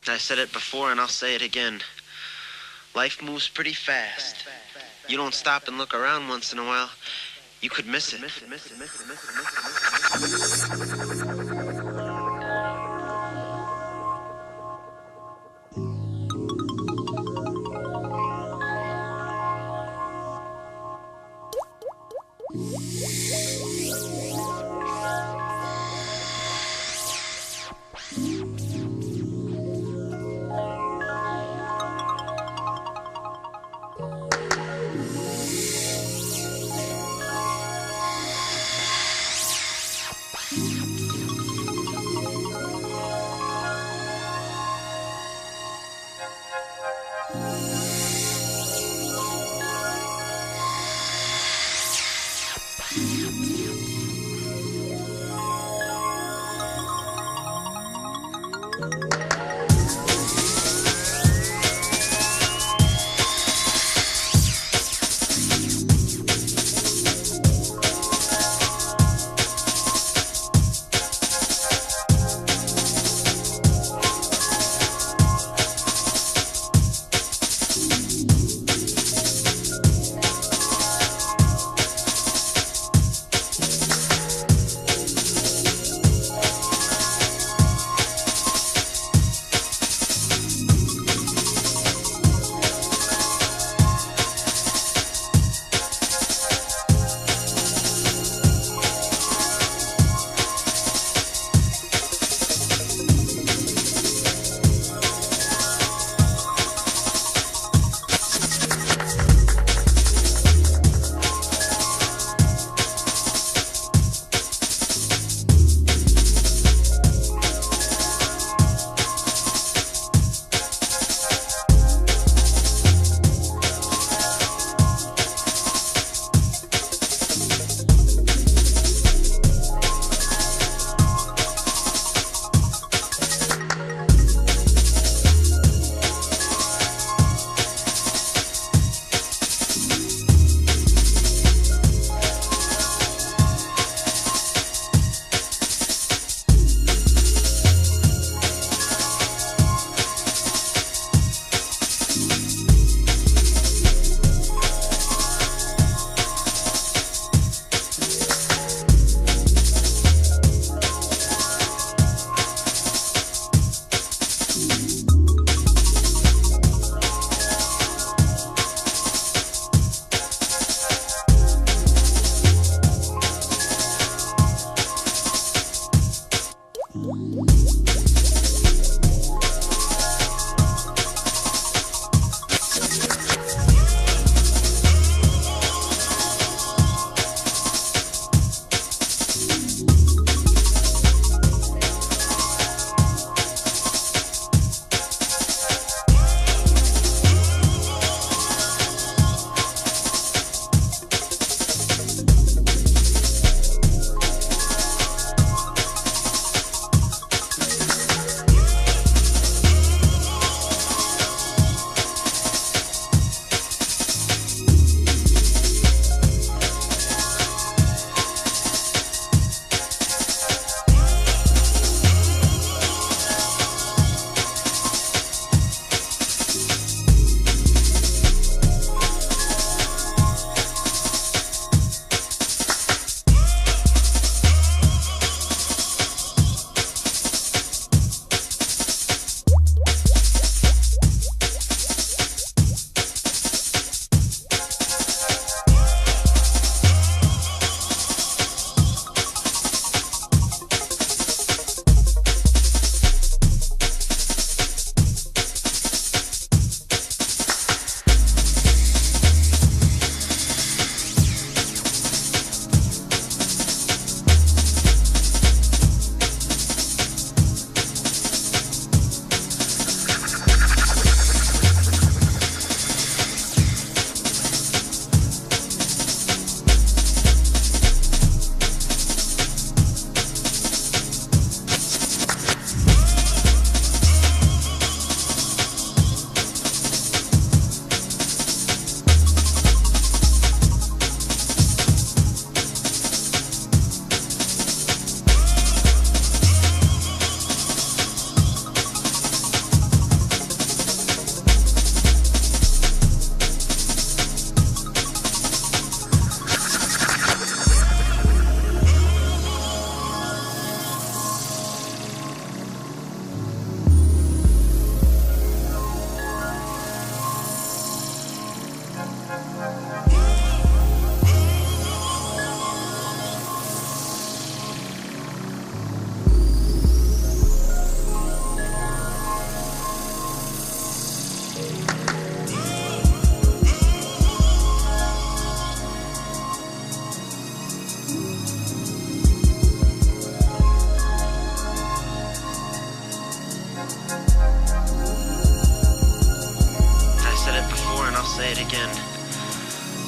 I said it before and I'll say it again. Life moves pretty fast. You don't stop and look around once in a while, you could miss it.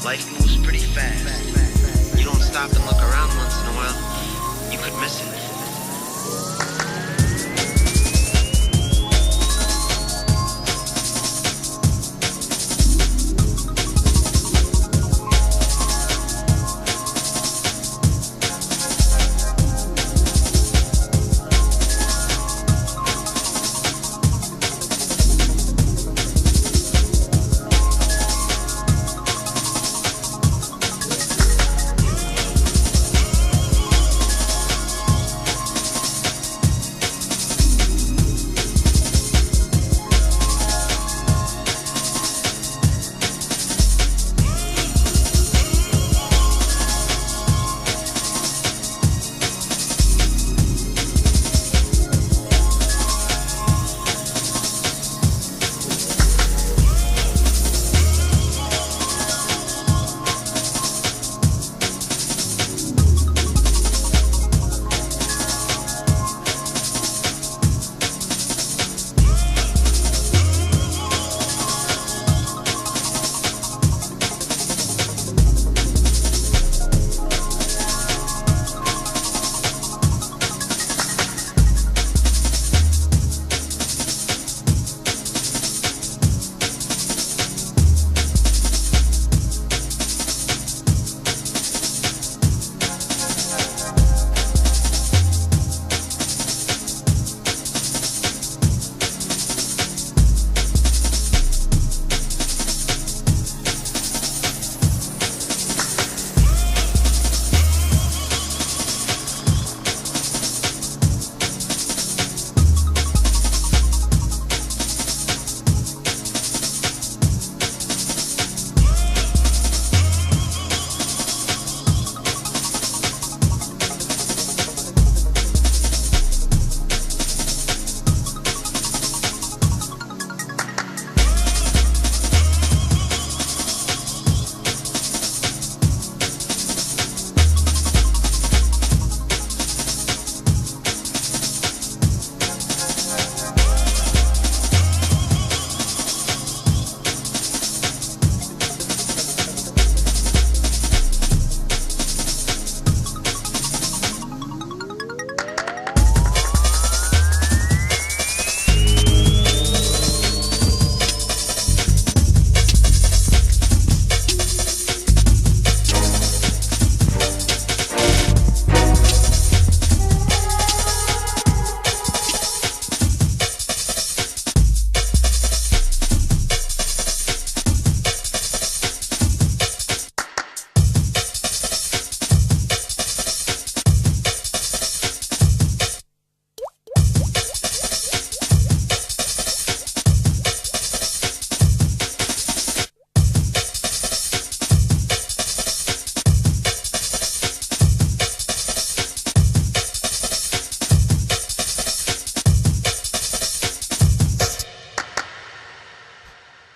Life moves pretty fast. You don't stop and look around once in a while, you could miss it.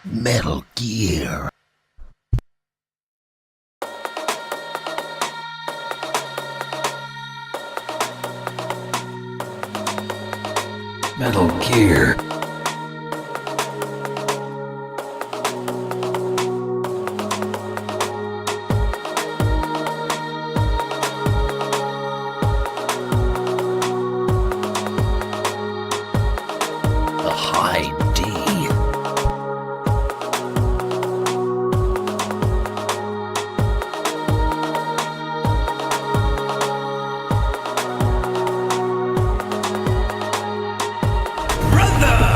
Metal Gear. Metal Gear. The High D. Brother!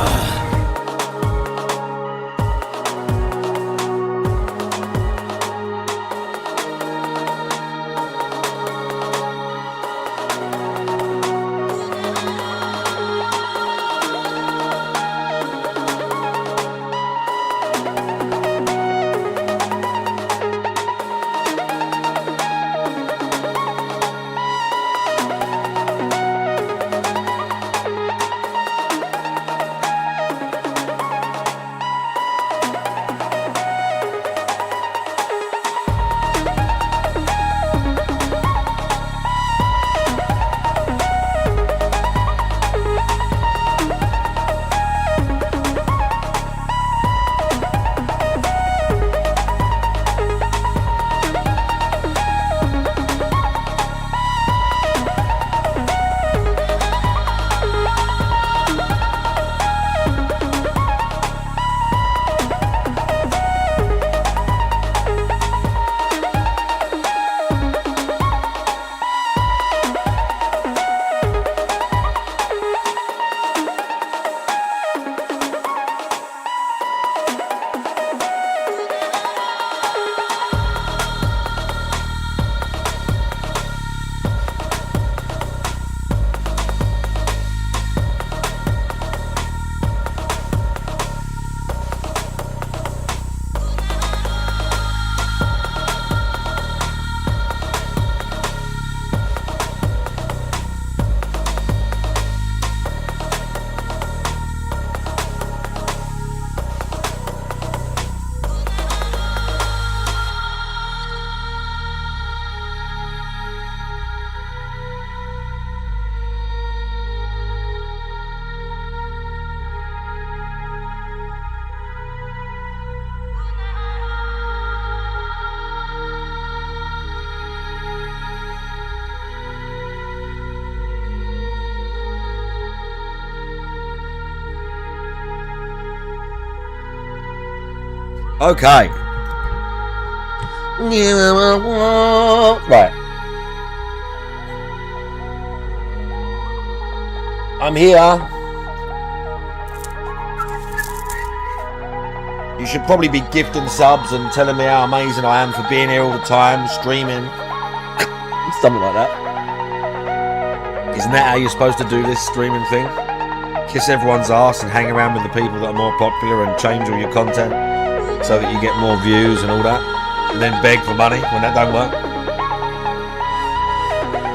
Okay. Right. I'm here. You should probably be gifting subs and telling me how amazing I am for being here all the time, streaming. Something like that. Isn't that how you're supposed to do this streaming thing? Kiss everyone's ass and hang around with the people that are more popular and change all your content so that you get more views and all that, and then beg for money when that don't work?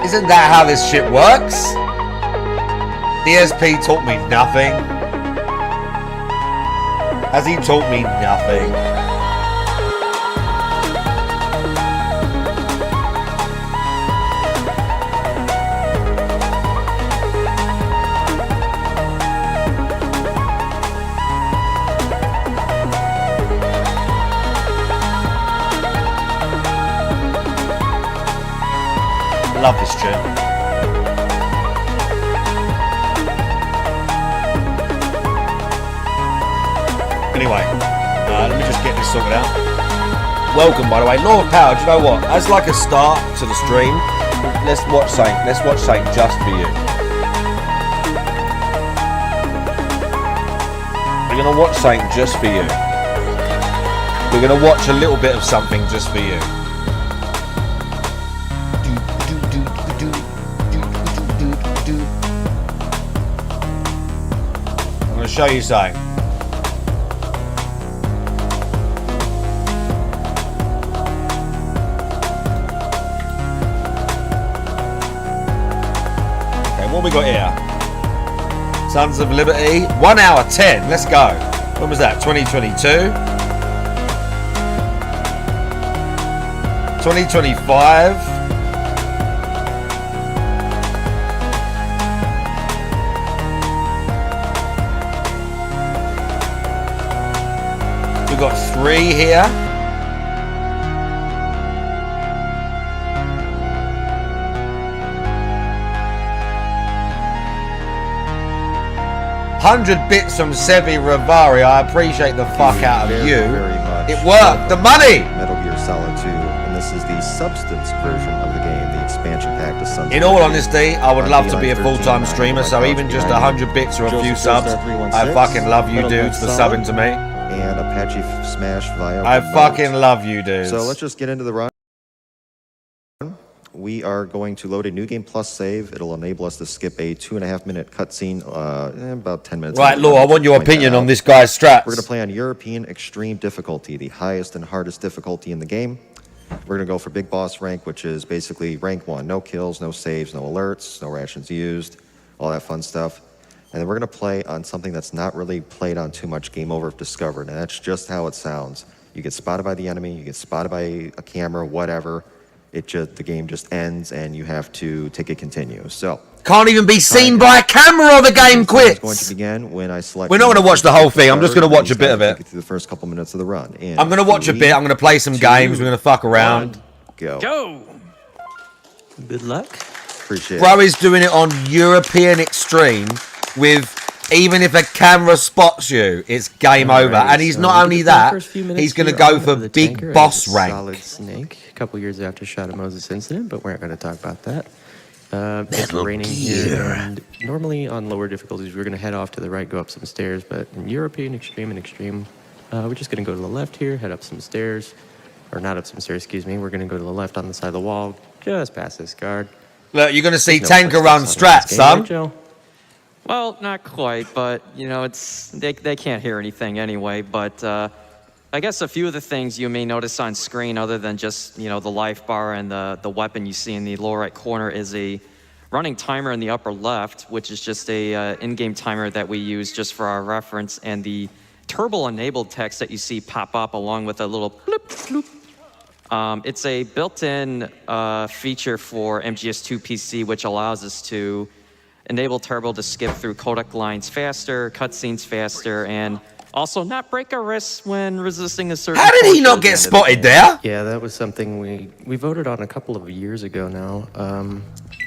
Isn't that how this shit works? DSP taught me nothing. Has he taught me nothing? Love this tune. Anyway, let me just get this sorted out. Welcome, by the way. Law of Power, do you know what? As like a start to the stream, let's watch something. Let's watch something just for you. We're going to watch something just for you. We're going to watch a little bit of something just for you. I'm going to show you something. What we got here? Sons of Liberty. 1 hour 10. Let's go. When was that? 2022? 2025. We got 3 here. $100 bits from Sevi Rivari. I appreciate the fuck out of you. Very much. It worked. The money. Metal Gear Solid 2, and this is the substance version of the game, the expansion pack to Sons. In all honesty, I would love to be a full-time streamer, so even just 100 bits or a few subs, I fucking love you dudes for subbing to me. And Apache Smash via. I fucking love you dudes. So let's just get into the run. We are going to load a New Game Plus save. It'll enable us to skip a 2.5-minute cutscene, about 10 minutes. Right, Law, I want your opinion on this guy's strats. We're going to play on European Extreme difficulty, the highest and hardest difficulty in the game. We're going to go for Big Boss rank, which is basically rank 1. No kills, no saves, no alerts, no rations used, all that fun stuff. And then we're going to play on something that's not really played on too much, Game Over if Discovered. And that's just how it sounds. You get spotted by the enemy, you get spotted by a camera, whatever. The game just ends and you have to take a continue. So can't even be seen by a camera or the game quits. It's going to begin when I select. We're not going to watch the whole thing. I'm just going to watch a bit of it. Through the first couple minutes of the run. I'm going to watch a bit. I'm going to play some games. We're going to fuck around. Go. Good luck. Appreciate it. Bro is doing it on European Extreme with even if a camera spots you, it's game over. And he's not only that, he's going to go for Big Boss rank. Solid Snake. A couple years after Shadow Moses incident, but we're not going to talk about that. It's raining here, and normally on lower difficulties, we're going to head off to the right, go up some stairs, but in European Extreme and Extreme, we're just going to go to the left here, head up some stairs, or not up some stairs, excuse me. We're going to go to the left on the side of the wall, just past this guard. Look, you're going to see Tanker run strats, son. Right, Joe? Well, not quite, but, you know, they can't hear anything anyway, but I guess a few of the things you may notice on screen other than just, you know, the life bar and the weapon you see in the lower right corner is a running timer in the upper left, which is just a in-game timer that we use just for our reference, and the turbo-enabled text that you see pop up along with a little bloop, bloop. It's a built-in feature for MGS2 PC, which allows us to enable turbo to skip through codec lines faster, cutscenes faster, and also not break our wrists when resisting a certain. How did he not get spotted there? Yeah, that was something we voted on a couple of years ago now.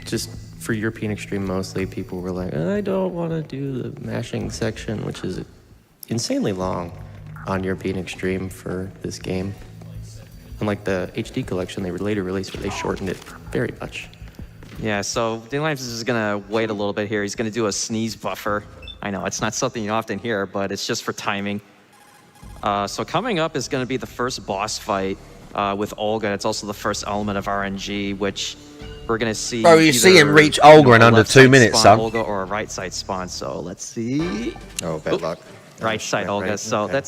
Just for European Extreme mostly, people were like, I don't want to do the mashing section, which is insanely long. on European Extreme for this game. Unlike the HD collection they later released, where they shortened it very much. Yeah, so Daylimes is gonna wait a little bit here. He's gonna do a sneeze buffer. I know, it's not something you often hear, but it's just for timing. So coming up is gonna be the first boss fight with Olga. It's also the first element of RNG, which we're gonna see. Bro, you see him reach Olga in under 2 minutes, son. Olga or a right side spawn. So let's see. Oh, bad luck. Right side Olga. right, So okay.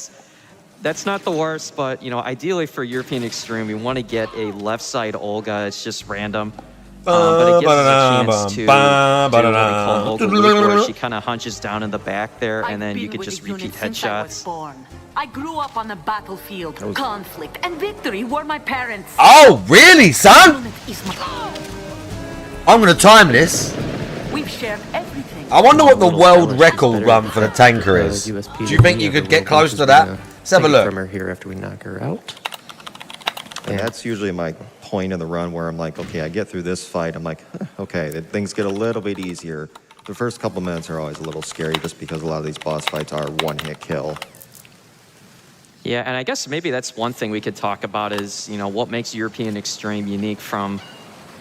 that's not the worst, but you know, ideally for European Extreme, we want to get a left side Olga. It's just random. But it gives us a chance to do what we call Olga loop, where she kind of hunches down in the back there, and then you could just repeat headshots. I grew up on the battlefield. Conflict and victory were my parents. Oh, really, son? Is my- I'm going to time this. We've shared everything. I wonder what the Little world challenge record better run for the tanker is. Do you think you could get close to that? Let's have a look. From her here after we knock her out. And that's usually my point in the run where I'm like, okay, I get through this fight. I'm like, huh, okay, then things get a little bit easier. The first couple minutes are always a little scary just because a lot of these boss fights are one-hit kill. Yeah, and I guess maybe that's one thing we could talk about is, you know, what makes European Extreme unique from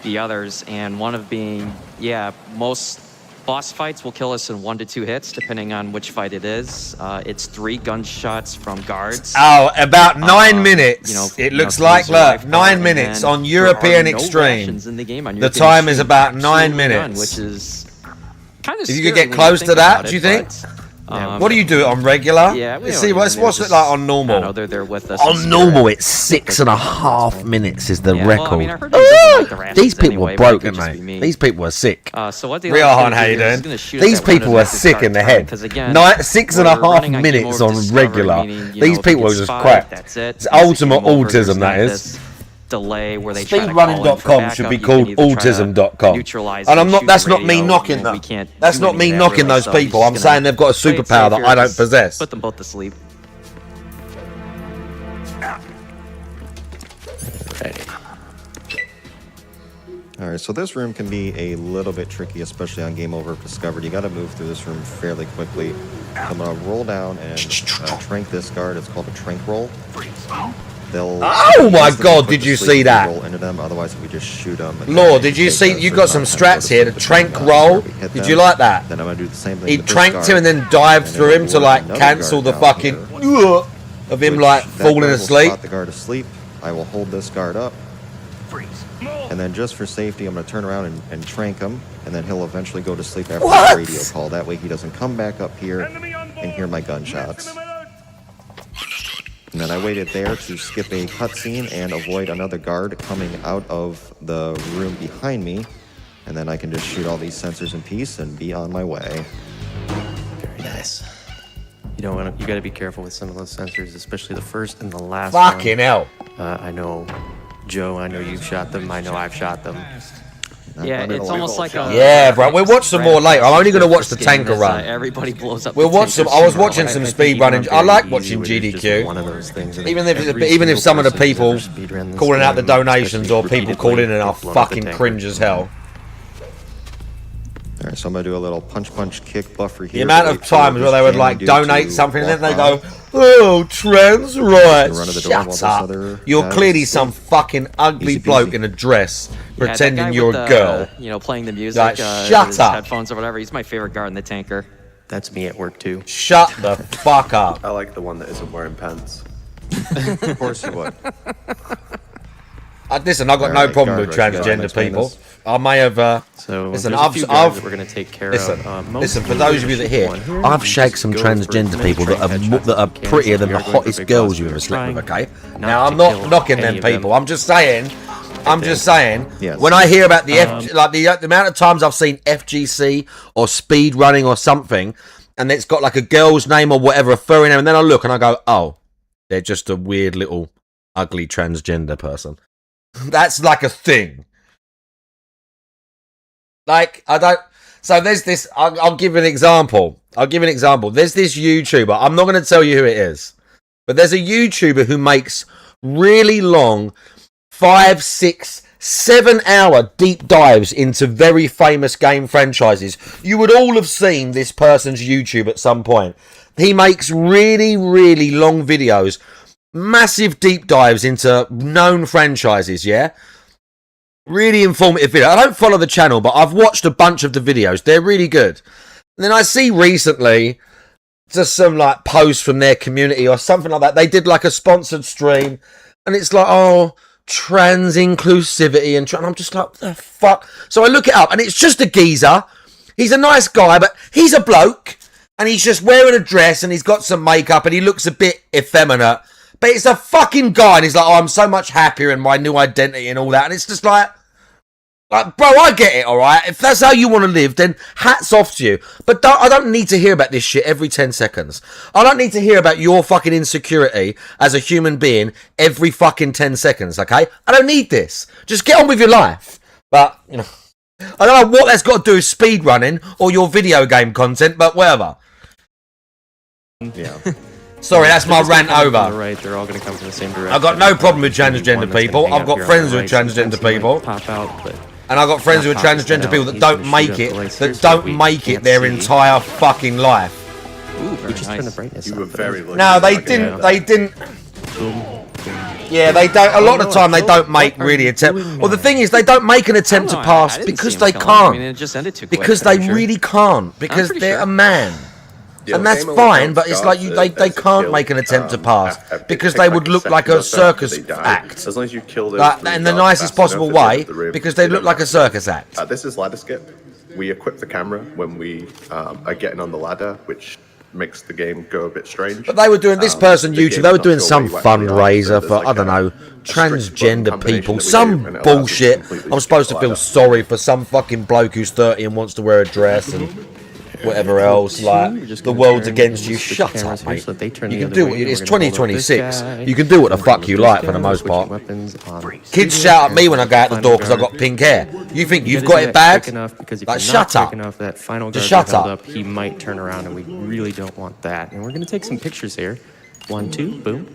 the others, and one of being, yeah, most boss fights will kill us in 1 to 2 hits, depending on which fight it is. It's 3 gunshots from guards. Oh, about 9 minutes. You know, It you know, looks like, to use your look, life 9 bar, minutes and on there European are no Extreme. rations in the game on The European time is Extreme. about 9 Absolutely none, minutes. which is kind of If you scary could get when close think to that, about do you it, think? but, What do you do it on regular? Yeah, we Let's don't see, what's even- it just- like on I don't know, normal? they're there with us. in On spirit. normal, it's 6.5 minutes is the Yeah, record. well, I mean, I heard he doesn't like the rations These people anyway, were but it broken, could just be mate. me. These people were sick. So what the Riohan, how you doing? These people were sick in the head. 6.5 minutes on regular. These people were just crap. That's it. It's ultimate autism, that is. Delay where they try to Speedrunning.com should be called autism.com. And I'm not, that's not me knocking them. That's not me knocking those people. I'm saying they've got a superpower that I don't possess. Put them both to sleep. All right, so this room can be a little bit tricky, especially on Game Over if Discovered. You got to move through this room fairly quickly. I'm going to roll down and trank this guard. It's called a trank roll. They'll Oh my instantly God, put did to you sleep see if we that? Roll into them. Otherwise, if we just shoot them. and Lord, they did you take see? a You certain got some amount of time to strats here. go The to trank sleep. roll. We hit Did them, you like that? Then I'm going to do the same thing. He with this tranked guard. him and then dived And through then him to we'll like another cancel the guard down fucking here, of him which like that falling guard will asleep. spot the guard asleep. I will hold this guard up. And then just for safety, I'm going to turn around and trank him, and then he'll eventually go to sleep after What? the radio call. That way he doesn't come back up here and hear my gunshots. And then I waited there to skip a cutscene and avoid another guard coming out of the room behind me. And then I can just shoot all these sensors in peace and be on my way. Very nice. You don't want to, you got to be careful with some of those sensors, especially the first and the last Fucking hell. one. I know, Joe, I know you've shot them. I know I've shot them. Yeah, it's almost like a... Yeah, bro. We'll watch some more later. I'm only going to watch the tanker run. Everybody blows up. We'll the watch some. tanker I was soon. watching some I speed think even running. on I like very watching easy, it's just GDQ. one of those things. Even Every if some of the single person people who's ever speedrun this calling out the game, donations or especially people calling in are repeatedly, get blown up the fucking tanker. cringe as hell. All right, so I'm going to do a little punch kick buffer here. The amount of Wait for times where they this would jam like dude donate to something and then they walk go, by. "Oh, trans rights." Run to the door while Shut this up. other You're guy clearly is some asleep. fucking ugly Easy bloke peasy. in a dress Yeah, that pretending guy you're with a the, girl. You know, playing the music, Like, shut his up. headphones or whatever. He's my favorite guard in the tanker. That's me at work too. Shut the fuck up. I like the one that isn't wearing pants. Of course you would. Listen, I've got no Alright, problem with guard, let's go. transgender Explain people. this. I may have. So Listen, there's a few guys that we're going to take care of. Listen, for those of you that hear, I've shagged some transgender people that are prettier than the hottest girls you've ever slept with, okay? Now I'm not knocking them people. I'm just saying. Yes. When I hear about the the amount of times I've seen FGC or speed running or something, and it's got like a girl's name or whatever, a furry name, and then I look and I go, oh, they're just a weird little ugly transgender person. That's like a thing. Like, I don't... So there's this... I'll give an example. There's this YouTuber. I'm not going to tell you who it is. But there's a YouTuber who makes really long 5, 6, 7 hour deep dives into very famous game franchises. You would all have seen this person's YouTube at some point. He makes really, really long videos, massive deep dives into known franchises, yeah? Really informative video. I don't follow the channel, but I've watched a bunch of the videos. They're really good. And then I see recently just some like posts from their community or something like that. They did like a sponsored stream, and it's like, oh, trans inclusivity, and I'm just like, what the fuck? So I look it up, and it's just a geezer. He's a nice guy, but he's a bloke, and he's just wearing a dress, and he's got some makeup, and he looks a bit effeminate. But it's a fucking guy, and he's like, oh, I'm so much happier in my new identity and all that. And it's just like, bro, I get it, all right? If that's how you want to live, then hats off to you. But I don't need to hear about this shit every 10 seconds. I don't need to hear about your fucking insecurity as a human being every fucking 10 seconds, okay? I don't need this. Just get on with your life. But, you know, I don't know what that's got to do with speedrunning or your video game content, but whatever. Yeah. Sorry, that's my rant over. Right, they're all going to come from the same direction. I've got no problem with transgender people. I've got friends who are transgender people. Pop out, but and I've got friends who are transgender people that don't make it, their entire fucking life. Ooh, very nice. Turn the brightness You were up, very lucky. No, they didn't. Yeah, they don't. A lot of the time, they don't make really attempt. Well, the thing is, they don't make an attempt to pass because they can't. I mean, it just ended too quick. Because they really can't. Because they're a man. And that's fine, but it's like they can't make an attempt to pass because they would look like a circus act. As long as you kill those in the nicest possible way, because they look like a circus act. This is ladder skip. We equip the camera when we are getting on the ladder, which makes the game go a bit strange. But they were doing this person YouTube. They were doing some fundraiser for I don't know transgender people, some bullshit. I'm supposed to feel sorry for some fucking bloke who's 30 and wants to wear a dress and whatever else, like the world's against you. Shut up, mate. You can do it. It's 2026. You can do what the fuck you like for the most part. Kids shout at me when I go out the door because I've got pink hair. You think you've got it bad? Like, shut up. Just shut up. He might turn around, and we really don't want that. And we're going to take some pictures here. 1, 2, boom.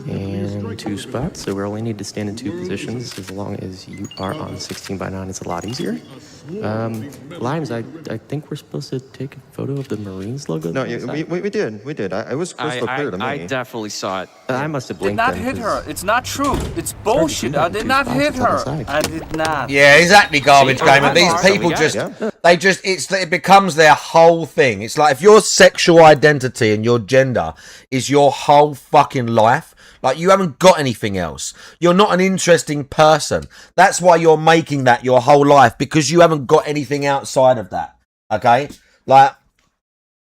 And 2 spots. So we only need to stand in 2 positions as long as you are on 16:9. It's a lot easier. Limes, I think we're supposed to take a photo of the Marines logo. No, we did. It was crystal clear to me. I definitely saw it. I must have Did blinked. not hit her. It's not true. It's bullshit. I did not hit her. I did not. Yeah, exactly, garbage gamer. These people it becomes their whole thing. It's like if your sexual identity and your gender is your whole fucking life, like you haven't got anything else. You're not an interesting person. That's why you're making that your whole life, because you haven't got anything outside of that. Okay? Like,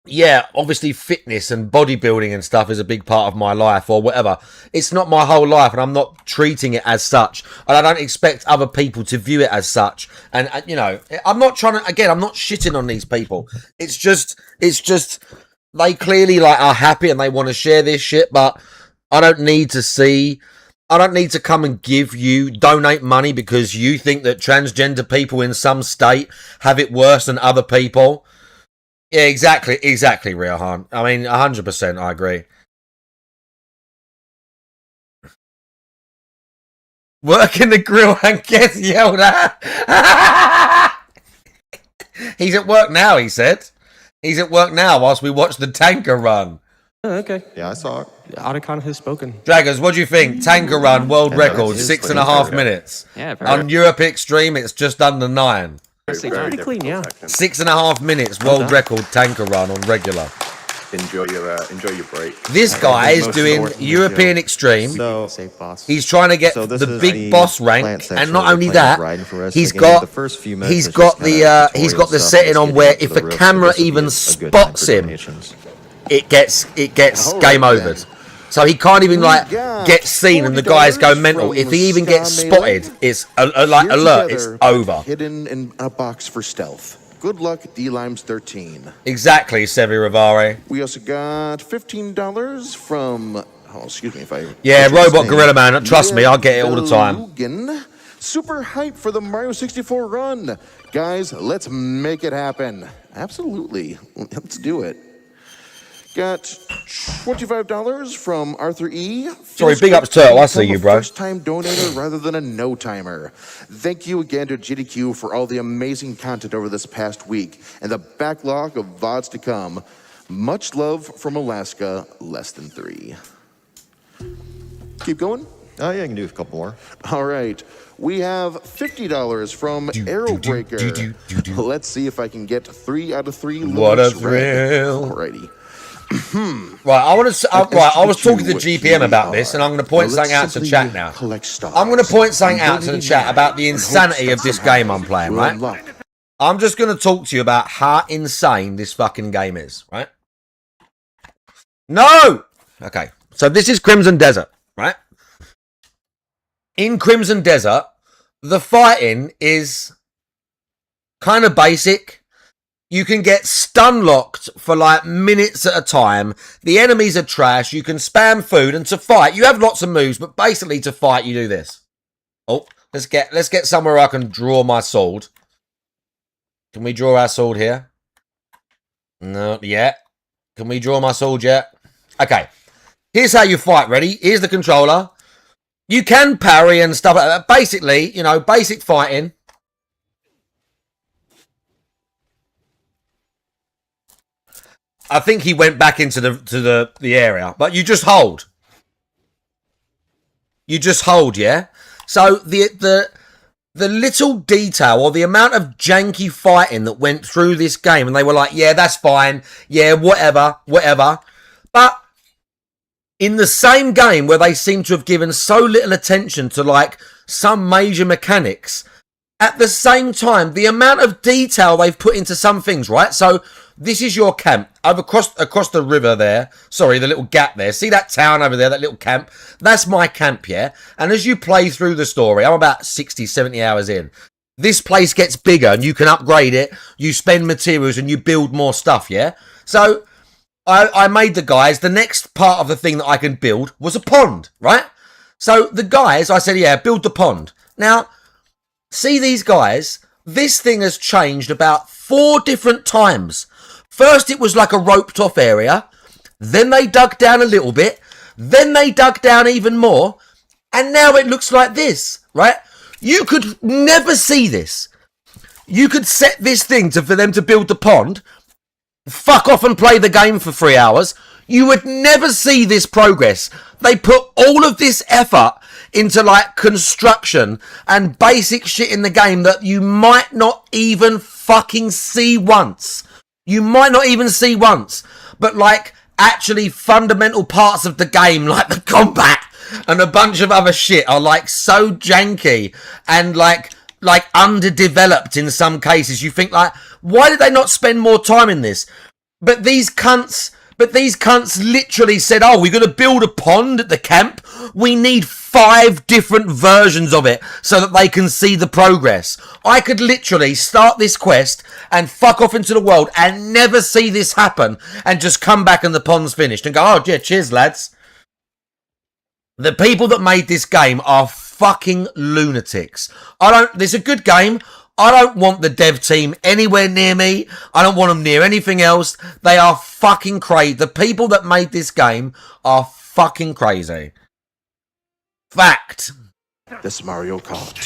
yeah, obviously fitness and bodybuilding and stuff is a big part of my life or whatever. It's not my whole life and I'm not treating it as such. And I don't expect other people to view it as such. And you know, I'm not trying to, again, I'm not shitting on these people. It's just they clearly like are happy and they want to share this shit, but I don't need to come and donate money because you think that transgender people in some state have it worse than other people. Yeah, exactly, Riohan. I mean, 100%, I agree. Work in the grill and gets yelled at. He's at work now, he said. He's at work now whilst we watch the tanker run. Oh, okay. Yeah, I saw it. Otacon has spoken. Dragons, what do you think? Tanker run, world record, 6.5 minutes. Yeah, very On Europe Extreme, it's just under 9. Pretty clean, yeah. 6.5 minutes, world record tanker run on regular. Enjoy your break. This guy is doing European Extreme. So he's trying to get the big boss rank, and not only that, he's got the setting on where if a camera even spots him, it gets game overed. So he can't even like get seen, and the guys go mental. If he even gets spotted, it's like alert. It's over. Hidden in a box for stealth. Good luck, D-Limes 13. Exactly, Sevi Rivare. We also got $15 from. Oh, excuse me if I. Yeah, Robot Gorilla Man. Trust me, I'll get it all the time. Lugan. Super hype for the Mario 64 run, guys. Let's make it happen. Absolutely, let's do it. Got $25 from Arthur E. Sorry, big ups, Turtle. I see you, bro. First-time donator rather than a no-timer. Thank you again to GDQ for all the amazing content over this past week and the backlog of VODs to come. Much love from Alaska, less than 3. Keep going? Oh, yeah, I can do a couple more. All right. We have $50 from Arrowbreaker. Let's see if I can get 3 out of 3. What a looks thrill. Alrighty. Right, I want to. Right, I was talking to the GPM about this, and I'm going to point something out to chat now. I'm going to point something out to the chat about the insanity of this game I'm playing, right? I'm just going to talk to you about how insane this fucking game is, right? No! Okay, so this is Crimson Desert, right? In Crimson Desert, the fighting is kind of basic. You can get stun locked for like minutes at a time. The enemies are trash. You can spam food, and to fight, you have lots of moves, but basically to fight, you do this. Oh, let's get somewhere where I can draw my sword. Can we draw our sword here? No, yet. Can we draw my sword yet? Okay. Here's how you fight. Ready? Here's the controller. You can parry and stuff like that. Basically, you know, basic fighting. I think he went back into the area, but you just hold. You just hold, yeah? So the little detail or the amount of janky fighting that went through this game, and they were like, yeah, that's fine. Yeah, whatever. But in the same game where they seem to have given so little attention to like some major mechanics, at the same time, the amount of detail they've put into some things, right? So this is your camp over across the river there. Sorry, the little gap there. See that town over there, that little camp? That's my camp, yeah? And as you play through the story, I'm about 60, 70 hours in. This place gets bigger and you can upgrade it. You spend materials and you build more stuff, yeah? So I made the guys, the next part of the thing that I can build was a pond, right? So the guys, I said, yeah, build the pond. Now, see these guys? This thing has changed about 4 different times. First, it was like a roped off area. Then they dug down a little bit. Then they dug down even more. And now it looks like this, right? You could never see this. You could set this thing for them to build the pond. Fuck off and play the game for 3 hours. You would never see this progress. They put all of this effort into like construction and basic shit in the game that you might not even fucking see once. You might not even see once. But like actually fundamental parts of the game, like the combat and a bunch of other shit, are like so janky and like underdeveloped in some cases. You think like, why did they not spend more time in this? But these cunts literally said, oh, we're going to build a pond at the camp. We need 5 different versions of it so that they can see the progress. I could literally start this quest and fuck off into the world and never see this happen and just come back and the pond's finished and go, oh, yeah, cheers, lads. The people that made this game are fucking lunatics. This is a good game. I don't want the dev team anywhere near me. I don't want them near anything else. They are fucking crazy. The people that made this game are fucking crazy. Fact. This Mario Kart.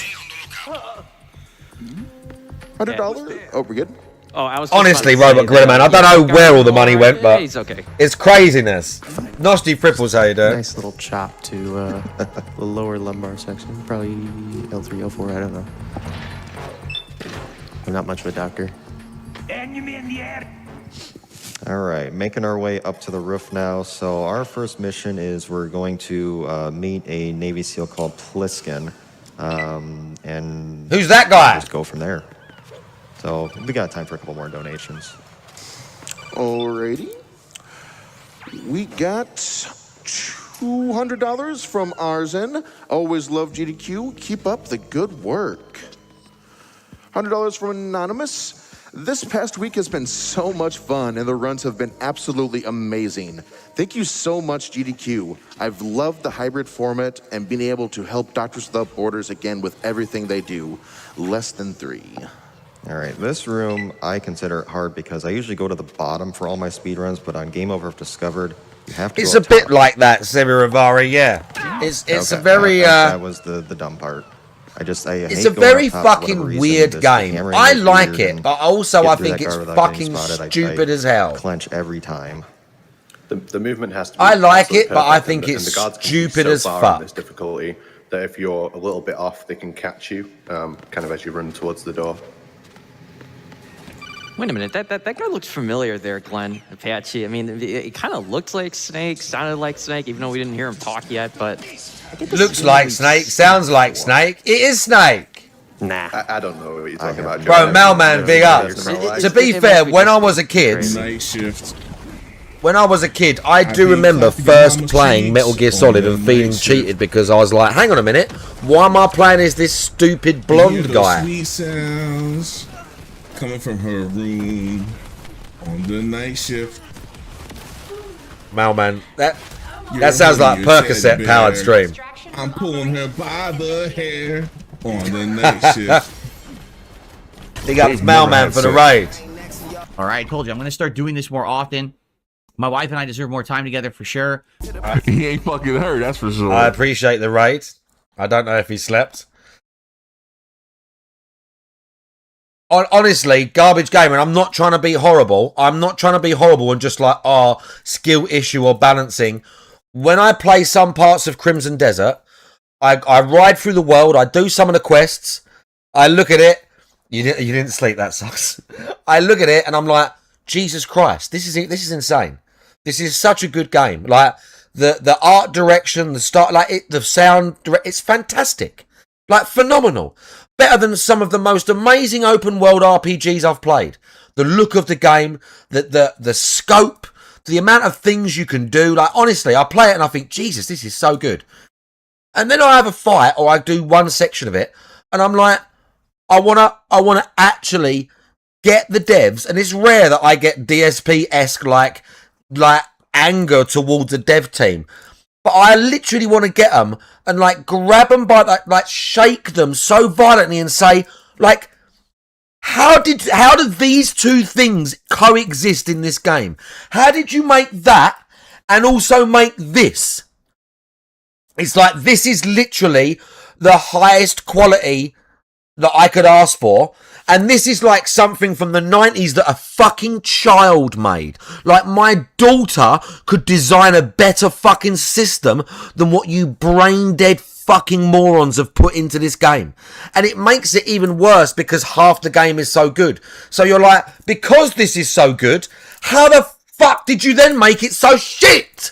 $100? Oh, we're good? Oh, I was honestly, Robot Gorilla Man, I don't know where all the money went, but he's okay. It's craziness. Nosty Fripples, how you doing? Nice little chop to the lower lumbar section. Probably L3, L4, I don't know. I'm not much of a doctor. Enemy in the air. All right, making our way up to the roof now. So our first mission is we're going to meet a Navy SEAL called Pliskin. And who's that guy? Just go from there. So we got time for a couple more donations. Alrighty. We got $200 from Arzen. Always love GDQ. Keep up the good work. $100 from Anonymous. This past week has been so much fun and the runs have been absolutely amazing. Thank you so much, GDQ. I've loved the hybrid format and being able to help Doctors Without Borders again with everything they do. Less than 3. All right, this room I consider hard because I usually go to the bottom for all my speedruns, but on Game Over I've discovered you have to It's go a bit like that, Sevi Rivari, yeah. It's okay, a very... that was the dumb part. I It's hate a going very up top for whatever fucking reason. weird The game. hammering I is like weird, it, and but also get I through think that it's guard without fucking getting spotted, stupid as hell. Clench every time. The movement has to be I like absolutely it, but I perfect, think and it's the guards can see stupid so as far fuck. in this difficulty that if you're a little bit off, they can catch you, kind of as you run towards the door. Wait a minute, that guy looks familiar there, Glenn. Apache. I mean, it kind of looked like Snake, sounded like Snake, even though we didn't hear him talk yet, but... Looks like Snake, sounds like Snake. It is Snake. Nah. I don't know what you're talking about, Bro, Joe. Mailman, big up. To be fair, when I was a kid, Night shift. I do remember first playing Metal Gear Solid and feeling cheated because I was like, hang on a minute, why am I playing as this stupid blonde guy? Sweet sounds coming from her room on the night shift. Mailman, that sounds like Percocet powered stream. I'm pulling her by the hair on the night shift. Big up Mailman for the raid. All right, I told you I'm gonna start doing this more often. My wife and I deserve more time together for sure. He ain't fucking her, that's for sure. I appreciate the raid. I don't know if he slept. Honestly, garbage game, and I'm not trying to be horrible. I'm not trying to be horrible and just like, skill issue or balancing. When I play some parts of Crimson Desert, I ride through the world, I do some of the quests, I look at it. You didn't sleep, that sucks. I look at it and I'm like, Jesus Christ, this is insane. This is such a good game. Like the art direction, the start, like the sound, it's fantastic. Like phenomenal. Better than some of the most amazing open world RPGs I've played. The look of the game, the scope, the amount of things you can do. Like honestly, I play it and I think, Jesus, this is so good. And then I have a fight or I do one section of it and I'm like, I wanna actually get the devs, and it's rare that I get DSP-esque like anger towards the dev team, but I literally want to get them and like grab them by like shake them so violently and say like, how did these two things coexist in this game? How did you make that and also make this? It's like, this is literally the highest quality that I could ask for. And this is like something from the 90s that a fucking child made. Like my daughter could design a better fucking system than what you brain dead fucking morons have put into this game. And it makes it even worse because half the game is so good. So you're like, because this is so good, how the fuck did you then make it so shit?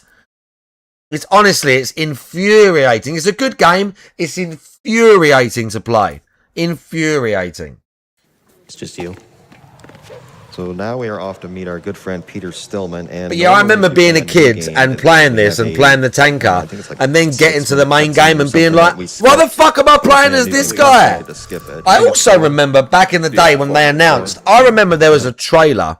It's honestly, it's infuriating. It's a good game. It's infuriating to play. Infuriating. It's just you. So now we are off to meet our good friend Peter Stillman. And but yeah, I remember being a kid and playing this and playing the tanker and then getting to the main game and being like, why the fuck am I playing as this guy? I also remember back in the day when they announced, I remember there was a trailer.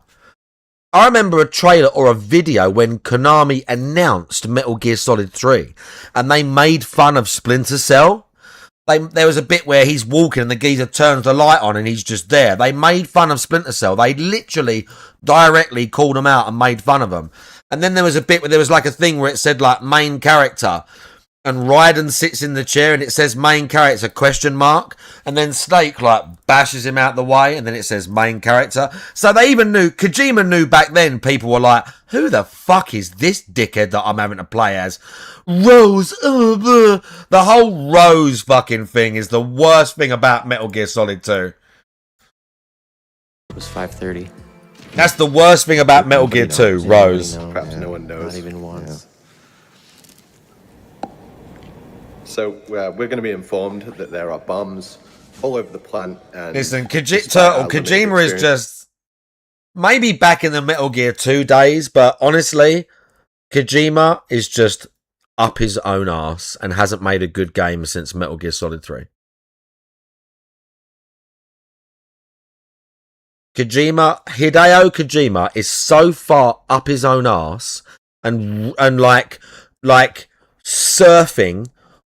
I remember a trailer or a video when Konami announced Metal Gear Solid 3 and they made fun of Splinter Cell. There was a bit where he's walking and the geezer turns the light on and he's just there. They made fun of Splinter Cell. They literally directly called him out and made fun of him. And then there was a bit where there was like a thing where it said like main character and Raiden sits in the chair and it says main character question mark. And then Snake like bashes him out the way and then it says main character. So they even knew, Kojima knew back then people were like, who the fuck is this dickhead that I'm having to play as? Rose, the whole Rose fucking thing is the worst thing about Metal Gear Solid 2. It was 5:30. That's the worst thing about Metal Gear 2, Rose. Perhaps no one knows. Not even once. So we're going to be informed that there are bombs all over the plant. And listen, Kojima is just maybe back in the Metal Gear 2 days, but honestly, Kojima is just up his own arse and hasn't made a good game since Metal Gear Solid 3. Hideo Kojima is so far up his own arse and like surfing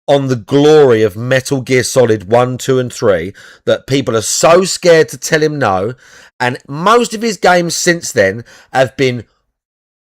on the glory of Metal Gear Solid 1, 2 and 3 that people are so scared to tell him no, and most of his games since then have been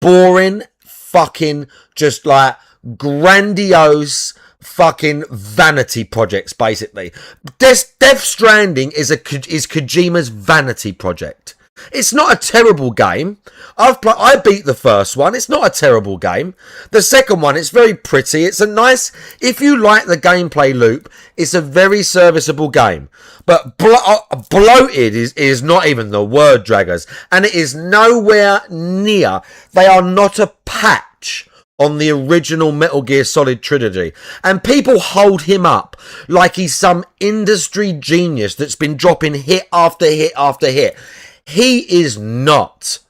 boring, fucking just like grandiose fucking vanity projects, basically. Death Stranding is Kojima's vanity project. It's not a terrible game. I beat the first one. It's not a terrible game. The second one, it's very pretty. It's a nice, if you like the gameplay loop, it's a very serviceable game. But bloated is not even the word, Draggers. And it is nowhere near. They are not a patch on the original Metal Gear Solid trilogy. And people hold him up like he's some industry genius that's been dropping hit after hit after hit. He is not.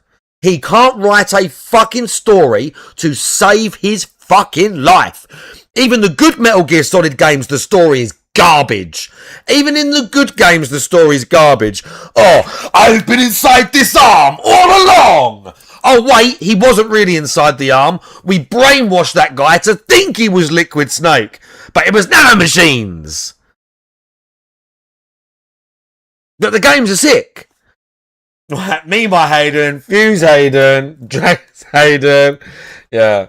He can't write a fucking story to save his fucking life. Even the good Metal Gear Solid games, the story is garbage. Even in the good games, the story is garbage. Oh, I've been inside this arm all along. Oh, wait, he wasn't really inside the arm. We brainwashed that guy to think he was Liquid Snake. But it was nanomachines. But the games are sick. Me by Hayden, Fuse Hayden, Drax Hayden. Yeah.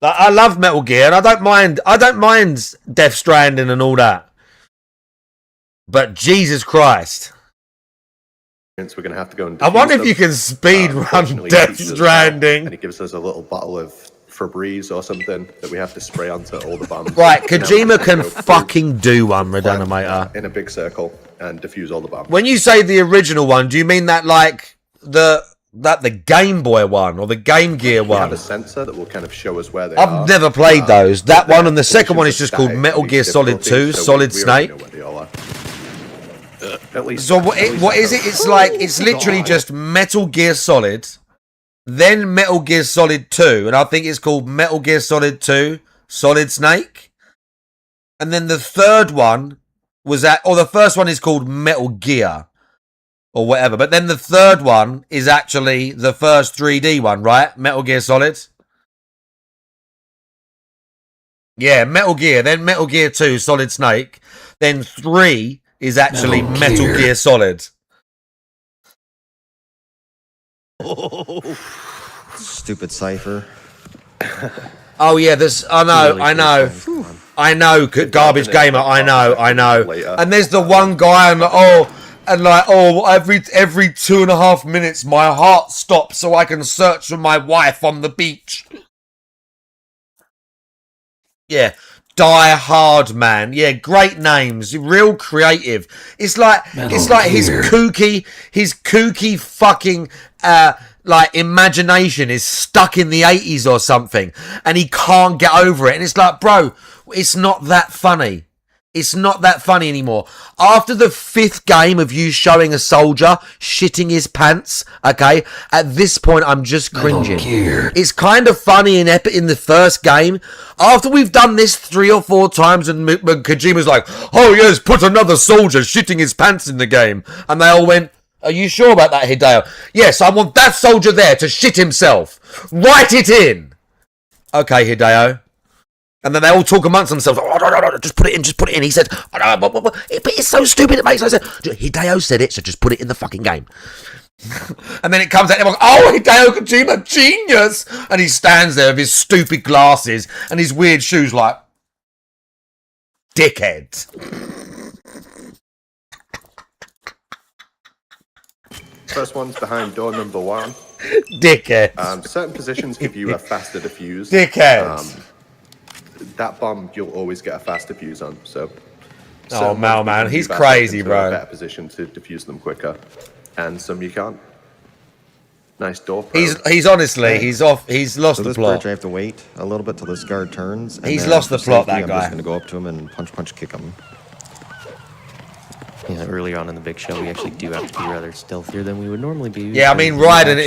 I love Metal Gear and I don't mind Death Stranding and all that. But Jesus Christ. We're going to have to go and I wonder if you can speed run Death Stranding. And he gives us a little bottle of Febreze or something that we have to spray onto all the bombs. Right, Kojima can fucking do one, Redanimator. In a big circle and defuse all the bombs. When you say the original one, do you mean that like the Game Boy one or the Game Gear one? We have a sensor that will kind of show us where they are. I've never played those. That one and the second one is just called Metal Gear Solid 2, Solid Snake. At least. So what is it? It's like, it's literally just Metal Gear Solid, then Metal Gear Solid 2, and I think it's called Metal Gear Solid 2, Solid Snake. And then the third one was the first one is called Metal Gear, or whatever. But then the third one is actually the first 3D one, right? Metal Gear Solid. Yeah, Metal Gear, then Metal Gear 2, Solid Snake, then 3 is actually Metal Gear Solid. Stupid cipher. Oh yeah, I know, Garbage Gamer, I know. And there's the one guy, and every 2.5 minutes my heart stops so I can search for my wife on the beach. Yeah. Die Hard, man. Yeah, great names. Real creative. It's like his kooky fucking imagination is stuck in the 80s or something and he can't get over it. And it's like, bro, it's not that funny. It's not that funny anymore. After the 5th game of you showing a soldier shitting his pants, okay, at this point I'm just cringing. It's kind of funny in the first game. After we've done this 3 or 4 times and Kojima's like, oh yes, put another soldier shitting his pants in the game. And they all went, are you sure about that, Hideo? Yes, I want that soldier there to shit himself. Write it in. Okay, Hideo. And then they all talk amongst themselves. Oh, no, just put it in. He said, oh, no, but it's so stupid, it makes no sense. Hideo said it, so just put it in the fucking game. And then it comes out, and everyone's like, oh, Hideo Kojima, genius! And he stands there with his stupid glasses and his weird shoes like, dickhead. First one's behind door number 1. Dickhead. Certain positions give you a faster defuse. Dickhead. That bomb you'll always get a faster fuse on. So. Oh man, he's crazy, bro. A better position to defuse them quicker, and some you can't. Nice door. He's honestly he's off. He's lost the plot. Bridge, I have to wait a little bit till this guard turns. And he's lost the plot. That guy. I'm just gonna go up to him and punch kick him. Yeah, earlier on in the big show, we actually do have to be rather stealthier than we would normally be. Yeah, I mean, Raiden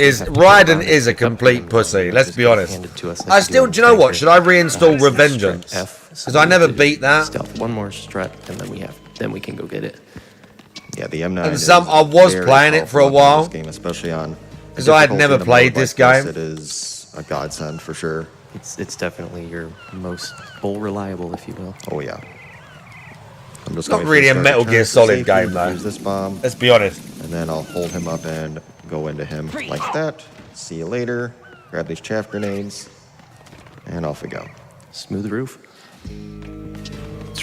is a complete pussy. Let's be honest. I still, do you know what? Should I reinstall Revengeance? Because I never beat that. Stealth, one more strut, and then we can go get it. Yeah, the M9. And I was playing it for a while. This game, especially on. Because I had never played this game. It is a godsend for sure. It's definitely your most reliable, if you will. Oh yeah. I'm just not really a Metal Gear Solid game though. Use this bomb. Let's be honest. And then I'll hold him up and go into him like that. See you later. Grab these chaff grenades, and off we go. Smooth roof.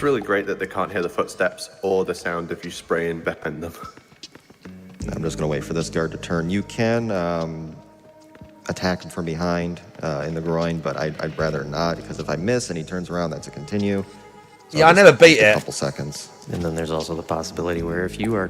really great that they can't hear the footsteps or the sound of you spraying behind them. I'm just going to wait for this guard to turn. You can attack him from behind in the groin, but I'd rather not, because if I miss and he turns around, that's a continue. So yeah, I never beat it. A couple seconds. And then there's also the possibility where if you are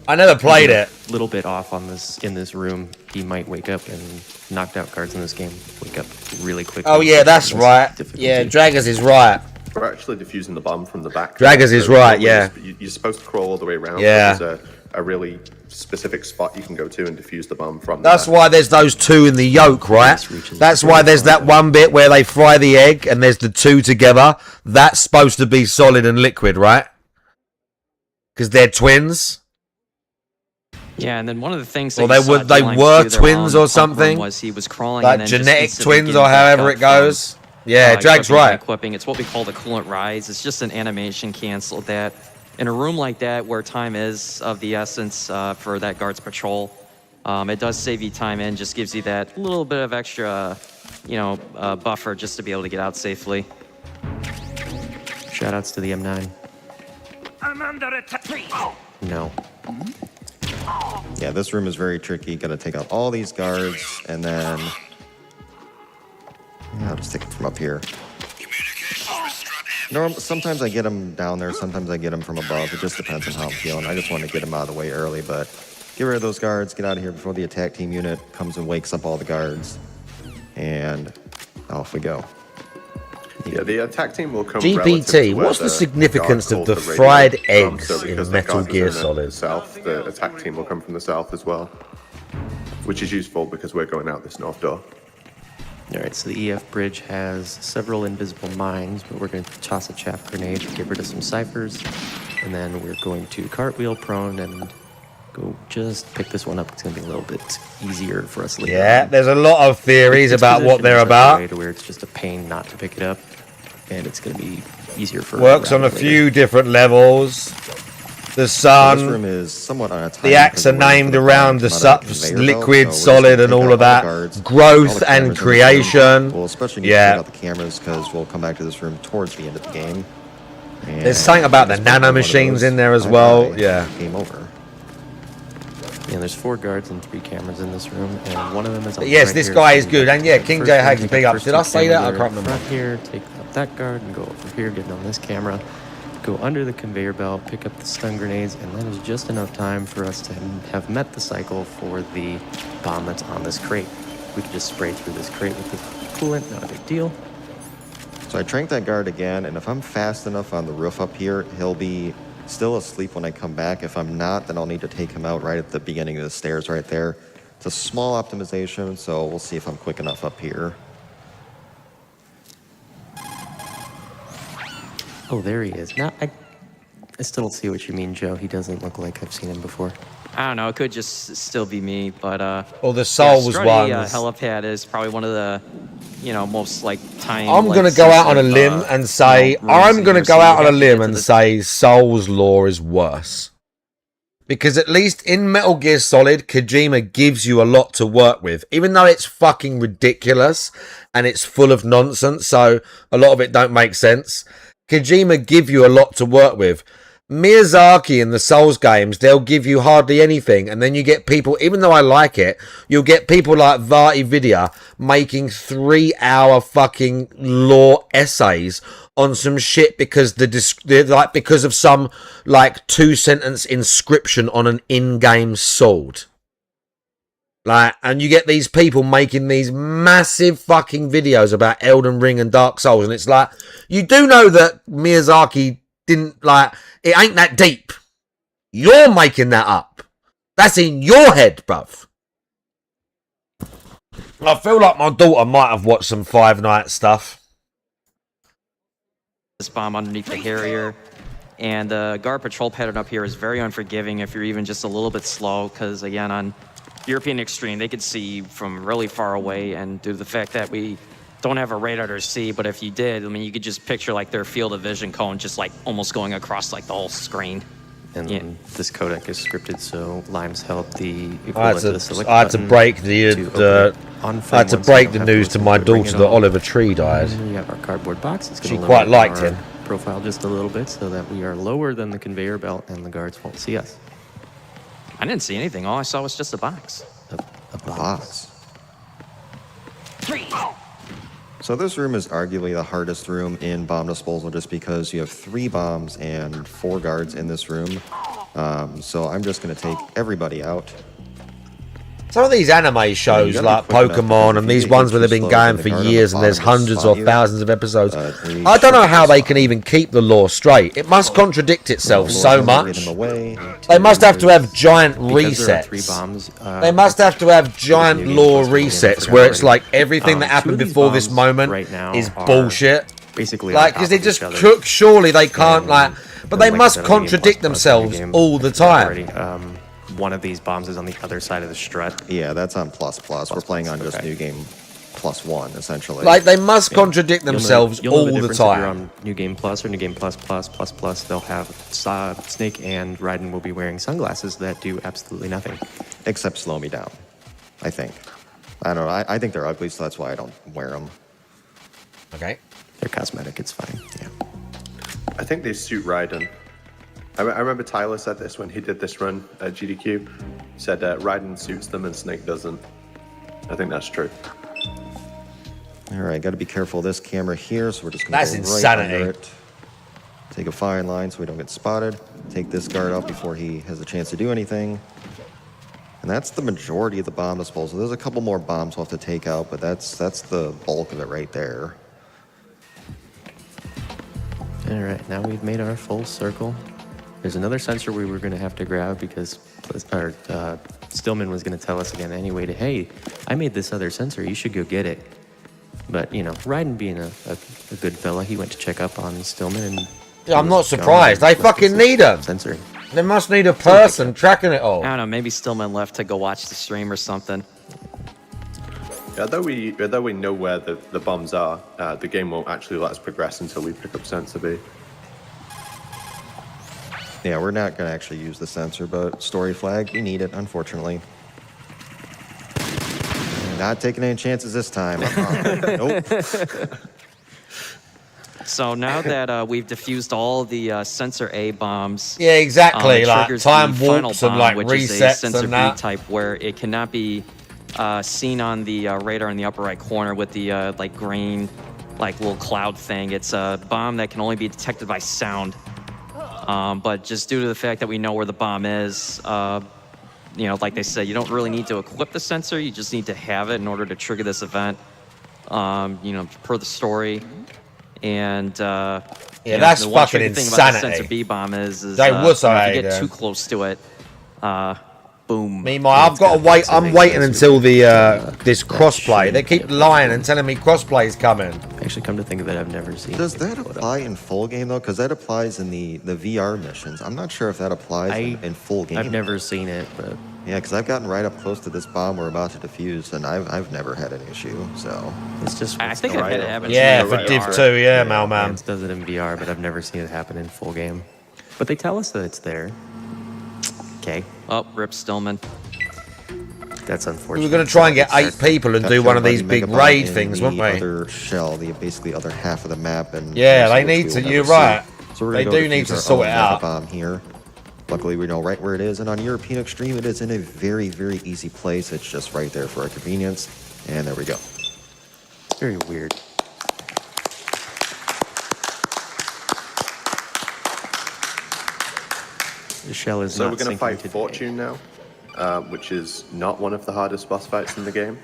I never played it. A little bit off on this in this room, he might wake up, and knocked out cards in this game wake up really quickly. Oh yeah, that's right. Yeah, Draggers is right. We're actually defusing the bomb from the back. Draggers is right, yeah. You're supposed to crawl all the way around. Yeah. There's a really specific spot you can go to and defuse the bomb from. That's why there's those two in the yolk, right? That's why there's that one bit where they fry the egg and there's the two together. That's supposed to be solid and liquid, right? Because they're twins. Yeah, and then one of the things Or they were twins or something. Was he was crawling like and then genetic just twins or however it goes. Yeah, Drag's right. Equipping. It's what we call the coolant rise. It's just an animation cancel that in a room like that where time is of the essence for that guard's patrol, it does save you time and just gives you that little bit of extra, buffer just to be able to get out safely. Shoutouts to the M9. I'm under attack. No. Yeah, this room is very tricky. Got to take out all these guards, and then I'll just take it from up here. Sometimes I get them down there, sometimes I get them from above. It just depends on how I'm feeling. I just want to get them out of the way early, but get rid of those guards, get out of here before the attack team unit comes and wakes up all the guards, and off we go. Yeah, the attack team will come. GPT, what's the significance of the fried eggs in Metal Gear Solid? South, the attack team will come from the south as well, which is useful because we're going out this north door. Alright, so the EF bridge has several invisible mines, but we're going to toss a chaff grenade to get rid of some ciphers, and then we're going to cartwheel prone and go just pick this one up. It's going to be a little bit easier for us later. Yeah, there's a lot of theories about what they're about. Where it's just a pain not to pick it up, and it's going to be easier for works on a few different levels. The sun, this room is somewhat on a time the acts are named around the liquid, solid, and all of that. Growth and creation. We'll especially need to take out the cameras because we'll come back to this room towards the end of the game. And there's something about the nano machines in there as well. Yeah. Game over. Yeah, there's 4 guards and 3 cameras in this room, and one of them is on yes, right this here, guy so is good. And yeah, King J Hags big ups. Did I say that? I can't remember. Front here, take out that guard and go over here, get on this camera, go under the conveyor belt, pick up the stun grenades, and that is just enough time for us to have met the cycle for the bomb that's on this crate. We can just spray through this crate with the coolant, not a big deal. So I tranked that guard again, and if I'm fast enough on the roof up here, he'll be still asleep when I come back. If I'm not, then I'll need to take him out right at the beginning of the stairs right there. It's a small optimization, so we'll see if I'm quick enough up here. Oh, there he is. Now, I still don't see what you mean, Joe. He doesn't look like I've seen him before. I don't know. It could just still be me, but well, the soul was one. Helipad is probably one of the, most time. I'm gonna go out on a limb and say Soul's Law is worse, because at least in Metal Gear Solid, Kojima gives you a lot to work with, even though it's fucking ridiculous and it's full of nonsense. So a lot of it don't make sense. Kojima give you a lot to work with. Miyazaki in the Souls games, they'll give you hardly anything, and then you get people, even though I like it, you'll get people like Vati Vidya making 3-hour fucking law essays on some shit because because of some 2-sentence inscription on an in-game sword. And you get these people making these massive fucking videos about Elden Ring and Dark Souls, and it's you do know that Miyazaki didn't, it ain't that deep. You're making that up. That's in your head, bruv. I feel like my daughter might have watched some Five Nights stuff. This bomb underneath the Harrier. And the guard patrol pattern up here is very unforgiving if you're even just a little bit slow, because again, on European Extreme, they could see from really far away, and due to the fact that we don't have a radar to see, but if you did, you could just picture their field of vision cone just almost going across the whole screen. And this codec is scripted, so Limes help the I had to break the news to my daughter that Oliver Tree died. We have our cardboard box. She quite liked him. profile just a little bit so that we are lower than the conveyor belt and the guards won't see us. I didn't see anything. All I saw was just a box. A box. Freeze! So this room is arguably the hardest room in bomb disposal just because you have 3 bombs and 4 guards in this room. So I'm just going to take everybody out. Some of these anime shows like Pokemon and these ones where they've been going for years and there's hundreds or thousands of episodes, I don't know how they can even keep the lore straight. It must contradict itself so much. They must have to have giant resets. They must have to have giant lore resets where it's like everything that happened before this moment is bullshit. Basically, like, because they just cook, surely they can't, like, but they must contradict themselves all the time. One of these bombs is on the other side of the strut. Yeah, that's on plus. We're playing on just New Game +1, essentially. Like, they must contradict themselves all the time. If you're on New Game Plus or New Game Plus, they'll have Snake and Raiden will be wearing sunglasses that do absolutely nothing. Except slow me down, I think. I don't know. I think they're ugly, so that's why I don't wear them. Okay. They're cosmetic. It's fine. Yeah. I think they suit Raiden. I remember Tyler said this when he did this run at GDQ. He said Raiden suits them and Snake doesn't. I think that's true. All right, got to be careful of this camera here, so we're just going to go right under it. Take a fine line so we don't get spotted. Take this guard out before he has a chance to do anything. And that's the majority of the bomb disposal. There's a couple more bombs we'll have to take out, but that's the bulk of it right there. All right, now we've made our full circle. There's another sensor we were going to have to grab because Stillman was going to tell us again anyway hey, I made this other sensor, you should go get it. But, you know, Raiden being a good fella, he went to check up on Stillman and... Yeah, I'm not surprised. They fucking need a sensor. They must need a person tracking it all. I don't know, maybe Stillman left to go watch the stream or something. Yeah, although we know where the bombs are, the game won't actually let us progress until we pick up Sensor B. Yeah, we're not going to actually use the sensor, but story flag, we need it, unfortunately. Not taking any chances this time. Nope. So now that we've defused all the Sensor A bombs... Yeah, exactly, like triggers time the final warps and bomb, like which resets is a Sensor and B that. type where it cannot be seen on the radar in the upper right corner with the like green like little cloud thing. It's a bomb that can only be detected by sound. But just due to the fact that we know where the bomb is, you know, like they said, you don't really need to equip the sensor. You just need to have it in order to trigger this event, you know, per the story. And yeah, that's fucking insanity. The thing about the Sensor B bomb is they you know, if you get them. too close to it, boom. Meanwhile, I've got to wait. I'm waiting until the this crossplay. They keep lying and telling me crossplay is coming. Actually, come to think of it, I've never seen. Does that apply in full game though? Because that applies in the VR missions. I'm not sure if that applies in full game. I've never seen it, but yeah, because I've gotten right up close to this bomb we're about to defuse, and I've never had an issue. So it's just I think I've had it happen. Yeah, for Div 2, yeah, Malman. It does it in VR, but I've never seen it happen in full game. But they tell us that it's there. Okay. Oh, Rip Stillman. That's unfortunate. We were going to try and get 8 people and do one of these big raid things, weren't we? Other shell, basically other half of the map, and yeah, they need to. You're right. So they do need to sort it out. Bomb here. Luckily, we know right where it is, and on European Extreme, it is in a very, very easy place. It's just right there for our convenience, and there we go. It's very weird. The shell is so not we're going to fight today. Fortune now, which is not one of the hardest boss fights in the game.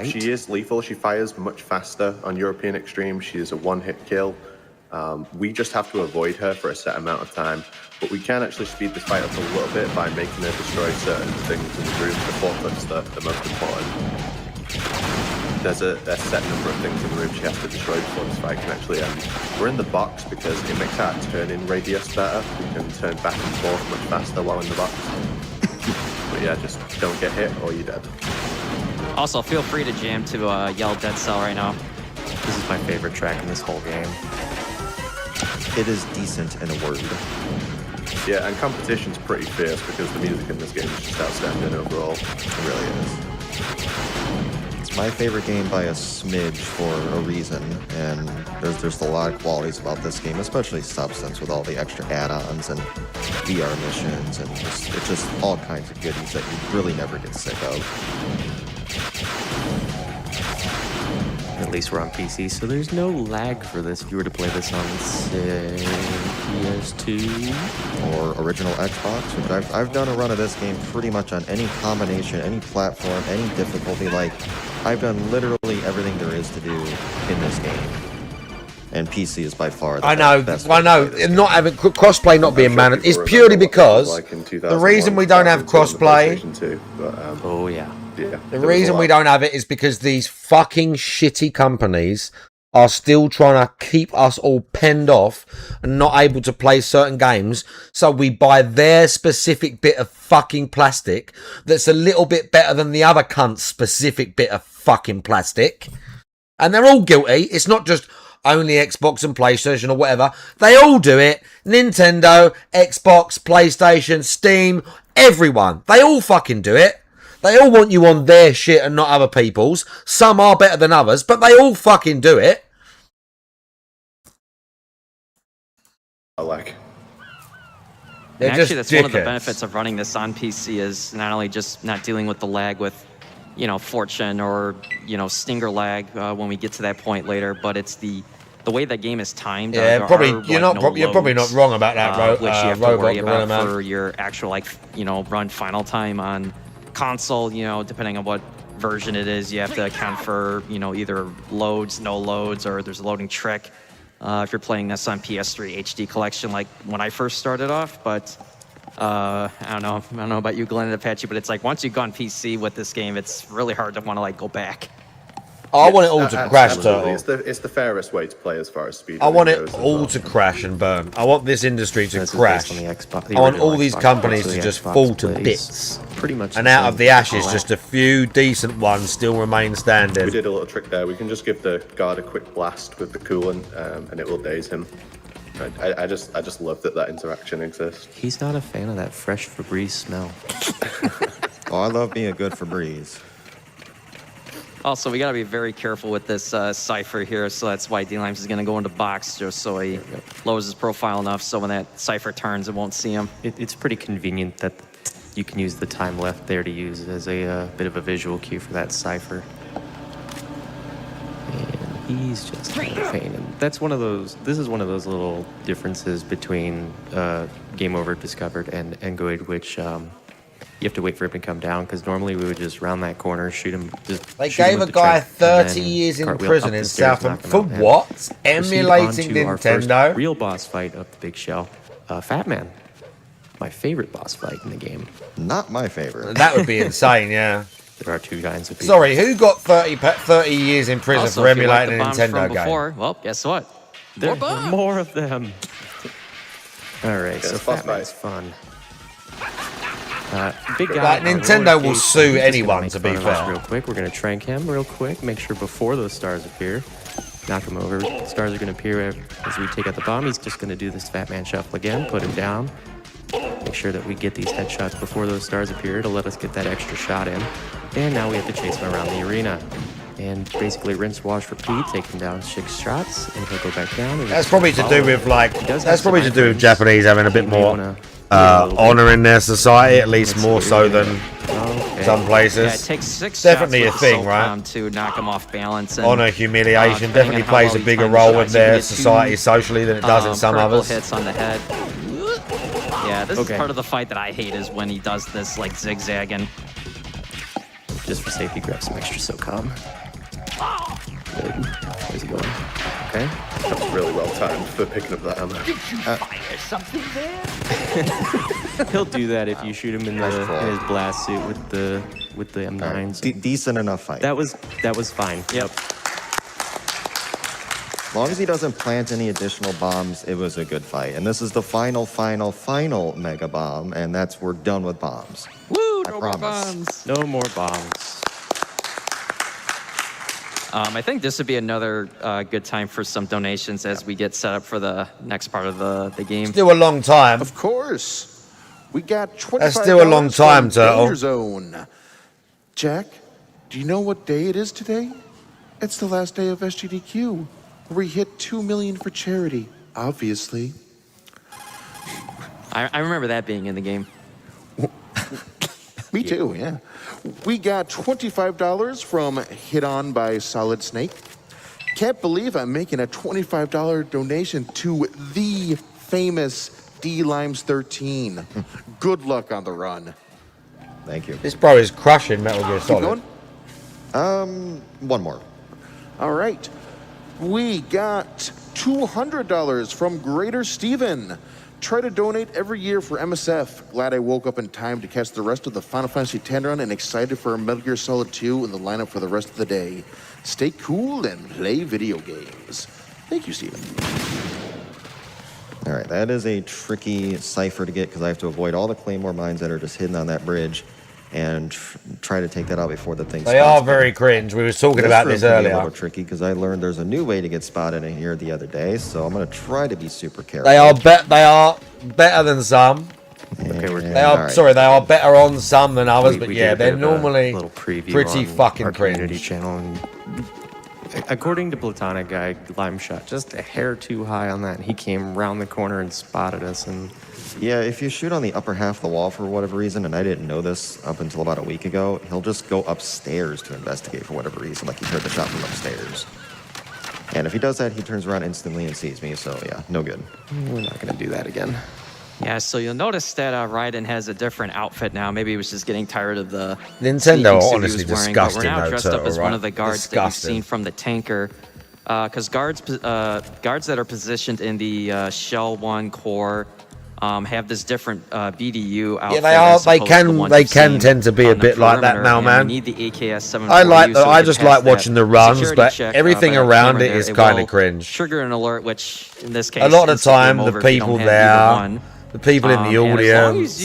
She is lethal. She fires much faster on European Extreme. She is a one-hit kill. We just have to avoid her for a set amount of time, but we can actually speed this fight up a little bit by making her destroy certain things in the room. The fourth that's the most important. There's a set number of things in the room she has to destroy before this fight can actually end. We're in the box because it makes our turn-in radius better. We can turn back and forth much faster while in the box. But yeah, just don't get hit or you're dead. Also, feel free to jam to yell Dead Cell right now. This is my favorite track in this whole game. It is decent in a word. Yeah, and competition's pretty fierce because the music in this game is just outstanding overall. It really is. my favorite game by a smidge for a reason, and there's a lot of qualities about this game, especially Substance with all the extra add-ons and VR missions, and it's just all kinds of goodies that you really never get sick of. At least we're on PC, so there's no lag for this if you were to play this on, say, PS2 or original Xbox, which I've done a run of this game pretty much on any combination, any platform, any difficulty. Like, I've done literally everything there is to do in this game. And PC is by far the best. I know. Not having crossplay not being managed is purely because the reason we don't have crossplay. Oh yeah. The reason we don't have it is because these fucking shitty companies are still trying to keep us all penned off and not able to play certain games. So we buy their specific bit of fucking plastic that's a little bit better than the other cunt's specific bit of fucking plastic. And they're all guilty. It's not just only Xbox and PlayStation or whatever. They all do it. Nintendo, Xbox, PlayStation, Steam, everyone. They all fucking do it. They all want you on their shit and not other people's. Some are better than others, but they all fucking do it. I like. They're And actually, that's just one of the dickheads. benefits of running this on PC is not only just not dealing with the lag with, Fortune or, Stinger lag when we get to that point later, but it's the way that game is timed. Yeah, probably you're probably not wrong about that, which you have to Robot worry Gorilla about Man. for your actual run final time on console. Depending on what version it is, you have to account for either loads, no loads, or there's a loading trick. If you're playing this on PS3 HD collection, like when I first started off, but I don't know about you, Glenn and Apache, but it's like once you've gone PC with this game, it's really hard to want to go back. I want it all to crash, Absolutely. Turtle. It's the fairest way to play as far as speed. I want it all to crash and burn. I want this industry to crash. I want all these companies to just fall to bits. Pretty much. And out of the ashes, just a few decent ones still remain standing. We did a little trick there. We can just give the guard a quick blast with the coolant, and it will daze him. I just love that interaction exists. He's not a fan of that fresh Febreze smell. Oh, I love being a good Febreze. Also, we got to be very careful with this Cypher here, so that's why D-Limes is going to go into box just so he lowers his profile enough so when that Cypher turns, it won't see him. It's pretty convenient that you can use the time left there to use as a bit of a visual cue for that Cypher. And he's just kind of a pain. And that's one of those, this is one of those little differences between Game Over Discovered and Engoid, which you have to wait for him to come down, because normally we would just round that corner, shoot him. They gave a guy 30 years in prison in South Africa. For what? Emulating Nintendo? Real boss fight of the Big Shell. Fat Man. My favorite boss fight in the game. Not my favorite. That would be insane, yeah. There are two kinds of people. Sorry, who got 30 years in prison Also, for if you like emulating the a bombs Nintendo from game? before, well, guess what? There are more of them. All right, so Fat Man's fun. Big guy. Like, Nintendo will sue anyone, to be fair. Real quick, we're gonna trank him real quick. Make sure before those stars appear, knock him over. Stars are gonna appear as we take out the bomb. He's just gonna do this Fat Man shuffle again. Put him down. Make sure that we get these headshots before those stars appear to let us get that extra shot in. And now we have to chase him around the arena. And basically rinse, wash, repeat, take him down 6 shots, and he'll go back down. And That's probably to do with Japanese having a bit more honor in their society, at least more so than some places. Yeah, it takes 6 definitely a shots with thing, the right? to knock him off balance. And, Honor, humiliation depending definitely on how plays well a he bigger times role shots, in you their can get society 2, socially than it does in some critical others. hits on the head. Yeah, this is part of the fight that I hate is when he does this zigzagging. Just for safety, grab some extra SOCOM. Good. Where's he going? Okay. That was really well timed for picking up that ammo. Did you fire something there? He'll do that if you shoot him in his blast suit with the M9s. Decent enough fight. That was fine. Yep. As long as he doesn't plant any additional bombs, it was a good fight. And this is the final mega bomb, and we're done with bombs. Woo! I No more promise. bombs. No more bombs. I think this would be another good time for some donations as we get set up for the next part of the game. Still a long time. Of course. We got $25 That's still a long time, from Danger Turtle. Zone. Jack, Do you know what day it is today? It's the last day of SGDQ, where we hit 2 million for charity, obviously. I remember that being in the game. Me too, yeah. We got $25 from Hit On by Solid Snake. Can't believe I'm making a $25 donation to the famous D-Limes13. Good luck on the run. Thank you. This bro is crushing Metal Gear Solid. Keep going? One more. All right. We got $200 from Greater Steven. Try to donate every year for MSF. Glad I woke up in time to catch the rest of the Final Fantasy X run and excited for Metal Gear Solid 2 in the lineup for the rest of the day. Stay cool and play video games. Thank you, Steven. All right, that is a tricky cipher to get because I have to avoid all the Claymore mines that are just hidden on that bridge and try to take that out before the thing They are very cringe. We were talking about this earlier. A little tricky because I learned there's a new way to get spotted in here the other day, so I'm going to try to be super careful. They are better than some. They are sorry, they are better on some than others, but yeah, they're normally pretty fucking cringe. Channel. According to Platonic Guy, Lime shot just a hair too high on that, and he came round the corner and spotted us. And yeah, if you shoot on the upper half of the wall for whatever reason, and I didn't know this up until about a week ago, he'll just go upstairs to investigate for whatever reason, like he heard the shot from upstairs. And if he does that, he turns around instantly and sees me, so yeah, no good. We're not going to do that again. Yeah, so you'll notice that Raiden has a different outfit now. Maybe he was just getting tired of the Nintendo. suit Honestly, he was wearing, disgusting. But we're now dressed up as one right? of the guards that you've seen from the tanker. Because guards that are positioned in the Shell 1 core have this different BDU outfit. Yeah, they are. They can tend to be a bit like that now, man. We need the AKS-74U. I just like watching the runs, but everything around it is kind of cringe. Trigger an alert, which in this case, a lot of the time, the people there, the people in the audience,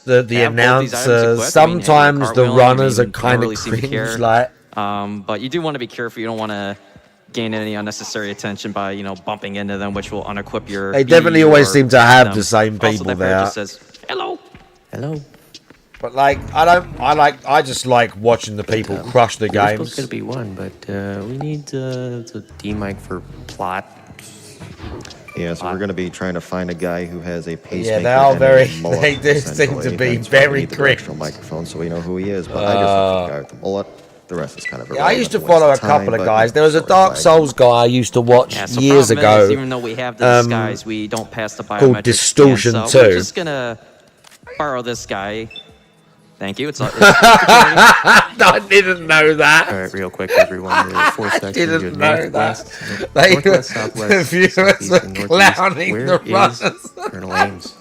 the announcers, sometimes the runners are kind of cringe. Like, but you do want to be careful. You don't want to gain any unnecessary attention by bumping into them, which will unequip your. They definitely always seem to have the same people there. Just says hello, hello. But like, I just like watching the people crush the games. It's supposed to be one, but we need to D-mic for plot. Yeah, so we're going to be trying to find a guy who has a pacemaker. Yeah, they are very. Mullet, they do seem to be very cringe. Microphone, so we know who he is. But I just love the guy with the mullet. The rest is kind of. Yeah, I used to follow a couple of guys. There was a Dark Souls guy I used to watch years ago. Is, even though we have the disguise, we don't pass the biometric called Distortion scan, 2. So we're just gonna borrow this guy. Thank you. It's I didn't know that. All right, real quick, everyone. 4 seconds. Didn't know that. Northwest, southwest, the viewers are clowning the runners. Colonel Ames.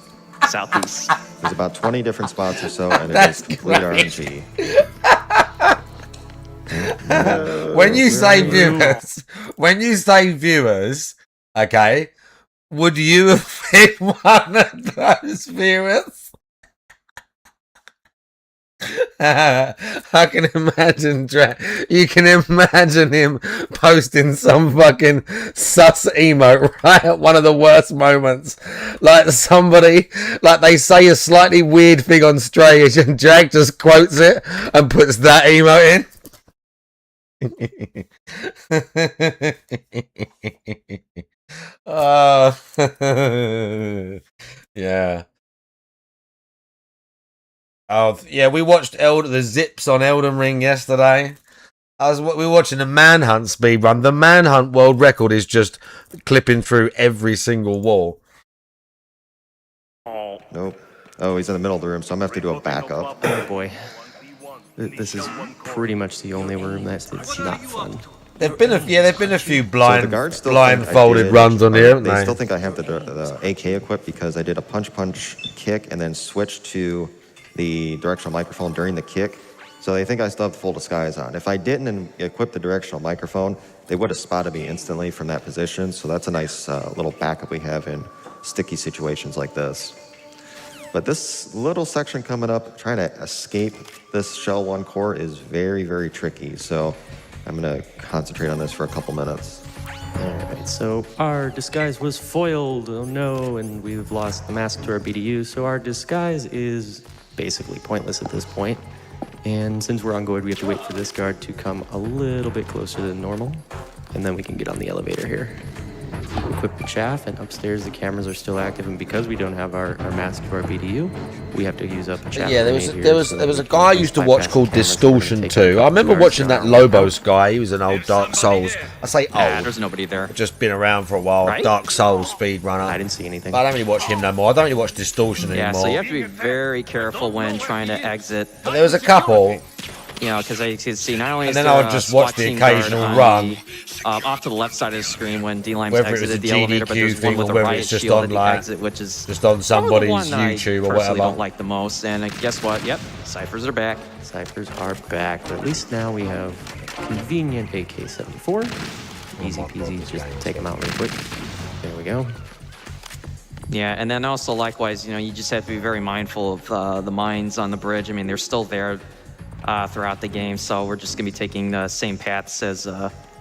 Southeast. There's about 20 different spots or so, and it is complete RNG. When you say viewers, okay, would you have been one of those viewers? I can imagine you can imagine him posting some fucking sus emote right at one of the worst moments, like somebody, like they say a slightly weird thing on stage and Jag just quotes it and puts that emote in. Yeah. Oh yeah, we watched the Zips on Elden Ring yesterday. We were watching the Manhunt speedrun. The Manhunt world record is just clipping through every single wall. Oh. Nope. Oh, he's in the middle of the room, so I'm gonna have to do a backup. Oh boy. This is pretty much the only room that's not fun. There've been a few blindfolded runs on here, haven't they? They still think I have the AK equipped because I did a punch kick and then switched to the directional microphone during the kick. So they think I still have the full disguise on. If I didn't equip the directional microphone, they would have spotted me instantly from that position. So that's a nice little backup we have in sticky situations like this. But this little section coming up, trying to escape this Shell 1 core is very, very tricky. So I'm going to concentrate on this for a couple minutes. Alright, so our disguise was foiled. Oh no, and we've lost the mask to our BDU. So our disguise is basically pointless at this point. And since we're on Goid, we have to wait for this guard to come a little bit closer than normal, and then we can get on the elevator here. Equip the chaff, and upstairs the cameras are still active, and because we don't have our mask for our BDU, we have to use up a chaff. Yeah, there was a guy I used to watch called Distortion 2. I remember watching that Lobos guy. He was an old Dark Souls. I say old. There's nobody there. Just been around for a while. Right? Dark Souls speedrunner. I didn't see anything. But I don't really watch him no more. I don't really watch Distortion Yeah, anymore. so you have to be very careful when trying to exit. But there was a couple. You know, because I can see not only And is then there I would a just watch SWAT the team guard occasional on run. the, off to the left side of the screen when D-Lime's Whether it was exited a the elevator, but GDQ there's one thing with or a whether riot it's just shield on at the like exit, which is just on somebody's the one I YouTube or personally whatever. don't like the most. And guess what? Yep, ciphers are back. Ciphers are back, but at least now we have convenient AK-74. Easy peasy, just take them out real quick. There we go. Yeah, and then also likewise, you know, you just have to be very mindful of the mines on the bridge. I mean, they're still there throughout the game, so we're just gonna be taking the same paths as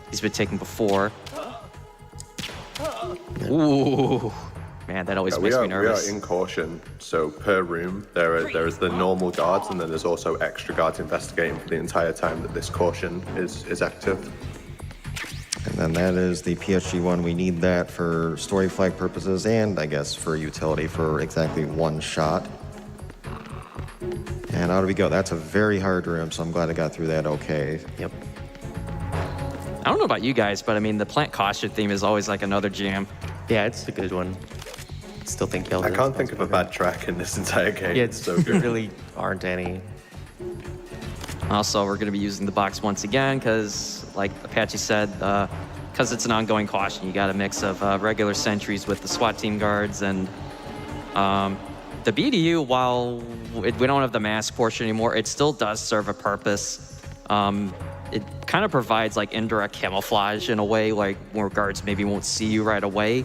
he's been taking before. Ooh, man, that always makes me nervous. We are in caution, so per room there is the normal guards, and then there's also extra guards investigating for the entire time that this caution is active. And then that is the PSG one. We need that for story flag purposes and I guess for utility for exactly one shot. And out we go. That's a very hard room, so I'm glad I got through that okay. Yep. I don't know about you guys, but I mean, the plant caution theme is always like another jam. Yeah, it's a good one. Still think I can't think of a bad track in this entire game. Yeah, It's so good. there really aren't any. Also, we're going to be using the box once again because, like Apache said, because it's an ongoing caution, you got a mix of regular sentries with the SWAT team guards and the BDU. While we don't have the mask portion anymore, it still does serve a purpose. It kind of provides like indirect camouflage in a way, like where guards maybe won't see you right away.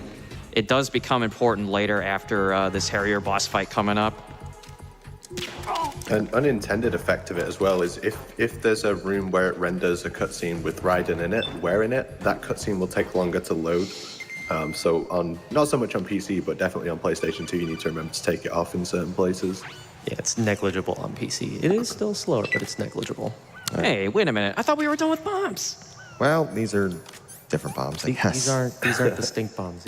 It does become important later after this Harrier boss fight coming up. An unintended effect of it as well is if there's a room where it renders a cutscene with Raiden in it, wearing it, that cutscene will take longer to load. So on not so much on PC, but definitely on PlayStation 2, you need to remember to take it off in certain places. Yeah, it's negligible on PC. It is still slower, but it's negligible. Hey, wait a minute. I thought we were done with bombs. Well, these are different bombs, I guess. These aren't the stink bombs.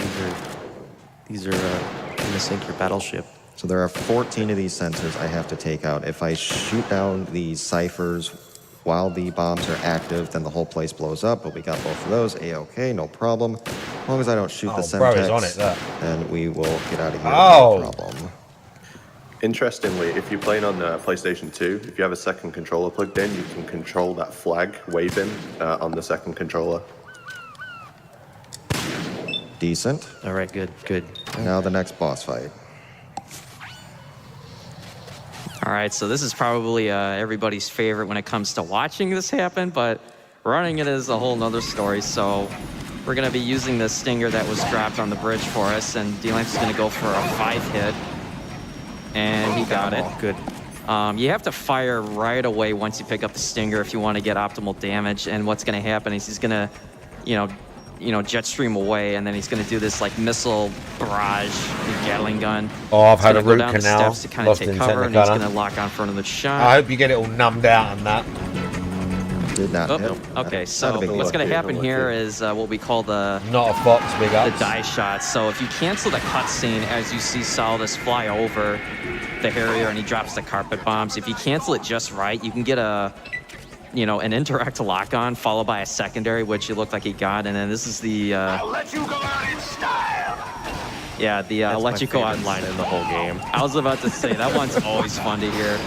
These are gonna sink your battleship. So there are 14 of these sensors I have to take out. If I shoot down these ciphers while the bombs are active, then the whole place blows up, but we got both of those. A-okay, no problem. As long as I don't shoot the bro, he's Semtex, on it, there. then we will get out of here, Oh. no problem. Interestingly, if you're playing on PlayStation 2, if you have a second controller plugged in, you can control that flag waving on the second controller. Decent. All right, good, good. Now the next boss fight. All right, so this is probably everybody's favorite when it comes to watching this happen, but running it is a whole nother story. So we're gonna be using the stinger that was dropped on the bridge for us, and D-Lance is gonna go for a 5-hit, and he got it. Good. You have to fire right away once you pick up the stinger if you want to get optimal damage. And what's gonna happen is he's gonna, you know, jet stream away, and then he's gonna do this like missile barrage, Gatling gun. Oh, I've had a He's gonna root go down the canal. steps to kind of Lost take in cover, and he's Technicolor. gonna lock on for another shot. I hope you get it all numbed out and that. Did not hit. Okay, Not so a big what's going to lucky, happen not here lucky. is what we call the Not a fox, big ups. die shot. So if you cancel the cutscene as you see Solidus fly over the Harrier and he drops the carpet bombs, if you cancel it just right, you can get an indirect lock-on followed by a secondary, which it looked like he got. And then this is the I'll let you go out in style. yeah, the That's let my you go out favorite line in the whole game. I was about to say that one's always fun to hear.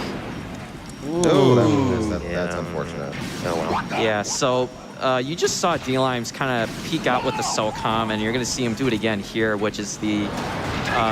Oh, that's unfortunate. Oh well. Yeah, so you just saw D-Limes kind of peek out with the SOCOM, and you're going to see him do it again here, which is the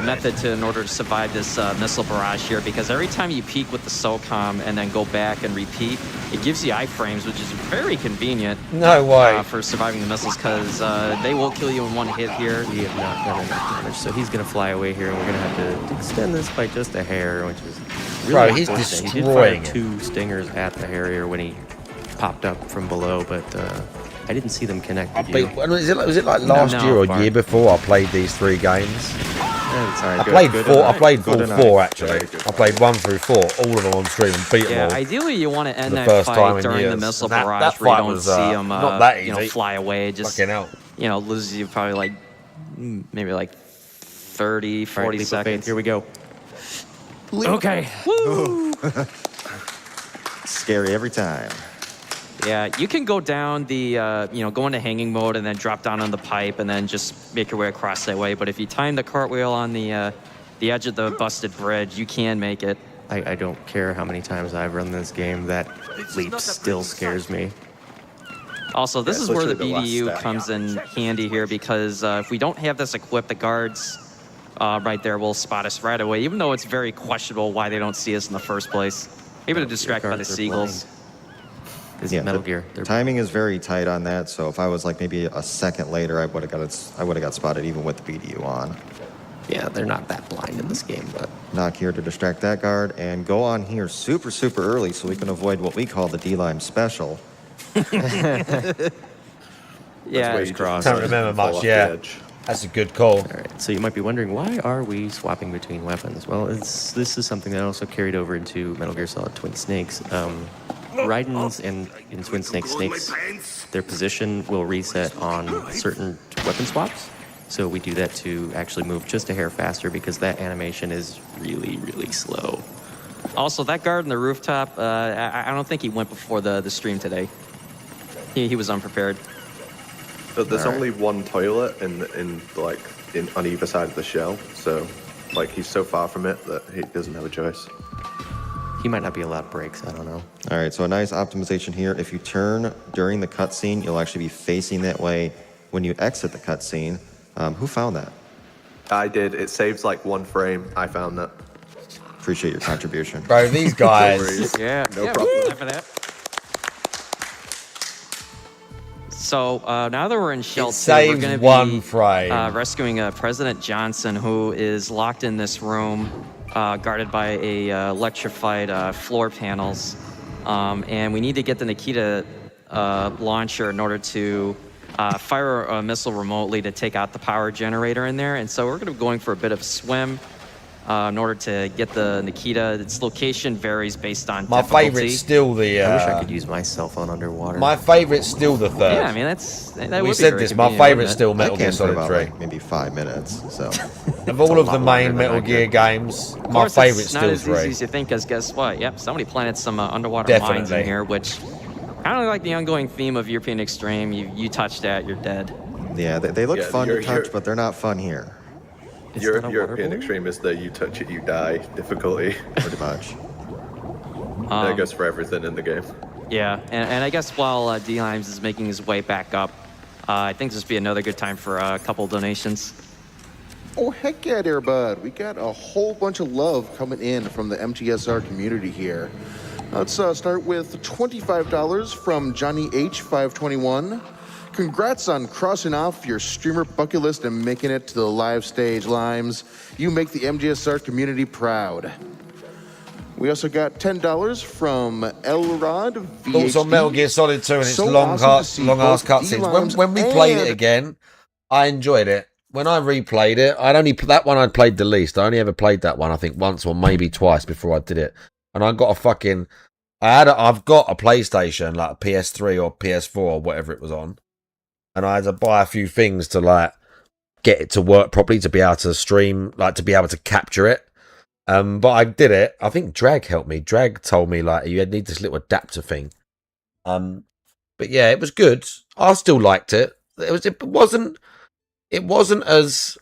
method in order to survive this missile barrage here, because every time you peek with the SOCOM and then go back and repeat, it gives you iframes, which is very convenient. No way. For surviving the missiles, because they will kill you in one hit here. We have not done enough damage, so he's gonna fly away here, and we're gonna have to extend this by just a hair, which is really Bro, he's unfortunate. He did destroying fire it. 2 stingers at the Harrier when he popped up from below, but I didn't see them connect with you. Was it like last No, year or Bart. year before I played these 3 games? I played four. I played all four actually. I played 1 through 4, all of them on stream, and beat them all. Ideally you want to end that first time fight in during the years. missile That barrage where you fight don't was, see them, not that you know, easy. fly away. Just Fucking hell. you know, loses you probably like maybe like 30, 40 leap of seconds. faith, here we go. Okay. Woo! Scary every time. Yeah, you can go down the, you know, go into hanging mode and then drop down on the pipe and then just make your way across that way. But if you time the cartwheel on the edge of the busted bridge, you can make it. I don't care how many times I've run this game, that leap still scares me. Also, this is where the especially the last BDU stack. comes in handy here because if we don't have this equipped, the guards right there will spot us right away, even though it's very questionable why they don't see us in the first place. Maybe to distract by the Guards are seagulls. Is Yeah, it Metal the Gear? timing is very tight on that. So if I was like maybe a second later, I would have got spotted even with the BDU on. Yeah, they're not that blind in this game, but Knock here to distract that guard and go on here super early so we can avoid what we call the D-Lime special. Yeah, Don't remember much. Yeah, that's a good call. all right. So you might be wondering, why are we swapping between weapons? Well, this is something that also carried over into Metal Gear Solid Twin Snakes. Raiden's and in Twin Snakes, their position will reset on certain weapon swaps. So we do that to actually move just a hair faster because that animation is really slow. Also, that guard on the rooftop, I don't think he went before the stream today. He was unprepared. But there's only one toilet on either side of the shell, so like he's so far from it that he doesn't have a choice. He might not be allowed breaks, I don't know. All right, so a nice optimization here. If you turn during the cutscene, you'll actually be facing that way when you exit the cutscene. Who found that? I did. It saves like 1 frame. I found that. Appreciate your contribution. Bro, these guys. Yeah, No problem. For that. So now that we're in Shell 2, we're saves going to be 1 frame. rescuing President Johnson, who is locked in this room, guarded by a electrified floor panels. And we need to get the Nikita launcher in order to fire a missile remotely to take out the power generator in there. And so we're going to be going for a bit of a swim in order to get the Nikita. Its location varies based on My difficulty. favourite's still the. I wish I could use my cell phone underwater. My favourite's still the third. Yeah, I mean, that we would said be this. very My convenient, favourite's wouldn't it? still Metal I Gear can for Solid about 3. like maybe 5 minutes. So Of all of the lot main longer than Metal I Gear did. games, Of my course, favourite's it's not still as easy 3. as you think, because guess what? Yep, somebody planted some underwater mines in Definitely. here, which kind of like the ongoing theme of European Extreme. You touch that, you're dead. yeah, they look Yeah, fun to you're- touch, but they're not fun here. European Extreme is the you touch it, you die difficulty. Pretty much. That goes for everything in the game. Yeah, and I guess while D-Limes is making his way back up, I think this would be another good time for a couple donations. Oh, heck yeah, there, bud. We got a whole bunch of love coming in from the MTSR community here. Let's start with $25 from Johnny H521. Congrats on crossing off your streamer bucket list and making it to the live stage, Limes. You make the MGSR community proud. We also got $10 from Elrod VHD. Thoughts on Metal Gear Solid 2 and its So long awesome to see ass both cutscenes. D-Limes When we played it and- again, I enjoyed it. When I replayed it, that one I'd played the least. I only ever played that one, I think, once or maybe twice before I did it. And I got I've got a PlayStation, like a PS3 or PS4 or whatever it was on. And I had to buy a few things to like get it to work properly, to be able to stream, like to be able to capture it. But I did it. I think Drag helped me. Drag told me like you need this little adapter thing. But yeah, it was good. I still liked it. It wasn't as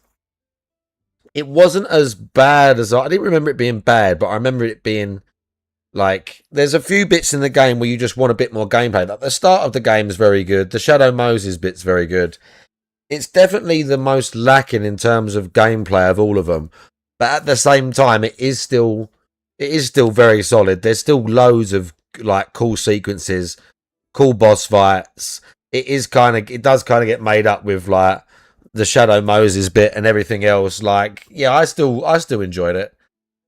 bad as I didn't remember it being bad, but I remember it being like there's a few bits in the game where you just want a bit more gameplay. Like the start of the game is very good. The Shadow Moses bit's very good. It's definitely the most lacking in terms of gameplay of all of them. But at the same time, it is still very solid. There's still loads of like cool sequences, cool boss fights. It does kind of get made up with like the Shadow Moses bit and everything else. Like, yeah, I still enjoyed it.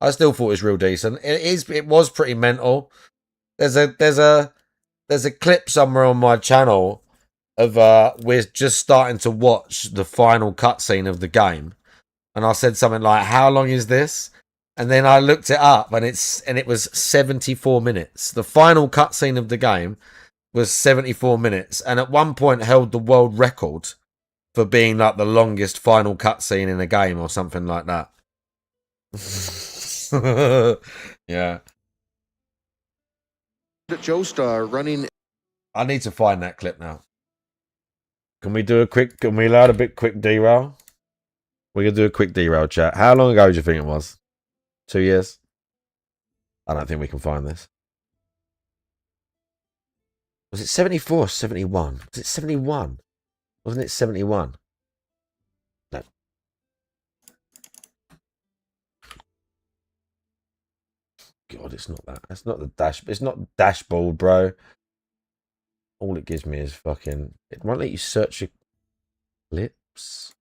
I still thought it was real decent. It was pretty mental. There's a clip somewhere on my channel of we're just starting to watch the final cutscene of the game. And I said something like, "How long is this?" And then I looked it up, and it was 74 minutes. The final cutscene of the game was 74 minutes, and at one point held the world record for being like the longest final cutscene in a game or something like that. Yeah. Joestar running. I need to find that clip now. Can we allow a bit quick derail? We're gonna do a quick derail chat. How long ago do you think it was? 2 years? I don't think we can find this. Was it 74 or 71? Was it 71? Wasn't it 71? No. God, it's not that. It's not the dash. It's not dashboard, bro. All it gives me is fucking. It won't let you search your clips.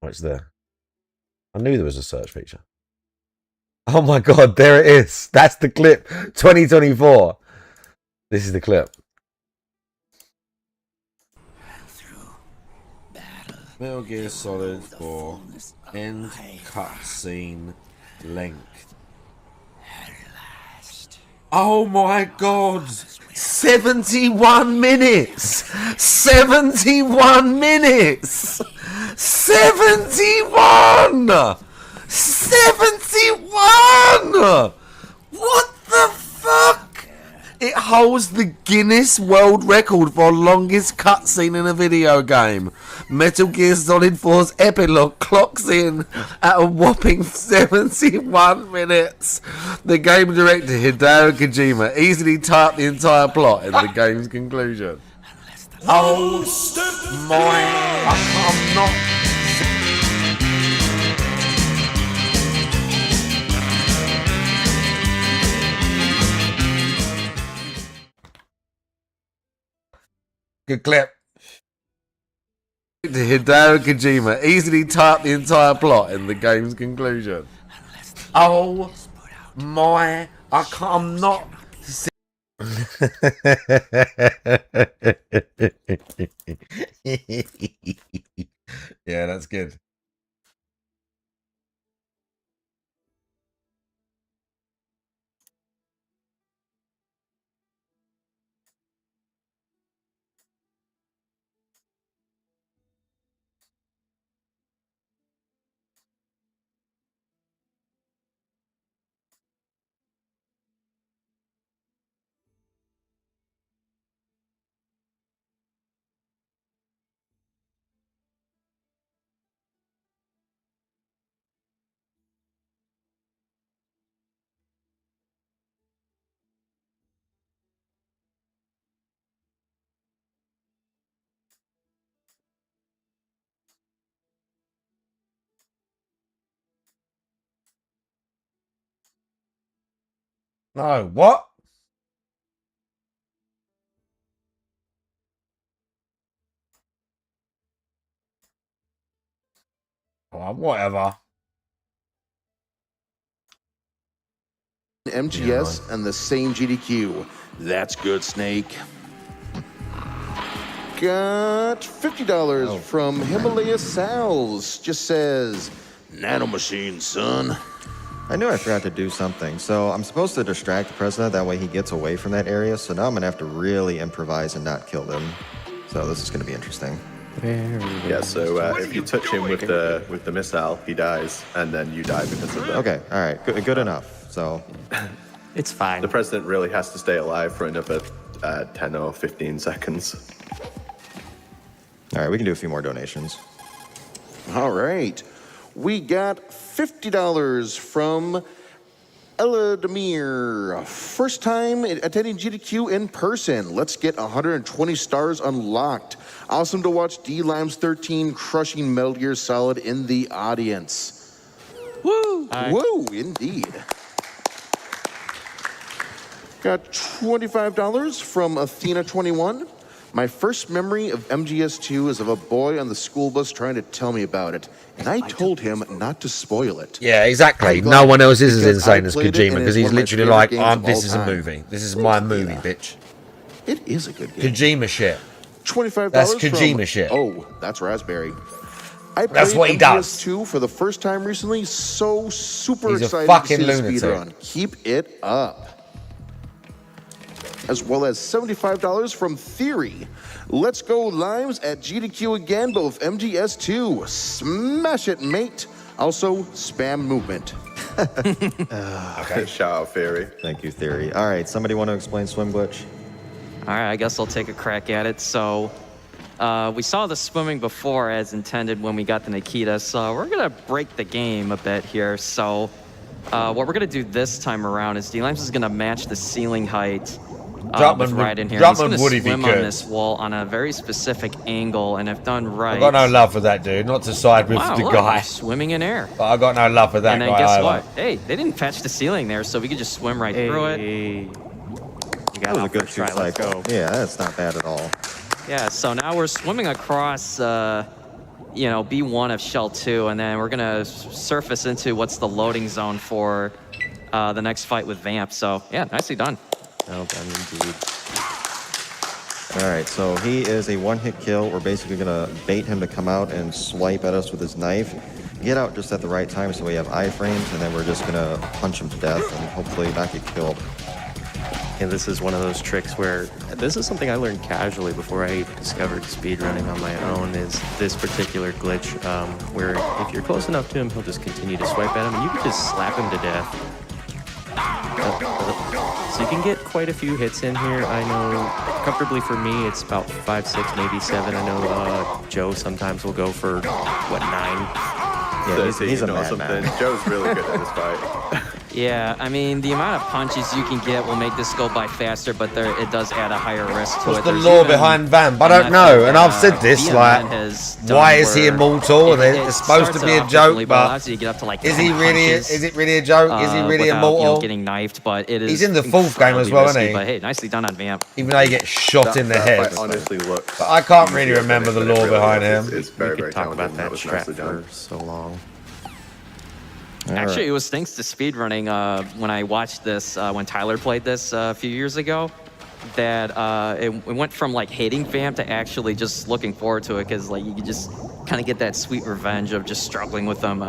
Oh, it's there. I knew there was a search feature. Oh my god, there it is. That's the clip. 2024. This is the clip. Metal Gear Solid 4 end cutscene length. Oh my god! 71 minutes! 71 minutes! 71! 71! What the fuck? It holds the Guinness World Record for longest cutscene in a video game. Metal Gear Solid 4's epilogue clocks in at a whopping 71 minutes. The game director Hideo Kojima easily typed the entire plot in the game's conclusion. Oh my! I'm not. Good clip. Hideo Kojima easily typed the entire plot in the game's conclusion. Oh my! I'm not. Yeah, that's good. No, what? Oh, whatever. MGS and the same GDQ. That's good, Snake. Got $50 from Himalaya Sal's. Just says, nanomachine, son. I knew I forgot to do something, so I'm supposed to distract the president, that way he gets away from that area, so now I'm gonna have to really improvise and not kill them. So this is gonna be interesting. Yeah, so if you touch him with the missile, he dies, and then you die because of that. Okay, alright, good enough, so... It's fine. The president really has to stay alive for another 10 or 15 seconds. Alright, we can do a few more donations. All right. We got $50 from Eladamir. First time attending GDQ in person. Let's get 120 stars unlocked. Awesome to watch D-Limes 13 crushing Metal Gear Solid in the audience. Woo! Woo, indeed. Got $25 from Athena21. My first memory of MGS2 is of a boy on the school bus trying to tell me about it, and I told him not to spoil it. Yeah, exactly. No one else is as insane as Kojima, because he's literally like, this is a movie. This is my movie, bitch. It is a good game. Kojima shit. $25 That's Kojima from, shit. Oh, that's Raspberry. That's what he does. MGS2 for the first time recently. So super He's a excited fucking to see lunatic. the speedrun. Keep it up. As well as $75 from Theory. Let's go lives at GDQ again, both MGS2. Smash it, mate. Also, spam movement. Okay. Shout out Theory. Thank you, Theory. All right, somebody want to explain swim glitch? All right, I guess I'll take a crack at it. So, we saw the swimming before as intended when we got the Nikita, so we're going to break the game a bit here. So, what we're going to do this time around is D-Limes is going to match the ceiling height with Ryden here. He's going to swim on this wall on a very specific angle, and if done right... I got no love for that dude, not to side with the look, guy. Swimming in air. But I got no love for that and then guy guess either. what? Hey, they didn't patch the ceiling there, so we could just swim right through it. You That was a good try. Let's go. Yeah, that's not bad at all. Yeah, so now we're swimming across, B1 of Shell 2, and then we're going to surface into what's the loading zone for the next fight with Vamp. So, yeah, nicely done. Well done indeed. All right, so he is a one-hit kill. We're basically going to bait him to come out and swipe at us with his knife. Get out just at the right time so we have iframes, and then we're just going to punch him to death and hopefully not get killed. And this is one of those tricks where, this is something I learned casually before I discovered speedrunning on my own, is this particular glitch where if you're close enough to him, he'll just continue to swipe at him and you can just slap him to death. So you can get quite a few hits in here. I know comfortably for me, it's about 5, 6, maybe 7. I know Joe sometimes will go for, 9? Yeah, he's a madman. Joe's really good at this fight. Yeah, I mean, the amount of punches you can get will make this go by faster, but it does add a higher risk to it. What's the There's lore even behind Vamp? I don't know, and I've said this, Vietman like, has done why is he where immortal? And it it's supposed to starts be a off joke, differently, but allows you to get up to, like, is 10 he really? punches, Is it really a joke? Is he really without, immortal? getting knifed, but it is. He's in the fourth game as well, isn't he? But hey, nicely done on Vamp. Even though he gets shot in the That head. fight honestly looks. But I can't really remember the lore behind him. It's very, very Talk about talented. that Was strat nicely done. for so long. Actually, it was thanks to speedrunning when I watched this, when Tyler played this a few years ago, that it went from like hating Vamp to actually just looking forward to it, because like you could just kind of get that sweet revenge of just struggling with them,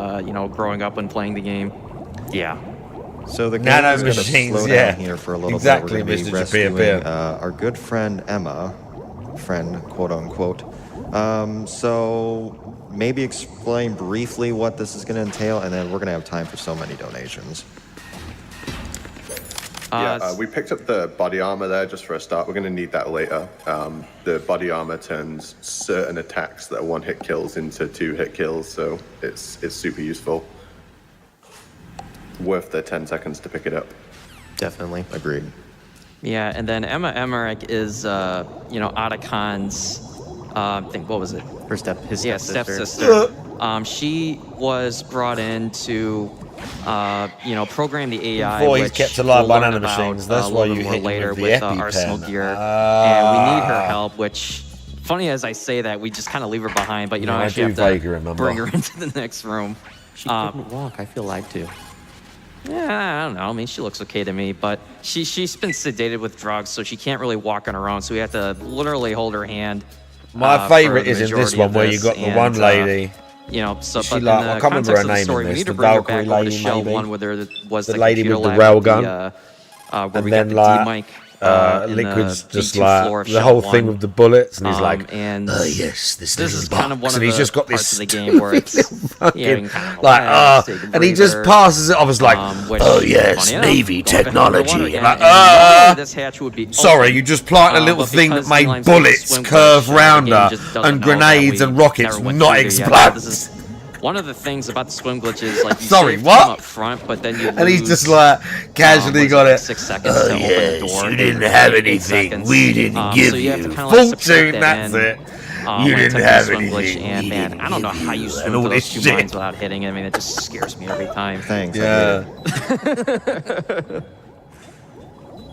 growing up and playing the game. Yeah. So the game Nano is going to machines, slow yeah. down here for a little Exactly, bit. We're going to be Mr. rescuing Japia. our good friend Emma, quote unquote. So maybe explain briefly what this is going to entail, and then we're going to have time for so many donations. We picked up the body armor there just for a start. We're going to need that later. The body armor turns certain attacks that are one-hit kills into two-hit kills, so it's super useful. Worth the 10 seconds to pick it up. Definitely. Agreed. Yeah, and then Emma Emmerich is, Otacon's, I think, what was it? Her stepsister. She was brought in to, program the AI. Before he's which kept alive by we'll learn nanomachines. about, That's why you more hit him later with the with EpiPen. Arsenal gear. And we need her help, which, funny as I say that, we just kind of leave her behind, but you don't Yeah, I actually do have vaguely to remember. bring her into the next room. She couldn't walk. I feel like to. Yeah, I don't know. I mean, she looks okay to me, but she's been sedated with drugs, so she can't really walk on her own. So we have to literally hold her hand. My favourite is in this one where you got the one lady. So She but like- in I the can't remember her context of the name story, in we this, need to the bring her Valkyrie back over to lady, Shell maybe? 1 where there was The the lady computer with the lab railgun. where And we then got the like, D-mic. Liquid's in just G2 like floor of the Shell whole 1. thing with the bullets, and he's like, and yes, this is box. kind of one and of he's the just got parts this of the game where it's fucking, kind of like, take a and he just breather, passes it off as like, which, oh yes, funny enough, Navy going back under the water technology. again, Like, and normally this hatch would be sorry, open, you just planted a little but thing that because made D-Line's able to bullets swim curve glitch, round the game her, just doesn't and know that grenades we and rockets never went not through yet. explode. This is one of the things about the swim glitch is like you Sorry, save what? them up front, but then you And he's lose, just like casually got it. 6 seconds to open the door. You didn't have 8 anything. seconds. We didn't give so you have to you kind of like subtract fortune. that That's in, it. when You it didn't took have the swim glitch, anything. and We man, didn't I don't know give how you you swim and all through those this 2 shit. mines without hitting. I mean, it just scares me every time. Thanks. Yeah.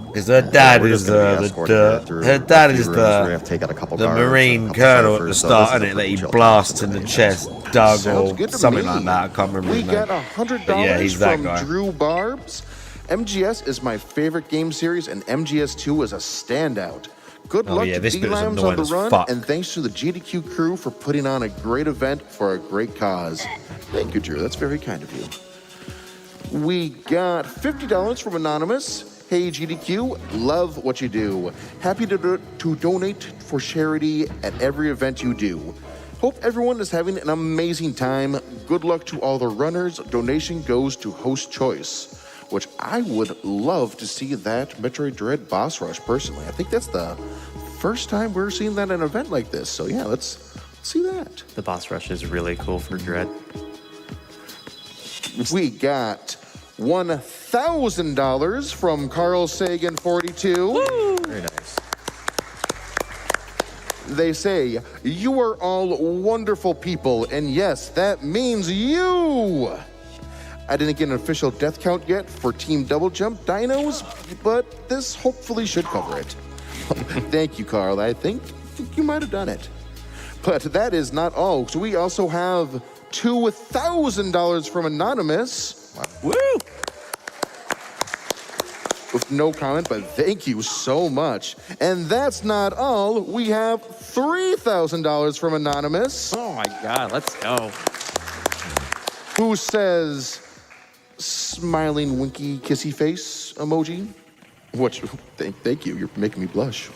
Because her dad We're is just gonna be escorting her through her a dad few is rooms. We're gonna have to take out a couple the guards, a Marine couple colonel at the ciphers, so start, this is and a it that pretty he chill blasts in the simulation. chest, Doug Sounds or good to something me. like that. I can't remember We his name. got $100 But yeah, he's that from guy. Drew Barbs. MGS is my favorite game series, and MGS2 is a standout. Good luck yeah, to this bit was D-Limes on annoying the as run, fuck. and thanks to the GDQ crew for putting on a great event for a great cause. Thank you, Drew. That's very kind of you. We got $50 from Anonymous. Hey, GDQ, love what you do. Happy to donate for charity at every event you do. Hope everyone is having an amazing time. Good luck to all the runners. Donation goes to Host Choice, which I would love to see that Metroid Dread boss rush personally. I think that's the first time we're seeing that in an event like this. So yeah, let's see that. The boss rush is really cool for Dread. We got $1,000 from Carl Sagan 42. Very nice. They say, you are all wonderful people, and yes, that means you. I didn't get an official death count yet for Team Double Jump Dinos, but this hopefully should cover it. Thank you, Carl. I think you might have done it. But that is not all. So we also have $2,000 from Anonymous. Wow. Woo! With no comment, but thank you so much. And that's not all. We have $3,000 from Anonymous. Oh my God, let's go. Who says, smiling, winky, kissy face emoji? Which, thank you. You're making me blush.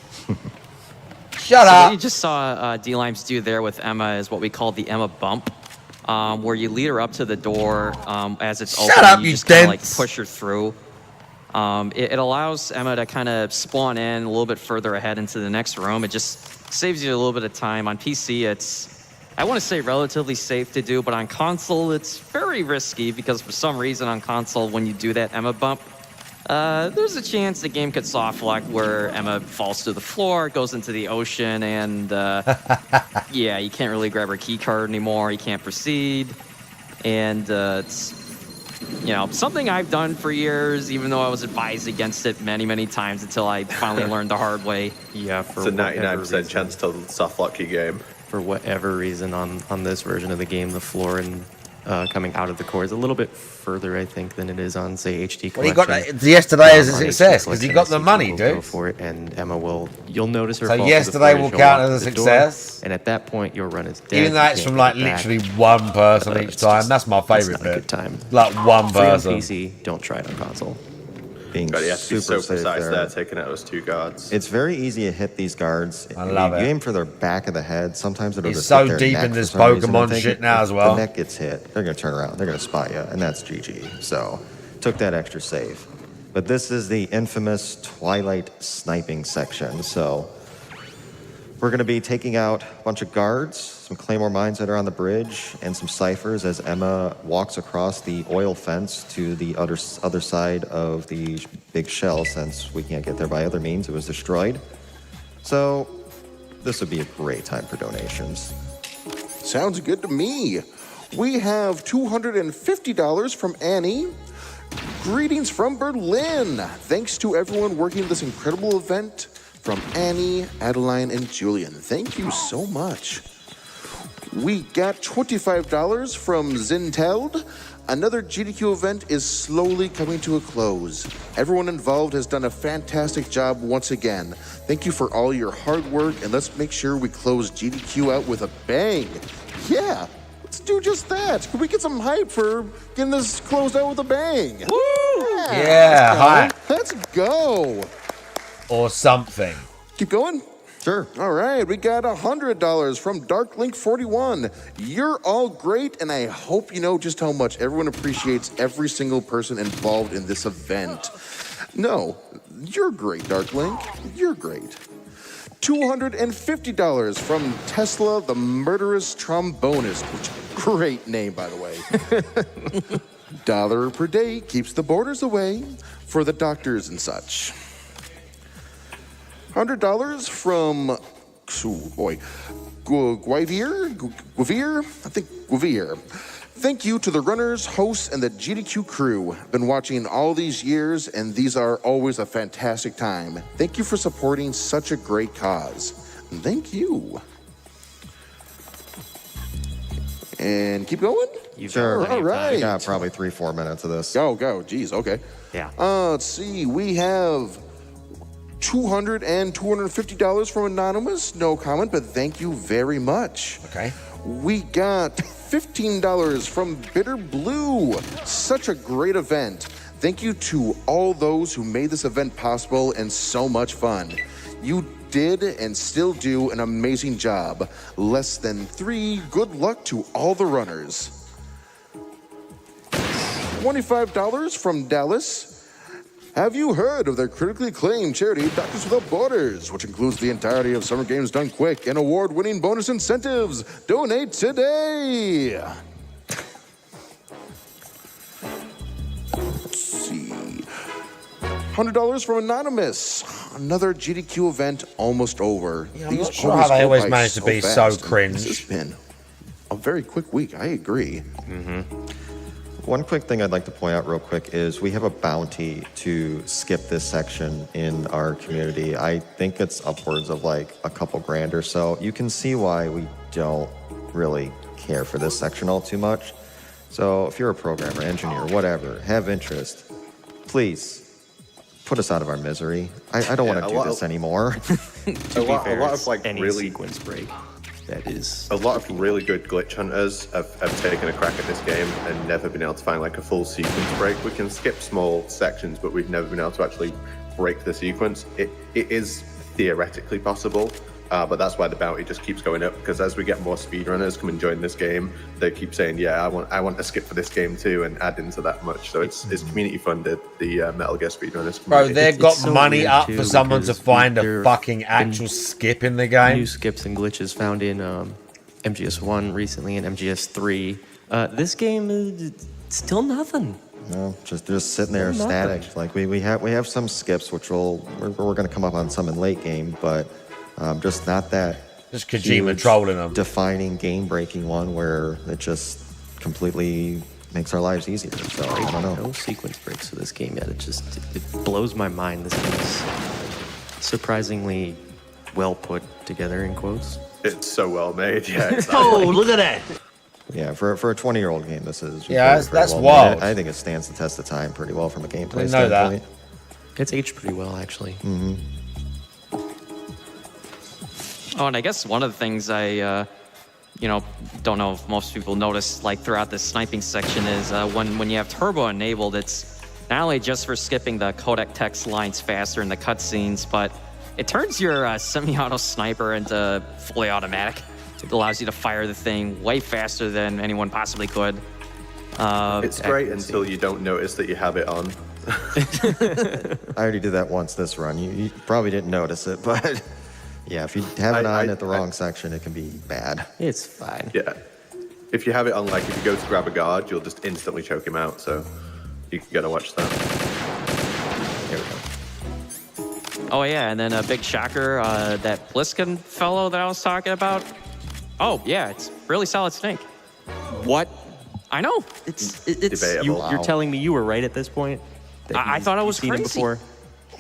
Shut So up. what you just saw D-Limes do there with Emma is what we call the Emma bump, where you lead her up to the door as it's Shut open. up, you you just kind of like dense. push her through. It allows Emma to kind of spawn in a little bit further ahead into the next room. It just saves you a little bit of time. On PC, it's, I want to say relatively safe to do, but on console, it's very risky because for some reason on console, when you do that Emma bump, there's a chance the game could soft lock where Emma falls to the floor, goes into the ocean, and yeah, you can't really grab her key card anymore. You can't proceed, and it's, you know, something I've done for years, even though I was advised against it many, many times until I finally learned the hard way. Yeah, for It's a 99% chance to soft lock your game. For whatever reason, on this version of the game, the floor and coming out of the core is a little bit further, I think, than it is on, say, HD Well, Collection. you got yesterday as a On HD success because you Collection, got the I see money, people go dude. for it, and Emma will. You'll notice her. So fall to the yesterday floor will as she'll count walk as a to the door, success. and at that point, your run is dead. Even though You it's can't from like get back. literally one person each It's time. just- That's my it's favorite not a bit. good time. Like one Free on person. PC, don't try it on console. Being God, you have to be super so safe precise there. there, taking out those two guards. It's very easy to hit these guards. I love you it. aim for their back of the head. Sometimes it'll He's just so hit their deep neck in for this some reason. Pokemon I think shit now if as well. the neck gets hit, they're going to turn around. They're going to spot you, and that's GG. So took that extra save. But this is the infamous Twilight sniping section. So we're going to be taking out a bunch of guards, some Claymore mines that are on the bridge, and some ciphers as Emma walks across the oil fence to the other side of the big shell, since we can't get there by other means. It was destroyed. So this would be a great time for donations. Sounds good to me. We have $250 from Annie. Greetings from Berlin. Thanks to everyone working this incredible event. From Annie, Adeline, and Julian. Thank you so much. We got $25 from Zinteld. Another GDQ event is slowly coming to a close. Everyone involved has done a fantastic job once again. Thank you for all your hard work, and let's make sure we close GDQ out with a bang. Yeah, let's do just that. Can we get some hype for getting this closed out with a bang? Woo! Yeah, hype. Let's go. Or something. Keep going? Sure. All right, we got $100 from DarkLink41. You're all great, and I hope you know just how much everyone appreciates every single person involved in this event. No, you're great, Darklink. You're great. $250 from Tesla the Murderous Trombonist, which great name, by the way. Dollar per day keeps the borders away for the doctors and such. $100 from, oh boy, Guivir? I think Guivir. Thank you to the runners, hosts, and the GDQ crew. Been watching all these years, and these are always a fantastic time. Thank you for supporting such a great cause. Thank you. And keep going? Sure. All right. I got probably 3-4 minutes of this. Go. Geez, okay. Yeah. Let's see. We have $200 and $250 from Anonymous. No comment, but thank you very much. Okay. We got $15 from Bitter Blue. Such a great event. Thank you to all those who made this event possible and so much fun. You did and still do an amazing job. Less than 3. Good luck to all the runners. $25 from Dallas. Have you heard of their critically acclaimed charity, Doctors Without Borders, which includes the entirety of Summer Games Done Quick and award-winning bonus incentives? Donate today. Let's see. $100 from Anonymous. Another GDQ event almost over. Yeah, I'm not sure how they always manage to be so cringe. This has been a very quick week. I agree. One quick thing I'd like to point out real quick is we have a bounty to skip this section in our community. I think it's upwards of like a couple grand or so. You can see why we don't really care for this section all too much. So if you're a programmer, engineer, whatever, have interest, please put us out of our misery. I don't want to do this anymore. a lot of like any really sequence break. That is a lot of really good glitch hunters have taken a crack at this game and never been able to find like a full sequence break. We can skip small sections, but we've never been able to actually break the sequence. It is theoretically possible, but that's why the bounty just keeps going up, because as we get more speedrunners come and join this game, they keep saying, yeah, I want to skip for this game too, and add into that much. So it's community funded, the Metal Gear speedrunners community. Bro, they've got so money weird up too, for someone to because find a there fucking have actual been skip in the game. New skips and glitches found in MGS1 recently and MGS3. This game is still nothing. No, just sitting there static. Like we have some skips which we're going to come up on some in late game, but just not that. Just Kojima trolling them. Defining game-breaking one where it just completely makes our lives easier. So I don't know. No sequence breaks for this game yet. It blows my mind. This game is surprisingly well put together, in quotes. It's so well made, yeah. Oh, look at that. Yeah, for a 20-year-old game, this is Yeah, very that's well wild. made. I think it stands the test of time pretty well from a gameplay Didn't know that. standpoint. It's aged pretty well, actually. Oh, and I guess one of the things I, don't know if most people notice, like throughout this sniping section, is when you have turbo enabled, it's not only just for skipping the codec text lines faster in the cutscenes, but it turns your semi-auto sniper into fully automatic. It allows you to fire the thing way faster than anyone possibly could. It's great until you don't notice that you have it on. I already did that once this run. You probably didn't notice it, but yeah, if you have it on at the wrong section, it can be bad. It's fine. Yeah. If you have it on, like, if you go to grab a guard, you'll just instantly choke him out, so you gotta watch that. Here we go. Oh yeah, and then a big shocker, that Bliskin fellow that I was talking about. Oh yeah, it's really Solid Snake. What? I know. It's Debatable. you're telling me you were right at this point? I thought I was seen him crazy. before?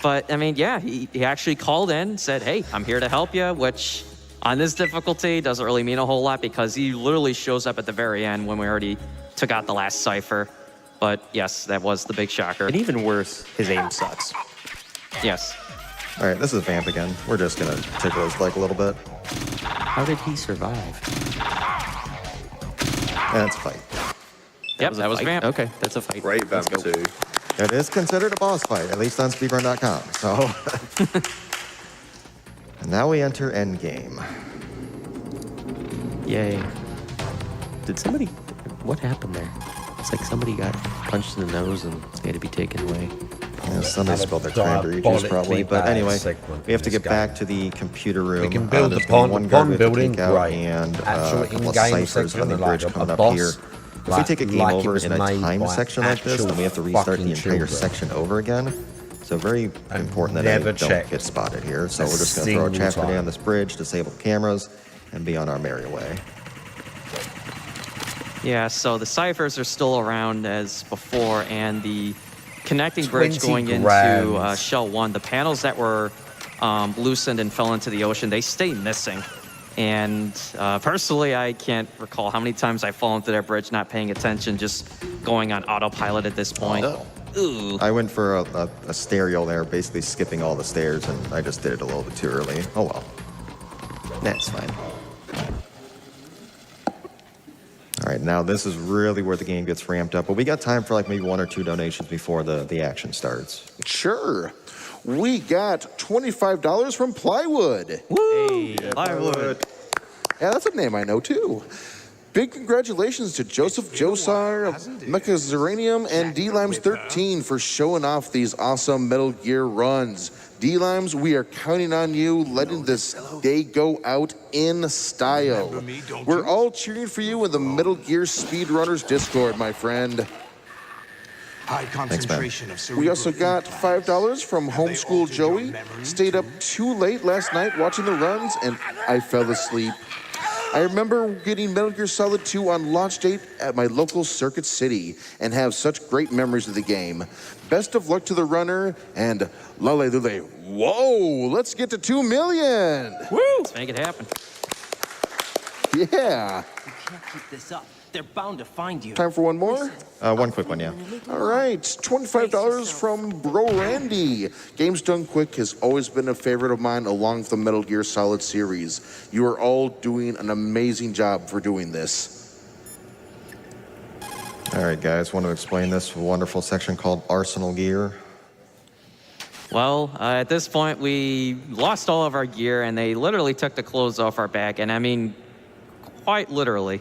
But I mean, yeah, he actually called in, said, "Hey, I'm here to help you," which on this difficulty doesn't really mean a whole lot because he literally shows up at the very end when we already took out the last cipher. But yes, that was the big shocker. And even worse, his aim sucks. Yes. All right, this is Vamp again. We're just gonna tickle his leg a little bit. How did he survive? And it's a fight. Yep, that was fight? Vamp. Okay, that's a fight. Great Vamp Let's go. 2. It is considered a boss fight, at least on speedrun.com. So, and now we enter endgame. Yay. Did somebody... What happened there? It's like somebody got punched in the nose and they had to be taken away. Yeah, somebody spilled their cranberry juice diabolically probably. But bad anyway, sequence we have to in this get back to the computer room. We can build there's the gonna be pond- one the guard pond we have to building, take out right. and Actual a couple of in-game ciphers on the section, bridge like coming a up boss, here. If we take a game like it over was in a made time by section like this, then we have to actual restart the fucking entire children. section over again. So very important that never I don't checked get spotted here. So a we're just going to throw a single trap grenade time. on this bridge, disable the cameras, and be on our merry way. Yeah, so the ciphers are still around as before, and the connecting bridge 20 going into grams. Shell 1, the panels that were loosened and fell into the ocean, they stay missing. And personally, I can't recall how many times I've fallen through that bridge not paying attention, just going on autopilot at this point. Ooh. I went for a stereo there, basically skipping all the stairs, and I just did it a little bit too early. Oh well. That's fine. All right, now this is really where the game gets ramped up, but we got time for like maybe 1 or 2 donations before the action starts. Sure. We got $25 from Plywood. Woo! Plywood. Yeah, that's a name I know too. Big congratulations to Joseph Josar, Mecha Zeranium, and D-Limes13 for showing off these awesome Metal Gear runs. D-Limes, we are counting on you, letting this day go out in style. We're all cheering for you in the Metal Gear Speedrunners Discord, my friend. High concentration of We also got $5 from Homeschool Joey. Stayed up too late last night watching the runs, and I fell asleep. I remember getting Metal Gear Solid 2 on launch date at my local Circuit City and have such great memories of the game. Best of luck to the runner, and lale lule. Whoa, let's get to 2 million. Woo! Let's make it happen. Yeah. You can't keep this up. They're bound to find you. Time for one more? One quick one, yeah. All right, $25 from Bro Randy. Games Done Quick has always been a favorite of mine along with the Metal Gear Solid series. You are all doing an amazing job for doing this. All right, guys, want to explain this wonderful section called Arsenal Gear? Well, at this point, we lost all of our gear, and they literally took the clothes off our back, and I mean, quite literally.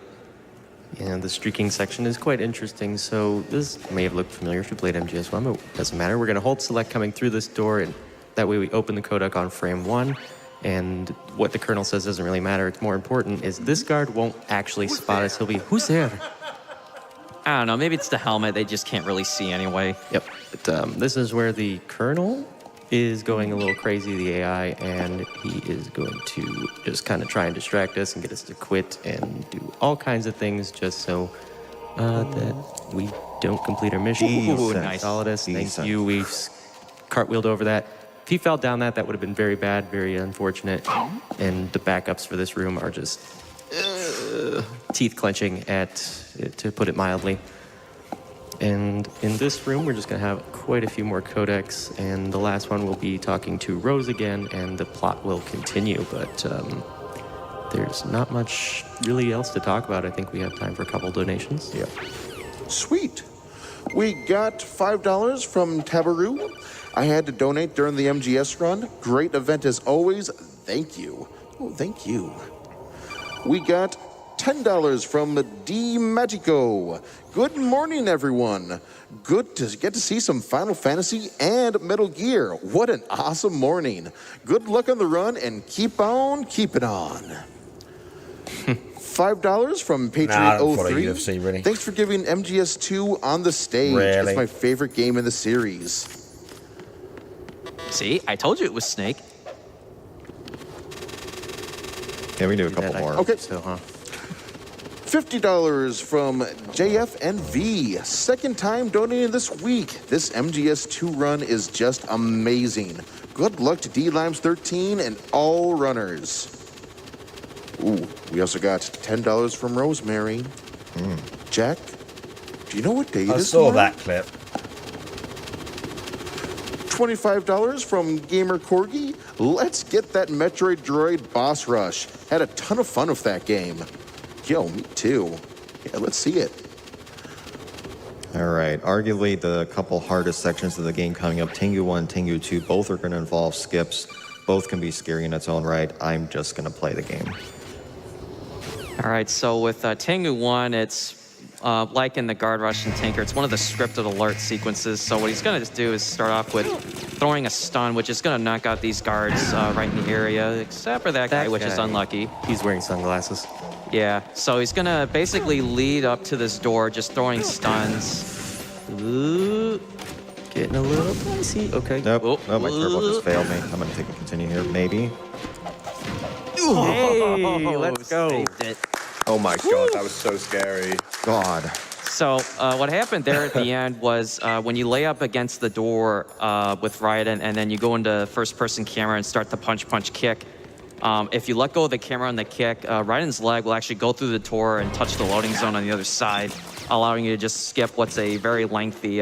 And the streaking section is quite interesting. So this may have looked familiar if you played MGS1, but doesn't matter. We're going to hold select coming through this door, and that way we open the codec on frame 1. And what the colonel says doesn't really matter. It's more important is this guard won't actually spot us. He'll be, who's there? I don't know. Maybe it's the helmet. They just can't really see anyway. Yep. But this is where the colonel is going a little crazy, the AI, and he is going to just kind of try and distract us and get us to quit and do all kinds of things just so that we don't complete our mission. Ooh, nice. Solidus, thank you. We've cartwheeled over that. If he fell down that would have been very bad, very unfortunate. And the backups for this room are just teeth clenching, to put it mildly. And in this room, we're just going to have quite a few more codecs, and the last one will be talking to Rose again, and the plot will continue, but there's not much really else to talk about. I think we have time for a couple donations. Yeah. Sweet. We got $5 from Tabaru. I had to donate during the MGS run. Great event as always. Thank you. Oh, thank you. We got $10 from D Magico. Good morning, everyone. Good to get to see some Final Fantasy and Metal Gear. What an awesome morning. Good luck on the run and keep on keeping on. $5 from Patriot03. UFC, really. Thanks for giving MGS2 on the stage. Really? It's my favorite game in the series. See, I told you it was Snake. Yeah, we do a couple more. Okay. So, huh? $50 from JFNV. Second time donating this week. This MGS2 run is just amazing. Good luck to D-Limes13 and all runners. Ooh, we also got $10 from Rosemary. Jack, do you know what day it is? I saw tomorrow? that clip. $25 from Gamer Corgi. Let's get that Metroid Droid boss rush. Had a ton of fun with that game. Yo, me too. Yeah, let's see it. All right, arguably the couple hardest sections of the game coming up, Tengu 1, Tengu 2, both are going to involve skips. Both can be scary in its own right. I'm just going to play the game. All right, so with Tengu 1, it's like in the Guard Rush and Tinker, it's one of the scripted alert sequences. So what he's going to do is start off with throwing a stun, which is going to knock out these guards right in the area, except for that guy, which is unlucky. He's wearing sunglasses. Yeah, so he's going to basically lead up to this door, just throwing stuns. Ooh. Getting a little dicey. Okay. Nope, my turbo just failed me. I'm going to take a continue here, maybe. Hey, let's go. Saved it. Oh my god, that was so scary. God. So what happened there at the end was when you lay up against the door with Raiden and then you go into first-person camera and start the punch, kick, if you let go of the camera on the kick, Raiden's leg will actually go through the door and touch the loading zone on the other side, allowing you to just skip what's a very lengthy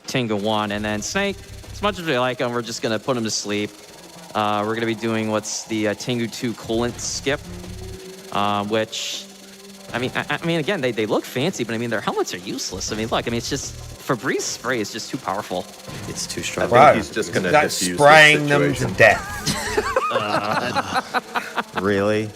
Tengu 1. And then Snake, as much as we like him, we're just going to put him to sleep. We're going to be doing what's the Tengu 2 coolant skip, which, I mean, again, they look fancy, but I mean, their helmets are useless. I mean, look, I mean, it's just, Febreze spray is just too powerful. It's too strong. I think he's just going to diffuse spraying the them situation. to death. Really?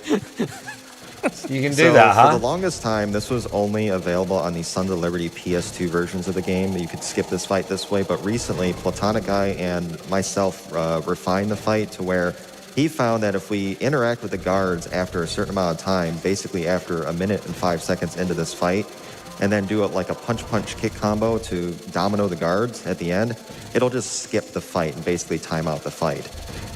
You can do that, huh? For the longest time, this was only available on the Sons of Liberty PS2 versions of the game. You could skip this fight this way, but recently, Platonic Guy and myself refined the fight to where he found that if we interact with the guards after a certain amount of time, basically after 1 minute and 5 seconds into this fight, and then do it like a punch-punch-kick combo to domino the guards at the end, it'll just skip the fight and basically time out the fight.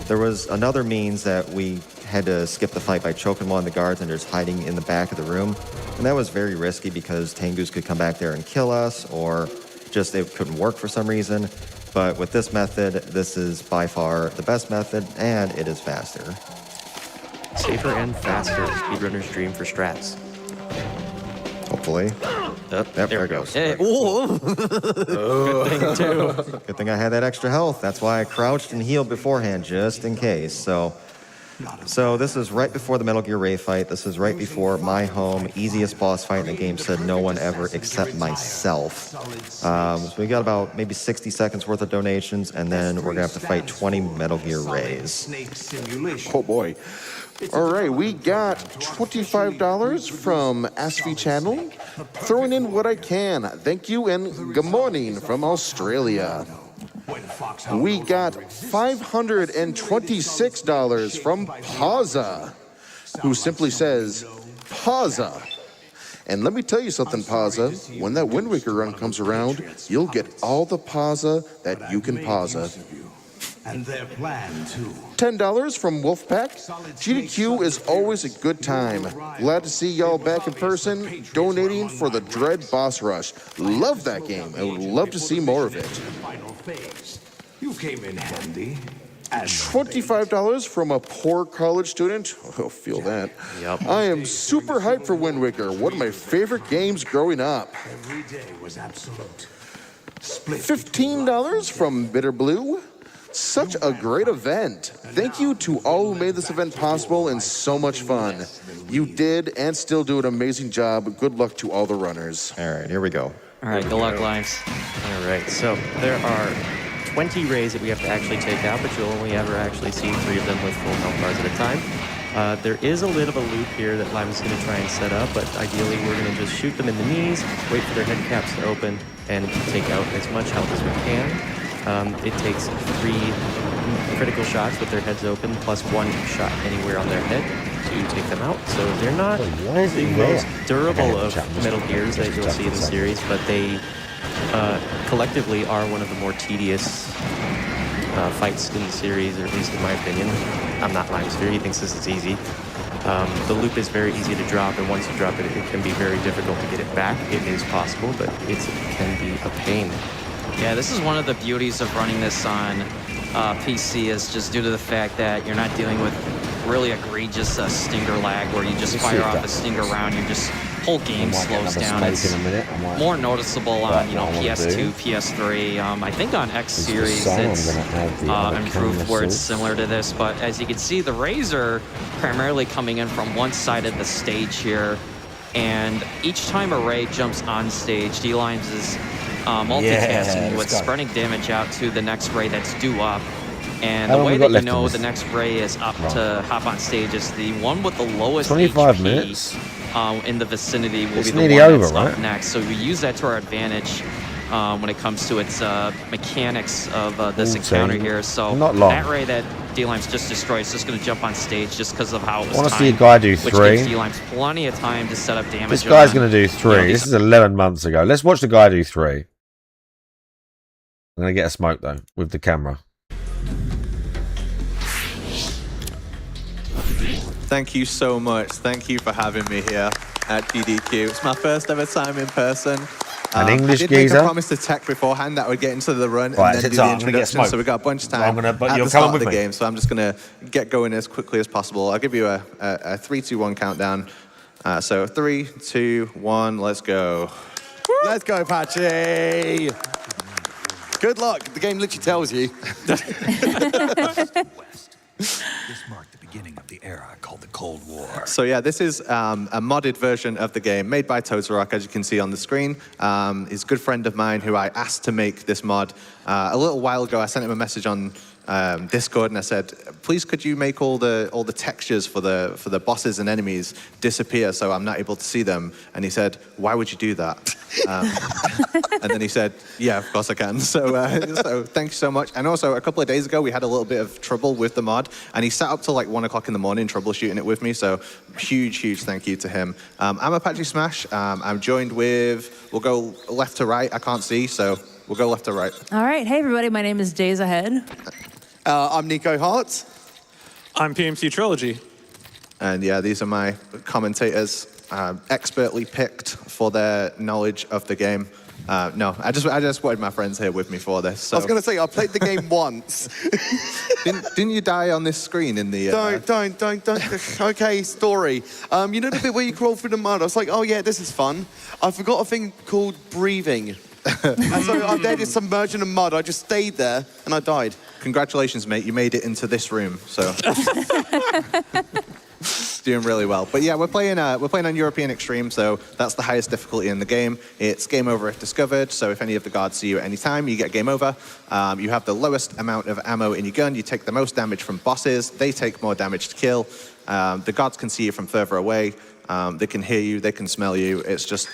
There was another means that we had to skip the fight by choking one of the guards and just hiding in the back of the room. And that was very risky because Tengus could come back there and kill us, or just it couldn't work for some reason. But with this method, this is by far the best method, and it is faster. Safer and faster. Speedrunner's dream for strats. Hopefully. Yep, there it goes. Hey, Good thing, too. Good thing I had that extra health. That's why I crouched and healed beforehand, just in case. So this is right before the Metal Gear Ray fight. This is right before my home, easiest boss fight in the game, said no one ever except myself. So we got about maybe 60 seconds worth of donations, and then we're gonna have to fight 20 Metal Gear Rays. Oh boy. All right, we got $25 from Asfi Channel. Throwing in what I can. Thank you and good morning from Australia. We got $526 from Paza, who simply says, Paza. And let me tell you something, Paza. When that Wind Waker run comes around, you'll get all the Paza that you can Paza. And their plan too. $10 from Wolfpack. GDQ is always a good time. Glad to see y'all back in person, donating for the Dread Boss Rush. Love that game. I would love to see more of it. You came in handy. $25 from a poor college student. Oh, feel that. Yep. I am super hyped for Wind Waker. One of my favorite games growing up. Every day was absolute. $15 from Bitter Blue. Such a great event. Thank you to all who made this event possible and so much fun. You did and still do an amazing job. Good luck to all the runners. All right, here we go. All right, good luck, Limes. All right, so there are 20 rays that we have to actually take out, but you'll only ever actually see 3 of them with full health bars at a time. There is a little of a loop here that Limes is going to try and set up, but ideally we're going to just shoot them in the knees, wait for their head caps to open, and take out as much health as we can. It takes 3 critical shots with their heads open, plus 1 shot anywhere on their head to take them out. So they're not the most durable of Metal Gears that you'll see in the series, but they collectively are one of the more tedious fights in the series, or at least in my opinion. I'm not Limes here, he thinks this is easy. The loop is very easy to drop, and once you drop it, it can be very difficult to get it back. It is possible, but it can be a pain. Yeah, this is one of the beauties of running this on PC, is just due to the fact that you're not dealing with really egregious stinger lag where you just fire off a stinger round, your just whole game slows down. It's more noticeable on PS2, PS3. I think on X Series it's improved where it's similar to this, but as you can see, the rays are primarily coming in from one side of the stage here, and each time a ray jumps on stage, D-Limes is multitasking with spreading damage out to the next ray that's due up. And the way that you know the next ray is up to hop on stage is the one with the lowest 25 HP minutes. In the vicinity will It's be the one nearly that's over, up right? next. So we use that to our advantage when it comes to its mechanics of this encounter here. So Not long. that ray that D-Limes just destroyed is just going to jump on stage just because of how it was I want to see a timed, guy do which 3. gives D-Limes plenty of time to set up damage. This guy's on, going to do 3. you know, This is 11 months ago. Let's watch the guy do 3. I'm going to get a smoke, though, with the camera. Thank you so much. Thank you for having me here at GDQ. It's my first ever time in person. An English I did make geezer? a promise to Tech beforehand that I would get into the run Right, and then it's do the on. I'm gonna get introduction. So smoked. we've got a bunch of time but at you're the start coming of the with me. game. So I'm just going to get going as quickly as possible. I'll give you a 3, 2, 1 countdown. So 3, 2, 1, let's go. Let's go, Patchy! Good luck. The game literally tells you. This marked the beginning of the era called the Cold War. So yeah, this is a modded version of the game made by Totorock, as you can see on the screen. He's a good friend of mine who I asked to make this mod. A little while ago, I sent him a message on Discord and I said, please could you make all the textures for the bosses and enemies disappear so I'm not able to see them? And he said, why would you do that? And then he said, yeah, of course I can. So thank you so much. And also a couple of days ago we had a little bit of trouble with the mod and he sat up till like 1 o'clock in the morning troubleshooting it with me. So huge thank you to him. I'm Apache Smash. I'm joined with, we'll go left to right. I can't see, so we'll go left to right. All right. Hey, everybody. My name is Days Ahead. I'm Nico Hart. I'm PMC Trilogy. And yeah, these are my commentators, expertly picked for their knowledge of the game. No, I just wanted my friends here with me for this. So. I was going to say, I played the game once. Didn't you die on this screen in the... Don't. Okay, story. You know the bit where you crawl through the mud? I was like, oh yeah, this is fun. I forgot a thing called breathing. And so I'm there just submerged in the mud. I just stayed there and I died. Congratulations, mate. You made it into this room, so... Doing really well. But yeah, we're playing on European Extreme, so that's the highest difficulty in the game. It's game over if discovered, so if any of the guards see you at any time, you get game over. You have the lowest amount of ammo in your gun. You take the most damage from bosses. They take more damage to kill. The guards can see you from further away. They can hear you. They can smell you. It's just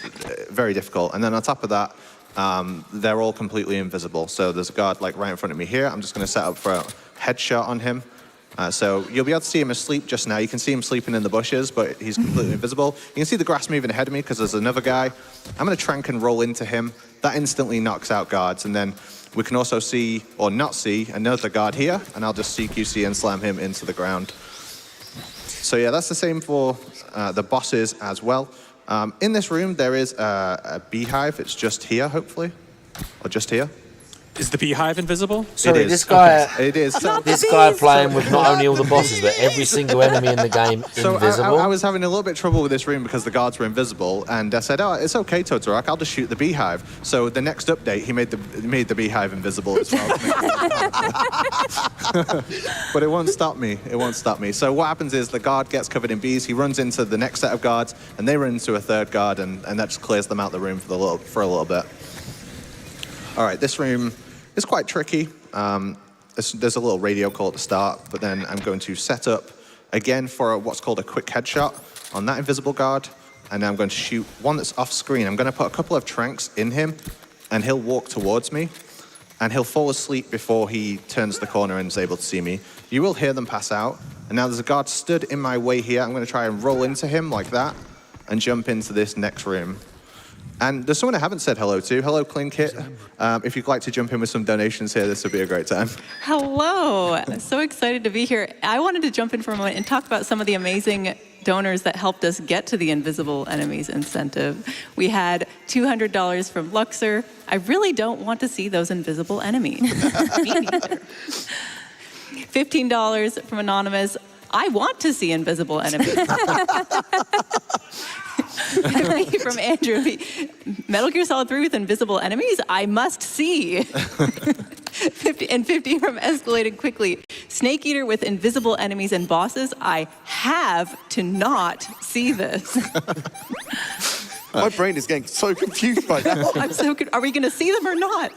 very difficult. And then on top of that, they're all completely invisible. So there's a guard like right in front of me here. I'm just going to set up for a headshot on him. So you'll be able to see him asleep just now. You can see him sleeping in the bushes, but he's completely invisible. You can see the grass moving ahead of me because there's another guy. I'm going to trank and roll into him. That instantly knocks out guards. And then we can also see, or not see, another guard here. And I'll just CQC and slam him into the ground. So yeah, that's the same for the bosses as well. In this room, there is a beehive. It's just here, hopefully. Or just here. Is the beehive invisible? Sorry, this guy. Okay. It is. This guy playing with not only all the bosses, but every single enemy in the game invisible. I was having a little bit of trouble with this room because the guards were invisible, and I said, "Oh, it's okay, Totorock. I'll just shoot the beehive." So the next update, he made the beehive invisible as well. But it won't stop me. It won't stop me. So what happens is the guard gets covered in bees. He runs into the next set of guards, and they run into a third guard, and that just clears them out the room for a little bit. All right, this room. It's quite tricky. There's a little radio call at the start, but then I'm going to set up again for what's called a quick headshot on that invisible guard, and I'm going to shoot one that's off screen. I'm going to put a couple of tranks in him, and he'll walk towards me, and he'll fall asleep before he turns the corner and is able to see me. You will hear them pass out, and now there's a guard stood in my way here. I'm going to try and roll into him like that, and jump into this next room. And there's someone I haven't said hello to. Hello, Clinkit. If you'd like to jump in with some donations here, this would be a great time. Hello. So excited to be here. I wanted to jump in for a moment and talk about some of the amazing donors that helped us get to the Invisible Enemies incentive. We had $200 from Luxor. I really don't want to see those invisible enemies. Me neither. $15 from Anonymous. I want to see invisible enemies. 50 from Andrew. Metal Gear Solid 3 with invisible enemies? I must see. 50 from Escalated Quickly. Snake Eater with invisible enemies and bosses? I have to not see this. My brain is getting so confused by that. I'm so Are we going to see them or not?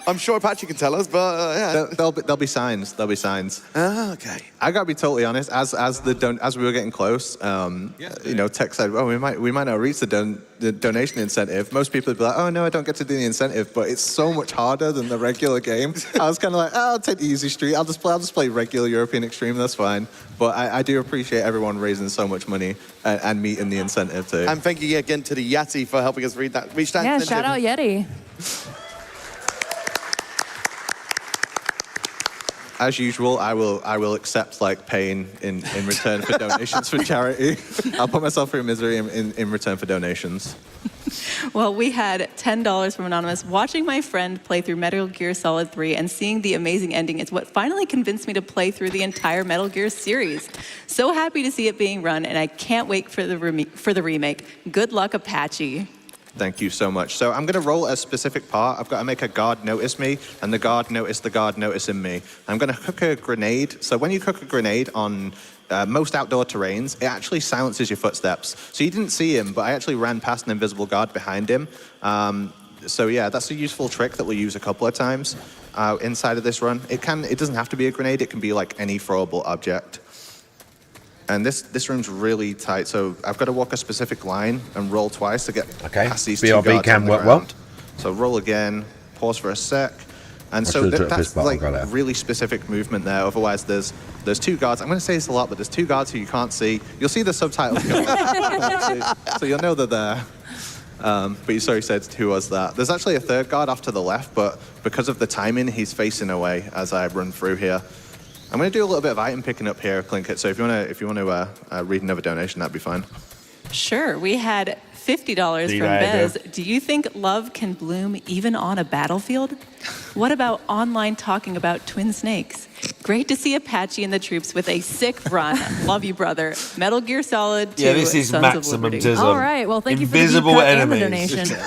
I'm sure Apache can tell us, but yeah. There'll be signs. There'll be signs. Okay. I gotta be totally honest. As we were getting close, you know, Tech said, "Oh, we might not reach the donation incentive." Most people would be like, "Oh no, I don't get to do the incentive," but it's so much harder than the regular game. I was kind of like, "Oh, I'll take the easy street. I'll just play regular European Extreme. That's fine." But I do appreciate everyone raising so much money and meeting the incentive too. And thank you again to the Yeti for helping us reach that. Yeah, shout out Yeti. As usual, I will accept like pain in return for donations for charity. I'll put myself through misery in return for donations. Well, we had $10 from Anonymous. Watching my friend play through Metal Gear Solid 3 and seeing the amazing ending is what finally convinced me to play through the entire Metal Gear series. So happy to see it being run, and I can't wait for the remake. Good luck, Apache. Thank you so much. So I'm going to roll a specific part. I've got to make a guard notice me, and the guard notice the guard noticing me. I'm going to cook a grenade. So when you cook a grenade on most outdoor terrains, it actually silences your footsteps. So you didn't see him, but I actually ran past an invisible guard behind him. So yeah, that's a useful trick that we'll use a couple of times inside of this run. It doesn't have to be a grenade. It can be like any throwable object. And this room's really tight, so I've got to walk a specific line and roll twice to get past these two guards BRB can on the work ground. well. So roll again, pause for a sec. And I so should've took that's this button, like got it. really specific movement there. Otherwise, there's two guards. I'm going to say this a lot, but there's two guards who you can't see. You'll see the subtitles go up, so you'll know they're there. But you sorry said who was that. There's actually a third guard off to the left, but because of the timing, he's facing away as I run through here. I'm going to do a little bit of item picking up here, Clinkit. So if you want to read another donation, that'd be fine. Sure. We had $50 from Bez. Do you think love can bloom even on a battlefield? What about online talking about twin snakes? Great to see Apache and the troops with a sick run. Love you, brother. Metal Gear Solid 2. Yeah, this is Sons of maximum Liberty. tism. All right. Well, thank Invisible you for the deep cut and the enemies. donation.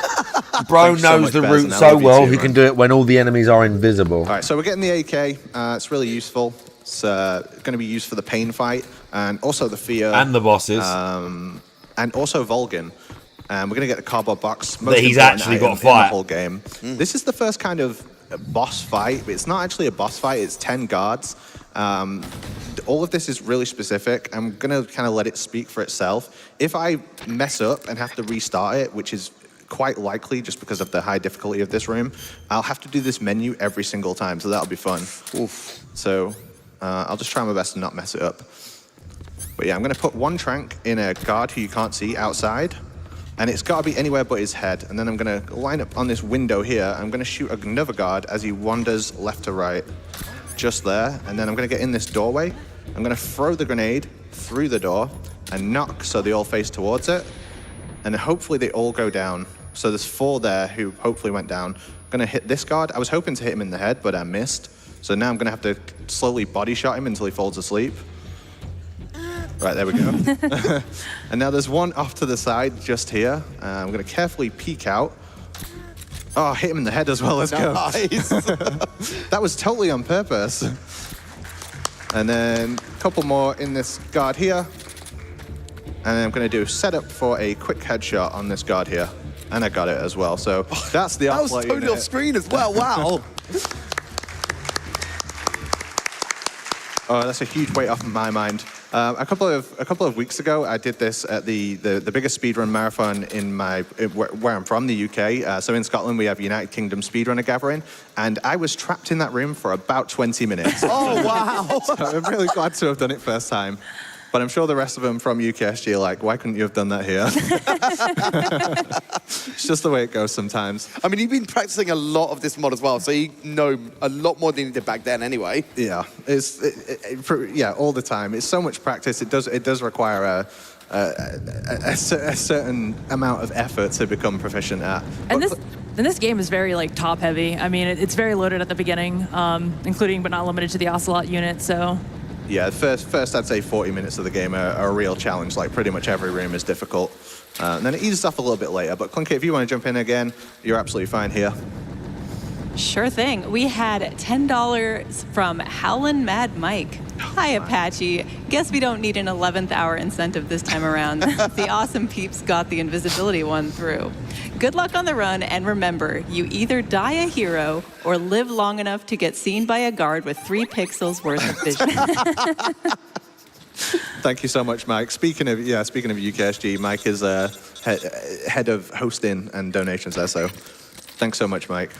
Bro Thanks so knows much, the Bez, route and I so love you well, too, he man. can do it when all the enemies are invisible. All right, so we're getting the AK. It's really useful. It's going to be used for the pain fight and also the fear. And the bosses. And also Volgin. We're going to get the cardboard box. That he's actually got to in the fight. whole game. This is the first kind of boss fight. It's not actually a boss fight. It's 10 guards. All of this is really specific. I'm going to kind of let it speak for itself. If I mess up and have to restart it, which is quite likely just because of the high difficulty of this room, I'll have to do this menu every single time, so that'll be fun. Oof. So I'll just try my best to not mess it up. But yeah, I'm going to put one trank in a guard who you can't see outside, and it's got to be anywhere but his head. And then I'm going to line up on this window here. I'm going to shoot another guard as he wanders left to right, just there. And then I'm going to get in this doorway. I'm going to throw the grenade through the door and knock so they all face towards it. And hopefully they all go down. So there's 4 there who hopefully went down. I'm going to hit this guard. I was hoping to hit him in the head, but I missed. So now I'm going to have to slowly body shot him until he falls asleep. Right, there we go. And now there's one off to the side just here. I'm going to carefully peek out. Oh, hit him in the head as well. Let's go. Nice. That was totally on purpose. And then a couple more in this guard here. And then I'm going to do setup for a quick headshot on this guard here. And I got it as well. So that's the That was offload totally unit. off screen as well. Wow. Oh, that's a huge weight off of my mind. A couple of weeks ago, I did this at the biggest speedrun marathon in where I'm from, the UK. So in Scotland, we have United Kingdom Speedrunner Gathering, and I was trapped in that room for about 20 minutes. Oh, wow. So I'm really glad to have done it first time. But I'm sure the rest of them from UKSG are like, why couldn't you have done that here? It's just the way it goes sometimes. I mean, you've been practicing a lot of this mod as well, so you know a lot more than you did back then anyway. Yeah, yeah, all the time. It's so much practice. It does require a certain amount of effort to become proficient at. And this game is very like top heavy. I mean, it's very loaded at the beginning, including but not limited to the Ocelot unit. So. Yeah, first I'd say 40 minutes of the game are a real challenge. Like pretty much every room is difficult. And then it eases off a little bit later. But Clunky, if you want to jump in again, you're absolutely fine here. Sure thing. We had $10 from Howlin' Mad Mike. Hi, Apache. Guess we don't need an 11th hour incentive this time around. The awesome peeps got the invisibility one through. Good luck on the run, and remember, you either die a hero or live long enough to get seen by a guard with 3 pixels worth of vision. Thank you so much, Mike. Speaking of UKSG, Mike is head of hosting and donations there, so thanks so much, Mike.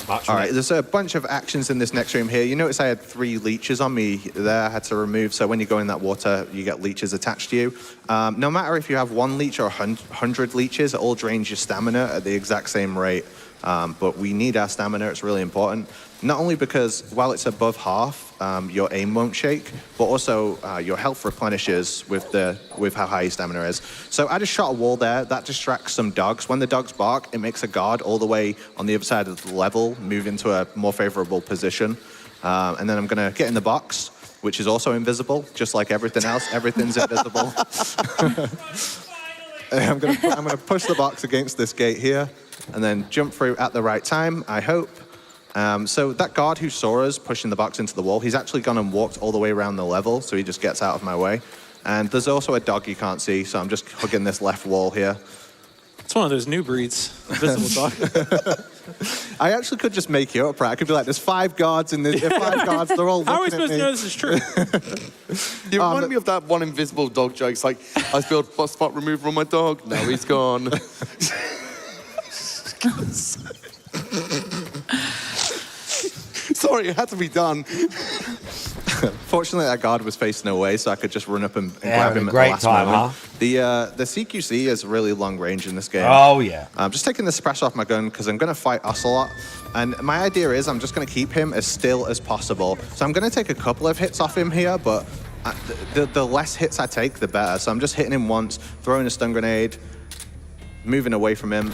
All right, there's a bunch of actions in this next room here. You notice I had 3 leeches on me there I had to remove. So when you go in that water, you get leeches attached to you. No matter if you have 1 leech or 100 leeches, it all drains your stamina at the exact same rate. But we need our stamina. It's really important. Not only because while it's above half, your aim won't shake, but also your health replenishes with how high your stamina is. So I just shot a wall there. That distracts some dogs. When the dogs bark, it makes a guard all the way on the other side of the level move into a more favorable position. And then I'm going to get in the box, which is also invisible, just like everything else. Everything's invisible. I'm gonna push the box against this gate here, and then jump through at the right time, I hope. So that guard who saw us pushing the box into the wall, he's actually gone and walked all the way around the level, so he just gets out of my way. And there's also a dog you can't see, so I'm just hugging this left wall here. It's one of those new breeds, invisible dog. I actually could just make it up, right? I could be like, there's 5 guards in this, 5 guards, they're all looking How are we at supposed me. to know this is true? You remind me of that one invisible dog joke. It's like, I spilled bus spot remover on my dog, now he's gone. Sorry, it had to be done. Fortunately, that guard was facing away, so I could just run up and Yeah, grab him at the great last time, moment. huh? The CQC is really long range in this game. Oh, yeah. I'm just taking the suppressor off my gun because I'm going to fight Ocelot. And my idea is I'm just going to keep him as still as possible. So I'm going to take a couple of hits off him here, but the less hits I take, the better. So I'm just hitting him once, throwing a stun grenade, moving away from him.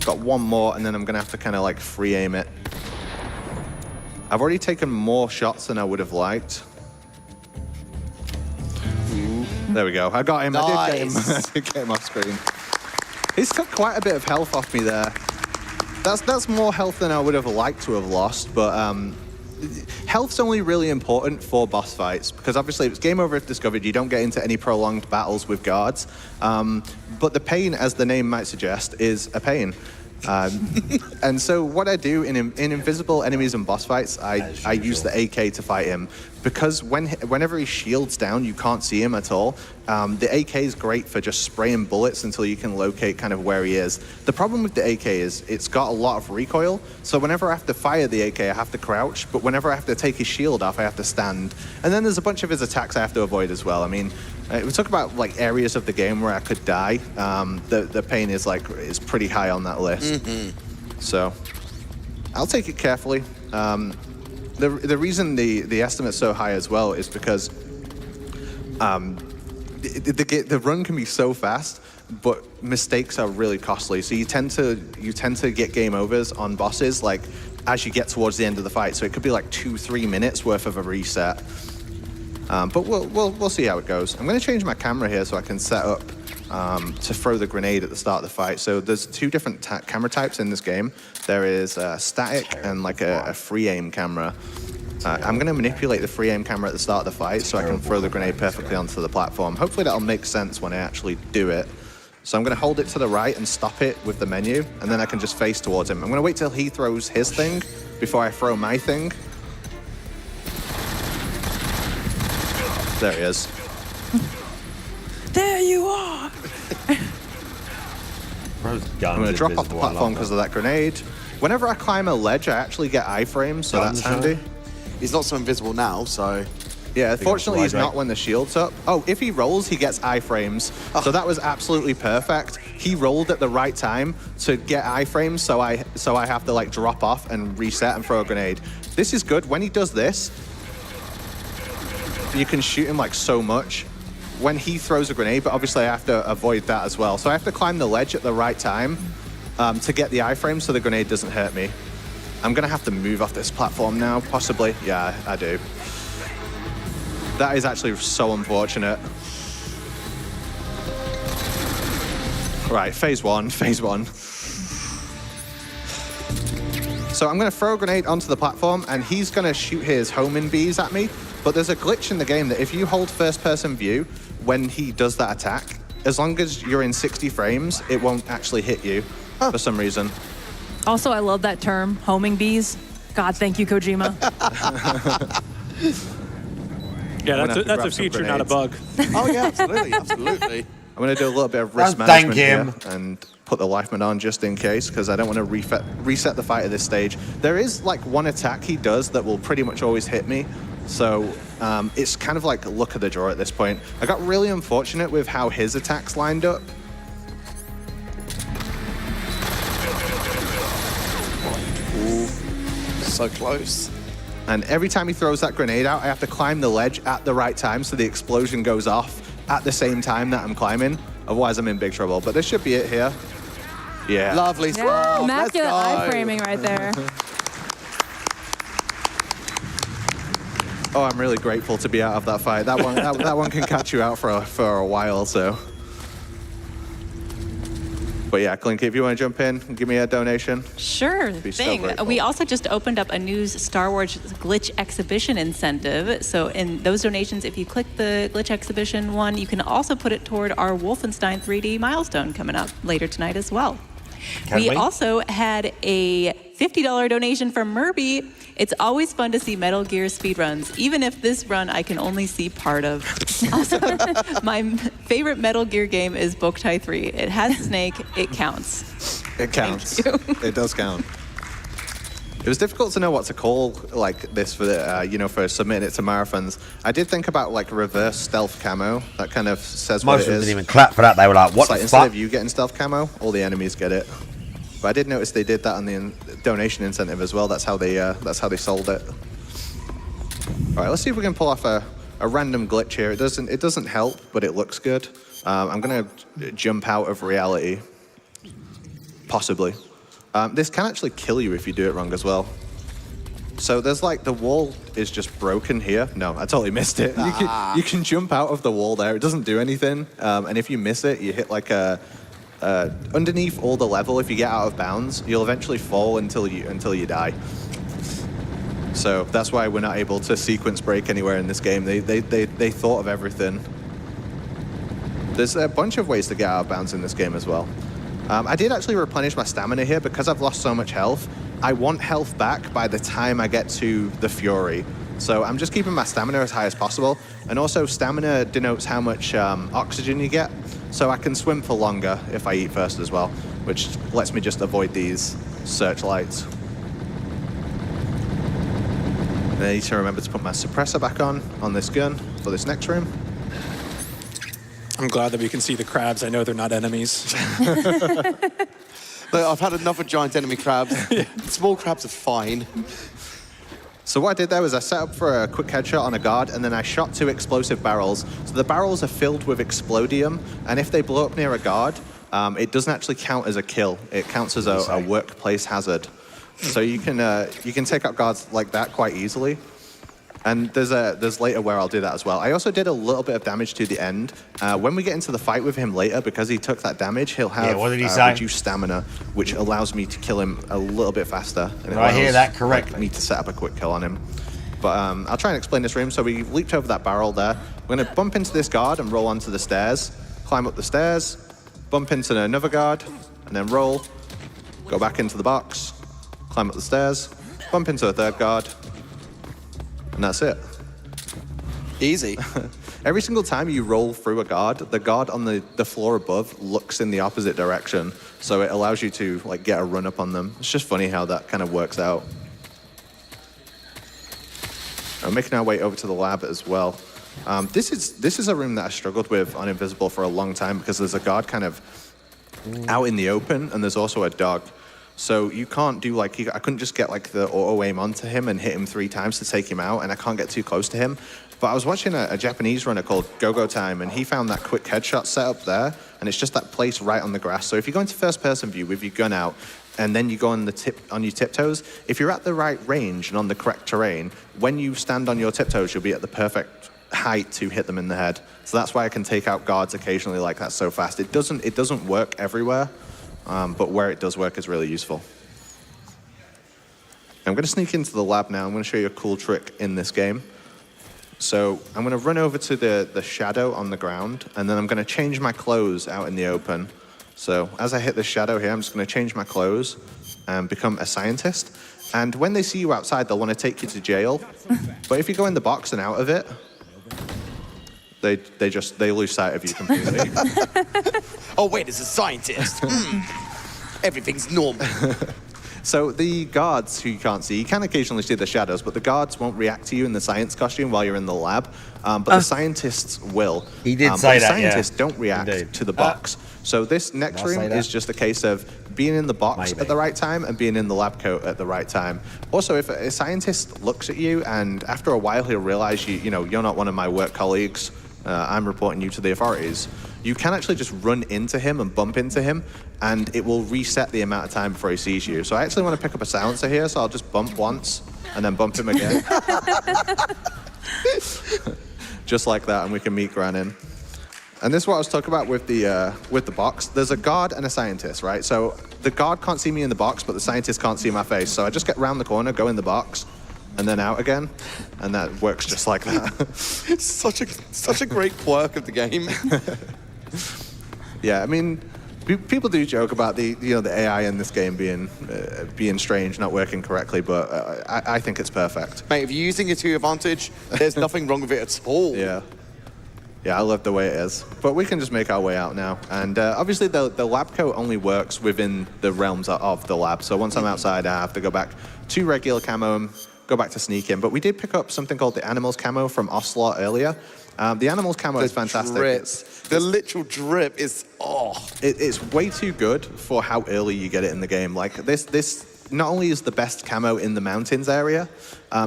Got one more, and then I'm going to have to kind of like free aim it. I've already taken more shots than I would have liked. There we go. I got him. Nice. I did get him off screen. He's took quite a bit of health off me there. That's more health than I would have liked to have lost, but health's only really important for boss fights, because obviously it's game over if discovered. You don't get into any prolonged battles with guards. But the pain, as the name might suggest, is a pain. And so what I do in invisible enemies and boss fights, I use the AK to fight him, because whenever he shields down, you can't see him at all. The AK is great for just spraying bullets until you can locate kind of where he is. The problem with the AK is it's got a lot of recoil, so whenever I have to fire the AK, I have to crouch, but whenever I have to take his shield off, I have to stand. And then there's a bunch of his attacks I have to avoid as well. I mean, we talk about like areas of the game where I could die. The pain is pretty high on that list. So I'll take it carefully. The reason the estimate's so high as well is because the run can be so fast, but mistakes are really costly. So you tend to get game overs on bosses like as you get towards the end of the fight. So it could be like 2-3 minutes worth of a reset. But we'll see how it goes. I'm going to change my camera here so I can set up to throw the grenade at the start of the fight. So there's 2 different camera types in this game. There is static and like a free aim camera. I'm going to manipulate the free aim camera at the start of the fight so I can throw the grenade perfectly onto the platform. Hopefully that'll make sense when I actually do it. So I'm going to hold it to the right and stop it with the menu, and then I can just face towards him. I'm going to wait till he throws his thing before I throw my thing. There he is. There you are. I'm going to drop off the platform because of that grenade. Whenever I climb a ledge, I actually get iframes, so that's handy. He's not so invisible now, so... Yeah, fortunately he's not when the shield's up. Oh, if he rolls, he gets iframes. So that was absolutely perfect. He rolled at the right time to get iframes, so I have to like drop off and reset and throw a grenade. This is good. When he does this, you can shoot him like so much when he throws a grenade, but obviously I have to avoid that as well. So I have to climb the ledge at the right time to get the iframe so the grenade doesn't hurt me. I'm gonna have to move off this platform now, possibly. Yeah, I do. That is actually so unfortunate. Right, phase one. So I'm gonna throw a grenade onto the platform and he's gonna shoot his homing bees at me, but there's a glitch in the game that if you hold first person view when he does that attack, as long as you're in 60 frames, it won't actually hit you for some reason. Also, I love that term, homing bees. God, thank you, Kojima. Yeah, that's a feature, not a bug. Oh yeah, absolutely. I'm going to do a little bit of risk management here and put the life mod on just in case, because I don't want to reset the fight at this stage. There is like one attack he does that will pretty much always hit me. So it's kind of like luck of the draw at this point. I got really unfortunate with how his attacks lined up. Ooh, so close. And every time he throws that grenade out, I have to climb the ledge at the right time so the explosion goes off at the same time that I'm climbing. Otherwise, I'm in big trouble. But this should be it here. Yeah. Lovely. Yeah, immaculate iframing right there. Oh, I'm really grateful to be out of that fight. That one, that one can catch you out for a while, so. But yeah, Clink, if you want to jump in and give me a donation. Sure Be so thing. grateful. We also just opened up a new Star Wars glitch exhibition incentive. So in those donations, if you click the glitch exhibition one, you can also put it toward our Wolfenstein 3D milestone coming up later tonight as well. We also had a $50 donation from Murby. It's always fun to see Metal Gear speedruns, even if this run I can only see part of. Also, my favorite Metal Gear game is Boktai 3. It has Snake, it counts. It counts. It does count. It was difficult to know what to call like this for for submitting it to marathons. I did think about like reverse stealth camo. That kind of says what Most it of them is. didn't even clap for that. They were like, "What It's like the instead fuck?" of you getting stealth camo, all the enemies get it. But I did notice they did that on the donation incentive as well. That's how they sold it. All right, let's see if we can pull off a random glitch here. It doesn't help, but it looks good. I'm gonna jump out of reality, possibly. This can actually kill you if you do it wrong as well. So there's like the wall is just broken here. No, I totally missed it. You can jump out of the wall there. It doesn't do anything. And if you miss it, you hit like underneath all the level. If you get out of bounds, you'll eventually fall until you die. So that's why we're not able to sequence break anywhere in this game. They thought of everything. There's a bunch of ways to get out of bounds in this game as well. I did actually replenish my stamina here because I've lost so much health. I want health back by the time I get to the Fury. So I'm just keeping my stamina as high as possible. And also stamina denotes how much oxygen you get. So I can swim for longer if I eat first as well, which lets me just avoid these searchlights. And I need to remember to put my suppressor back on this gun for this next room. I'm glad that we can see the crabs. I know they're not enemies. Look, I've had enough of giant enemy crabs. Small crabs are fine. So what I did there was I set up for a quick headshot on a guard, and then I shot 2 explosive barrels. So the barrels are filled with explodium, and if they blow up near a guard, it doesn't actually count as a kill. It counts as a workplace hazard. So you can take out guards like that quite easily. And there's later where I'll do that as well. I also did a little bit of damage to the end. When we get into the fight with him later, because he took that damage, he'll have reduced stamina, which allows me to kill him a little bit faster. And I hear that correctly. Me to set up a quick kill on him. But I'll try and explain this room. So we leaped over that barrel there. We're going to bump into this guard and roll onto the stairs. Climb up the stairs, bump into another guard, and then roll. Go back into the box, climb up the stairs, bump into a third guard, and that's it. Easy. Every single time you roll through a guard, the guard on the floor above looks in the opposite direction. So it allows you to like get a run up on them. It's just funny how that kind of works out. I'm making our way over to the lab as well. This is a room that I struggled with on Invisible for a long time because there's a guard kind of out in the open, and there's also a dog. So you can't do like, I couldn't just get like the auto aim onto him and hit him 3 times to take him out, and I can't get too close to him. But I was watching a Japanese runner called Go-Go Time, and he found that quick headshot set up there, and it's just that place right on the grass. So if you go into first-person view with your gun out, and then you go on your tiptoes, if you're at the right range and on the correct terrain, when you stand on your tiptoes, you'll be at the perfect height to hit them in the head. So that's why I can take out guards occasionally like that so fast. It doesn't work everywhere. But where it does work is really useful. I'm going to sneak into the lab now. I'm going to show you a cool trick in this game. So I'm going to run over to the shadow on the ground, and then I'm going to change my clothes out in the open. So as I hit the shadow here, I'm just going to change my clothes and become a scientist. And when they see you outside, they'll want to take you to jail. But if you go in the box and out of it, they lose sight of you completely. Oh, wait, it's a scientist. Everything's normal. So the guards who you can't see, you can occasionally see the shadows, but the guards won't react to you in the science costume while you're in the lab. But the scientists will. He did say that, the scientists don't react to the box. So this next room is just a case of being in the box at the right time and being in the lab coat at the right time. Also, if a scientist looks at you and after a while he'll realize you're not one of my work colleagues, I'm reporting you to the authorities, you can actually just run into him and bump into him, and it will reset the amount of time before he sees you. So I actually want to pick up a silencer here, so I'll just bump once and then bump him again. just like that, and we can meet Granin. And this is what I was talking about with the box. There's a guard and a scientist, right? So the guard can't see me in the box, but the scientist can't see my face. So I just get round the corner, go in the box, and then out again, and that works just like that. It's such a great quirk of the game. Yeah, I mean, people do joke about the AI in this game being strange, not working correctly, but I think it's perfect. Mate, if you're using it to your advantage, there's nothing wrong with it at all. Yeah. Yeah, I love the way it is. But we can just make our way out now. And obviously the lab coat only works within the realms of the lab. So once I'm outside, I have to go back to regular camo and go back to sneak in. But we did pick up something called the Animals camo from Ocelot earlier. The Animals camo is fantastic. The literal drip is, it's way too good for how early you get it in the game. Like this not only is the best camo in the mountains area,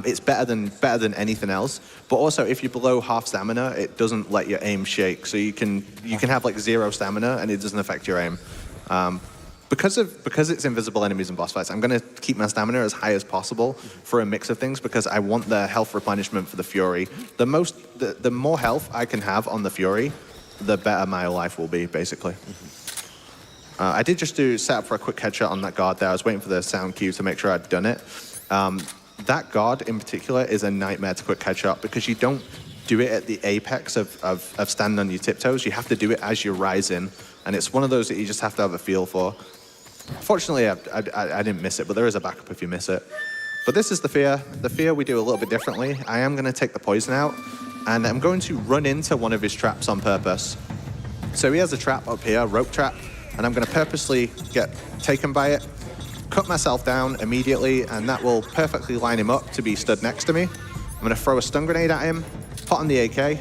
it's better than anything else. But also, if you're below half stamina, it doesn't let your aim shake. So you can have like 0 stamina and it doesn't affect your aim. Because it's invisible enemies and boss fights, I'm going to keep my stamina as high as possible for a mix of things because I want the health replenishment for the Fury. The more health I can have on the Fury, the better my life will be, basically. I did just set up for a quick headshot on that guard there. I was waiting for the sound cue to make sure I'd done it. That guard in particular is a nightmare to quick headshot because you don't do it at the apex of standing on your tiptoes. You have to do it as you're rising, and it's one of those that you just have to have a feel for. Fortunately, I didn't miss it, but there is a backup if you miss it. But this is the fear. The fear we do a little bit differently. I am going to take the poison out, and I'm going to run into one of his traps on purpose. So he has a trap up here, a rope trap, and I'm going to purposely get taken by it, cut myself down immediately, and that will perfectly line him up to be stood next to me. I'm going to throw a stun grenade at him, pot on the AK,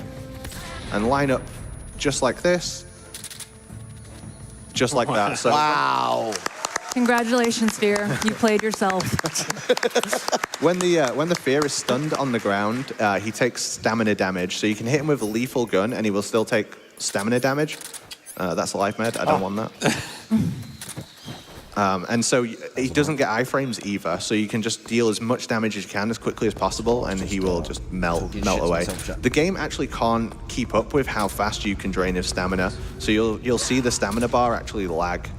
and line up just like this. Just like that. So, wow. Congratulations, Fear. You played yourself. When the Fear is stunned on the ground, he takes stamina damage. So you can hit him with a lethal gun, and he will still take stamina damage. That's a life med. I don't want that. And so he doesn't get iframes either. So you can just deal as much damage as you can as quickly as possible, and he will just melt away. The game actually can't keep up with how fast you can drain his stamina. So you'll see the stamina bar actually lag.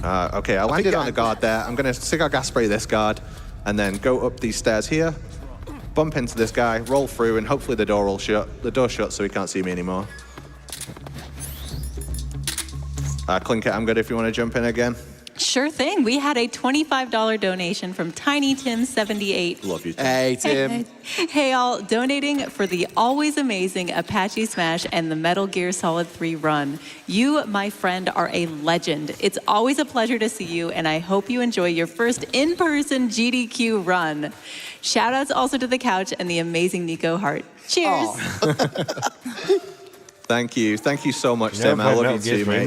Okay, I landed on a guard there. I'm going to cigar gas spray this guard, and then go up these stairs here, bump into this guy, roll through, and hopefully the door will shut. The door's shut so he can't see me anymore. Clinket, I'm good if you want to jump in again. Sure thing. We had a $25 donation from Tiny Tim 78. Love you, Tim. Hey, Tim. Hey, all. Donating for the always amazing Apache Smash and the Metal Gear Solid 3 run. You, my friend, are a legend. It's always a pleasure to see you, and I hope you enjoy your first in-person GDQ run. Shoutouts also to the couch and the amazing Nico Hart. Cheers. Thank you so much, Tim. I love you too, mate.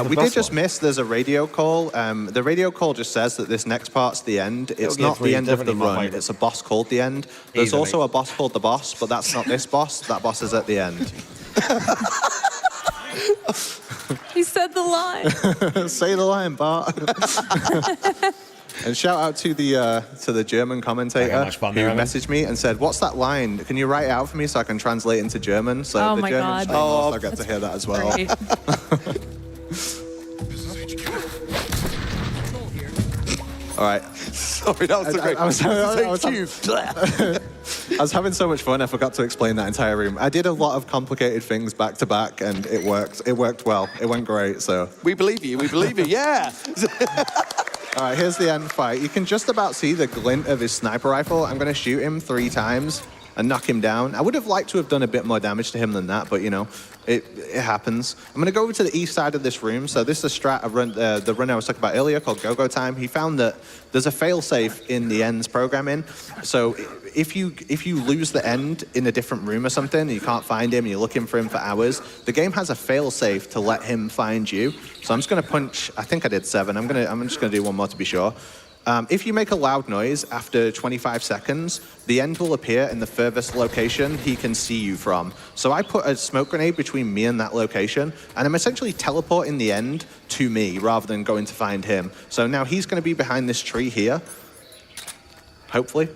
We did just miss, there's a radio call. The radio call just says that this next part's the end. It's not the end of the run, it's a boss called the end. There's also a boss called the boss, but that's not this boss. That boss is at the end. He said the line. Say the line, Bart. And shout out to the German commentator who messaged me and said, "What's that line? Can you write it out for me so I can translate into German?" So oh the my German's God. famous. I got to hear that as well. All right. Sorry, that was great. I was having so much fun, I forgot to explain that entire room. I did a lot of complicated things back to back, and it worked. It worked well. It went great. So we believe you. We believe you. Yeah. All right, here's the end fight. You can just about see the glint of his sniper rifle. I'm going to shoot him 3 times and knock him down. I would have liked to have done a bit more damage to him than that, but, you know, it happens. I'm going to go over to the east side of this room. So this is a strat of the run I was talking about earlier called Go-Go Time. He found that there's a fail-safe in the ends programming. So if you lose the end in a different room or something, and you can't find him, and you're looking for him for hours, the game has a fail-safe to let him find you. So I'm just going to punch, I think I did 7. I'm just going to do one more to be sure. If you make a loud noise after 25 seconds, the end will appear in the furthest location he can see you from. So I put a smoke grenade between me and that location, and I'm essentially teleporting the end to me rather than going to find him. So now he's going to be behind this tree here. Hopefully.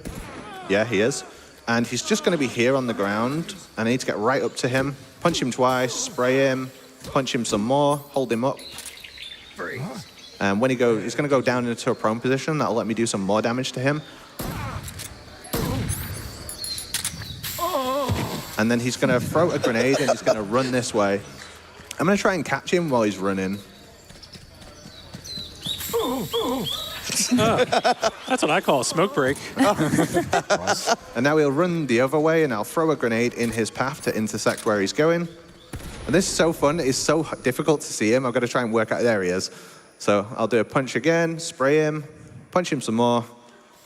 Yeah, he is. And he's just going to be here on the ground. And I need to get right up to him, punch him twice, spray him, punch him some more, hold him up. And when he's going to go down into a prone position. That'll let me do some more damage to him. And then he's going to throw a grenade and he's going to run this way. I'm going to try and catch him while he's running. That's what I call a smoke break. And now he'll run the other way and I'll throw a grenade in his path to intersect where he's going. And this is so fun. It's so difficult to see him. I've got to try and work out there he is. So I'll do a punch again, spray him, punch him some more,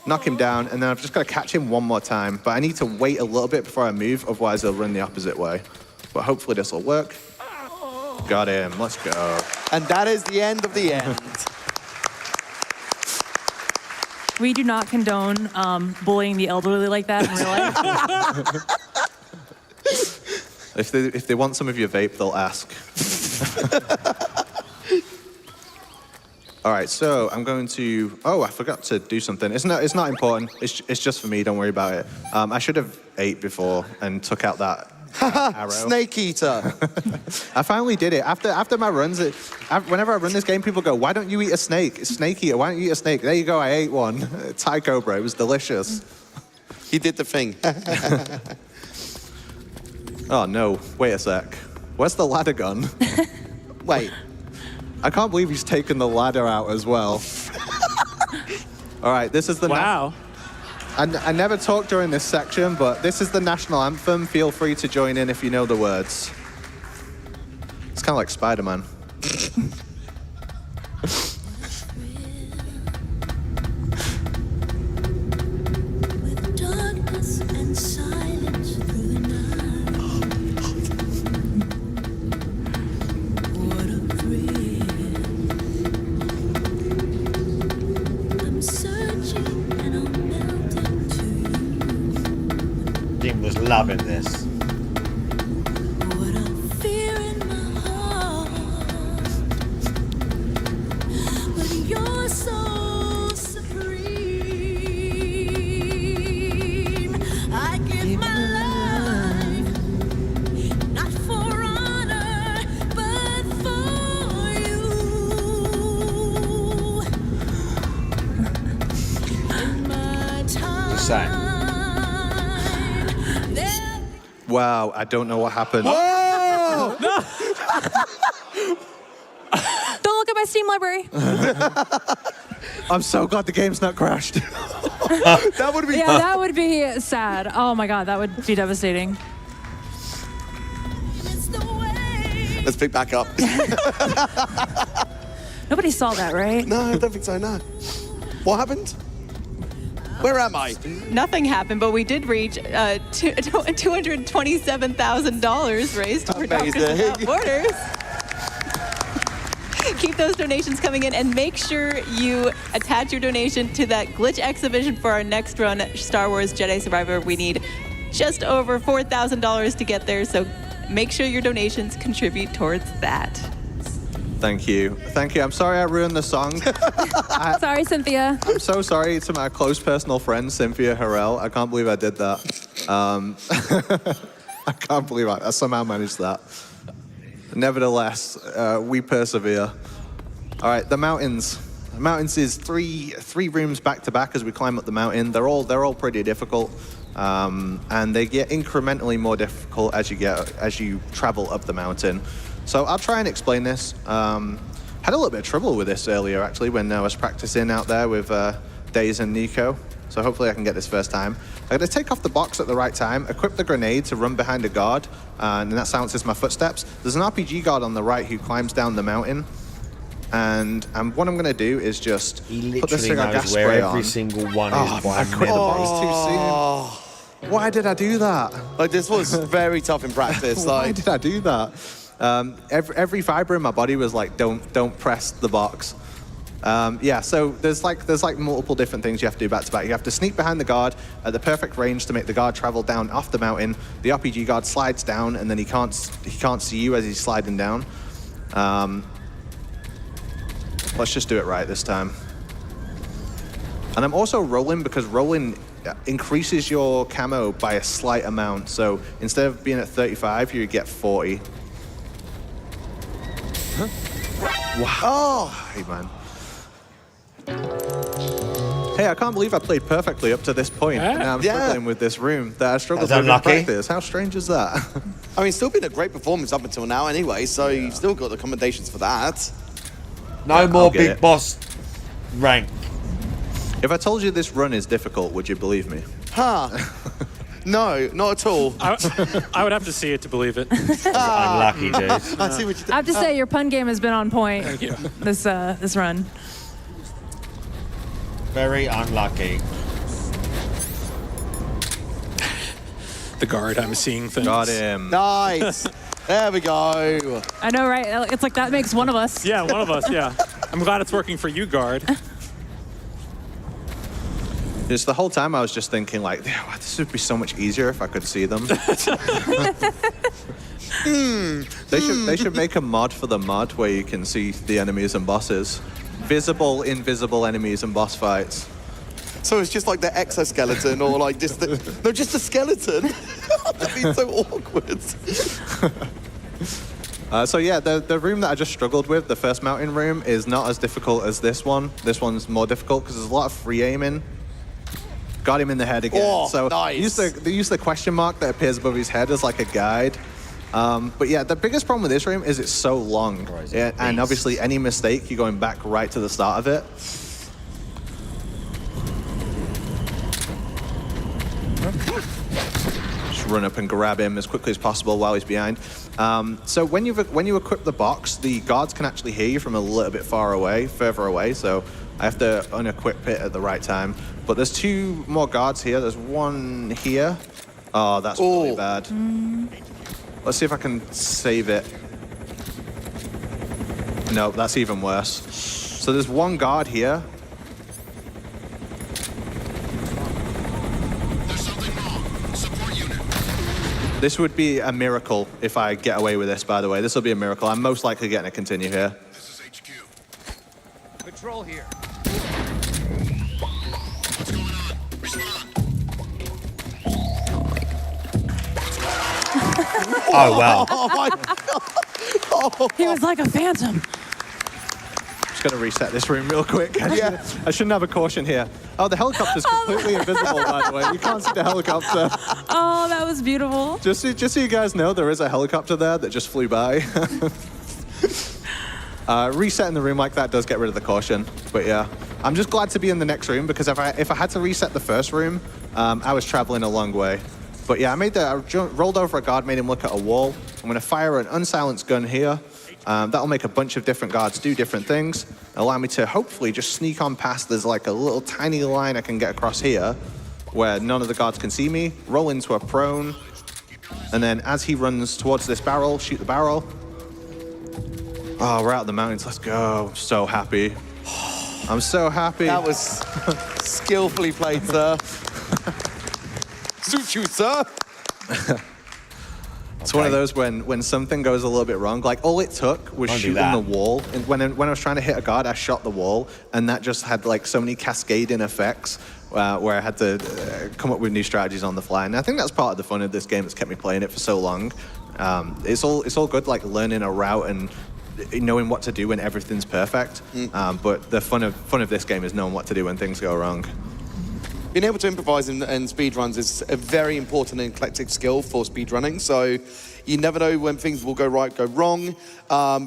knock him down, and then I've just got to catch him one more time. But I need to wait a little bit before I move, otherwise he'll run the opposite way. But hopefully this will work. Got him. Let's go. And that is the end of the end. We do not condone bullying the elderly like that in real life. If they want some of your vape, they'll ask. All right, so I'm going to... Oh, I forgot to do something. It's not important. It's just for me. Don't worry about it. I should have ate before and took out that arrow. Snake eater. I finally did it. After my runs, whenever I run this game, people go, why don't you eat a snake? It's snake eater. Why don't you eat a snake? There you go. I ate one. Thai cobra. It was delicious. He did the thing. Oh, no. Wait a sec. Where's the ladder gun? Wait. I can't believe he's taken the ladder out as well. All right, this is the... Wow. I never talked during this section, but this is the national anthem. Feel free to join in if you know the words. It's kind of like Spider-Man. Dean was loving this. Wow, I don't know what happened. Whoa! Don't look at my Steam library. I'm so glad the game's not crashed. That would be... Yeah, that would be sad. Oh my God, that would be devastating. Let's pick back up. Nobody saw that, right? No, I don't think so, no. What happened? Where am I? Nothing happened, but we did reach $227,000 raised for Doctors Without Borders. Keep those donations coming in, and make sure you attach your donation to that glitch exhibition for our next run, Star Wars Jedi Survivor. We need just over $4,000 to get there, so make sure your donations contribute towards that. Thank you. Thank you. I'm sorry I ruined the song. Sorry, Cynthia. I'm so sorry to my close personal friend, Cynthia Harrell. I can't believe I did that. I can't believe I somehow managed that. Nevertheless, we persevere. All right, the mountains. The mountains is three rooms back to back as we climb up the mountain. They're all pretty difficult, and they get incrementally more difficult as you travel up the mountain. So I'll try and explain this. Had a little bit of trouble with this earlier, actually, when I was practicing out there with Daze and Nico. So hopefully I can get this first time. I'm going to take off the box at the right time, equip the grenade to run behind a guard, and that silences my footsteps. There's an RPG guard on the right who climbs down the mountain. And what I'm going to do is just put the cigar gas where spray every on. single one is. I quit the box too soon. Why did I do that? Like, this was very tough in practice. Why did I do that? Every fiber in my body was like, don't press the box. Yeah, so there's like multiple different things you have to do back to back. You have to sneak behind the guard at the perfect range to make the guard travel down off the mountain. The RPG guard slides down, and then he can't see you as he's sliding down. Let's just do it right this time. And I'm also rolling because rolling increases your camo by a slight amount. So instead of being at 35, you get 40. Huh? Wow. Oh! Hey, man. Hey, I can't believe I played perfectly up to this point. Yeah. Now I'm struggling with this room that I struggled That's with in unlucky. practice. How strange is that? I mean, it's still been a great performance up until now anyway, so you've still got the commendations for that. No more big boss rank. If I told you this run is difficult, would you believe me? Huh. No, not at all. I would have to see it to believe it. Unlucky, dude. I see what you did. I have to say, your pun game has been on point. Thank you. This run. Very unlucky. The guard, I'm seeing things. Got him. Nice. There we go. I know, right? It's like that makes one of us. Yeah, one of us, yeah. I'm glad it's working for you, guard. Just the whole time I was just thinking like, yeah, this would be so much easier if I could see them. They should make a mod for the mod where you can see the enemies and bosses. Visible, invisible enemies and boss fights. So it's just like the exoskeleton or like just the... No, just a skeleton. That'd be so awkward. So yeah, the room that I just struggled with, the first mountain room, is not as difficult as this one. This one's more difficult because there's a lot of free aiming. Got him in the head again. Oh, so nice. they use the question mark that appears above his head as like a guide. But yeah, the biggest problem with this room is it's so long. Yeah, and obviously any mistake, you're going back right to the start of it. Just run up and grab him as quickly as possible while he's behind. So when you equip the box, the guards can actually hear you from a little bit further away. So I have to unequip it at the right time. But there's two more guards here. There's one here. Oh, that's really bad. Let's see if I can save it. No, that's even worse. So there's one guard here. This would be a miracle if I get away with this, by the way. This will be a miracle. I'm most likely getting a continue here. This is HQ. Patrol here. What's going on? Respond. Oh, wow. Oh, my God. Oh. He was like a phantom. Just going to reset this room real quick. I shouldn't have a caution here. Oh, the helicopter's completely invisible, by the way. You can't see the helicopter. Oh, that was beautiful. Just so you guys know, there is a helicopter there that just flew by. Resetting the room like that does get rid of the caution. But yeah, I'm just glad to be in the next room because if I had to reset the first room, I was traveling a long way. But yeah, I rolled over a guard, made him look at a wall. I'm going to fire an unsilenced gun here. That'll make a bunch of different guards do different things. Allow me to hopefully just sneak on past. There's like a little tiny line I can get across here where none of the guards can see me. Roll into a prone. And then as he runs towards this barrel, shoot the barrel. Oh, we're out of the mountains. Let's go. I'm so happy. I'm so happy. That was skillfully played, sir. Suit you, sir. It's one of those when something goes a little bit wrong. Like all it took was shooting the wall. And when I was trying to hit a guard, I shot the wall, and that just had like so many cascading effects where I had to come up with new strategies on the fly. And I think that's part of the fun of this game that's kept me playing it for so long. It's all good, like learning a route and knowing what to do when everything's perfect. But the fun of this game is knowing what to do when things go wrong. Being able to improvise in speedruns is a very important and eclectic skill for speedrunning. So you never know when things will go right, go wrong.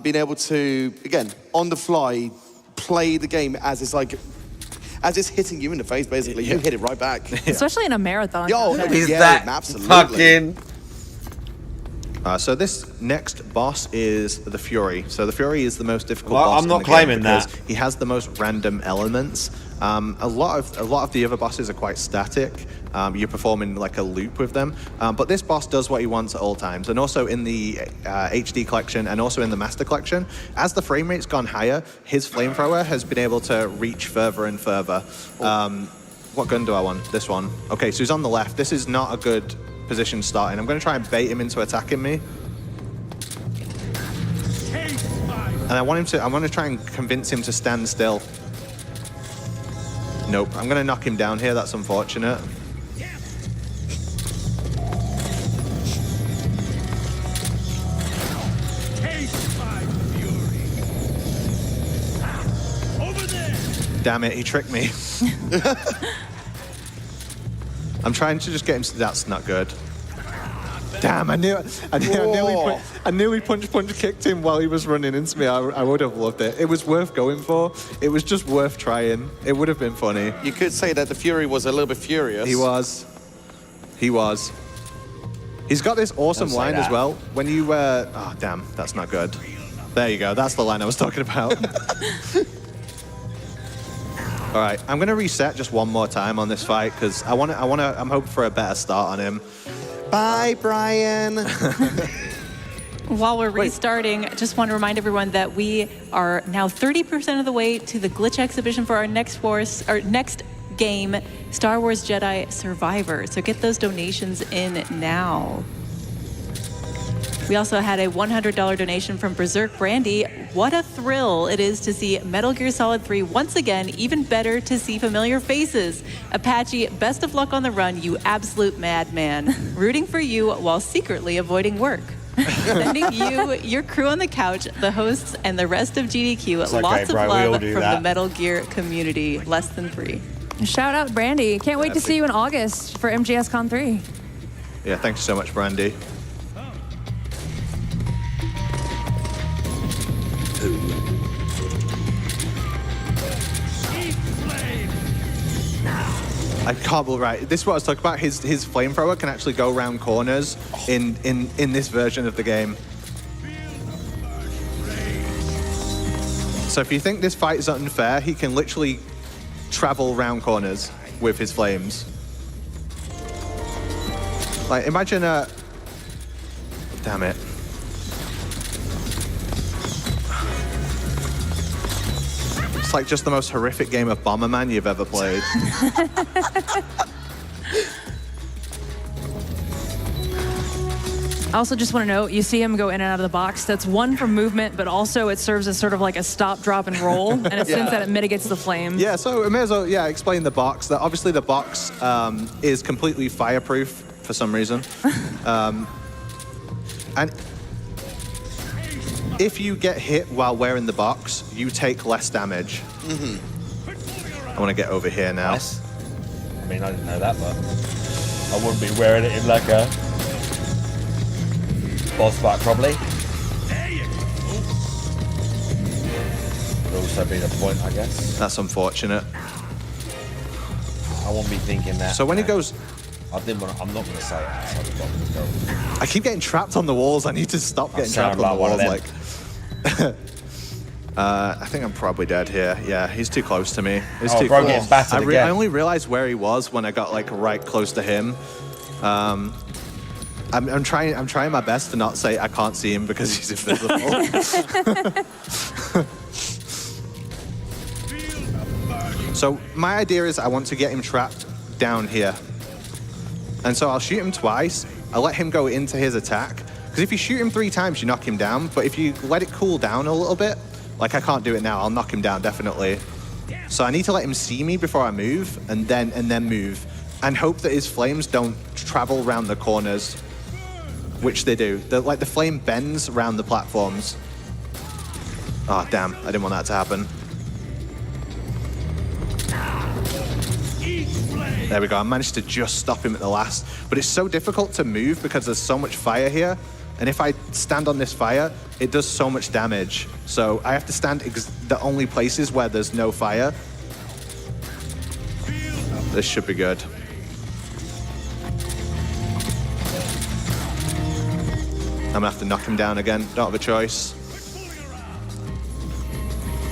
Being able to, again, on the fly, play the game as it's hitting you in the face, basically. You hit it right back. Especially in a marathon. Absolutely. Fucking... So this next boss is the Fury. So the Fury is the most difficult Well, boss I'm not in the claiming game because that. he has the most random elements. A lot of the other bosses are quite static. You're performing like a loop with them. But this boss does what he wants at all times. And also in the HD collection and also in the Master collection, as the frame rate's gone higher, his flamethrower has been able to reach further and further. What gun do I want? This one. Okay, so he's on the left. This is not a good position starting. I'm going to try and bait him into attacking me. And I want to try and convince him to stand still. Nope, I'm going to knock him down here. That's unfortunate. Damn it, he tricked me. I'm trying to just get him. That's not good. Damn, I nearly punch kicked him while he was running into me. I would have loved it. It was worth going for. It was just worth trying. It would have been funny. You could say that the Fury was a little bit furious. He was. He's got this awesome line as well. When you, oh damn, that's not good. There you go. That's the line I was talking about. All right, I'm gonna reset just one more time on this fight because I'm hoping for a better start on him. Bye, Brian. While we're restarting, I just want to remind everyone that we are now 30% of the way to the glitch exhibition for our next game, Star Wars Jedi Survivor. So get those donations in now. We also had a $100 donation from Berserk Brandy. What a thrill it is to see Metal Gear Solid 3 once again. Even better to see familiar faces. Apache, best of luck on the run, you absolute madman. Rooting for you while secretly avoiding work. Sending you, your crew on the couch, the hosts, and the rest of GDQ lots of love from the Metal Gear community. Less than 3. Shout out, Brandy. Can't wait to see you in August for MGS Con 3. Yeah, thanks so much, Brandy. I can't believe, right, this is what I was talking about. His flamethrower can actually go around corners in this version of the game. So if you think this fight is unfair, he can literally travel around corners with his flames. Like, imagine a... Damn it. It's like just the most horrific game of Bomberman you've ever played. I also just want to note, you see him go in and out of the box. That's one for movement, but also it serves as sort of like a stop, drop, and roll. And it's since that it mitigates the flames. Yeah, so I may as well, explain the box. That obviously the box is completely fireproof for some reason. And if you get hit while wearing the box, you take less damage. I want to get over here now. Nice. I mean, I didn't know that, but I wouldn't be wearing it in like a boss fight, probably. Would also be the point, I guess. That's unfortunate. I won't be thinking that. So when he goes... I'm not going to say it. I keep getting trapped on the walls. I need to stop getting trapped on the walls. I think I'm probably dead here. Yeah, he's too close to me. He's too close. Getting battered again. I only realized where he was when I got like right close to him. I'm trying my best to not say I can't see him because he's invisible. So my idea is I want to get him trapped down here. And so I'll shoot him twice. I'll let him go into his attack. Because if you shoot him 3 times, you knock him down. But if you let it cool down a little bit, like I can't do it now, I'll knock him down definitely. So I need to let him see me before I move, and then move, and hope that his flames don't travel around the corners, which they do. Like the flame bends around the platforms. Oh damn! I didn't want that to happen. There we go. I managed to just stop him at the last. But it's so difficult to move because there's so much fire here. And if I stand on this fire, it does so much damage. So I have to stand the only places where there's no fire. This should be good. I'm gonna have to knock him down again. Don't have a choice.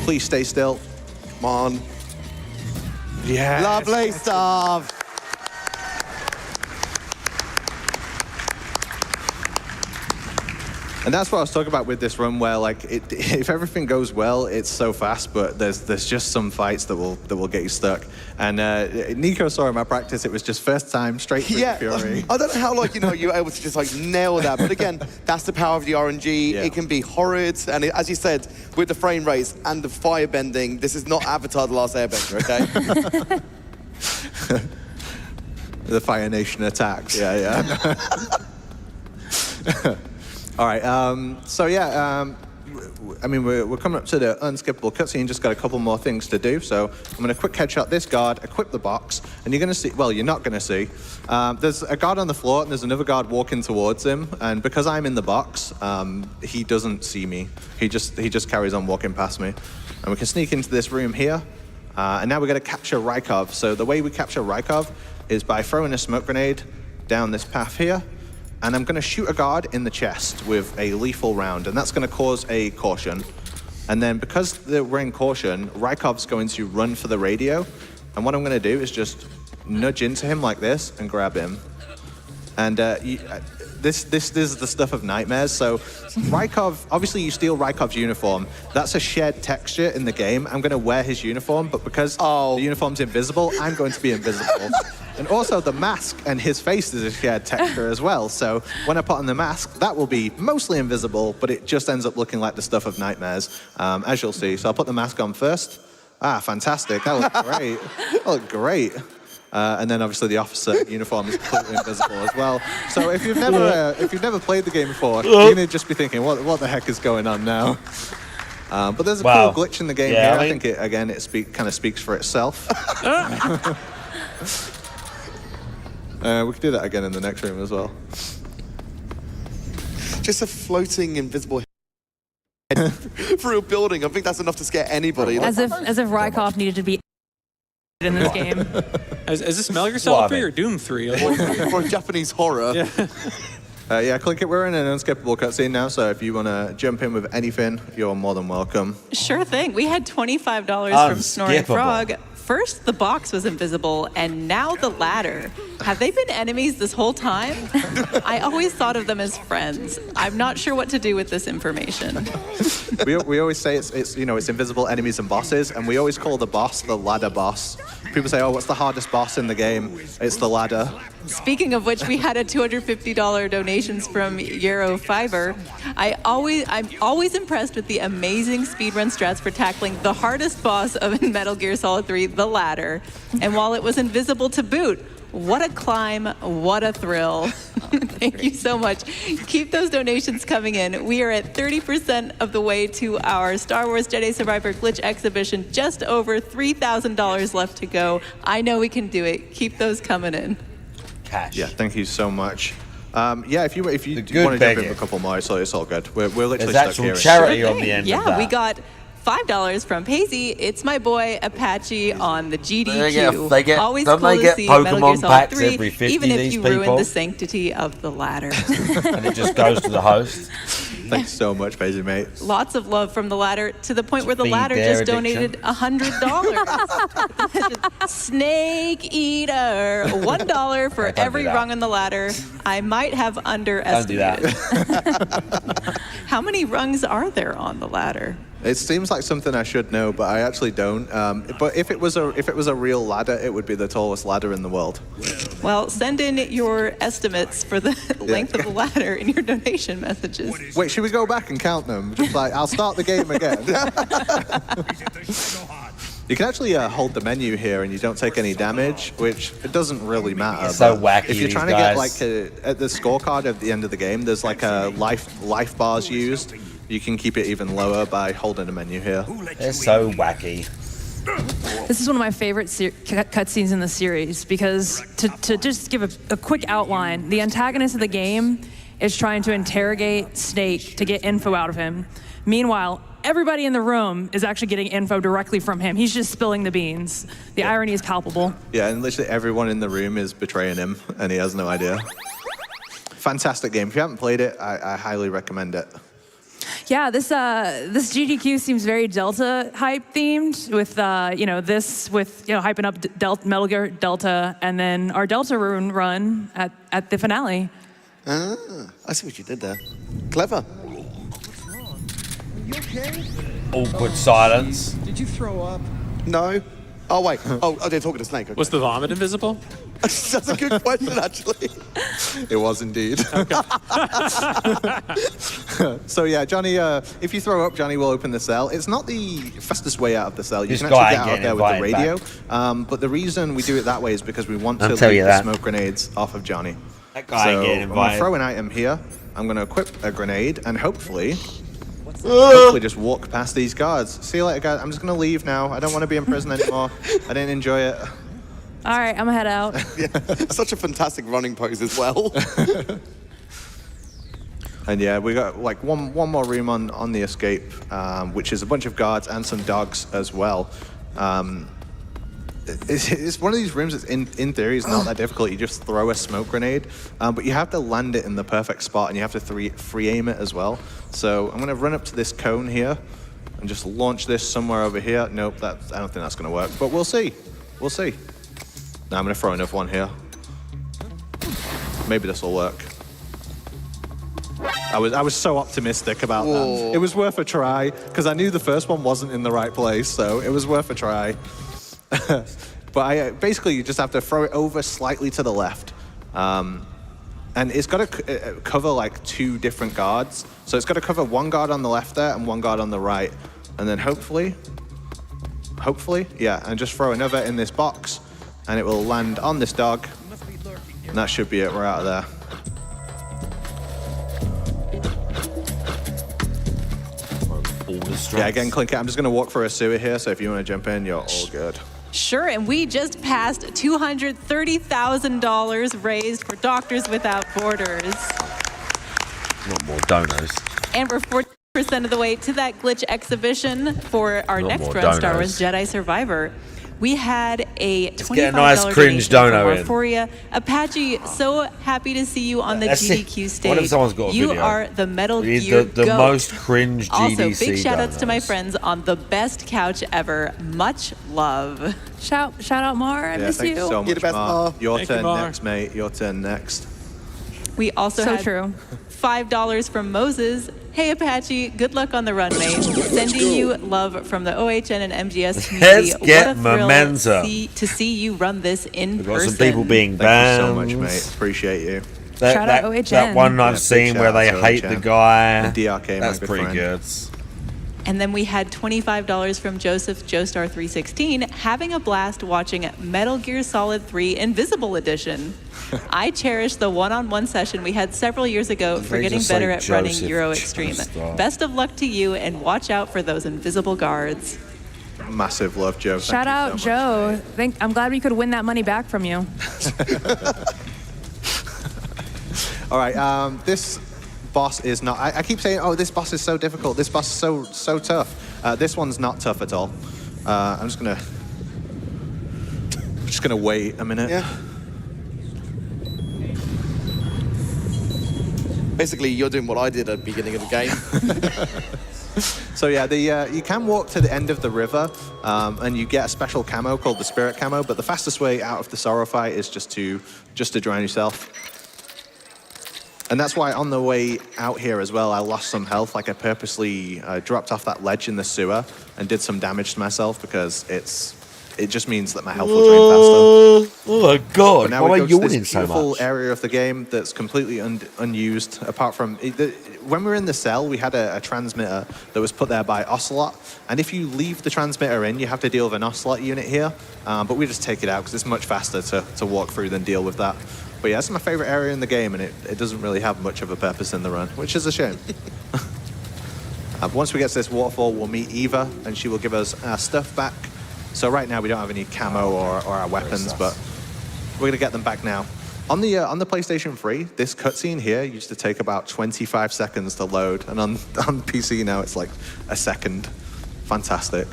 Please stay still. Come on. Yeah. Lovely stuff. And that's what I was talking about with this run, where like if everything goes well, it's so fast, but there's just some fights that will get you stuck. And Nico saw in my practice, it was just first time straight through the Fury. I don't know how you were able to just nail that, but again, that's the power of the RNG. Yeah. It can be horrid, and as you said, with the frame rates and the fire bending, this is not Avatar: The Last Airbender, okay? The Fire Nation attacks. Yeah. All right. we're coming up to the unskippable cutscene. Just got a couple more things to do. So I'm going to quick headshot this guard, equip the box, and you're going to see. Well, you're not going to see. There's a guard on the floor, and there's another guard walking towards him. And because I'm in the box, he doesn't see me. He just carries on walking past me. And we can sneak into this room here. And now we're going to capture Rykov. So the way we capture Rykov is by throwing a smoke grenade down this path here. And I'm going to shoot a guard in the chest with a lethal round, and that's going to cause a caution. And then because we're in caution, Rykov's going to run for the radio. And what I'm going to do is just nudge into him like this and grab him. And this is the stuff of nightmares. So Rykov, obviously you steal Rykov's uniform. That's a shared texture in the game. I'm going to wear his uniform, but because the uniform's invisible, I'm going to be invisible. And also the mask and his face is a shared texture as well. So when I put on the mask, that will be mostly invisible, but it just ends up looking like the stuff of nightmares, as you'll see. So I'll put the mask on first. Ah, fantastic. That looked great. That looked great. And then obviously the officer uniform is completely invisible as well. So if you've never played the game before, you're going to just be thinking, what the heck is going on now? But there's a cool glitch in the game here. I think it kind of speaks for itself. We could do that again in the next room as well. Just a floating invisible head through a building. I think that's enough to scare anybody. As if Rykov needed to be in this game. Is this Metal Gear Solid 3 or Doom 3? Or Japanese horror. Yeah, click it. We're in an unskippable cutscene now, so if you want to jump in with anything, you're more than welcome. Sure thing. We had $25 from Snoring Frog. First, the box was invisible, and now the ladder. Have they been enemies this whole time? I always thought of them as friends. I'm not sure what to do with this information. We always say it's invisible enemies and bosses, and we always call the boss the ladder boss. People say, oh, what's the hardest boss in the game? It's the ladder. Speaking of which, we had a $250 donations from Euro Fiber. I'm always impressed with the amazing speedrun strats for tackling the hardest boss of Metal Gear Solid 3, the ladder. And while it was invisible to boot, what a climb, what a thrill. Thank you so much. Keep those donations coming in. We are at 30% of the way to our Star Wars Jedi Survivor Glitch exhibition. Just over $3,000 left to go. I know we can do it. Keep those coming in. Cash. Yeah, thank you so much. If you want to jump in for a couple more, so it's all good. We're literally There's stuck here. actual charity on the end of that. Yeah, we got $5 from Paisy. It's my boy Apache on the GDQ. They get Always don't cool they to get see Metal Gear Pokemon Solid packs 3, every 50, even if these you people? ruin the sanctity of the ladder. And it just goes to the host. Thanks so much, Paisy, mate. Lots of love from the ladder, to the point where the Feed ladder their just donated $100. Snake Eater, $1 for every rung on the ladder. I might have underestimated. Don't do that. How many rungs are there on the ladder? It seems like something I should know, but I actually don't. But if it was a real ladder, it would be the tallest ladder in the world. Well, send in your estimates for the length of the ladder in your donation messages. Wait, should we go back and count them? Just like, I'll start the game again. You can actually hold the menu here and you don't take any damage, which it doesn't really matter. It's so wacky, if you're trying these to get guys. at the scorecard at the end of the game, there's like a life bars used. You can keep it even lower by holding the menu here. They're so wacky. This is one of my favorite cutscenes in the series because to just give a quick outline, the antagonist of the game is trying to interrogate Snake to get info out of him. Meanwhile, everybody in the room is actually getting info directly from him. He's just spilling the beans. The irony is palpable. Yeah, and literally everyone in the room is betraying him, and he has no idea. Fantastic game. If you haven't played it, I highly recommend it. Yeah, this GDQ seems very Delta hype themed with hyping up Metal Gear Delta, and then our Delta run at the finale. Ah, I see what you did there. Clever. You okay? Awkward silence. Did you throw up? No. Oh wait. Oh, they're talking to Snake. Okay. Was the vomit invisible? That's a good question, actually. It was indeed. So yeah, Johnny, if you throw up, Johnny will open the cell. It's not the fastest way out of the cell. You can actually get out there with the radio. But the reason we do it that way is because we want to leave the smoke grenades off of Johnny. That guy ain't getting I'm going to throw an item here. I'm going to equip a grenade, and hopefully hopefully just walk past these guards. See you later, guys. I'm just going to leave now. I don't want to be in prison anymore. I didn't enjoy it. All right, I'm gonna head out. Yeah, such a fantastic running pose as well. And yeah, we got like one more room on the escape, which is a bunch of guards and some dogs as well. It's one of these rooms that's in theory is not that difficult. You just throw a smoke grenade, but you have to land it in the perfect spot, and you have to free aim it as well. So I'm gonna run up to this cone here and just launch this somewhere over here. Nope, I don't think that's gonna work, but we'll see. We'll see. Now I'm gonna throw another one here. Maybe this will work. I was so optimistic about that. It was worth a try because I knew the first one wasn't in the right place, so it was worth a try. But basically you just have to throw it over slightly to the left, and it's got to cover like 2 different guards. So it's got to cover one guard on the left there and one guard on the right, and then hopefully, yeah, and just throw another in this box, and it will land on this dog, and that should be it. We're out of there. Yeah, again, Clinker, I'm just going to walk through a sewer here, so if you want to jump in, you're all good. Sure, and we just passed $230,000 raised for Doctors Without Borders. Not more donors. And we're 40% of the way to that glitch exhibition for our Not next more round, Star donors. Wars Jedi Survivor. We had a $25 get a nice cringe donation dono from in. Euphoria. Apache, so happy to see you on the That's it. GDQ stage. What if someone's got a you video? are the Metal We need Gear the goat. most cringe Also, GDC big shout outs to my donos. friends on the best couch ever. Much love. Shout out, Mar. I miss thank you. you so much, Mar. Your Thank you, turn Mar. next, mate. Your turn next. We also So had true. $5 from Moses. Hey Apache, good luck on the run, mate. Sending you love from the OHN and MGS community. Let's get what a thrill momentum. to see you run this in We've got person. some people being Thank you so banned. much, mate. Appreciate you. Shout out OHN. That one I've big seen where shout they out to hate the OHN. guy. The DRK, my That's good pretty friend. good. And then we had $25 from Joseph Joestar 316, having a blast watching Metal Gear Solid 3 Invisible Edition. I cherish the one-on-one session we had several years ago for They getting just better say at running Joseph Euro Extreme. Joestar. Best of luck to you, and watch out for those invisible guards. Massive love, Joe. Thank Shout you out, so much, Joe. mate. I'm glad we could win that money back from you. All right, this boss is not. I keep saying, oh, this boss is so difficult. This boss is so tough. This one's not tough at all. I'm just gonna wait a minute. Yeah. Basically, you're doing what I did at the beginning of the game. So yeah, you can walk to the end of the river, and you get a special camo called the Spirit Camo. But the fastest way out of the Sorrow fight is just to drown yourself. And that's why on the way out here as well, I lost some health. Like I purposely dropped off that ledge in the sewer and did some damage to myself because it just means that my health will drain faster. Oh my god, But now why we am I go to this yawning so beautiful much? area of the game that's completely unused, apart from... when we were in the cell, we had a transmitter that was put there by Ocelot, and if you leave the transmitter in, you have to deal with an Ocelot unit here, but we just take it out because it's much faster to walk through than deal with that. But yeah, that's my favorite area in the game, and it doesn't really have much of a purpose in the run, which is a shame. Once we get to this waterfall, we'll meet Eva, and she will give us our stuff back. So right now we don't have any camo or our weapons, but we're gonna get them back now. On the PlayStation 3, this cutscene here used to take about 25 seconds to load, and on PC now it's like a second. Fantastic.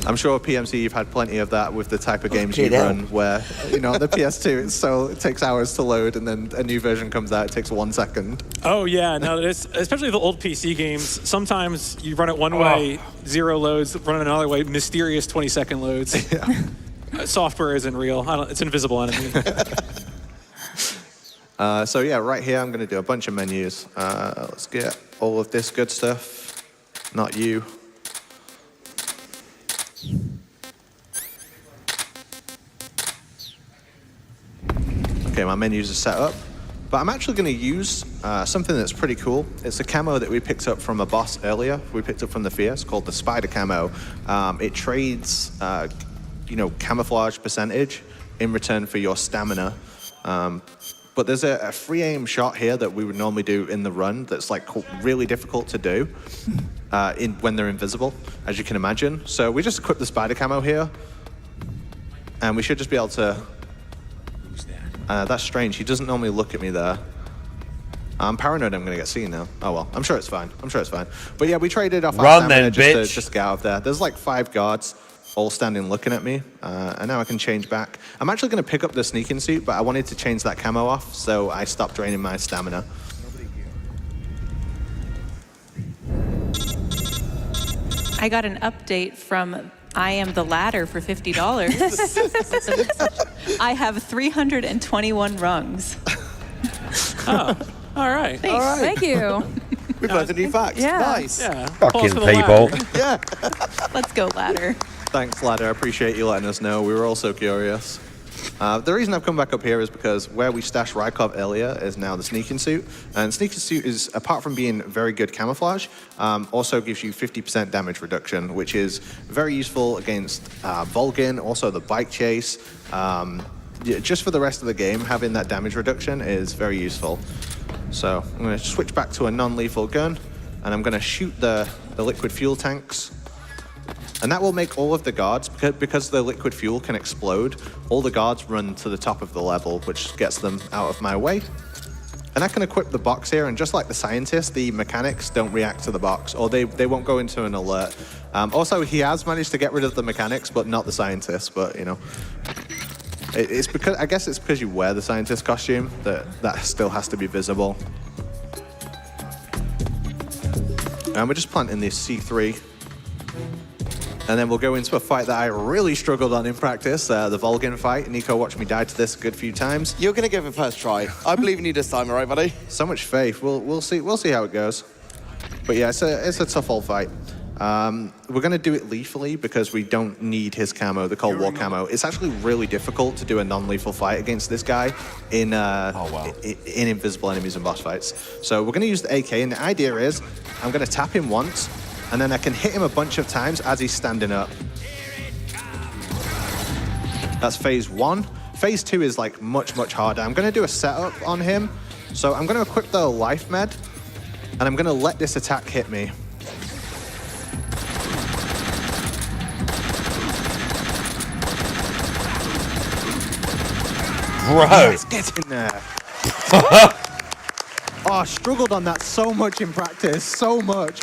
I'm sure PMC you've had plenty of that with the type of games you run, where on the PS2 it takes hours to load, and then a new version comes out, it takes 1 second. Oh yeah, no, especially the old PC games. Sometimes you run it one way, 0 loads. Run it another way, mysterious 20-second loads. Yeah. Software isn't real. It's invisible enemy. So yeah, right here I'm going to do a bunch of menus. Let's get all of this good stuff. Not you. Okay, my menus are set up. But I'm actually going to use something that's pretty cool. It's a camo that we picked up from a boss earlier. We picked up from the Fierce called the Spider Camo. It trades, camouflage percentage in return for your stamina. But there's a free aim shot here that we would normally do in the run that's like really difficult to do when they're invisible, as you can imagine. So we just equip the spider camo here, and we should just be able to... that's strange. He doesn't normally look at me there. I'm paranoid I'm going to get seen now. Oh, well. I'm sure it's fine. I'm sure it's fine. But yeah, we traded off our stamina just to get out of there. There's like 5 guards all standing looking at me. And now I can change back. I'm actually going to pick up the sneaking suit, but I wanted to change that camo off, so I stopped draining my stamina. I got an update from I Am the Ladder for $50. I have 321 rungs. Oh, all right. Thanks. All right. Thank you. We've learned a new fact. Yeah. Nice. Yeah. Fucking people. Yeah. Let's go, Ladder. Thanks, Ladder. I appreciate you letting us know. We were all so curious. The reason I've come back up here is because where we stashed Rykov earlier is now the sneaking suit. And sneaking suit is, apart from being very good camouflage, also gives you 50% damage reduction, which is very useful against Volgin, also the bike chase. Just for the rest of the game, having that damage reduction is very useful. So I'm going to switch back to a non-lethal gun, and I'm going to shoot the liquid fuel tanks. And that will make all of the guards, because the liquid fuel can explode, all the guards run to the top of the level, which gets them out of my way. And I can equip the box here, and just like the scientists, the mechanics don't react to the box, or they won't go into an alert. Also, he has managed to get rid of the mechanics, but not the scientists, but, you know. It's because, I guess it's because you wear the scientist costume that still has to be visible. And we're just planting this C3. And then we'll go into a fight that I really struggled on in practice, the Volgin fight. Nico watched me die to this a good few times. You're going to give it first try. I believe in you this time, all right, buddy? So much faith. We'll see how it goes. But yeah, it's a tough old fight. We're going to do it lethally because we don't need his camo, the Cold War camo. It's actually really difficult to do a non-lethal fight against this guy in invisible enemies and boss fights. So we're going to use the AK, and the idea is I'm going to tap him once, and then I can hit him a bunch of times as he's standing up. That's phase 1. Phase 2 is like much harder. I'm going to do a setup on him. So I'm going to equip the life med, and I'm going to let this attack hit me. Bro. Let's get in there. Oh, I struggled on that so much in practice, so much.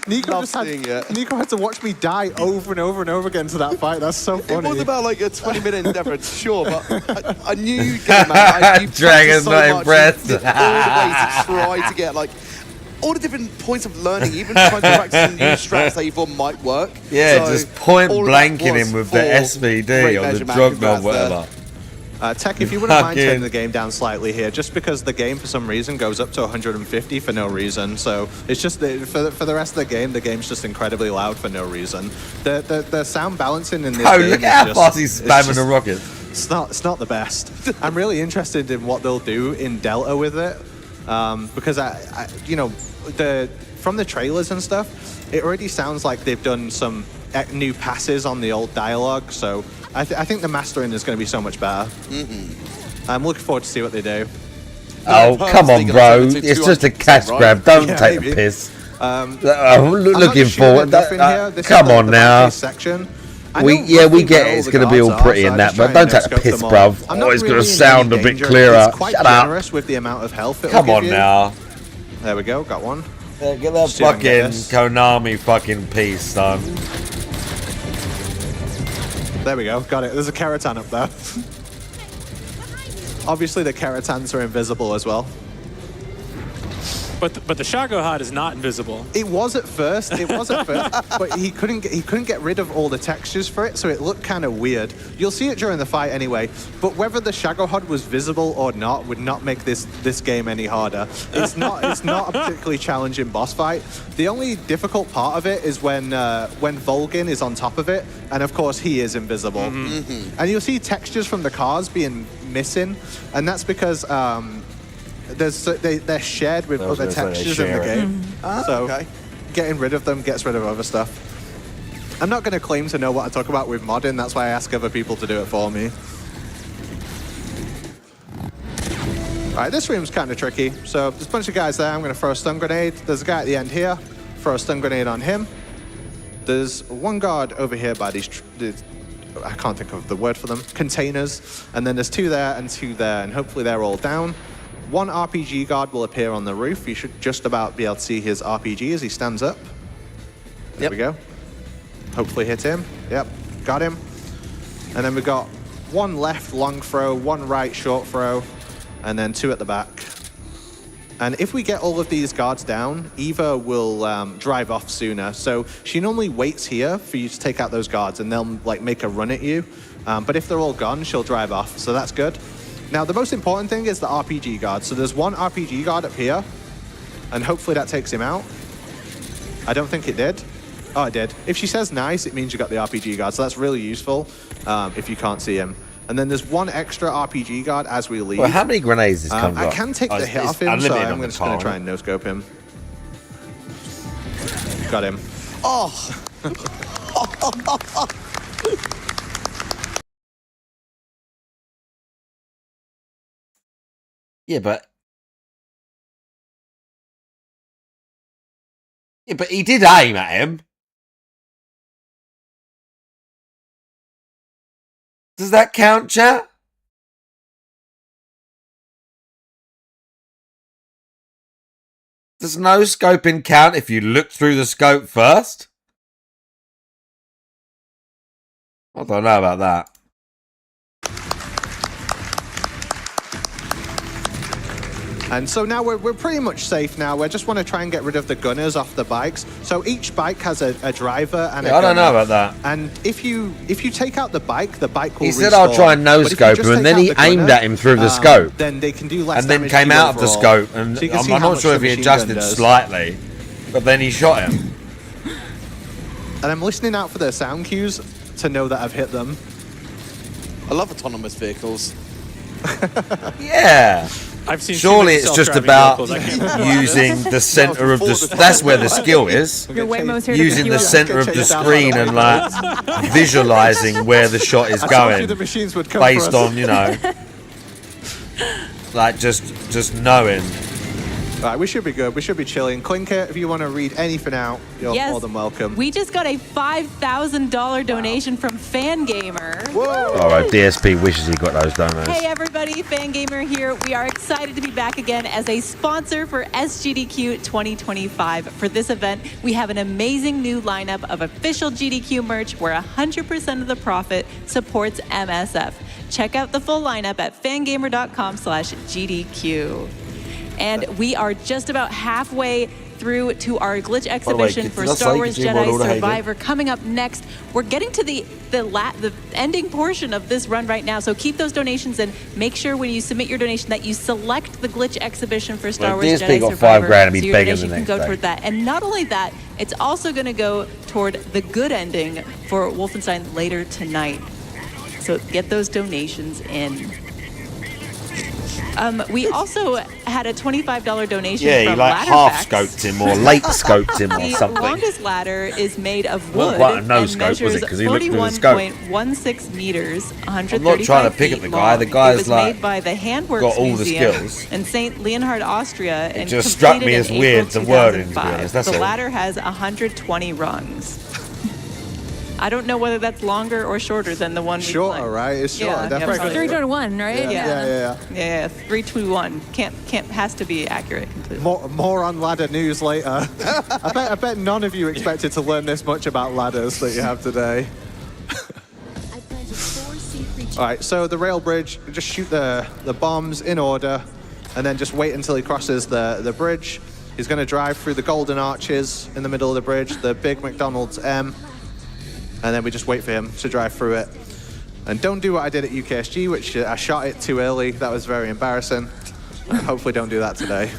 Nico had to watch me die over and over and over again to that fight. That's so funny. It was about like a 20-minute endeavor, sure, but I knew you'd get it, man. Dragon's so not impressed. impressed. All the ways to try to get like all the different points of learning, even trying to practice some new strats that you thought might work. Yeah, so just point blanking was him with for the SVD or the drug knob, whatever. Tech, if you wouldn't mind turning the game down slightly here, just because the game for some reason goes up to 150 for no reason. So it's just for the rest of the game's just incredibly loud for no reason. The sound balancing in this game look at how fast he's spamming the rocket. It's not the best. I'm really interested in what they'll do in Delta with it, because I you know, from the trailers and stuff, it already sounds like they've done some new passes on the old dialogue. So I think the mastering is going to be so much better. I'm looking forward to see what they do. Oh, come on, bro. It's just a cash grab. Don't take the piss. Looking forward. Come on now. We get it. It's going to be all pretty in that, but don't take the piss, bruv. Oh, it's going to sound a bit clearer. Shut up. With the amount of health come on now. There we go. Got one. Get that fucking Konami fucking piece, son. There we go, got it. There's a Keratan up there. Obviously the Keratans are invisible as well. But the Shagohod is not invisible. It was at first, but he couldn't get rid of all the textures for it, so it looked kind of weird. You'll see it during the fight anyway, but whether the Shagohod was visible or not would not make this game any harder. It's not a particularly challenging boss fight. The only difficult part of it is when Volgin is on top of it, and of course he is invisible. And you'll see textures from the cars being missing, and that's because they're shared with other textures in the game. So getting rid of them gets rid of other stuff. I'm not going to claim to know what I talk about with modding. That's why I ask other people to do it for me. right, this room's kind of tricky. So there's a bunch of guys there. I'm going to throw a stun grenade. There's a guy at the end here. Throw a stun grenade on him. There's one guard over here by these I can't think of the word for them, containers. And then there's 2 there and 2 there, and hopefully they're all down. One RPG guard will appear on the roof. You should just about be able to see his RPG as he stands up. There we go. Hopefully hit him. Yep, got him. And then we've got 1 left long throw, 1 right short throw, and then 2 at the back. And if we get all of these guards down, Eva will drive off sooner. So she normally waits here for you to take out those guards, and they'll like make a run at you. But if they're all gone, she'll drive off. So that's good. Now, the most important thing is the RPG guard. So there's 1 RPG guard up here, and hopefully that takes him out. I don't think it did. Oh, it did. If she says nice, it means you got the RPG guard. So that's really useful if you can't see him. And then there's 1 extra RPG guard as we leave. Well, how many grenades has come I can take the hit off him, so I'm just going to try and no-scope him. Got him. Oh! Yeah, but he did aim at him. Does that count, chat? Does no scoping count if you look through the scope first? I don't know about that. And so now we're pretty much safe now. We just want to try and get rid of the gunners off the bikes. So each bike has a driver and a gunner. I don't know about that. And if you take out the bike will He said I'll try and no-scope him, and then he aimed at him through the scope. Then they can do less and then damage came to you out of the overall. scope, and So you can see I'm how not much sure the if he machine gun adjusted does. slightly, but then he shot him. And I'm listening out for their sound cues to know that I've hit them. I love autonomous vehicles. Yeah. I've seen Surely it's just about using the center of the. That's where the skill is. Your Waymo's here to Using pick the you up. center of the screen and like visualizing where the shot is I told you going, the machines would come based for us. on like just knowing. Right, we should be good. We should be chilling. Clinker, if you want to read anything out, you're Yes. more than welcome. We just got a $5,000 donation from Fangamer. All right, DSP wishes he got those donuts. Hey everybody, Fangamer here. We are excited to be back again as a sponsor for SGDQ 2025. For this event, we have an amazing new lineup of official GDQ merch where 100% of the profit supports MSF. Check out the full lineup at fangamer.com/GDQ. And we are just about halfway through to our glitch exhibition for Star Wars Jedi Survivor. Coming up next, we're getting to the ending portion of this run right now. So keep those donations and make sure when you submit your donation that you select the glitch exhibition for Star Wars Jedi got Survivor. $5 grand and so he's your begging donation the can next go day. toward that. And not only that, it's also going to go toward the good ending for Wolfenstein later tonight. So get those donations in. We also had a $25 donation Yeah, he from like half Ladderfax. scoped him or late scoped him or The something. longest ladder is made of Wasn't wood quite a and no-scope, was it? measures 'Cause he looked through the scope. 41.16 meters, 135 I'm not trying to pick at the guy. The feet guy's long. It was like made by the Handworks got all the Museum skills. in St. Leonhard, Austria, and just struck completed me as in weird, April the wording, to be 2005. honest, that's the all. ladder has 120 rungs. I don't know whether that's longer or shorter than the one we Shorter, played. right? It's shorter, definitely. 3 to 1, right? Yeah, 3, 2, 1. Can't has to be accurate completely. More on ladder news later. I bet none of you expected to learn this much about ladders that you have today. All right, so the rail bridge, just shoot the bombs in order, and then just wait until he crosses the bridge. He's going to drive through the golden arches in the middle of the bridge, the big McDonald's M, and then we just wait for him to drive through it. And don't do what I did at UKSG, which I shot it too early. That was very embarrassing. Hopefully don't do that today.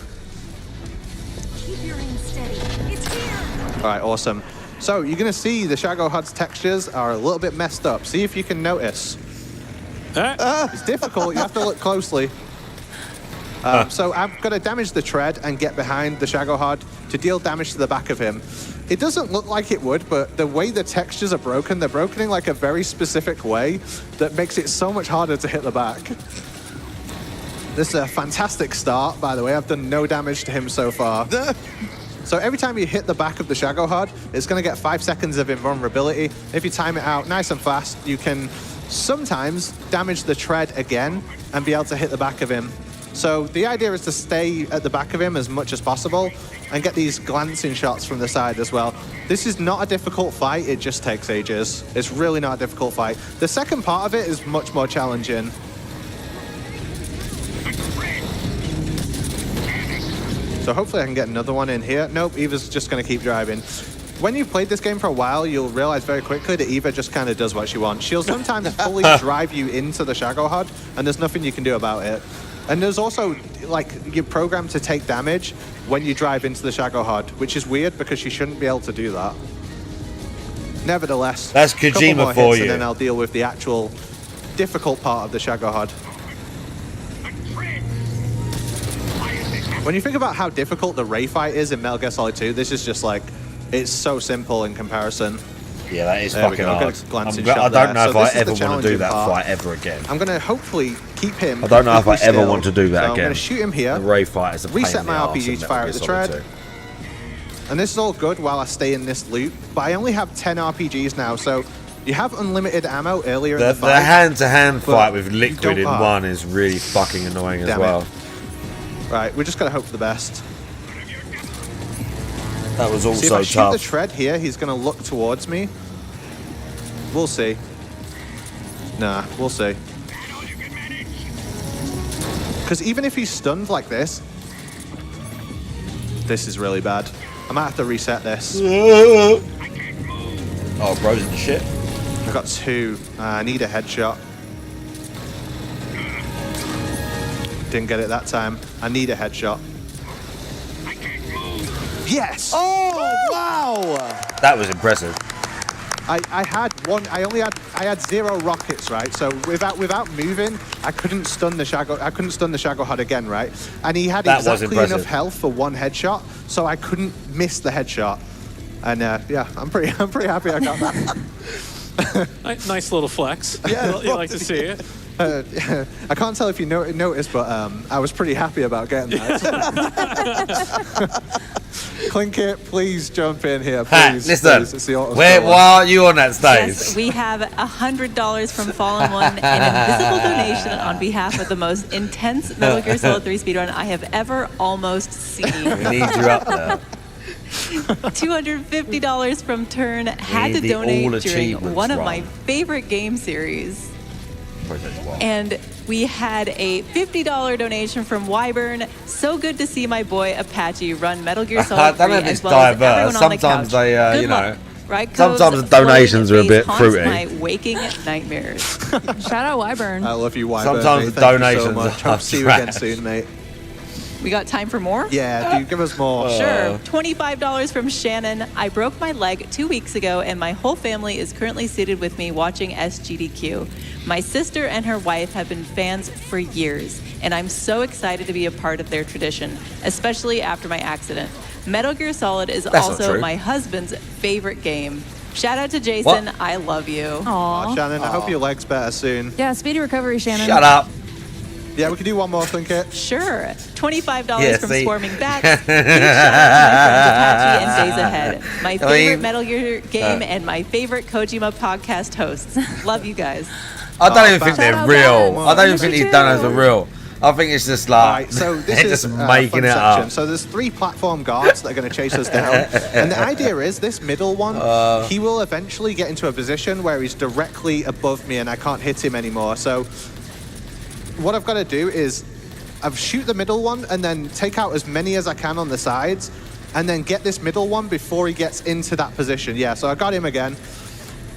Keep your aim steady. It's here. All right, awesome. So you're going to see the Shago HUD's textures are a little bit messed up. See if you can notice. It's difficult. You have to look closely. So I'm going to damage the tread and get behind the Shago HUD to deal damage to the back of him. It doesn't look like it would, but the way the textures are broken, they're broken in like a very specific way that makes it so much harder to hit the back. This is a fantastic start, by the way. I've done no damage to him so far. So every time you hit the back of the Shagohod, it's going to get 5 seconds of invulnerability. If you time it out nice and fast, you can sometimes damage the tread again and be able to hit the back of him. So the idea is to stay at the back of him as much as possible and get these glancing shots from the side as well. This is not a difficult fight, it just takes ages. It's really not a difficult fight. The second part of it is much more challenging. So hopefully I can get another one in here. Nope, Eva's just going to keep driving. When you've played this game for a while, you'll realize very quickly that Eva just kind of does what she wants. She'll sometimes fully drive you into the Shagohod, and there's nothing you can do about it. And there's also, like, you're programmed to take damage when you drive into the Shagohod, which is weird because she shouldn't be able to do that. Nevertheless, that's Kojima Kojima for you. And then I'll deal with the actual difficult part of the Shagohod. When you think about how difficult the Ray fight is in Metal Gear Solid 2, this is just like, it's so simple in comparison. Yeah, that is there fucking hard. I don't know if I ever want to do that fight ever again. I'm going to hopefully keep him. I don't know if I ever want to do that again. again. I'm going to shoot him here. The Ray fight is a pain reset in the my arse RPG in to Metal fire Gear at the Solid tread. 2. And this is all good while I stay in this loop, but I only have 10 RPGs now, so you have unlimited ammo earlier in the fight. The hand-to-hand fight with liquid in one is really fucking annoying as well. Right, we're just going to hope for the best. That was also if I tough. shoot the tread here, he's going to look towards me. We'll see. Nah, we'll see. Because even if he's stunned like this, this is really bad. I might have to reset this. Oh, bro's in shit. I got 2. I need a headshot. Didn't get it that time. I need a headshot. Yes! Oh, wow! That was impressive. I had 0 rockets, right? So without moving, I couldn't stun the Shagohod again, right? And he had exactly enough health for 1 headshot, so I couldn't miss the headshot. And yeah, I'm pretty happy I got that. Nice little flex. Yeah, you like to see it. I can't tell if you noticed, but I was pretty happy about getting that. Clinkit, please jump in here, please. Listen, please. why are you on that stage? Yes, we have $100 from Fallen One, an invisible donation on behalf of the most intense Metal Gear Solid 3 speedrun I have ever almost seen. We need you up there. $250 from Turn had to donate during one of my favorite game series. And we had a $50 donation from Wyburn. So good to see my boy Apache run Metal Gear Solid 3 as well as everyone on the couch. Sometimes they, Good you know, luck. Right, sometimes the donations are a bit fruity. My waking nightmares. Shout out Wyburn. I love you, Wyburn. Sometimes mate. the Thank donations you so much. are Hope to see you again soon, mate. We got time for more? Yeah, dude, give us more. Sure. $25 from Shannon. I broke my leg 2 weeks ago, and my whole family is currently seated with me watching SGDQ. My sister and her wife have been fans for years, and I'm so excited to be a part of their tradition, especially after my accident. Metal Gear Solid is also my husband's favorite game. Shout out to Jason. What? I love you. Aw, Shannon, I hope your leg's better soon. Yeah, speedy recovery, Shannon. Shut up. Yeah, we can do one more, Clinkit. Sure. $25 from Swarming Bats. Big shout out to my friends Apache and Days Ahead. My favorite Metal Gear game and my favorite Kojima podcast hosts. Love you guys. I don't even think they're real. I don't even think these donuts are real. I think it's just like Right, so this they're is just making it section. up. So there's 3 platform guards that are going to chase us down. And the idea is this middle one, he will eventually get into a position where he's directly above me and I can't hit him anymore. So what I've got to do is I've shoot the middle one and then take out as many as I can on the sides and then get this middle one before he gets into that position. Yeah, so I got him again.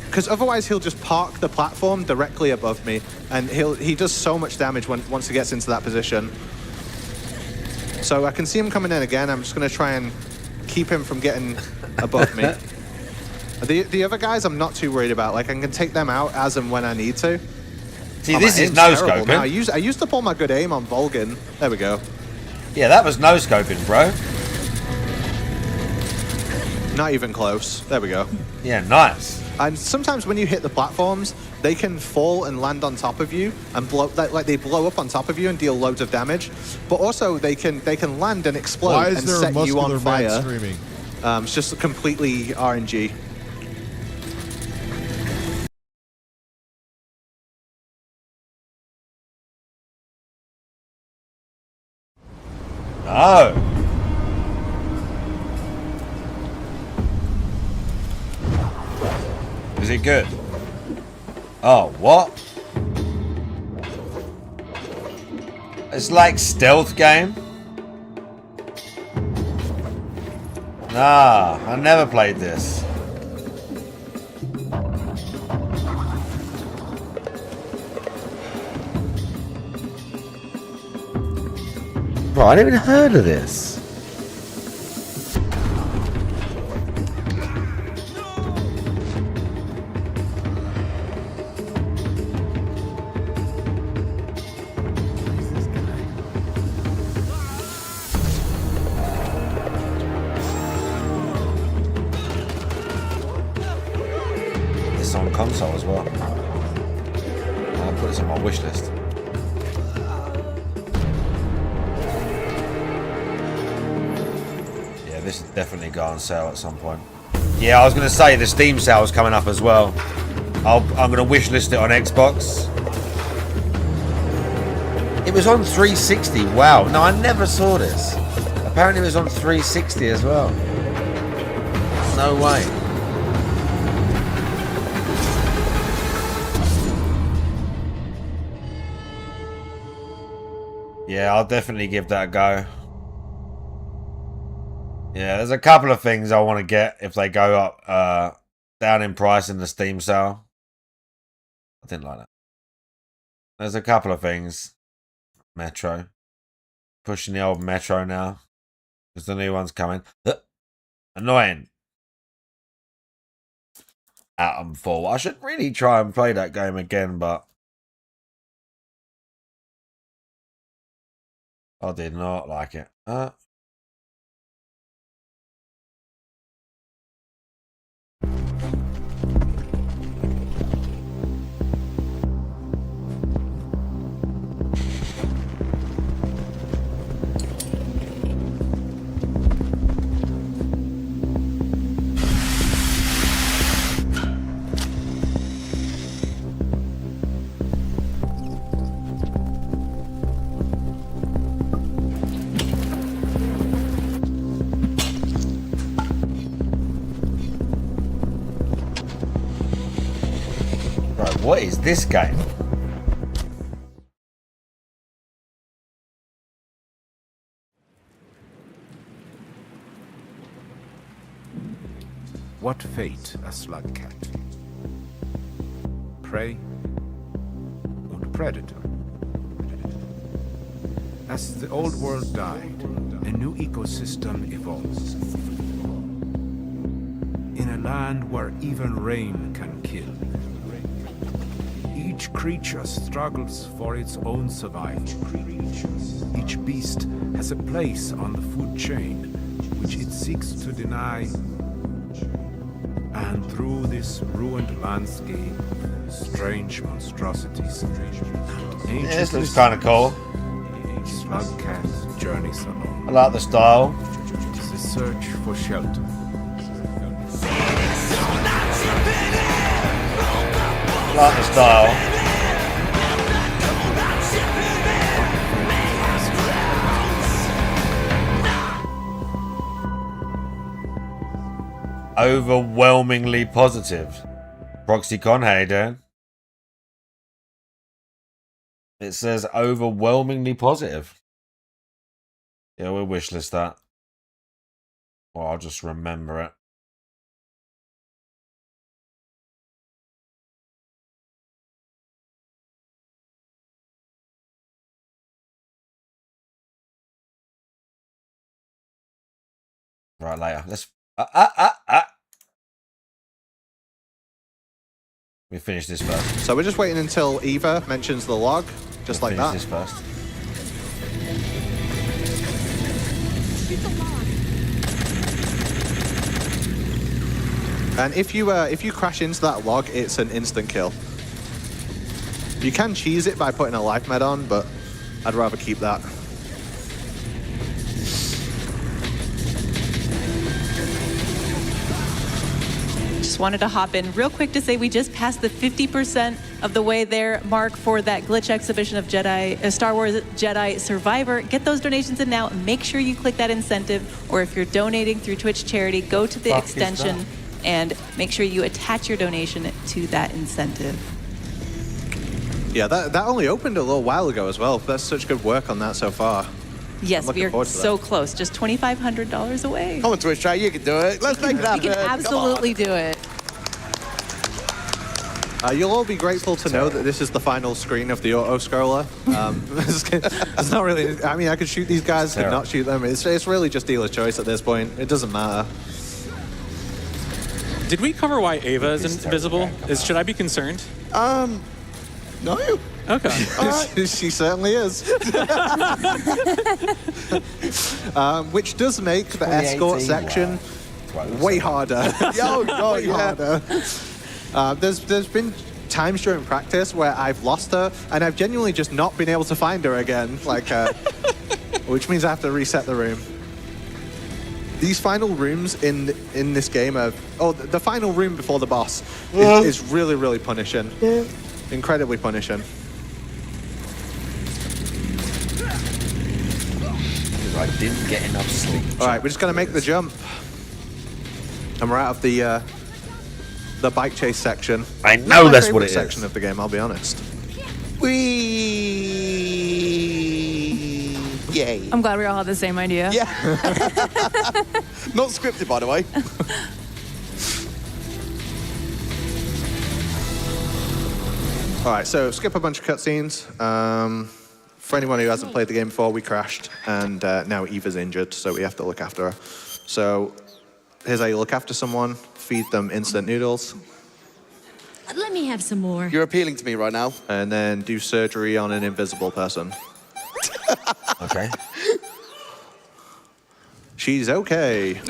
Because otherwise he'll just park the platform directly above me, and he does so much damage once he gets into that position. So I can see him coming in again. I'm just going to try and keep him from getting above me. The other guys I'm not too worried about. Like, I can take them out as and when I need to. See, this is no-scoping. I used to pull my good aim on Volgin. There we go. Yeah, that was no-scoping, bro. Not even close. There we go. Yeah, nice. And sometimes when you hit the platforms, they can fall and land on top of you and blow, like they blow up on top of you and deal loads of damage. But also they can land and explode Why is and there set a you on muscular man fire. screaming? It's just completely RNG. Oh. Is it good? Oh, what? It's like stealth game? Nah, I never played this. Bro, I never even heard of this. It's on console as well. I'll put this on my wish list. This is definitely go on sale at some point. Yeah, I was going to say the Steam sale is coming up as well. I'm going to wish list it on Xbox. It was on 360. Wow. No, I never saw this. Apparently it was on 360 as well. No way. Yeah, I'll definitely give that a go. Yeah, there's a couple of things I want to get if they go up down in price in the Steam sale. I didn't like that. There's a couple of things. Metro. Pushing the old Metro now. Because the new one's coming. Annoying. Atomfall. I should really try and play that game again, but I did not like it. What is this game? What fate a slug cat? Prey and predator. As the old world died, a new ecosystem evolved. In a land where even rain can kill. Each creature struggles for its own survival. Each beast has a place on the food chain, which it seeks to deny. And through this ruined landscape, strange monstrosities and ancient this looks kind of cool. Slug cat journeys alone. I like the style. It's a search for shelter. Like the style. Overwhelmingly positive. ProxyCon, how you doing? It says overwhelmingly positive. Yeah, we'll wishlist that. Or I'll just remember it. Right, later. Let's... We finish this first. So we're just waiting until Eva mentions the log, just like that. Finish this first. And if you crash into that log, it's an instant kill. You can cheese it by putting a life med on, but I'd rather keep that. Just wanted to hop in real quick to say we just passed the 50% of the way there mark for that glitch exhibition of Star Wars Jedi Survivor. Get those donations in now. Make sure you click that incentive, or if you're donating through Twitch charity, go to the extension and make sure you attach your donation to that incentive. Yeah, that only opened a little while ago as well. That's such good work on that so far. Yes, we are so close. Just $2,500 away. Come on, Twitch chat, you can do it. Let's make it happen. You can absolutely do it. You'll all be grateful to know that this is the final screen of the auto-scroller. It's not really... I mean, I could shoot these guys, could not shoot them. It's really just dealer's choice at this point. It doesn't matter. Did we cover why Ava is invisible? Should I be concerned? No. Okay. She certainly is. Which does make the escort section way harder. Way harder. There's been times during practice where I've lost her, and I've genuinely just not been able to find her again. Like, which means I have to reset the room. These final rooms in this game are... Oh, the final room before the boss is really, really punishing. Yeah. Incredibly punishing. I didn't get enough sleep. All right, we're just going to make the jump. And we're out of the bike chase section. I know that's what it is. Section of the game, I'll be honest. Yay. I'm glad we all had the same idea. Yeah. Not scripted, by the way. All right, so skip a bunch of cutscenes. For anyone who hasn't played the game before, we crashed, and now Eva's injured, so we have to look after her. So here's how you look after someone. Feed them instant noodles. Let me have some more. You're appealing to me right now. And then do surgery on an invisible person. Okay. She's okay.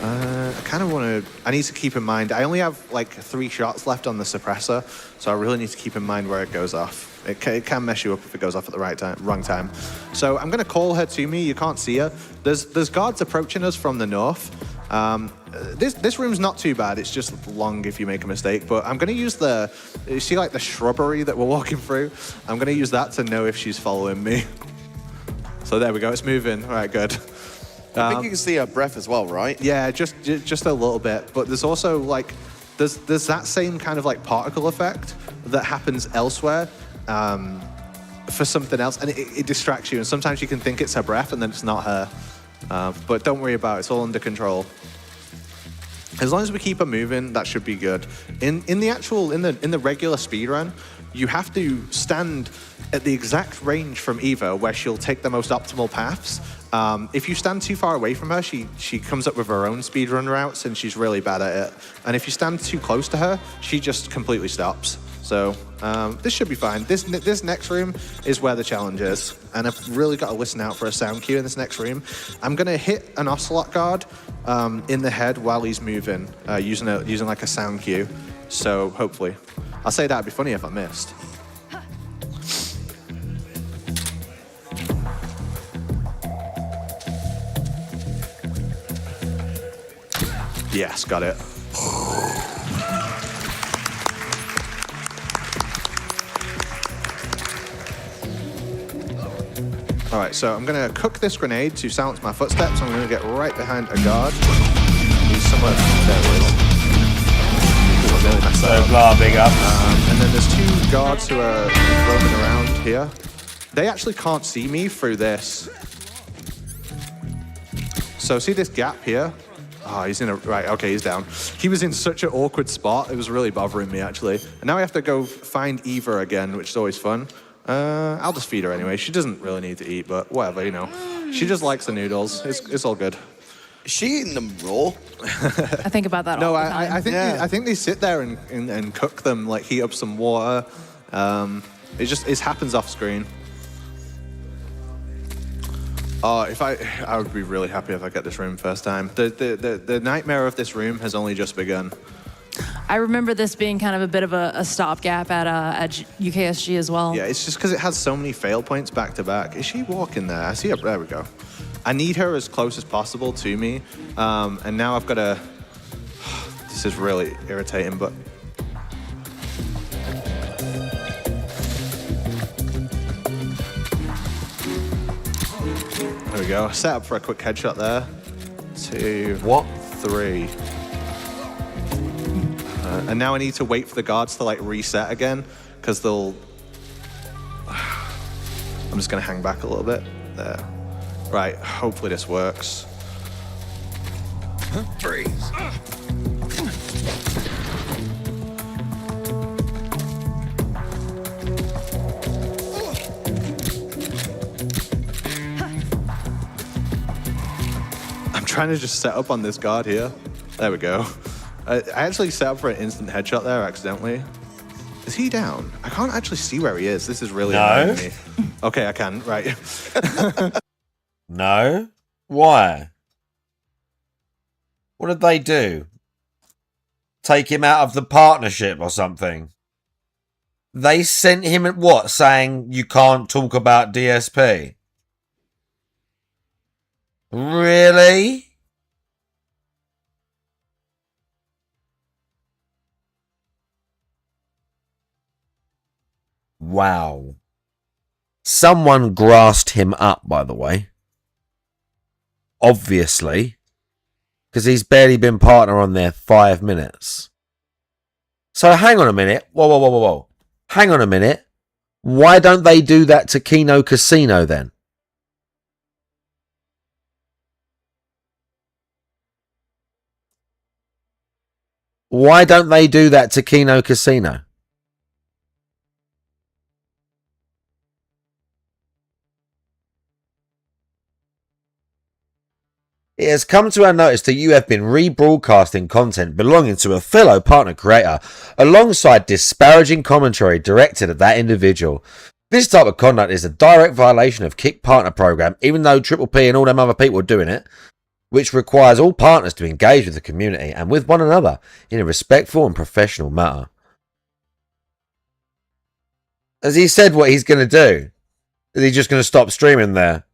I kind of want to... I need to keep in mind... I only have like 3 shots left on the suppressor, so I really need to keep in mind where it goes off. It can mess you up if it goes off at the wrong time. So I'm going to call her to me. You can't see her. There's guards approaching us from the north. This room's not too bad. It's just long if you make a mistake. But I'm going to use the... You see like the shrubbery that we're walking through? I'm going to use that to know if she's following me. So there we go. It's moving. All right, good. I think you can see her breath as well, right? Yeah, just a little bit. But there's also like... There's that same kind of like particle effect that happens elsewhere. For something else, and it distracts you, and sometimes you can think it's her breath and then it's not her, but don't worry about it. It's all under control. As long as we keep her moving, that should be good. In the regular speedrun, you have to stand at the exact range from Eva where she'll take the most optimal paths. If you stand too far away from her, she comes up with her own speedrun routes, and she's really bad at it. And if you stand too close to her, she just completely stops. So this should be fine. This next room is where the challenge is, and I've really got to listen out for a sound cue in this next room. I'm gonna hit an ocelot guard in the head while he's moving, using like a sound cue. So hopefully, I'll say that'd be funny if I missed. Yes, got it. All right, so I'm going to cook this grenade to silence my footsteps. I'm going to get right behind a guard. He's somewhere... There he is. So blah, big up. And then there's 2 guards who are roaming around here. They actually can't see me through this. So see this gap here? Oh, he's in a... Right, okay, he's down. He was in such an awkward spot. It was really bothering me, actually. And now I have to go find Eva again, which is always fun. I'll just feed her anyway. She doesn't really need to eat, but whatever, you know. She just likes the noodles. It's all good. Is she eating them raw? I think about that all the time. I think they sit there and cook them, like heat up some water. It happens off screen. Oh, I would be really happy if I get this room first time. The nightmare of this room has only just begun. I remember this being kind of a bit of a stopgap at UKSG as well. Yeah, it's just because it has so many fail points back to back. Is she walking there? I see her. There we go. I need her as close as possible to me. And now I've got to... This is really irritating, but... There we go. Set up for a quick headshot there. 2, 3. And now I need to wait for the guards to like reset again, because they'll... I'm just gonna hang back a little bit. There. Right, hopefully this works. Freeze. I'm trying to just set up on this guard here. There we go. I actually set up for an instant headshot there accidentally. Is he down? I can't actually see where he is. This is really annoying me. Okay, I can. Right. No? Why? What did they do? Take him out of the partnership or something? They sent him at what? Saying you can't talk about DSP? Really? Wow. Someone grassed him up, by the way. Obviously. Because he's barely been partner on there 5 minutes. So hang on a minute. Whoa. Hang on a minute. Why don't they do that to Kino Casino then? Why don't they do that to Kino Casino? It has come to our notice that you have been rebroadcasting content belonging to a fellow partner creator alongside disparaging commentary directed at that individual. This type of conduct is a direct violation of Kick Partner Program, even though Triple P and all them other people are doing it, which requires all partners to engage with the community and with one another in a respectful and professional manner. Has he said what he's going to do? Is he just going to stop streaming there?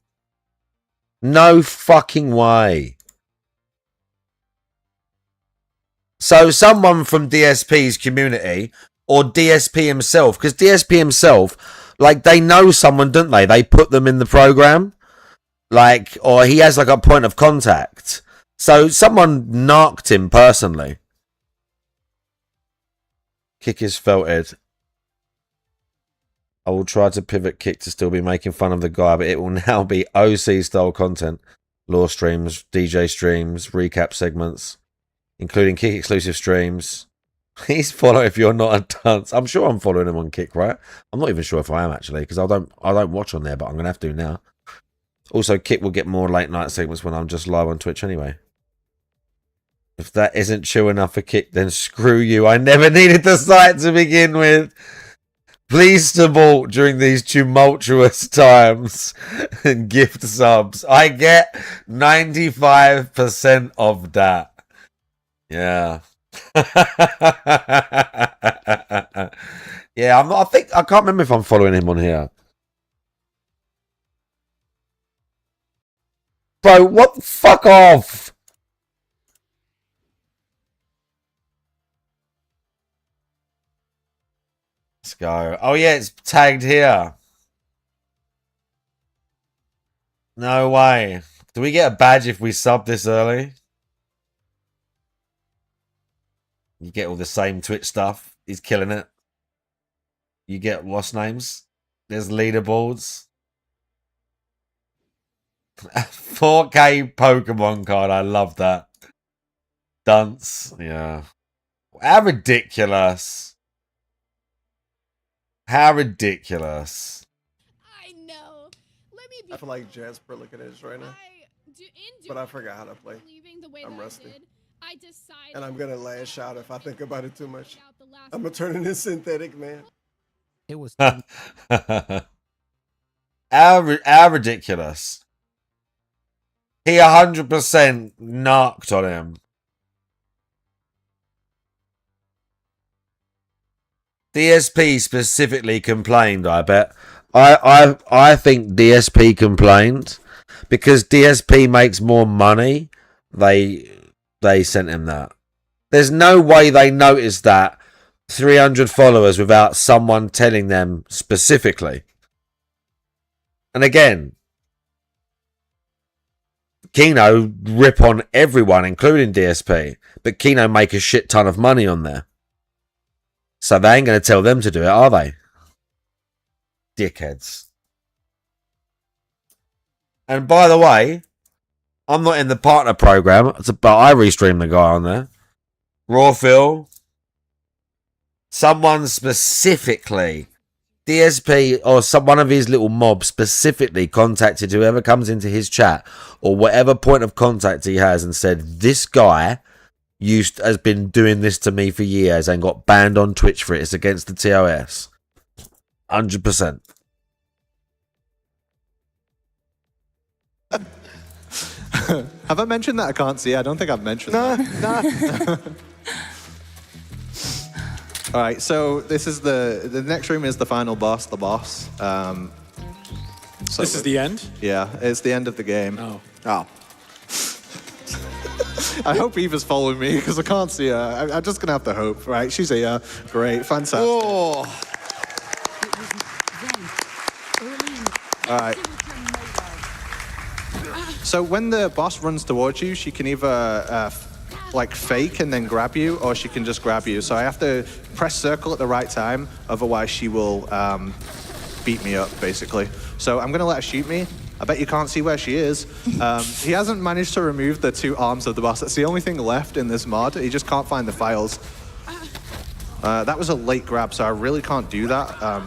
No fucking way. So someone from DSP's community or DSP himself, because DSP himself, like they know someone, don't they? They put them in the program, like, or he has like a point of contact. So someone narked him personally. Kick is felted. I will try to pivot Kick to still be making fun of the guy, but it will now be OC style content. Lore streams, DJ streams, recap segments, including Kick exclusive streams. Please follow if you're not a dunce. I'm sure I'm following him on Kick, right? I'm not even sure if I am actually, because I don't watch on there, but I'm gonna have to now. Also, Kick will get more late night segments when I'm just live on Twitch anyway. If that isn't chill enough for Kick, then screw you. I never needed the site to begin with. Please support during these tumultuous times and gift subs. I get 95% of that. Yeah. Yeah, I can't remember if I'm following him on here. Bro, what? Fuck off. Let's go. Oh, yeah, it's tagged here. No way. Do we get a badge if we sub this early? You get all the same Twitch stuff. He's killing it. You get what's names? There's leaderboards. 4K Pokemon card. I love that. Dunce. Yeah. How ridiculous. How ridiculous. I know. Let me be. I feel like Jasper looking at this right now. But I forgot how to play. I'm rusty. I decided. And I'm gonna lash out if I think about it too much. I'm gonna turn into synthetic, man. It was. How ridiculous. He 100% narked on him. DSP specifically complained, I bet. I think DSP complained because DSP makes more money. They sent him that. There's no way they noticed that 300 followers without someone telling them specifically. And again, Kino rip on everyone, including DSP, but Kino make a shit ton of money on there. So they ain't going to tell them to do it, are they? Dickheads. And by the way, I'm not in the partner program, but I restream the guy on there. Raw Phil. Someone specifically, DSP or one of his little mobs specifically contacted whoever comes into his chat or whatever point of contact he has and said, this guy has been doing this to me for years and got banned on Twitch for it. It's against the TOS. 100%. Have I mentioned that I can't see? I don't think I've mentioned that. No. All right, so this is the next room is the final boss, the boss. So this is the end? Yeah, it's the end of the game. Oh. I hope Eva's following me because I can't see her. I'm just gonna have to hope. Right, she's here. Great, fantastic. Oh. All right. So when the boss runs towards you, she can either like fake and then grab you, or she can just grab you. So I have to press circle at the right time, otherwise she will beat me up, basically. So I'm gonna let her shoot me. I bet you can't see where she is. He hasn't managed to remove the two arms of the boss. That's the only thing left in this mod. He just can't find the files. That was a late grab, so I really can't do that.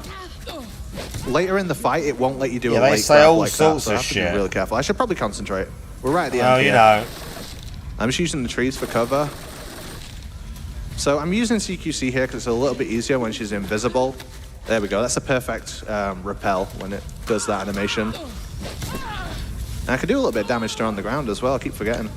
Later in the fight, it won't let you do a late grab like that, so I have to be really careful. I should probably concentrate. We're right at the end here. know. I'm just using the trees for cover. So I'm using CQC here because it's a little bit easier when she's invisible. There we go. That's a perfect repel when it does that animation. And I can do a little bit of damage to her on the ground as well. I keep forgetting.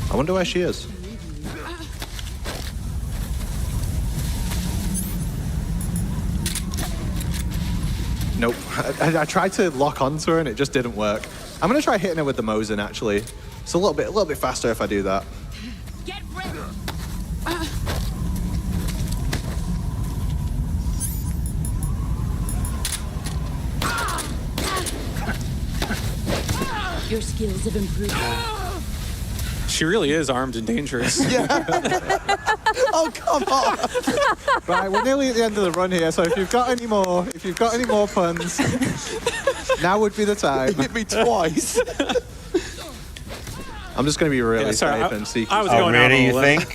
I wonder where she is. Nope. I tried to lock onto her and it just didn't work. I'm gonna try hitting her with the Mosin actually. It's a little bit faster if I do that. Get ready. Your skills have improved. She really is armed and dangerous. Yeah. Oh, come on. Right, we're nearly at the end of the run here, so if you've got any more puns, now would be the time. Hit me twice. I'm just going to be really safe and seek. I was going really, you out think?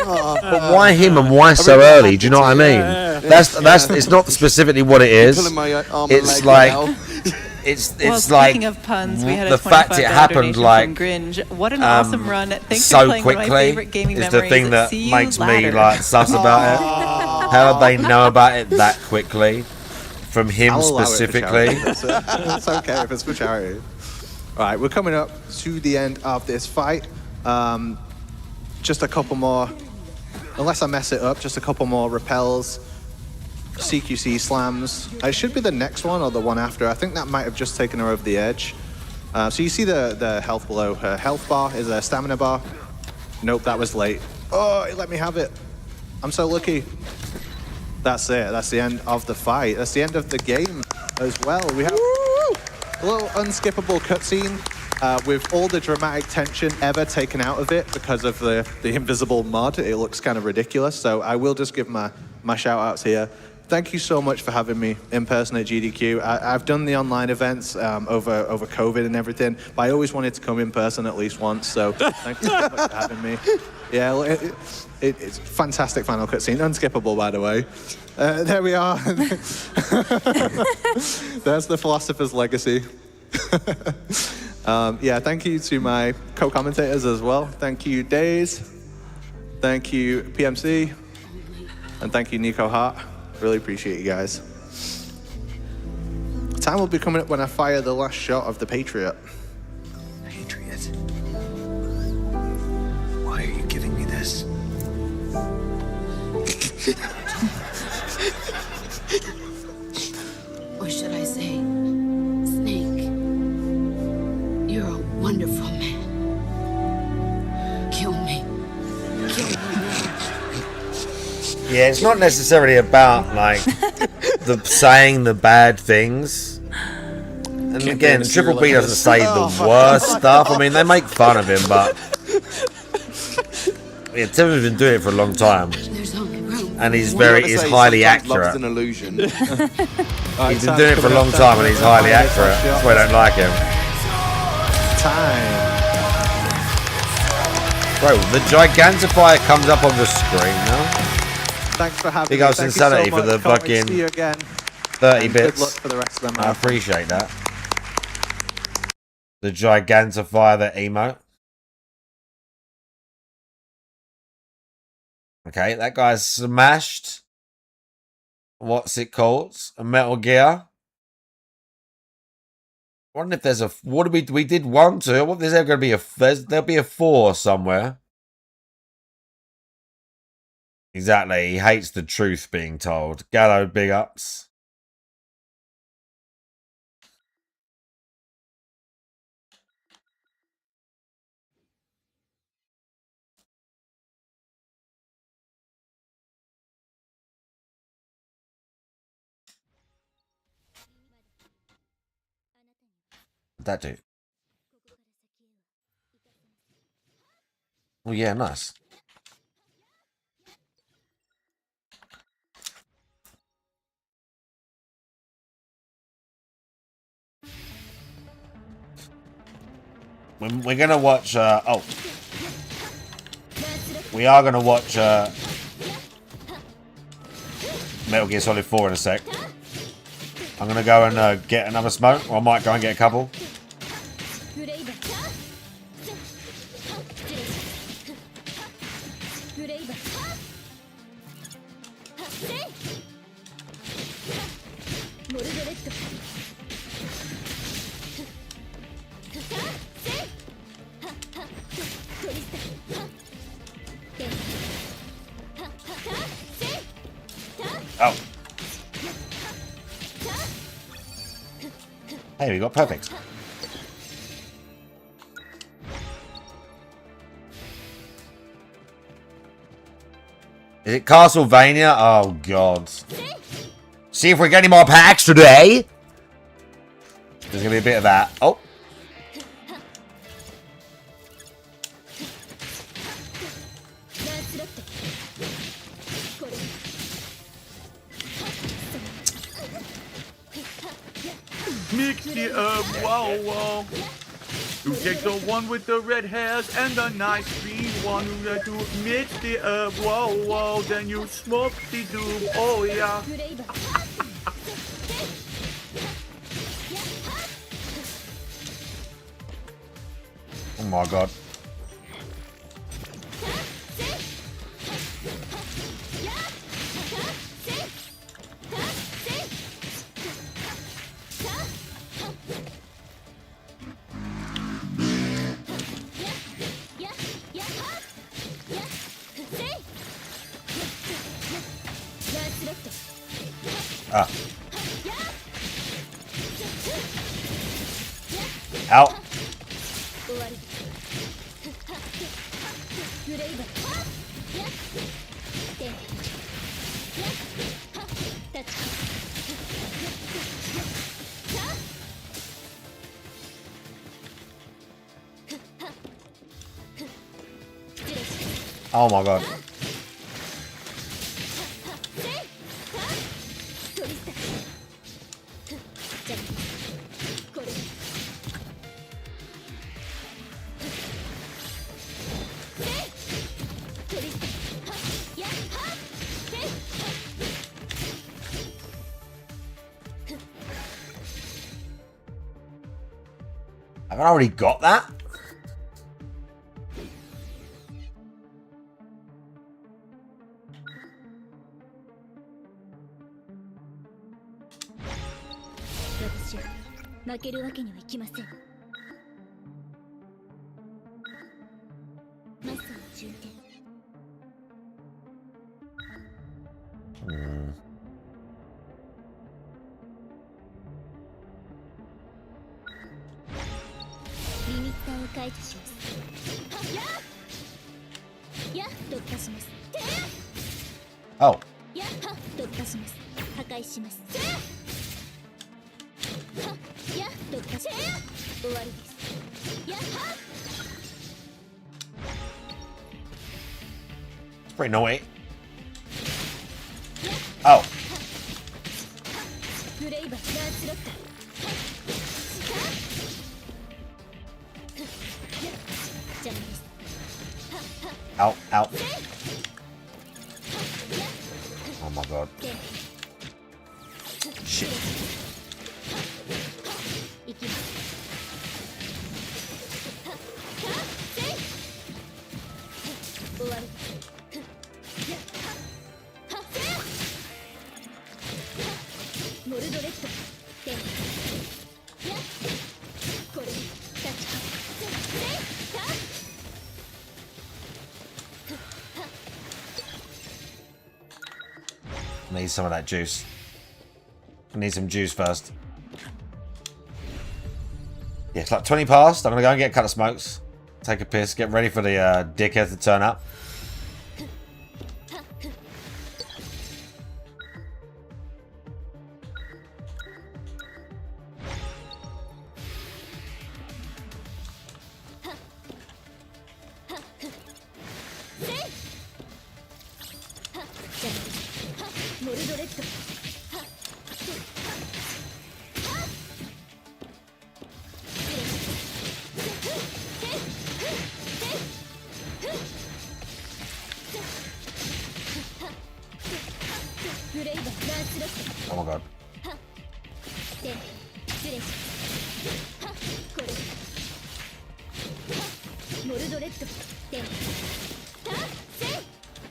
But why him and why so early? Do you know what I mean? That's it's not specifically what it is. It's like it's like speaking of puns, we had the a fact it happened like from Gringe. What an awesome run! Thanks so for playing one of my quickly favorite gaming is the memories. thing that See you makes me later. like sus about it. How did they know about it that quickly from him I'll allow it for specifically? charity. It's okay if it's for charity. All right, we're coming up to the end of this fight. Just a couple more, unless I mess it up, just a couple more repels, CQC slams. It should be the next one or the one after. I think that might have just taken her over the edge. So you see the health below her health bar is a stamina bar. Nope, that was late. Oh, it let me have it. I'm so lucky. That's it. That's the end of the fight. That's the end of the game as well. We have a little unskippable cutscene with all the dramatic tension ever taken out of it because of the invisible mod. It looks kind of ridiculous. So I will just give my shout outs here. Thank you so much for having me in person at GDQ. I've done the online events over COVID and everything, but I always wanted to come in person at least once. So thank you so much for having me. Yeah, it's fantastic final cutscene. Unskippable, by the way. There we are. There's the Philosopher's Legacy. Yeah, thank you to my co-commentators as well. Thank you, Days. Thank you, PMC. And thank you, Nico Hart. Really appreciate you guys. Time will be coming up when I fire the last shot of the Patriot. Patriot? Why are you giving me this? Or should I say, Snake, you're a wonderful man. Kill me. Kill me now. Yeah, it's not necessarily about like the saying the bad things. And again, Triple B doesn't say the worst stuff. I mean, they make fun of him, but yeah, Tim's been doing it for a long time, and he's highly accurate. Love's an illusion. He's been doing it for a long time, and he's highly accurate. That's why I don't like him. Time. Bro, the Gigantifier comes up on the screen now. Thanks for having Big me. ups Thank Insanity you so for the much. Can't wait to fucking see you again. 30 And bits. Good luck for the rest of them. I appreciate that. The Gigantifier, the emote. Okay, that guy's smashed. What's it called? A Metal Gear. I wonder if there's a. What did we did 1, 2. What is there going to be a? There'll be a 4 somewhere. Exactly. He hates the truth being told. Gallo, big ups. That dude. Oh yeah, nice. We're gonna watch. We are gonna watch Metal Gear Solid 4 in a sec. I'm gonna go and get another smoke, or I might go and get a couple. Oh. Hey, we got perfect. Is it Castlevania? Oh, God. See if we get any more packs today. There's going to be a bit of that. Oh. Mix it up, wow, wow. You take the one with the red hairs and the nice green one. You have to mix it up, wow, wow. Then you smoke the doom, oh yeah. Oh my God. Ah. Out. Oh my God. Have I already got that? 負けるわけにはいきません。マスター重点。リミッターを解除します。やっ突破します。Oh. やっ突破します。破壊します。やっ突破します。終わりです。やっ Pretty naughty. Oh. ブレイバーダーツロッカー。邪魔です。 Out, out. Oh my god. Shit. 行きます。終わり。モルドレッド。で。や。これ。タッチ。Need some of that juice. I need some juice first. Yeah, it's like 20 past. I'm gonna go and get a cut of smokes. Take a piss. Get ready for the dickhead to turn up. Oh my god. で、失礼します。はっ、これ。モルドレッド。で、た、せい、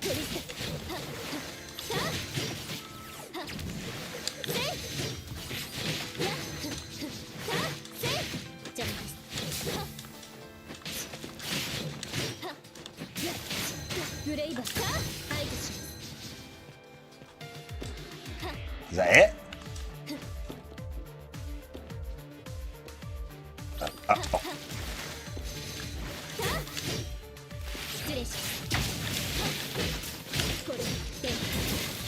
トリスタ。はっ、た、はっ、せい。や、た、せい。邪魔です。はっ、はっ、や、ブレイバー。た、排除します。 Is that it? Oh. 失礼します。これで、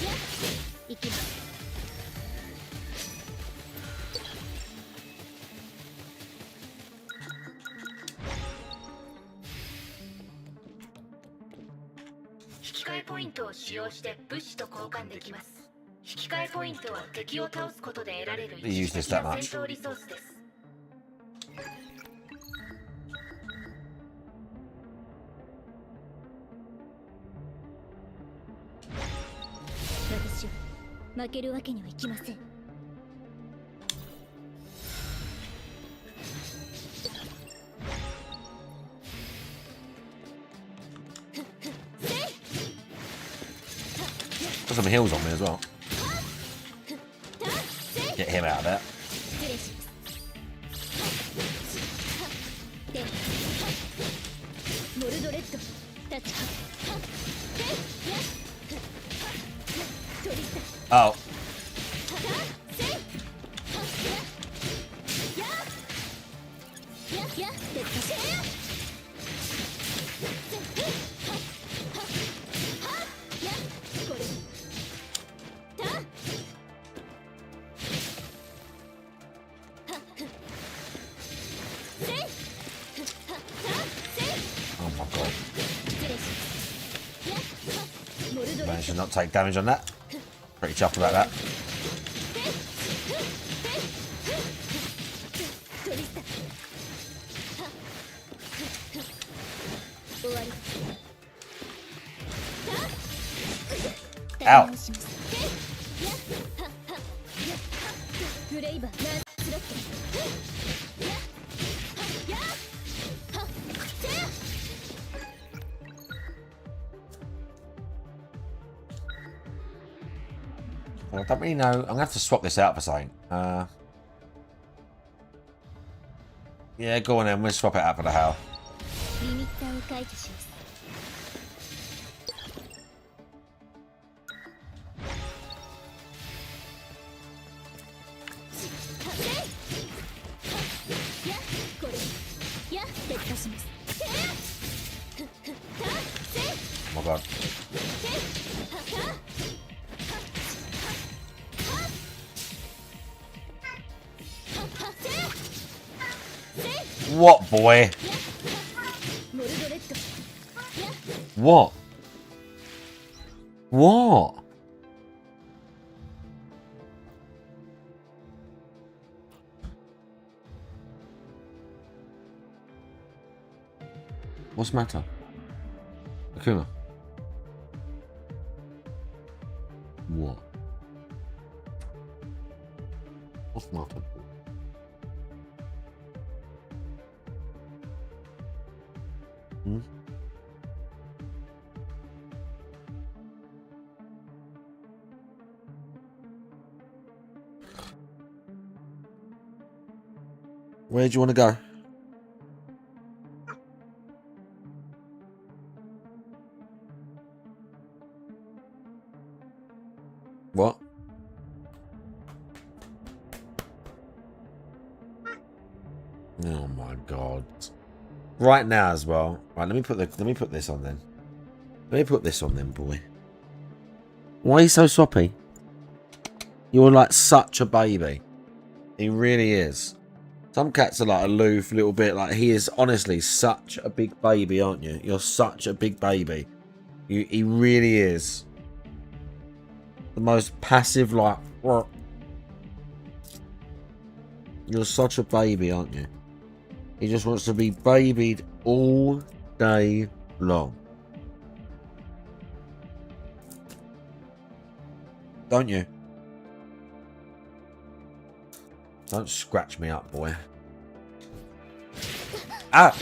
や、行きます。引き換えポイントを使用して物資と交換できます。引き換えポイントは敵を倒すことで得られる一時的な戦闘リソースです。私は負けるわけにはいきません。Got some heals on me as well. Get him out of there. 失礼します。で、モルドレッド、タッチ。で、や、トリスタ。 Oh. せい。や、や、や、で、せい。や、これ。た。 Oh my god. Managed to not take damage on that. Pretty chuffed about that. Ow. I don't really know. I'm gonna have to swap this out for something. Yeah, go on then. We'll swap it out for the Howl. リミッターを解除します。やこれや撤回します。 Oh my god. What, boy? What? What? What's the matter? Akuma. What? What's the matter? Hmm? Where do you want to go? What? Oh my god. Right now as well. Right, let me put this on then. Let me put this on then, boy. Why are you so soppy? You're like such a baby. He really is. Some cats are like aloof a little bit. Like he is honestly such a big baby, aren't you? You're such a big baby. He really is. The most passive, like, you're such a baby, aren't you? He just wants to be babied all day long. Don't you? Don't scratch me up, boy. Ah!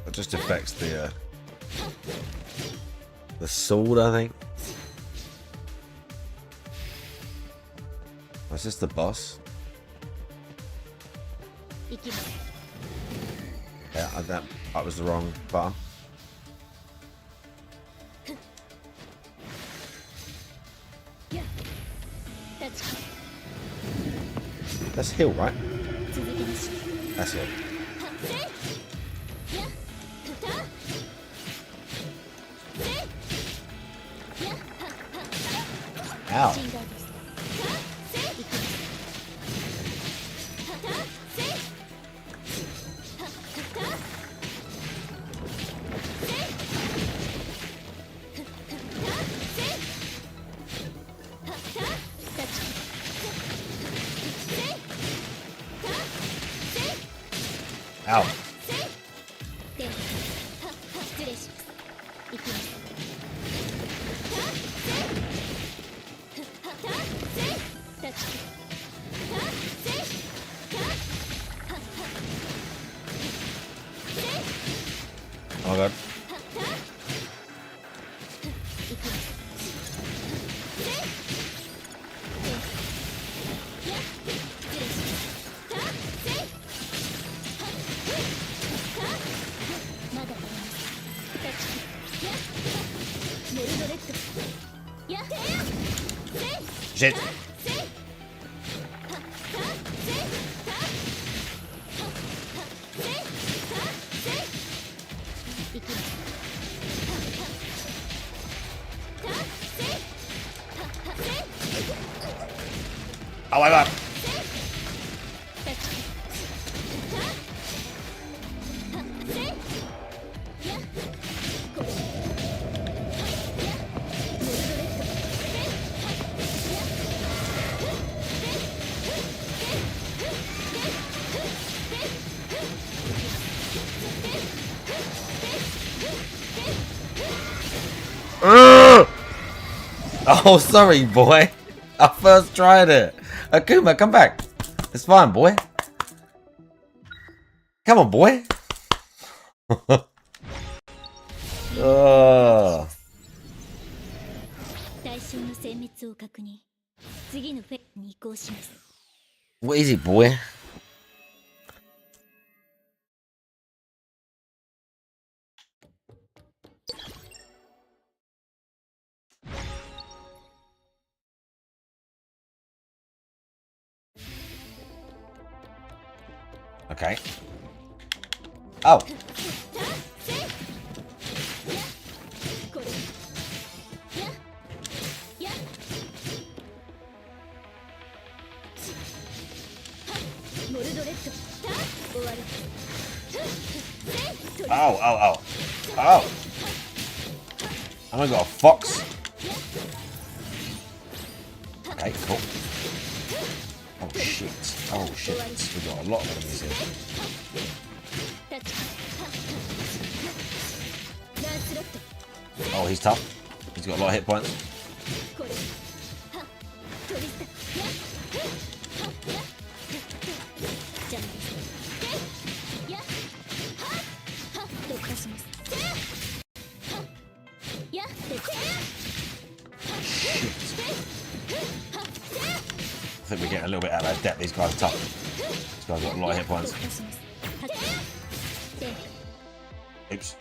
It just affects the sword, I think. Was this the boss? Yeah, that was the wrong button. That's heal, right? That's heal. Ow. Ow. Oh my god. Shit. Oh my god. Oh, sorry, boy. I first tried it. Akuma, come back. It's fine, boy. Come on, boy. Oh. 対象の殲滅を確認。次のフェに移行します。 What is it, boy? Okay. Oh. Oh, oh, oh. Oh. And I got a fox. Okay, cool. Oh shit. Oh shit. We've got a lot of enemies here. Oh, he's tough. He's got a lot of hit points. I think we're getting a little bit out of our depth. These guys are tough. These guys got a lot of hit points. Oops.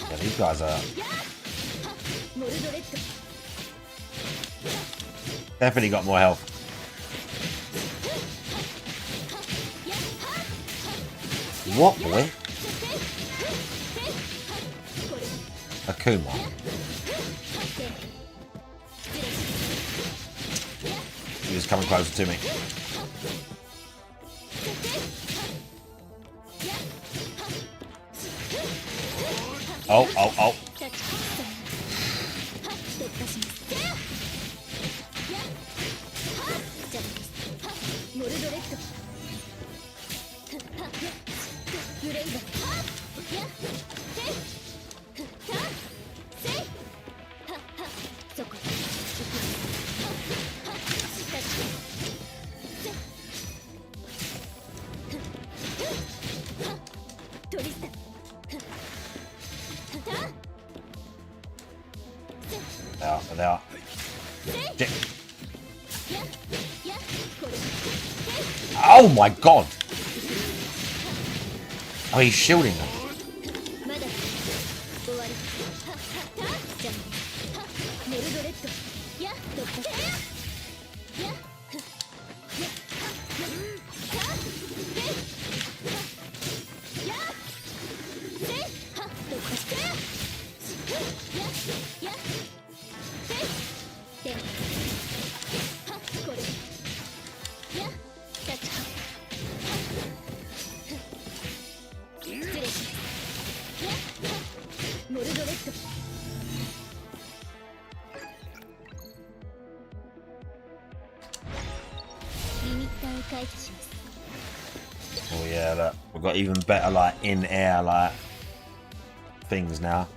Yeah, these guys are definitely got more health. What, boy? Akuma. He was coming closer to me. Oh, oh, oh. They are. Shit. Oh my god! Oh, he's shielding them. Oh yeah, look, we've got even better like in-air like things now.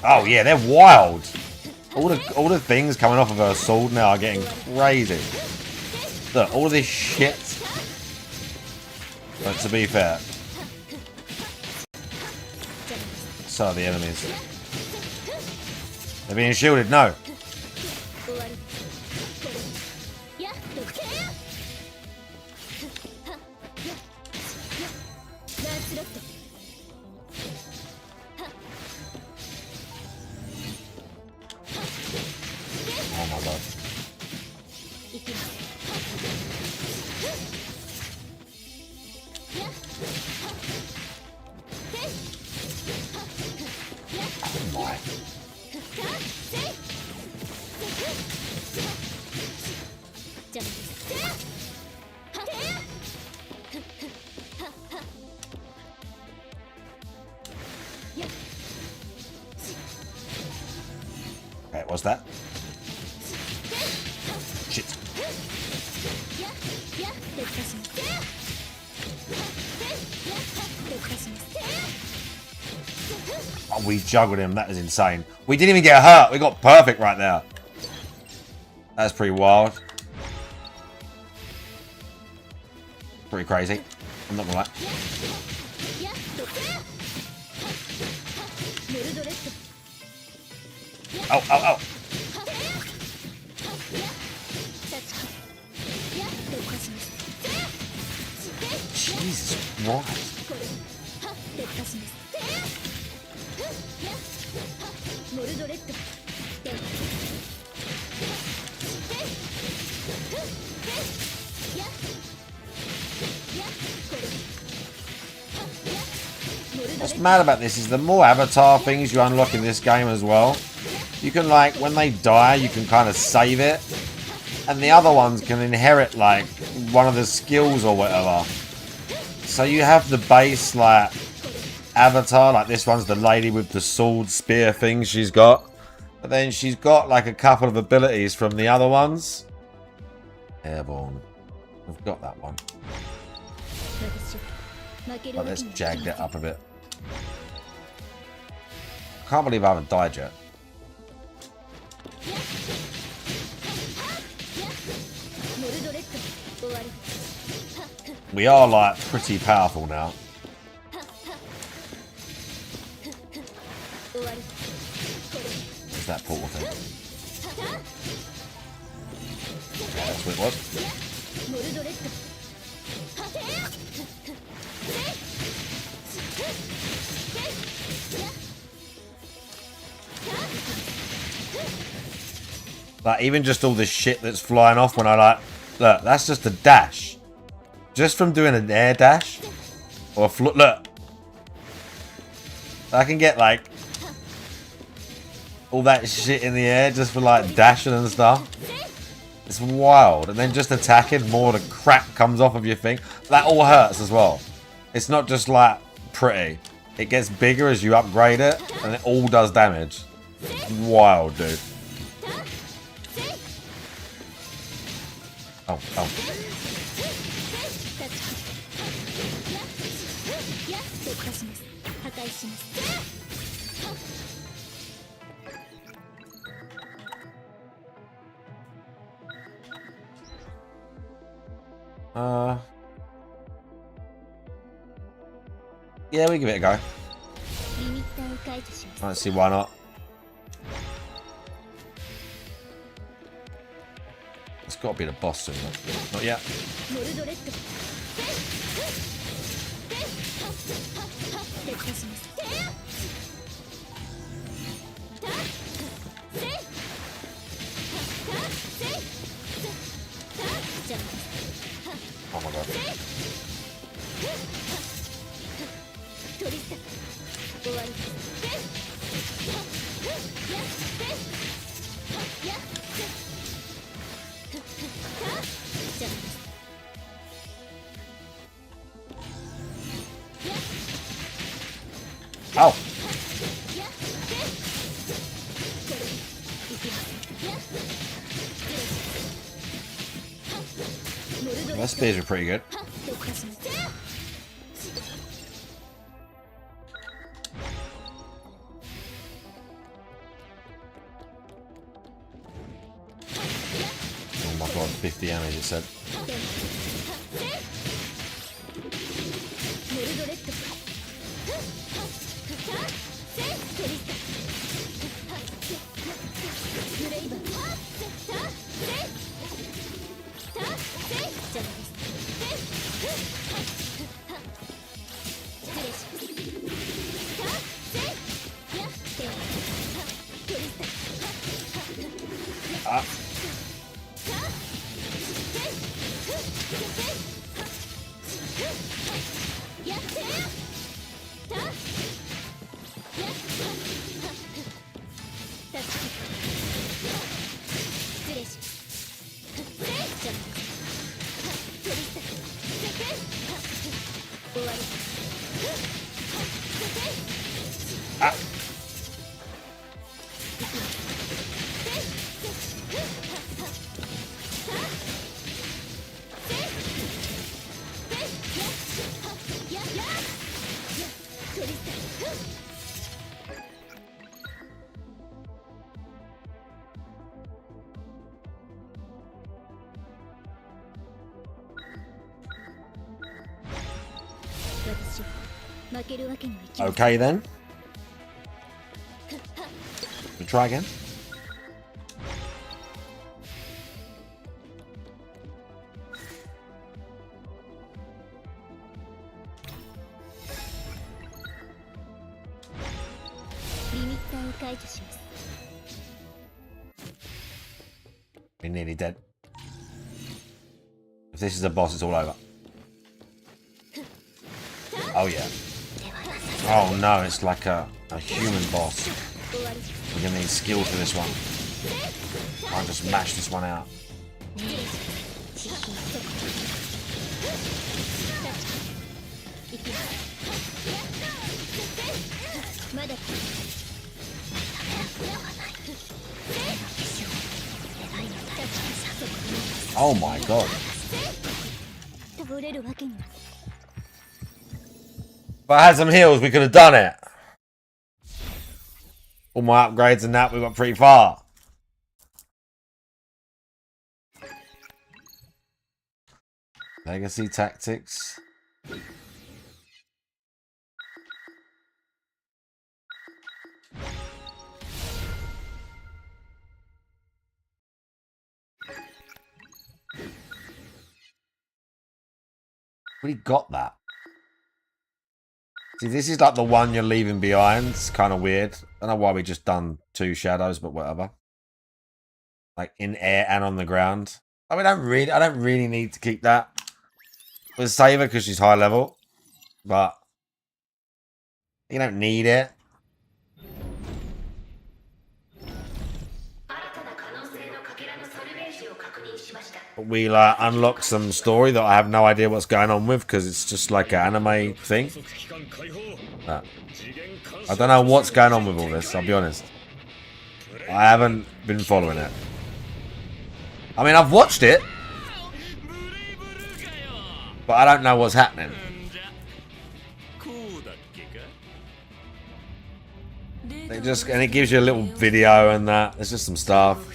Oh yeah, they're wild. All the things coming off of her sword now are getting crazy. Look, all of this shit. But to be fair, so are the enemies. They're being shielded. No. Oh my god. Oh my. what's that? Shit. Oh, we juggled him. That is insane. We didn't even get hurt. We got perfect right there. That's pretty wild. Pretty crazy. I'm not gonna lie. Oh, oh, oh. Jesus Christ. What's mad about this is the more avatar things you unlock in this game as well, you can, like, when they die, you can kind of save it. And the other ones can inherit, like, one of the skills or whatever. So you have the base, like, avatar. Like, this one's the lady with the sword spear thing she's got. But then she's got, like, a couple of abilities from the other ones. Airborne. We've got that one. Oh, let's jag that up a bit. Can't believe I haven't died yet. We are, like, pretty powerful now. What's that portal thing? Yeah, that's what it was. Like, even just all this shit that's flying off when I, like... Look, that's just a dash. Just from doing an air dash. Or a look. I can get, like... all that shit in the air just for, like, dashing and stuff. It's wild. And then just attacking, more of the crap comes off of your thing. That all hurts as well. It's not just, like, pretty. It gets bigger as you upgrade it. And it all does damage. It's wild, dude. Oh, oh. Yeah, we give it a go. I don't see why not. It's got to be the boss soon, though. Not yet. Oh my god. Oh. Those spears are pretty good. Oh my god, 50 damage it said. Ah. Ah. Okay then. We'll try again. We're nearly dead. If this is a boss, it's all over. Oh yeah. Oh no, it's like a human boss. We're gonna need skill for this one. I'll just mash this one out. Oh my god. If I had some heals, we could have done it. All my upgrades and that, we got pretty far. Legacy tactics. We got that. See, this is like the one you're leaving behind. It's kind of weird. I don't know why we just done 2 shadows, but whatever. Like in air and on the ground. I mean, I don't really need to keep that. We'll save her because she's high level, but you don't need it. We unlock some story that I have no idea what's going on with because it's just like an anime thing. I don't know what's going on with all this, I'll be honest. I haven't been following it. I mean, I've watched it, but I don't know what's happening. And it gives you a little video and that. There's just some stuff.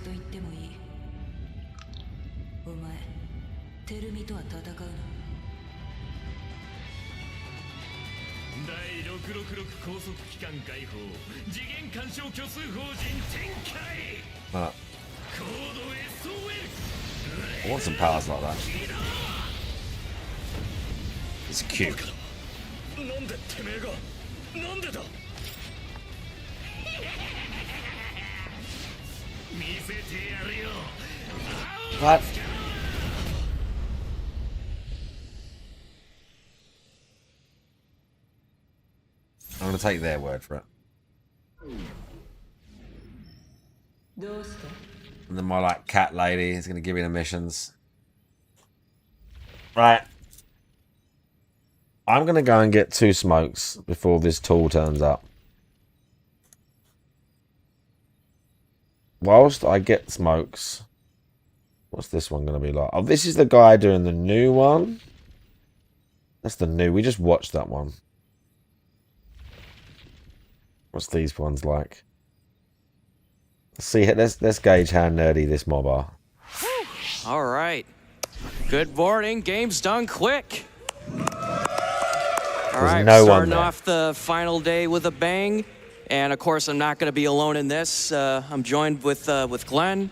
I want some powers like that. It's cute. What? I'm going to take their word for it. And then my cat lady is going to give me the missions. Right. I'm going to go and get 2 smokes before this tool turns up. Whilst I get smokes, what's this one going to be like? Oh, this is the guy doing the new one. That's the new. We just watched that one. What's these ones like? Let's see. Let's gauge how nerdy this mob are. All right. Good morning. Game's done quick. All right, starting off the final day with a bang. And of course, I'm not going to be alone in this. I'm joined with Glenn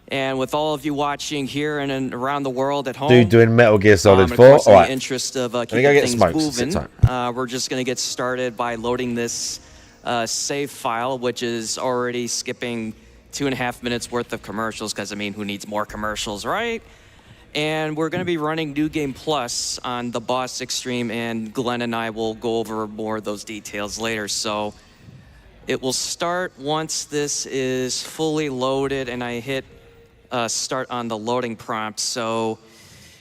and with all of you watching here and around the world at home. Dude doing Metal Gear Solid 4. All right. In the interest of keeping things moving, we're just going to get started by loading this save file, which is already skipping 2.5 minutes worth of commercials, because, I mean, who needs more commercials, right? And we're going to be running New Game Plus on the Boss Extreme, and Glenn and I will go over more of those details later. So it will start once this is fully loaded and I hit start on the loading prompt. So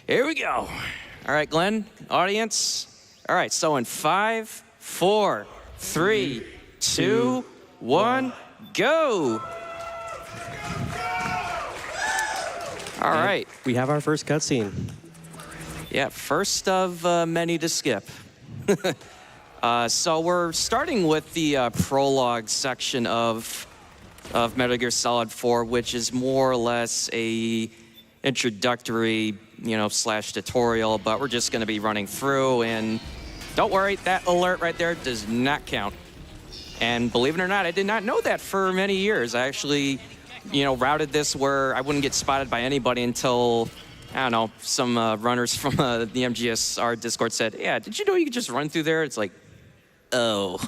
here we go. All right, Glenn, audience. All right, so in 5, 4, 3, 2, 1, go. All right. We have our first cutscene. Yeah, first of many to skip. So we're starting with the prologue section of Metal Gear Solid 4, which is more or less a introductory, slash tutorial, but we're just going to be running through, and don't worry, that alert right there does not count. And believe it or not, I did not know that for many years. I actually, routed this where I wouldn't get spotted by anybody until, I don't know, some runners from the MGSR Discord said, yeah, did you know you could just run through there? It's like, oh,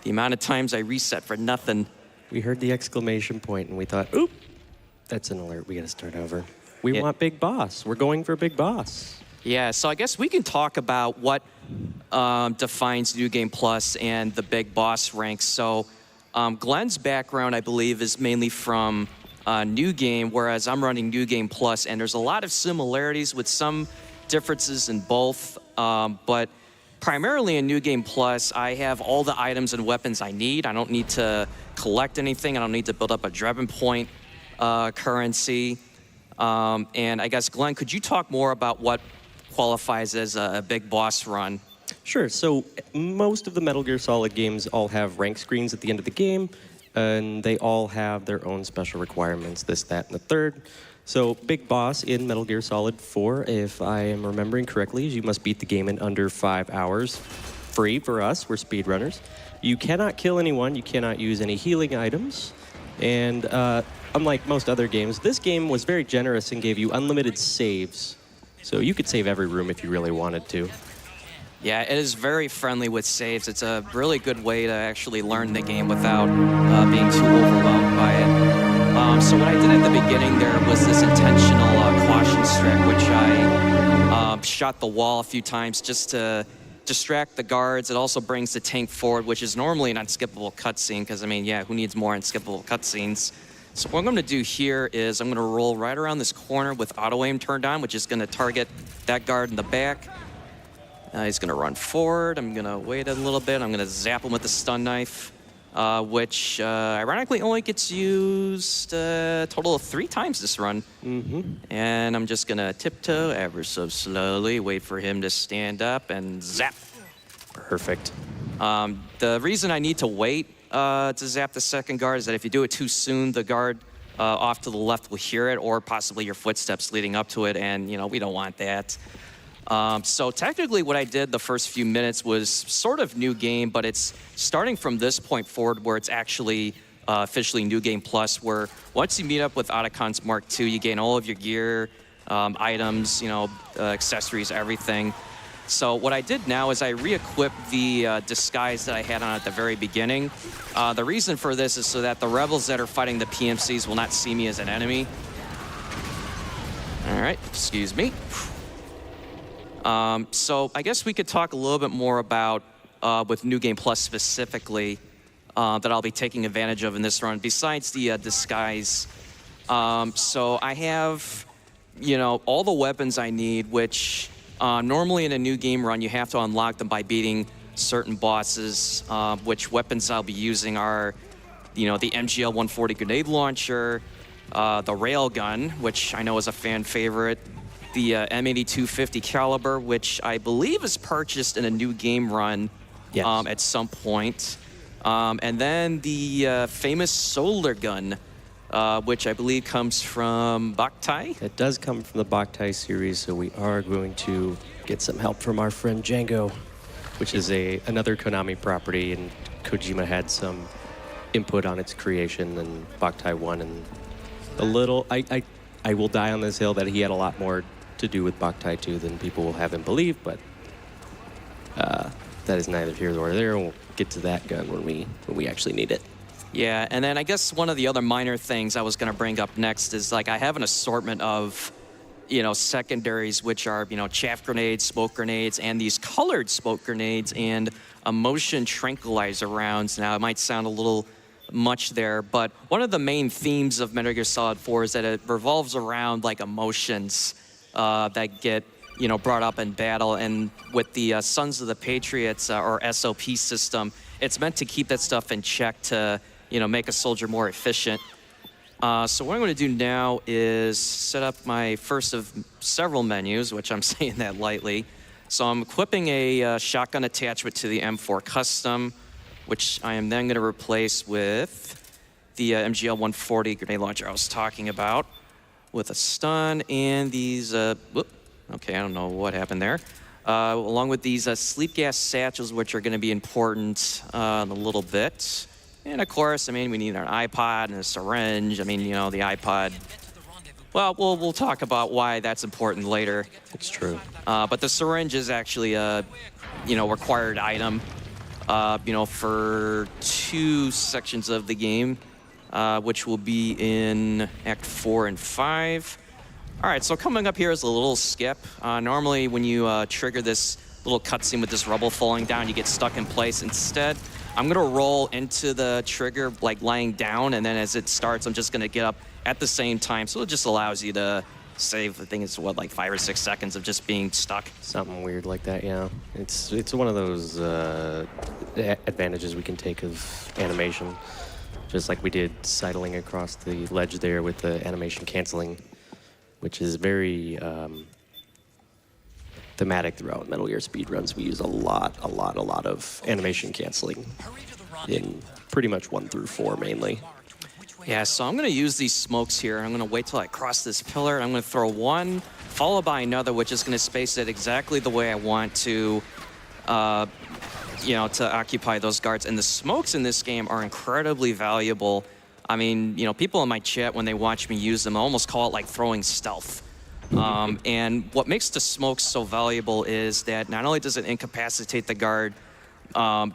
the amount of times I reset for nothing. We heard the exclamation point and we thought, oop, that's an alert. We got to start over. We want Big Boss. We're going for Big Boss. Yeah, so I guess we can talk about what defines New Game Plus and the Big Boss ranks. So Glenn's background, I believe, is mainly from New Game, whereas I'm running New Game Plus, and there's a lot of similarities with some differences in both. But primarily in New Game Plus, I have all the items and weapons I need. I don't need to collect anything. I don't need to build up a Drebin point currency. And I guess, Glenn, could you talk more about what qualifies as a Big Boss run? Sure. So most of the Metal Gear Solid games all have rank screens at the end of the game, and they all have their own special requirements, this, that, and the third. So Big Boss in Metal Gear Solid 4, if I am remembering correctly, is you must beat the game in under 5 hours. Free for us, we're speedrunners. You cannot kill anyone, you cannot use any healing items, and unlike most other games, this game was very generous and gave you unlimited saves. So you could save every room if you really wanted to. Yeah, it is very friendly with saves. It's a really good way to actually learn the game without being too overwhelmed by it. So what I did at the beginning there was this intentional caution strat, which I shot the wall a few times just to distract the guards. It also brings the tank forward, which is normally an unskippable cutscene, because, I mean, yeah, who needs more unskippable cutscenes? So what I'm going to do here is I'm going to roll right around this corner with auto-aim turned on, which is going to target that guard in the back. He's going to run forward. I'm going to wait a little bit. I'm going to zap him with the stun knife, which ironically only gets used a total of 3 times this run. And I'm just going to tiptoe ever so slowly, wait for him to stand up, and zap. Perfect. The reason I need to wait to zap the second guard is that if you do it too soon, the guard off to the left will hear it, or possibly your footsteps leading up to it, and we don't want that. So technically what I did the first few minutes was sort of New Game, but it's starting from this point forward where it's actually officially New Game Plus, where once you meet up with Otacon's Mark II, you gain all of your gear, items, accessories, everything. So what I did now is I re-equipped the disguise that I had on at the very beginning. The reason for this is so that the rebels that are fighting the PMCs will not see me as an enemy. All right, excuse me. So I guess we could talk a little bit more about, with New Game Plus specifically, that I'll be taking advantage of in this run, besides the disguise. So I have, all the weapons I need, which normally in a New Game run, you have to unlock them by beating certain bosses, which weapons I'll be using are, the MGL 140 grenade launcher, the railgun, which I know is a fan favorite, the M8250 caliber, which I believe is purchased in a New Game run at some point. And then the famous solar gun, which I believe comes from Boktai. It does come from the Boktai series, so we are going to get some help from our friend Django, which is another Konami property, and Kojima had some input on its creation, and Boktai won. And I will die on this hill that he had a lot more to do with Boktai 2 than people will have him believe, but that is neither here nor there. We'll get to that gun when we actually need it. Yeah, and then I guess one of the other minor things I was going to bring up next is, like, I have an assortment of, secondaries, which are, chaff grenades, smoke grenades, and these colored smoke grenades and motion tranquilizer rounds. Now, it might sound a little much there, but one of the main themes of Metal Gear Solid 4 is that it revolves around, like, emotions that get, brought up in battle. And with the Sons of the Patriots, or SOP system, it's meant to keep that stuff in check to, make a soldier more efficient. So what I'm going to do now is set up my first of several menus, which I'm saying that lightly. So I'm equipping a shotgun attachment to the M4 Custom, which I am then going to replace with the MGL 140 grenade launcher I was talking about, with a stun and these, okay, I don't know what happened there. Along with these sleep gas satchels, which are going to be important in a little bit. And of course, I mean, we need an iPod and a syringe. I mean, you know, the iPod. Well, we'll talk about why that's important later. It's true. But the syringe is actually a, required item, for 2 sections of the game, which will be in Act 4 and 5. All right, so coming up here is a little skip. Normally, when you trigger this little cutscene with this rubble falling down, you get stuck in place. Instead, I'm gonna roll into the trigger, like lying down, and then as it starts, I'm just gonna get up at the same time. So it just allows you to save, I think it's what, like 5 or 6 seconds of just being stuck. Something weird like that, yeah. It's one of those advantages we can take of animation. Just like we did sidling across the ledge there with the animation canceling, which is very thematic throughout Metal Gear speedruns. We use a lot of animation canceling in pretty much 1 through 4 mainly. Yeah, so I'm gonna use these smokes here. I'm gonna wait till I cross this pillar. I'm gonna throw one, followed by another, which is gonna space it exactly the way I want to, to occupy those guards. And the smokes in this game are incredibly valuable. I mean, people in my chat, when they watch me use them, almost call it like throwing stealth. And what makes the smokes so valuable is that not only does it incapacitate the guard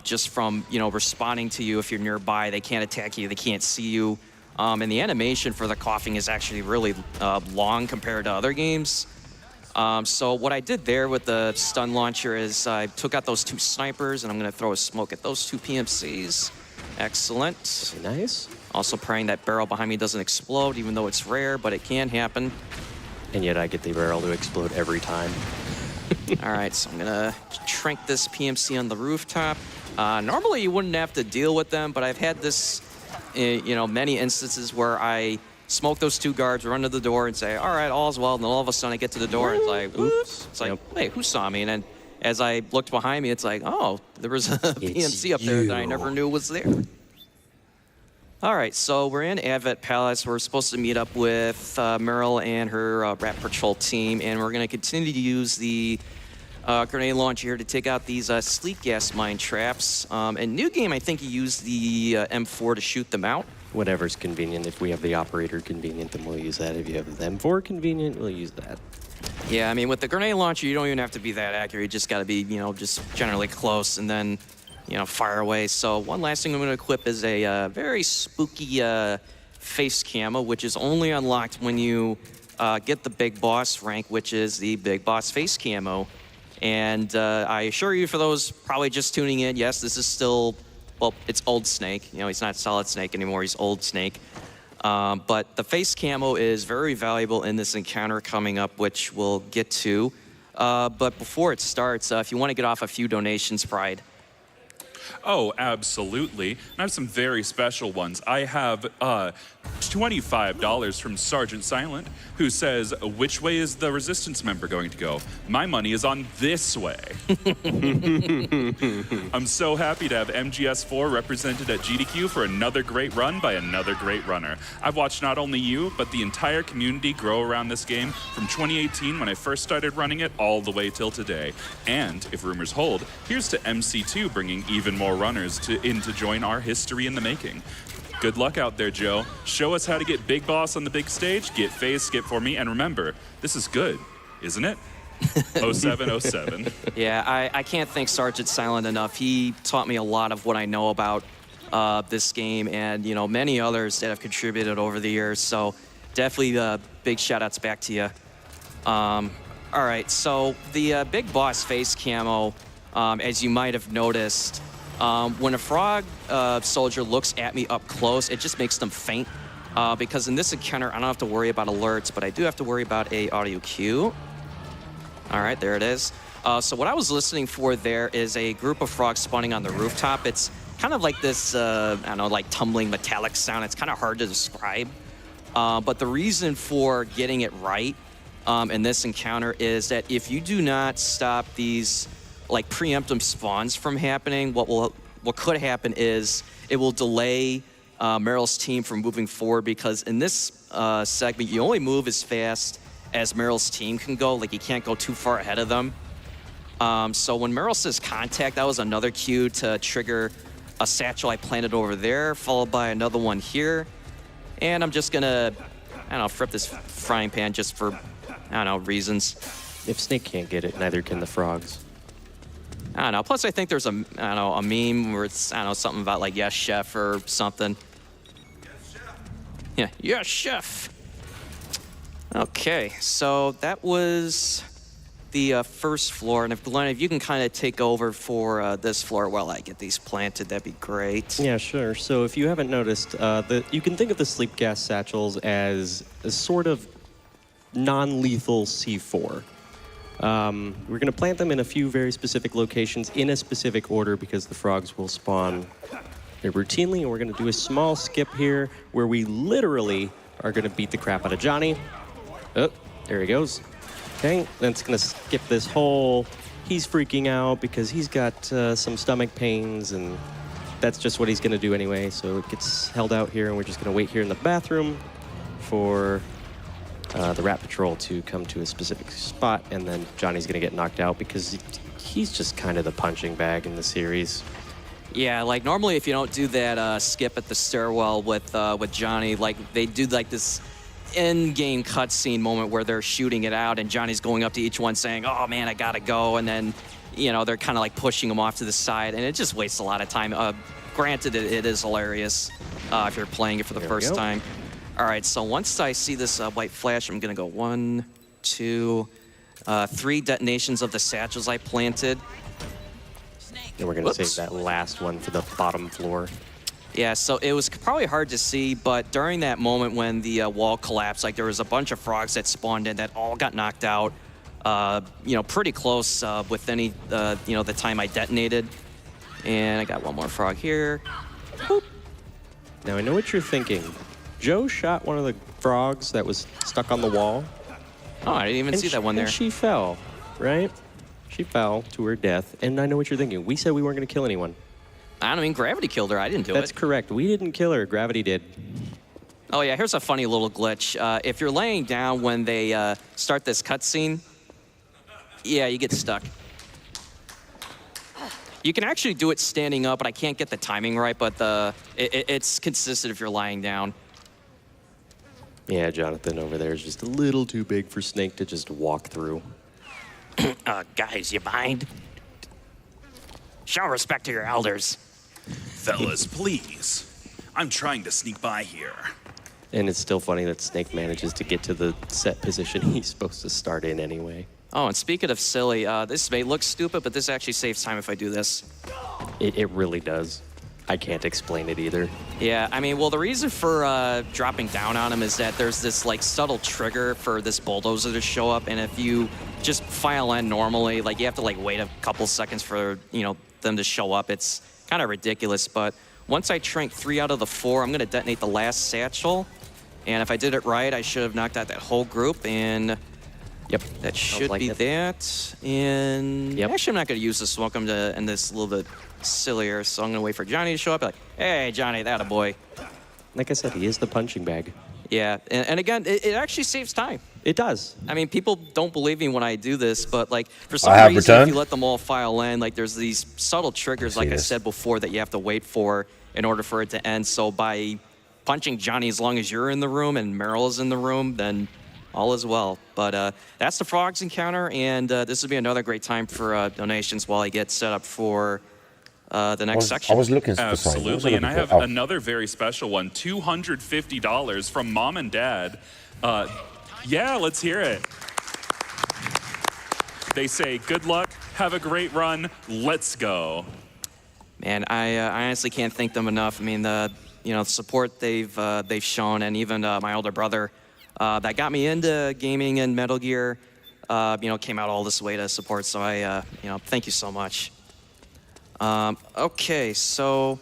just from, responding to you if you're nearby, they can't attack you, they can't see you. And the animation for the coughing is actually really long compared to other games. So what I did there with the stun launcher is I took out those 2 snipers, and I'm going to throw a smoke at those 2 PMCs. Excellent. Nice. Also praying that barrel behind me doesn't explode, even though it's rare, but it can happen. And yet I get the barrel to explode every time. All right, so I'm going to trank this PMC on the rooftop. Normally you wouldn't have to deal with them, but I've had this, many instances where I smoke those 2 guards, run to the door and say, all right, all's well. And then all of a sudden I get to the door and it's like, oops. It's like, wait, who saw me? And then as I looked behind me, it's like, oh, there was a PMC up there that I never knew was there. All right, so we're in Advent Palace. We're supposed to meet up with Meryl and her Rat Patrol team, and we're going to continue to use the grenade launcher here to take out these sleep gas mine traps. In New Game, I think you use the M4 to shoot them out. Whatever's convenient. If we have the operator convenient, then we'll use that. If you have the M4 convenient, we'll use that. Yeah, I mean, with the grenade launcher, you don't even have to be that accurate. You just got to be, just generally close, and then fire away. So one last thing I'm going to equip is a very spooky face camo, which is only unlocked when you get the Big Boss rank, which is the Big Boss face camo. And I assure you, for those probably just tuning in, yes, this is still, well, it's old Snake. He's not Solid Snake anymore. He's old Snake. But the face camo is very valuable in this encounter coming up, which we'll get to. But before it starts, if you want to get off a few donations, Pride. Oh, absolutely. And I have some very special ones. I have $25 from Sergeant Silent, who says, which way is the Resistance member going to go? My money is on this way. I'm so happy to have MGS4 represented at GDQ for another great run by another great runner. I've watched not only you, but the entire community grow around this game from 2018 when I first started running it all the way till today. And, if rumors hold, here's to MC2 bringing even more runners in to join our history in the making. Good luck out there, Joe. Show us how to get Big Boss on the big stage, get phase skip for me, and remember, this is good, isn't it? 0707. Yeah, I can't thank Sergeant Silent enough. He taught me a lot of what I know about this game, and many others that have contributed over the years. So definitely big shout outs back to you. All right, so the Big Boss face camo, as you might have noticed, when a frog soldier looks at me up close, it just makes them faint. Because in this encounter, I don't have to worry about alerts, but I do have to worry about a audio cue. All right, there it is. So what I was listening for there is a group of frogs spawning on the rooftop. It's kind of like this, I don't know, like tumbling metallic sound. It's kind of hard to describe. But the reason for getting it right in this encounter is that if you do not stop these like preemptive spawns from happening, what could happen is it will delay Meryl's team from moving forward, because in this segment, you only move as fast as Meryl's team can go. Like, you can't go too far ahead of them. So when Meryl says contact, that was another cue to trigger a satchel I planted over there, followed by another one here. And I'm just gonna, I don't know, flip this frying pan just for, I don't know, reasons. If Snake can't get it, neither can the frogs. I don't know. Plus, I think there's a, I don't know, a meme where it's, I don't know, something about like yes, chef or something. Yeah, yes, chef. Okay, so that was the first floor. And if Glenn, if you can kind of take over for this floor while I get these planted, that'd be great. Yeah, sure. So if you haven't noticed, you can think of the sleep gas satchels as a sort of non-lethal C4. We're going to plant them in a few very specific locations in a specific order because the frogs will spawn routinely. And we're going to do a small skip here where we literally are going to beat the crap out of Johnny. Oh, there he goes. Okay, then it's going to skip this hole. He's freaking out because he's got some stomach pains, and that's just what he's going to do anyway. So it gets held out here, and we're just going to wait here in the bathroom for the Rat Patrol to come to a specific spot, and then Johnny's going to get knocked out because he's just kind of the punching bag in the series. Yeah, like normally if you don't do that skip at the stairwell with Johnny, like they do like this in-game cutscene moment where they're shooting it out and Johnny's going up to each one saying, oh man, I gotta go, and then, you know, they're kind of like pushing him off to the side, and it just wastes a lot of time. Granted, it is hilarious if you're playing it for the first time. All right, so once I see this white flash, I'm gonna go 1, 2, 3 detonations of the satchels I planted. And we're gonna save that last one for the bottom floor. Yeah, so it was probably hard to see, but during that moment when the wall collapsed, like there was a bunch of frogs that spawned in that all got knocked out, you know, pretty close within you know, the time I detonated. And I got one more frog here. Boop. Now I know what you're thinking. Joe shot one of the frogs that was stuck on the wall. Oh, I didn't even see that one there. And she fell, right? She fell to her death, and I know what you're thinking. We said we weren't going to kill anyone. I don't mean, Gravity killed her. I didn't do it. That's correct. We didn't kill her. Gravity did. Oh, yeah, here's a funny little glitch. If you're laying down when they start this cutscene, yeah, you get stuck. You can actually do it standing up, but I can't get the timing right, but it's consistent if you're lying down. Yeah, Jonathan over there is just a little too big for Snake to just walk through. Guys, you mind? Show respect to your elders. Fellas, please. I'm trying to sneak by here. And it's still funny that Snake manages to get to the set position he's supposed to start in anyway. Oh, and speaking of silly, this may look stupid, but this actually saves time if I do this. It really does. I can't explain it either. Yeah, I mean, well, the reason for dropping down on him is that there's this, like, subtle trigger for this bulldozer to show up, and if you just file in normally, like, you have to, like, wait a couple seconds for, you know, them to show up. It's kind of ridiculous, but once I trank 3 out of the 4, I'm going to detonate the last satchel, and if I did it right, I should have knocked out that whole group, and yep, that should be that. And actually, I'm not going to use the smoke. I'm going to end this a little bit sillier, so I'm going to wait for Johnny to show up. Like, hey, Johnny, that a boy. Like I said, he is the punching bag. Yeah, and again, it actually saves time. It does. I mean, people don't believe me when I do this, but like for some reason, if you let them all file in, like there's these subtle triggers, like I said before, that you have to wait for in order for it to end. So by punching Johnny as long as you're in the room and Meryl is in the room, then all is well. But that's the Frogs encounter, and this will be another great time for donations while I get set up for the next section. I was looking for Absolutely, and I have another very special one, $250 from Mom and Dad. Yeah, let's hear it. They say, good luck, have a great run, let's go. Man, I honestly can't thank them enough. I mean, the support they've shown, and even my older brother that got me into gaming and Metal Gear, came out all this way to support. So I, thank you so much. Okay, so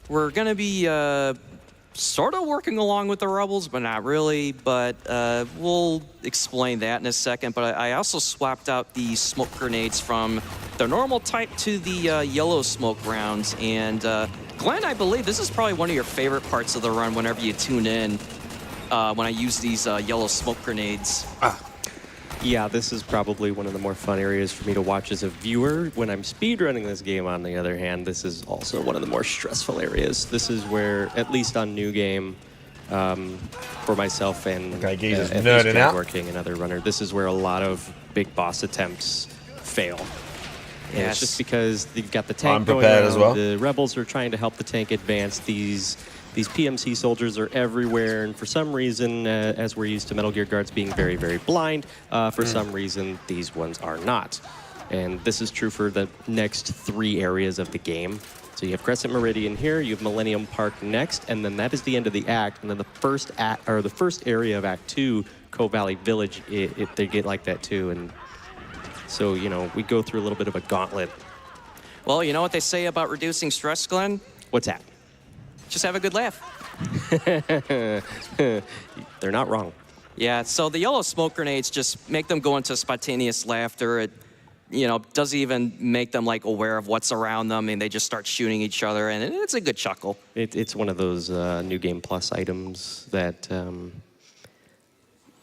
we're gonna be sort of working along with the rebels, but not really. But we'll explain that in a second. But I also swapped out the smoke grenades from the normal type to the yellow smoke rounds. And Glenn, I believe this is probably one of your favorite parts of the run whenever you tune in when I use these yellow smoke grenades. Yeah, this is probably one of the more fun areas for me to watch as a viewer. When I'm speedrunning this game, on the other hand, this is also one of the more stressful areas. This is where, at least on New Game, for myself and okay, Jesus, at nerding least out. Jaguar King, another runner, this is where a lot of big boss attempts fail. And Yes. it's just because you've got the tank I'm going prepared around, as well. the rebels are trying to help the tank advance. These PMC soldiers are everywhere, and for some reason, as we're used to Metal Gear guards being very, very blind, for some reason, these ones are not. And this is true for the next 3 areas of the game. So you have Crescent Meridian here, you have Millennium Park next, and then that is the end of the act. And then the first area of Act 2, Cove Valley Village, they get like that too. And so, you know, we go through a little bit of a gauntlet. Well, you know what they say about reducing stress, Glenn? What's that? Just have a good laugh. They're not wrong. Yeah, so the yellow smoke grenades just make them go into spontaneous laughter. It, you know, doesn't even make them like aware of what's around them, and they just start shooting each other, and it's a good chuckle. It's one of those New Game Plus items that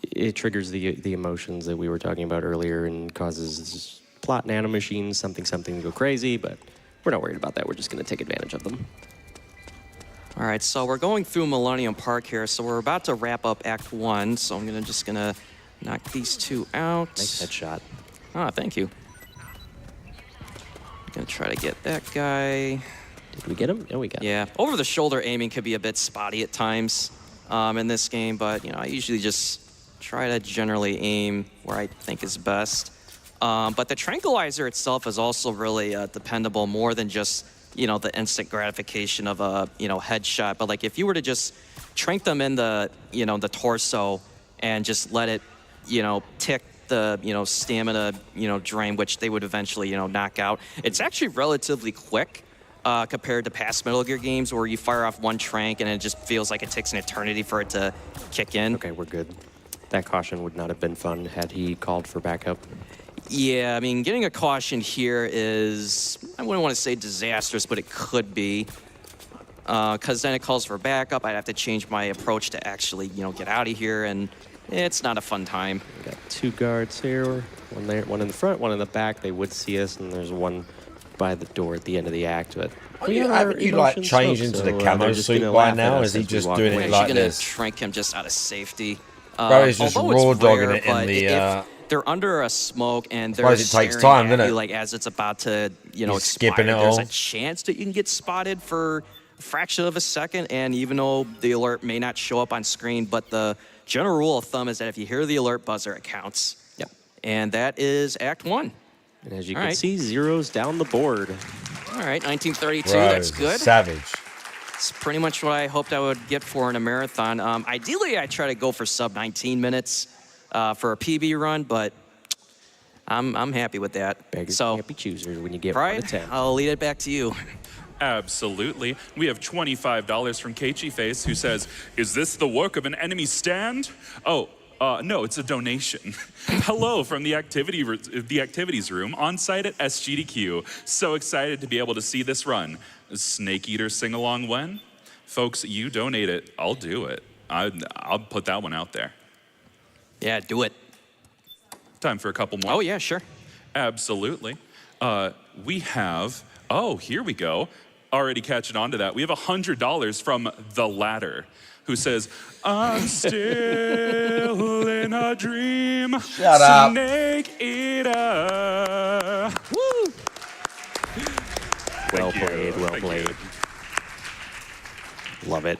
it triggers the emotions that we were talking about earlier and causes plot nanomachines, something to go crazy, but we're not worried about that. We're just going to take advantage of them. All right, so we're going through Millennium Park here, so we're about to wrap up Act 1, so I'm just gonna knock these 2 out. Nice headshot. Ah, thank you. Gonna try to get that guy. Did we get him? No, we got him. Yeah, over-the-shoulder aiming could be a bit spotty at times in this game, but, you know, I usually just try to generally aim where I think is best. But the tranquilizer itself is also really dependable, more than just, you know, the instant gratification of a, you know, headshot. But like if you were to just trank them in the, you know, the torso and just let it, you know, tick the, you know, stamina, you know, drain, which they would eventually, you know, knock out. It's actually relatively quick compared to past Metal Gear games where you fire off one trank and it just feels like it takes an eternity for it to kick in. Okay, we're good. That caution would not have been fun had he called for backup. Yeah, I mean, getting a caution here is, I wouldn't want to say disastrous, but it could be. Because then it calls for backup. I'd have to change my approach to actually, you know, get out of here, and it's not a fun time. We got 2 guards here, one there, one in the front, one in the back. They would see us, and there's one by the door at the end of the act. But haven't you like changed into the camo suit by now? Is he just doing it like this? Trank him just out of safety. Bro, he's just raw dogging it in the. If they're under a smoke and they're it takes time, doesn't it? Like as it's about to, you know, He's expire, skipping it there's all. a chance that you can get spotted for a fraction of a second. And even though the alert may not show up on screen, but the general rule of thumb is that if you hear the alert buzzer, it counts. Yep. And that is Act 1. And as you can see, zeros down the board. All right, 1932, Bro, that's good. Savage. It's pretty much what I hoped I would get for in a marathon. Ideally, I try to go for sub 19 minutes for a PB run, but I'm happy with that. Beggars So, can't be choosers when you get Brian, 1 to 10. I'll lead it back to you. Absolutely. We have $25 from Keiichi Face, who says, "Is this the work of an enemy stand?" Oh, no, it's a donation. Hello from the activities room on site at SGDQ. So excited to be able to see this run. Snake Eater sing along when? Folks, you donate it, I'll do it. I'll put that one out there. Yeah, do it. Time for a couple more. Oh, yeah, sure. Absolutely. We have, oh, here we go. Already catching on to that. We have $100 from The Ladder, who says, "I'm still in a dream." Shut up. Snake Eater. Woo! Well played, well played. Love it.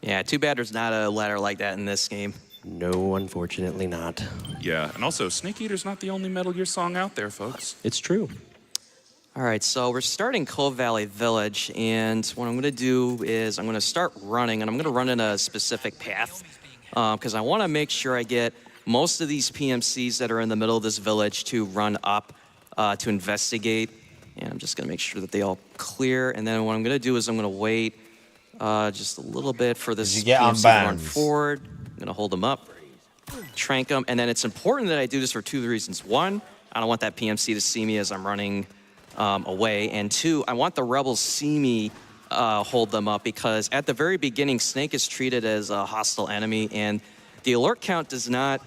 Yeah, too bad there's not a ladder like that in this game. No, unfortunately not. Yeah, and also, Snake Eater's not the only Metal Gear song out there, folks. It's true. All right, so we're starting Cove Valley Village, and what I'm going to do is I'm going to start running, and I'm going to run in a specific path because I want to make sure I get most of these PMCs that are in the middle of this village to run up to investigate, and I'm just going to make sure that they all clear, and then what I'm going to do is I'm going to wait just a little bit for this you get PMC to run unbanned? forward. I'm gonna hold them up, trank them, and then it's important that I do this for two reasons. One, I don't want that PMC to see me as I'm running away, and two, I want the rebels see me hold them up, because at the very beginning, Snake is treated as a hostile enemy, and the alert count does not,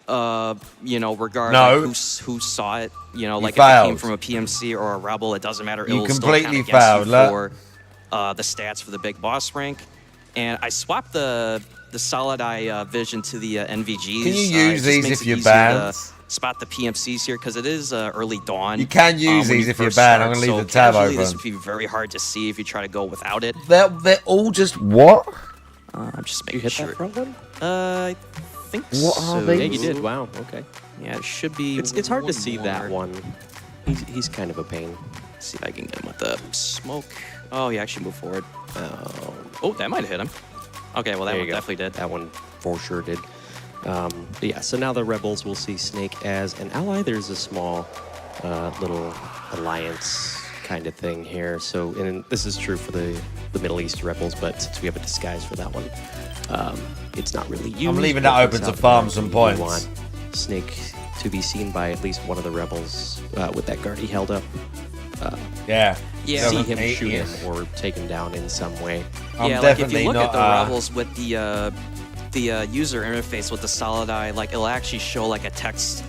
regard like, who saw it. Like if it came from a PMC or a rebel, it doesn't matter. You It'll still count completely against failed, you look. for the stats for the big boss rank. And I swapped the solid eye vision to the NVGs. Can you It use just these makes if it you're easier to banned? Spot the PMCs here, because it is early dawn. You can use when these you if you're first banned. I'm start, gonna leave so the tab casually, This open. would be very hard to see if you try to go without it. They're all just what? I'm just making You hit sure. that front one? I think What so. are they? Yeah, you did. Wow. Okay. Yeah, it should be. It's hard to see more. that one. He's kind of a pain. Let's see if I can get him with the smoke. Oh, he actually moved forward. Oh, that might have hit him. Okay, well, that There one you go. definitely did. That one for sure did. But yeah, so now the rebels will see Snake as an ally. There's a small little alliance kind of thing here. So, and this is true for the Middle East rebels, but since we have a disguise for that one, it's not really used. I'm leaving but that in open to South farm America, some we points. want Snake to be seen by at least one of the rebels with that guard he held up. Yeah. Yeah. See him Yeah. shoot him or take him down in some way. Yeah, like if you look at the rebels with the user interface with the solid eye, like it'll actually show like a text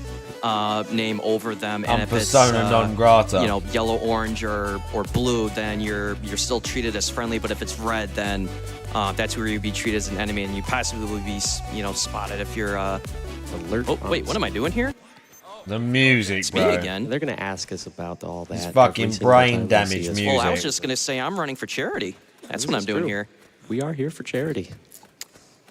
name over them, and I'm if it's persona non grata. Yellow, orange, or blue, then you're still treated as friendly. But if it's red, then that's where you'd be treated as an enemy, and you possibly would be spotted if you're alert. Oh wait, what am I doing here? The music, It's bro. me again. They're gonna ask us about all that. It's every fucking single brain time they damage see us. music. Well, I was just gonna say I'm running for charity. That's what I'm It's doing true. here. We are here for charity.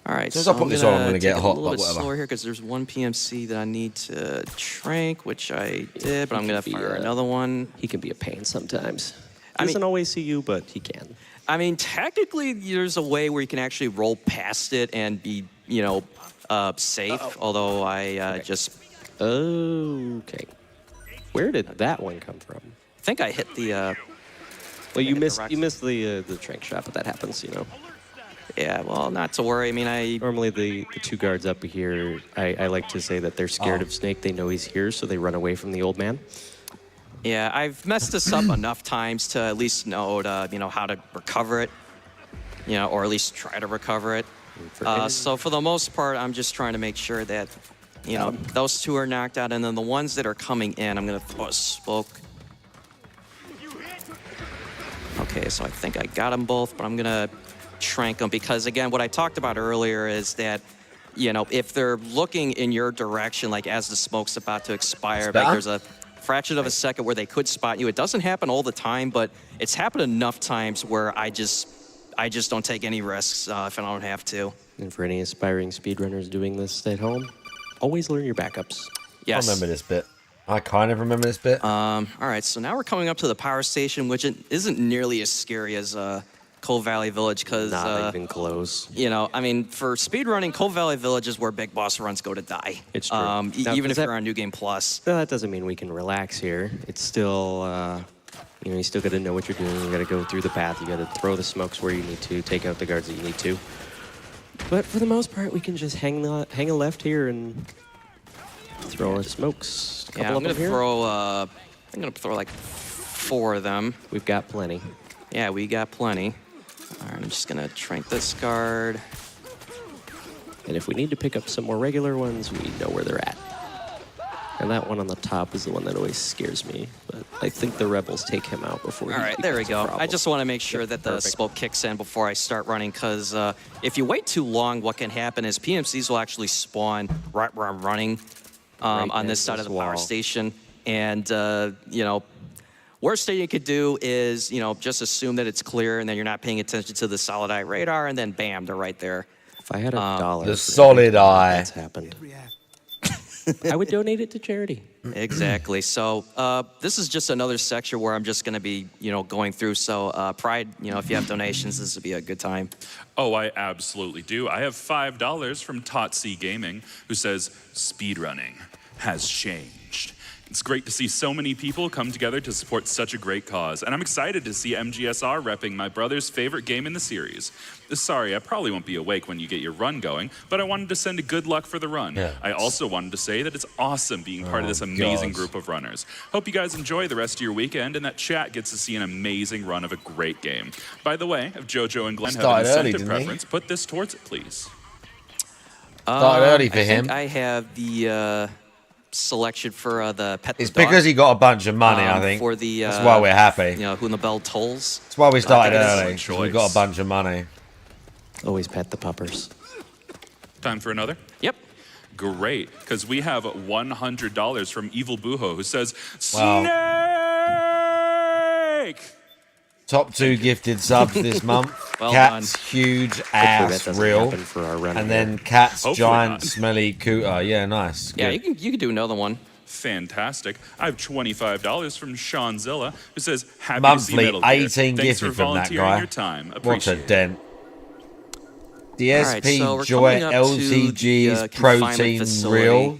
All right, As soon as so I put I'm this on, I'm gonna gonna get take it hot, a little but bit whatever. slower here because there's one PMC that I need to trank, which I did, but I'm gonna fire another one. He can be a pain sometimes. I Doesn't always see you, but he can. I mean, technically, there's a way where you can actually roll past it and be, safe. Although I just. Okay. Where did that one come from? I think I hit the. Well, you missed the trank shot, but that happens, Yeah, well, not to worry. I mean, Normally the two guards up here, I like to say that they're scared of Snake. They know he's here, so they run away from the old man. Yeah, I've messed this up enough times to at least know how to recover it, or at least try to recover it. So for the most part, I'm just trying to make sure that, those two are knocked out, and then the ones that are coming in, I'm gonna throw a smoke. Okay, so I think I got them both, but I'm gonna trank them because, again, what I talked about earlier is that, if they're looking in your direction, like as the smoke's about to expire, like there's a fraction of a second where they could spot you. It doesn't happen all the time, but it's happened enough times where I just don't take any risks if I don't have to. And for any aspiring speedrunners doing this at home, always learn your backups. Yes. I remember this bit. I kind of remember this bit. All right, so now we're coming up to the power station, which isn't nearly as scary as Cold Valley Village, because Not even close. I mean, for speedrunning, Cold Valley Village is where big boss runs go to die. It's true. Even Now, if does that- you're on New Game Plus. No, that doesn't mean we can relax here. It's still, you still got to know what you're doing. You got to go through the path. You got to throw the smokes where you need to, take out the guards that you need to. But for the most part, we can just hang a left here and throw our smokes. A couple Yeah, I'm of gonna them here. throw. I'm gonna throw like 4 of them. We've got plenty. Yeah, we got plenty. All right, I'm just gonna trank this guard. And if we need to pick up some more regular ones, we know where they're at. And that one on the top is the one that always scares me. But I think the rebels take him out before. All right, there we go. I just want to make sure that the perfect. smoke kicks in before I start running, because if you wait too long, what can happen is PMCs will actually spawn right where I'm running on this side of the power station. And, worst thing you could do is, just assume that it's clear and then you're not paying attention to the solid eye radar, and then bam, they're right there. If I had $1 The solid eye. That's happened. I would donate it to charity. Exactly. So this is just another section where I'm just going to be, going through. So Pride, if you have donations, this would be a good time. Oh, I absolutely do. I have $5 from Totsi Gaming, who says, speedrunning has changed. It's great to see so many people come together to support such a great cause, and I'm excited to see MGSR repping my brother's favorite game in the series. Sorry, I probably won't be awake when you get your run going, but I wanted to send a good luck for the run. Yeah. I also wanted to say that it's awesome being part of this amazing group of runners. Hope you guys enjoy the rest of your weekend and that chat gets to see an amazing run of a great game. By the way, if JoJo and Glenn have an incentive preference, put this towards it, please. Started early for him. I have the selection for the pet. It's because he got a bunch of money, I think. For the, that's why we're happy. You know, when the bell tolls. That's why we started early. We got a bunch of money. Always pet the puppers. Time for another? Yep. Great, because we have $100 from Evil Buho who says, Wow. Snake! Top 2 gifted subs this month. Well Cat's done. huge ass real. For our run And here. then Cat's Hopefully giant not. smelly cooter. Yeah, nice. Yeah, Good. you can do another one. Fantastic. I have $25 from Sean Zilla who says, happy Monthly, to see Metal Gear. 18 Thanks gifted for from that volunteering guy. your time. What a Appreciate it. dent. DSP so we're Joy coming up to LCG's the, confinement protein facility. real.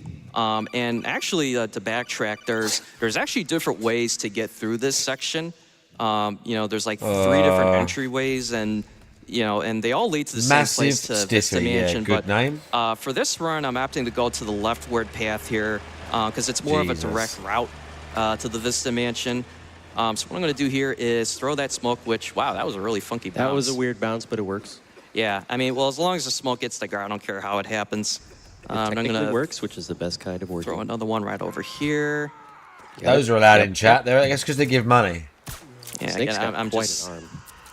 And actually, to backtrack, there's actually different ways to get through this section. You know, there's like 3 different entryways, and you know, and they all lead to the same place, to Vista Stiffy, yeah, Mansion. good name. For this run, I'm opting to go to the leftward path here because it's more of a direct route to the Vista Mansion. So what I'm going to do here is throw that smoke, which, wow, that was a really funky bounce. That was a weird bounce, but it works. Yeah, I mean, well, as long as the smoke gets the ground, I don't care how it happens. It technically works, which is the best kind of work. Throw another one right over here. Those are allowed in chat. They're, I guess because they give money. Yeah, Snake's again, got I'm quite just. an arm.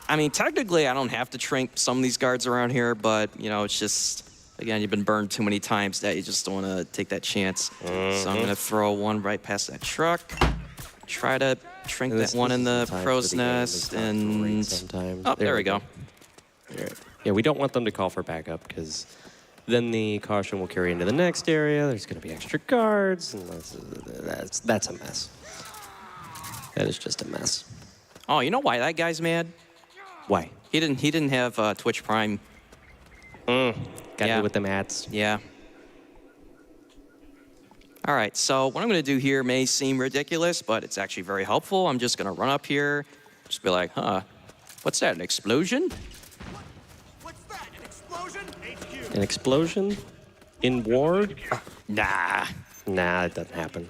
I mean, technically, I don't have to shrink some of these guards around here, but you know, it's just, again, you've been burned too many times that you just don't want to take that chance. So I'm gonna throw one right past that truck. Try to shrink that one in the crow's nest, and oh, there we go. Yeah, we don't want them to call for backup because then the caution will carry into the next area. There's going to be extra guards, and that's a mess. That is just a mess. Oh, you know why that guy's mad? Why? He didn't have Twitch Prime. Got me with them ads. Yeah. All right, so what I'm going to do here may seem ridiculous, but it's actually very helpful. I'm just going to run up here, just be like, huh, what's that, an explosion? An explosion in war? Nah. Nah, it doesn't happen.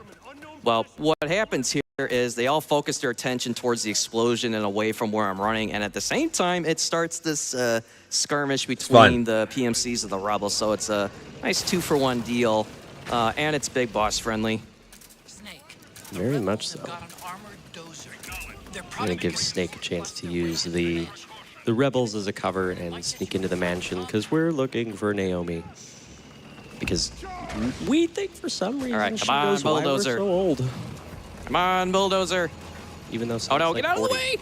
Well, what happens here is they all focus their attention towards the explosion and away from where I'm running, and at the same time, it starts this skirmish between the PMCs and the rebels, so it's a nice 2-for-1 deal, and it's big boss friendly. Very much so. I'm gonna give Snake a chance to use the rebels as a cover and sneak into the mansion because we're looking for Naomi. Because we think for some reason All right, she come on, knows why we're bulldozer. so old. Come on, bulldozer. Even though Oh no, like get out of the 40. way!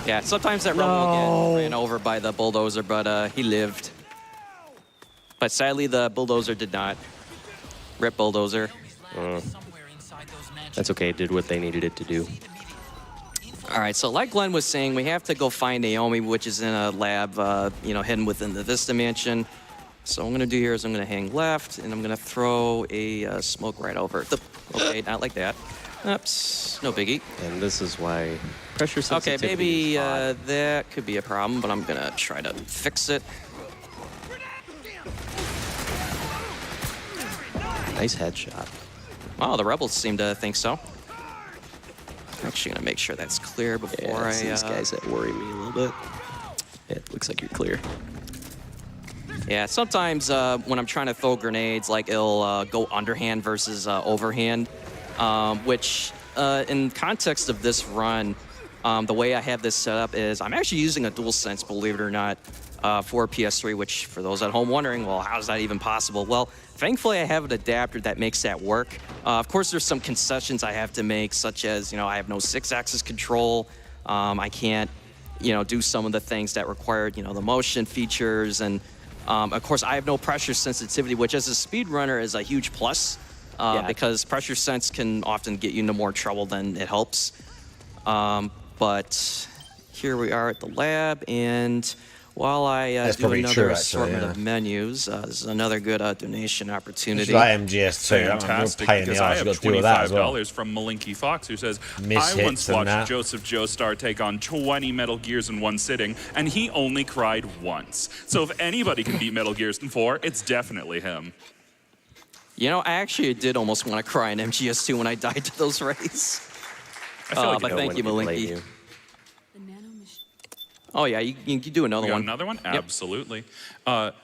Yeah, sometimes that rebel will get ran over by the bulldozer, but he lived. But sadly, the bulldozer did not. Rip bulldozer. That's okay, it did what they needed it to do. All right, so like Glenn was saying, we have to go find Naomi, which is in a lab, you know, hidden within the Vista Mansion. So what I'm going to do here is I'm going to hang left, and I'm going to throw a smoke right over it. Okay, not like that. Oops, no biggie. And this is why pressure Okay, sensitivity maybe is odd. that could be a problem, but I'm going to try to fix it. Nice headshot. Oh, the rebels seem to think so. I'm actually going to make sure that's clear before it's these guys that worry me a little bit. It looks like you're clear. Yeah, sometimes when I'm trying to throw grenades, like it'll go underhand versus overhand, which in context of this run, the way I have this set up is I'm actually using a DualSense, believe it or not, for PS3, which for those at home wondering, well, how is that even possible? Well, thankfully I have an adapter that makes that work. Of course, there's some concessions I have to make, such as, you know, I have no 6-axis control. I can't, you know, do some of the things that require, you know, the motion features, and of course, I have no pressure sensitivity, which as a speedrunner is a huge plus, because pressure sense can often get you into more trouble than it helps. But here we are at the lab, and While I That's do probably another true, actually, assortment yeah. of menus, this is another good donation opportunity. It's like MGS2. I'm a real Fantastic, pain in the because I arse. You've have got to deal with that as well. $25 from Malinky Fox, who says, Miss I once hits and that. watched Joseph Joestar take on 20 Metal Gears in one sitting, and he only cried once. So if anybody can beat Metal Gear 4, it's definitely him. You know, I actually did almost want to cry in MGS2 when I died to those rays. I feel like but no thank one you, could blame Malinky. you. Oh, yeah, you can do another We got one. another one? Yep. Absolutely.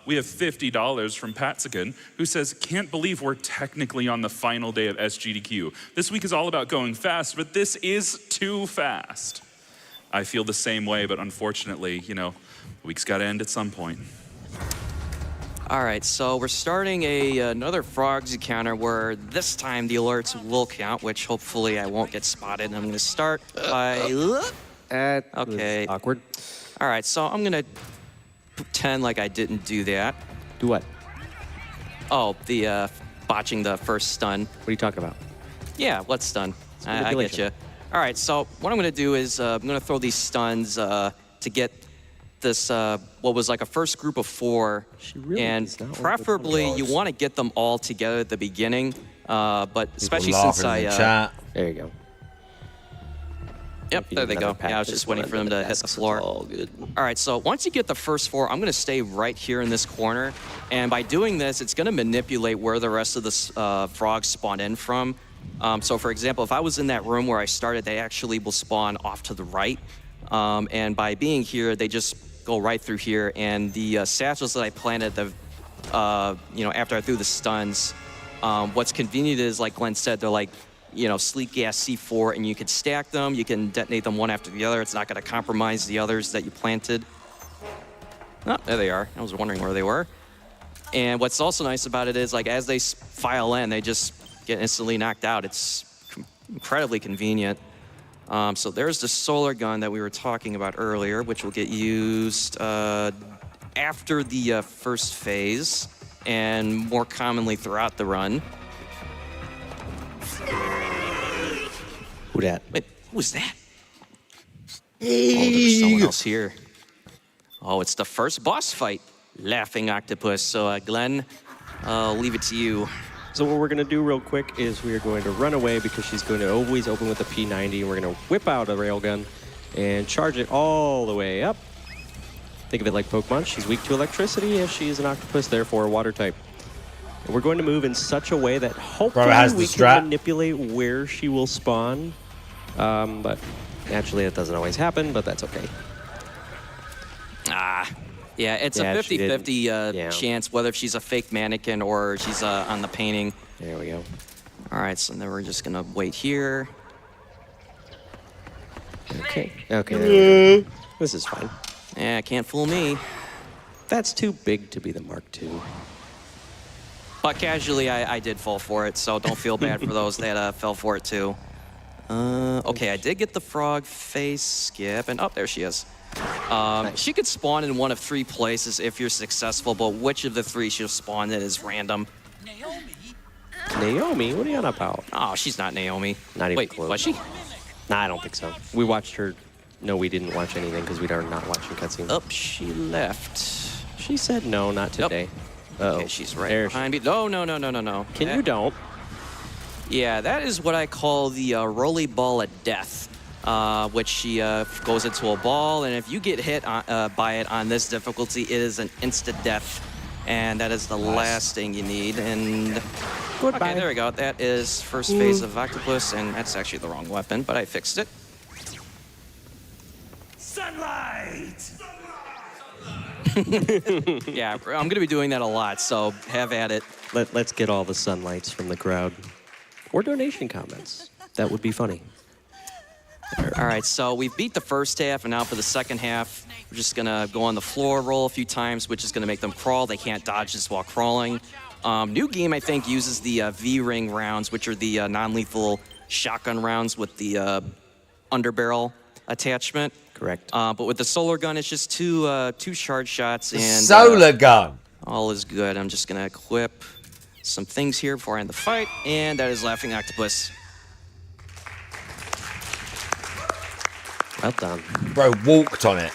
We have $50 from Patsakin, who says, can't believe we're technically on the final day of SGDQ. This week is all about going fast, but this is too fast. I feel the same way, but unfortunately, you know, the week's got to end at some point. All right, so we're starting another Frogs encounter where this time the alerts will count, which hopefully I won't get spotted. And I'm going to start by... okay. Awkward. All right, so I'm going to pretend like I didn't do that. Do what? Oh, the botching the first stun. What are you talking about? Yeah, what stun? I get Manipulation. you. All right, so what I'm going to do is I'm going to throw these stuns to get this, what was like a first group of 4. And preferably, you want to get them all together at the beginning. But especially since I... There you go. Yep, there they go. Yeah, I was just waiting for them to hit the floor. All good. All right, so once you get the first 4, I'm going to stay right here in this corner. And by doing this, it's going to manipulate where the rest of the frogs spawn in from. So for example, if I was in that room where I started, they actually will spawn off to the right. And by being here, they just go right through here. And the satchels that I planted, after I threw the stuns, what's convenient is, like Glenn said, they're like, sleek gas C4, and you can stack them. You can detonate them one after the other. It's not going to compromise the others that you planted. Oh, there they are. I was wondering where they were. And what's also nice about it is, like, as they file in, they just get instantly knocked out. It's incredibly convenient. So there's the solar gun that we were talking about earlier, which will get used after the first phase and more commonly throughout the run. Who that? Wait, who's that? Hey. Oh, there's someone else here. Oh, it's the first boss fight. Laughing Octopus. So, Glenn, I'll leave it to you. So what we're going to do real quick is we are going to run away because she's going to always open with a P90. And we're going to whip out a railgun and charge it all the way up. Think of it like Pokemon. She's weak to electricity as she is an octopus, therefore a water type. And we're going to move in such a way that hopefully we can manipulate where she will spawn. But naturally, it doesn't always happen, but that's okay. Yeah, it's a 50-50 chance whether if she's a fake mannequin or she's on the painting. There we go. All right, so then we're just going to wait here. Okay. Okay. There we go. This is fine. Yeah, can't fool me. That's too big to be the Mark II. But casually, I did fall for it, so don't feel bad for those that fell for it too. Okay, I did get the frog face skip, and there she is. Nice. She could spawn in one of 3 places if you're successful, but which of the 3 she'll spawn in is random. Naomi? What are you on about? Oh, she's not Naomi. Not even Wait, close. was she? Nah, I don't think so. We watched her. No, we didn't watch anything because we are not watching cutscenes. Oh, she left. She said no, not today. Uh-oh. Okay, she's right behind me. No. Can you don't? Yeah, that is what I call the roly ball of death, which she goes into a ball, and if you get hit by it on this difficulty, it is an instant death, and that is the last thing you need. And goodbye. Okay, there we go. That is first phase of Octopus, and that's actually the wrong weapon, but I fixed it. Sunlight! Yeah, I'm going to be doing that a lot, so have at it. Let's get all the sunlights from the crowd. Or donation comments. That would be funny. All right, so we've beat the first half, and now for the second half, we're just going to go on the floor, roll a few times, which is going to make them crawl. They can't dodge this while crawling. New game, I think, uses the V-ring rounds, which are the non-lethal shotgun rounds with the underbarrel attachment. Correct. But with the solar gun, it's just two charge shots. And solar gun. All is good. I'm just going to equip some things here before I end the fight, and that is Laughing Octopus. Well done. Bro walked on it.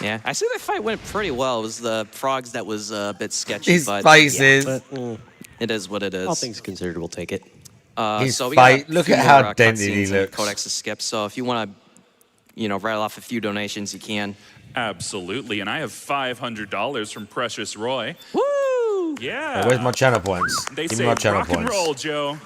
Yeah, I see that fight went pretty well. It was the frogs that was a bit sketchy. His but faces. Yeah, but, it is what it is. All things considered, we'll take it. His so we got face. a Look few at more, how dented he cutscenes and looks. Codex to skip. So if you want to, rattle off a few donations, you can. Absolutely, and I have $500 from Precious Roy. Woo! Yeah. Hey, where's my channel points? They Give me say my channel rock and points. roll, Joe.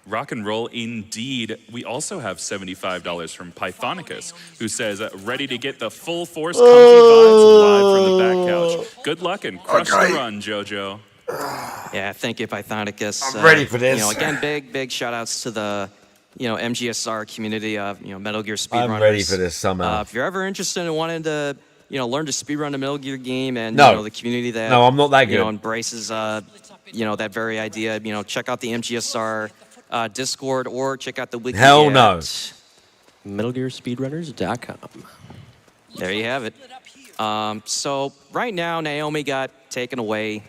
Rock and roll indeed. We also have $75 from Pythonicus, who says, ready to get the full force comfy vibes live from the back couch. Good luck and crush the run, Jojo. Yeah, thank you, Pythonicus. I'm ready for this. Again, big shout outs to the, MGSR community of, Metal Gear speedrunners. I'm ready for this somehow. If you're ever interested in wanting to, learn to speedrun a Metal Gear game and, No. the community that, No, I'm not that good. Embraces, that very idea, check out the MGSR Discord or check out the wiki. Hell no. MetalGearSpeedrunners.com. There you have it. So right now, Naomi got taken away.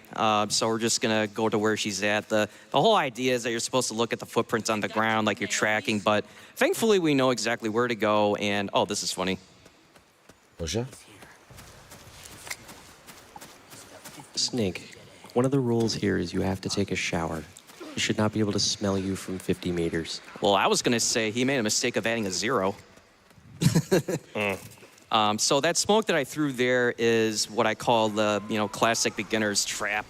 So we're just gonna go to where she's at. The whole idea is that you're supposed to look at the footprints on the ground like you're tracking, but thankfully we know exactly where to go. And oh, this is funny. Pusha? Snake, one of the rules here is you have to take a shower. He should not be able to smell you from 50 meters. Well, I was gonna say he made a mistake of adding a 0. So that smoke that I threw there is what I call the, classic beginner's trap,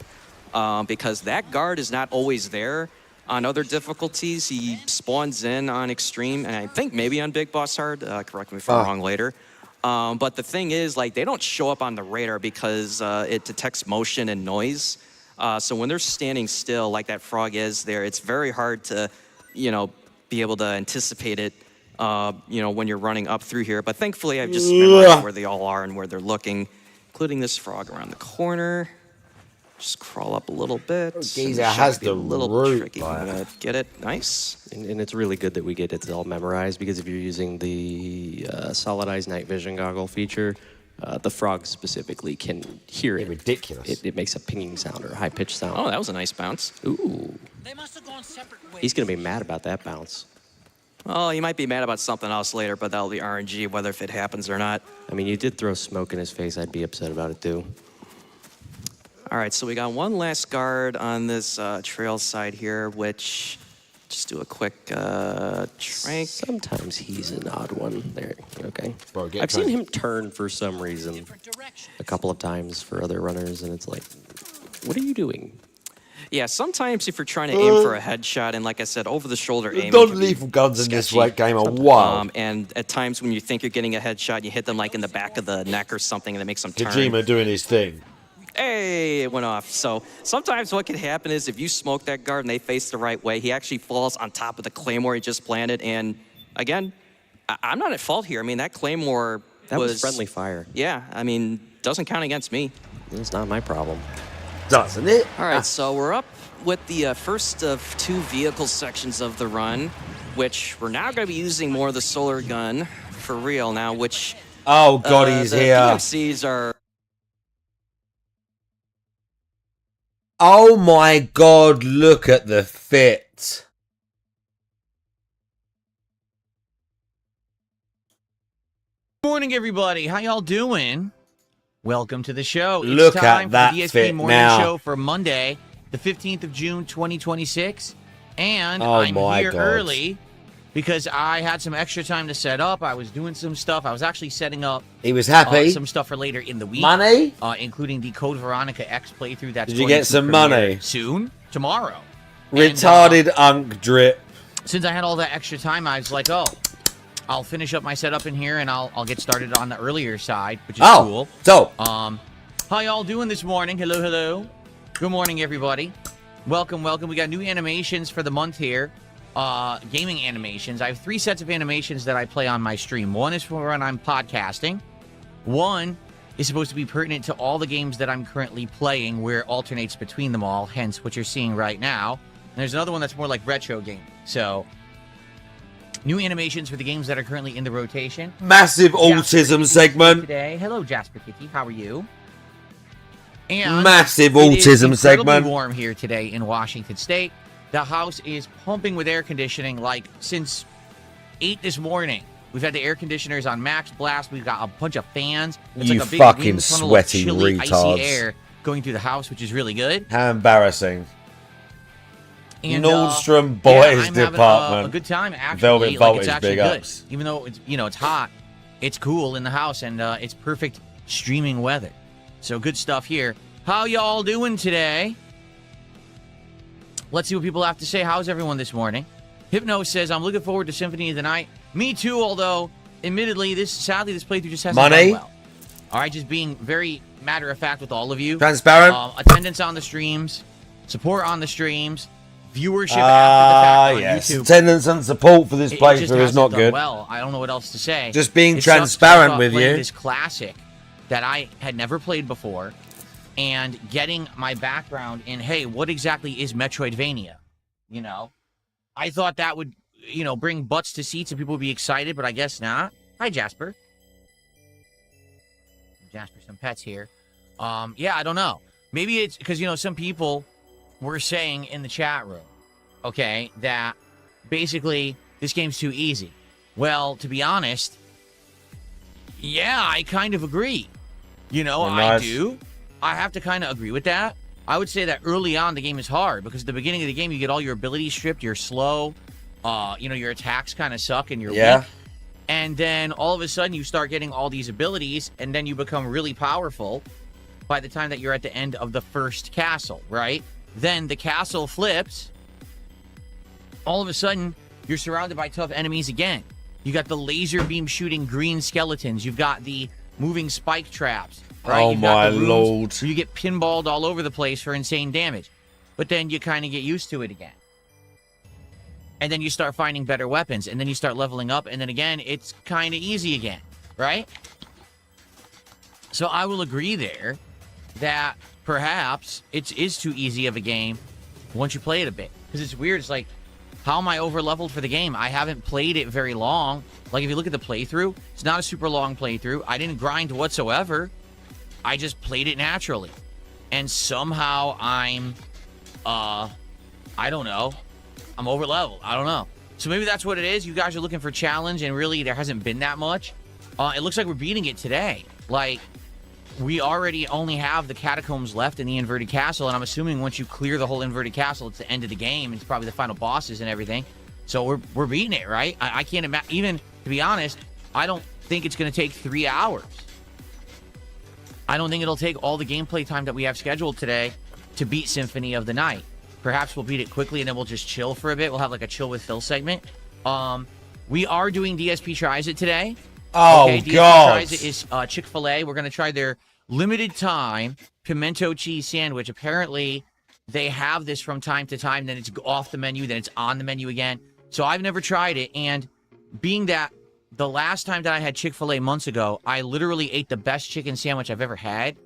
because that guard is not always there. On other difficulties, he spawns in on extreme, and I think maybe on Big Boss Hard. Correct me if I'm wrong later. But the thing is, they don't show up on the radar because it detects motion and noise. So when they're standing still, like that frog is there, it's very hard to, be able to anticipate it. When you're running up through here. But thankfully, I've just memorized where they all are and where they're looking, including this frog around the corner. Just crawl up a little bit. Geezer has the root. Tricky. Get it? Nice. And it's really good that we get it all memorized, because if you're using the solidized night vision goggle feature, the frog specifically can hear it. Ridiculous. It makes a pinging sound or a high-pitched sound. Oh, that was a nice bounce. Ooh. He's going to be mad about that bounce. Oh, he might be mad about something else later, but that'll be RNG, whether if it happens or not. I mean, you did throw smoke in his face. I'd be upset about it, too. All right, so we got one last guard on this trail side here, which, just do a quick trank. Sometimes he's an odd one. There, okay. Bro, I've seen him turn for some reason a couple of times for other runners, and it's like, what are you doing? Yeah, sometimes if you're trying to aim for a headshot, and like I said, over-the-shoulder aim. Non-lethal guns in this game are wild. And at times when you think you're getting a headshot, you hit them in the back of the neck or something, and it makes them turn. Kojima doing his thing. Hey, it went off. So sometimes what can happen is if you smoke that guard and they face the right way, he actually falls on top of the claymore he just planted. And again, I'm not at fault here. I mean, that claymore was friendly fire. Yeah, I mean, doesn't count against me. It's not my problem. Doesn't it? All right, so we're up with the first of 2 vehicle sections of the run, which we're now going to be using more of the solar gun for real now, which... Oh, God, he's the here. PMCs are... Oh, my God, look at the fit. Morning, everybody. How y'all doing? Welcome to the show. It's Look time at that for the DSP fit Morning now. Show for Monday, the 15th of June, 2026. And Oh I'm my here God. early because I had some extra time to set up. I was doing some stuff. I was actually setting up He was happy. some stuff for later in the week. Money? Including the Code Veronica X playthrough. That's Did you going get to some premiere money? Soon, tomorrow. Retarded unk drip. Since I had all that extra time, I was like, oh, I'll finish up my setup in here and I'll get started on the earlier side, which is cool. So, how y'all doing this morning? Hello, hello. Good morning, everybody. Welcome, welcome. We got new animations for the month here. Gaming animations. I have 3 sets of animations that I play on my stream. One is for when I'm podcasting. One is supposed to be pertinent to all the games that I'm currently playing, where it alternates between them all, hence what you're seeing right now. And there's another one that's more like retro gaming. So, new animations for the games that are currently in the rotation. Massive autism segment. Today. Hello, Jasper Kitty. How are you? And Massive it is autism incredibly segment. warm here today in Washington State. The house is pumping with air conditioning like since 8 this morning. We've had the air conditioners on max blast. We've got a bunch of fans. It's You like a big fucking wind tunnel sweaty of chilly, retards. icy air going through the house, which is really good. How embarrassing. And, Nordstrom yeah, Boys I'm Department. having a good time, actually. Velvet like, Voltage, it's actually big good. ups. Even though it's, it's hot, it's cool in the house, and it's perfect streaming weather. So good stuff here. How y'all doing today? Let's see what people have to say. How's everyone this morning? Hypno says, I'm looking forward to Symphony of the Night. Me too, although, admittedly, sadly, this playthrough just hasn't Money? gone well. All right, just being very matter-of-fact with all of you. Transparent? Attendance on the streams, support on the streams, viewership after the fact on yes. YouTube. Attendance and support for this It just playthrough is hasn't not done good. well, I don't know what else to say. Just being It sucks 'cause I transparent thought with playing you. This classic that I had never played before, and getting my background in, hey, what exactly is Metroidvania? You know, I thought that would, bring butts to seats and people would be excited, but I guess not. Hi, Jasper. Jasper, some pets here. Yeah, I don't know. Maybe it's because, some people were saying in the chat room, okay, that basically this game's too easy. Well, to be honest, yeah, I kind of agree. I do. I have to kind of agree with that. I would say that early on the game is hard because at the beginning of the game you get all your abilities stripped, you're slow, your attacks kind of suck and you're weak. And then all of a sudden you start getting all these abilities and then you become really powerful by the time that you're at the end of the first castle, right? Then the castle flips. All of a sudden you're surrounded by tough enemies again. You got the laser beam shooting green skeletons. You've got the moving spike traps. Right? Oh You've got my the rooms lord. where you get pinballed all over the place for insane damage. But then you kind of get used to it again. And then you start finding better weapons. And then you start leveling up. And then again, it's kind of easy again. Right? So I will agree there that perhaps it is too easy of a game once you play it a bit. Because it's weird. It's like, how am I over-leveled for the game? I haven't played it very long. Like, if you look at the playthrough, it's not a super long playthrough. I didn't grind whatsoever. I just played it naturally. And somehow I'm, I don't know. I'm over-leveled. I don't know. So maybe that's what it is. You guys are looking for challenge, and really there hasn't been that much. It looks like we're beating it today. Like, we already only have the catacombs left in the inverted castle, and I'm assuming once you clear the whole inverted castle, it's the end of the game. It's probably the final bosses and everything. So we're beating it, right? I can't imagine. Even, to be honest, I don't think it's going to take 3 hours. I don't think it'll take all the gameplay time that we have scheduled today to beat Symphony of the Night. Perhaps we'll beat it quickly and then we'll just chill for a bit. We'll have like a chill with Phil segment. We are doing DSP Tries It today. Oh, okay, DSP God. Tries It is Chick-fil-A. We're going to try their limited time pimento cheese sandwich. Apparently, they have this from time to time. Then it's off the menu. Then it's on the menu again. So I've never tried it. And being that the last time that I had Chick-fil-A months ago, I literally ate the best chicken sandwich I've ever had.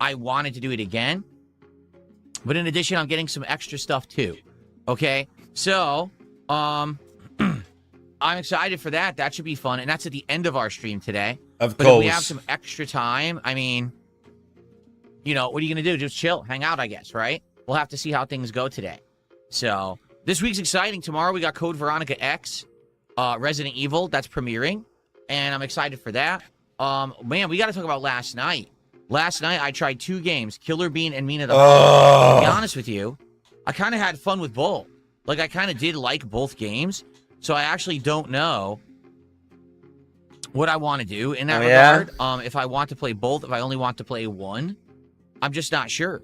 I wanted to do it again. But in addition, I'm getting some extra stuff too. Okay? So, I'm excited for that. That should be fun. And that's at the end of our stream today. Of but course. if we have some extra time, I mean, what are you going to do? Just chill, hang out, I guess, right? We'll have to see how things go today. So, this week's exciting. Tomorrow we got Code Veronica X, Resident Evil. That's premiering. And I'm excited for that. Man, we got to talk about last night. Last night, I tried 2 games, Killer Bean and Mina the Hollow. To be honest with you, I kind of had fun with both. Like, I kind of did like both games. So I actually don't know what I want to do in that regard. If I want to play both, if I only want to play one, I'm just not sure.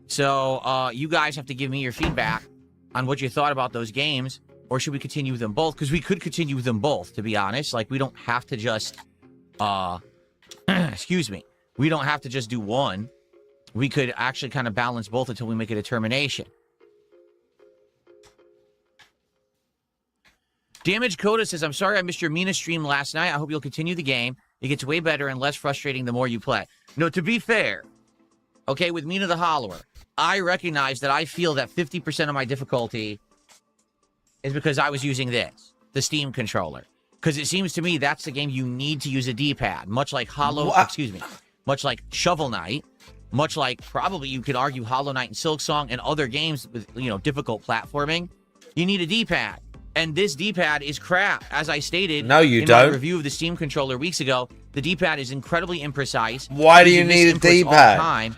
So you guys have to give me your feedback on what you thought about those games. Or should we continue with them both? Because we could continue with them both, to be honest. Like, we don't have to just, excuse me. We don't have to just do one. We could actually kind of balance both until we make a determination. Damage Coda says, I'm sorry I missed your Mina stream last night. I hope you'll continue the game. It gets way better and less frustrating the more you play. No, to be fair, okay, with Mina the Hollower, I recognize that I feel that 50% of my difficulty is because I was using this, the Steam controller. Because it seems to me that's the game you need to use a D-pad, much like much like Shovel Knight, much like probably you could argue Hollow Knight and Silksong and other games with, difficult platforming. You need a D-pad. And this D-pad is crap. As I stated No, you in don't. my review of the Steam controller weeks ago, the D-pad is incredibly imprecise. Why do you Using need a misinputs all the D-pad? time.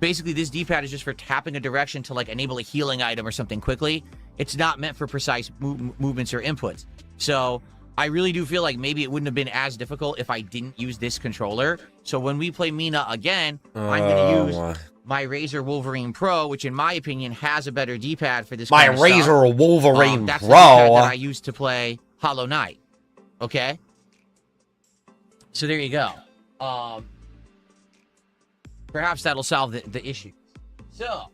Basically, this D-pad is just for tapping a direction to like enable a healing item or something quickly. It's not meant for precise movements or inputs. So I really do feel like maybe it wouldn't have been as difficult if I didn't use this controller. So when we play Mina again, I'm going to use my Razer Wolverine Pro, which in my opinion has a better D-pad for this My kind of stuff. Razer Wolverine That's Pro. the D-pad that I used to play Hollow Knight. Okay? So there you go. Perhaps that'll solve the issue. So.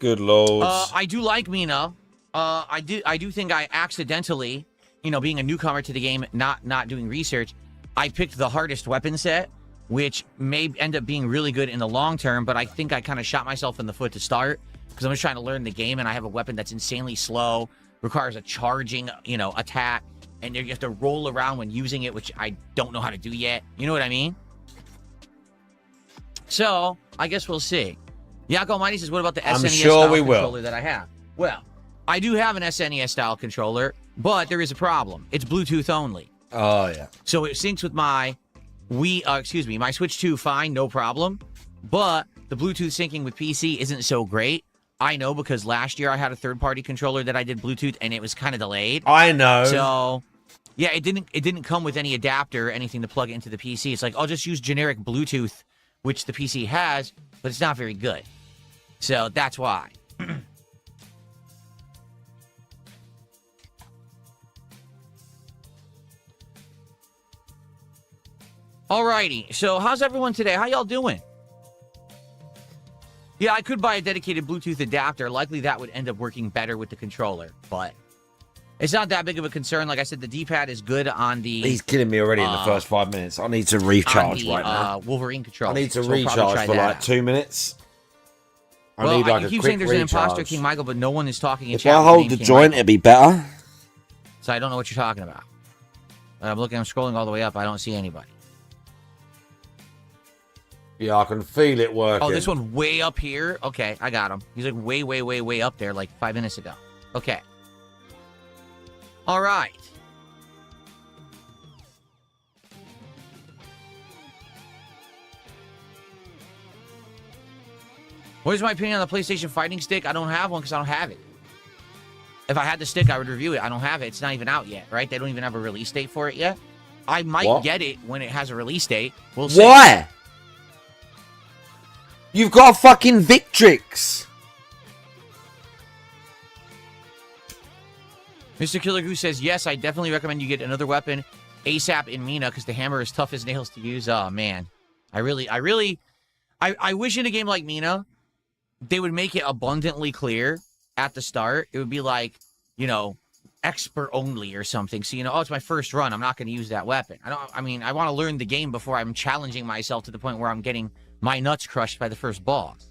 Good lord. I do like Mina. I do think I accidentally, you know, being a newcomer to the game, not doing research, I picked the hardest weapon set, which may end up being really good in the long term, but I think I kind of shot myself in the foot to start because I'm just trying to learn the game, and I have a weapon that's insanely slow, requires a charging, you know, attack, and you have to roll around when using it, which I don't know how to do yet. You know what I mean? So, I guess we'll see. Yak Almighty says, what about the SNES style controller that I have? Well, I do have an SNES style controller, but there is a problem. It's Bluetooth only. Oh, yeah. So it syncs with my my Switch 2 fine, no problem. But the Bluetooth syncing with PC isn't so great. I know because last year I had a third-party controller that I did Bluetooth and it was kind of delayed. I know. So yeah, it didn't come with any adapter or anything to plug it into the PC. It's like, I'll just use generic Bluetooth, which the PC has, but it's not very good. So that's why. Alrighty, so how's everyone today? How y'all doing? Yeah, I could buy a dedicated Bluetooth adapter. Likely that would end up working better with the controller, but it's not that big of a concern. Like I said, the D-pad is good on the... He's killing me already in the first 5 minutes. I need to recharge right now. Wolverine controller. I need to So we'll recharge for like out. 2 minutes. I Well, need like you a keep quick saying there's an imposter, recharge. King Michael, but no one is talking in If chat. I with the hold name the King joint, Michael. it'd be better. So I don't know what you're talking about. But I'm scrolling all the way up. I don't see anybody. Yeah, I can feel it working. Oh, this one way up here? Okay, I got him. He's like way up there like 5 minutes ago. Okay. All right. What is my opinion on the PlayStation Fighting Stick? I don't have one because I don't have it. If I had the stick, I would review it. I don't have it. It's not even out yet, right? They don't even have a release date for it yet. I might get it when it has a release date. We'll see. Why? You've got a fucking Victrix. Mr. Killer Goose says, yes, I definitely recommend you get another weapon ASAP in Mina because the hammer is tough as nails to use. Oh, man. I wish in a game like Mina, they would make it abundantly clear at the start. It would be like, you know, expert only or something. So, you know, oh, it's my first run. I'm not going to use that weapon. I want to learn the game before I'm challenging myself to the point where I'm getting my nuts crushed by the first boss.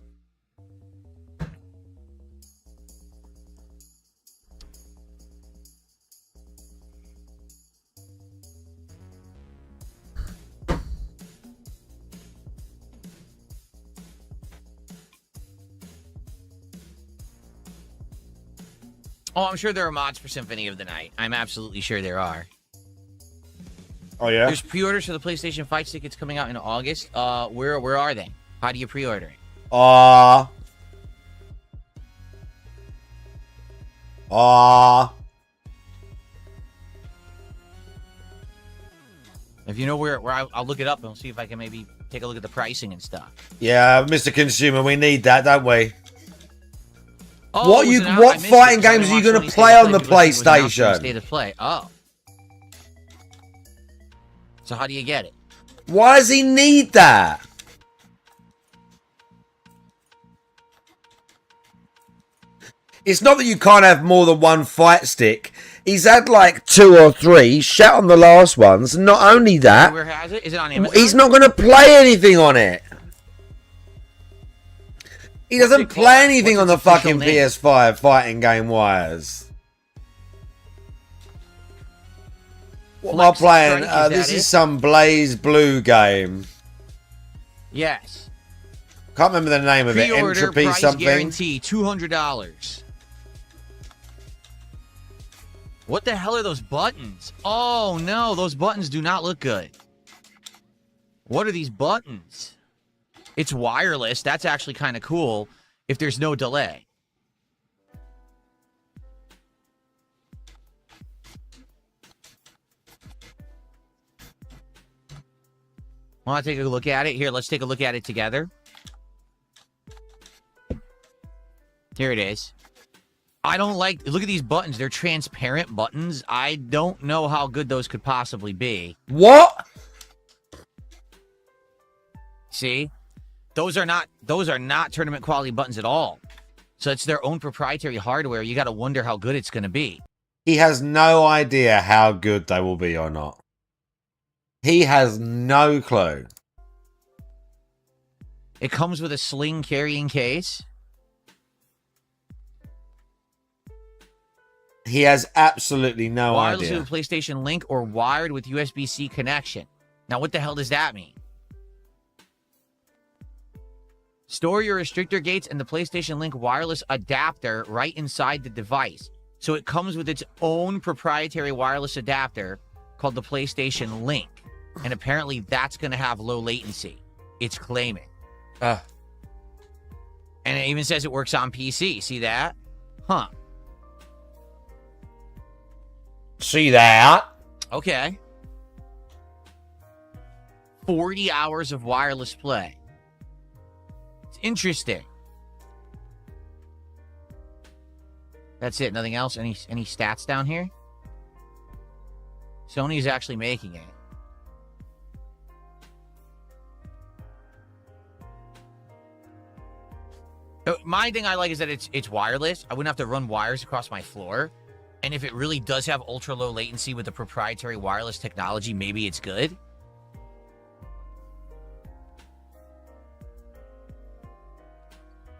Oh, I'm sure there are mods for Symphony of the Night. I'm absolutely sure there are. Oh, yeah? There's pre-orders for the PlayStation Fight Stick. It's coming out in August. Where are they? How do you pre-order it? If you know where I'll look it up and we'll see if I can maybe take a look at the pricing and stuff. Yeah, Mr. Consumer, we need that, don't we? Oh, what fighting games are you going to play on the PlayStation? State of play. Oh. So how do you get it? Why does he need that? It's not that you can't have more than one fight stick. He's had like 2 or 3. Shat on the last ones. Not only that, Where has it? Is it on Amazon? he's not going to play anything on it. He doesn't play anything on the fucking PS5 fighting game wise. What am I playing? This is some Blaze Blue game. Yes. Can't remember the name of it. Pre-order Entropy price something. guarantee, $200. What the hell are those buttons? Oh no, those buttons do not look good. What are these buttons? It's wireless. That's actually kind of cool if there's no delay. Want to take a look at it? Here, let's take a look at it together. Here it is. I don't like... Look at these buttons. They're transparent buttons. I don't know how good those could possibly be. What? See? Those are not tournament quality buttons at all. So it's their own proprietary hardware. You got to wonder how good it's going to be. He has no idea how good they will be or not. He has no clue. It comes with a sling carrying case. He has absolutely no Wireless idea. with a PlayStation Link or wired with USB-C connection. Now, what the hell does that mean? Store your restrictor gates and the PlayStation Link wireless adapter right inside the device. So it comes with its own proprietary wireless adapter called the PlayStation Link. And apparently that's going to have low latency. It's claiming. And it even says it works on PC. See that? Huh. See that? Okay. 40 hours of wireless play. It's interesting. That's it. Nothing else? Any stats down here? Sony's actually making it. My thing I like is that it's wireless. I wouldn't have to run wires across my floor. And if it really does have ultra low latency with the proprietary wireless technology, maybe it's good.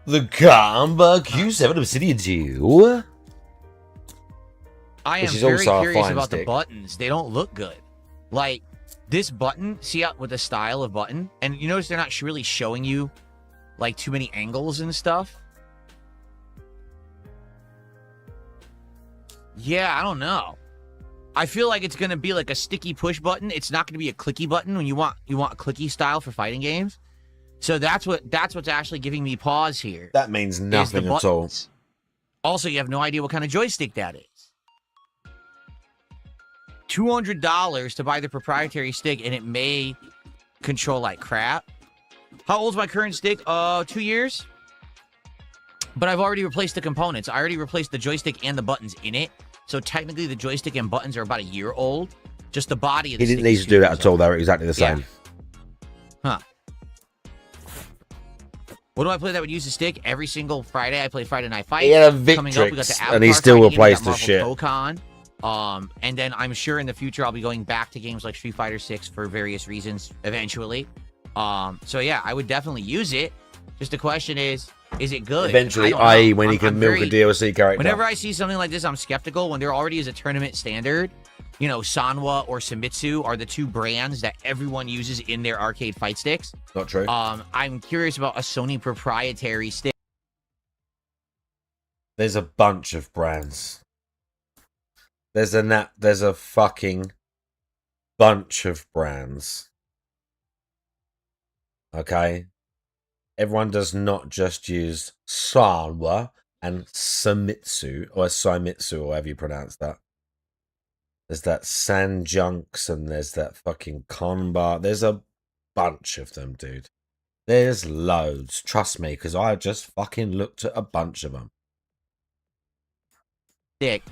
The Gamba Q7 Obsidian 2. I am very curious about the buttons. They don't look good. Like, this button, see how with the style of button? And you notice they're not really showing you, like, too many angles and stuff? Yeah, I don't know. I feel like it's going to be like a sticky push button. It's not going to be a clicky button when you want a clicky style for fighting games. So that's what's actually giving me pause here. That means nothing at all. Also, you have no idea what kind of joystick that is. $200 to buy the proprietary stick, and it may control like crap. How old's my current stick? 2 years. But I've already replaced the components. I already replaced the joystick and the buttons in it. So technically, the joystick and buttons are about a year old. Just the body of the He didn't need to do that at all. They were exactly the same. Huh. What do I play that would use the stick? Every single Friday, I play Friday Night Fight. He had a Coming up, we got the Victrix, Avatar and he still fighting game, we got replaced the Marvel shit. Pokemon. And then I'm sure in the future I'll be going back to games like Street Fighter 6 for various reasons eventually. So yeah, I would definitely use it. Just the question is it good? Eventually, i.e. when he can milk a DLC character. Whenever I see something like this, I'm skeptical. When there already is a tournament standard, you know, Sanwa or Famitsu are the two brands that everyone uses in their arcade fight sticks. Not true. I'm curious about a Sony proprietary stick. There's a bunch of brands. There's a fucking bunch of brands. Okay? Everyone does not just use Sanwa and Samitsu, or Saimitsu, or however you pronounce that. There's that Sanjunks, and there's that fucking Konba. There's a bunch of them, dude. There's loads. Trust me, because I just fucking looked at a bunch of them. Stick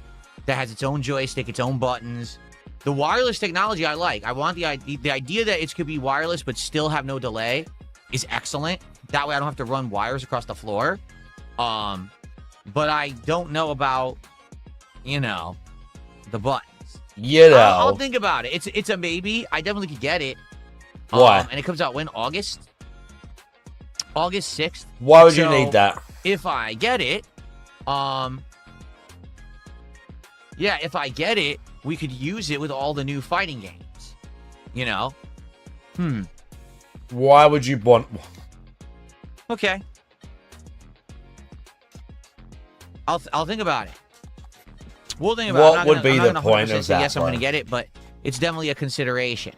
that has its own joystick, its own buttons. The wireless technology I like. I want the idea that it could be wireless but still have no delay is excellent. That way I don't have to run wires across the floor. But I don't know about, you know, the buttons. You know. I'll think about it. It's a maybe. I definitely could get it. Why? And it comes out when? August 6th. Why would you need that? If I get it, yeah, if I get it, we could use it with all the new fighting games. You know? Why would you want... Okay. I'll think about it. We'll think about it. What would be the point of that? Yes, I'm going to get it, but it's definitely a consideration.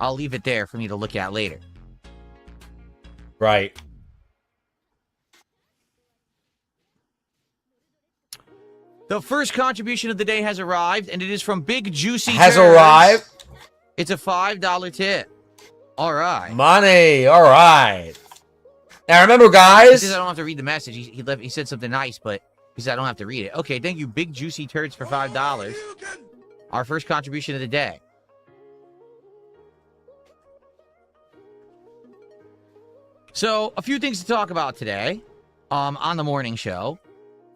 I'll leave it there for me to look at later. Right. The first contribution of the day has arrived, and it is from Big Juicy. Has Terrors. arrived. It's a $5 tip. All right. Money. All right. Now remember, guys. He says I don't have to read the message. He said something nice, but he said I don't have to read it. Okay, thank you, Big Juicy Turds, for $5. Our first contribution of the day. So, a few things to talk about today on the morning show.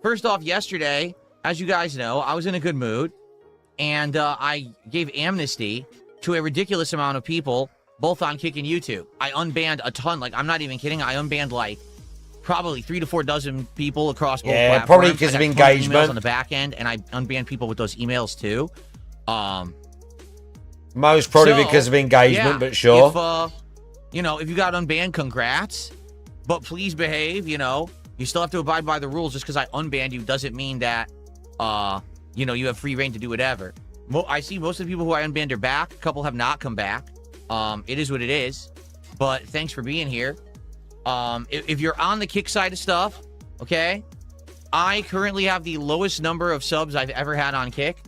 First off, yesterday, as you guys know, I was in a good mood, and I gave amnesty to a ridiculous amount of people, both on Kick and YouTube. I unbanned a ton. Like, I'm not even kidding. I unbanned, like, probably 3 to 4 dozen people across both platforms. Probably because of engagement. Emails on the back end, and I unbanned people with those emails, too. Most probably because of engagement, but sure. If, you know, if you got unbanned, congrats. But please behave, you know. You still have to abide by the rules. Just because I unbanned you doesn't mean that, you know, you have free reign to do whatever. I see most of the people who I unbanned are back. A couple have not come back. It is what it is. But thanks for being here. If you're on the Kick side of stuff, okay, I currently have the lowest number of subs I've ever had on Kick.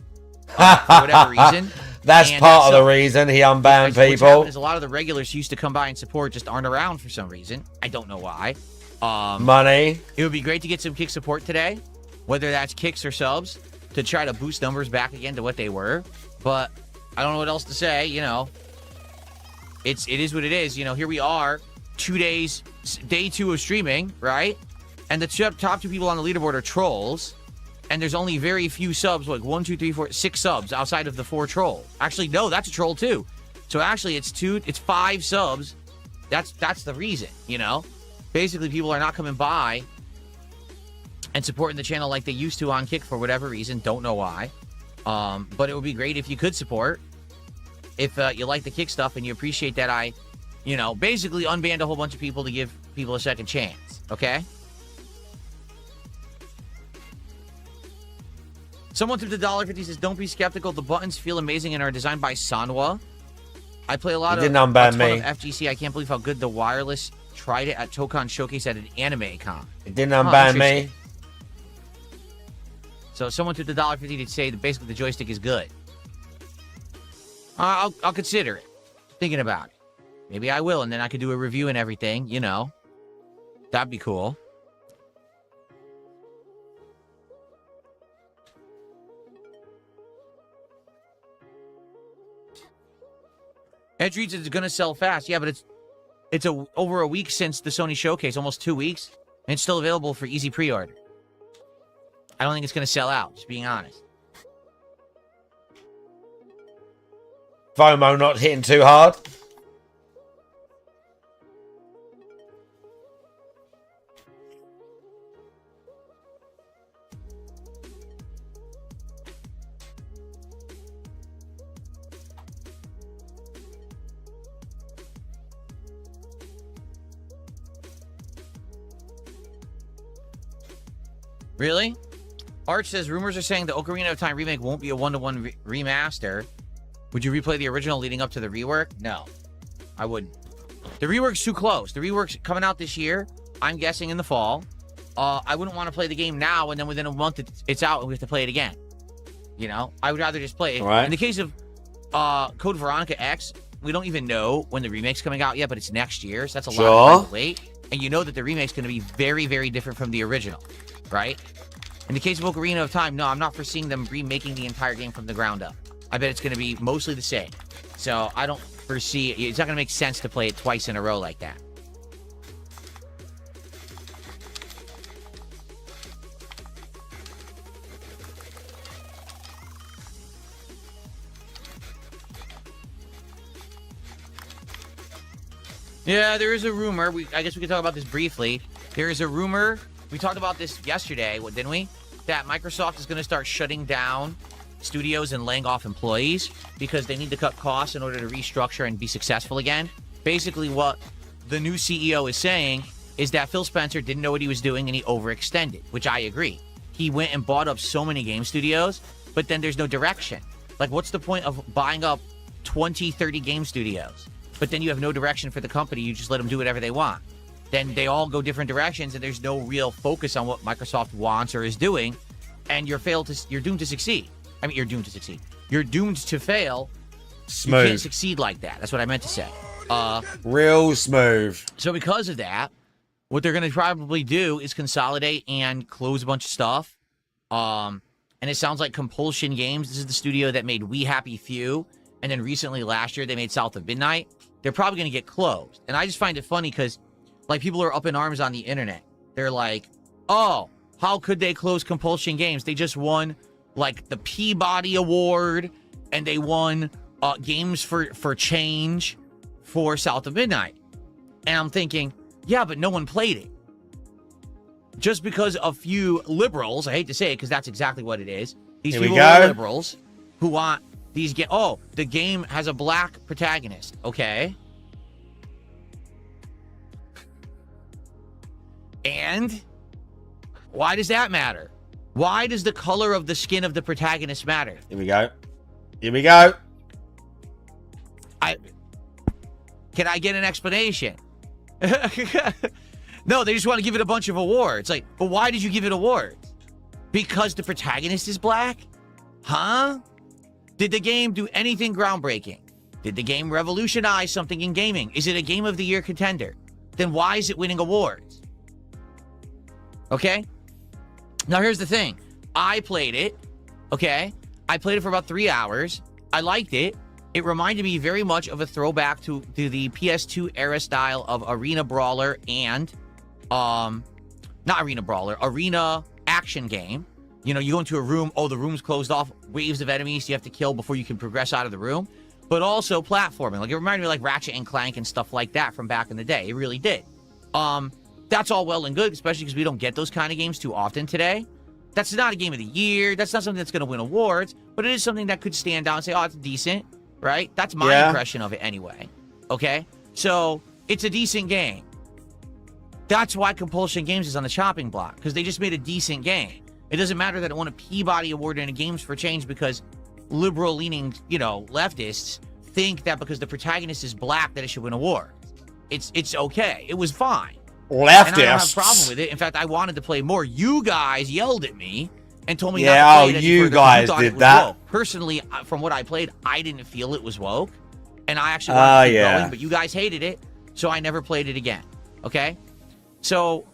For whatever reason. That's part of the reason he unbanned people. A lot of the regulars who used to come by and support just aren't around for some reason. I don't know why. Money. It would be great to get some Kick support today, whether that's kicks or subs, to try to boost numbers back again to what they were. But I don't know what else to say. You know, it is what it is. You know, here we are, 2 days, day 2 of streaming, right? And the top 2 people on the leaderboard are trolls. And there's only very few subs, like 1, 2, 3, 4, 6 subs outside of the 4 trolls. Actually, no, that's a troll too. So actually, it's 5 subs. That's the reason, you know. Basically, people are not coming by and supporting the channel like they used to on Kick for whatever reason. Don't know why. But it would be great if you could support. If you like the Kick stuff and you appreciate that I, you know, basically unbanned a whole bunch of people to give people a second chance. Okay? Someone tipped $1.50, says, don't be skeptical. The buttons feel amazing and are designed by Sanwa. I play a ton of FGC. I can't believe how good the wireless tried it at Tokon Showcase at an anime con. It didn't unban me. So someone tipped $1.50 to say that basically the joystick is good. I'll consider it. Thinking about it. Maybe I will, and then I could do a review and everything, you know. That'd be cool. Edge reads it's going to sell fast. Yeah, but it's over a week since the Sony Showcase, almost 2 weeks, and it's still available for easy pre-order. I don't think it's going to sell out, just being honest. FOMO not hitting too hard. Really? Arch says, rumors are saying the Ocarina of Time remake won't be a one-to-one remaster. Would you replay the original leading up to the rework? No, I wouldn't. The rework's too close. The rework's coming out this year. I'm guessing in the fall. I wouldn't want to play the game now and then within a month it's out and we have to play it again. You know? I would rather just play it. Right. In the case of Code Veronica X, we don't even know when the remake's coming out yet, but it's next year, so that's a lot of time to wait. And you know that the remake's going to be very, very different from the original. Right? In the case of Ocarina of Time, no, I'm not foreseeing them remaking the entire game from the ground up. I bet it's going to be mostly the same. So I don't foresee... It's not going to make sense to play it twice in a row like that. Yeah, there is a rumor. I guess we could talk about this briefly. There is a rumor... We talked about this yesterday, didn't we? That Microsoft is going to start shutting down studios and laying off employees because they need to cut costs in order to restructure and be successful again. Basically, what the new CEO is saying is that Phil Spencer didn't know what he was doing and he overextended, which I agree. He went and bought up so many game studios, but then there's no direction. Like, what's the point of buying up 20, 30 game studios, but then you have no direction for the company? You just let them do whatever they want. Then they all go different directions, and there's no real focus on what Microsoft wants or is doing, and you're doomed to succeed. I mean, you're doomed to succeed. You're doomed to fail. Smooth. You can't succeed like that. That's what I meant to say. Real smooth. So because of that, what they're going to probably do is consolidate and close a bunch of stuff. And it sounds like Compulsion Games, this is the studio that made We Happy Few, and then recently last year they made South of Midnight. They're probably going to get closed. And I just find it funny because, like, people are up in arms on the internet. They're like, oh, how could they close Compulsion Games? They just won, like, the Peabody Award, and they won Games for Change for South of Midnight. And I'm thinking, yeah, but no one played it. Just because a few liberals, I hate to say it because that's exactly what it is, these people are liberals who want these games. Oh, the game has a black protagonist. Okay. And why does that matter? Why does the color of the skin of the protagonist matter? Here we go. Here we go. Can I get an explanation? No, they just want to give it a bunch of awards. Like, but why did you give it awards? Because the protagonist is black? Huh? Did the game do anything groundbreaking? Did the game revolutionize something in gaming? Is it a Game of the Year contender? Then why is it winning awards? Okay? Now, here's the thing. I played it, okay? I played it for about 3 hours. I liked it. It reminded me very much of a throwback to the PS2 era style of Arena Brawler and, not Arena Brawler, Arena action game. You know, you go into a room, oh, the room's closed off, waves of enemies you have to kill before you can progress out of the room. But also platforming. Like, it reminded me of, like, Ratchet and Clank and stuff like that from back in the day. It really did. That's all well and good, especially because we don't get those kind of games too often today. That's not a Game of the Year. That's not something that's going to win awards, but it is something that could stand out and say, oh, it's decent, right? That's my impression of it anyway, okay? So, it's a decent game. That's why Compulsion Games is on the chopping block, because they just made a decent game. It doesn't matter that it won a Peabody Award in a Games for Change because liberal-leaning, you know, leftists think that because the protagonist is black that it should win awards. It's okay. It was fine. Leftists. And I don't have a problem with it. In fact, I wanted to play more. You guys yelled at me and told me not to play it any you further guys you did that. Woke. Personally, from what I played, I didn't feel it was woke. And I actually wanted to keep going, but you guys hated it, so I never played it again. Okay? So,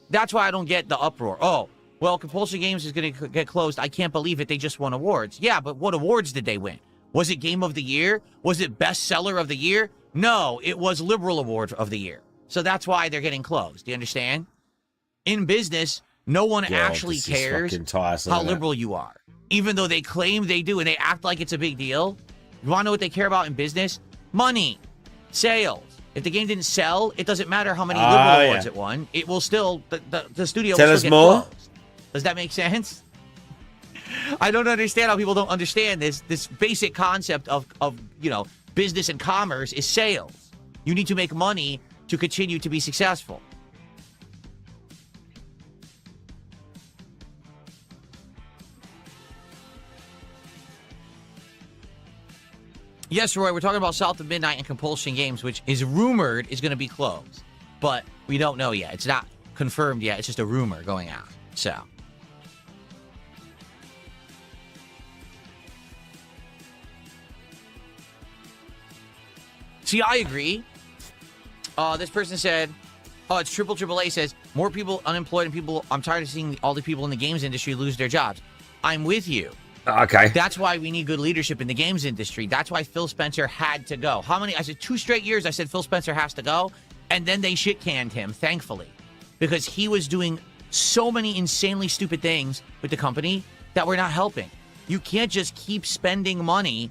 that's why I don't get the uproar. Oh, well, Compulsion Games is going to get closed. I can't believe it. They just won awards. Yeah, but what awards did they win? Was it Game of the Year? Was it Bestseller of the Year? No, it was Liberal Award of the Year. So that's why they're getting closed. Do you understand? In business, no one actually cares how liberal you are. Even though they claim they do and they act like it's a big deal. You want to know what they care about in business? Money. Sales. If the game didn't sell, it doesn't matter how many liberal awards it won. It will still, the studio will still get closed. Does that make sense? I don't understand how people don't understand this basic concept of you know, business and commerce is sales. You need to make money to continue to be successful. Yes, Roy, we're talking about South of Midnight and Compulsion Games, which is rumored is going to be closed. But we don't know yet. It's not confirmed yet. It's just a rumor going out. So. See, I agree. This person said, oh, it's AAA says, more people unemployed and people, I'm tired of seeing all the people in the games industry lose their jobs. I'm with you. Okay. That's why we need good leadership in the games industry. That's why Phil Spencer had to go. How many? I said 2 straight years I said Phil Spencer has to go. And then they shit-canned him, thankfully. Because he was doing so many insanely stupid things with the company that were not helping. You can't just keep spending money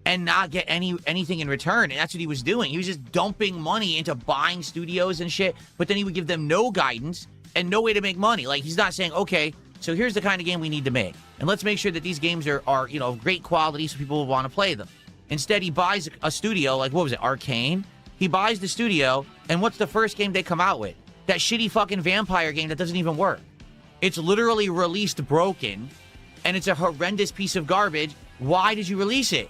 and not get anything in return. And that's what he was doing. He was just dumping money into buying studios and shit. But then he would give them no guidance and no way to make money. Like, he's not saying, okay, so here's the kind of game we need to make. And let's make sure that these games are you know, of great quality so people will want to play them. Instead, he buys a studio, like, what was it, Arcane? He buys the studio, and what's the first game they come out with? That shitty fucking vampire game that doesn't even work. It's literally released broken, and it's a horrendous piece of garbage. Why did you release it?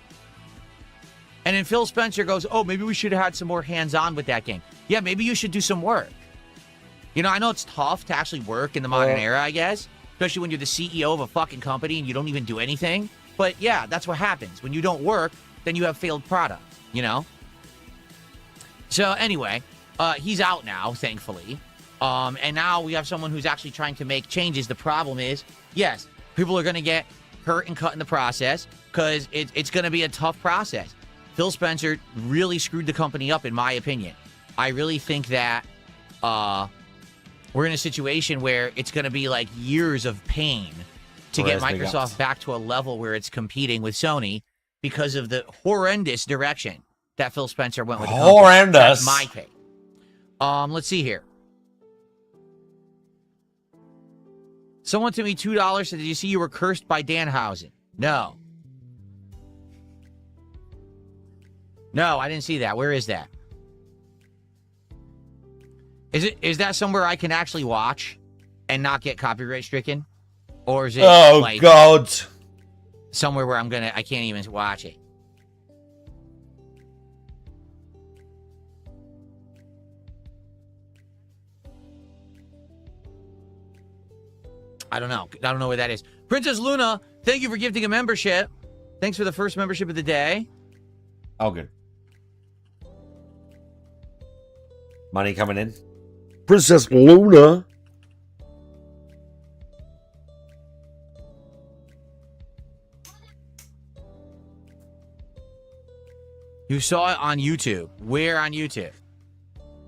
And then Phil Spencer goes, oh, maybe we should have had some more hands-on with that game. Yeah, maybe you should do some work. You know, I know it's tough to actually work in the modern era, I guess, especially when you're the CEO of a fucking company and you don't even do anything. But yeah, that's what happens. When you don't work, then you have failed product, you know? So anyway, he's out now, thankfully. And now we have someone who's actually trying to make changes. The problem is, yes, people are going to get hurt and cut in the process because it's going to be a tough process. Phil Spencer really screwed the company up, in my opinion. I really think that we're in a situation where it's going to be like years of pain to get Microsoft back to a level where it's competing with Sony because of the horrendous direction that Phil Spencer went with. Horrendous. That's my take. Let's see here. Someone sent me $2 said, did you see you were cursed by Danhausen? No. No, I didn't see that. Where is that? Is that somewhere I can actually watch and not get copyright stricken? Or is it like God, somewhere where I can't even watch it? I don't know. I don't know where that is. Princess Luna, thank you for gifting a membership. Thanks for the first membership of the day. Oh, good. Money coming in. Princess Luna. You saw it on YouTube. Where on YouTube?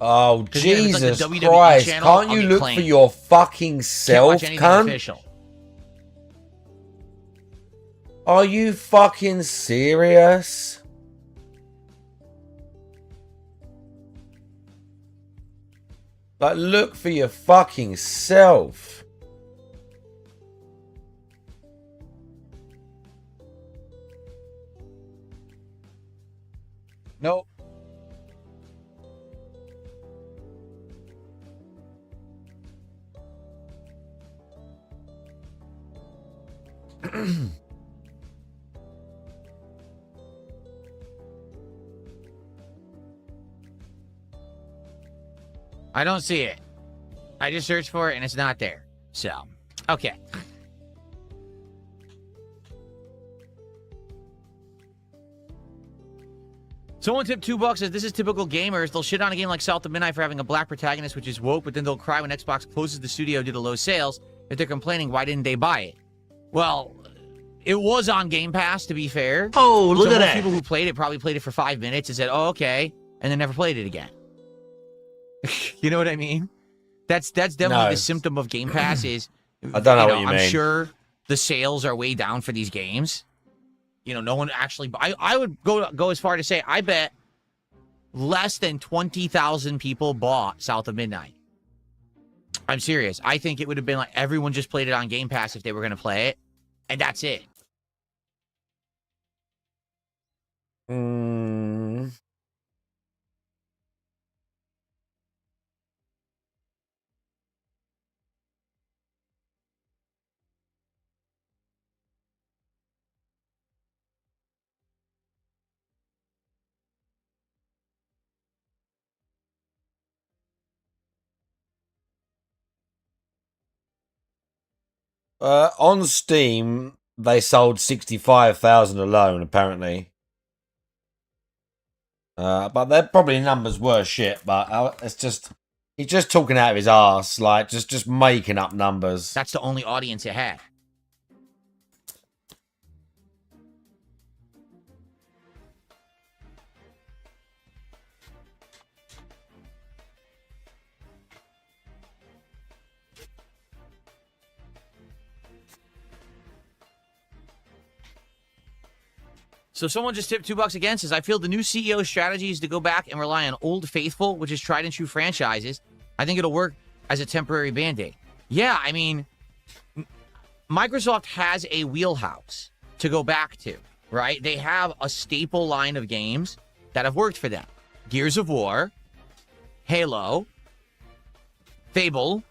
Oh, Jesus like Christ. channel, Can't you look for your fucking self, cunt? Official. Are you fucking serious? Like, look for your fucking self. Nope. I don't see it. I just searched for it and it's not there. So, okay. Someone tipped $2 says, this is typical gamers. They'll shit on a game like South of Midnight for having a black protagonist, which is woke, but then they'll cry when Xbox closes the studio due to low sales. If they're complaining, why didn't they buy it? Well, it was on Game Pass, to be fair. Oh, look so at most that. people who played it probably played it for 5 minutes and said, oh, okay, and then never played it again. You know what I mean? That's definitely the symptom of Game Pass is, I don't know what you mean. I'm sure the sales are way down for these games. You know, no one actually... I would go as far to say, I bet less than 20,000 people bought South of Midnight. I'm serious. I think it would have been like everyone just played it on Game Pass if they were going to play it, and that's it. On Steam, they sold 65,000 alone, apparently. But they're probably numbers were shit, but it's just... He's just talking out of his ass, like, just making up numbers. That's the only audience it had. So someone just tipped $2 again, says, I feel the new CEO's strategy is to go back and rely on Old Faithful, which is tried and true franchises. I think it'll work as a temporary Band-Aid. Yeah, I mean, Microsoft has a wheelhouse to go back to, right? They have a staple line of games that have worked for them. Gears of War, Halo, Fable.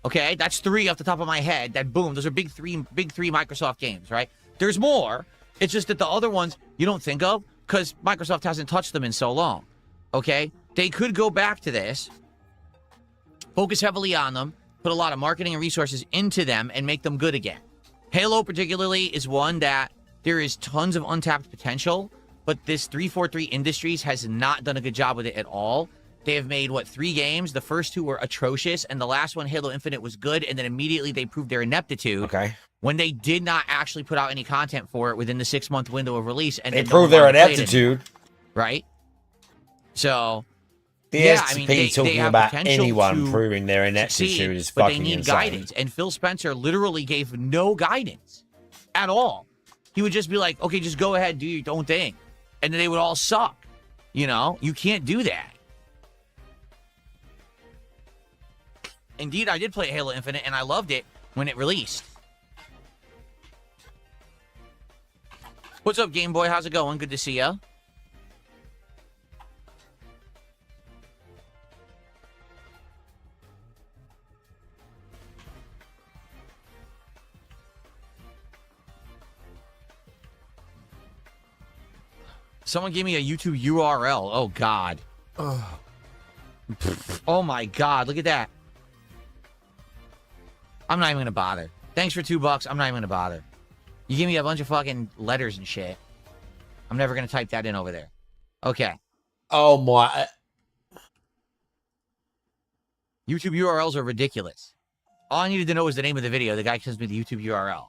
Okay, that's 3 off the top of my head. That boom, those are big three Microsoft games, right? There's more. It's just that the other ones you don't think of because Microsoft hasn't touched them in so long. Okay, they could go back to this, focus heavily on them, put a lot of marketing and resources into them, and make them good again. Halo particularly is one that there is tons of untapped potential, but this 343 Industries has not done a good job with it at all. They have made, 3 games? The first 2 were atrocious, and the last one, Halo Infinite, was good, and then immediately they proved their ineptitude. Okay. When they did not actually put out any content for it within the 6-month window of release. And they proved their ineptitude. Right? So, the yeah, STP I mean, they talking have about potential anyone to proving their ineptitude succeed, is but fucking they need insane. guidance. And Phil Spencer literally gave no guidance at all. He would just be like, okay, just go ahead, do your own thing. And then they would all suck. You know? You can't do that. Indeed, I did play Halo Infinite, and I loved it when it released. What's up, Game Boy? How's it going? Good to see ya. Someone gave me a YouTube URL. Oh, God. Oh, my God. Look at that. I'm not even going to bother. Thanks for $2. I'm not even going to bother. You give me a bunch of fucking letters and shit. I'm never going to type that in over there. Okay. Oh, my. YouTube URLs are ridiculous. All I needed to know was the name of the video. The guy sends me the YouTube URL.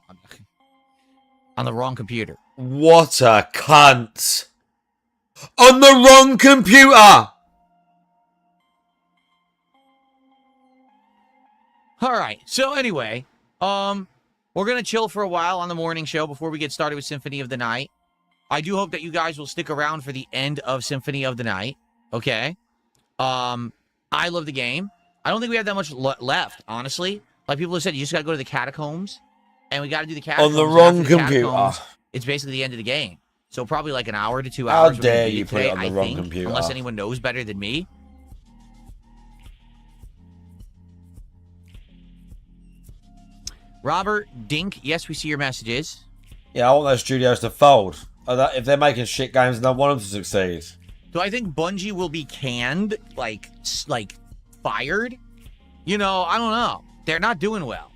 On the wrong computer. What a cunt. On the wrong computer. All right. So anyway, we're going to chill for a while on the morning show before we get started with Symphony of the Night. I do hope that you guys will stick around for the end of Symphony of the Night. Okay. I love the game. I don't think we have that much left, honestly. Like people have said, you just got to go to the catacombs. And we got to do the catacombs. On the wrong computer. It's basically the end of the game. So probably like an hour to 2 How hours. dare you put it on the wrong think, computer. Unless anyone knows better than me. Robert Dink, yes, we see your messages. Yeah, I want those studios to fold. If they're making shit games, I want them to succeed. Do I think Bungie will be canned, like fired? You know, I don't know. They're not doing well.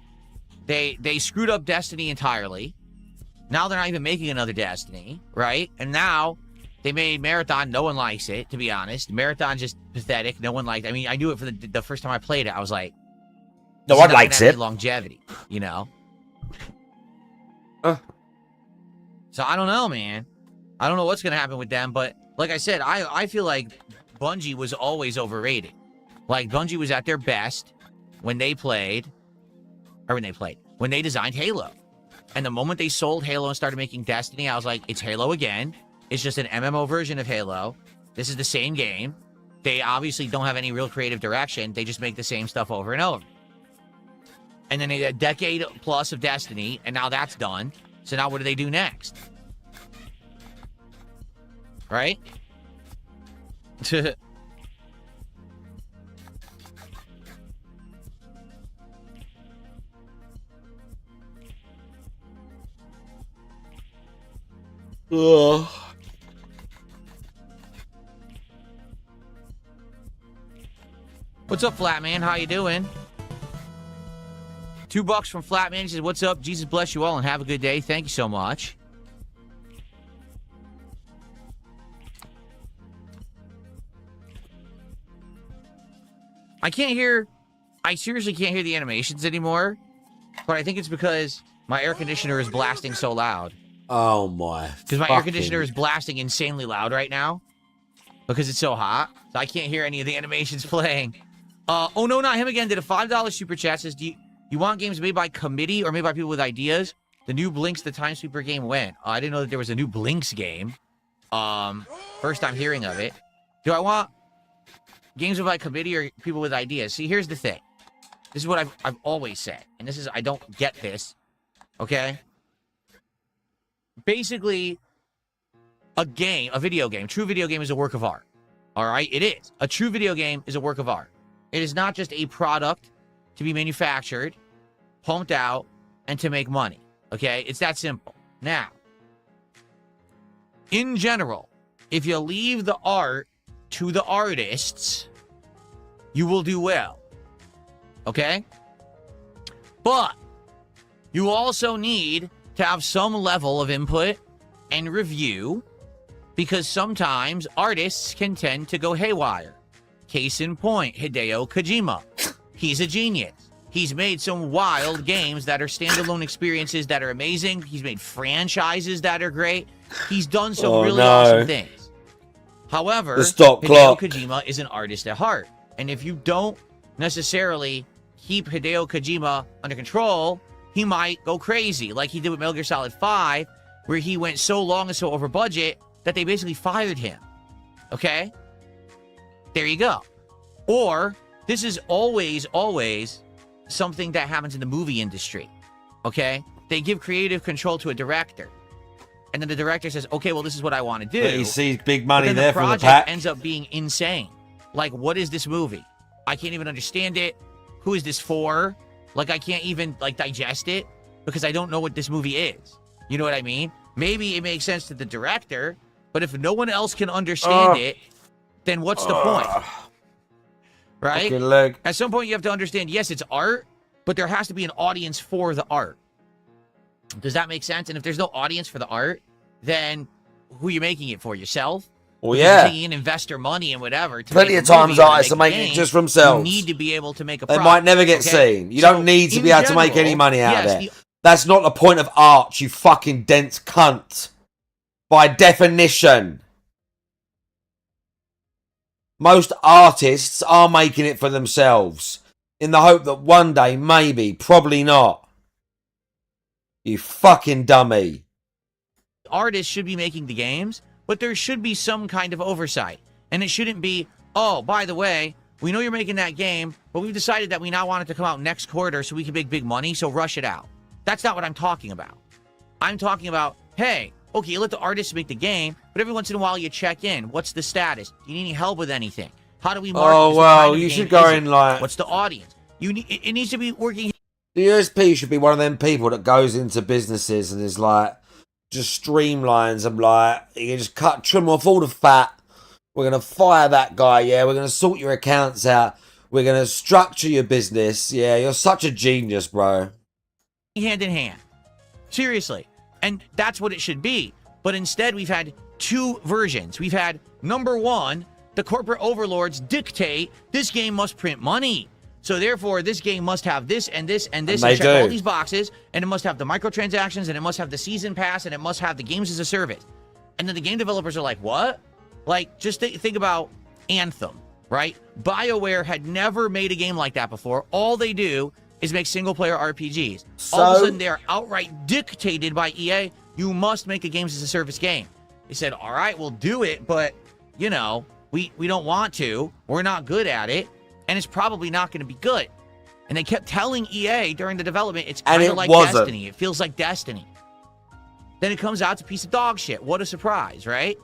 They screwed up Destiny entirely. Now they're not even making another Destiny, right? And now they made Marathon. No one likes it, to be honest. Marathon's just pathetic. No one liked it. I mean, I knew it for the first time I played it. I was like, no one likes it. Longevity, you know? So I don't know, man. I don't know what's going to happen with them. But like I said, I feel like Bungie was always overrated. Like, Bungie was at their best when they played, when they designed Halo. And the moment they sold Halo and started making Destiny, I was like, it's Halo again. It's just an MMO version of Halo. This is the same game. They obviously don't have any real creative direction. They just make the same stuff over and over. And then they had a decade plus of Destiny, and now that's done. So now what do they do next? Right? Ugh. What's up, Flatman? How you doing? $2 from Flatman. He says, what's up? Jesus bless you all and have a good day. Thank you so much. I seriously can't hear the animations anymore. But I think it's because my air conditioner is blasting so loud. Oh my. Because my air conditioner is blasting insanely loud right now. Because it's so hot. So I can't hear any of the animations playing. Oh no, not him again. Did a $5 super chat. Says, do you want games made by committee or made by people with ideas? The new Blinks the Time Sweeper game went. I didn't know that there was a new Blinks game. First time hearing of it. Do I want games made by committee or people with ideas? See, here's the thing. This is what I've always said. And this is, I don't get this. Okay? Basically, a video game, true video game is a work of art. All right? It is. A true video game is a work of art. It is not just a product to be manufactured, pumped out, and to make money. Okay? It's that simple. Now, in general, if you leave the art to the artists, you will do well. Okay? But you also need to have some level of input and review, because sometimes artists can tend to go haywire. Case in point, Hideo Kojima. He's a genius. He's made some wild games that are standalone experiences that are amazing. He's made franchises that are great. He's done some really awesome things. However, Hideo Kojima is an artist at heart. And if you don't necessarily keep Hideo Kojima under control, he might go crazy, like he did with Metal Gear Solid 5, where he went so long and so over budget that they basically fired him. Okay? There you go. Or, this is always something that happens in the movie industry. Okay? They give creative control to a director. And then the director says, okay, well, this is what I want to do. But he sees big money there from the pack. The project ends up being insane. Like, what is this movie? I can't even understand it. Who is this for? Like, I can't even, like, digest it because I don't know what this movie is. You know what I mean? Maybe it makes sense to the director, but if no one else can understand it, then what's the point? Right? At some point, you have to understand, yes, it's art, but there has to be an audience for the art. Does that make sense? And if there's no audience for the art, then who are you making it for? Yourself? Well, yeah. You're taking in investor money and whatever. Plenty of times artists are making it just for themselves. You need to be able to make a They profit. might never get seen. You don't need to be able to make any money out of it. That's not the point of art, you fucking dense cunt. By definition. Most artists are making it for themselves. In the hope that one day, maybe, probably not. You fucking dummy. Artists should be making the games, but there should be some kind of oversight. And it shouldn't be, oh, by the way, we know you're making that game, but we've decided that we now want it to come out next quarter so we can make big money, so rush it out. That's not what I'm talking about. I'm talking about, hey, okay, you let the artists make the game, but every once in a while you check in. What's the status? Do you need any help with anything? How do we market this? Oh, well, you should go in like... What's the audience? It needs to be working... The USP should be one of them people that goes into businesses and is like, just streamlines them, like, you can just trim off all the fat. We're going to fire that guy, yeah. We're going to sort your accounts out. We're going to structure your business. Yeah, you're such a genius, bro. Hand in hand. Seriously. And that's what it should be. But instead, we've had two versions. We've had, number one, the corporate overlords dictate this game must print money. So therefore, this game must have this and this and this and check all these boxes, and it must have the microtransactions, and it must have the season pass, and it must have the games as a service. And then the game developers are like, what? Like, just think about Anthem, right? BioWare had never made a game like that before. All they do is make single-player RPGs. All of a sudden, they're outright dictated by EA. You must make a games as a service game. They said, all right, we'll do it, but, you know, we don't want to. We're not good at it. And it's probably not going to be good. And they kept telling EA during the development, it's kind of like Destiny. It feels like Destiny. Then it comes out, it's a piece of dog shit. What a surprise, right?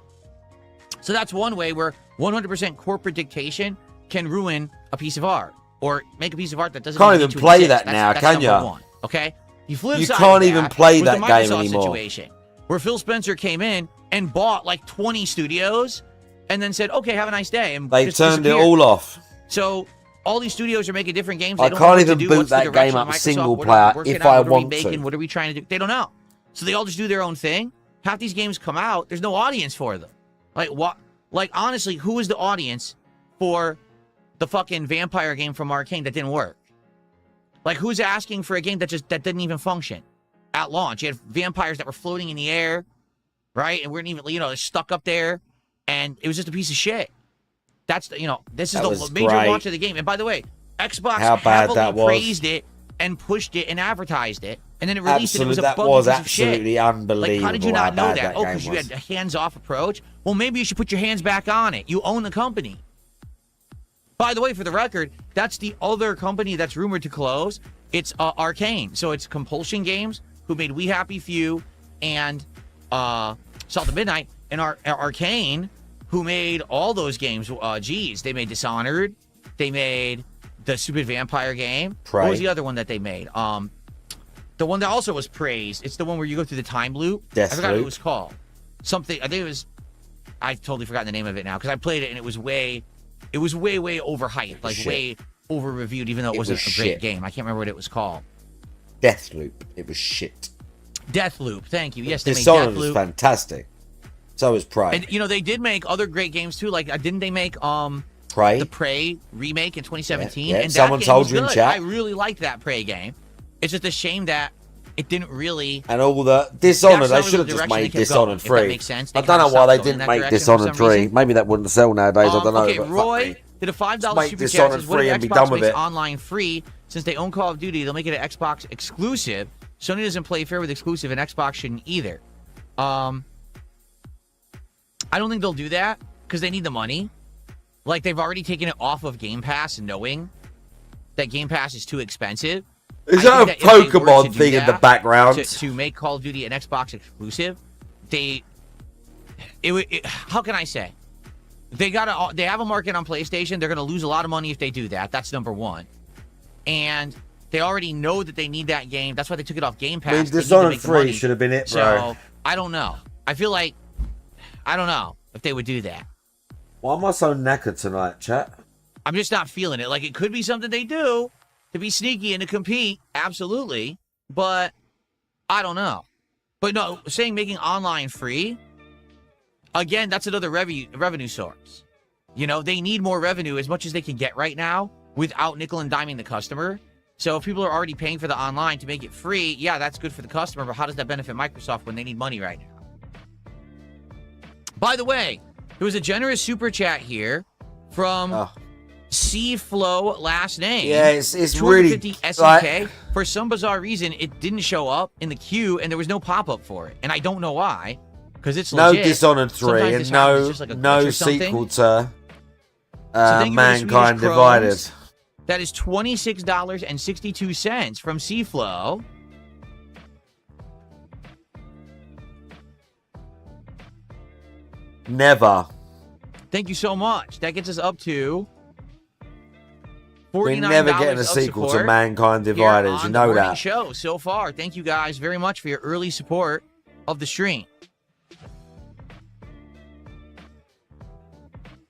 So that's one way where 100% corporate dictation can ruin a piece of art. Or make a piece of art that doesn't can't even play that now, can you? One, okay? You can't even play that game anymore. Situation, where Phil Spencer came in and bought like 20 studios and then said, okay, have a nice day. And they turned it all off. So all these studios are making different games. I can't even boot that game up single player if I want to. What are we trying to do? They don't know. So they all just do their own thing. Half these games come out, there's no audience for them. Like what? Like honestly, who is the audience for the fucking vampire game from Arcane that didn't work? Like who's asking for a game that didn't even function at launch? You had vampires that were floating in the air, right? And weren't even, they're stuck up there, and it was just a piece of shit. That's this is the major launch of the game. And by the way, Xbox heavily praised it and pushed it and advertised it, and then it released it. It was a buggy piece of shit. Absolutely unbelievable. Like, how did you not know that? Oh, because you had a hands-off approach. Well, maybe you should put your hands back on it. You own the company. By the way, for the record, that's the other company that's rumored to close. It's Arcane. So it's Compulsion Games, who made We Happy Few and Salt of Midnight, and Arcane who made all those games. Geez, they made Dishonored. They made the stupid vampire game. Prey. What was the other one that they made? The one that also was praised. It's the one where you go through the time loop. I forgot what it was called. Something. I think it was. I've totally forgotten the name of it now because I played it and it was way overhyped, like way over reviewed, even though it wasn't a great game. I can't remember what it was called. Deathloop. It was shit. Deathloop. Thank you. Yes, they made Dishonored Deathloop. was fantastic. So was Prey. And you know they did make other great games too. Like didn't they make Prey? The Prey remake in 2017? Yeah, and someone that game told was you in good. chat. I really liked that Prey game. It's just a shame that it didn't really. And all the Dishonored, they That's should not have really just the direction made they kept Dishonored going, if 3. that makes sense. They I don't know kinda why they stopped going didn't in that make direction for Dishonored some 3. reason. Maybe that wouldn't sell nowadays. I don't know. Okay, but fuck Roy me. did a $5 Just make super chat. Dishonored Says, what 3 if and be Xbox done with makes it. online free since they own Call of Duty? They'll make it an Xbox exclusive. Sony doesn't play fair with exclusive, and Xbox shouldn't either. I don't think they'll do that because they need the money. Like they've already taken it off of Game Pass, knowing that Game Pass is too expensive. Is I that think a if they were Pokemon to do thing in the that, background? to make Call of Duty an Xbox exclusive? How can I say? They have a market on PlayStation. They're gonna lose a lot of money if they do that. That's number one. And they already know that they need that game. That's why they took it off Game Pass. I mean, Dishonored 3 should have been it, bro. So I don't know. I feel like I don't know if they would do that. Why am I so knackered tonight, chat? I'm just not feeling it. Like it could be something they do to be sneaky and to compete, absolutely. But I don't know. But no, saying making online free, again, that's another revenue source. You know, they need more revenue as much as they can get right now without nickel and diming the customer. So if people are already paying for the online to make it free, yeah, that's good for the customer, but how does that benefit Microsoft when they need money right now? By the way, there was a generous super chat here from C-Flow last name. Yeah, it's 250 really, SEK. like- For some bizarre reason, it didn't show up in the queue, and there was no pop-up for it. And I don't know why, because it's No legit. Dishonored 3 Sometimes and this happens, just like a glitch no or something. sequel to thank you for the Mankind Swedish Divided. Crows. That is $26.62 from C-Flow. Never. Thank you so much. That gets us up to We're $49 never getting a of sequel to support Mankind here Divided. on You the know morning that. show so far. Thank you guys very much for your early support of the stream.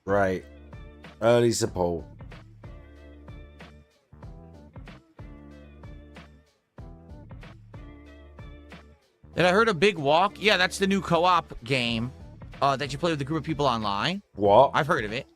Right. Early support. And I heard a big walk. Yeah, that's the new co-op game that you play with a group of people online. What? I've heard of it.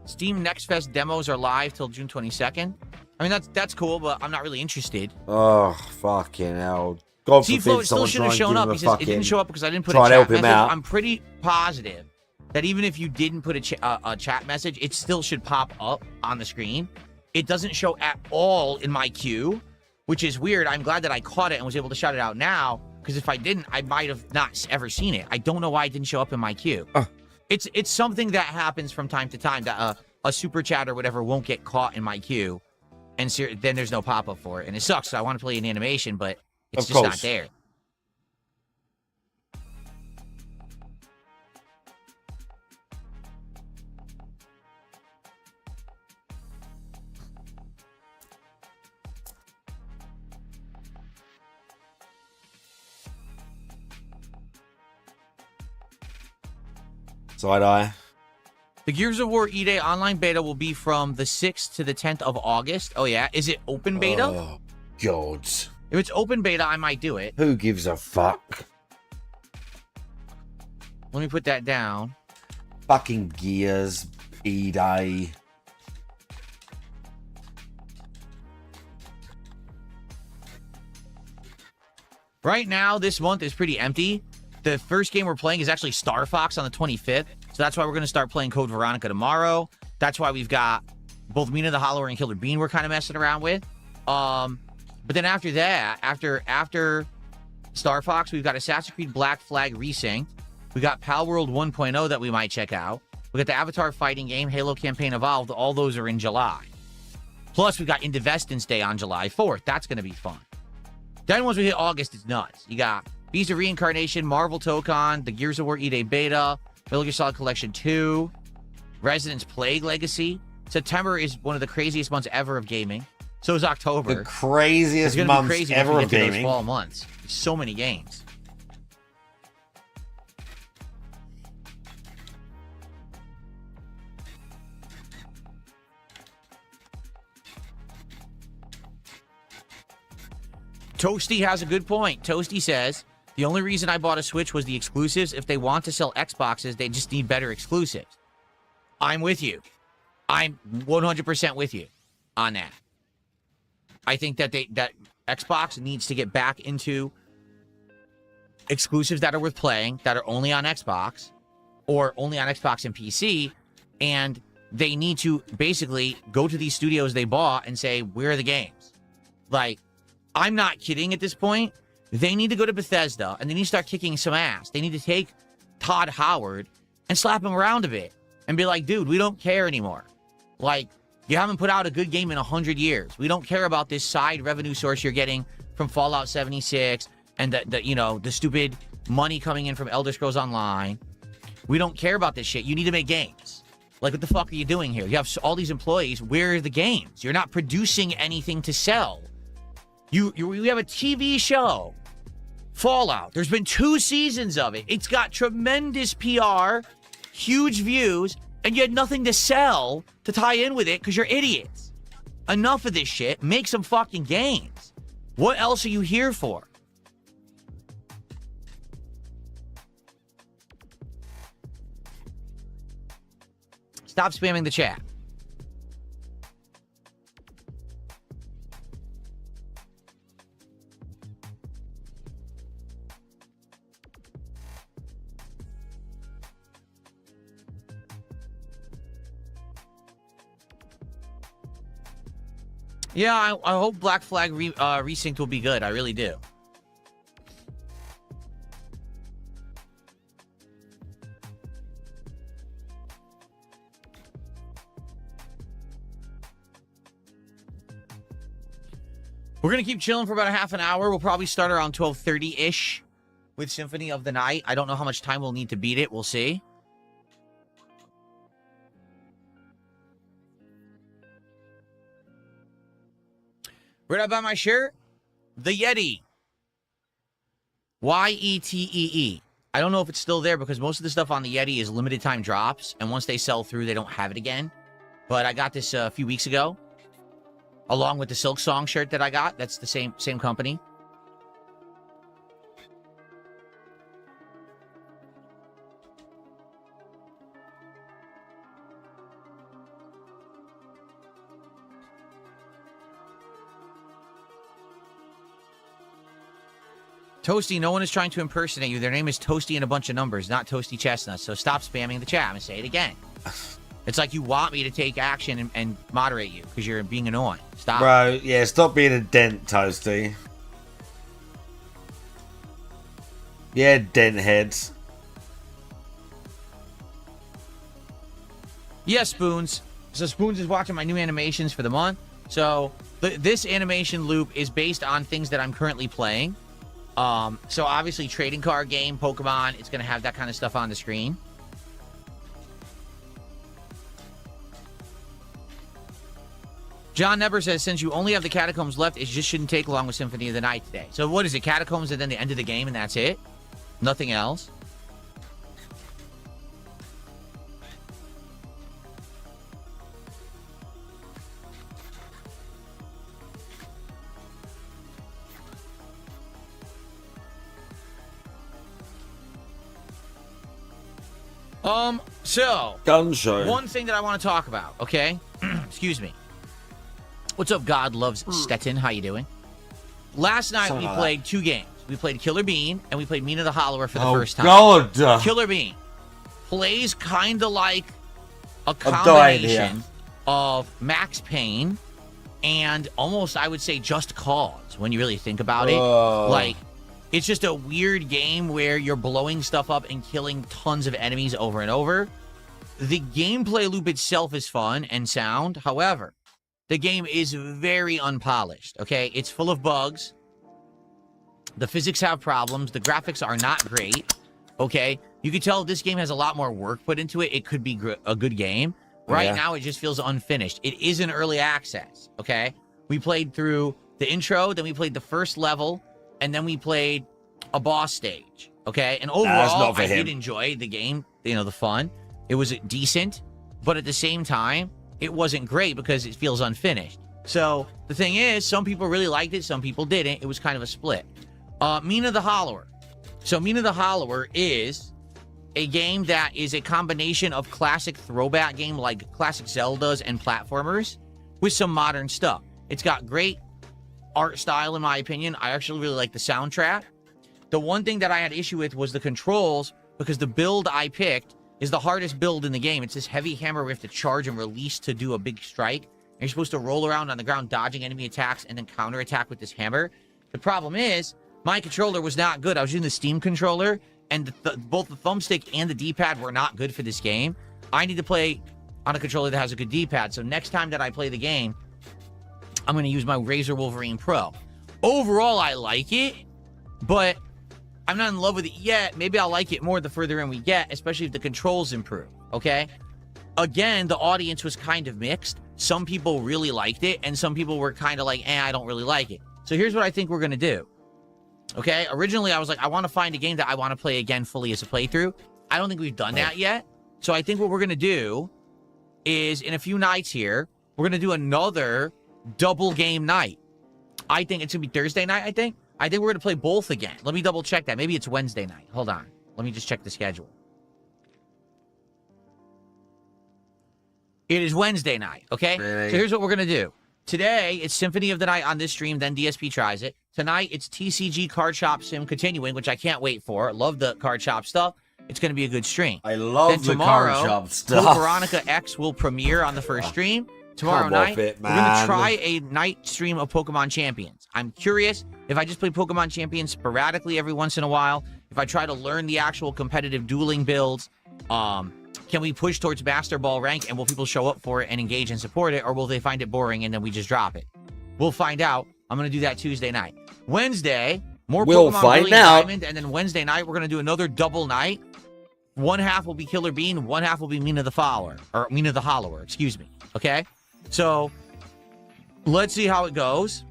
Steam Next Fest demos are live till June 22nd. I mean, that's cool, but I'm not really interested. Oh, fucking hell. God T-Flow forbid still someone should try have and shown give up. him a He says it didn't fucking... show up because I didn't put try a and chat help him message. out. I'm pretty positive that even if you didn't put a chat message, it still should pop up on the screen. It doesn't show at all in my queue, which is weird. I'm glad that I caught it and was able to shout it out now, because if I didn't, I might have not ever seen it. I don't know why it didn't show up in my queue. It's something that happens from time to time, that a super chat or whatever won't get caught in my queue, and then there's no pop-up for it. And it sucks. So I want to play an animation, but it's just not there. Side-eye. The Gears of War E-Day online beta will be from the 6th to the 10th of August. Oh, yeah? Is it open beta? Oh, God. If it's open beta, I might do it. Who gives a fuck? Let me put that down. Fucking Gears, E-Day. Right now, this month is pretty empty. The first game we're playing is actually Star Fox on the 25th. So that's why we're going to start playing Code Veronica tomorrow. That's why we've got both Mina the Hollower and Killer Bean we're kind of messing around with. But then after that, after Star Fox, we've got Assassin's Creed Black Flag Resynced. We got Pal World 1.0 that we might check out. We got the Avatar fighting game, Halo Campaign Evolved. All those are in July. Plus, we've got Indivestance Day on July 4th. That's going to be fun. Then once we hit August, it's nuts. You got Beast of Reincarnation, Marvel Tokon, the Gears of War E-Day Beta, Metal Gear Solid Collection 2, Residence Plague Legacy. September is one of the craziest months ever of gaming. So is October. The craziest months ever of gaming. Fall months. So many games. Toasty has a good point. Toasty says, the only reason I bought a Switch was the exclusives. If they want to sell Xboxes, they just need better exclusives. I'm with you. I'm 100% with you on that. I think that that Xbox needs to get back into exclusives that are worth playing, that are only on Xbox, or only on Xbox and PC, and they need to basically go to these studios they bought and say, where are the games? Like, I'm not kidding at this point. They need to go to Bethesda, and they need to start kicking some ass. They need to take Todd Howard and slap him around a bit and be like, dude, we don't care anymore. Like, you haven't put out a good game in 100 years. We don't care about this side revenue source you're getting from Fallout 76 and the stupid money coming in from Elder Scrolls Online. We don't care about this shit. You need to make games. Like, what the fuck are you doing here? You have all these employees. Where are the games? You're not producing anything to sell. You have a TV show, Fallout. There's been 2 seasons of it. It's got tremendous PR, huge views, and you had nothing to sell to tie in with it because you're idiots. Enough of this shit. Make some fucking games. What else are you here for? Stop spamming the chat. Yeah, I hope Black Flag Resynced will be good. I really do. We're going to keep chilling for about a half an hour. We'll probably start around 12:30-ish with Symphony of the Night. I don't know how much time we'll need to beat it. We'll see. Where did I buy my shirt? The Yeti. Yetee. I don't know if it's still there because most of the stuff on the Yeti is limited time drops. And once they sell through, they don't have it again. But I got this a few weeks ago. Along with the Silk Song shirt that I got. That's the same company. Toasty, no one is trying to impersonate you. Their name is Toasty and a bunch of numbers, not Toasty Chestnuts. So stop spamming the chat. I'm going to say it again. It's like you want me to take action and moderate you because you're being annoying. Stop. Bro, yeah, stop being a dent, Toasty. Yeah, dent heads. Yeah, Spoons. So Spoons is watching my new animations for the month. So this animation loop is based on things that I'm currently playing. So obviously trading card game, Pokemon, it's going to have that kind of stuff on the screen. John Neber says, since you only have the Catacombs left, it just shouldn't take long with Symphony of the Night today. So what is it? Catacombs and then the end of the game and that's it? Nothing else? So gun show. One thing that I want to talk about, okay? Excuse me. What's up, God Loves Stettin? How you doing? Last night we played 2 games. We played Killer Bean and we played Mina the Hollower for the first time. God. Killer Bean plays kind of like a combination of Max Payne and almost, I would say, Just Cause when you really think about it. Like, it's just a weird game where you're blowing stuff up and killing tons of enemies over and over. The gameplay loop itself is fun and sound. However, the game is very unpolished, okay? It's full of bugs. The physics have problems. The graphics are not great. Okay? You can tell this game has a lot more work put into it. It could be a good game. Right now, it just feels unfinished. It is in early access. Okay? We played through the intro, then we played the first level, and then we played a boss stage. Okay? And overall, I did enjoy the game, you know, the fun. It was decent, but at the same time, it wasn't great because it feels unfinished. So the thing is, some people really liked it, some people didn't. It was kind of a split. Mina the Hollower. So Mina the Hollower is a game that is a combination of classic throwback game like classic Zeldas and platformers with some modern stuff. It's got great art style, in my opinion. I actually really like the soundtrack. The one thing that I had issue with was the controls, because the build I picked is the hardest build in the game. It's this heavy hammer we have to charge and release to do a big strike. And you're supposed to roll around on the ground, dodging enemy attacks, and then counterattack with this hammer. The problem is, my controller was not good. I was using the Steam controller, and both the thumbstick and the D-pad were not good for this game. I need to play on a controller that has a good D-pad. So next time that I play the game, I'm going to use my Razer Wolverine Pro. Overall, I like it, but I'm not in love with it yet. Maybe I'll like it more the further in we get, especially if the controls improve, okay? Again, the audience was kind of mixed. Some people really liked it, and some people were kind of like, I don't really like it. So here's what I think we're going to do, okay? Originally, I was like, I want to find a game that I want to play again fully as a playthrough. I don't think we've done that yet. So I think what we're going to do is, in a few nights here, we're going to do another double game night. I think it's going to be Thursday night, I think. I think we're going to play both again. Let me double check that. Maybe it's Wednesday night. Hold on. Let me just check the schedule. It is Wednesday night, okay? So here's what we're going to do. Today, it's Symphony of the Night on this stream, then DSP tries it. Tonight, it's TCG Card Shop Sim continuing, which I can't wait for. Love the Card Shop stuff. It's going to be a good stream. I love the Card Shop stuff. Code Veronica X will premiere on the first stream. Tomorrow night, we're going to try a night stream of Pokemon Champions. I'm curious if I just play Pokemon Champions sporadically every once in a while, if I try to learn the actual competitive dueling builds, can we push towards Master Ball rank, and will people show up for it and engage and support it, or will they find it boring and then we just drop it? We'll find out. I'm going to do that Tuesday night. Wednesday, more Pokemon Brilliant Diamond, and then Wednesday night, we're going to do another double night. One half will be Killer Bean, one half will be Mina the Hollower, excuse me, okay? So, let's see how it goes,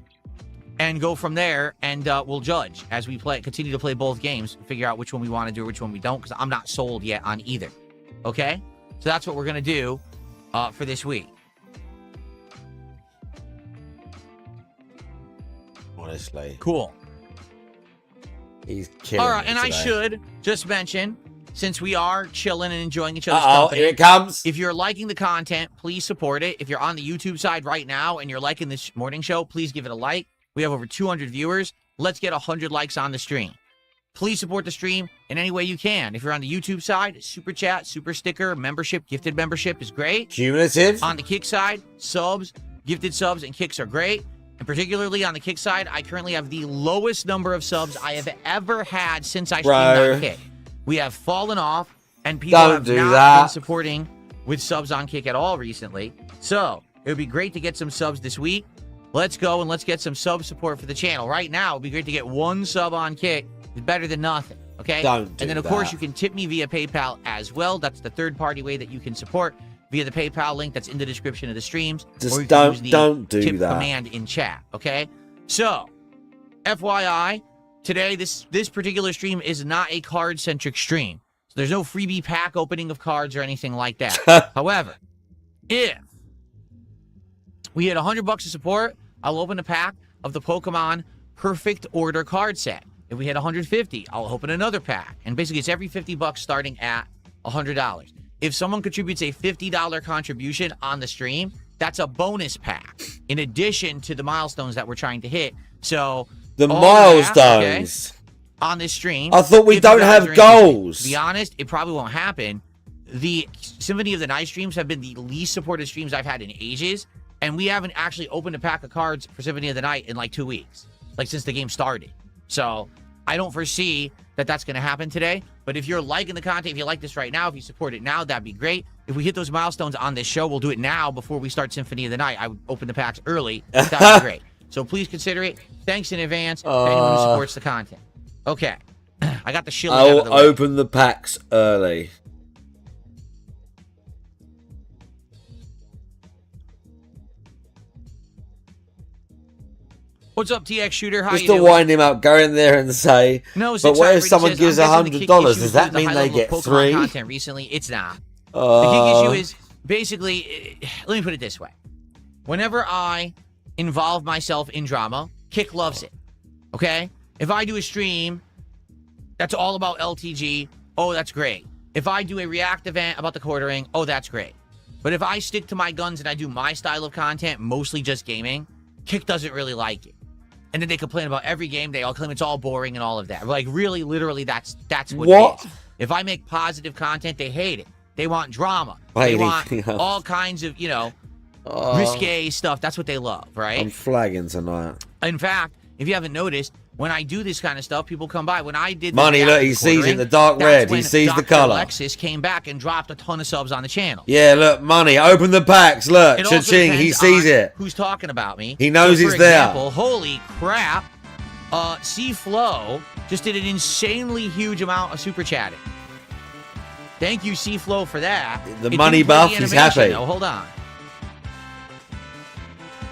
and go from there, and we'll judge as we continue to play both games, figure out which one we want to do, which one we don't, because I'm not sold yet on either, okay? So that's what we're going to do for this week. Honestly. Cool. He's killing All right, and today. I should just mention, since we are chilling and enjoying each other's company, here it comes. If you're liking the content, please support it. If you're on the YouTube side right now and you're liking this morning show, please give it a like. We have over 200 viewers. Let's get 100 likes on the stream. Please support the stream in any way you can. If you're on the YouTube side, super chat, super sticker, membership, gifted membership is great. Cumulative. On the Kick side, subs, gifted subs, and kicks are great. And particularly on the Kick side, I currently have the lowest number of subs I have ever had since I streamed on Kick. We have fallen off, and people have not been supporting with subs on Kick at all recently. So it would be great to get some subs this week. Let's go and let's get some sub support for the channel. Right now, it would be great to get one sub on Kick. It's better than nothing, okay? And then, of course, you can tip me via PayPal as well. That's the third-party way that you can support via the PayPal link that's in the description of the streams. Just or you can use the don't do tip that. command in chat, okay? So, FYI, today, this particular stream is not a card-centric stream. So there's no freebie pack opening of cards or anything like that. However, if we hit $100 of support, I'll open a pack of the Pokemon Perfect Order card set. If we hit 150, I'll open another pack. And basically, it's every $50 starting at $100. If someone contributes a $50 contribution on the stream, that's a bonus pack in addition to the milestones that we're trying to hit. So the milestones on this stream. I thought we don't have goals. To be honest, it probably won't happen. The Symphony of the Night streams have been the least supported streams I've had in ages, and we haven't actually opened a pack of cards for Symphony of the Night in like 2 weeks, like since the game started. So I don't foresee that that's going to happen today. But if you're liking the content, if you like this right now, if you support it now, that'd be great. If we hit those milestones on this show, we'll do it now before we start Symphony of the Night. I would open the packs early. That'd be great. So please consider it. Thanks in advance to anyone who supports the content. Okay. I got the shilling out of the I'll way. open the packs early. What's up, TX Shooter? How Just you to doing? wind him up, go in there and say, No, but what if Hybrid someone says, gives I'm guessing the $100? kick issue Does is that the mean high they level of get Pokemon 3? content recently? It's not. The kick issue is basically, let me put it this way. Whenever I involve myself in drama, Kick loves it. Okay? If I do a stream that's all about LTG, oh, that's great. If I do a React event about the quartering, oh, that's great. But if I stick to my guns and I do my style of content, mostly just gaming, Kick doesn't really like it. And then they complain about every game. They all claim it's all boring and all of that. Like, really, literally, that's what it is. If I make positive content, they hate it. They want drama. They want all kinds of, risque stuff. That's what they love, right? I'm flagging tonight. In fact, if you haven't noticed, when I do this kind of stuff, people come by. When I did Money, look, he sees it, the dark red. He sees the color. Alexis came back and dropped a ton of subs on the channel. Yeah, look, Money, open the packs. Look, cha-ching, he sees it. Who's talking about me? He knows so he's for there. Example, holy crap. C-Flow just did an insanely huge amount of super chatting. Thank you, C-Flow, for that. The money buff, he's happy. Though. Hold on.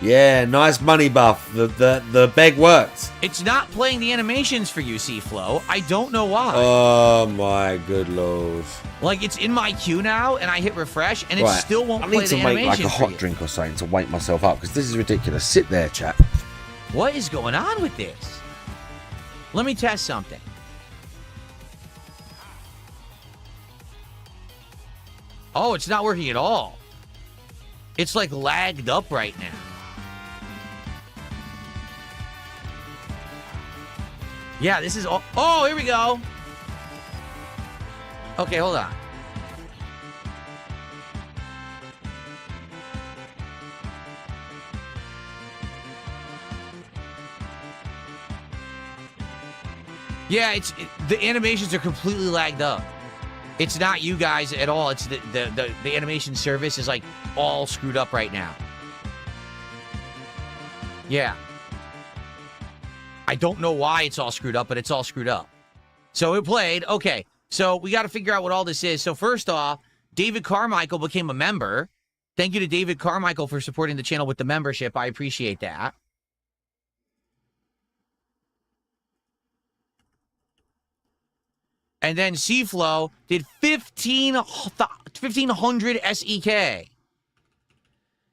Yeah, nice money buff. The beg worked. It's not playing the animations for you, C-Flow. I don't know why. Oh my good lord. Like, it's in my queue now, and I hit refresh, and it still won't play the animation. I need to make like a hot drink or something to wake myself up, because this is ridiculous. Sit there, chat. What is going on with this? Let me test something. Oh, it's not working at all. It's like lagged up right now. Yeah, this is all. Oh, here we go. Okay, hold on. Yeah, the animations are completely lagged up. It's not you guys at all. It's the animation service is like all screwed up right now. Yeah. I don't know why it's all screwed up, but it's all screwed up. So it played. Okay, so we got to figure out what all this is. So first off, David Carmichael became a member. Thank you to David Carmichael for supporting the channel with the membership. I appreciate that. And then C-Flow did 1,500 SEK.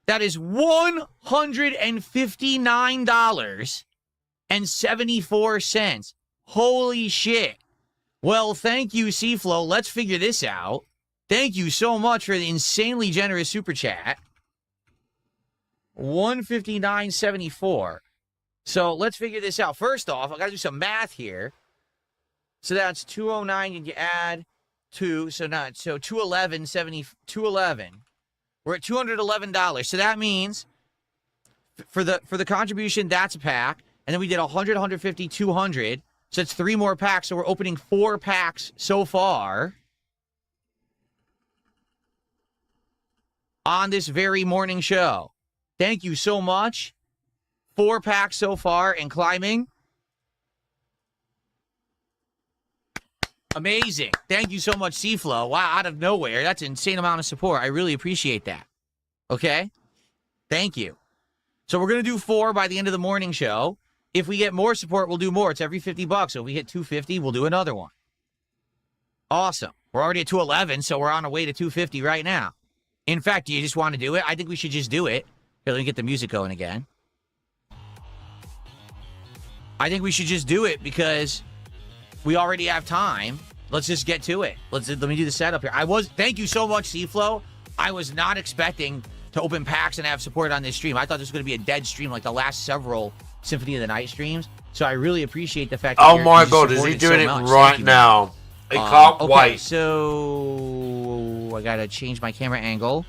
That is $159.74. Holy shit. Well, thank you, C-Flow. Let's figure this out. Thank you so much for the insanely generous super chat. $159.74. So let's figure this out. First off, I got to do some math here. So that's 209 and you add 2, so 211.70. We're at $211. So that means for the contribution, that's a pack. And then we did 100, 150, 200. So it's 3 more packs. So we're opening 4 packs so far on this very morning show. Thank you so much. 4 packs so far and climbing. Amazing. Thank you so much, C-Flow. Wow, out of nowhere. That's an insane amount of support. I really appreciate that. Okay? Thank you. So we're going to do 4 by the end of the morning show. If we get more support, we'll do more. It's every $50. So if we hit 250, we'll do another one. Awesome. We're already at 211, so we're on our way to 250 right now. In fact, do you just want to do it? I think we should just do it. Here, let me get the music going again. I think we should just do it because we already have time. Let's just get to it. Let me do the setup here. Thank you so much, C-Flow. I was not expecting to open packs and have support on this stream. I thought this was going to be a dead stream like the last several Symphony of the Night streams. So I really appreciate the fact that oh my god, is he doing it right now? I can't wait. So I got to change my camera angle.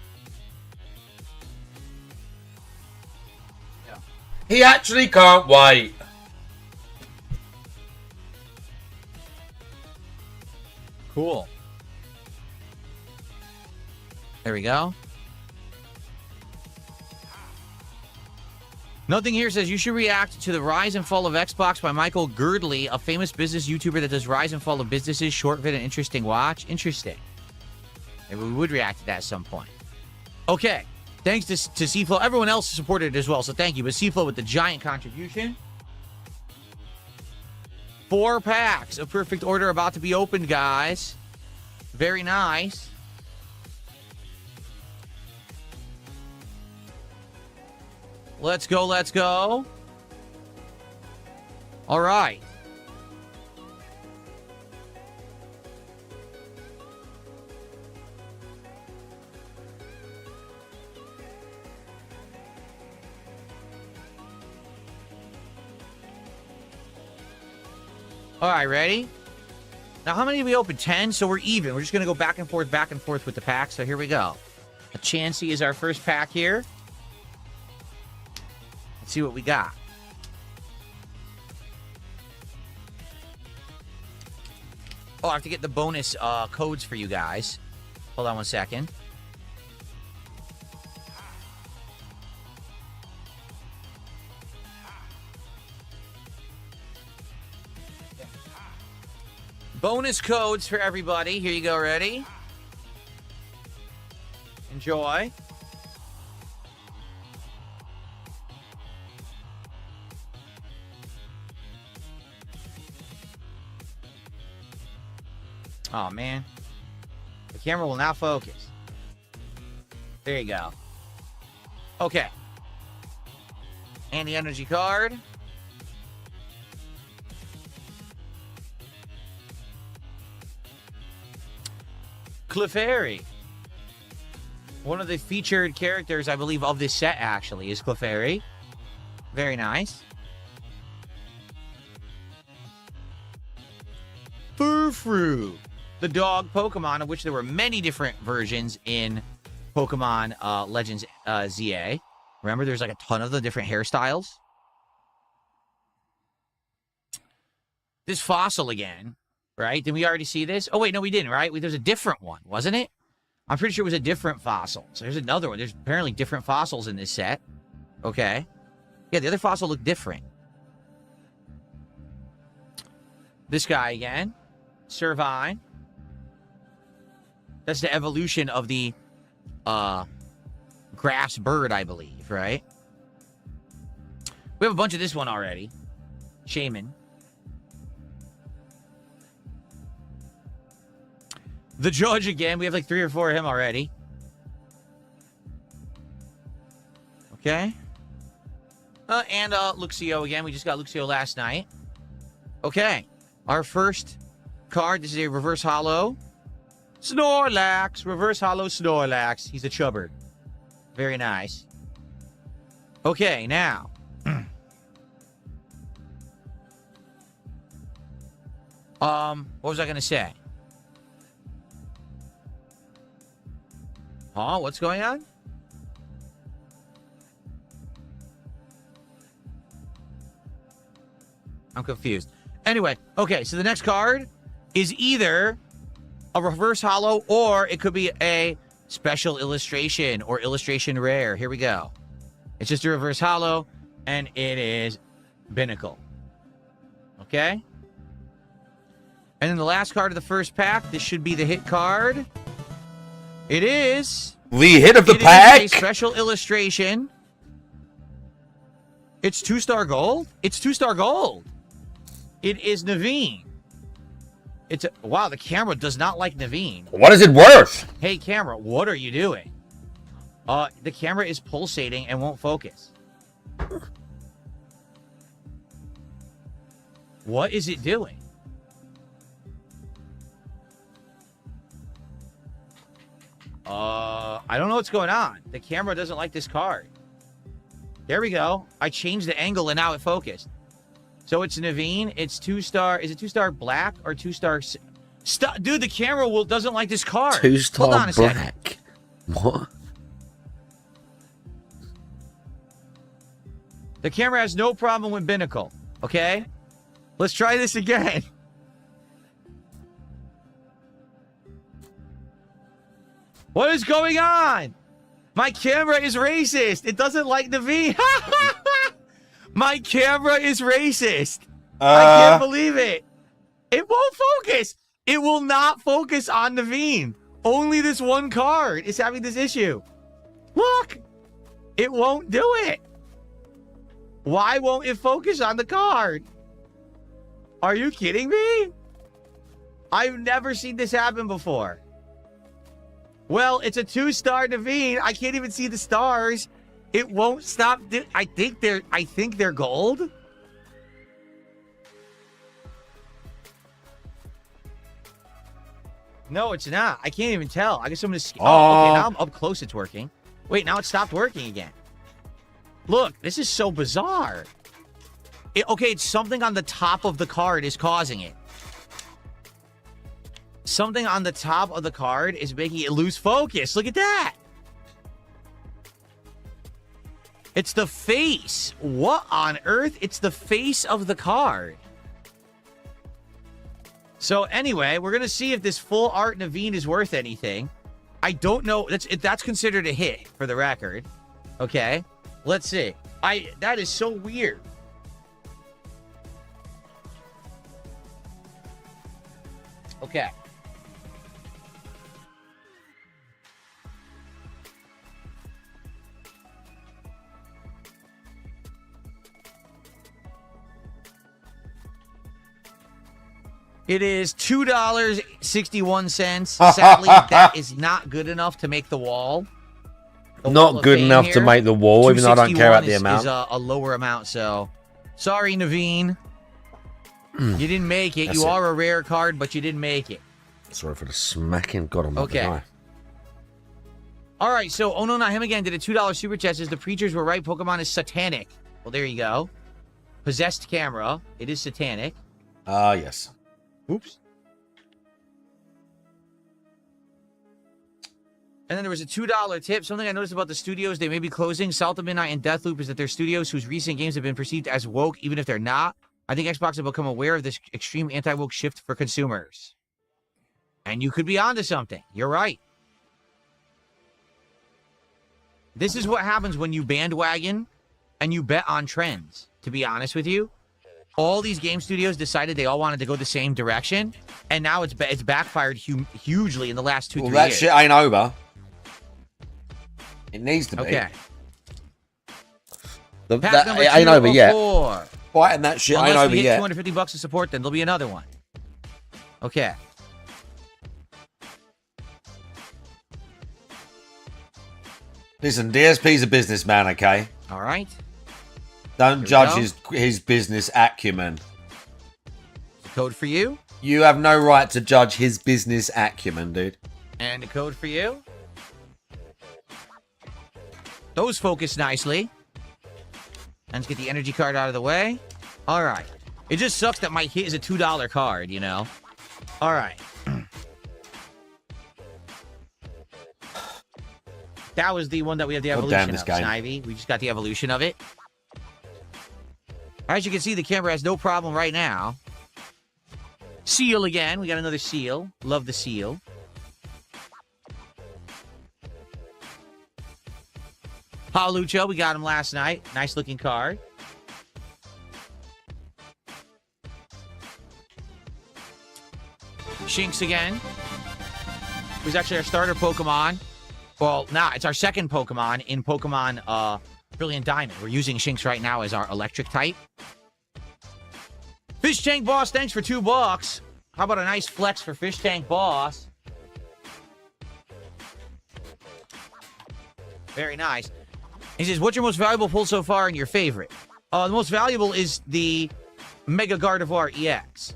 He actually can't wait. Cool. There we go. Nothing here says you should react to the rise and fall of Xbox by Michael Girdley, a famous business YouTuber that does rise and fall of businesses. Short vid and interesting watch. Interesting. Maybe we would react to that at some point. Okay. Thanks to Seaflow. Everyone else supported it as well, so thank you. But Seaflow with the giant contribution. 4 packs of Perfect Order about to be opened, guys. Very nice. Let's go, let's go. All right. All right, ready? Now, how many did we open? 10, so we're even. We're just going to go back and forth with the pack. So here we go. A Chansey is our first pack here. Let's see what we got. Oh, I have to get the bonus codes for you guys. Hold on one second. Bonus codes for everybody. Here you go. Ready? Enjoy. Oh, man. The camera will now focus. There you go. Okay. And the energy card. Clefairy. One of the featured characters, I believe, of this set, actually, is Clefairy. Very nice. Furfrou. The dog Pokemon, of which there were many different versions in Pokemon Legends ZA. Remember, there's like a ton of the different hairstyles. This fossil again, right? Did we already see this? Oh, wait, no, we didn't, right? There's a different one, wasn't it? I'm pretty sure it was a different fossil. So there's another one. There's apparently different fossils in this set. Okay. Yeah, the other fossil looked different. This guy again. Servine. That's the evolution of the grass bird, I believe, right? We have a bunch of this one already. Shaman. The Judge again. We have like 3 or 4 of him already. Okay. And Luxio again. We just got Luxio last night. Okay. Our first card. This is a reverse holo. Snorlax. Reverse holo Snorlax. He's a chubbard. Very nice. Okay, now. What was I going to say? Huh? What's going on? I'm confused. Anyway, okay, so the next card is either a reverse holo or it could be a special illustration or illustration rare. Here we go. It's just a reverse holo, and it is Binnacle. Okay? And then the last card of the first pack, this should be the hit card. It is... The hit of the pack? It is a special illustration. It's 2-star gold? It's 2-star gold. It is Naveen. It's a, wow, the camera does not like Naveen. What is it worth? Hey, camera, what are you doing? The camera is pulsating and won't focus. What is it doing? I don't know what's going on. The camera doesn't like this card. There we go. I changed the angle and now it focused. So it's Naveen. It's 2-star. Is it 2-star black or 2-star? Dude, the camera doesn't like this card. 2-star Hold on a black. second. What? The camera has no problem with Binnacle. Okay? Let's try this again. What is going on? My camera is racist. It doesn't like Naveen. My camera is racist. I can't believe it. It won't focus. It will not focus on Naveen. Only this one card is having this issue. Look. It won't do it. Why won't it focus on the card? Are you kidding me? I've never seen this happen before. Well, it's a 2-star Naveen. I can't even see the stars. It won't stop. I think they're gold. No, it's not. I can't even tell. I guess I'm gonna. Oh, okay. Now I'm up close. It's working. Wait, now it stopped working again. Look, this is so bizarre. Okay, it's something on the top of the card is causing it. Something on the top of the card is making it lose focus. Look at that. It's the face. What on earth? It's the face of the card. So anyway, we're going to see if this full art Naveen is worth anything. I don't know. That's considered a hit for the record. Okay. Let's see. That is so weird. Okay. It is $2.61. Sadly, that is not good enough to make the wall. Not good enough to make the wall, even though I don't care about the amount. Is a lower amount, so sorry, Naveen. You didn't make it. You are a rare card, but you didn't make it. Sorry for the smacking. God, I'm okay. All right, so Oh No Not Him Again did a $2 super chat. Says the preachers were right. Pokemon is satanic. Well, there you go. Possessed camera. It is satanic. Yes. Oops. And then there was a $2 tip. Something I noticed about the studios they may be closing, South of Midnight and Deathloop, is that they're studios whose recent games have been perceived as woke, even if they're not. I think Xbox have become aware of this extreme anti-woke shift for consumers. And you could be onto something. You're right. This is what happens when you bandwagon and you bet on trends, to be honest with you. All these game studios decided they all wanted to go the same direction, and now it's backfired hugely in the last 2-3 years. Well, that shit ain't over. It needs to be. Okay. It ain't over yet. Fighting that shit ain't over yet. Unless we hit $250 to support, then there'll be another one. Okay. Listen, DSP's a businessman, okay? All right. Don't judge his business acumen. The code for you? You have no right to judge his business acumen, dude. And the code for you? Those focus nicely. And let's get the energy card out of the way. All right. It just sucks that my hit is a $2 card, you know? All right. That was the one that we have the evolution of, Snivy. We just got the evolution of it. As you can see, the camera has no problem right now. Seal again. We got another seal. Love the seal. Palucho, we got him last night. Nice looking card. Shinx again. Who's actually our starter Pokemon. Well, it's our second Pokemon in Pokemon Brilliant Diamond. We're using Shinx right now as our electric type. Fish Tank Boss, thanks for $2. How about a nice flex for Fish Tank Boss? Very nice. He says, what's your most valuable pull so far and your favorite? The most valuable is the Mega Gardevoir EX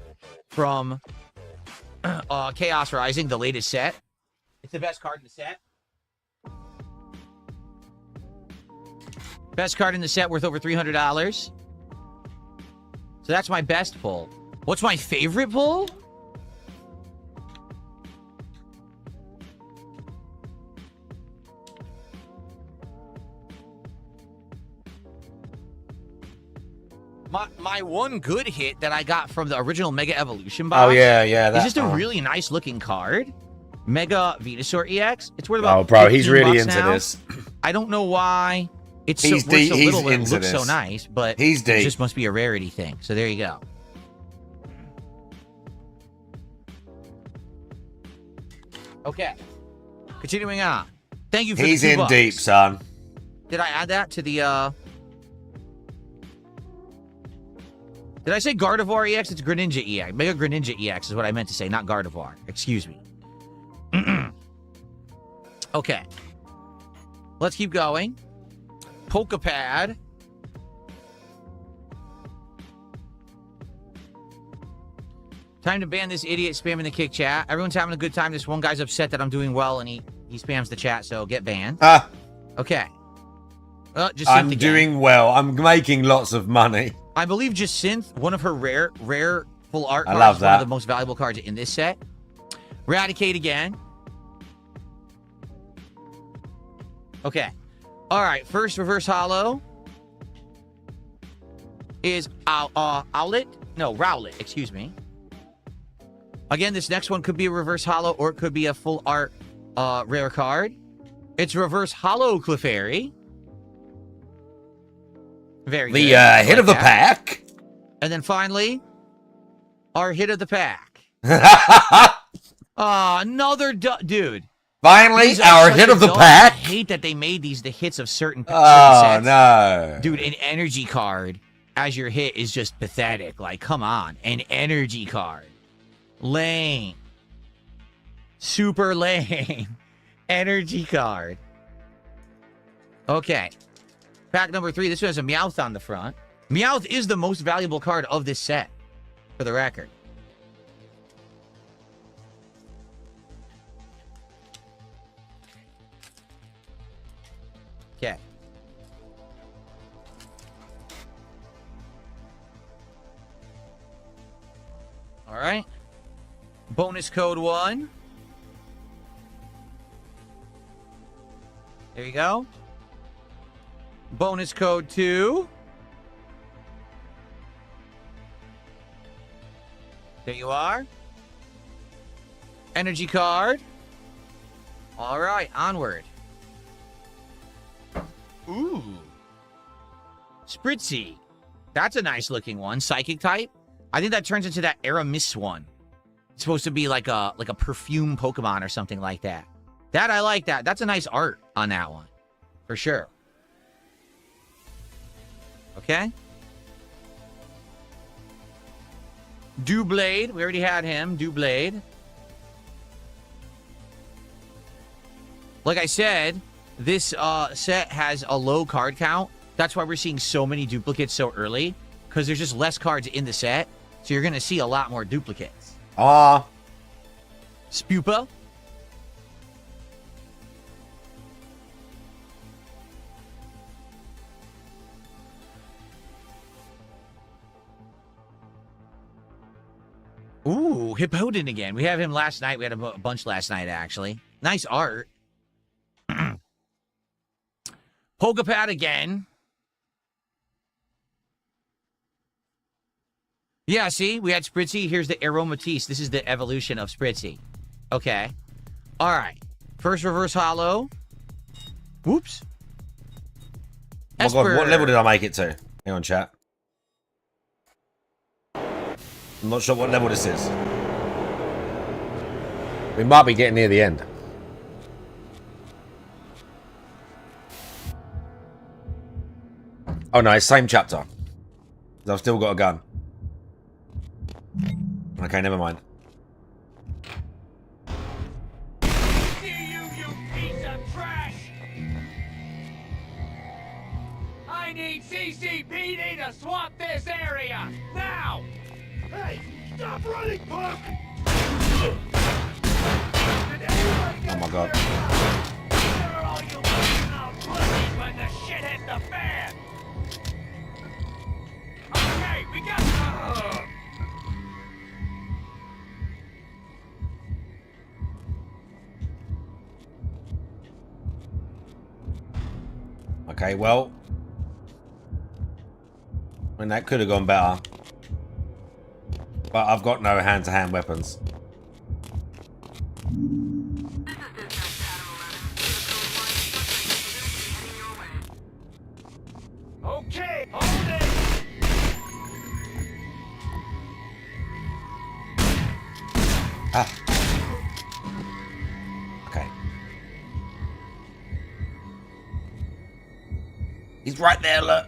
from Chaos Rising, the latest set. It's the best card in the set. Best card in the set, worth over $300. So that's my best pull. What's my favorite pull? My one good hit that I got from the original Mega Evolution box. Oh, yeah. It's just a really nice looking card. Mega Venusaur EX. It's worth about Oh, bro, he's really $15 into now. this. I don't know why It's He's so, we're so deep- little, he's but it into looks so this. nice, but He's it deep. just must be a rarity thing. So there you go. Okay. Continuing on. Thank you for He's the $2. in deep, son. Did I add that to the, Did I say Gardevoir EX? It's Greninja EX. Mega Greninja EX is what I meant to say, not Gardevoir. Excuse me. Okay. Let's keep going. Pokepad. Time to ban this idiot spamming the kick chat. Everyone's having a good time. This one guy's upset that I'm doing well, and he spams the chat, so get banned. Okay. Just I'm doing well. I'm making lots of money. I believe Jacinth, one of her rare full art I cards, love is one of that. the most valuable cards in this set. Eradicate again. Okay. All right. First reverse holo is Owlet. No, Rowlet. Excuse me. Again, this next one could be a reverse holo or it could be a full art rare card. It's reverse holo Clefairy. Very good. The hit of the pack. And then finally, our hit of the pack. Another dude. Finally, These are our such hit of the adult- pack. I hate that they made these the hits of certain Oh, sets. no. Dude, an energy card as your hit is just pathetic. Like, come on. An energy card. Lame. Super lame. Energy card. Okay. Pack number 3. This one has a Meowth on the front. Meowth is the most valuable card of this set, for the record. Okay. All right. Bonus code 1. There you go. Bonus code 2. There you are. Energy card. All right, onward. Ooh. Spritzy. That's a nice looking one. Psychic type. I think that turns into that Aramis one. It's supposed to be like a perfume Pokemon or something like that. That I like that. That's a nice art on that one. For sure. Okay. Doublade. We already had him. Doublade. Like I said, this set has a low card count. That's why we're seeing so many duplicates so early. Because there's just less cards in the set. So you're going to see a lot more duplicates. Spupa. Ooh, Hippodon again. We have him last night. We had a bunch last night, actually. Nice art. Pokepad again. Yeah, see? We had Spritzy. Here's the Aromatisse. This is the evolution of Spritzy. Okay. All right. First reverse holo. Whoops. Oh my God, what level did I make it to? Hang on, chat. I'm not sure what level this is. We might be getting near the end. Oh no, it's same chapter. I've still got a gun. Okay, never mind. I need CCPD to swap this area! Now! Hey, stop running, punk! Oh my God. Where are all you out pussies when the shit hit the fan? Okay, we got... Okay, well. I mean, that could have gone better. But I've got no hand-to-hand weapons. Ah. Okay. He's right there, look.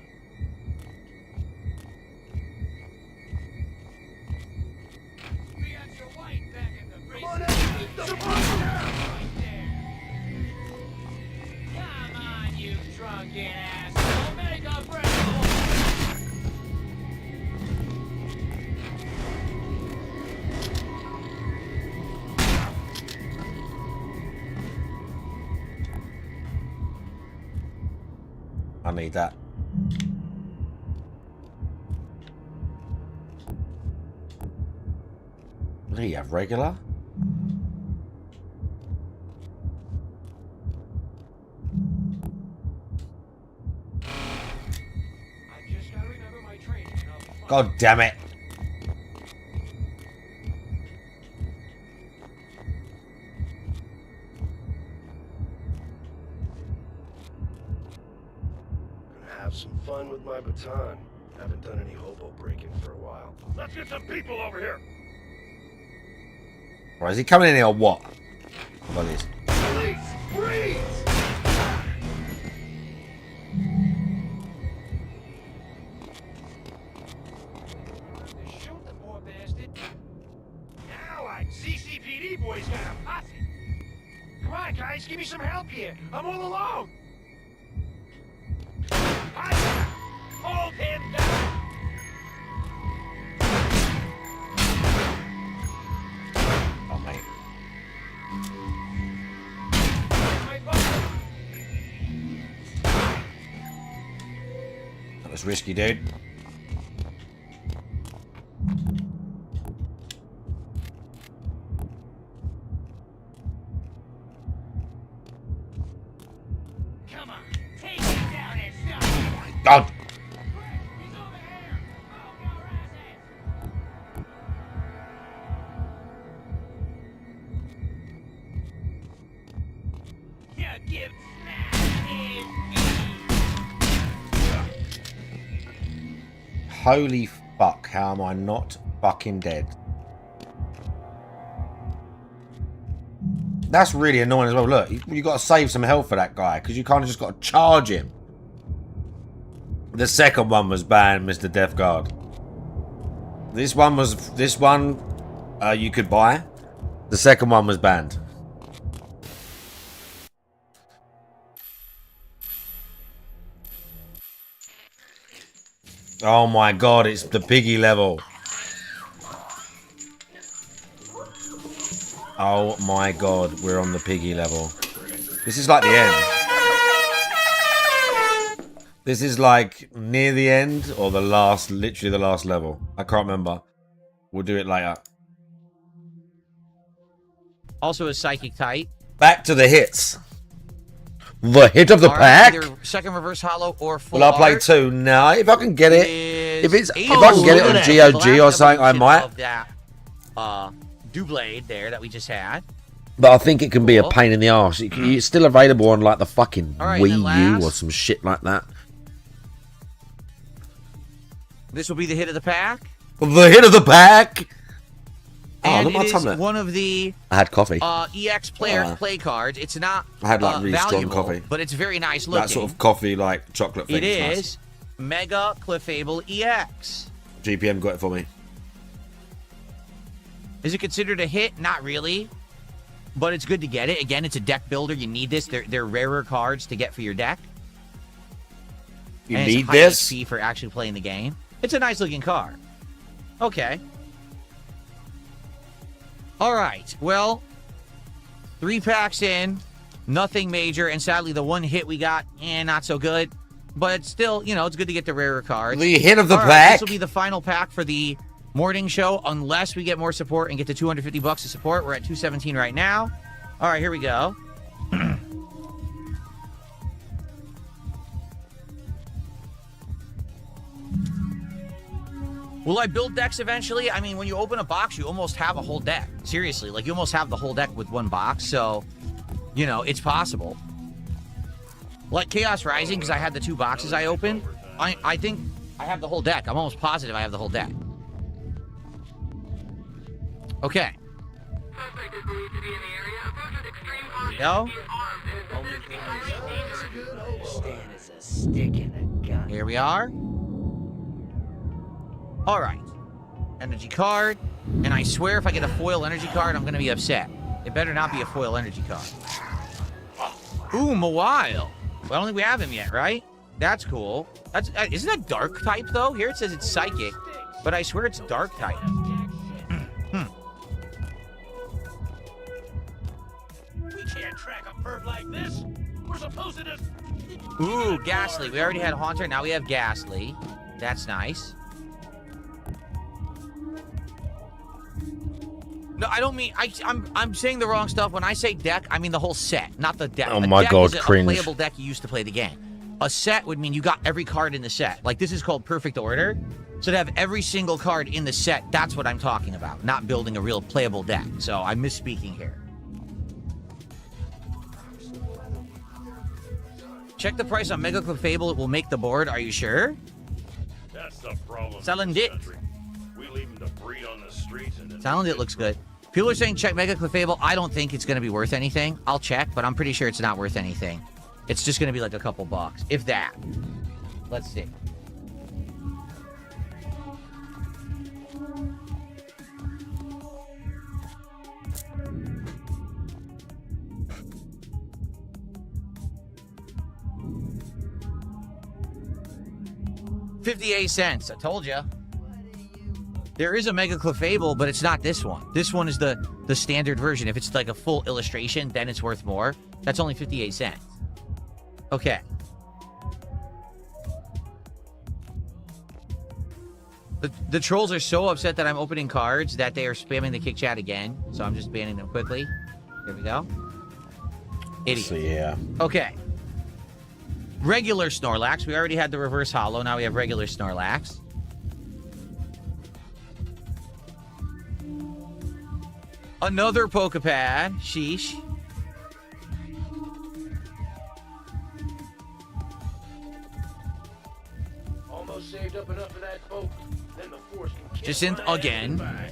Come on, you drunken asshole. Make a break. I need that. What do you have, regular? God damn it. Have some fun with my baton. Haven't done any hobo breaking for a while. Let's get some people over here. Right, is he coming in here or what? How about this? Police, freeze! Shoot the poor bastard. Now I CCPD boys got a posse. Come on, guys, give me some help here. I'm all alone. Hold him down. Oh, mate. That was risky, dude. Come on, take him down and stop. God. Holy fuck, how am I not fucking dead? That's really annoying as well. Look, you got to save some health for that guy because you kind of just got to charge him. The second one was banned, Mr. Death Guard. This one you could buy. The second one was banned. Oh my god, it's the piggy level. Oh my god, we're on the piggy level. This is like the end. This is like near the end or the last, literally the last level. I can't remember. We'll do it later. Also a psychic type. Back to the hits. The hit of the pack. Either second reverse hollow or full Will I play art. 2? No, if I can get it. If I can get it on GOG or something, I might. Of that Doublade there that we just had. But I think it can be a pain in the arse. It's still available on like the fucking Wii U or some shit like that. This will be the hit of the pack. The hit of the pack. And look at my it is tumblr. one of the I had coffee. EX player play cards. It's not I had like really strong valuable, coffee. but it's very nice looking. That sort of coffee, like chocolate thing. It is nice. Mega Clefable EX. GPM got it for me. Is it considered a hit? Not really. But it's good to get it. Again, it's a deck builder. You need this. They're rarer cards to get for your deck. You and need it's high this? HP for actually playing the game. It's a nice looking card. Okay. All right. Well, 3 packs in, nothing major, and sadly the one hit we got, not so good. But still, you know, it's good to get the rarer cards. The hit of the All right, pack. this will be the final pack for the morning show, unless we get more support and get to $250 of support. We're at 217 right now. All right, here we go. Will I build decks eventually? I mean, when you open a box, you almost have a whole deck. Seriously, like you almost have the whole deck with one box. So, you know, it's possible. Like Chaos Rising, because I had the 2 boxes I opened, I think I have the whole deck. I'm almost positive I have the whole deck. Okay. you go. Here we are. All right. Energy card. And I swear if I get a foil energy card, I'm going to be upset. It better not be a foil energy card. Ooh, Mawile. Well, I don't think we have him yet, right? That's cool. That's isn't that dark type, though? Here it says it's psychic, but I swear it's dark type. We can't track a perp like this. We're supposed to just... Ooh, Ghastly. We already had Haunter. Now we have Ghastly. That's nice. No, I don't mean... I'm saying the wrong stuff. When I say deck, I mean the whole set, not the deck. Oh my God, cringe. A playable deck you used to play the game. A set would mean you got every card in the set. Like, this is called Perfect Order. So to have every single card in the set, that's what I'm talking about. Not building a real playable deck. So I'm misspeaking here. Check the price on Mega Clefable. It will make the board. Are you sure? That's the problem. Salandit. We leave them to breed on the streets and then... Salandit looks good. People are saying check Mega Clefable. I don't think it's going to be worth anything. I'll check, but I'm pretty sure it's not worth anything. It's just going to be like a couple bucks, if that. Let's see. $0.58. I told you. There is a Mega Clefable, but it's not this one. This one is the standard version. If it's like a full illustration, then it's worth more. That's only 58 cents. Okay. The trolls are so upset that I'm opening cards that they are spamming the kick chat again. So I'm just banning them quickly. Here we go. Idiot. So, yeah. Okay. Regular Snorlax. We already had the reverse holo. Now we have regular Snorlax. Another Pokepad. Sheesh. Almost saved up enough of that poke. Then the force can kick Jacinth my again. ass back.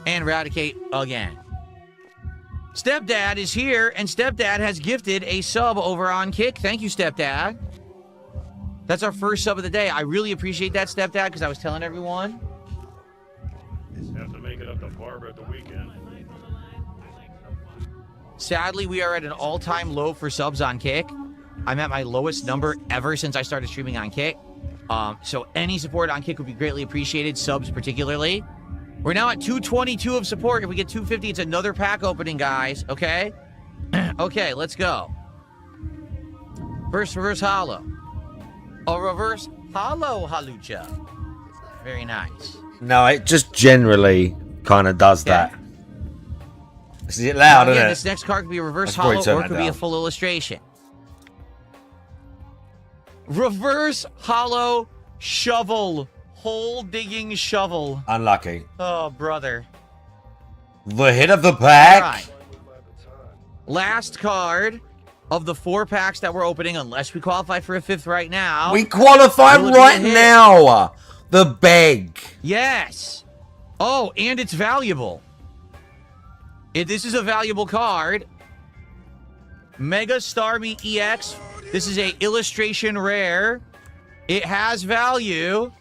And Eradicate again. Stepdad is here, and Stepdad has gifted a sub over on Kick. Thank you, Stepdad. That's our first sub of the day. I really appreciate that, Stepdad, because I was telling everyone. Just have to make it up to Barbara at the weekend. Sadly, we are at an all-time low for subs on Kick. I'm at my lowest number ever since I started streaming on Kick. So any support on Kick would be greatly appreciated, subs particularly. We're now at 222 of support. If we get 250, it's another pack opening, guys. Okay? Okay, let's go. First reverse holo. A reverse holo Halucha. Very nice. No, it just generally kind of does that. Is it loud, isn't it? This next card could be a reverse Let's probably holo turn or it that could be a down. full illustration. Reverse holo shovel. Hole digging shovel. Unlucky. Oh, brother. The hit of the pack. All right. Last card of the 4 packs that we're opening, unless we qualify for a 5th right now. We qualify Will it be a right hit? now. The beg. Yes. Oh, and it's valuable. This is a valuable card. Mega Starmie EX. This is a illustration rare. It has value.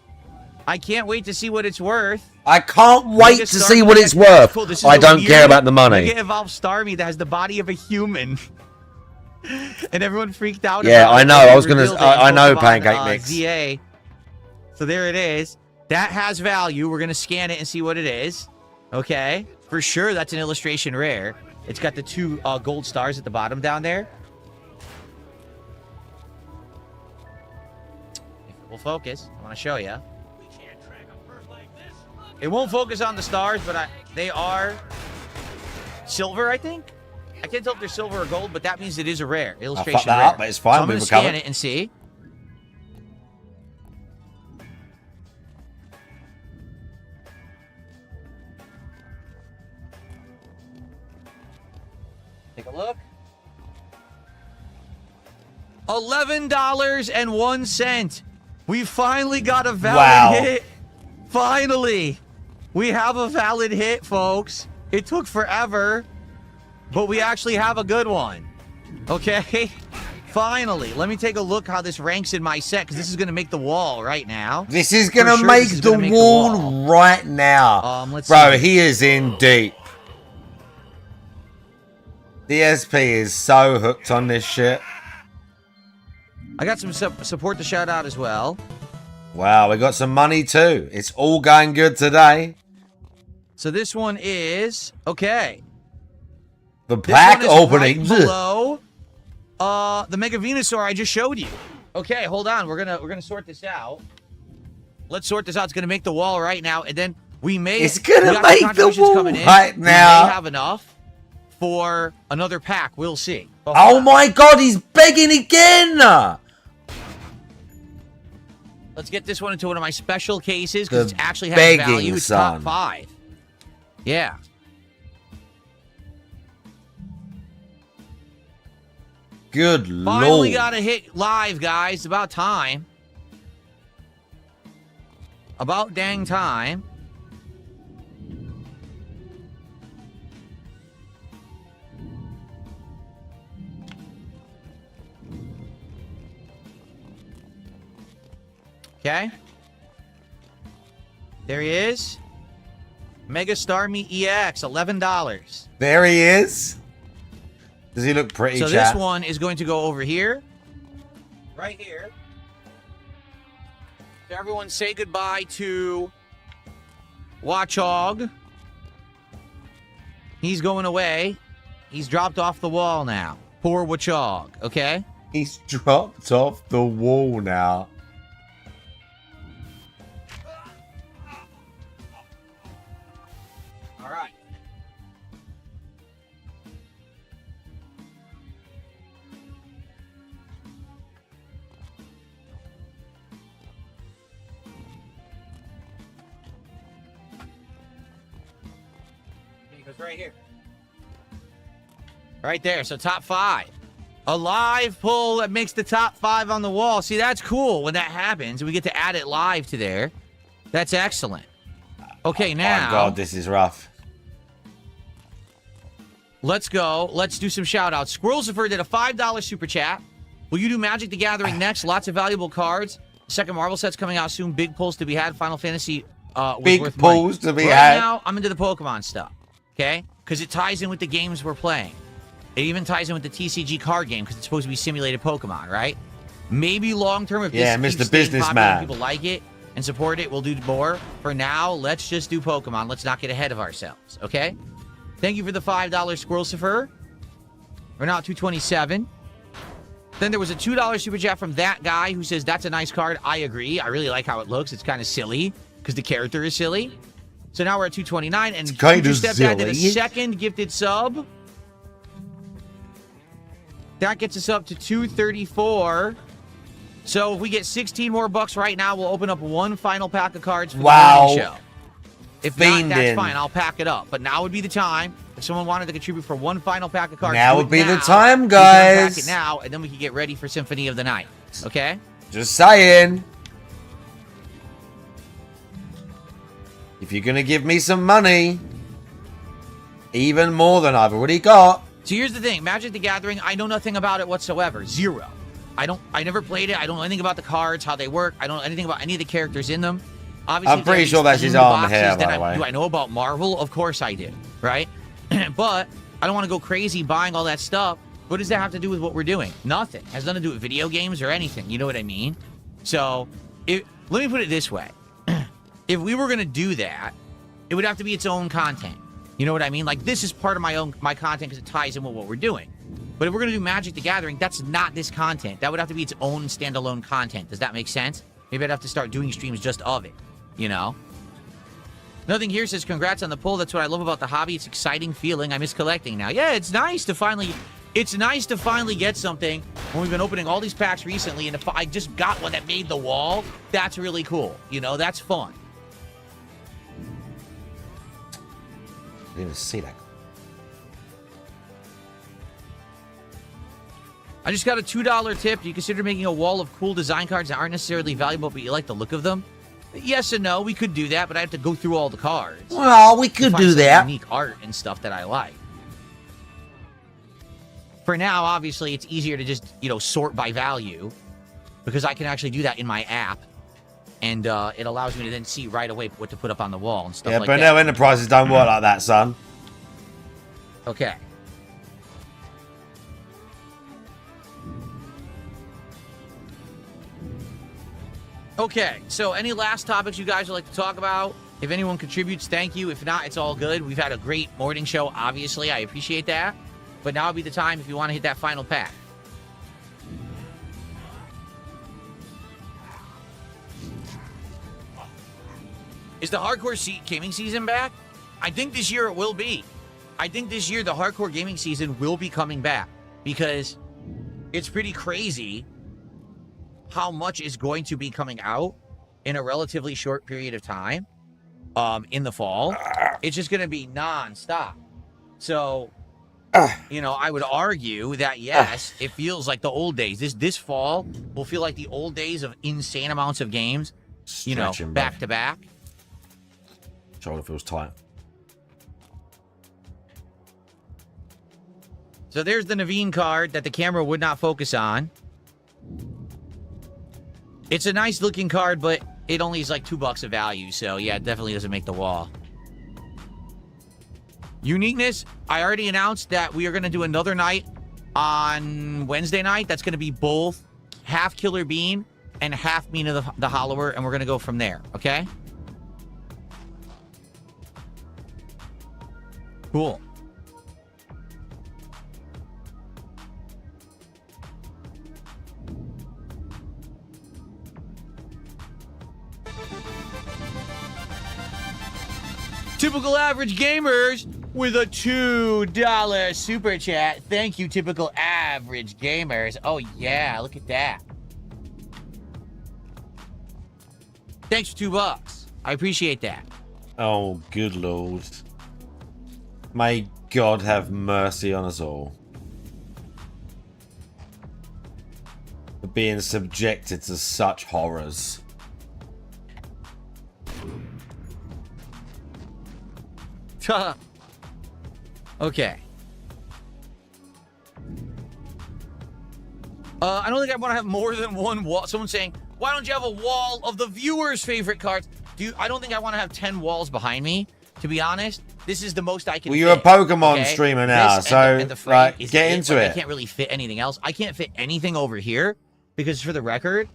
I can't wait to see what it's worth. I can't wait Mega to Starmie see what EX. it's worth. Cool. This is I a don't weird care about the money. Mega Evolved Starmie that has the body of a human. And everyone freaked out Yeah, about I it know. when I they was gonna. revealed it I in know Pokemon, Pancake Mix. ZA. So there it is. That has value. We're gonna scan it and see what it is. Okay, for sure that's an illustration rare. It's got the 2 gold stars at the bottom down there. If it will focus, I want to show you. It won't focus on the stars, but they are silver, I think. I can't tell if they're silver or gold, but that means it is a rare illustration. fucked that rare. up, but it's fine. So I'm We going to recovered. scan it and see. Take a look. $11.01. We finally got a valid Wow. hit. Finally. We have a valid hit, folks. It took forever, but we actually have a good one. Okay? Finally. Let me take a look how this ranks in my set, because this is going to make the wall right now. This is going to For sure, make this is the gonna make wall right now. Let's Bro, see. he is in deep. DSP is so hooked on this shit. I got some support to shout out as well. Wow, we got some money too. It's all going good today. So this one is, okay. The This pack one is opening. right below the Mega Venusaur I just showed you. Okay, hold on. We're gonna sort this out. Let's sort this out. It's gonna make the wall right now, and then we may. It's gonna we got make some the contributions wall coming in. right now. We may have enough for another pack. We'll see. Oh my god, he's begging again! Let's get this one into one of my special cases because The it actually has begging value. It's top son. 5. Yeah. Good Finally lord. got a hit live, guys. About time. About dang time. Okay. There he is. Mega Star Meat EX, $11. There he is. Does he look pretty, So chat? this one is going to go over here. Right here. So everyone say goodbye to Watchog. He's going away. He's dropped off the wall now. Poor Watchog, okay? He's dropped off the wall now. All right. He goes right here. Right there. So top 5. A live pull that makes the top 5 on the wall. See, that's cool when that happens. We get to add it live to there. That's excellent. Okay, now. Oh my god, this is rough. Let's go. Let's do some shout outs. Squirrelsifer did a $5 super chat. Will you do Magic the Gathering next? Lots of valuable cards. Second Marvel set's coming out soon. Big pulls to be had. Final Fantasy was Big worth pulls money. to be right had. now, I'm into the Pokemon stuff. Okay? Because it ties in with the games we're playing. It even ties in with the TCG card game because it's supposed to be simulated Pokemon, right? Maybe long term, if Yeah, this Mr. keeps staying popular Businessman. and people like it and support it, we'll do more. For now, let's just do Pokemon. Let's not get ahead of ourselves, okay? Thank you for the $5 Squirrelsifer. We're now at 227. Then there was a $2 super chat from that guy who says, that's a nice card. I agree. I really like how it looks. It's kind of silly because the character is silly. So now we're at 229. And kind of Stepdad did a silly. second gifted sub. That gets us up to 234. So if we get 16 more bucks right now, we'll open up one final pack of cards for the morning show. If not, that's Fiendin'. fine. I'll pack it up. But now would be the time. If someone wanted to contribute for one final pack of cards, Now do would it be the now. time, We can unpack guys. it now, and then we can get ready for Symphony of the Night. Okay? Just saying. If you're going to give me some money, even more than I've already got. So here's the thing. Magic the Gathering, I know nothing about it whatsoever. Zero. I never played it. I don't know anything about the cards, how they work. I don't know anything about any of the characters in them. Obviously, I'm pretty there's sure that's these his arm boxes hair, that by the way. Do I know about Marvel? Of course I do, right? But I don't want to go crazy buying all that stuff. What does that have to do with what we're doing? Nothing. Has nothing to do with video games or anything. You know what I mean? So, let me put it this way. If we were going to do that, it would have to be its own content. You know what I mean? Like, this is part of my content because it ties in with what we're doing. But if we're going to do Magic the Gathering, that's not this content. That would have to be its own standalone content. Does that make sense? Maybe I'd have to start doing streams just of it, you know? Nothing here says congrats on the pull. That's what I love about the hobby. It's exciting feeling. I miss collecting now. Yeah, it's nice to finally get something when we've been opening all these packs recently, and if I just got one that made the wall, that's really cool. You know, that's fun. I didn't even see that. I just got a $2 tip. Do you consider making a wall of cool design cards that aren't necessarily valuable, but you like the look of them? Yes and no. We could do that, but I have to go through all the cards. Well, we could do that. Unique art and stuff that I like. For now, obviously, it's easier to just, sort by value because I can actually do that in my app. And it allows me to then see right away what to put up on the wall and stuff like that. Yeah, but no enterprises don't work like that, son. Okay. Okay, so any last topics you guys would like to talk about? If anyone contributes, thank you. If not, it's all good. We've had a great morning show, obviously. I appreciate that. But now would be the time if you want to hit that final pack. Is the hardcore gaming season back? I think this year it will be. I think this year the hardcore gaming season will be coming back because it's pretty crazy how much is going to be coming out in a relatively short period of time in the fall. It's just going to be non-stop. So, I would argue that, yes, it feels like the old days. This fall will feel like the old days of insane amounts of games, back to back. Shoulder feels tight. So there's the Naveen card that the camera would not focus on. It's a nice looking card, but it only is like $2 of value. So yeah, it definitely doesn't make the wall. Uniqueness, I already announced that we are going to do another night on Wednesday night. That's going to be both half Killer Bean and half Mina the Hollower, and we're going to go from there, okay? Cool. Typical Average Gamers with a $2 super chat. Thank you, Typical Average Gamers. Oh, yeah, look at that. Thanks for $2. I appreciate that. Oh, good Lord. May God have mercy on us all. For being subjected to such horrors. Okay. I don't think I want to have more than one wall. Someone's saying, why don't you have a wall of the viewers' favorite cards? I don't think I want to have 10 walls behind me, to be honest. This is the most I can Well, you're fit, a Pokemon okay? streamer now, This so and the frame like, is get into but it. I can't really fit anything else. I can't fit anything over here because, for the record,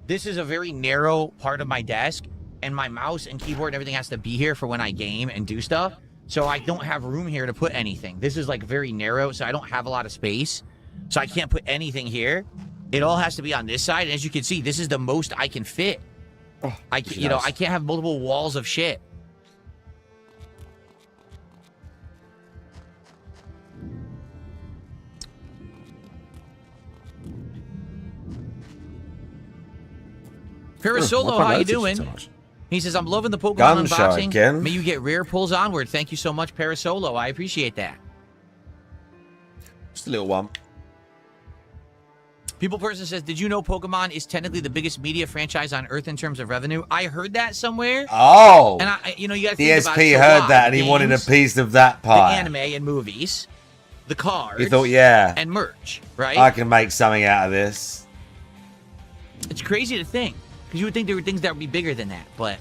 this is a very narrow part of my desk, and my mouse and keyboard and everything has to be here for when I game and do stuff. So I don't have room here to put anything. This is like very narrow, so I don't have a lot of space. So I can't put anything here. It all has to be on this side. And as you can see, this is the most I can fit. Oh, I can't have multiple walls of shit. Parasolo, how you doing? He says, I'm loving the Pokemon Gunshot unboxing. again. May you get rare pulls onward. Thank you so much, Parasolo. I appreciate that. Just a little one. People person says, did you know Pokemon is technically the biggest media franchise on Earth in terms of revenue? I heard that somewhere. Oh. And you got to the think SP about it. heard that and he wanted a piece of that pie. The anime and movies, the cards. He thought, yeah. And merch, right? I can make something out of this. It's crazy to think. Because you would think there were things that would be bigger than that, but...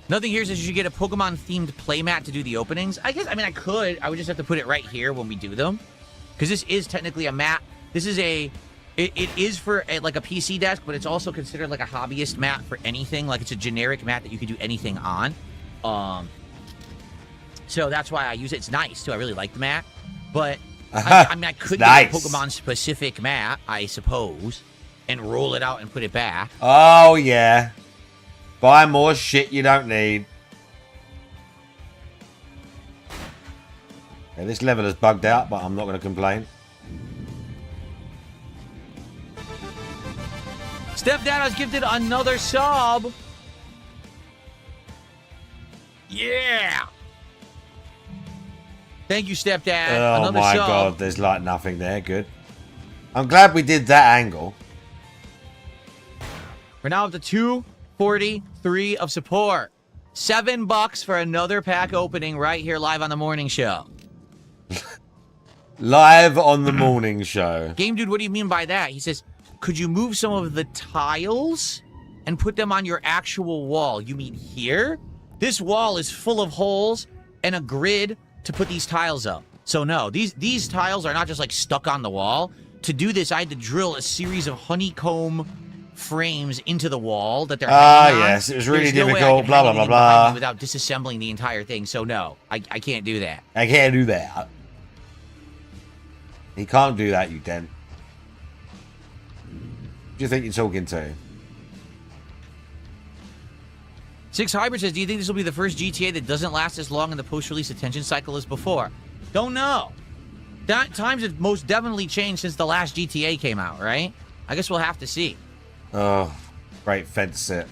Nothing here says you should get a Pokemon-themed playmat to do the openings. I mean, I could. I would just have to put it right here when we do them. Because this is technically a mat. This is a... It is for like a PC desk, but it's also considered like a hobbyist mat for anything. Like, it's a generic mat that you could do anything on. So that's why I use it. It's nice, too. I really like the mat. But... I mean, I could get a Pokemon-specific mat, I suppose, and roll it out and put it back. Oh, yeah. Buy more shit you don't need. Okay, this level is bugged out, but I'm not going to complain. Steph Dano's gifted another sub. Yeah. Thank you, stepdad. Oh Another my sub. god, there's like nothing there. Good. I'm glad we did that angle. We're now up to 243 of support. $7 for another pack opening right here live on the morning show. Live on the morning show. Game Dude, what do you mean by that? He says, could you move some of the tiles and put them on your actual wall? You mean here? This wall is full of holes and a grid to put these tiles up. So no, these tiles are not just like stuck on the wall. To do this, I had to drill a series of honeycomb frames into the wall that they're hanging on. Yes, it was really There's no way I difficult, can blah, hang blah, anything blah, behind blah. me without disassembling the entire thing. So no, I can't do that. I can't do that. He can't do that, you dent. Who do you think you're talking to? Six Hybrid says, do you think this will be the first GTA that doesn't last as long in the post-release attention cycle as before? Don't know. Times have most definitely changed since the last GTA came out, right? I guess we'll have to see. Oh, great fence sit.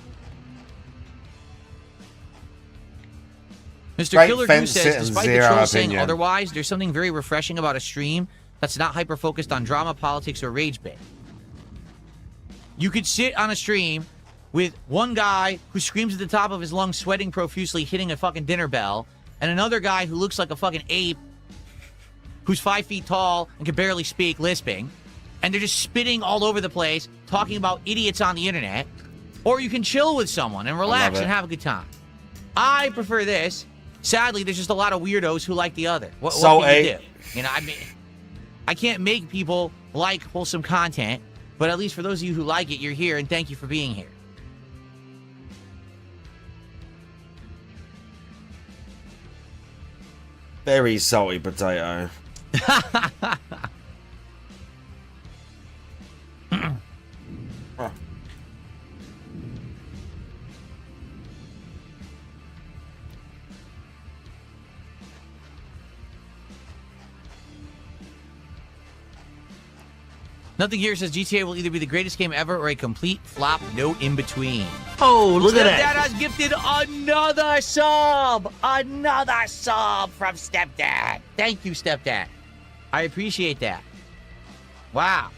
Mr. Great Killer Goose fence says, sit and despite the zero trolls saying opinion. otherwise, there's something very refreshing about a stream that's not hyper-focused on drama, politics, or rage bait. You could sit on a stream with one guy who screams at the top of his lungs, sweating profusely, hitting a fucking dinner bell, and another guy who looks like a fucking ape who's 5 feet tall and can barely speak, lisping, and they're just spitting all over the place, talking about idiots on the internet. Or you can chill with someone and relax and have a good time. I prefer this. Sadly, there's just a lot of weirdos who like the other. What can you do? You know, I mean, I can't make people like wholesome content, but at least for those of you who like it, you're here, and thank you for being here. Very salty potato. Nothing here says GTA will either be the greatest game ever or a complete flop, no in between. Oh, look at that. Stepdad has gifted another sub! Another sub from Stepdad. Thank you, Stepdad. I appreciate that. Wow.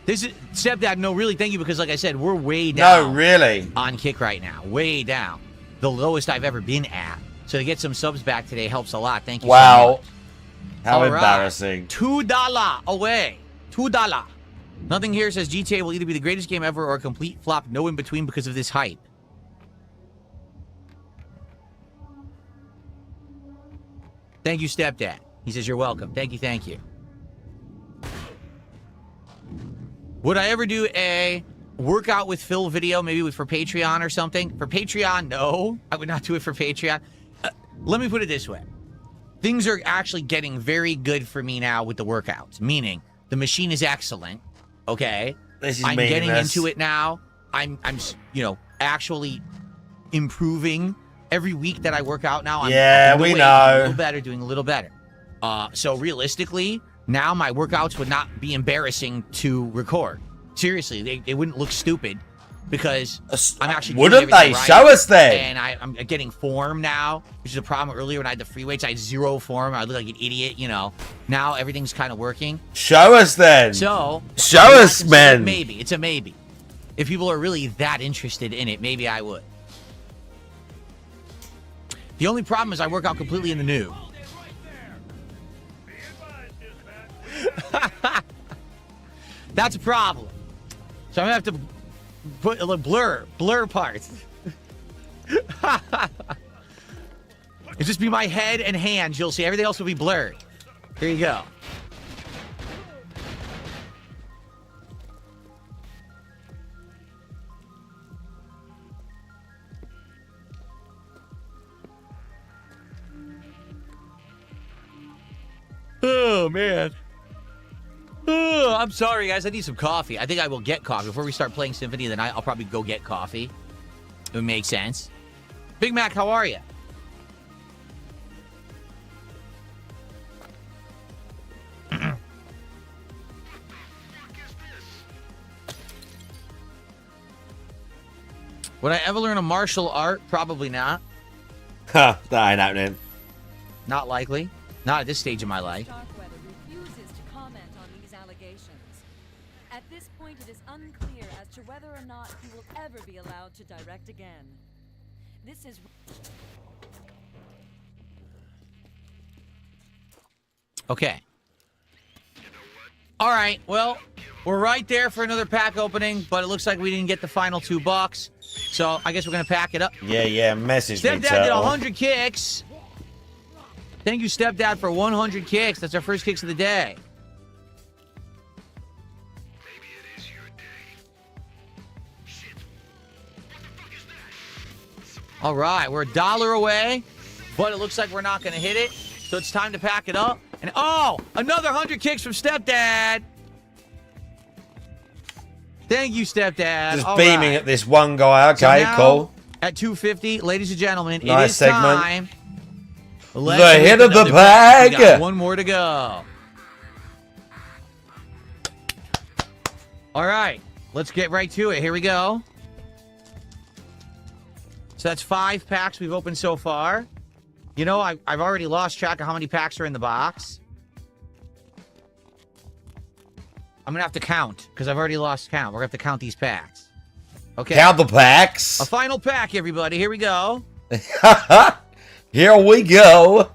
This is Stepdad, no, really, thank you, because like I said, we're way down. No, really. On Kick right now. Way down. The lowest I've ever been at. So to get some subs back today helps a lot. Thank you so much. How All right. embarrassing. $2 away. $2. Nothing here says GTA will either be the greatest game ever or a complete flop, no in between because of this hype. Thank you, Stepdad. He says you're welcome. Thank you, thank you. Would I ever do a workout with Phil video, maybe for Patreon or something? For Patreon, no. I would not do it for Patreon. Let me put it this way. Things are actually getting very good for me now with the workouts, meaning the machine is excellent, okay? I'm getting into it now. I'm you know, actually improving every week that I work out now. I'm we doing know. a little better, doing a little better. So realistically, now my workouts would not be embarrassing to record. Seriously, they wouldn't look stupid because I'm actually doing Wouldn't they? everything right, Show us then. and I'm getting form now, which is a problem earlier when I had the free weights. I had zero form. I looked like an idiot, you know. Now everything's kind of working. Show us then. So show us, man. Maybe it's a maybe. If people are really that interested in it, maybe I would. The only problem is I work out completely in the nude. That's a problem. So I'm gonna have to put a blur parts. It'll just be my head and hands. You'll see everything else will be blurred. Here you go. Oh, man. Oh, I'm sorry, guys. I need some coffee. I think I will get coffee. Before we start playing Symphony of the Night, I'll probably go get coffee. It would make sense. Big Mac, how are you? Would I ever learn a martial art? Probably not. Huh, that ain't happening. Not likely. Not at this stage of my life. Starkweather refuses to comment on these allegations. At this point, it is unclear as to whether or not he will ever be allowed to direct again. This is... Okay. All right, well, we're right there for another pack opening, but it looks like we didn't get the final $2. So I guess we're going to pack it up. Yeah, message me, Stepdad did 100 kicks. Thank you, Stepdad, for 100 kicks. That's our first kicks of the day. All right, we're $1 away, but it looks like we're not going to hit it. So it's time to pack it up. And oh, another 100 kicks from Stepdad. Thank you, Stepdad. Just All beaming right. at this one guy. So Okay, now, cool. At 250, ladies and gentlemen, Nice it is segment. time. The hit of the bag. We got one more to go. All right, let's get right to it. Here we go. So that's 5 packs we've opened so far. You know, I've already lost track of how many packs are in the box. I'm going to have to count because I've already lost count. We're going to have to count these packs. Okay. Count the packs. A final pack, everybody. Here we go. Here we go.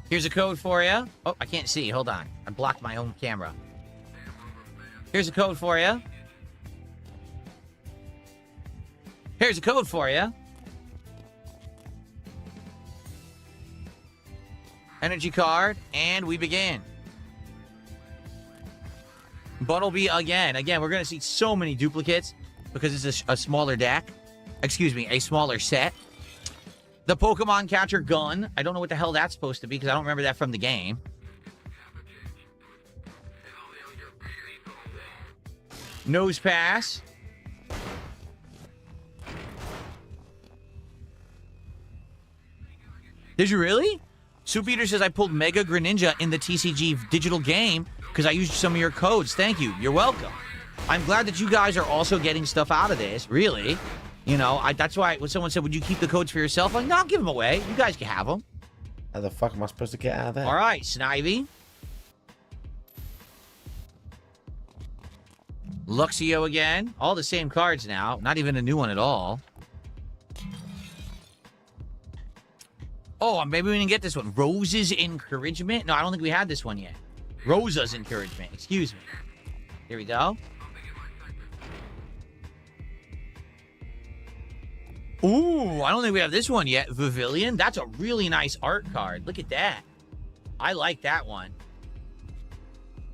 Here's a code for you. Oh, I can't see. Hold on. I blocked my own camera. Here's a code for you. Here's a code for you. Energy card, and we begin. Buttleby again. Again, we're going to see so many duplicates because it's a smaller deck. Excuse me, a smaller set. The Pokemon Catcher gun. I don't know what the hell that's supposed to be because I don't remember that from the game. Nose Pass. Did you really? Soup Eater says I pulled Mega Greninja in the TCG digital game because I used some of your codes. Thank you. You're welcome. I'm glad that you guys are also getting stuff out of this. Really. You know, that's why when someone said, would you keep the codes for yourself? I'm like, no, I'll give them away. You guys can have them. How the fuck am I supposed to get out of there? All right, Snivy. Luxio again. All the same cards now. Not even a new one at all. Oh, maybe we didn't get this one. Rose's Encouragement? No, I don't think we had this one yet. Rosa's Encouragement. Excuse me. Here we go. Ooh, I don't think we have this one yet. Pavilion. That's a really nice art card. Look at that. I like that one.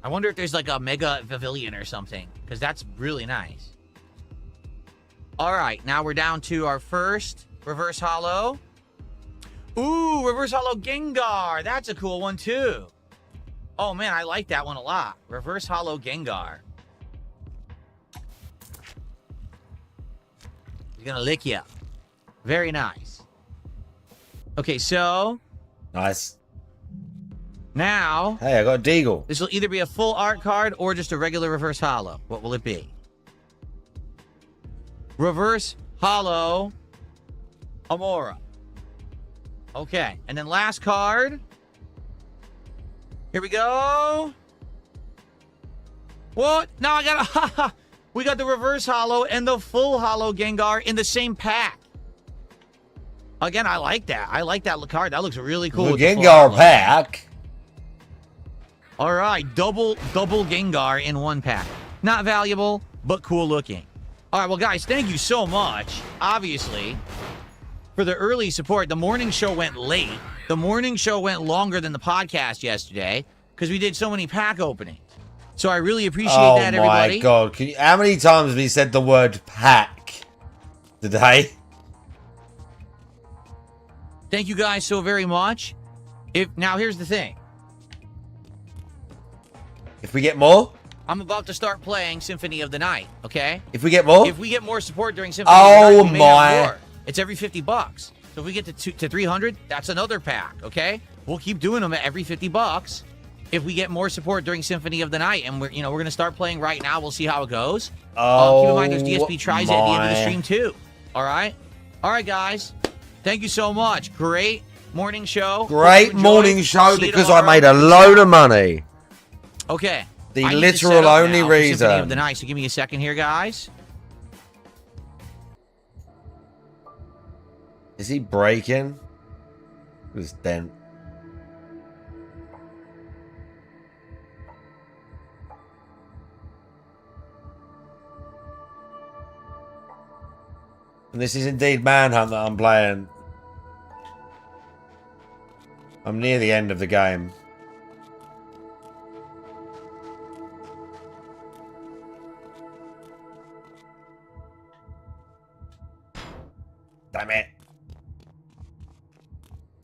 I wonder if there's like a Mega Pavilion or something, because that's really nice. All right, now we're down to our first reverse holo. Ooh, reverse holo Gengar. That's a cool one too. Oh man, I like that one a lot. Reverse holo Gengar. He's gonna lick you. Very nice. Okay, so. Nice. Now. Hey, I got a Deagle. This will either be a full art card or just a regular reverse holo. What will it be? Reverse holo Amora. Okay, and then last card. Here we go. What? Now I got we got the reverse holo and the full holo Gengar in the same pack. Again, I like that. I like that card. That looks really cool. The Gengar pack. All right, double Gengar in one pack. Not valuable, but cool looking. All right, well, guys, thank you so much, obviously, for the early support. The morning show went late. The morning show went longer than the podcast yesterday because we did so many pack openings. So I really appreciate that, everybody. Oh, my God. How many times have we said the word pack today? Thank you guys so very much. Now, here's the thing. If we get more? I'm about to start playing Symphony of the Night, okay? If we get more? If we get more support during Symphony of the Night, we may have more. It's every $50. So if we get to 300, that's another pack, okay? We'll keep doing them at every $50. if we get more support during Symphony of the Night, and we're going to start playing right now. We'll see how it goes. Keep in mind, there's DSP tries at the end of the stream too. All right, guys. Thank you so much. Great morning show. Great morning show because I made a load of money. Okay. The literal only reason. Symphony of the Night. So give me a second here, guys. Is he breaking? It was dent. And this is indeed Manhunt that I'm playing. I'm near the end of the game. Damn it.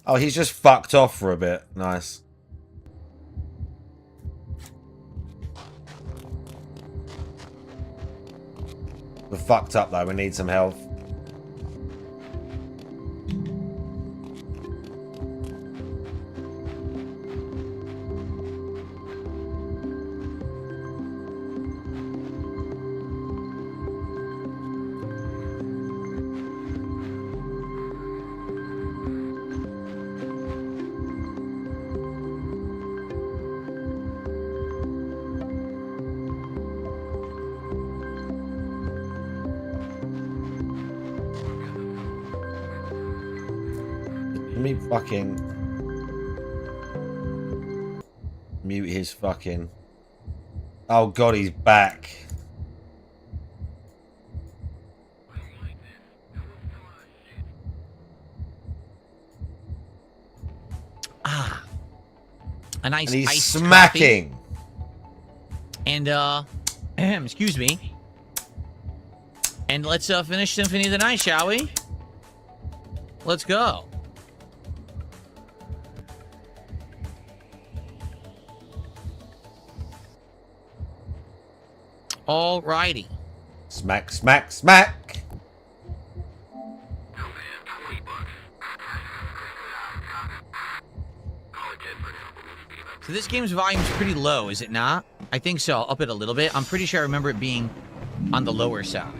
Oh, he's just fucked off for a bit. Nice. We're fucked up though. We need some health. Let me fucking mute his fucking... Oh god, he's back. A nice and he's iced smacking. Coffee. And excuse me. And let's finish Symphony of the Night, shall we? Let's go. Alrighty. Smack, smack, smack. So this game's volume is pretty low, is it not? I think so. I'll up it a little bit. I'm pretty sure I remember it being on the lower side.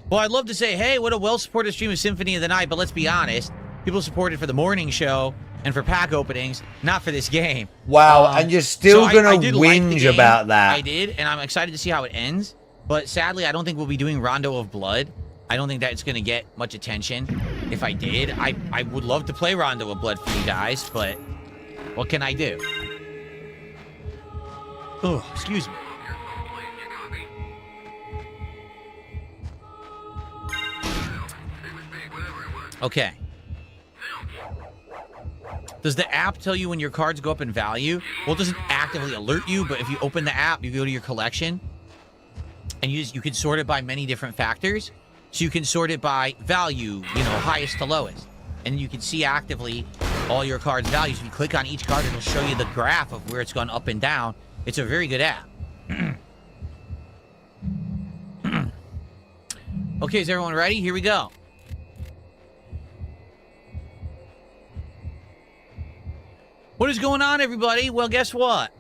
Well, I'd love to say, hey, what a well-supported stream of Symphony of the Night, but let's be honest. People support it for the morning show and for pack openings, not for this game. Wow, and you're still so gonna I did like the whinge game. about that. I did, and I'm excited to see how it ends. But sadly, I don't think we'll be doing Rondo of Blood. I don't think that's going to get much attention. If I did, I would love to play Rondo of Blood for you guys, but what can I do? Oh, excuse me. Okay. Does the app tell you when your cards go up in value? Well, it doesn't actively alert you, but if you open the app, you go to your collection, and you can sort it by many different factors. So you can sort it by value, highest to lowest. And you can see actively all your cards' values. If you click on each card, it'll show you the graph of where it's gone up and down. It's a very good app. Okay, is everyone ready? Here we go. What is going on, everybody? Well, guess what?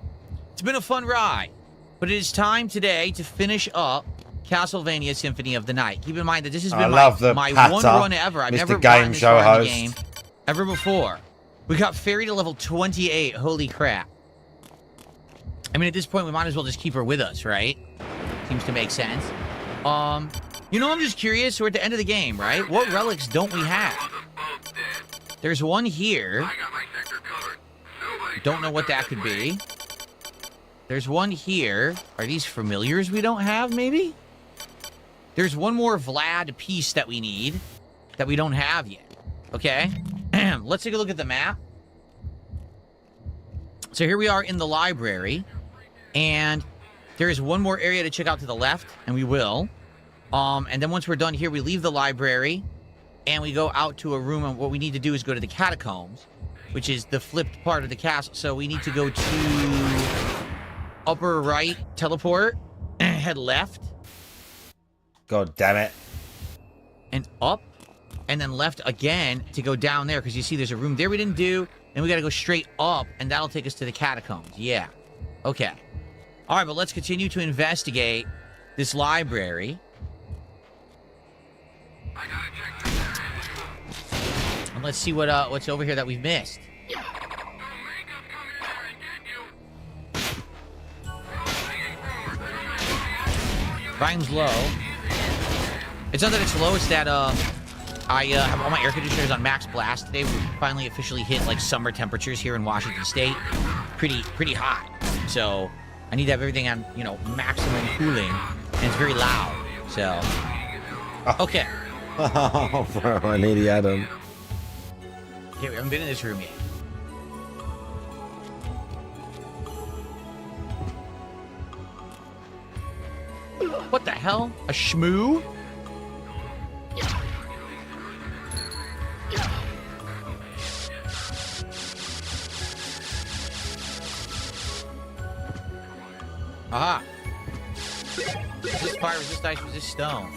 It's been a fun ride. But it is time today to finish up Castlevania Symphony of the Night. Keep in mind that this has been my one run ever. I've never gotten this far in the game ever before. We got Fairy to level 28. Holy crap. I mean, at this point, we might as well just keep her with us, right? Seems to make sense. I'm just curious. We're at the end of the game, right? What relics don't we have? There's one here. Don't know what that could be. There's one here. Are these familiars we don't have, maybe? There's one more Vlad piece that we need that we don't have yet. Okay? Let's take a look at the map. So here we are in the library. And there is one more area to check out to the left, and we will. And then once we're done here, we leave the library, and we go out to a room, and what we need to do is go to the catacombs, which is the flipped part of the castle. So we need to go to upper right, teleport, head left. God damn it. And up, and then left again to go down there, because you see there's a room there we didn't do, And we got to go straight up, and that'll take us to the catacombs. Yeah. Okay. All right, but let's continue to investigate this library. And let's see what's over here that we've missed. Volume's low. It's not that it's low, it's that I have all my air conditioners on max blast today. We finally officially hit like summer temperatures here in Washington State. Pretty hot. So I need to have everything on, you know, maximum cooling, and it's very loud. So okay. Oh, bro, I need the Adam. Okay, we haven't been in this room yet. What the hell? A shmoo? Aha. Resist fire, resist ice, resist stone.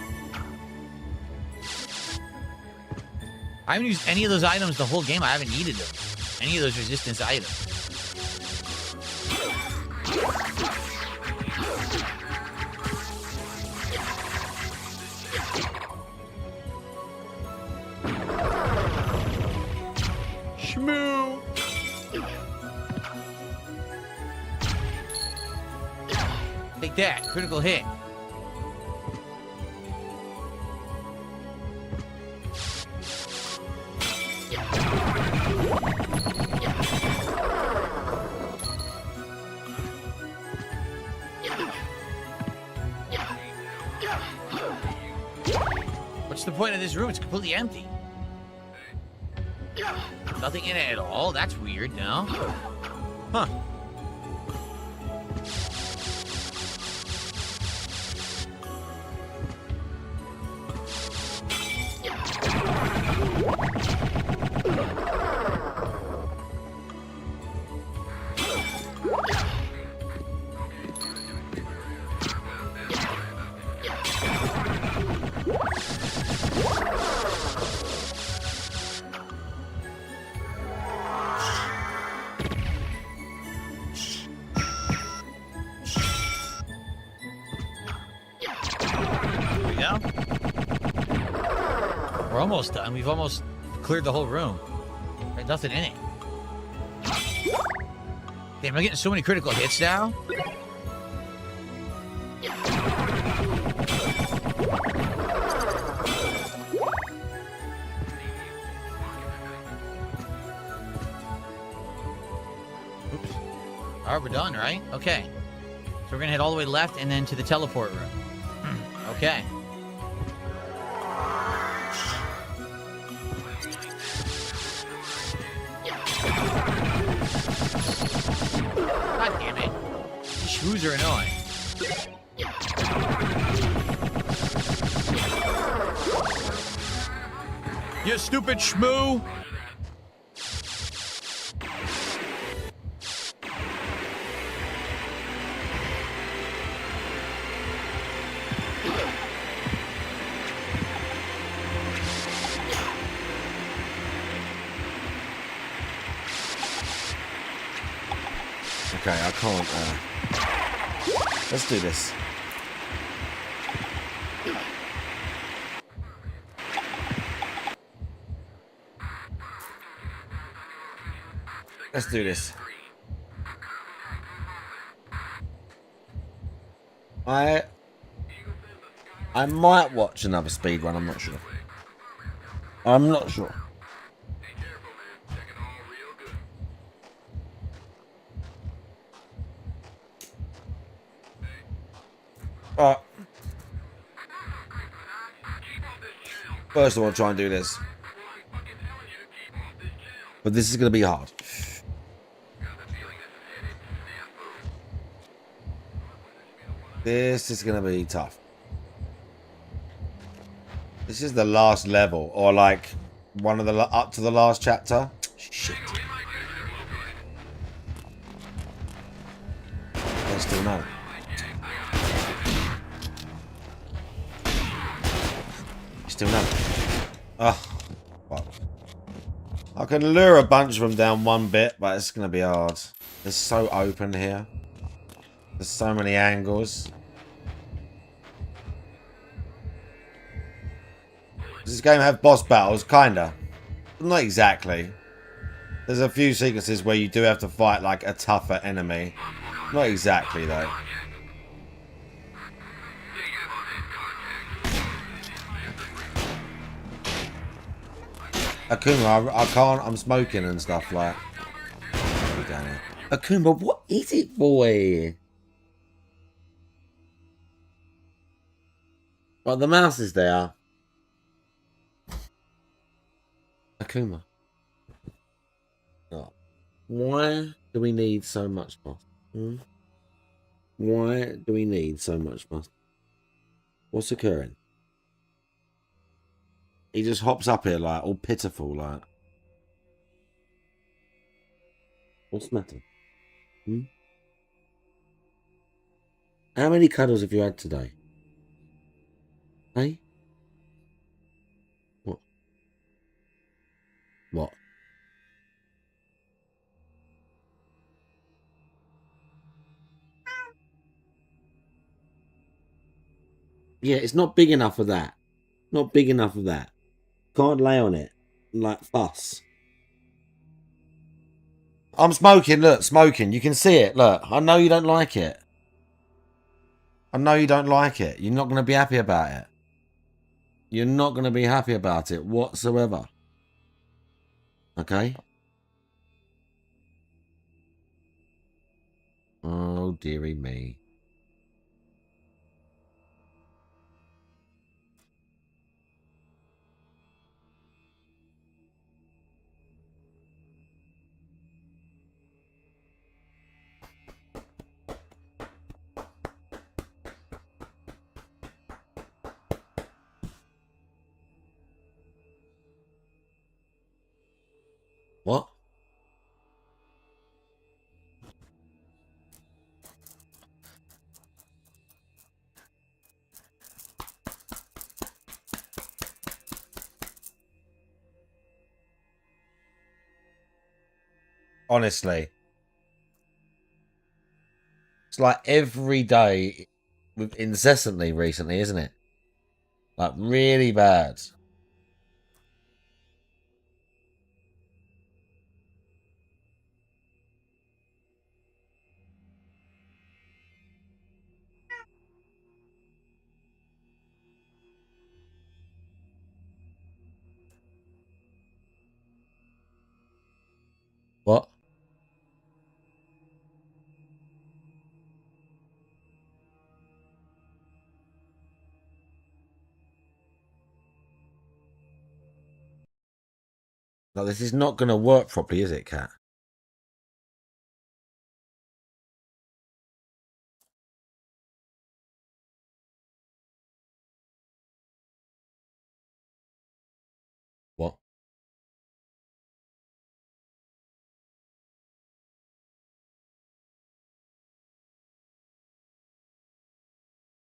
I haven't used any of those items the whole game. I haven't needed them. Any of those resistance items. Shmoo! Take that. Critical hit. What's the point of this room? It's completely empty. Nothing in it at all? That's weird, no? Huh. We're almost done. We've almost cleared the whole room. There's nothing in it. Damn, I'm getting so many critical hits now. Oops. All right, we're done, right? Okay. So we're gonna head all the way left and then to the teleport room. Okay. God damn it. These shrews are annoying. You stupid shmoo! Okay, I can't. Let's do this. Let's do this. I might watch another speed run. I'm not sure. I'm not sure. First, I want to try and do this. But this is going to be hard. This is going to be tough. This is the last level, or like one of the up to the last chapter. Shit. I still know. Still no. Oh, fuck. I can lure a bunch of them down one bit, but it's going to be hard. It's so open here. There's so many angles. Does this game have boss battles? Kinda. Not exactly. There's a few sequences where you do have to fight like a tougher enemy. Not exactly though. Akuma, I can't, I'm smoking and stuff like. Akuma, what is it, boy? Well, the mouse is there. Akuma. Oh. Why do we need so much boss? Hmm? Why do we need so much boss? What's occurring? He just hops up here like all pitiful like. What's the matter? Hmm? How many cuddles have you had today? Hey? What? What? Yeah, it's not big enough for that. Not big enough for that. Can't lay on it. Like fuss. I'm smoking, look, smoking. You can see it, look. I know you don't like it. I know you don't like it. You're not going to be happy about it. You're not going to be happy about it whatsoever. Okay? Oh, dearie me. What? Honestly. It's like every day, incessantly recently, isn't it? Like really bad. What? No, this is not going to work properly, is it, Kat? What?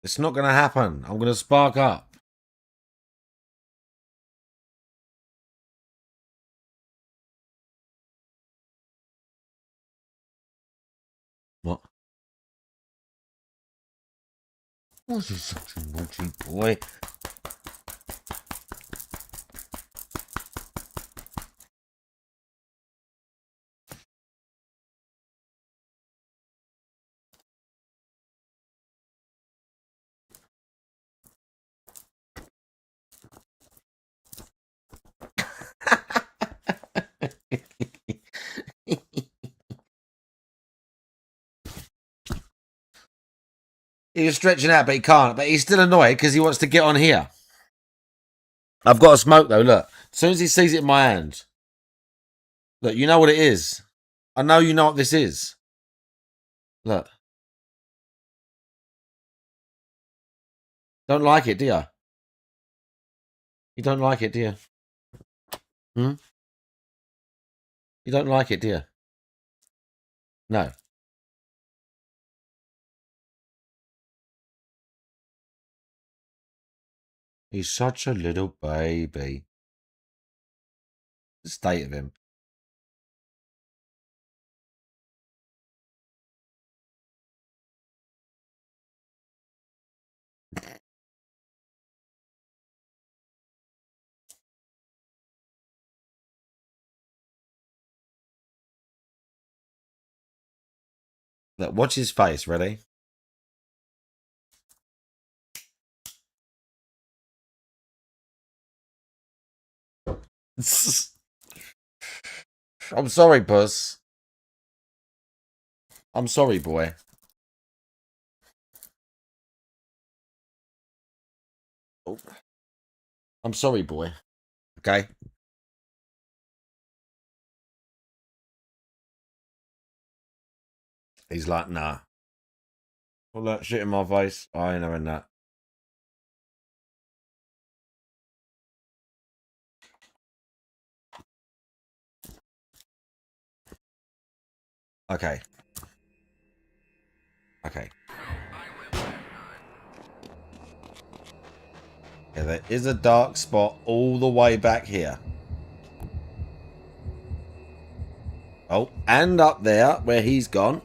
It's not going to happen. I'm going to spark up. What? What's he such a naughty boy? He was stretching out, but he can't. But he's still annoyed because he wants to get on here. I've got a smoke, though. Look. As soon as he sees it in my hand. Look, you know what it is. I know you know what this is. Look. Don't like it, do you? You don't like it, do you? Hmm? You don't like it, do you? No. He's such a little baby. The state of him. Look, watch his face. Ready? I'm sorry, Puss. I'm sorry, boy. Oh. I'm sorry, boy. Okay? He's like, nah. All that shit in my face. I ain't having that. Okay. Okay. Yeah, there is a dark spot all the way back here. Oh, and up there where he's gone.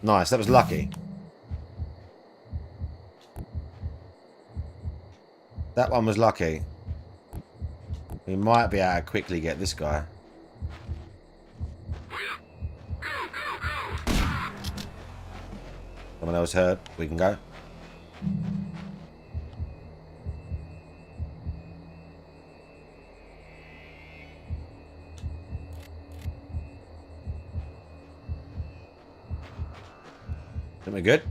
Nice, that was lucky. That one was lucky. We might be able to quickly get this guy. Someone else heard. We can go. Think we're good?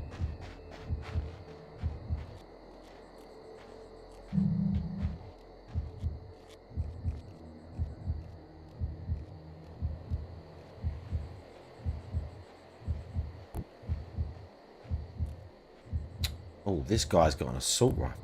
Oh, this guy's got an assault rifle.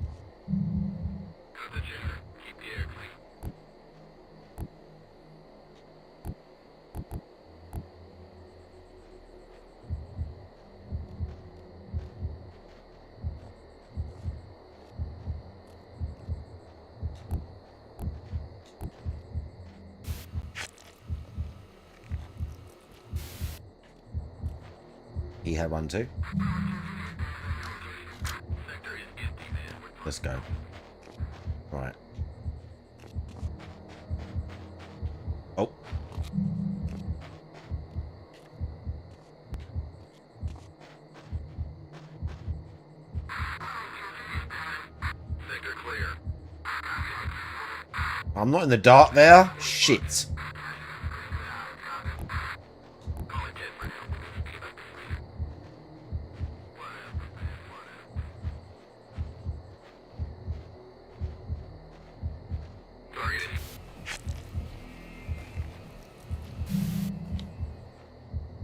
He had one too. Let's go. Right. Oh. I'm not in the dark there. Shit.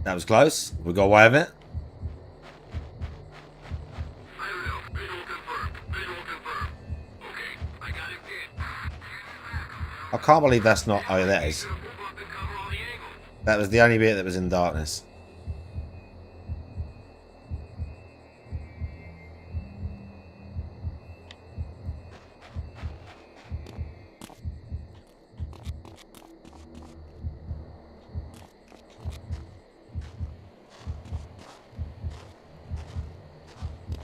That was close. We got away with it. I can't believe that's not... Oh, yeah, that is. That was the only bit that was in darkness.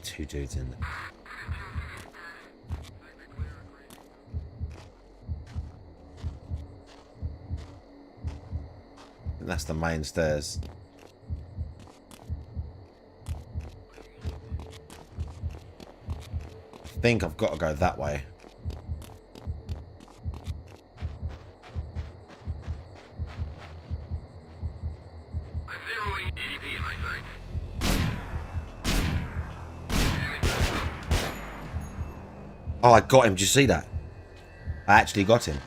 Two dudes in there. That's the main stairs. I think I've got to go that way. Oh, I got him. Did you see that? I actually got him.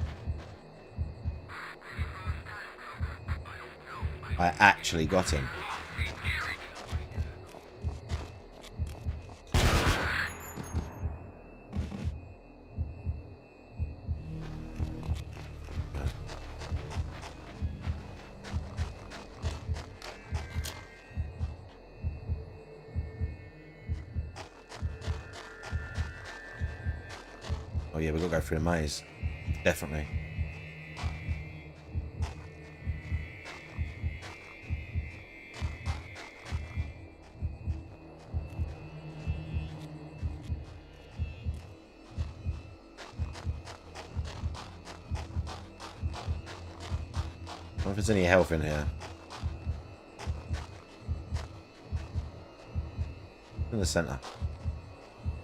I actually got him. yeah, we've got to go through a maze. Definitely. I wonder if there's any health in here. In the center.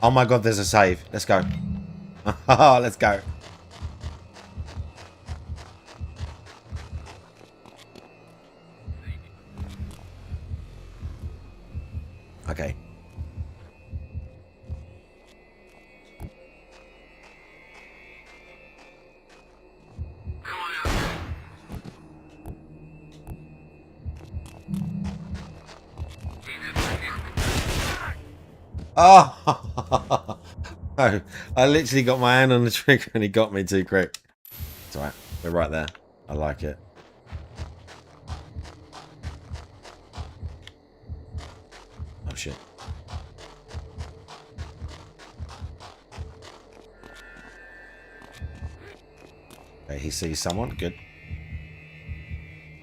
Oh my god, there's a save. Let's go. Let's go. Okay. Oh! Oh, I literally got my hand on the trigger and he got me too quick. It's alright. We're right there. I like it. Oh shit. Okay, he sees someone. Good.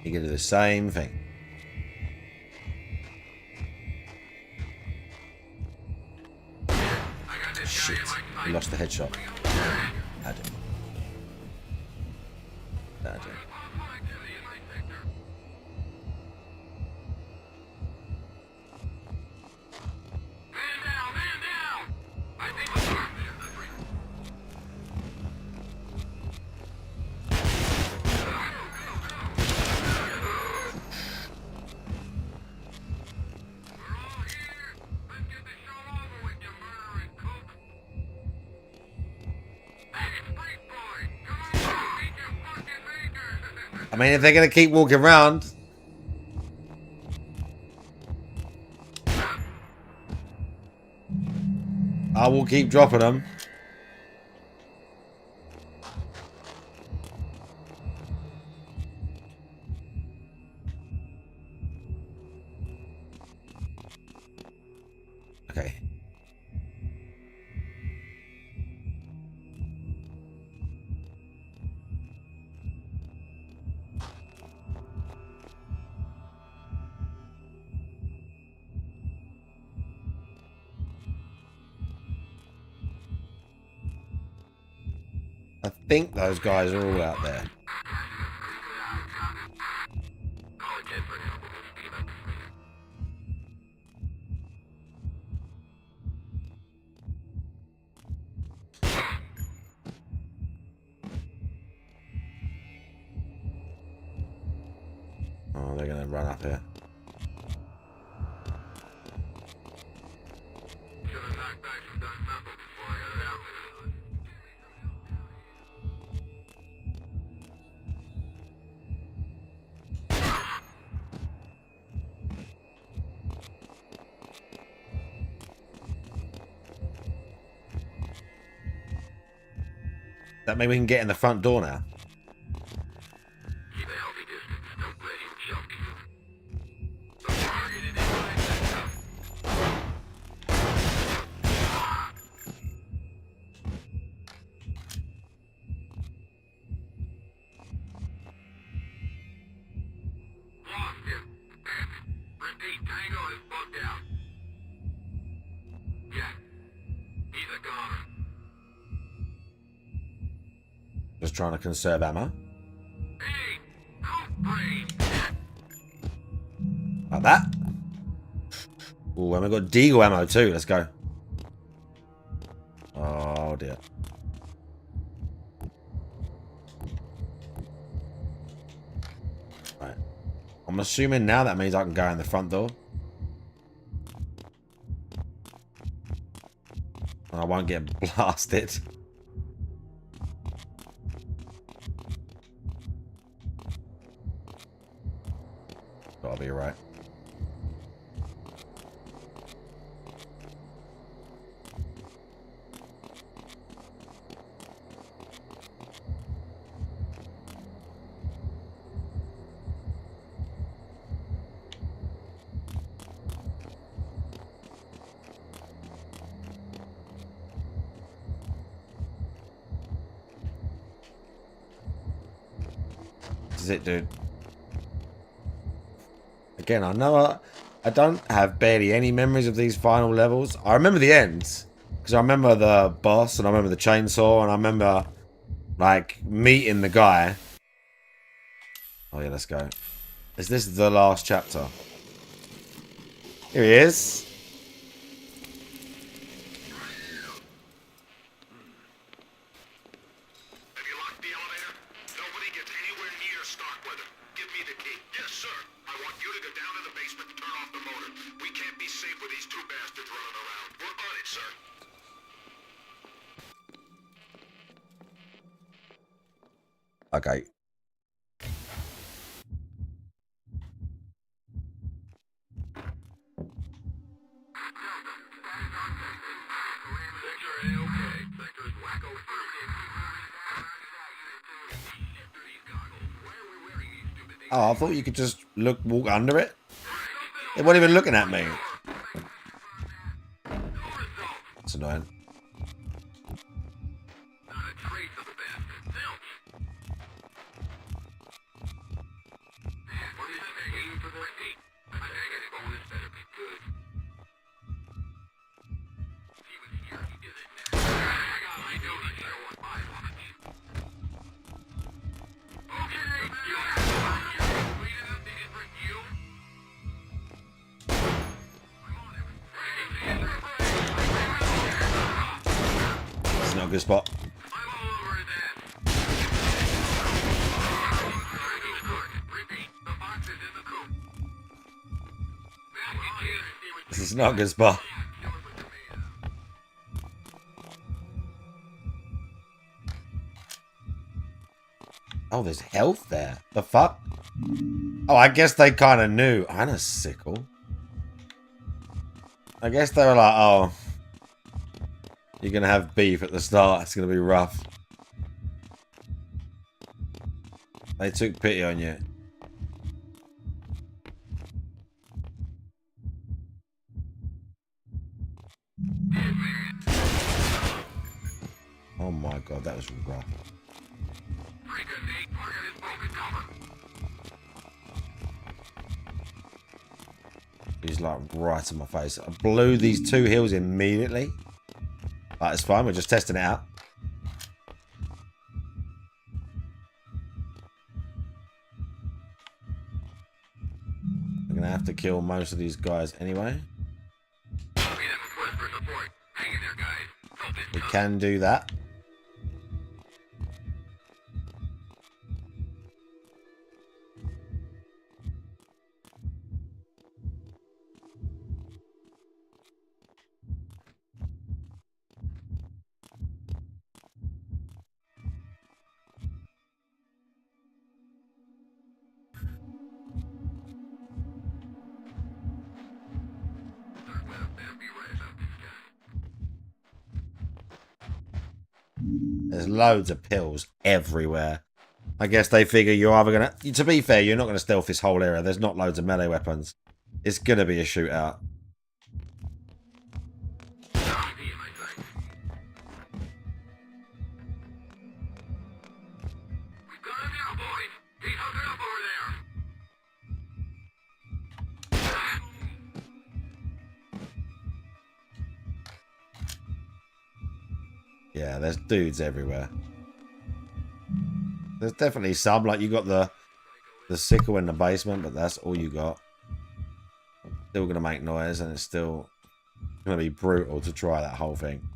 He can do the same thing. Shit. He lost the headshot. Had him. Had him. I mean, if they're going to keep walking around... I will keep dropping them. Okay. I think those guys are all out there. Oh, they're going to run up here. That mean we can get in the front door now? Just trying to conserve ammo. Like that. Oh, and we've got deagle ammo too. Let's go. Oh dear. Right. I'm assuming now that means I can go in the front door. And I won't get blasted. I'll be right. is it, dude. Again, I know I don't have barely any memories of these final levels. I remember the ends. Because I remember the boss, and I remember the chainsaw, and I remember, like, meeting the guy. Oh, yeah, let's go. Is this the last chapter? Here he is. Okay. Oh, I thought you could just walk under it. They weren't even looking at me. That's annoying. It's not a good spot. This is not a good spot. Oh, there's health there. The fuck? Oh, I guess they kind of knew. And a sickle. I guess they were like, oh, you're going to have beef at the start. It's going to be rough. They took pity on you. Oh my god, that was rough. He's like right in my face. I blew these two hills immediately. But it's fine, we're just testing it out. I'm gonna have to kill most of these guys anyway. We can do that. There's loads of pills everywhere. I guess they figure you're either gonna... To be fair, you're not gonna stealth this whole area. There's not loads of melee weapons. It's gonna be a shootout. Yeah, there's dudes everywhere. There's definitely some, like you got the sickle in the basement, but that's all you got. Still gonna make noise, and it's still gonna be brutal to try that whole thing.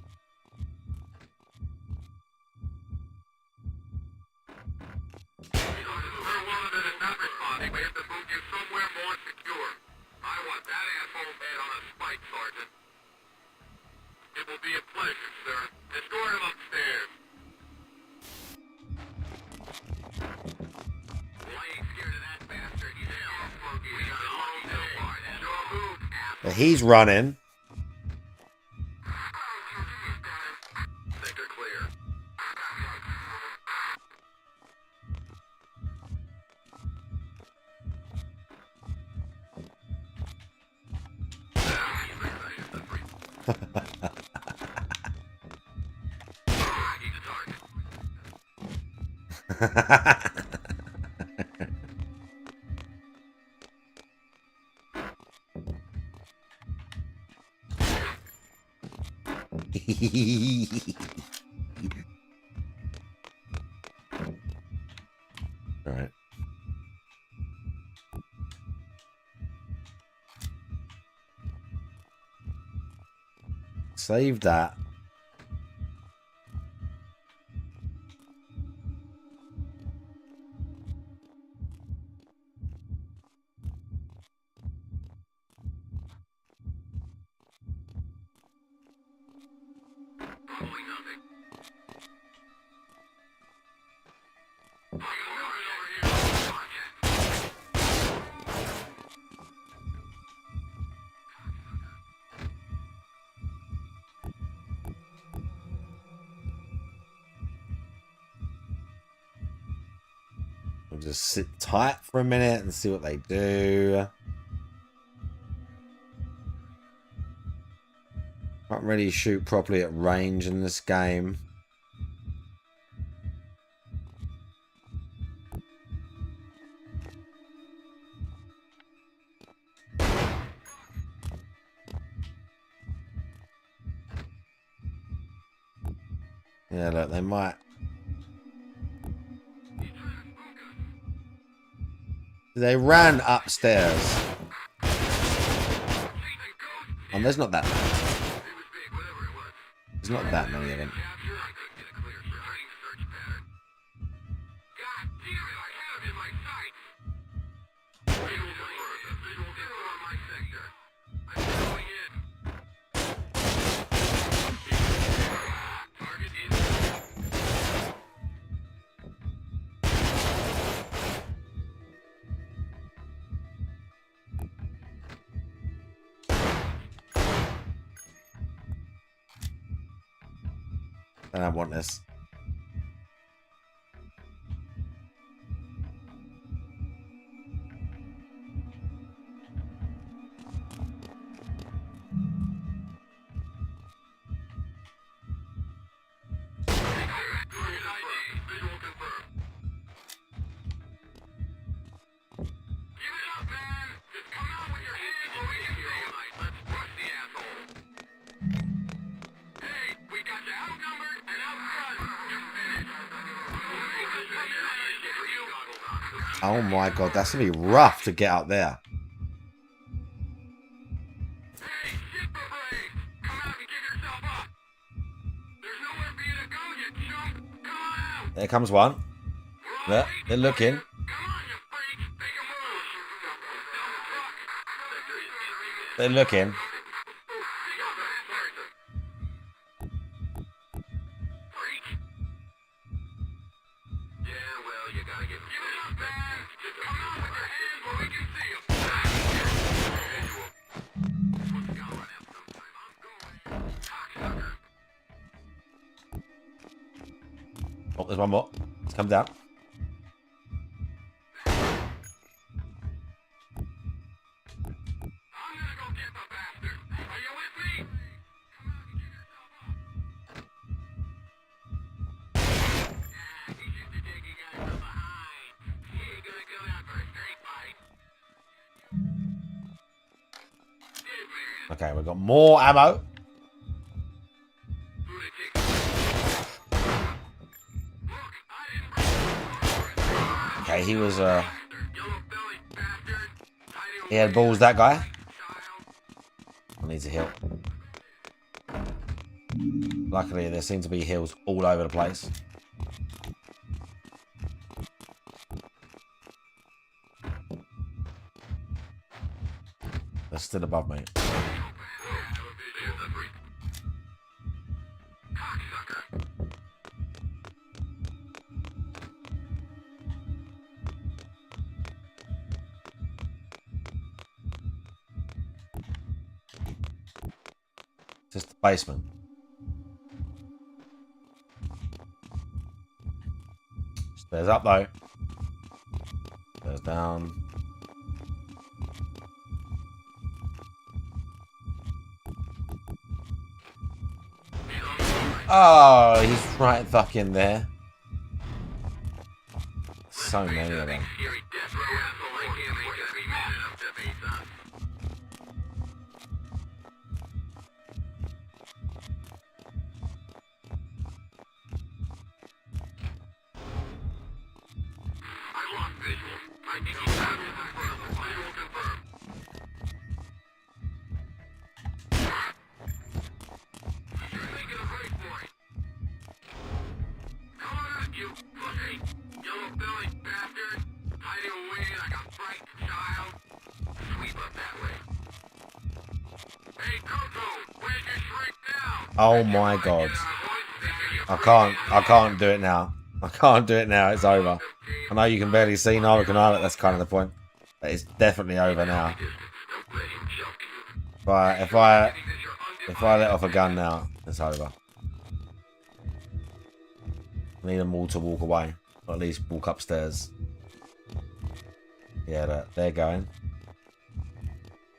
But he's running. Alright. Save that. We'll just sit tight for a minute and see what they do. Can't really shoot properly at range in this game. Yeah, look, they might. They ran upstairs. And there's not that many. There's not that many of them. And I want this. Oh my god, that's gonna be rough to get out there. There comes one. Look, they're looking. They're looking. Oh, there's one more. It's come down. Okay, we've got more ammo. Okay, he was he had balls, that guy. I need to heal. Luckily, there seem to be heals all over the place. They're still above me. Just the basement. Stairs up though. Stairs down. Oh, he's right fucking there. So many of them. Oh my god. I can't do it now. I can't do it now. It's over. I know you can barely see, neither can I, but that's kind of the point. But it's definitely over now. If I let off a gun now, it's over. I need them all to walk away. Or at least walk upstairs. Yeah, they're going.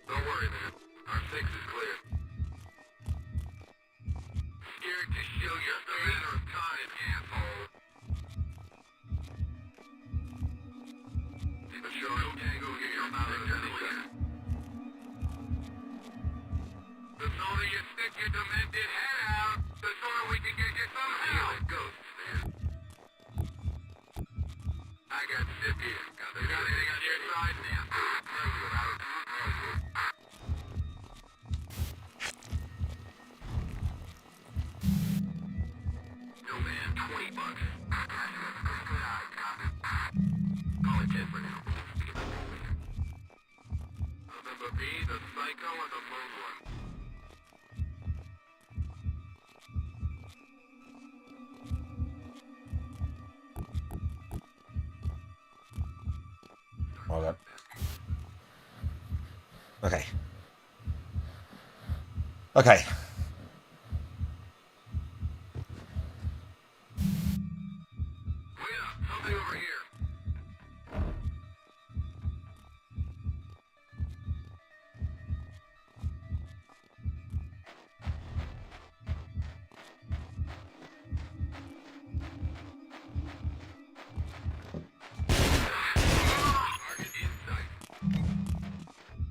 Don't worry, man. Our fix is clear. Scared to show just a matter of time, asshole. Keep it short, okay? Go get your mouth anyway. The sooner you stick your demented head out, the sooner we can get you some help. Ghosts, man. I got zip here. Got anything on your side, man? No, man, $20. Call it 10 for now. Remember me, the psycho, and the moon one. Oh god. Okay. Okay. Something over here.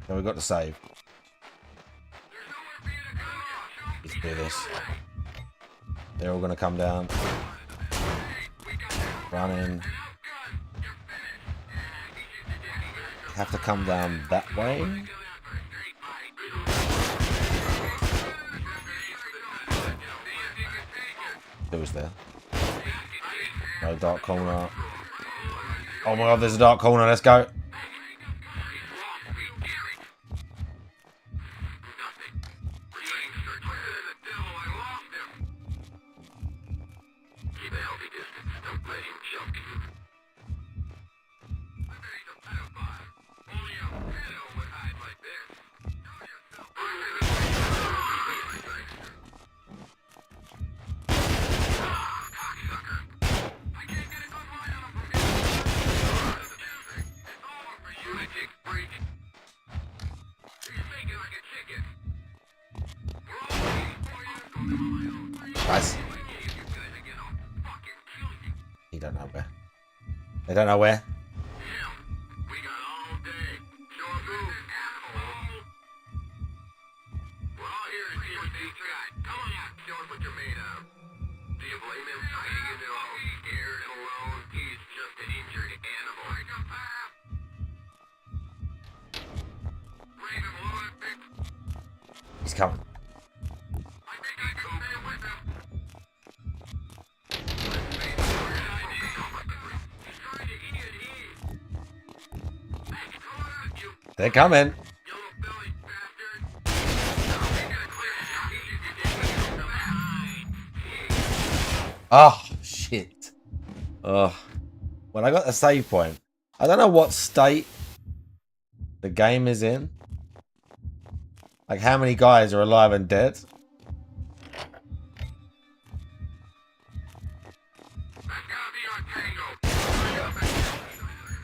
So we've got to save. Let's do this. They're all going to come down. Run in. Have to come down that way. Who's there? No dark corner. Oh my god, there's a dark corner. Let's go. Nice. You don't know where. They don't know where. He's coming. They're coming. Oh, shit. Oh. When I got the save point, I don't know what state the game is in. Like how many guys are alive and dead.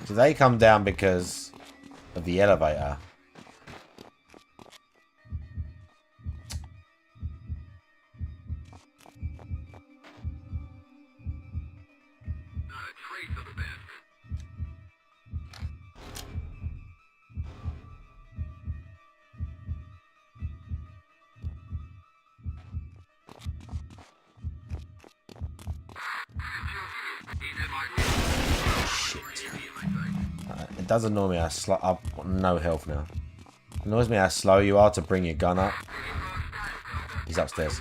So they come down because of the elevator. It does annoy me how slow. I've got no health now. It annoys me how slow you are to bring your gun up. He's upstairs.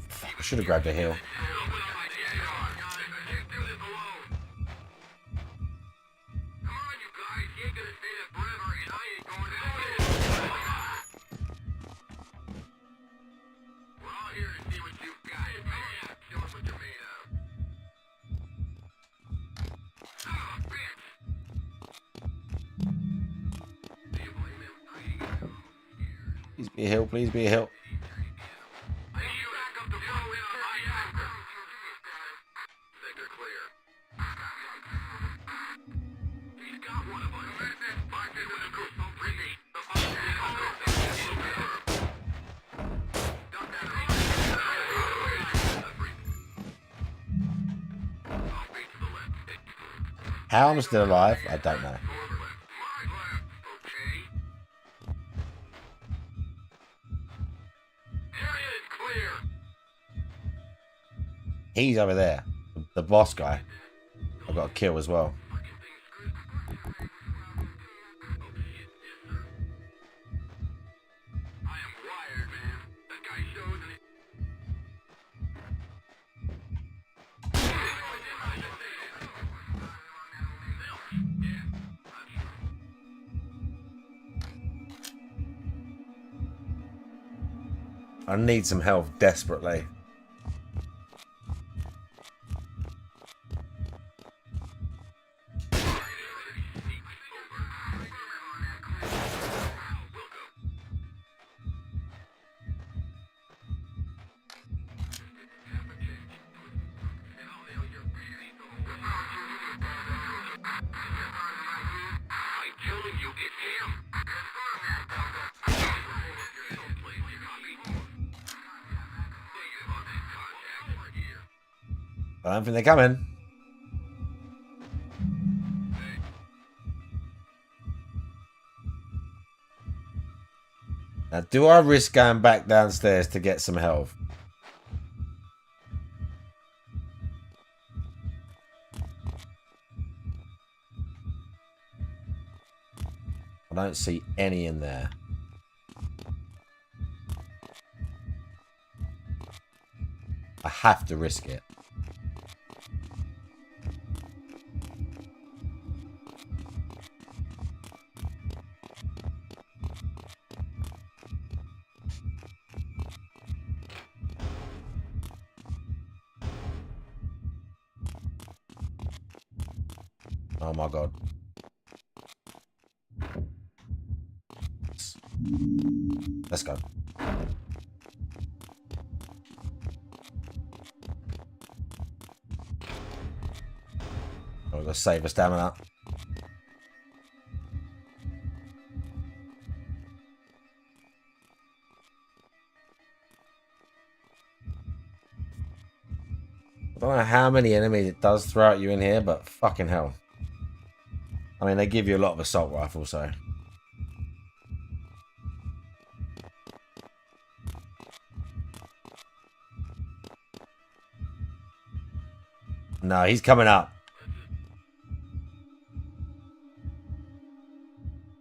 Fuck. I should have grabbed a heal. Please be a hill, please be a hill. How I'm still alive, I don't know. He's over there. The boss guy. I got a kill as well. I need some health desperately. I don't think they're coming. Now, do I risk going back downstairs to get some health? I don't see any in there. I have to risk it. Oh my god. Let's go. Oh, we've got to save our stamina. I don't know how many enemies it does throw at you in here, but fucking hell. I mean, they give you a lot of assault rifles, so. No, he's coming up.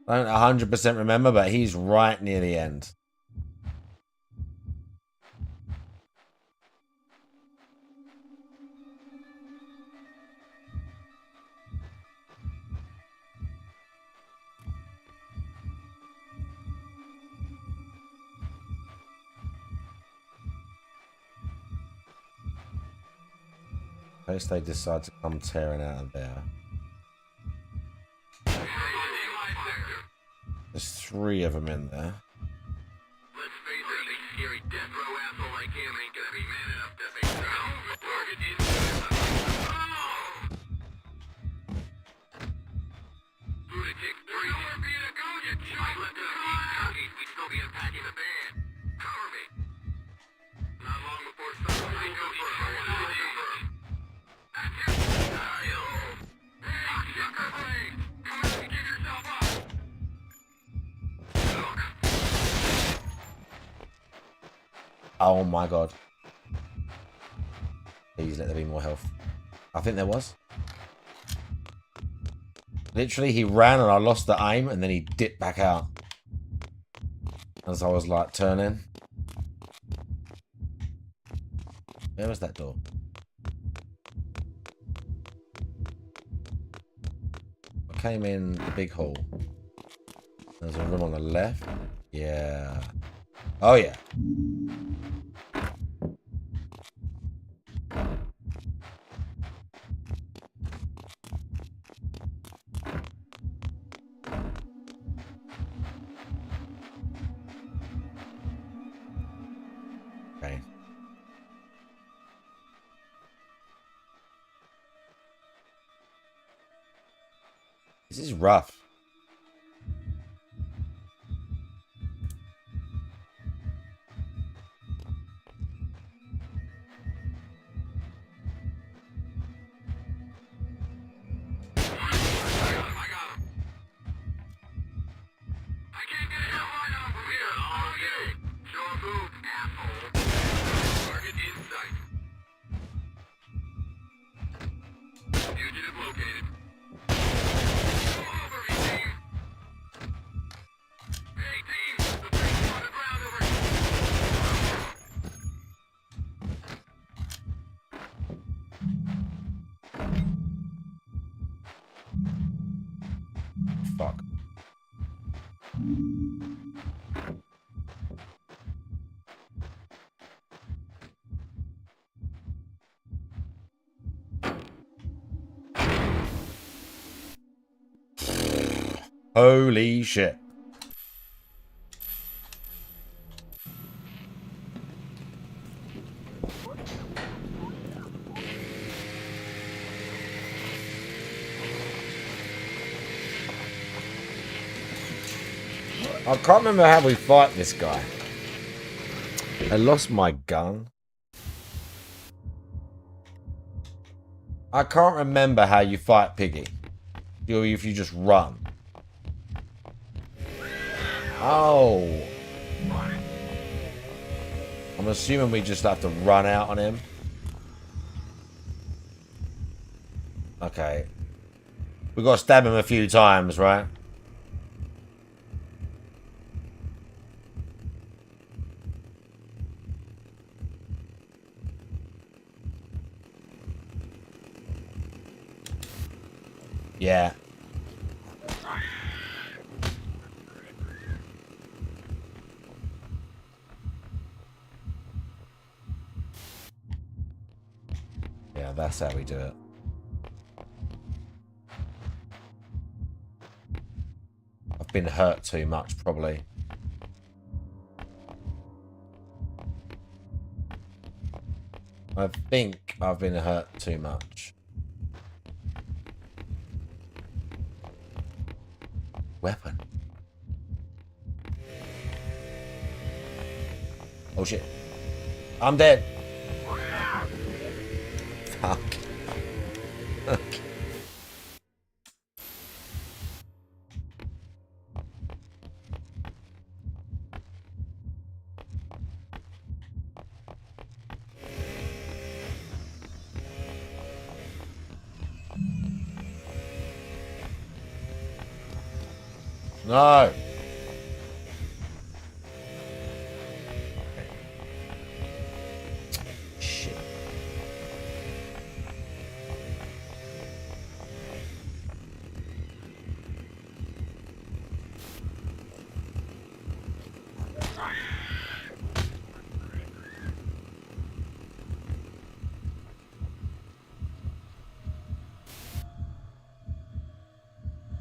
I don't 100% remember, but he's right near the end. In case they decide to come tearing out of there. There's 3 of them in there. Oh my god. Please let there be more health. I think there was. Literally, he ran and I lost the aim and then he dipped back out. As I was like turning. Where was that door? I came in the big hall. There's a room on the left. Yeah. Oh, yeah. Okay. This is rough. Fuck. Holy shit. I can't remember how we fight this guy. I lost my gun. I can't remember how you fight Piggy. Or if you just run. Oh. I'm assuming we just have to run out on him. Okay. We've got to stab him a few times, right? Yeah. Yeah, that's how we do it. I've been hurt too much, probably. I think I've been hurt too much. Weapon. Oh shit. I'm dead. Fuck. Okay. No. Shit.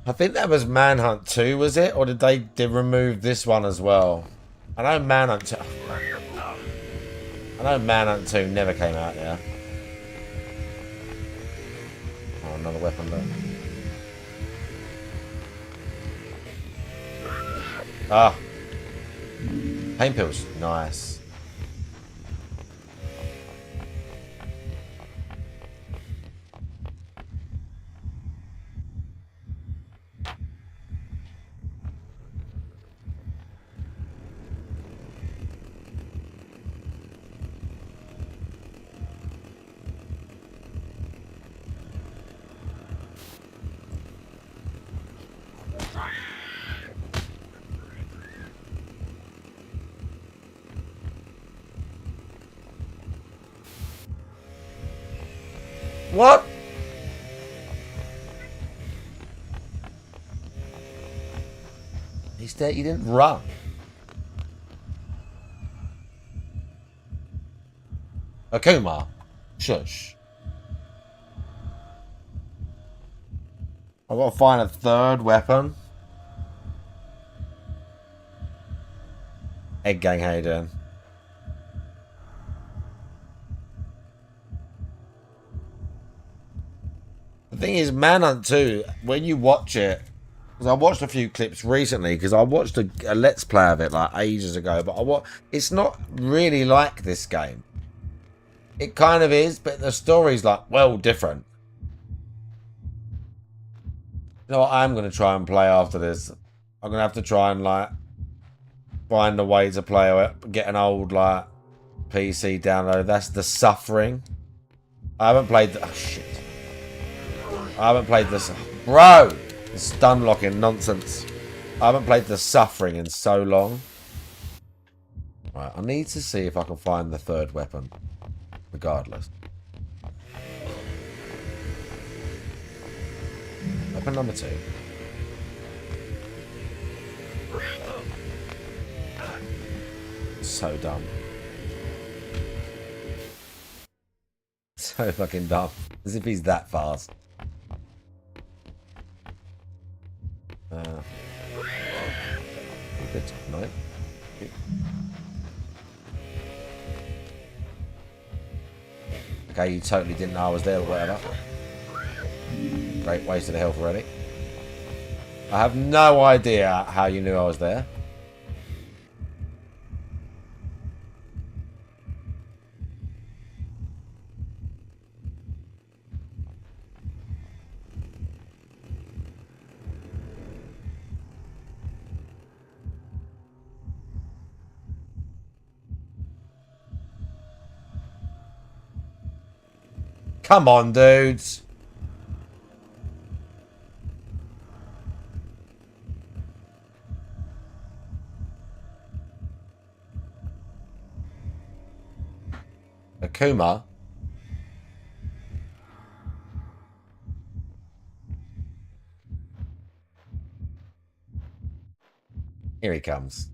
I think that was Manhunt 2, was it? Or did they remove this one as well? I know Manhunt 2... I know Manhunt 2 never came out, yeah. Oh, another weapon there. Ah. Pain pills. Nice. What? He's there. He didn't run. Akuma. Shush. I've got to find a third weapon. Egg Gang, how you doing? The thing is, Manhunt 2, when you watch it, because I watched a few clips recently, because I watched a Let's Play of it like ages ago, but it's not really like this game. It kind of is, but the story's like, well, different. You know what I'm going to try and play after this? I'm going to have to try and, like, find a way to play it, get an old, like, PC download. That's The Suffering. I haven't played the... Oh, shit. I haven't played this... Bro! It's stun locking nonsense. I haven't played The Suffering in so long. Right, I need to see if I can find the third weapon. Regardless. Weapon number 2. So dumb. So fucking dumb. As if he's that fast. Good night. Okay, you totally didn't know I was there or whatever. Great waste of the health already. I have no idea how you knew I was there. Come on, dudes. Akuma. Here he comes.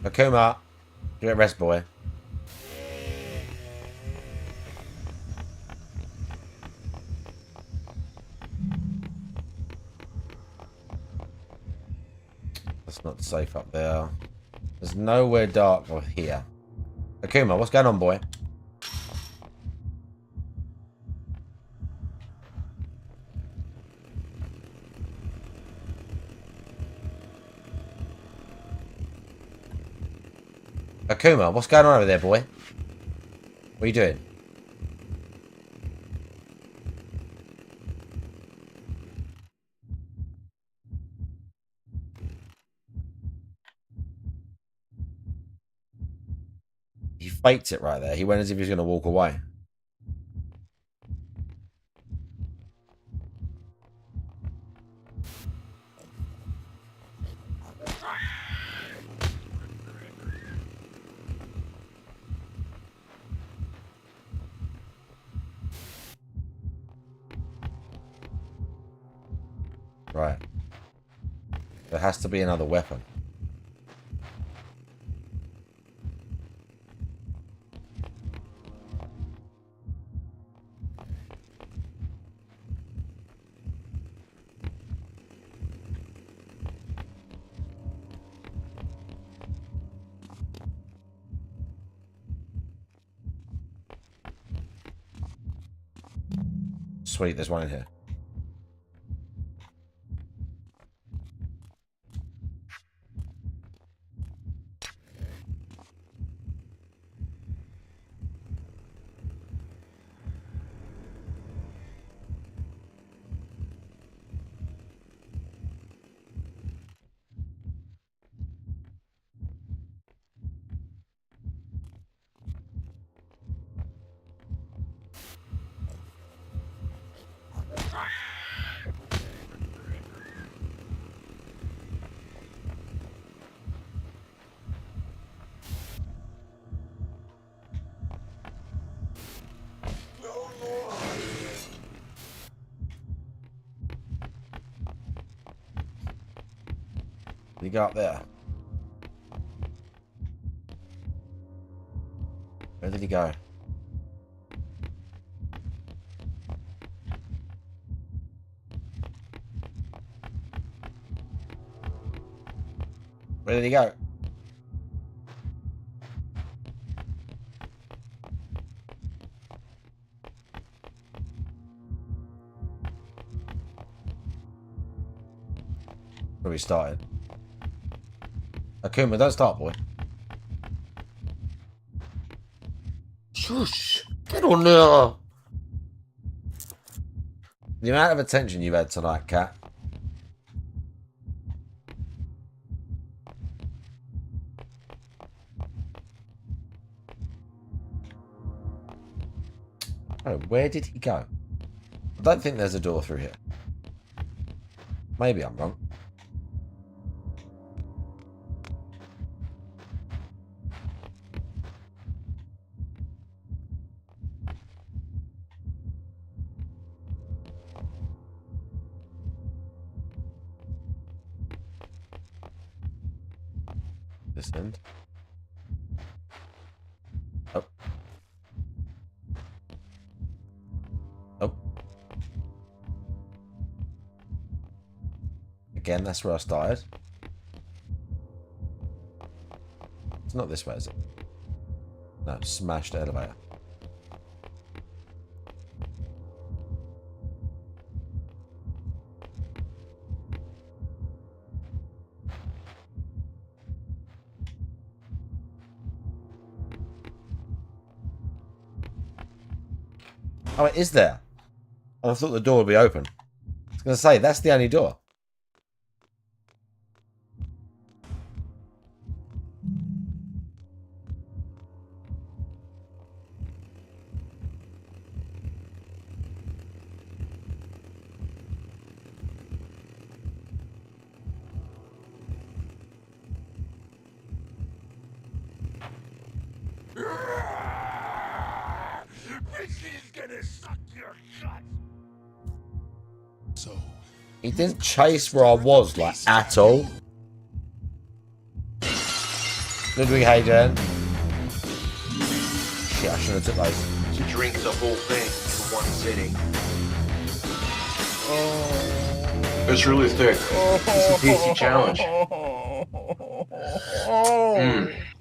Akuma, get rest, boy. That's not safe up there. There's nowhere dark or here. Akuma, what's going on, boy? Akuma, what's going on over there, boy? What are you doing? He faked it right there. He went as if he was going to walk away. Right. There has to be another weapon. Sweet, there's one in here. You go up there. Where did he go? Where did he go? Where we started. Akuma, don't start, boy. Shush! Get on there! The amount of attention you've had tonight, Cat. Oh, where did he go? I don't think there's a door through here. Maybe I'm wrong. This end. Oh. Oh. Again, that's where I started. It's not this way, is it? No, smashed the elevator. Oh, it is there. I thought the door would be open. I was going to say, that's the only door. He didn't chase where I was, like, at all. Ludwig, how you doing? Shit, I should have took those. To drink the whole thing in one sitting. It's really thick. It's a tasty challenge.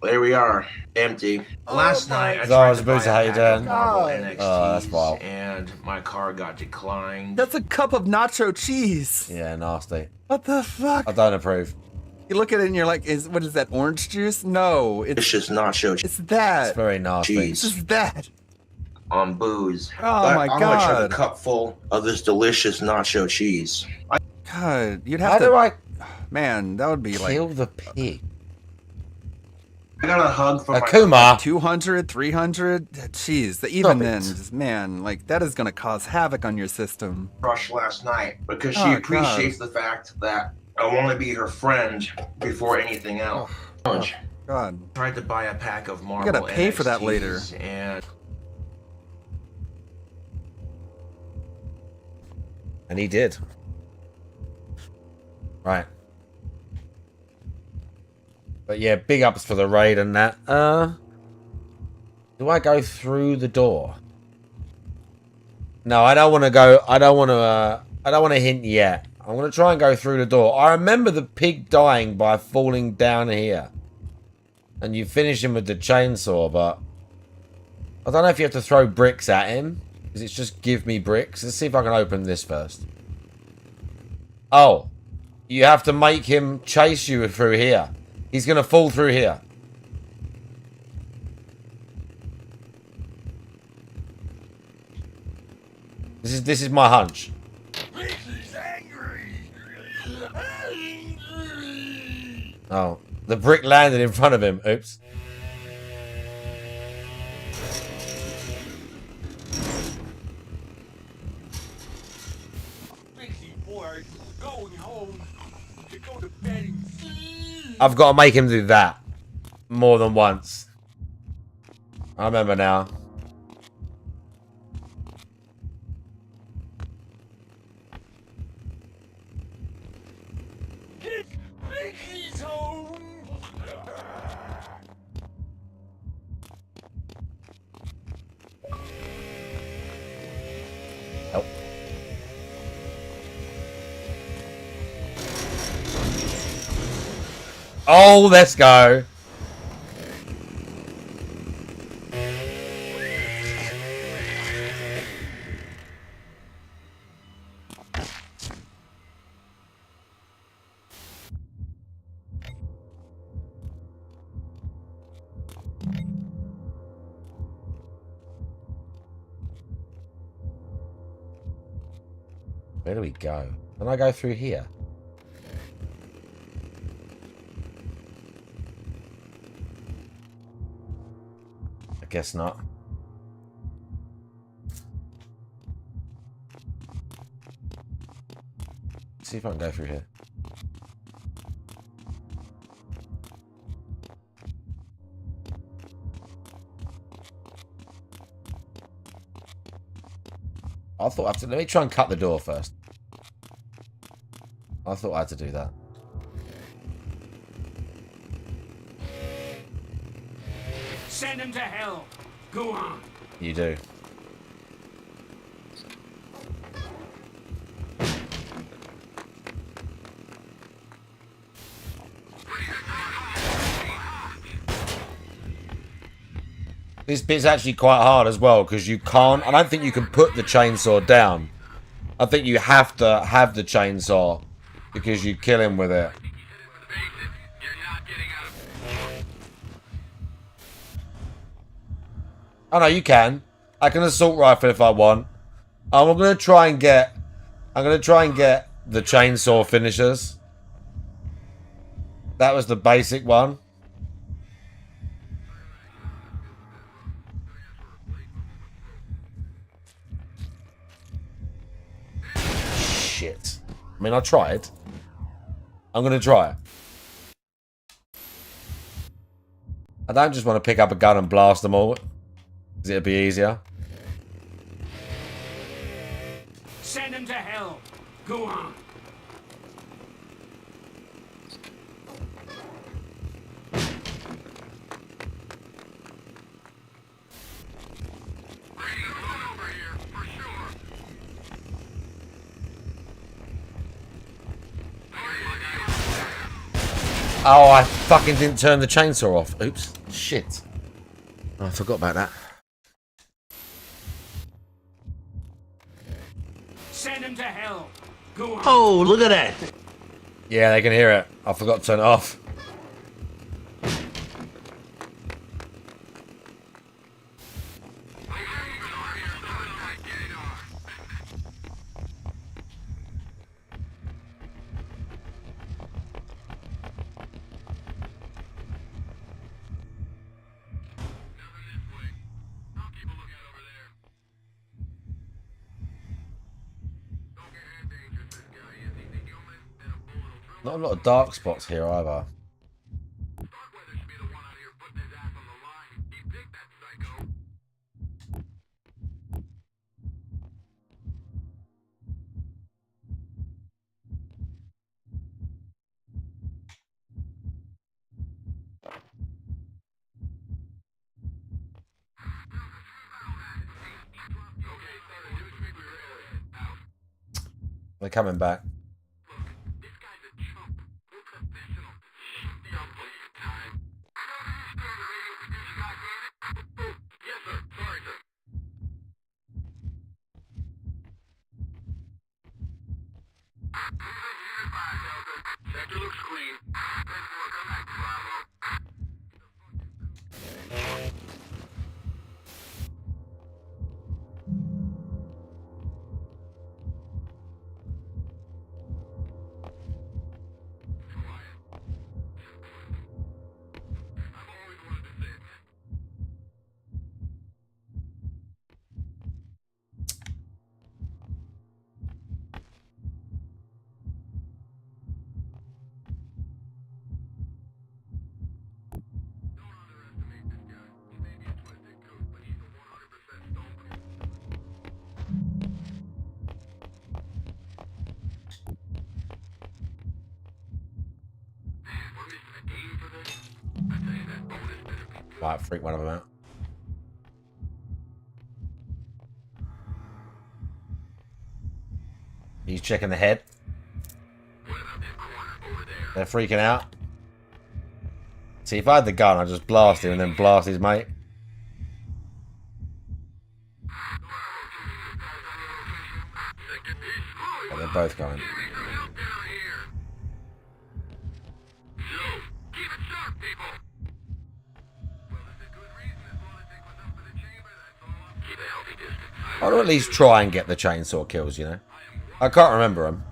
There we are, empty. Last night I tried to buy a pack of Marvel NXTs, that's wild. and my car got declined. That's a cup of nacho cheese. Yeah, nasty. What the fuck? I don't approve. You look at it and you're like, what is that, orange juice? No, It's just nacho cheese. it's that. It's very nasty. Cheese. It's just that. On booze. Oh But my I'm gonna try the God. cup full of this delicious nacho cheese. God, you'd have How to. do I Man, that would be like kill the pig? I got a hug from Akuma. 200, 300. Jeez, even Stop then, it. just, man, like that is gonna cause havoc on your system. my crush last night because she Oh, appreciates the fact that I want to be her friend before anything else. God, Tried to buy a pack of Marvel gotta pay for that later. NXTs, And he did. Right. But yeah, big ups for the raid and that. Do I go through the door? No, I don't want to go. I don't want to hint yet. I'm going to try and go through the door. I remember the pig dying by falling down here. And you finish him with the chainsaw, but I don't know if you have to throw bricks at him. Because it's just give me bricks. Let's see if I can open this first. Oh. You have to make him chase you through here. He's going to fall through here. This is my hunch. Oh, the brick landed in front of him. Oops. I've got to make him do that more than once. I remember now. he's home. Oh. Oh, let's go. Where do we go? Can I go through here? I guess not. Let's see if I can go through here. I thought I had to, let me try and cut the door first. I thought I had to do that. Send him to hell. Go on. You do. This bit's actually quite hard as well because you can't. I don't think you can put the chainsaw down. I think you have to have the chainsaw because you kill him with it. Oh no, you can. I can assault rifle if I want. I'm gonna try and get the chainsaw finishers. That was the basic one. Shit. I mean, I tried. I'm gonna try it. I don't just want to pick up a gun and blast them all. Because it'd be easier. Send him to hell. Go on. Oh, I fucking didn't turn the chainsaw off. Oops. Shit. Oh, I forgot about that. Send him to hell. Go on. Oh, look at that. Yeah, they can hear it. I forgot to turn it off. Not a lot of dark spots here either. They're coming back. Might freak one of them out. He's checking the head. They're freaking out. See, if I had the gun, I'd just blast him and then blast his mate. But they're both going. I will at least try and get the chainsaw kills, you know? I can't remember them.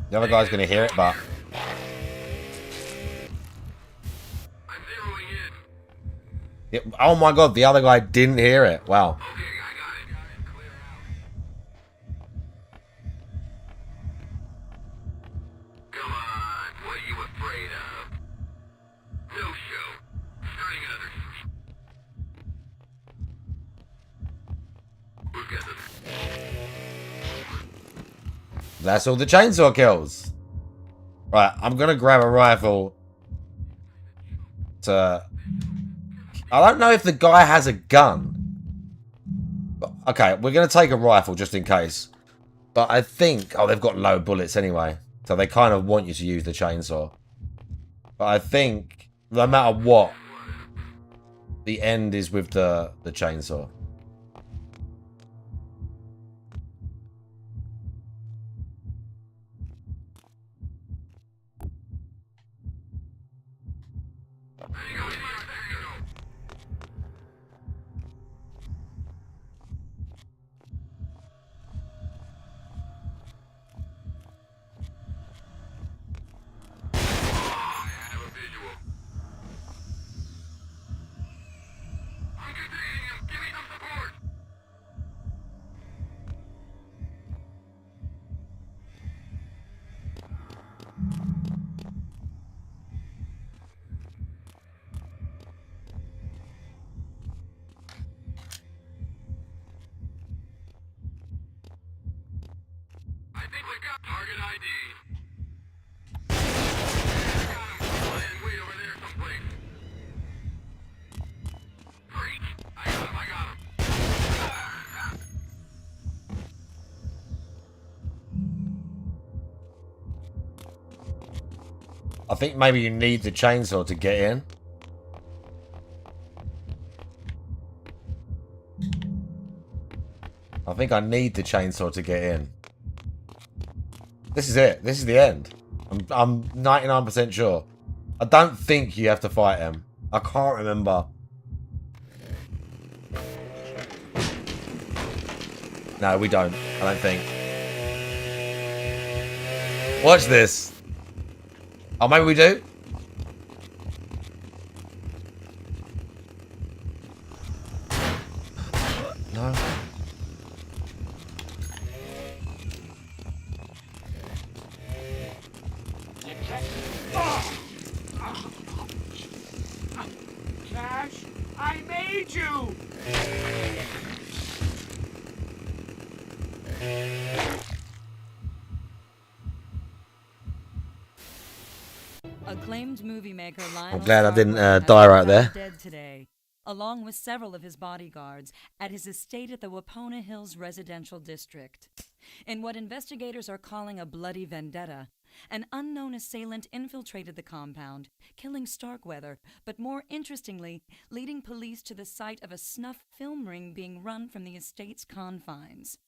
The other guy's going to hear it, but... Oh my god, the other guy didn't hear it. Wow. That's all the chainsaw kills. Right, I'm gonna grab a rifle to... I don't know if the guy has a gun. But, okay, we're gonna take a rifle just in case. But I think... Oh, they've got low bullets anyway. So they kind of want you to use the chainsaw. But I think, no matter what, the end is with the chainsaw. I think maybe you need the chainsaw to get in. I think I need the chainsaw to get in. This is it. This is the end. I'm 99% sure. I don't think you have to fight him. I can't remember. No, we don't. I don't think. Watch this. Oh, maybe we do? No. Cash, I made you! Acclaimed movie maker Lionel I'm glad I didn't Starkweather die has right been there. found dead today, along with several of his bodyguards, at his estate at the Wapona Hills residential district. In what investigators are calling a bloody vendetta, an unknown assailant infiltrated the compound, killing Starkweather, but more interestingly, leading police to the site of a snuff film ring being run from the estate's confines.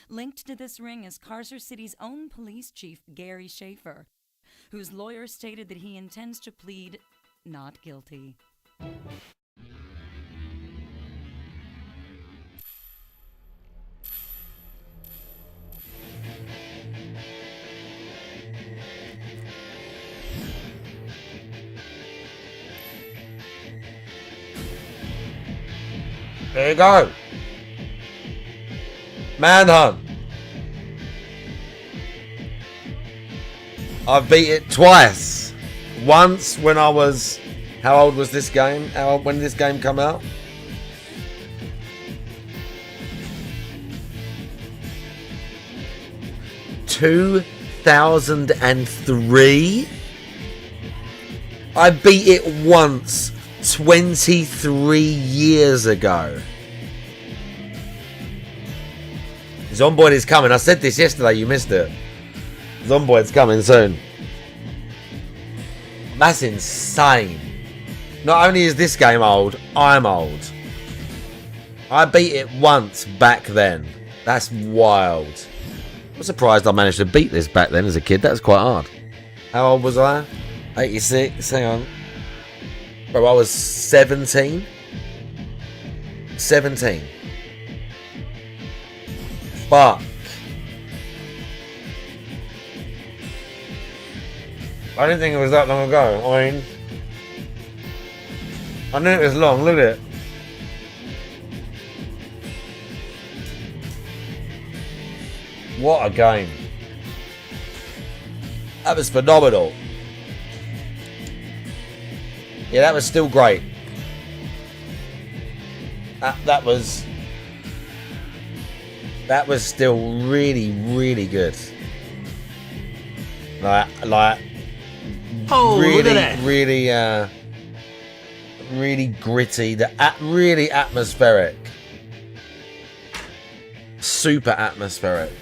Linked to this ring is Carcer City's own police chief, Gary Schaefer, whose lawyer stated that he intends to plead not guilty. There you go. Manhunt. I've beat it twice. Once when I was... How old was this game? When did this game come out? ...2003? I beat it once 23 years ago. Zomboid is coming. I said this yesterday, you missed it. Zomboid's coming soon. That's insane. Not only is this game old, I'm old. I beat it once back then. That's wild. I'm surprised I managed to beat this back then as a kid. That was quite hard. How old was I? 86. Hang on. Bro, I was 17. 17. Fuck. I didn't think it was that long ago. I mean, I knew it was long. Look at it. What a game. That was phenomenal. Yeah, that was still great. That was still really, really good. Like Oh, really, look at that. really gritty. Really atmospheric. Super atmospheric.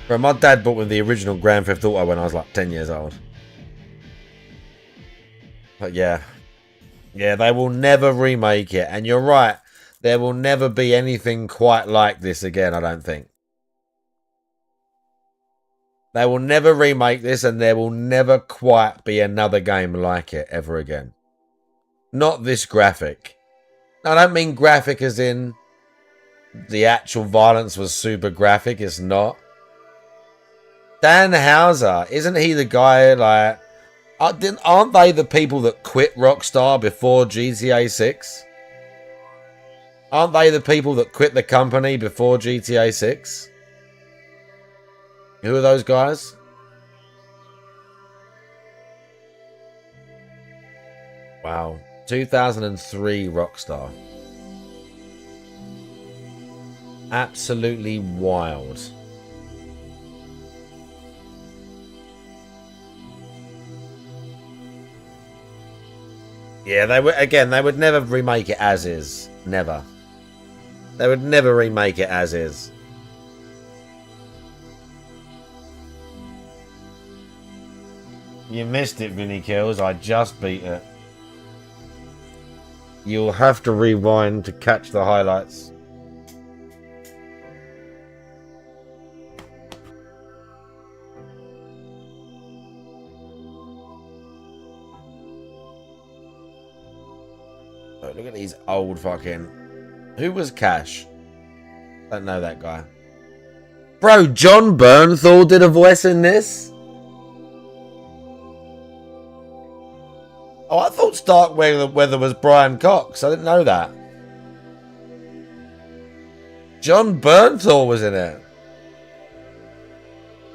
Bro, my dad bought me the original Grand Theft Auto when I was like 10 years old. But yeah. Yeah, they will never remake it. And you're right. There will never be anything quite like this again, I don't think. They will never remake this, and there will never quite be another game like it ever again. Not this graphic. I don't mean graphic as in the actual violence was super graphic. It's not. Dan Houser, isn't he the guy, like... aren't they the people that quit Rockstar before GTA 6? Aren't they the people that quit the company before GTA 6? Who are those guys? Wow. 2003 Rockstar. Absolutely wild. Yeah, they would never remake it as is. Never. They would never remake it as is. You missed it, Vinny Kills. I just beat it. You'll have to rewind to catch the highlights. Oh, look at these old fucking... Who was Cash? Don't know that guy. Bro, John Bernthal did a voice in this? Oh, I thought Starkweather was Brian Cox. I didn't know that. John Bernthal was in it.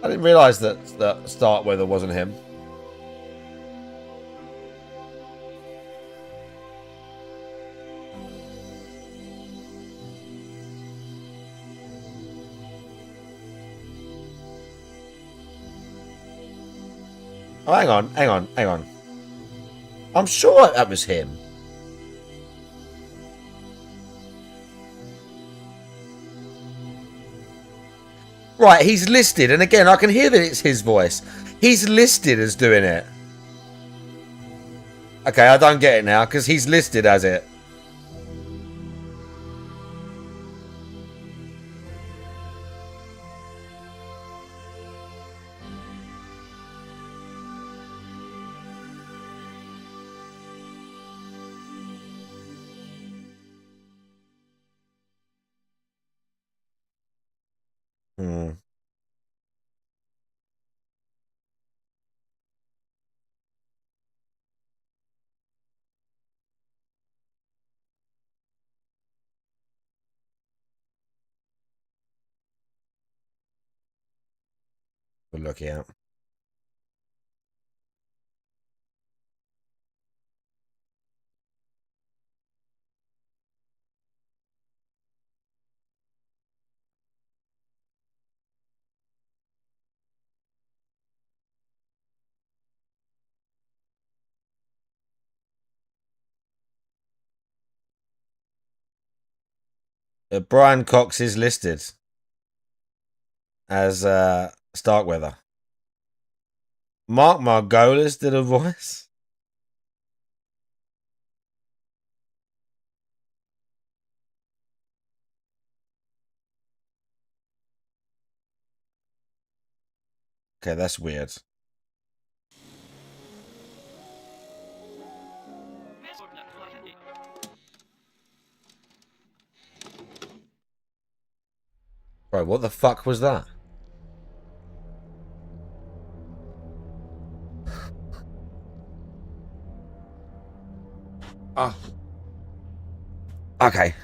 I didn't realise that Starkweather wasn't him. Oh, hang on. I'm sure that was him. Right, he's listed, and again, I can hear that it's his voice. He's listed as doing it. Okay, I don't get it now, because he's listed as it. Hmm. we're looking at. Brian Cox is listed as Starkweather. Mark Margolis did a voice. Okay, that's weird. Bro, what the fuck was that? Oh. Okay.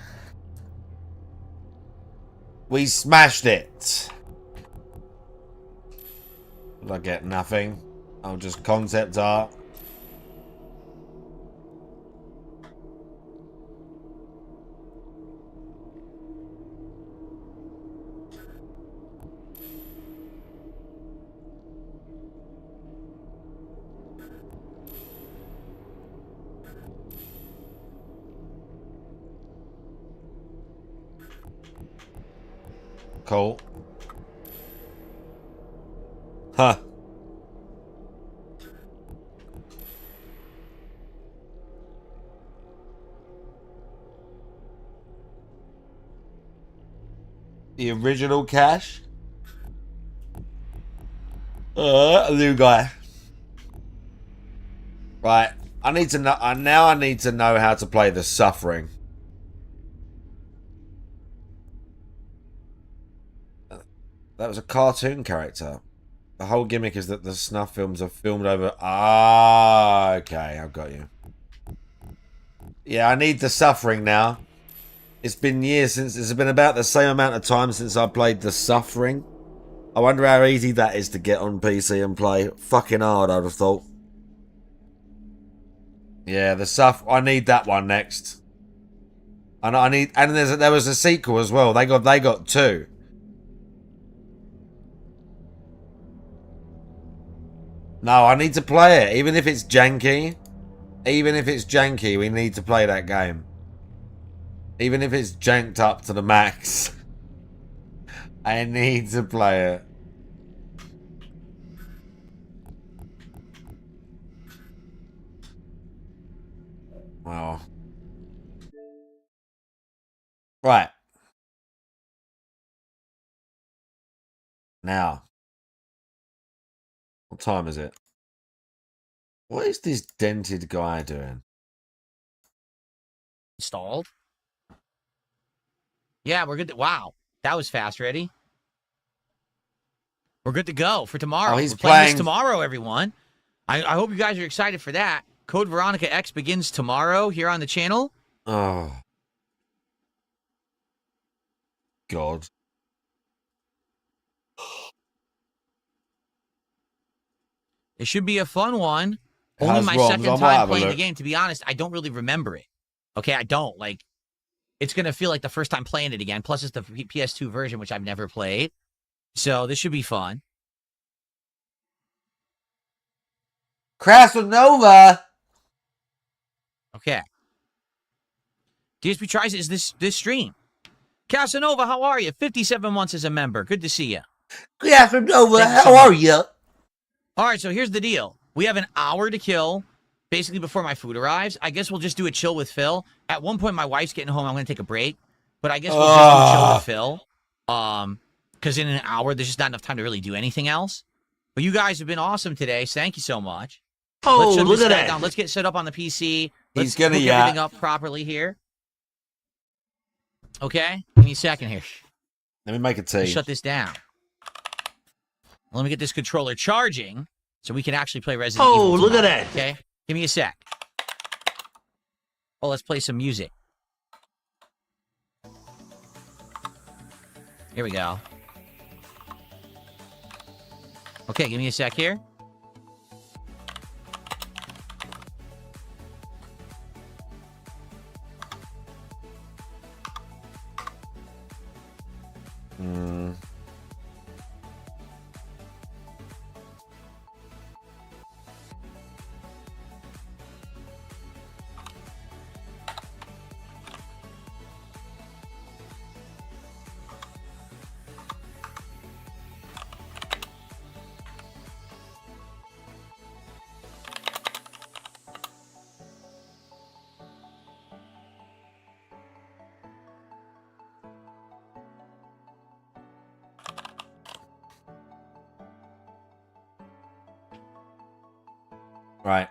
We smashed it. Will I get nothing? I'll just concept art. Cool. Huh. The original cache. A new guy. Right. I need to know. Now I need to know how to play the Suffering. That was a cartoon character. The whole gimmick is that the snuff films are filmed over... Ah, okay. I've got you. Yeah, I need the Suffering now. It's been years since... It's been about the same amount of time since I played the Suffering. I wonder how easy that is to get on PC and play. Fucking hard, I'd have thought. Yeah, the I need that one next. And I need... And there was a sequel as well. They got two. No, I need to play it. Even if it's janky. Even if it's janky, we need to play that game. Even if it's janked up to the max. I need to play it. Well. Right. Now. What time is it? What is this dented guy doing? Installed. Yeah, we're good. Wow, that was fast. Ready? We're good to go for tomorrow. Oh, he's we're playing playing this tomorrow, everyone. I hope you guys are excited for that. Code Veronica X begins tomorrow here on the channel. Oh. God. It should be a fun one. It Only has my ROMs. second I might time have a playing the look. game. To be honest, I don't really remember it. Okay, I don't. Like, it's going to feel like the first time playing it again. Plus, it's the PS2 version, which I've never played. So this should be fun. Krasanova. Okay. DSP tries is this stream. Casanova, how are you? 57 months as a member. Good to see you. Krasanova, Thank you so how are much. you? All right, so here's the deal. We have an hour to kill, basically before my food arrives. I guess we'll just do a chill with Phil. At one point, my wife's getting home. I'm going to take a break. But I guess we'll just do chill with Phil. Because in an hour, there's just not enough time to really do anything else. But you guys have been awesome today. So thank you so much. Oh, Let's shut look this at guy that. down. Let's get set up on the PC. Let's He's gonna hook yacht. everything up properly here. Okay? Give me a second here. Let me make a tea. Let's shut this down. Let me get this controller charging so we can actually play Resident Evil. Oh, look at tomorrow, that. Okay? Give me a sec. Oh, let's play some music. Here we go. Okay, give me a sec here. Right.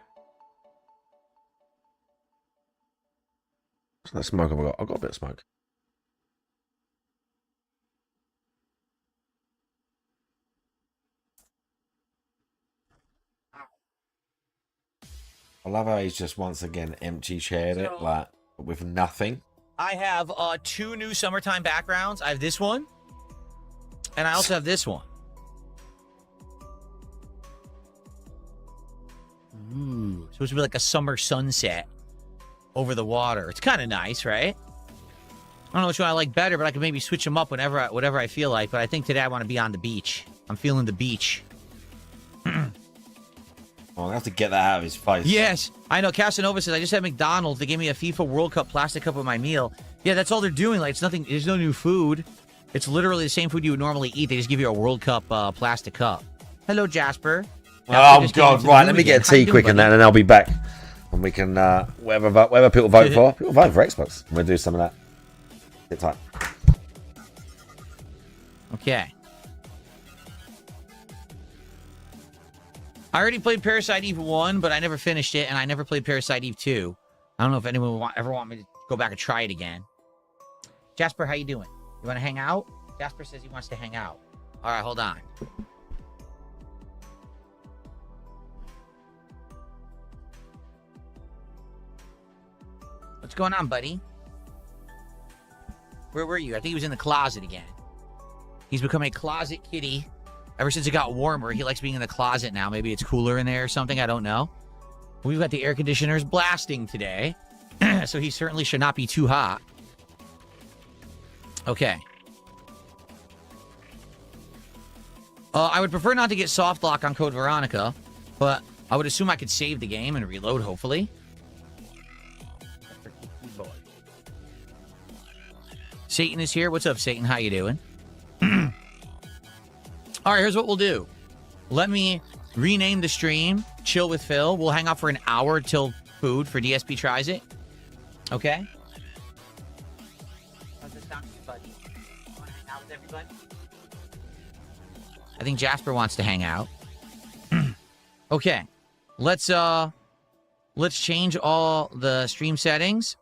What's that smoke I've got? I've got a bit of smoke. I love how he's just once again empty chaired it, like with nothing. I have 2 new summertime backgrounds. I have this one, and I also have this one. Ooh, supposed to be like a summer sunset over the water. It's kind of nice, right? I don't know which one I like better, but I can maybe switch them up whatever I feel like. But I think today I want to be on the beach. I'm feeling the beach. Oh, I have to get that out of his face. Yes, I know. Casanova says, I just had McDonald's. They gave me a FIFA World Cup plastic cup with my meal. Yeah, that's all they're doing. Like, it's nothing. There's no new food. It's literally the same food you would normally eat. They just give you a World Cup plastic cup. Hello, Jasper. Oh, God, right. Let me get a tea quick and then I'll be back. And we can, whatever people vote for. People vote for Xbox. We'll do some of that. Get tight. Okay. I already played Parasite Eve 1, but I never finished it, and I never played Parasite Eve 2. I don't know if anyone will ever want me to go back and try it again. Jasper, how you doing? You want to hang out? Jasper says he wants to hang out. All right, hold on. What's going on, buddy? Where were you? I think he was in the closet again. He's become a closet kitty. Ever since it got warmer, he likes being in the closet now. Maybe it's cooler in there or something. I don't know. We've got the air conditioners blasting today, so he certainly should not be too hot. Okay. I would prefer not to get soft lock on Code Veronica, but I would assume I could save the game and reload, hopefully. Satan is here. What's up, Satan? How you doing? All right, here's what we'll do. Let me rename the stream Chill with Phil. We'll hang out for an hour till food for DSP tries it. Okay? How's this sound to you, buddy? Want to hang out with everybody? I think Jasper wants to hang out. Okay. Let's change all the stream settings.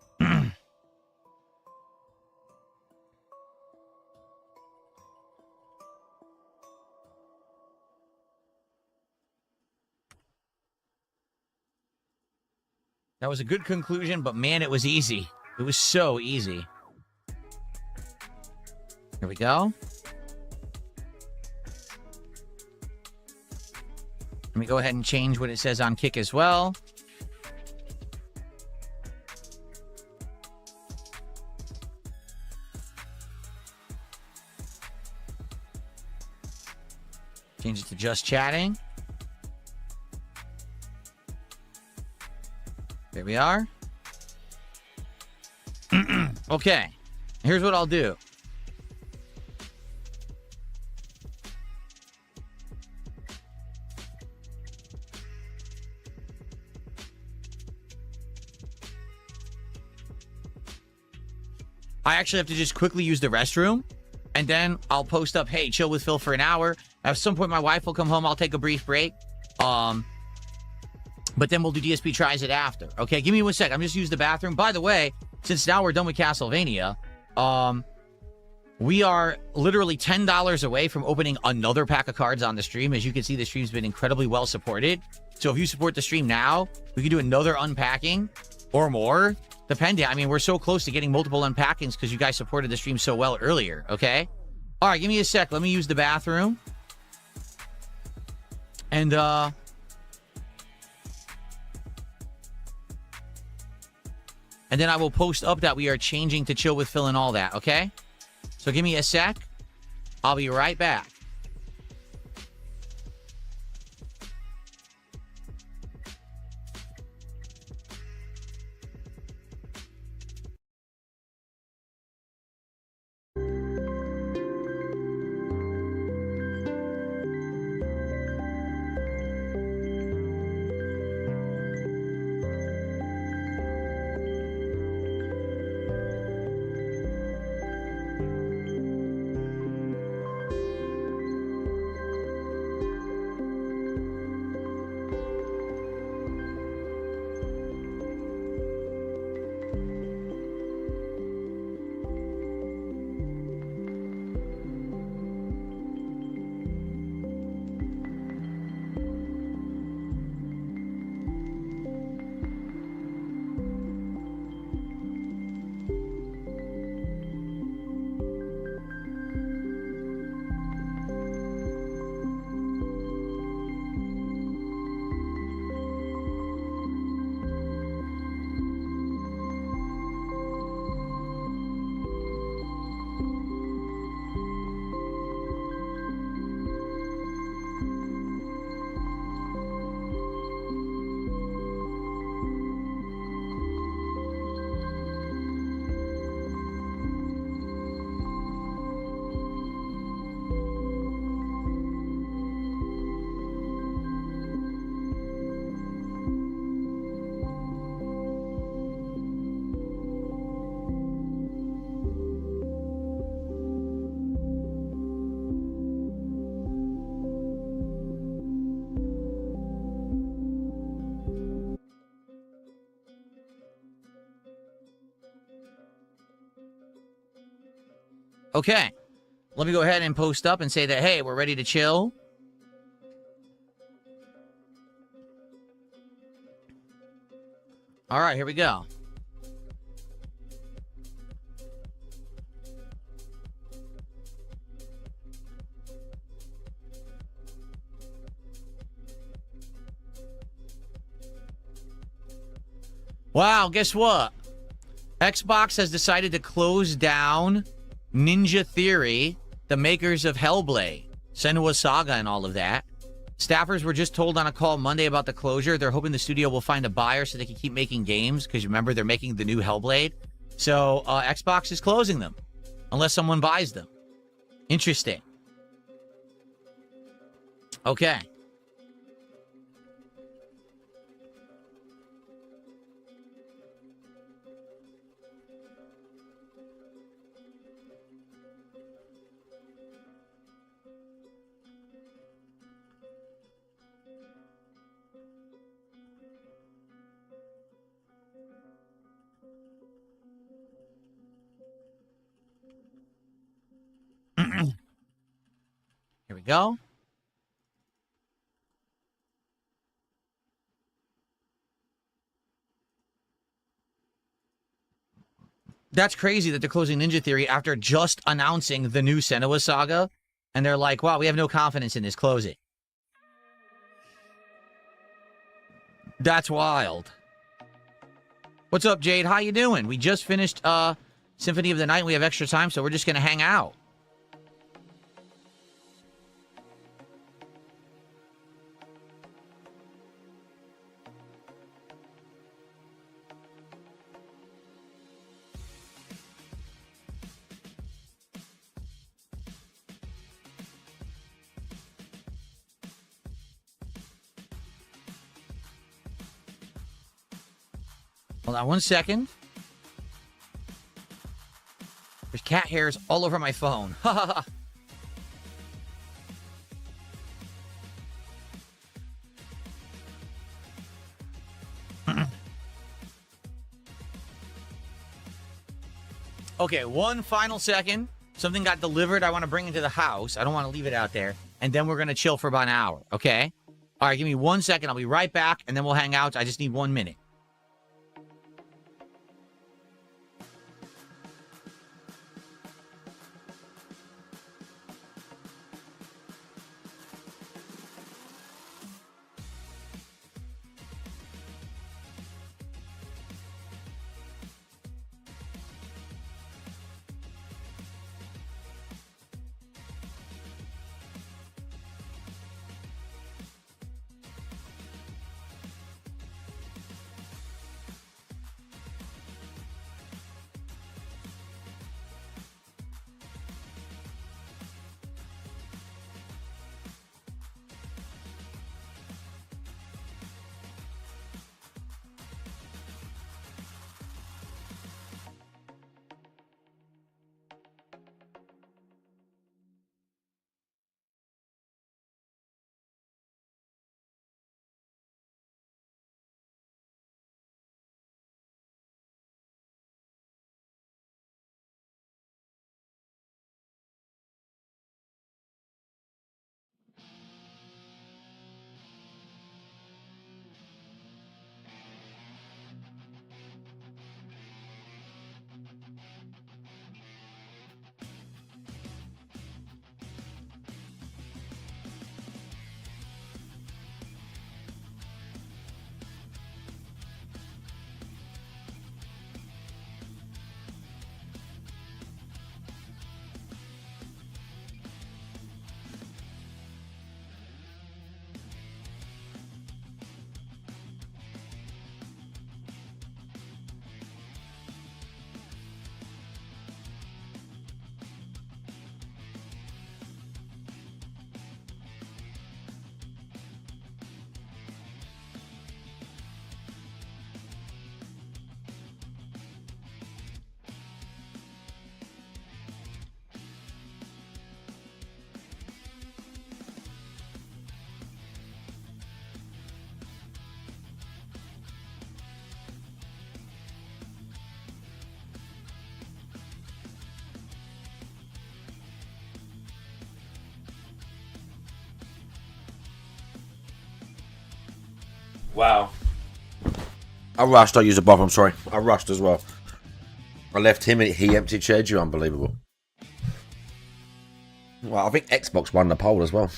That was a good conclusion, but man, it was easy. It was so easy. Here we go. Let me go ahead and change what it says on Kick as well. Change it to just chatting. There we are. Okay. Here's what I'll do. I actually have to just quickly use the restroom, and then I'll post up, hey, chill with Phil for an hour. At some point, my wife will come home. I'll take a brief break. But then we'll do DSP tries it after. Okay, give me 1 sec. I'm just using the bathroom. By the way, since now we're done with Castlevania, we are literally $10 away from opening another pack of cards on the stream. As you can see, the stream's been incredibly well supported. So if you support the stream now, we can do another unpacking or more, depending. I mean, we're so close to getting multiple unpackings because you guys supported the stream so well earlier, okay? All right, give me a sec. Let me use the bathroom. And then I will post up that we are changing to chill with Phil and all that, okay? So give me a sec. I'll be right back. Okay. Let me go ahead and post up and say that, hey, we're ready to chill. All right, here we go. Wow, guess what? Xbox has decided to close down Ninja Theory, the makers of Hellblade, Senua Saga, and all of that. Staffers were just told on a call Monday about the closure. They're hoping the studio will find a buyer so they can keep making games, because remember, they're making the new Hellblade. So Xbox is closing them, unless someone buys them. Interesting. Okay. Here we go. That's crazy that they're closing Ninja Theory after just announcing the new Senua Saga. And they're like, wow, we have no confidence in this closing. That's wild. What's up, Jade? How you doing? We just finished Symphony of the Night. We have extra time, so we're just going to hang out. Hold on one second. There's cat hairs all over my phone. Ha ha ha. Okay, one final second. Something got delivered I want to bring into the house. I don't want to leave it out there. And then we're going to chill for about an hour, okay? All right, give me 1 second. I'll be right back, and then we'll hang out. I just need 1 minute. Wow. I rushed. I used a bathroom. Sorry. I rushed as well. I left him. He emptied chairs. You unbelievable. Well, I think Xbox won the poll as well.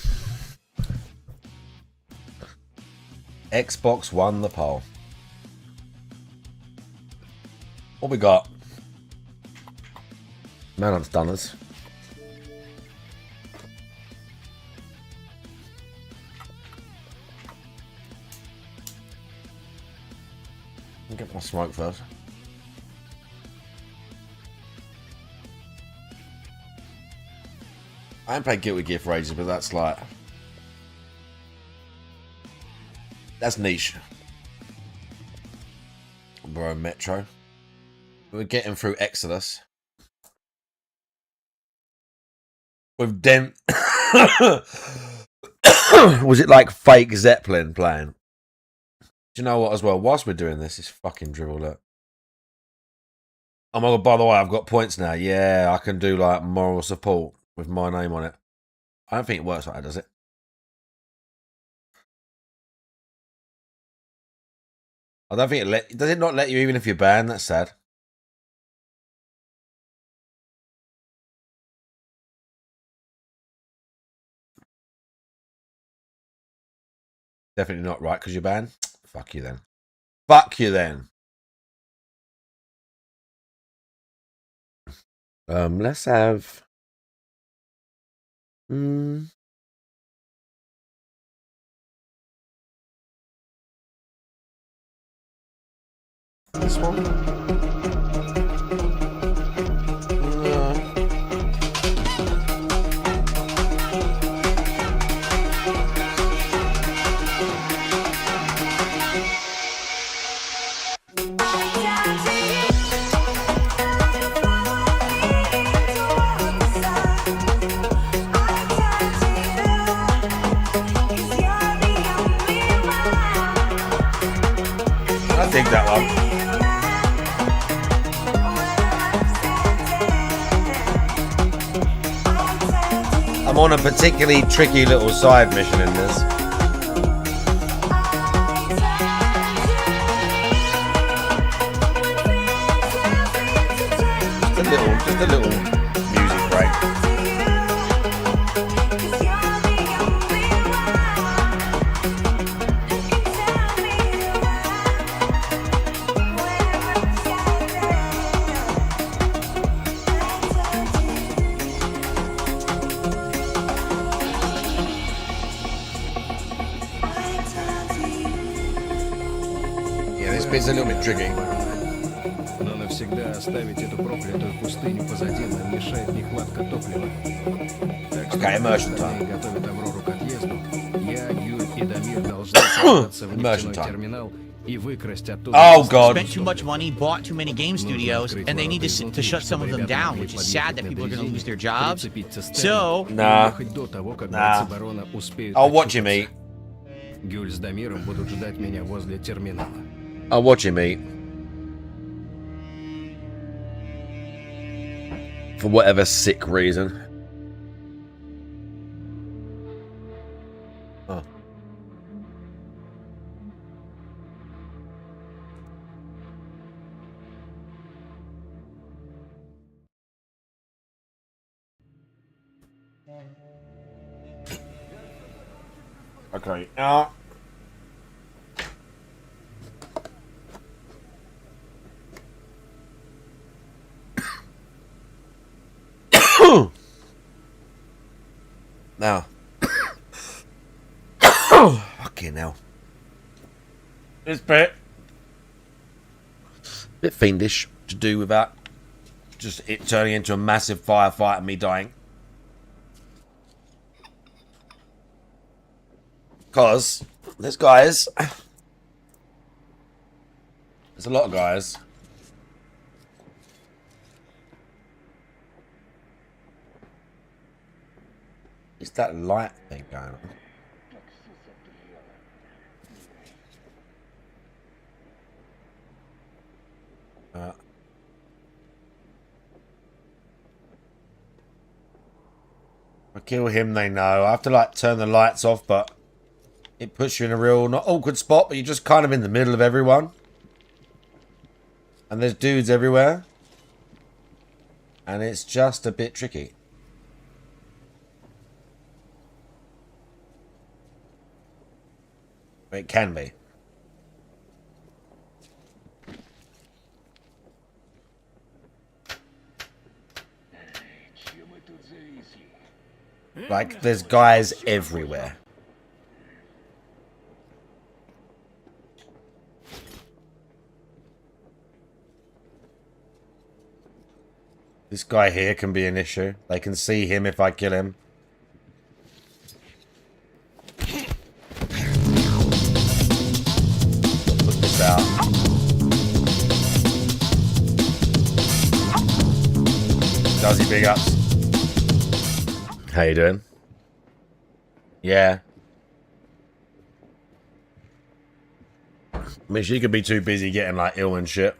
Xbox won the poll. What we got? Manhunt's done us. I'll get my smoke first. I haven't played Guilty Gear for ages, but that's like... That's niche. Bro, Metro. We're getting through Exodus. With Den... Was it like fake Zeppelin playing? Do you know what as well? Whilst we're doing this, it's fucking dribble, look. Oh my god, by the way, I've got points now. Yeah, I can do like moral support with my name on it. I don't think it works like that, does it? I don't think it does it not let you even if you're banned? That's sad. Definitely not right because you're banned. Fuck you then. Fuck you then. Let's have this one. I dig that one. I'm on a particularly tricky little side mission in this. Just a little music break. Yeah, this bit's a little bit tricky. Навсегда оставить эту проклятую пустыню позади нам мешает нехватка топлива. Так что остальные готовят Аврору к отъезду. Я, Юль и Дамир должны собраться в нефтяной терминал и выкрасть оттуда. Oh god. Spent too much money, bought too many game studios, and they need to shut some of them down, which is sad that people are going to lose their jobs. So, nah. I'll watch him eat. Гюль с Дамиром будут ждать меня возле терминала. I'll watch him eat. For whatever sick reason. Oh. Okay. Now. Fucking hell. This bit fiendish to do with that. Just it turning into a massive firefight and me dying. Because there's guys. There's a lot of guys. It's that light thing going on. If I kill him, they know. I have to like turn the lights off, but it puts you in a real, not awkward spot, but you're just kind of in the middle of everyone. And there's dudes everywhere. And it's just a bit tricky. It can be. Like, there's guys everywhere. This guy here can be an issue. They can see him if I kill him. Put this out. Does he big ups? How you doing? Yeah. I mean, she could be too busy getting, like, ill and shit.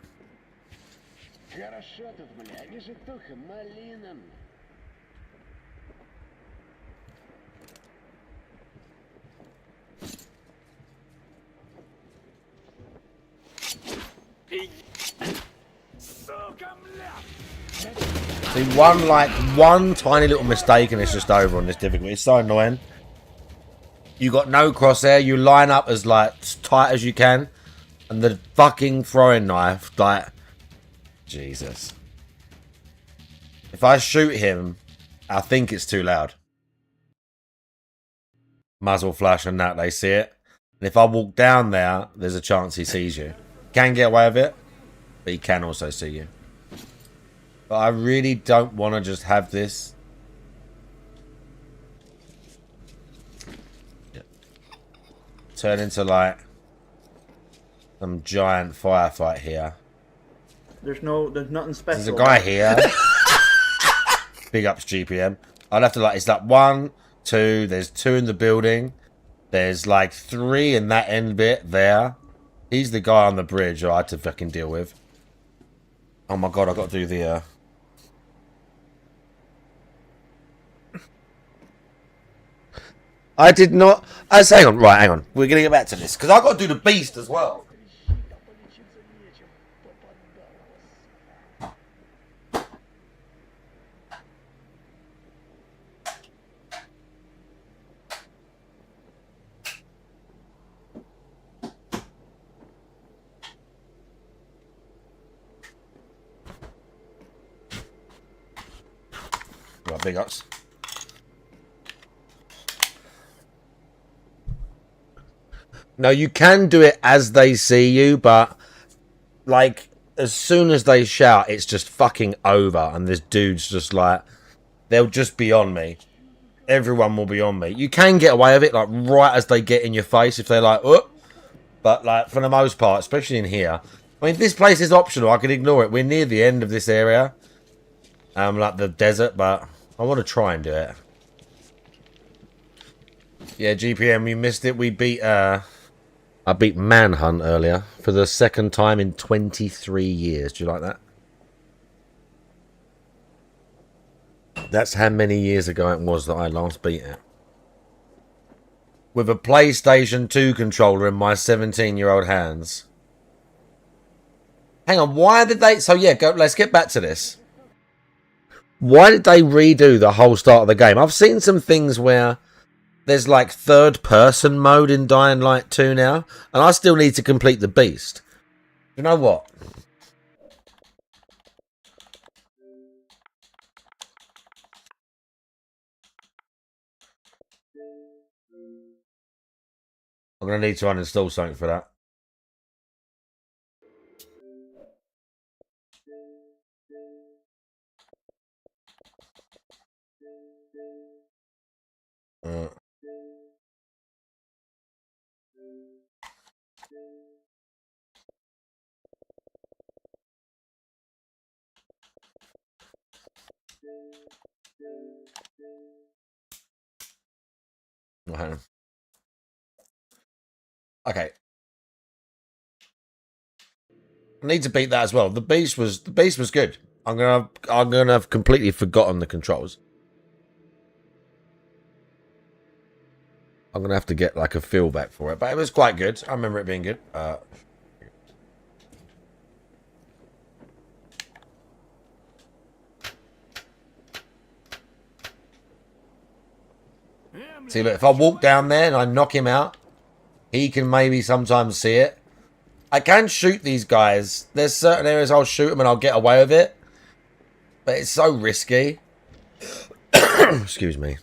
See, one tiny little mistake and it's just over on this difficulty. It's so annoying. You got no crosshair. You line up as, like, tight as you can. And the fucking throwing knife, like... Jesus. If I shoot him, I think it's too loud. Muzzle flash and that, they see it. And if I walk down there, there's a chance he sees you. Can get away with it, but he can also see you. But I really don't want to just have this. Turn into, like, some giant firefight here. There's nothing special. There's a guy here. Big ups GPM. I'd have to, like, it's like 1, 2, there's 2 in the building. There's like 3 in that end bit there. He's the guy on the bridge I had to fucking deal with. Oh my god, I got to do the I did not. Hang on, right, hang on. We're gonna get back to this because I got to do the beast as well. Right, big ups. No, you can do it as they see you, but like as soon as they shout, it's just fucking over, and this dude's just like, they'll just be on me. Everyone will be on me. You can get away with it, like right as they get in your face, if they're like, oh. But like for the most part, especially in here, I mean, this place is optional. I can ignore it. We're near the end of this area, like the desert, but I want to try and do it. Yeah, GPM, you missed it. We beat I beat Manhunt earlier for the second time in 23 years. Do you like that? That's how many years ago it was that I last beat it. With a PlayStation 2 controller in my 17-year-old hands. Hang on, why did they... So yeah, let's get back to this. Why did they redo the whole start of the game? I've seen some things where there's like third-person mode in Dying Light 2 now, and I still need to complete the beast. You know what? I'm going to need to uninstall something for that. Okay. I need to beat that as well. The beast was good. I'm gonna have completely forgotten the controls. I'm going to have to get like a feel back for it. But it was quite good. I remember it being good. See, look, if I walk down there and I knock him out, he can maybe sometimes see it. I can shoot these guys. There's certain areas I'll shoot them and I'll get away with it. But it's so risky. Excuse me.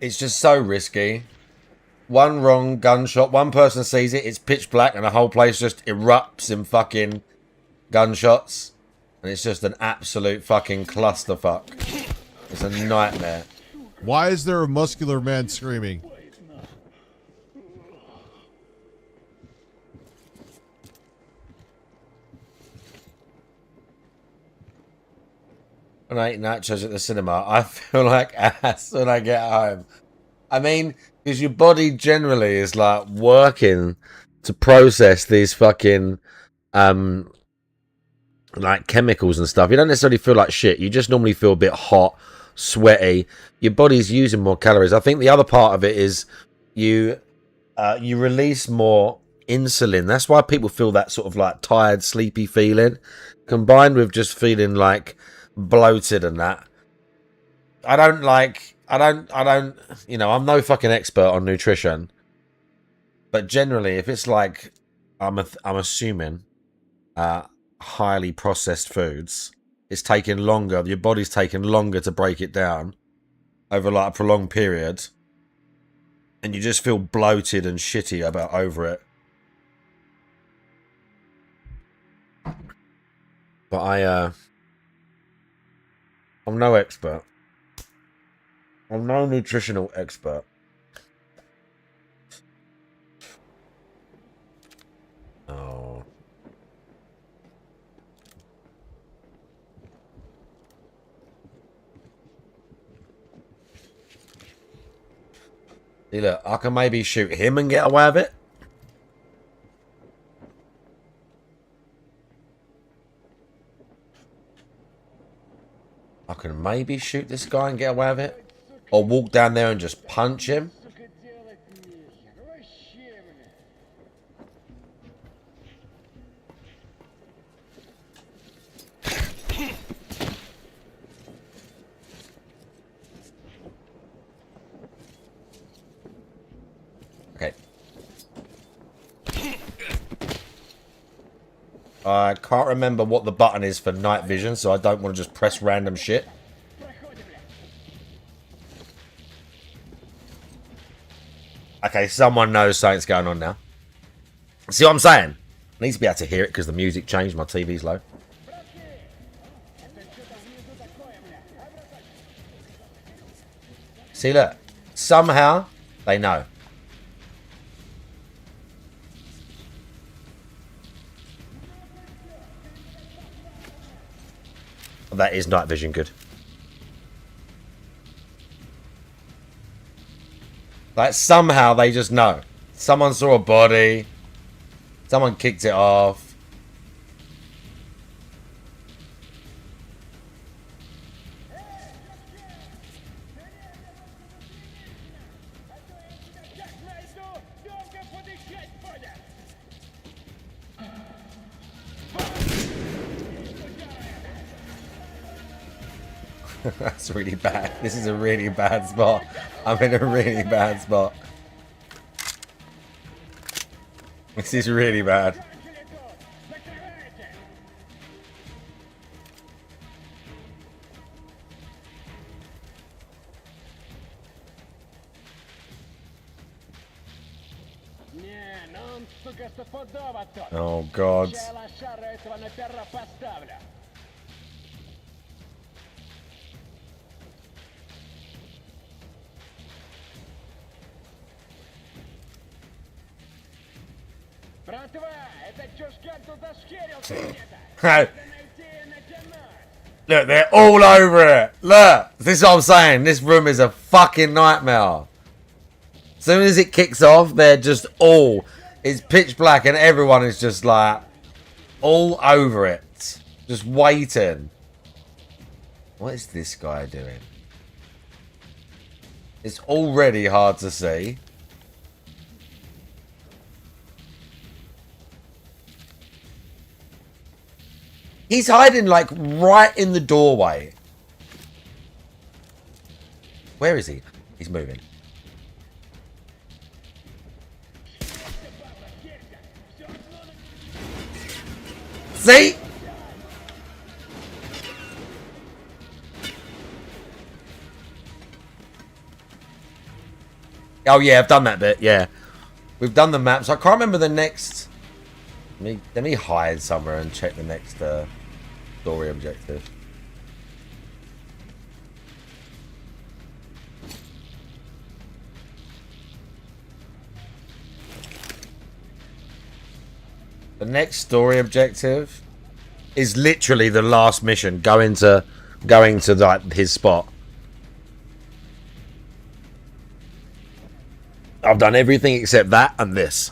It's just so risky. One wrong gunshot, one person sees it, it's pitch black, and the whole place just erupts in fucking gunshots. And it's just an absolute fucking clusterfuck. It's a nightmare. Why is there a muscular man screaming? When I eat nachos at the cinema, I feel like ass when I get home. I mean, because your body generally is like working to process these fucking like chemicals and stuff. You don't necessarily feel like shit. You just normally feel a bit hot, sweaty. Your body's using more calories. I think the other part of it is you release more insulin. That's why people feel that sort of like tired, sleepy feeling, combined with just feeling like bloated and that. I don't, you know, I'm no fucking expert on nutrition, but generally, if it's like, I'm assuming, highly processed foods, it's taking longer. Your body's taking longer to break it down over like a prolonged period, and you just feel bloated and shitty about over it. But I'm no expert. I'm no nutritional expert. Oh. See, look, I can maybe shoot him and get away with it. I can maybe shoot this guy and get away with it. Or walk down there and just punch him. Okay. I can't remember what the button is for night vision, so I don't want to just press random shit. Okay, someone knows something's going on now. See what I'm saying? I need to be able to hear it because the music changed. My TV's low. See, look. Somehow, they know. That is night vision good. Like, somehow they just know. Someone saw a body. Someone kicked it off. That's really bad. This is a really bad spot. I'm in a really bad spot. This is really bad. Oh, God. Look, they're all over it. Look, this is what I'm saying. This room is a fucking nightmare. As soon as it kicks off, they're just all... It's pitch black and everyone is just like... all over it. Just waiting. What is this guy doing? It's already hard to see. He's hiding like right in the doorway. Where is he? He's moving. See? Oh yeah, I've done that bit, yeah. We've done the maps. I can't remember the next... Let me hide somewhere and check the next story objective. The next story objective is literally the last mission, going to like his spot. I've done everything except that and this.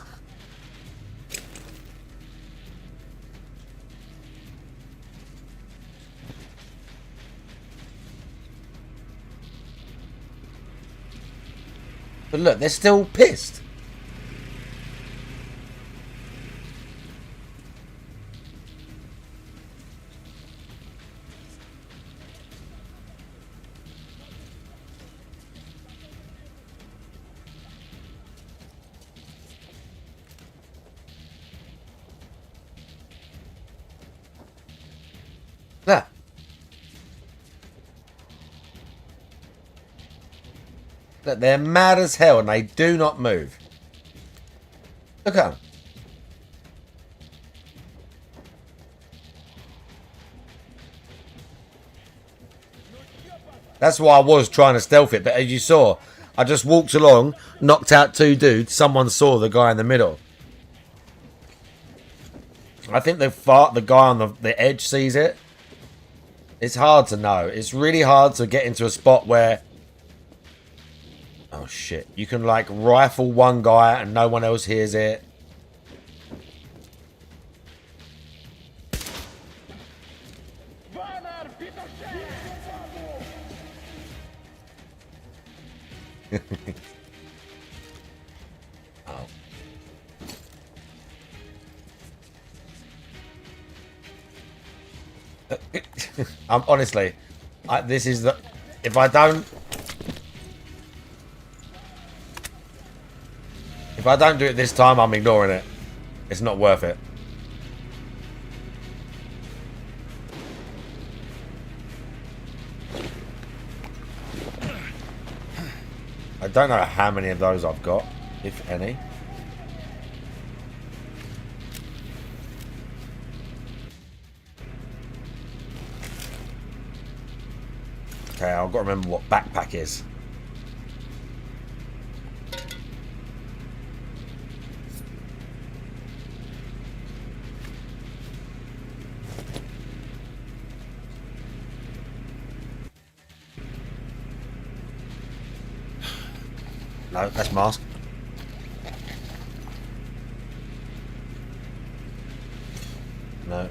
But look, they're still pissed. There. Look, they're mad as hell and they do not move. Look at them. That's why I was trying to stealth it, but as you saw, I just walked along, knocked out 2 dudes, someone saw the guy in the middle. I think the guy on the edge sees it. It's hard to know. It's really hard to get into a spot where... Oh shit. You can like rifle one guy and no one else hears it. Oh. I'm honestly, this is the... If I don't do it this time, I'm ignoring it. It's not worth it. I don't know how many of those I've got, if any. Okay, I've got to remember what backpack is. No, that's mask. No.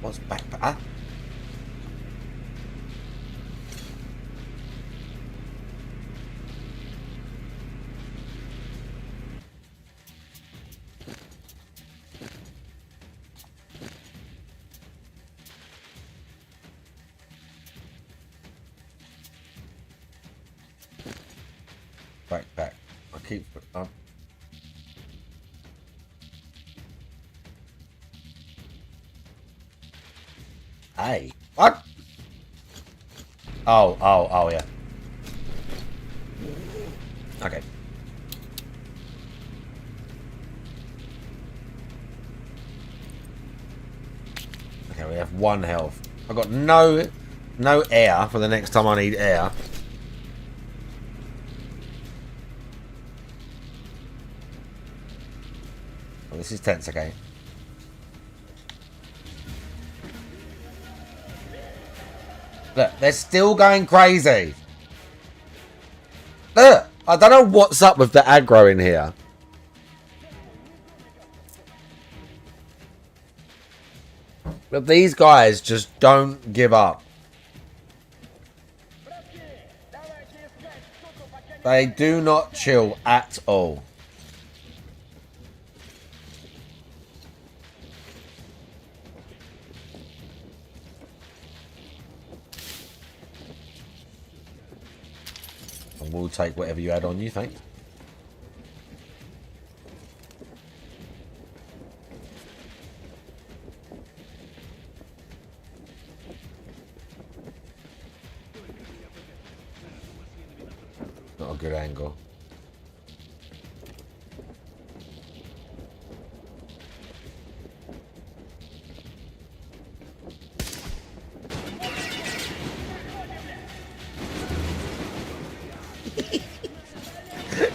What's backpack? Ah. Backpack. I keep... Hey. What? Oh, yeah. Okay. Okay, we have 1 health. I've got no air for the next time I need air. Oh, this is tense, okay. Look, they're still going crazy. Look, I don't know what's up with the aggro in here. But these guys just don't give up. They do not chill at all. We'll take whatever you had on you, thanks. Not a good angle.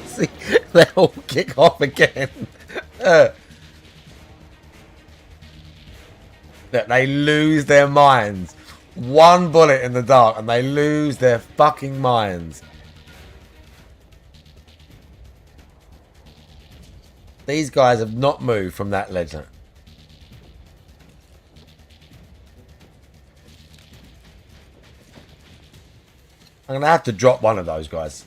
See, they all kick off again. That they lose their minds. One bullet in the dark and they lose their fucking minds. These guys have not moved from that legend. I'm going to have to drop one of those guys.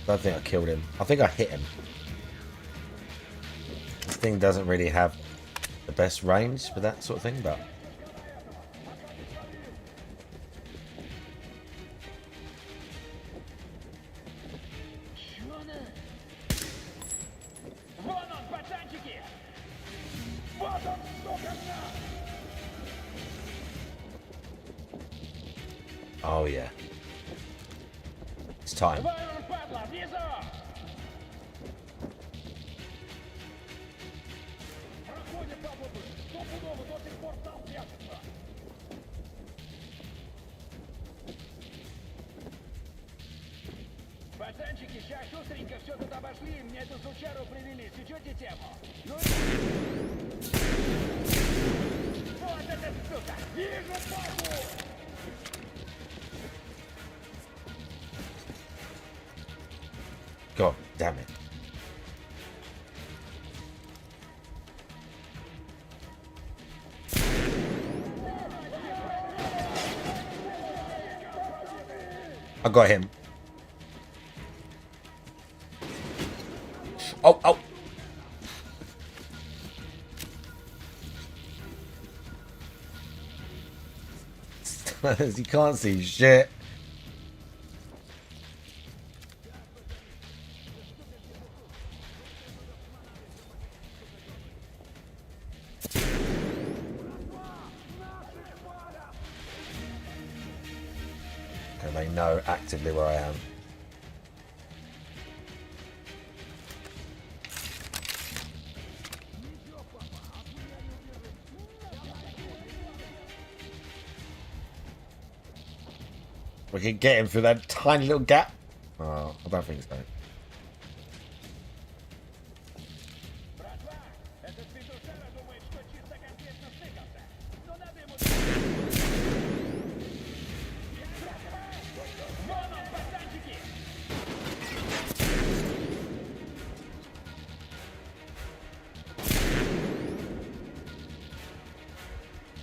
I don't think I killed him. I think I hit him. This thing doesn't really have the best range for that sort of thing, but... Oh yeah. It's time. Пацанчики, сейчас шустренько все тут обошли, и мне эту сучару привели. Сечете тему? Ну... Вот это сука! Вижу папу! God damn it. I got him. Oh, oh. You can't see shit. And they know actively where I am. We can get him through that tiny little gap. Oh, I don't think so.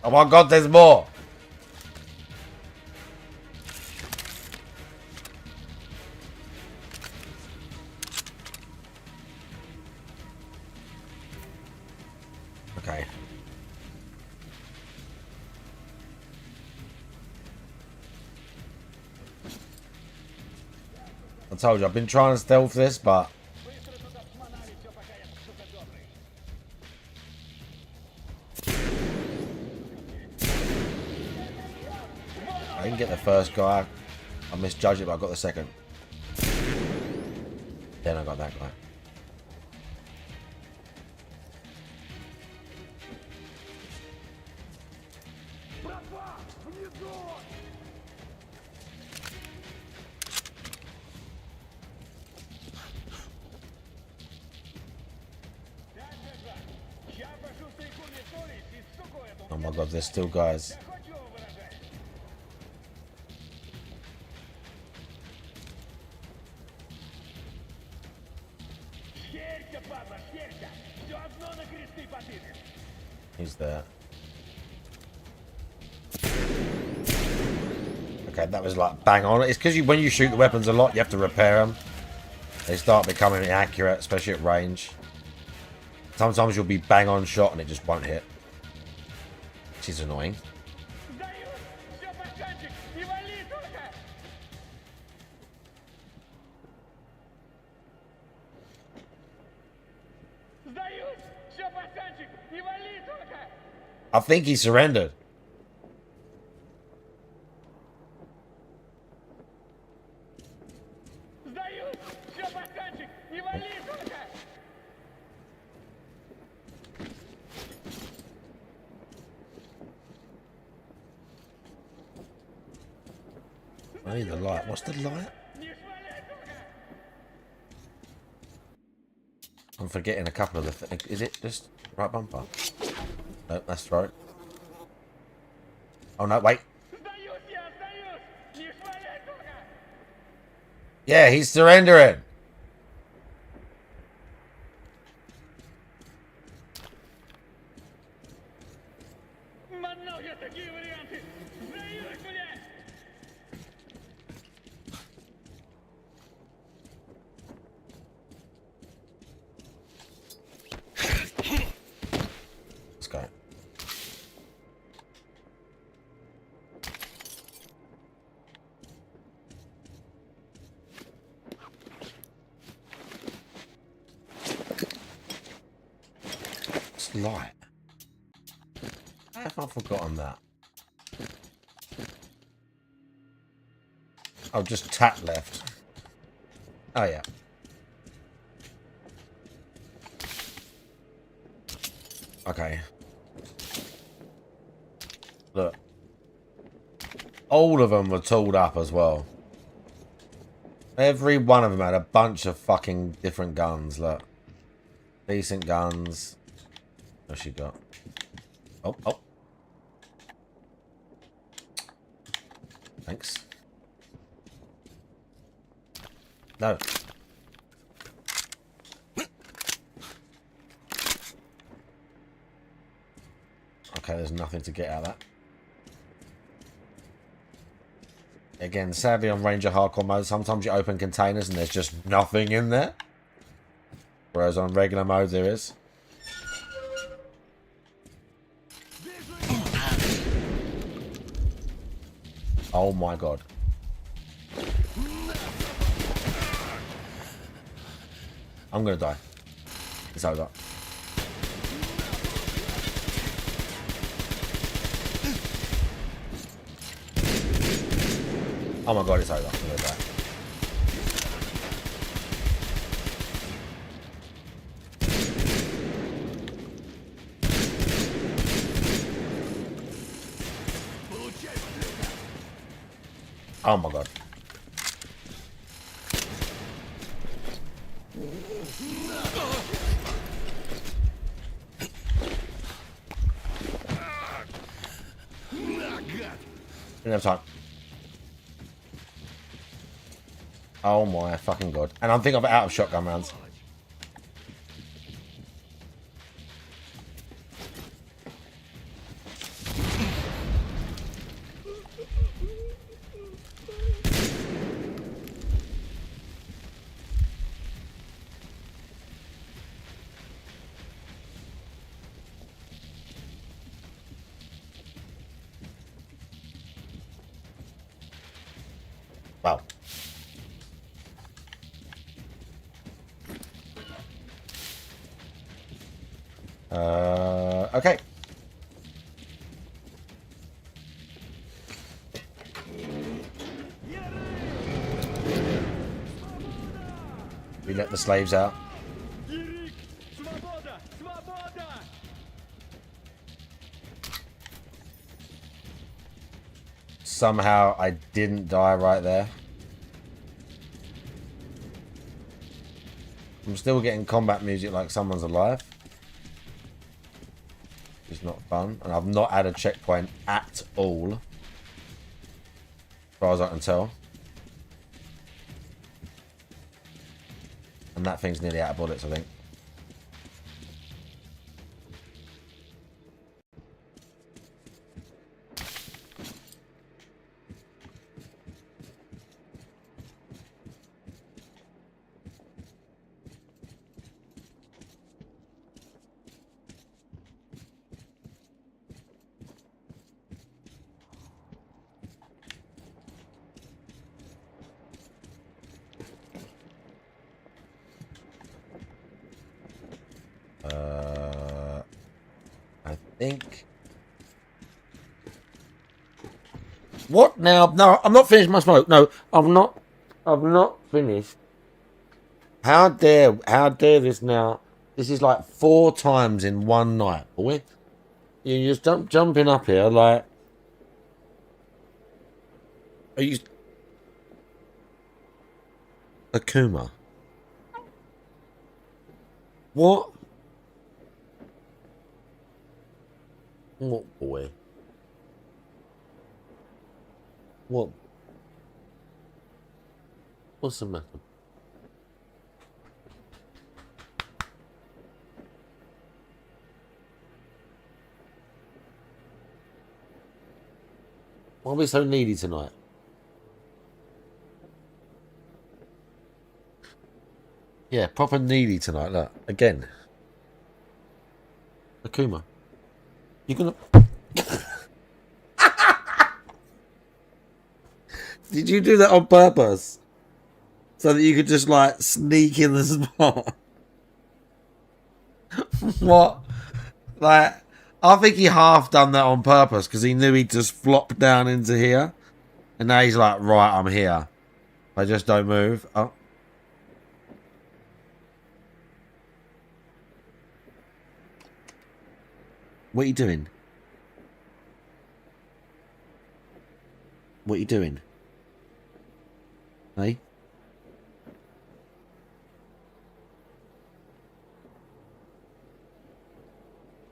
Oh my god, there's more! Okay. I told you, I've been trying to stealth this, but... I didn't get the first guy. I misjudged it, but I got the second. Then I got that guy. Oh my god, there's still guys. He's there. Okay, that was like bang on. It's because when you shoot the weapons a lot, you have to repair them. They start becoming inaccurate, especially at range. Sometimes you'll be bang on shot and it just won't hit. Which is annoying. I think he surrendered. I need the light. What's the light? I'm forgetting a couple of the things. Is it just right bumper? No, that's right. Oh no, wait. Yeah, he's surrendering. Let's go. It's light. How have I forgotten that? Oh, just tap left. Oh yeah. Okay. Look. All of them were tooled up as well. Every one of them had a bunch of fucking different guns, look. Decent guns. What's she got? Oh, oh. Thanks. No. Okay, there's nothing to get out of that. Again, sadly on Ranger Hardcore mode, sometimes you open containers and there's just nothing in there. Whereas on regular mode there is. Oh my god. I'm gonna die. It's over. Oh my god, it's over. I'm gonna die. Oh my god. Didn't have time. Oh my fucking god. And I think I'm out of shotgun rounds. Wow. Okay. We let the slaves out. Somehow I didn't die right there. I'm still getting combat music like someone's alive. It's not fun. And I've not had a checkpoint at all. As far as I can tell. And that thing's nearly out of bullets, I think. think. What now? No, I'm not finished my smoke. No, I'm not. I've not finished. How dare this now? This is like 4 times in one night, boy. You're just jumping up here like. Are you Akuma? What? What boy? What? What's the matter? Why are we so needy tonight? Yeah, proper needy tonight. Look, again. Akuma. You're gonna... Did you do that on purpose? So that you could just, like, sneak in the spot? What? Like, I think he half done that on purpose because he knew he'd just flop down into here. And now he's like, right, I'm here. I just don't move. Oh. What are you doing? What are you doing? Hey?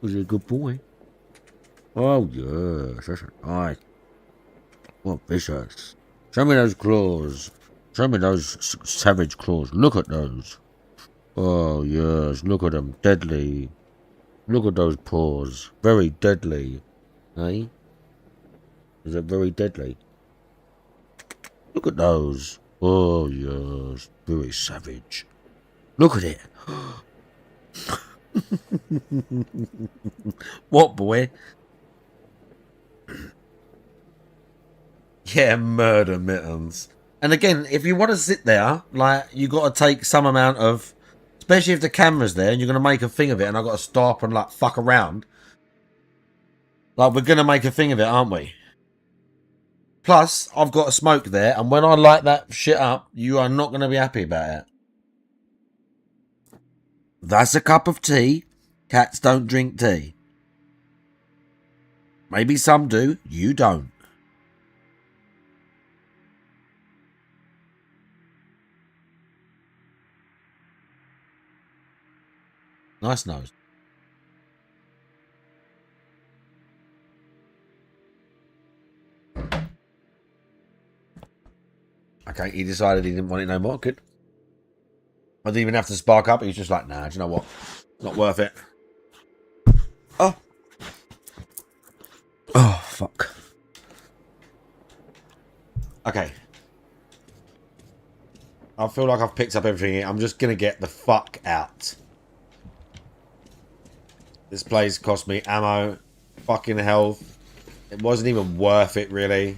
Was he a good boy? Oh, yes. That's nice. What vicious. Show me those claws. Show me those savage claws. Look at those. Oh, yes. Look at them. Deadly. Look at those paws. Very deadly. Eh? Is it very deadly? Look at those. Oh, yes. Very savage. Look at it. What, boy? Yeah, murder mittens. And again, if you want to sit there, like, you got to take some amount of... Especially if the camera's there and you're going to make a thing of it and I've got to stop and, like, fuck around. Like, we're going to make a thing of it, aren't we? Plus, I've got a smoke there, and when I light that shit up, you are not going to be happy about it. That's a cup of tea. Cats don't drink tea. Maybe some do. You don't. Nice nose. Okay, he decided he didn't want it no more. Good. I didn't even have to spark up. He was just like, nah, do you know what? Not worth it. Oh. Oh, fuck. Okay. I feel like I've picked up everything here. I'm just going to get the fuck out. This place cost me ammo, fucking health. It wasn't even worth it, really.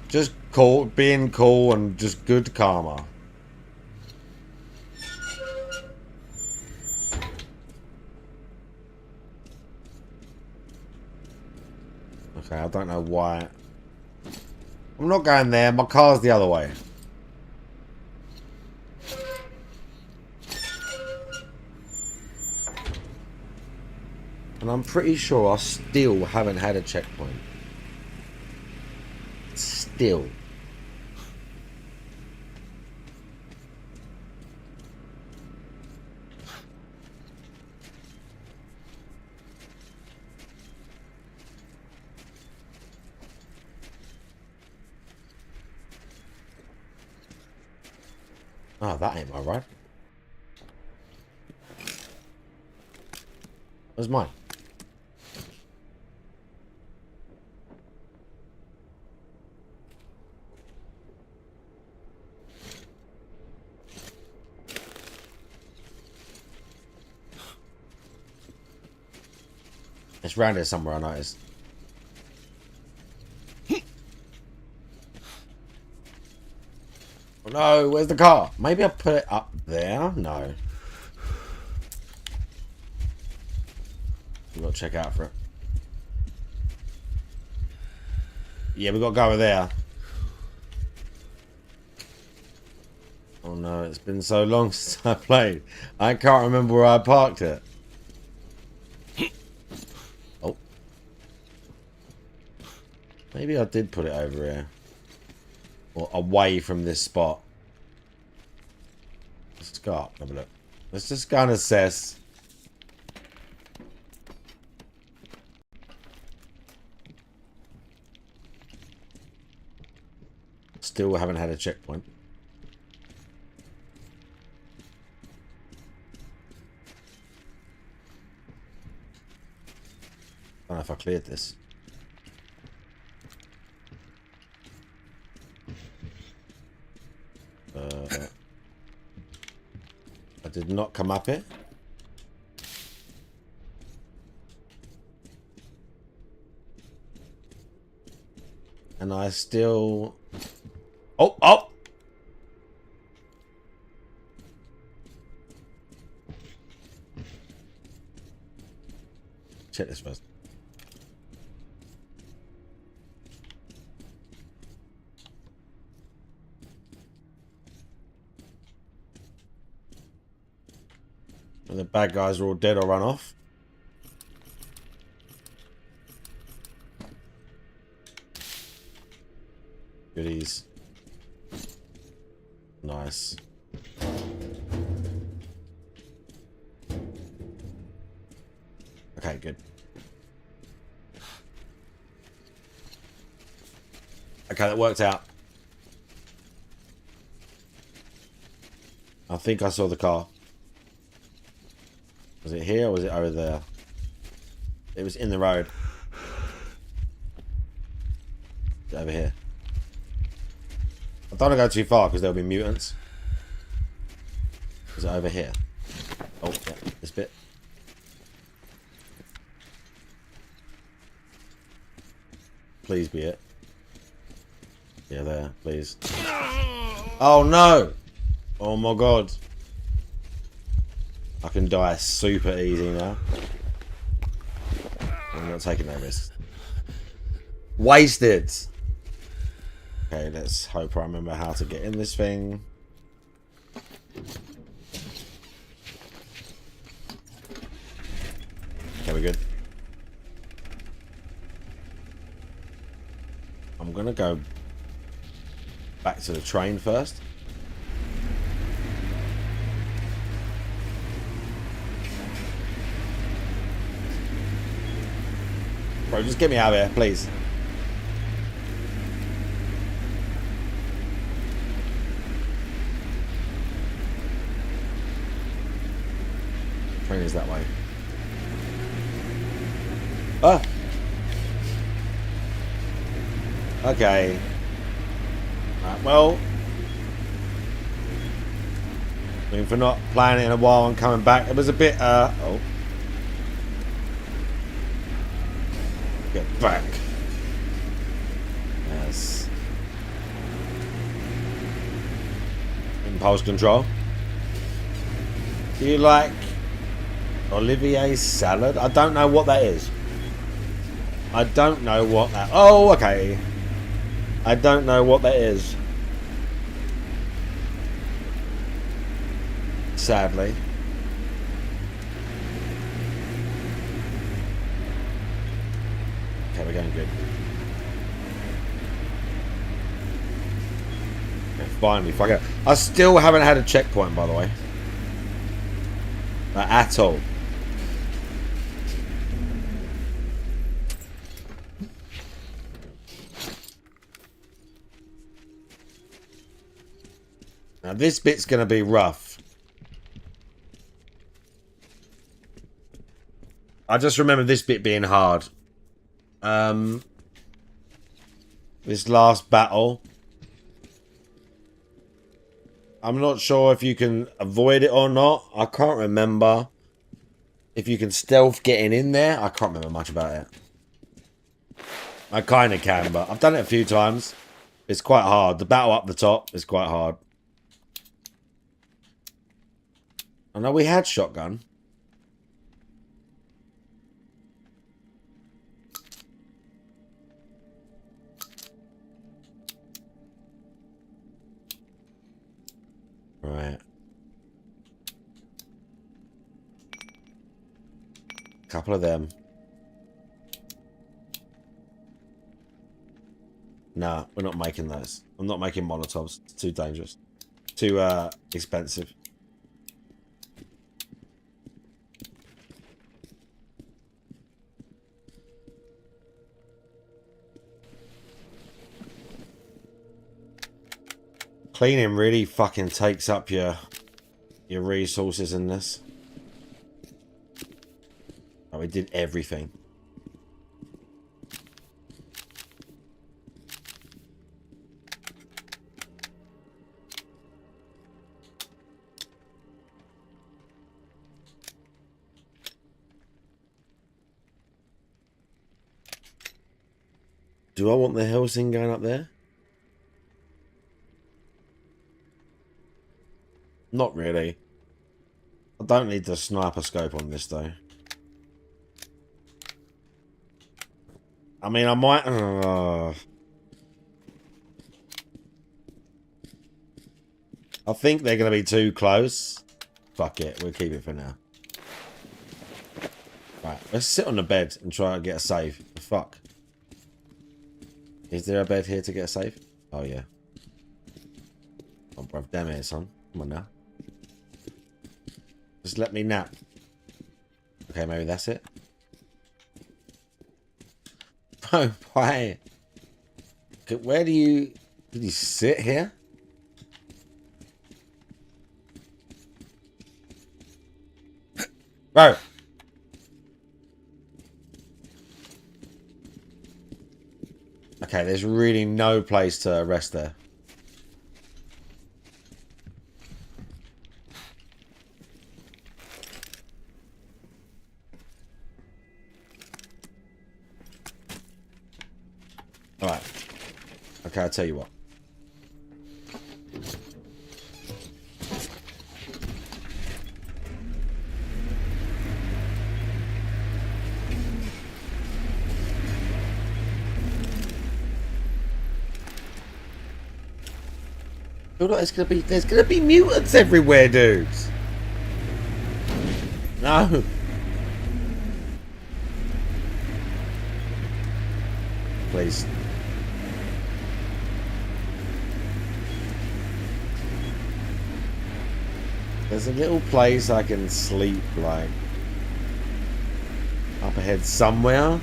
Just cool, being cool and just good karma. Okay, I don't know why. I'm not going there. My car's the other way. And I'm pretty sure I still haven't had a checkpoint. Still. Oh, that ain't my ride. Where's mine? It's round here somewhere, I noticed. Oh no, where's the car? Maybe I put it up there? No. We've got to check out for it. Yeah, we've got to go over there. Oh no, it's been so long since I played. I can't remember where I parked it. Oh. Maybe I did put it over here. Or away from this spot. Let's go up and have a look. Let's just go and assess. Still haven't had a checkpoint. I don't know if I cleared this. I did not come up it. And I still... Oh, oh! Check this first. And the bad guys are all dead or run off. Goodies. Nice. Okay, good. Okay, that worked out. I think I saw the car. Was it here or was it over there? It was in the road. Over here. I don't want to go too far because there'll be mutants. Is it over here? Oh, yeah, this bit. Please be it. Yeah, there, please. Oh no! Oh my god. I can die super easy now. I'm not taking no risks. Wasted! Okay, let's hope I remember how to get in this thing. Okay, we're good. I'm gonna go back to the train first. Bro, just get me out of here, please. Train is that way. Ah! Okay. Well, I mean, for not playing it in a while and coming back, it was a bit, oh. Get back. Yes. Impulse control. Do you like Olivier's salad? I don't know what that is. I don't know what that... Oh, okay. I don't know what that is. Sadly. Okay, we're going good. Okay, finally, fuck it. I still haven't had a checkpoint, by the way. At all. Now this bit's going to be rough. I just remember this bit being hard. This last battle. I'm not sure if you can avoid it or not. I can't remember. If you can stealth getting in there. I can't remember much about it. I kind of can, but I've done it a few times. It's quite hard. The battle up the top is quite hard. I know we had shotgun. Couple of them. Nah, we're not making those. I'm not making Molotovs. It's too dangerous. Too expensive. Cleaning really fucking takes up your resources in this. Oh, we did everything. Do I want the hills thing going up there? Not really. I don't need the sniper scope on this though. I mean, I might... I think they're going to be too close. Fuck it, we'll keep it for now. Right, let's sit on the bed and try and get a save. Fuck. Is there a bed here to get a save? Oh, yeah. Oh, bruv, damn it, son. Come on now. Just let me nap. Okay, maybe that's it. Oh, why? Where do you... Did you sit here? Bro. Okay, there's really no place to rest there. Alright. Okay, I'll tell you what. I feel like there's gonna be mutants everywhere, dudes. No. Please. There's a little place I can sleep, like, up ahead somewhere.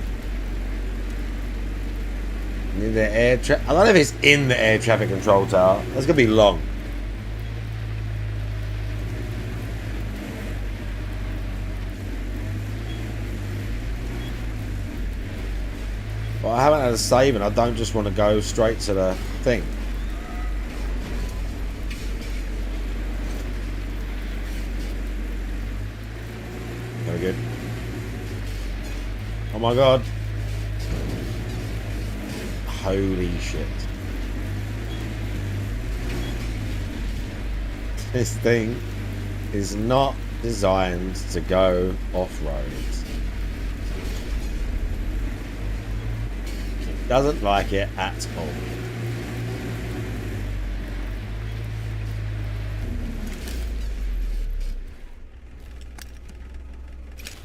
Near the air I don't know if it's in the air traffic control tower. That's gonna be long. But I haven't had a save and I don't just want to go straight to the thing. Very good. Oh my god. Holy shit. This thing is not designed to go off-road. It doesn't like it at all.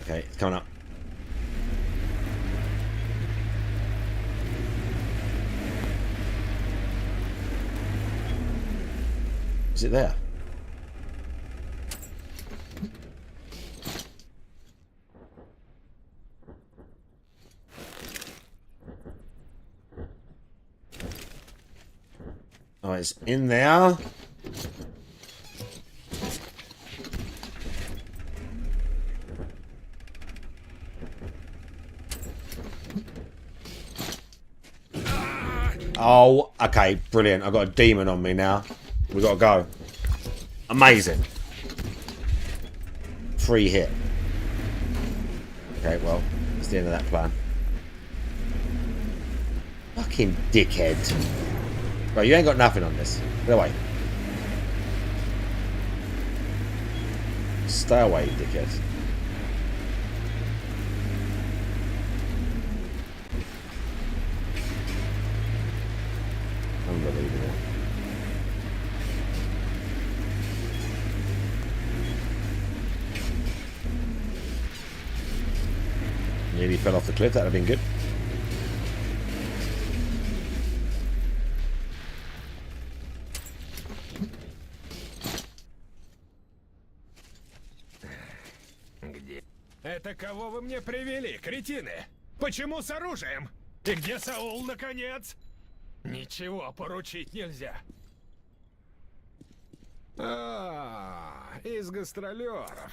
Okay, it's coming up. Is it there? Oh, it's in there. Oh, okay, brilliant. I've got a demon on me now. We gotta go. Amazing. Free hit. Okay, well, that's the end of that plan. Fucking dickhead. Right, you ain't got nothing on this. Get away. Stay away, dickhead. Unbelievable. Nearly fell off the cliff. That would have been good. Это кого вы мне привели, кретины? Почему с оружием? И где Саул, наконец? Ничего поручить нельзя. Из гастролеров.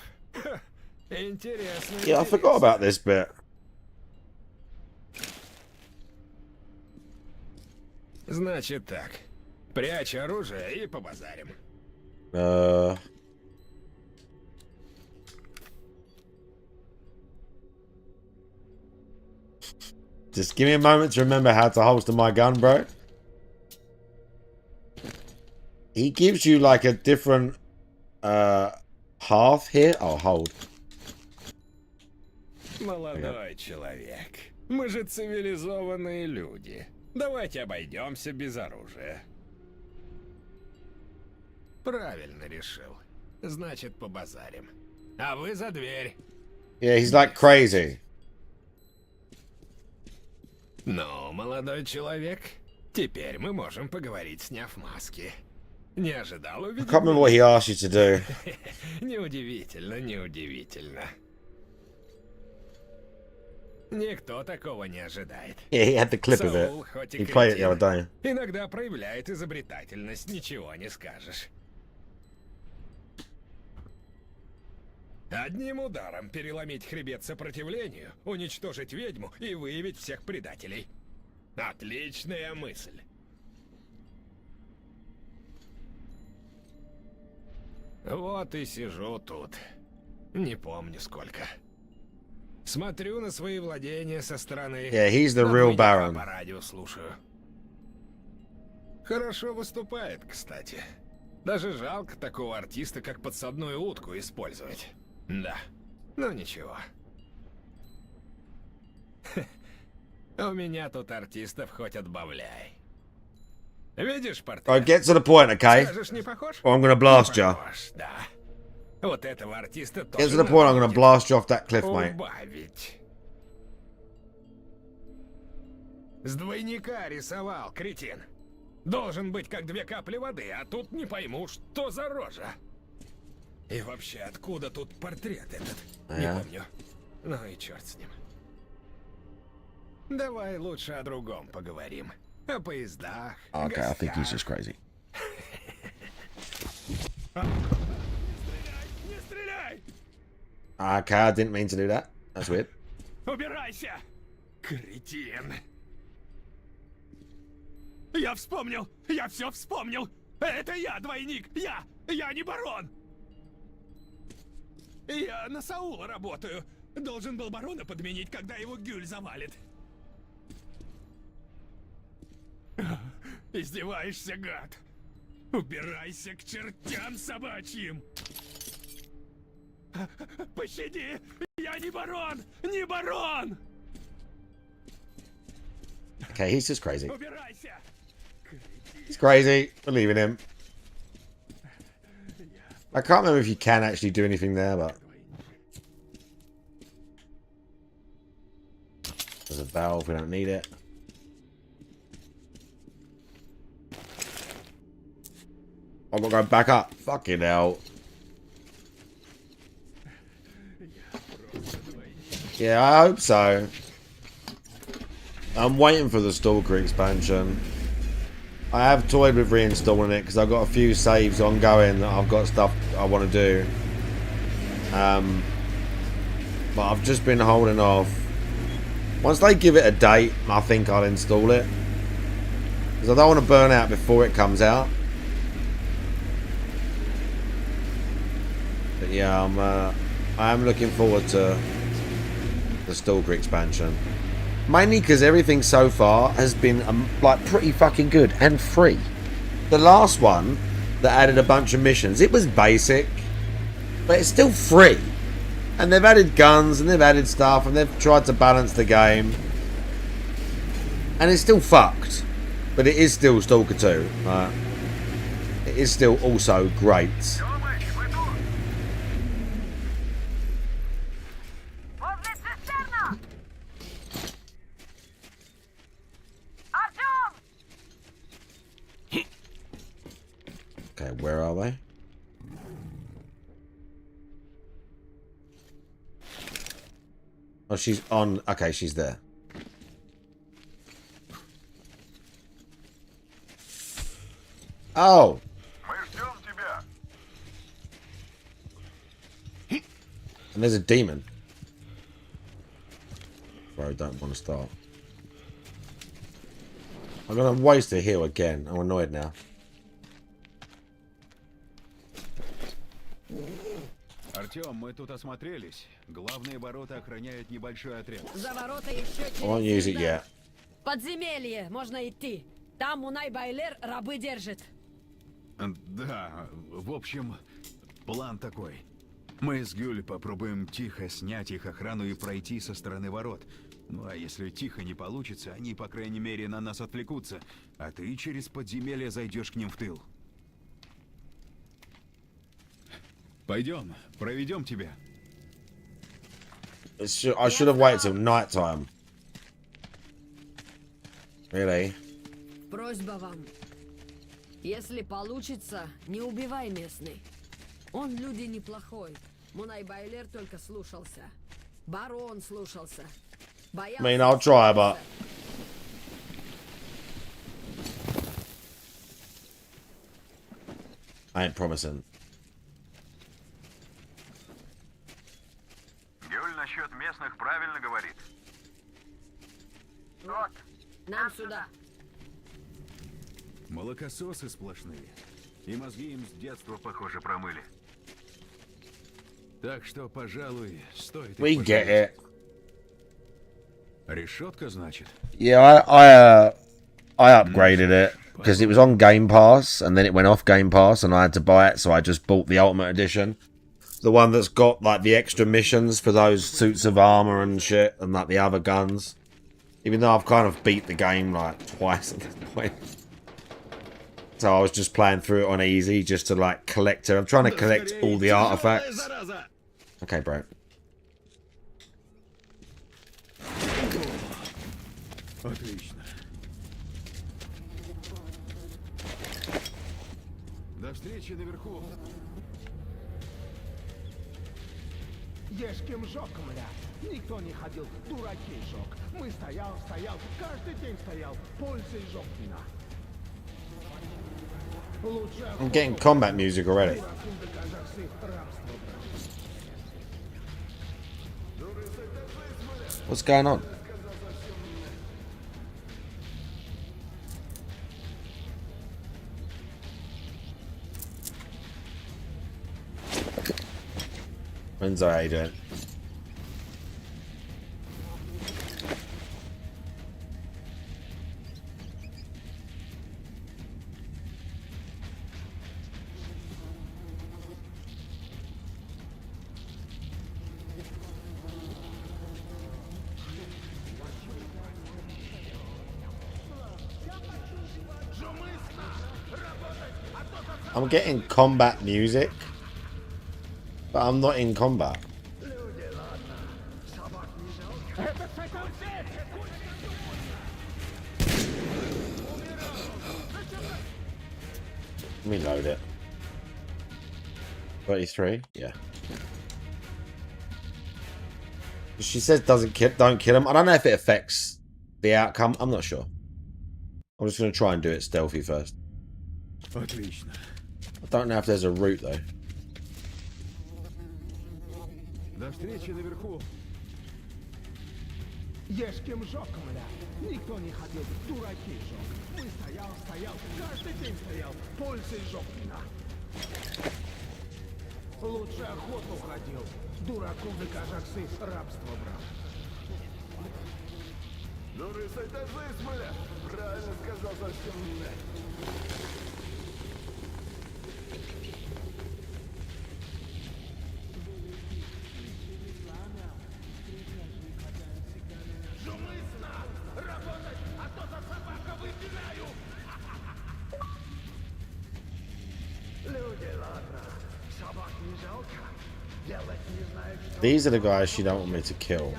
Интересно. Yeah, I forgot about this bit. Значит так. Прячь оружие и побазарим. Just give me a moment to remember how to holster my gun, bro. He gives you like a different path here. Oh, hold. Молодой человек, мы же цивилизованные люди. Давайте обойдемся без оружия. Правильно решил. Значит, побазарим. А вы за дверь. Yeah, he's like crazy. Ну, молодой человек, теперь мы можем поговорить, сняв маски. Не ожидал I увидеть. can't remember what he asked you to do. Неудивительно, неудивительно. Никто такого не ожидает. Yeah, he had the clip of it. Саул, хоть и He played it the кретин, other day. иногда проявляет изобретательность, ничего не скажешь. Одним ударом переломить хребет сопротивлению, уничтожить ведьму и выявить всех предателей. Отличная мысль. Вот и сижу тут. Не помню сколько. Смотрю на свои владения со стороны. Yeah, he's the real Baron. По радио слушаю. Хорошо выступает, кстати. Даже жалко такого артиста, как подсадную утку, использовать. Да, ну ничего. У меня тут артистов хоть отбавляй. Видишь портрет? Right, get to the point, okay? Скажешь, не похож? Or I'm gonna blast you. Похож, да. Вот этого артиста Get тоже to the point, I'm надо gonna blast you off that cliff, mate. убавить. С двойника рисовал, кретин. Должен быть как две капли воды, а тут не пойму, что за рожа. И вообще, откуда тут портрет этот? Не помню. Ну и черт с ним. Давай лучше о другом поговорим. О поездах. Okay, I think he's just crazy. Не стреляй! Okay, I didn't mean to do that. That's weird. Убирайся! Кретин! Я вспомнил! Я все вспомнил! Это я, двойник! Я не барон! Я на Саула работаю. Должен был барона подменить, когда его Гюль завалит. Издеваешься, гад? Убирайся к чертям собачьим! Пощади! Я не барон! Не барон! Okay, he's just crazy. Убирайся! He's crazy. Believe in him. I can't remember if you can actually do anything there, but there's a valve. We don't need it. I'm gonna go back up. Fucking hell. Yeah, I hope so. I'm waiting for the Stalker expansion. I have toyed with reinstalling it because I've got a few saves ongoing that I've got stuff I want to do. But I've just been holding off. Once they give it a date, I think I'll install it. Because I don't want to burn out before it comes out. But yeah, I am looking forward to the Stalker expansion. Mainly because everything so far has been like pretty fucking good and free. The last one that added a bunch of missions, it was basic, but it's still free. And they've added guns and they've added stuff and they've tried to balance the game. And it's still fucked. But it is still Stalker 2. It is still also great. Oh, she's on. Okay, she's there. Oh. And there's a demon. Bro, don't want to start. I'm going to waste a heal again. I'm annoyed now. Артём, мы тут осмотрелись. Главные ворота охраняет небольшой отряд. За ворота еще I won't use it yet. Подземелье, можно идти. Там Мунай Байлер рабы держит. Да, в общем, план такой. Мы с Гюль попробуем тихо снять их охрану и пройти со стороны ворот. Ну а если тихо не получится, они, по крайней мере, на нас отвлекутся. А ты через подземелье зайдешь к ним в тыл. Пойдем, проведем тебя. I should have waited till night time. Really? Просьба вам. Если получится, не убивай местный. Он люди неплохой. Мунай Байлер только слушался. Барон слушался. I mean, I'll try, but... I ain't promising. Гюль насчет местных правильно говорит. Вот, нам сюда. Молокососы сплошные. И мозги им с детства, похоже, промыли. Так что, пожалуй, стоит... We get it. Решетка, значит? Yeah, I upgraded it because it was on Game Pass and then it went off Game Pass and I had to buy it, so I just bought the Ultimate Edition. The one that's got like the extra missions for those suits of armor and shit and like the other guns. Even though I've kind of beat the game like twice at this point. So I was just playing through it on easy just to like collect it. I'm trying to collect all the artifacts. Okay, bro. Отлично. До встречи наверху. Ешь кем жёг, мля. Никто не ходил, дураки жёг. Мы стоял, каждый день стоял. Пользой жёг вина. I'm getting combat music already. What's going on? Renzo, how you doing? I'm getting combat music, but I'm not in combat. Let me load it. 33? Yeah. She says don't kill him. I don't know if it affects the outcome. I'm not sure. I'm just going to try and do it stealthy first. Отлично. I don't know if there's a route though. До встречи наверху. Ешь кем жёг, мля. Никто не ходил, дураки жёг. Мы стоял, каждый день стоял. Пользой жёг вина. Лучше охоту ходил. Дураку да кажаксы рабство брал. Ну вы сайтажись, мля. Правильно сказал совсем, мля. These are the guys she don't want me to kill.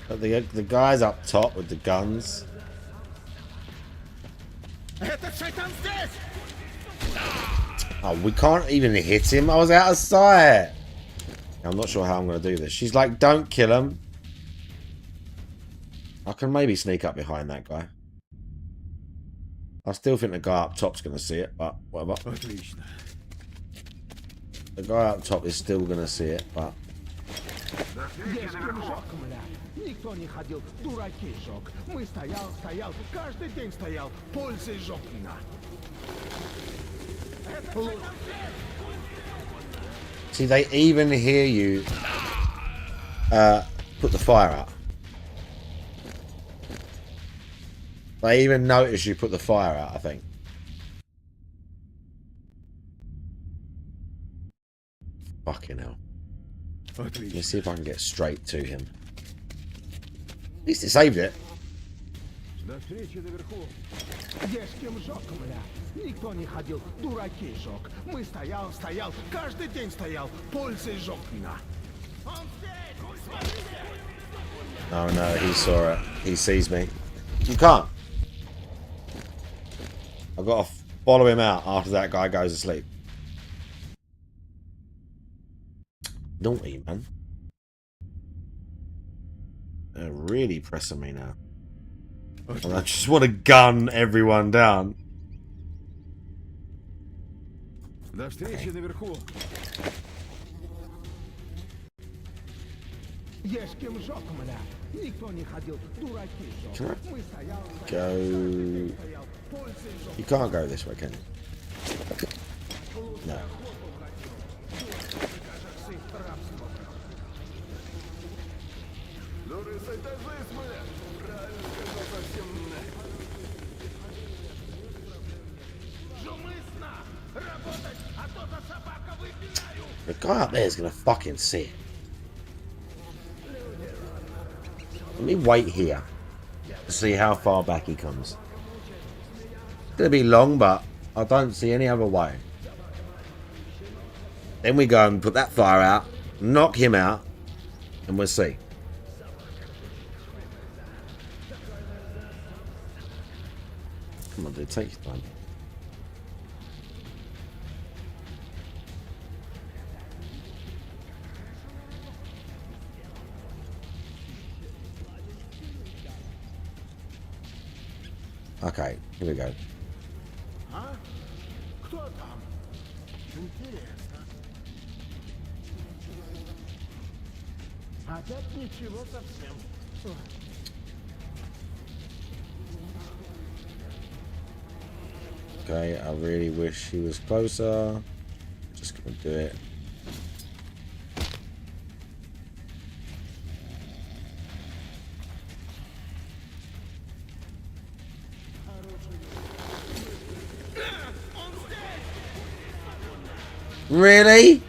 But the guys up top with the guns. Oh, we can't even hit him. I was out of sight. I'm not sure how I'm going to do this. She's like, don't kill him. I can maybe sneak up behind that guy. I still think the guy up top's going to see it, but whatever. The guy up top is still going to see it, but... Никто не ходил, дураки жёг. Мы стоял, каждый день стоял, пользой жёг меня. See, they even hear you put the fire out. They even notice you put the fire out, I think. Fucking hell. Let me see if I can get straight to him. At least it saved it. До встречи наверху. Я с кем жёг меня. Никто не ходил, дураки жёг. Мы стоял, каждый день стоял, пользой жёг меня. Oh no, he saw it. He sees me. You can't. I've got to follow him out after that guy goes to sleep. Naughty, man. They're really pressing me now. And I just want to gun everyone down. До встречи наверху. Я с кем жёг меня. Никто не ходил, дураки жёг. Мы стоял, Go. You can't go this way, can you? No. The guy up there is going to fucking see it. Let me wait here to see how far back he comes. It's going to be long, but I don't see any other way. Then we go and put that fire out, knock him out, and we'll see. Come on, dude, take your time. Okay, here we go. А? Кто там? Интересно. Опять ничего совсем. Okay, I really wish he was closer. Just gonna do it. Really?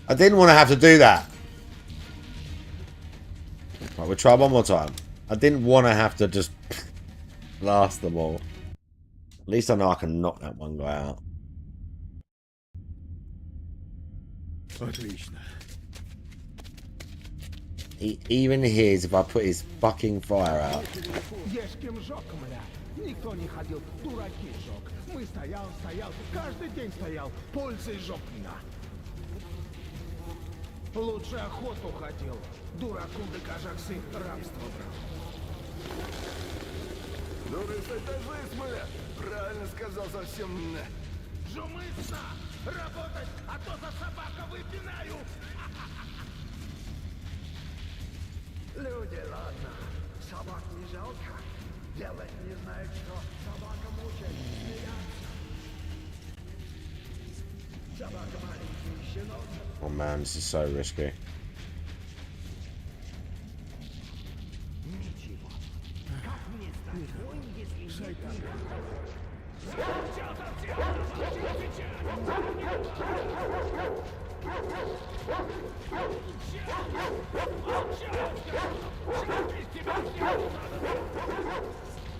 I didn't want to have to do that. Right, we'll try one more time. I didn't want to have to just blast them all. At least I know I can knock that one guy out. Отлично. He even hears if I put his fucking fire out. Я с кем жёг меня. Никто не ходил, дураки жёг. Мы стоял, каждый день стоял, пользой жёг меня. Лучше охоту ходил. Дураку докажак сын рабство брал. Дуры сатажи смыля. Правильно сказал совсем. Жумыться, работать, а то за собака выпинаю. Люди, ладно. Собак не жалко. Делать не знают, что собака мучает. Смеяться. Собака маленький щенок. Oh man, this is so risky.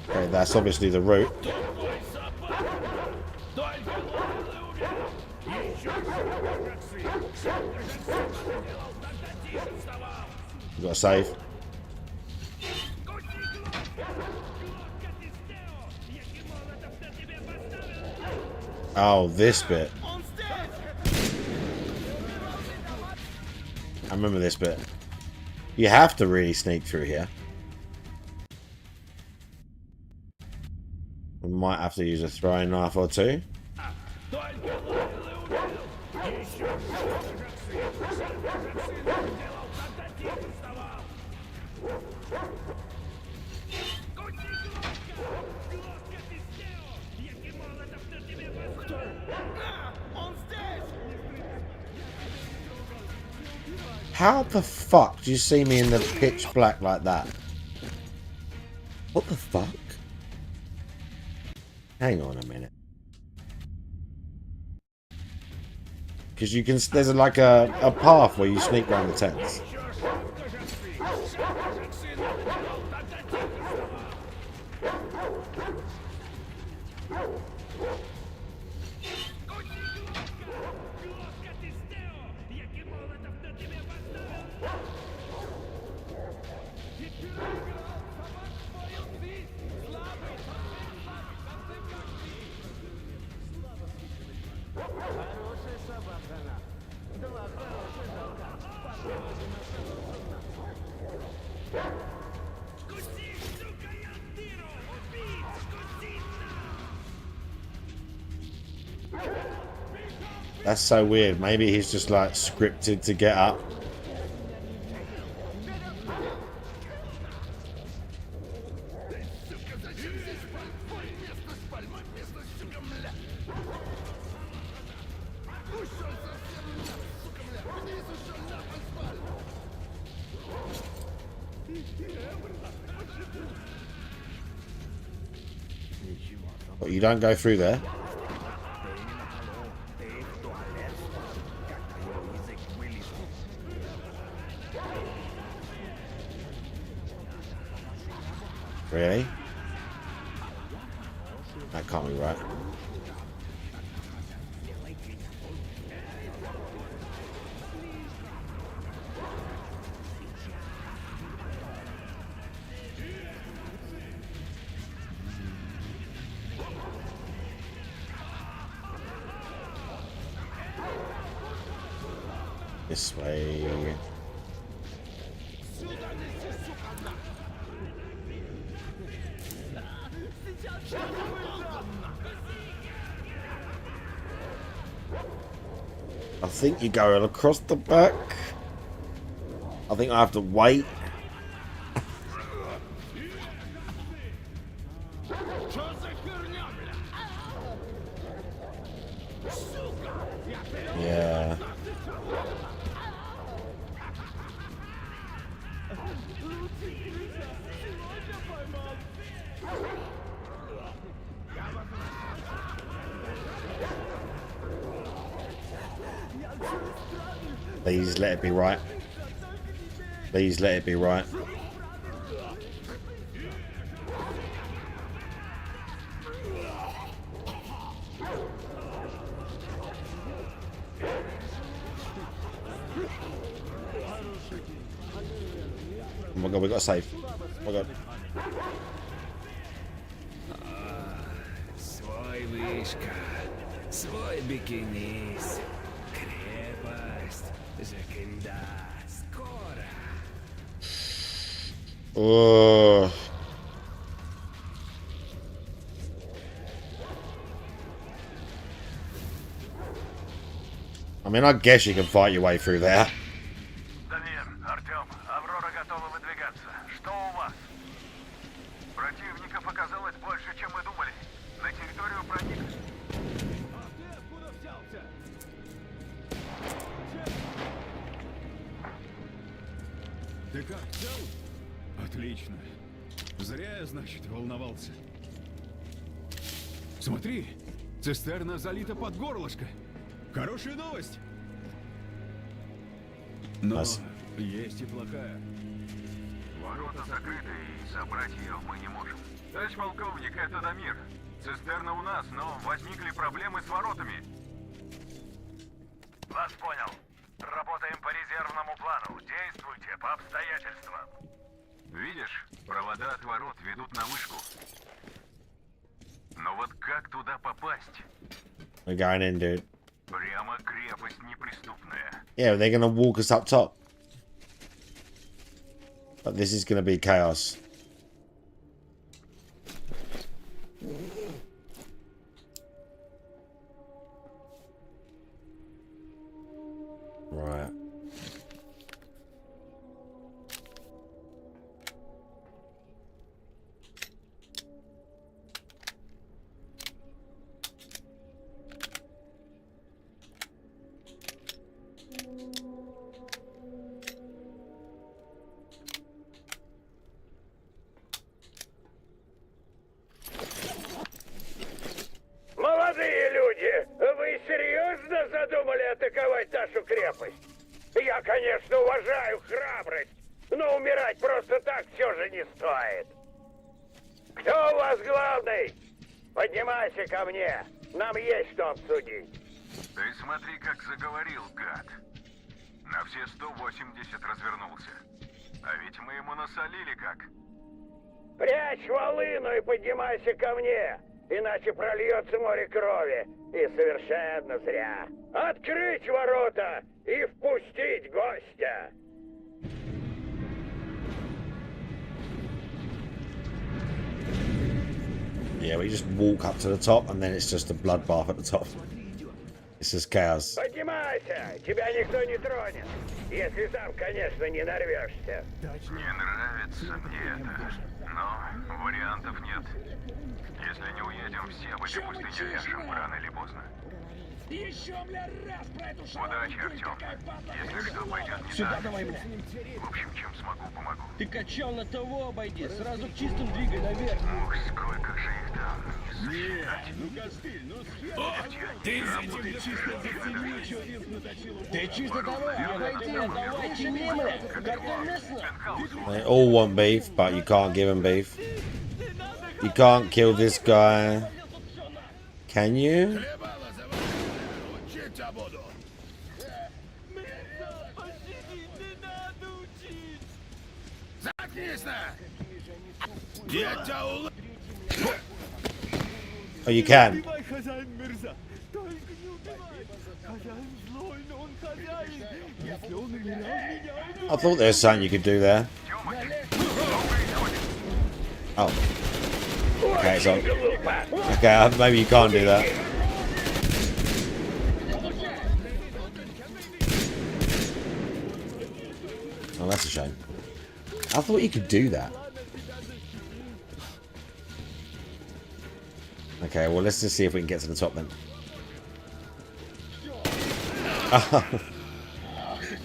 Okay, that's obviously the route. You got to save. Oh, this bit. I remember this bit. You have to really sneak through here. We might have to use a throwing knife or two. How the fuck do you see me in the pitch black like that? What the fuck? Hang on a minute. Because you can, there's like a path where you sneak around the tents. That's so weird. Maybe he's just like scripted to get up. But you don't go through there. Really? That can't be right. This way. I think you go across the back. I think I have to wait. Yeah. Please let it be right. Please let it be right. Oh my god, we got to save. Oh my god. Свой вышка, свой бикинис, крепость, закинда, скоро. Oh. I mean, I guess you can fight your way through there. Дамир, Артем, Аврора готова выдвигаться. Что у вас? Противников оказалось больше, чем мы думали. На территорию проник. А ты откуда взялся? Ты как, цел? Отлично. Зря я, значит, волновался. Смотри, цистерна залита под горлышко. Хорошая новость. Но есть и плохая. Ворота закрыты, и забрать ее мы не можем. Товарищ полковник, это Дамир. Цистерна у нас, но возникли проблемы с воротами. Вас понял. Работаем по резервному плану. Действуйте по обстоятельствам. Видишь, провода от ворот ведут на вышку. Но вот как туда попасть? We're going in, dude. Прямо крепость неприступная. Yeah, they're gonna walk us up top. But this is gonna be chaos. Right. Молодые люди, вы серьезно задумали атаковать нашу крепость? Я, конечно, уважаю храбрость, но умирать просто так все же не стоит. Кто у вас главный? Поднимайся ко мне, нам есть что обсудить. Ты смотри, как заговорил, гад. На все 180 развернулся. А ведь мы ему насолили как. Прячь волыну и поднимайся ко мне, иначе прольется море крови, и совершенно зря. Открыть ворота и впустить гостя. Yeah, we just walk up to the top and then it's just a bloodbath at the top. It's just chaos. Поднимайся, тебя никто не тронет, если сам, конечно, не нарвешься. Не нравится мне это. Но вариантов нет. Если не уедем все в эти пустыни ляжем рано или поздно. Удачи, Артем. Если что пойдет не Сюда так. давай, бля. В общем, чем смогу, помогу. Ты качал на того обойди, сразу к чистым двигай наверх. Ух, сколько же их там. Ну костыль, ну ты чисто зацени, Ты чисто давай, обойди, давай, тяни, бля. Картельный снап. They all want beef, but you can't give them beef. You can't kill this guy. Can you? Oh, you can. I thought there was something you could do there. Oh. Okay, so okay, maybe you can't do that. Oh, that's a shame. I thought you could do that. Okay, well, let's just see if we can get to the top then.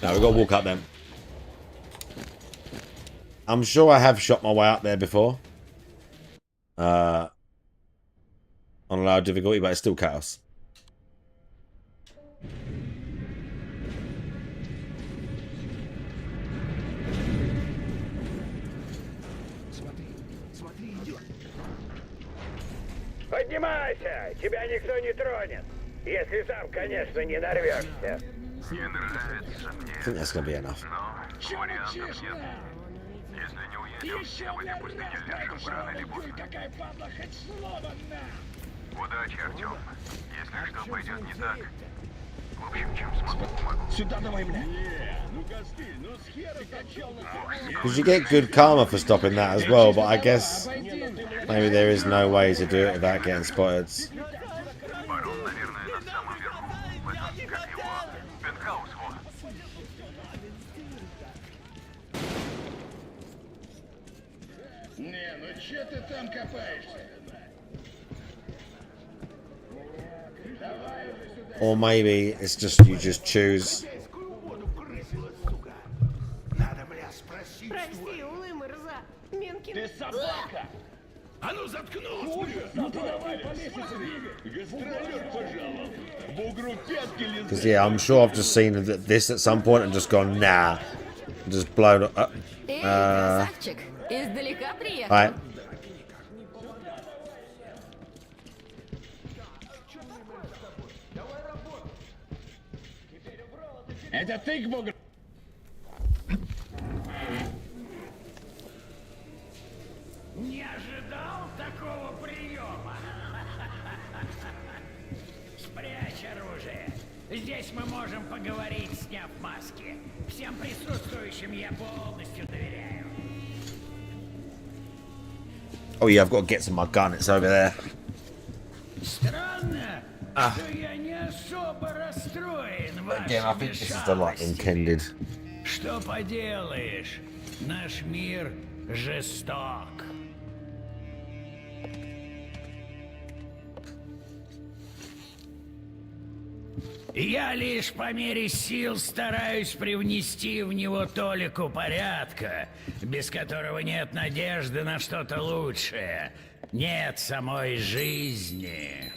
No, we've got to walk up then. I'm sure I have shot my way up there before. On low difficulty, but it's still chaos. Поднимайся, тебя никто не тронет, если сам, конечно, не нарвешься. Не нравится мне. I think that's going to be enough. Но вариантов нет. Если не уедем все в эти пустыни ляжем рано или поздно. Удачи, Артем. Если что пойдет не так. В общем, чем смогу, помогу. Сюда давай, бля. Because you get good karma for stopping that as well, but I guess maybe there is no way to do it without getting spotted. Барон, наверное, на самом верху. В этом, как его, пентхаус, вот. Не, ну че ты там копаешься? Or maybe it's just you just choose. Прости, улымырза. Менкин. Ты собака! А ну заткнулся! Ну ты давай по лестнице двигай! Гастролер пожалуй! Бугру пятки лизать! Because yeah, I'm sure I've just seen this at some point and just gone nah, and just blown up. Красавчик, издалека приехал. Right. Это ты, Бог. Не ожидал такого приема. Спрячь оружие. Здесь мы можем поговорить, сняв маски. Всем присутствующим я полностью доверяю. Oh yeah, I've got to get to my gun. It's over there. Странно, что я не особо расстроен вашей Again, I think this is the like intended. Что поделаешь, наш мир жесток. Я лишь по мере сил стараюсь привнести в него толику порядка, без которого нет надежды на что-то лучшее, нет самой жизни.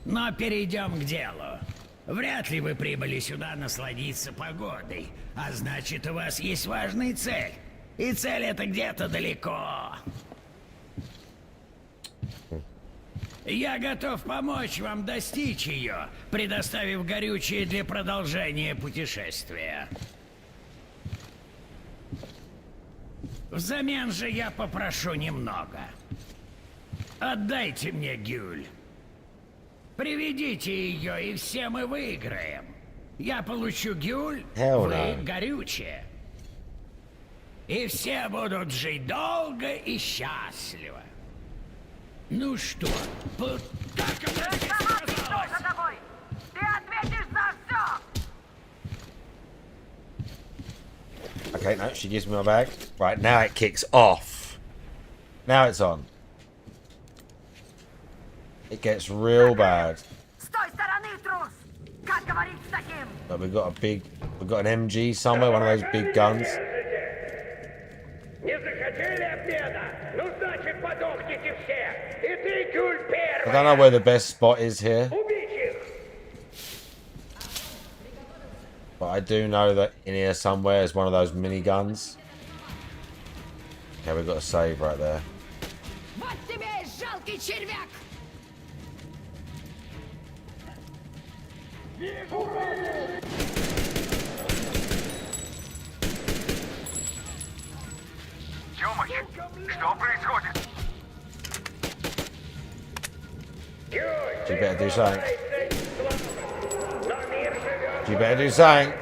Но перейдем к делу. Вряд ли вы прибыли сюда насладиться погодой, а значит, у вас есть важная цель. И цель эта где-то далеко. Я готов помочь вам достичь ее, предоставив горючее для продолжения путешествия. Взамен же я попрошу немного. Отдайте мне Гюль. Приведите ее, и все мы выиграем. Я получу Гюль, вы горючее. И все будут жить долго и счастливо. Ну что, как она здесь оказалась? Ты ответишь за все! Okay, no, she gives me my bag. Right, now it kicks off. Now it's on. It gets real bad. С той стороны, трус! Как говорить с таким? But we've got an MG somewhere, one of those big guns. Не захотели обмена? Ну, значит, подохните все. И ты, Гюль, первая. I don't know where the best spot is here. Убить их. But I do know that in here somewhere is one of those miniguns. Okay, we've got a save right there. Вот тебе и жалкий червяк! Тёмыч, что происходит? You better do something. You better do something.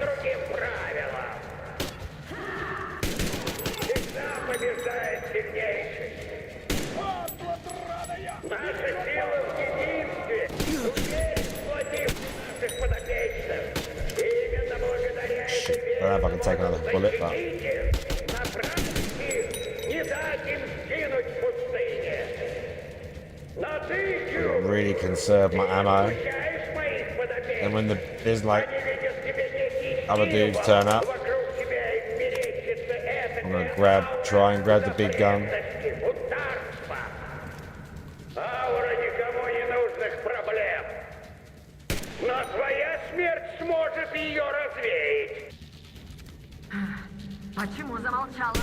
I don't know if I can take another bullet, but I've really conserve my ammo. And when there's like other dudes turn up, I'm gonna try and grab the big gun. Но твоя смерть сможет ее развеять. Почему замолчала?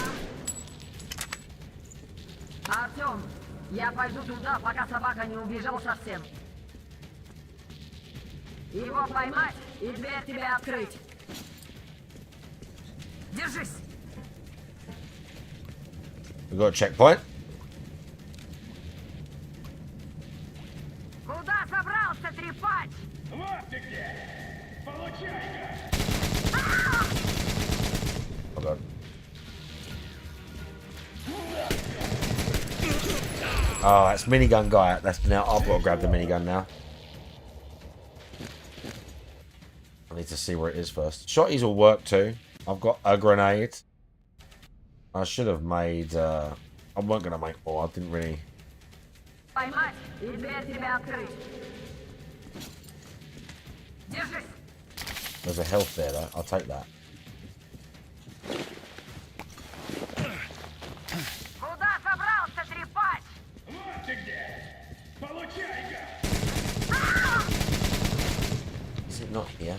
Артём, я пойду туда, пока собака не убежал совсем. Его поймать и дверь тебе открыть. Держись! We got a checkpoint. Куда собрался трепач? Вот ты где! Получай-ка! Oh god. Oh, that's minigun guy. That's now. I've got to grab the minigun now. I need to see where it is first. Shotties will work too. I've got a grenade. I should have made. I weren't gonna make more. I didn't really. Поймать и дверь тебе открыть. Держись! There's a health there though. I'll take that. Куда собрался трепач? Вот ты где! Получай-ка! Is it not here?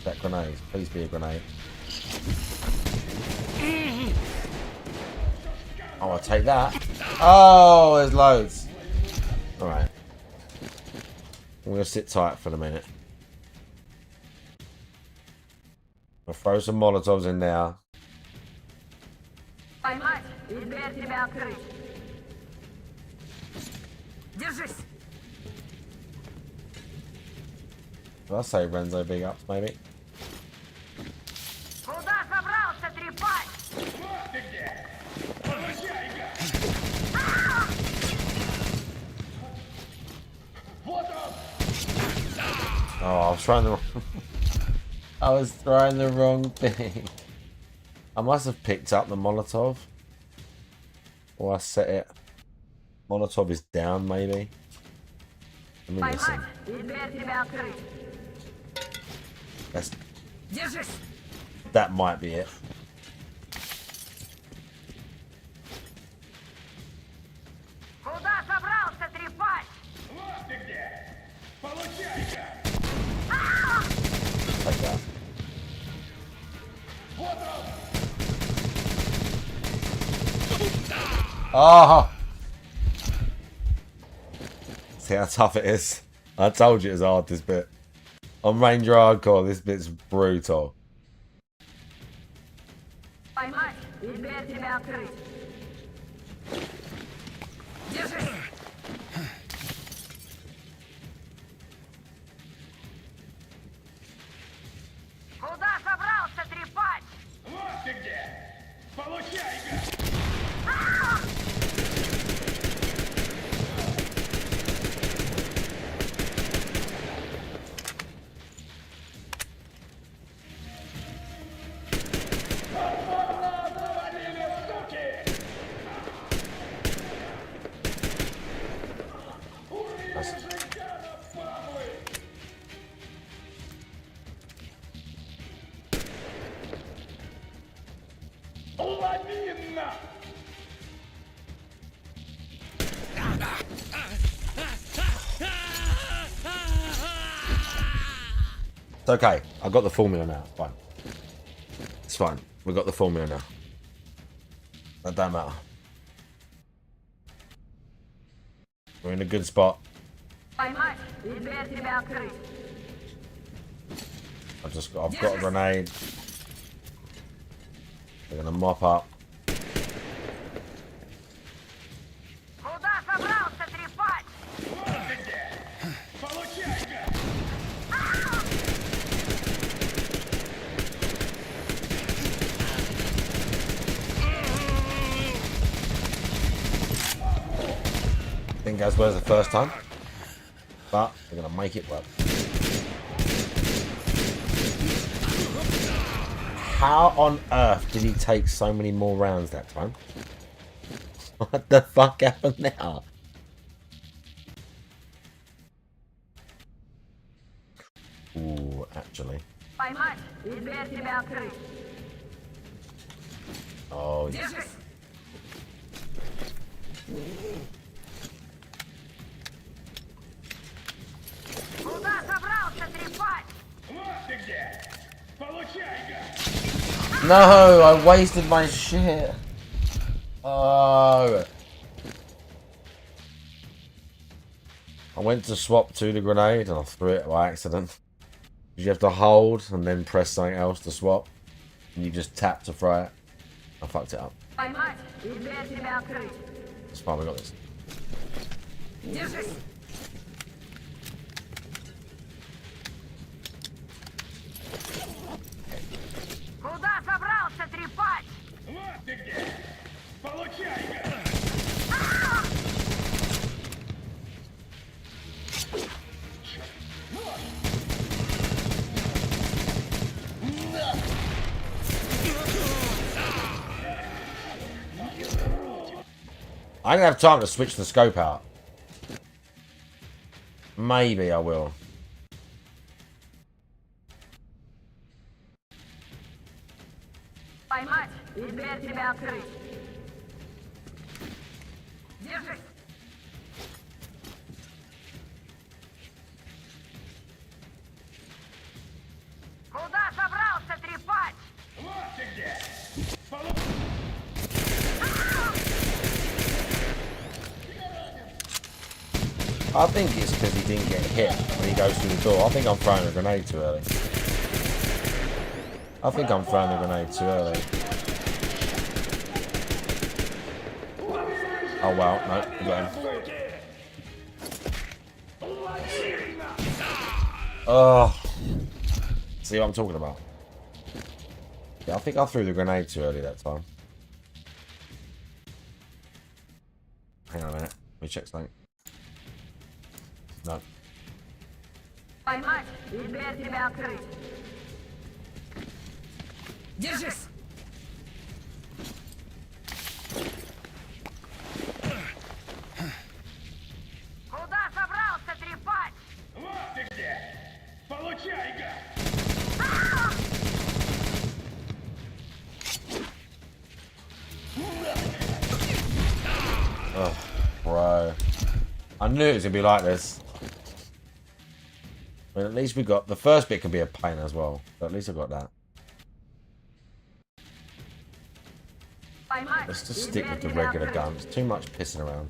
That grenade. Please be a grenade. Oh, I'll take that. Oh, there's loads. I'm going to sit tight for a minute. I'll throw some Molotovs in there. Поймать и дверь тебя открыть. Держись. Did I say Renzo big ups, maybe? Куда собрался трепать? Вот ты где! Получай-ка! Вот он! Oh, I was trying the I was trying the wrong thing. I must have picked up the Molotov. Or I set it. Molotov is down, maybe. Let me listen. Поймать и дверь тебя открыть. That's, Держись. that might be it. Куда собрался трепать? Вот ты где! Получай-ка! Take that. Вот он! Oh! See how tough it is? I told you it was hard, this bit. On Ranger Hardcore, this bit's brutal. Поймать и дверь тебя открыть. Держись. Куда собрался трепать? Вот ты где! Получай-ка! Ламинна! It's okay. I got the formula now. Fine. It's fine. We got the formula now. That don't matter. We're in a good spot. Поймать и дверь тебя открыть. I've got a grenade. We're gonna mop up. Куда собрался трепать? Вот ты где! Получай-ка! Didn't go as well as the first time, but we're gonna make it work. How on earth did he take so many more rounds that time? What the fuck happened now? Ooh, actually. Поймать и дверь тебя открыть. Oh, yeah. Держись. Куда собрался трепать? Вот ты где! Получай-ка! No, I wasted my shit. Oh. I went to swap to the grenade and I threw it by accident. You have to hold and then press something else to swap. And you just tap to throw it. I fucked it up. Поймать и дверь тебя открыть. It's fine, we got this. Держись. Куда собрался трепать? Вот ты где! Получай-ка! I don't have time to switch the scope out. Maybe I will. Поймать и дверь тебя открыть. Держись. Куда собрался трепать? Вот ты где! I think it's because he didn't get hit when he goes through the door. I think I'm throwing a grenade too early. I think I'm throwing the grenade too early. Oh wow, no, again. Oh, see what I'm talking about? Yeah, I think I threw the grenade too early that time. Hang on a minute, let me check something. No. Поймать и дверь тебя открыть. Держись! Куда собрался трепать? Вот ты где! Получай, гад! Oh, bro. I knew it was going to be like this. But at least we got... The first bit could be a pain as well. But at least I got that. Let's just stick with the regular gun. It's too much pissing around.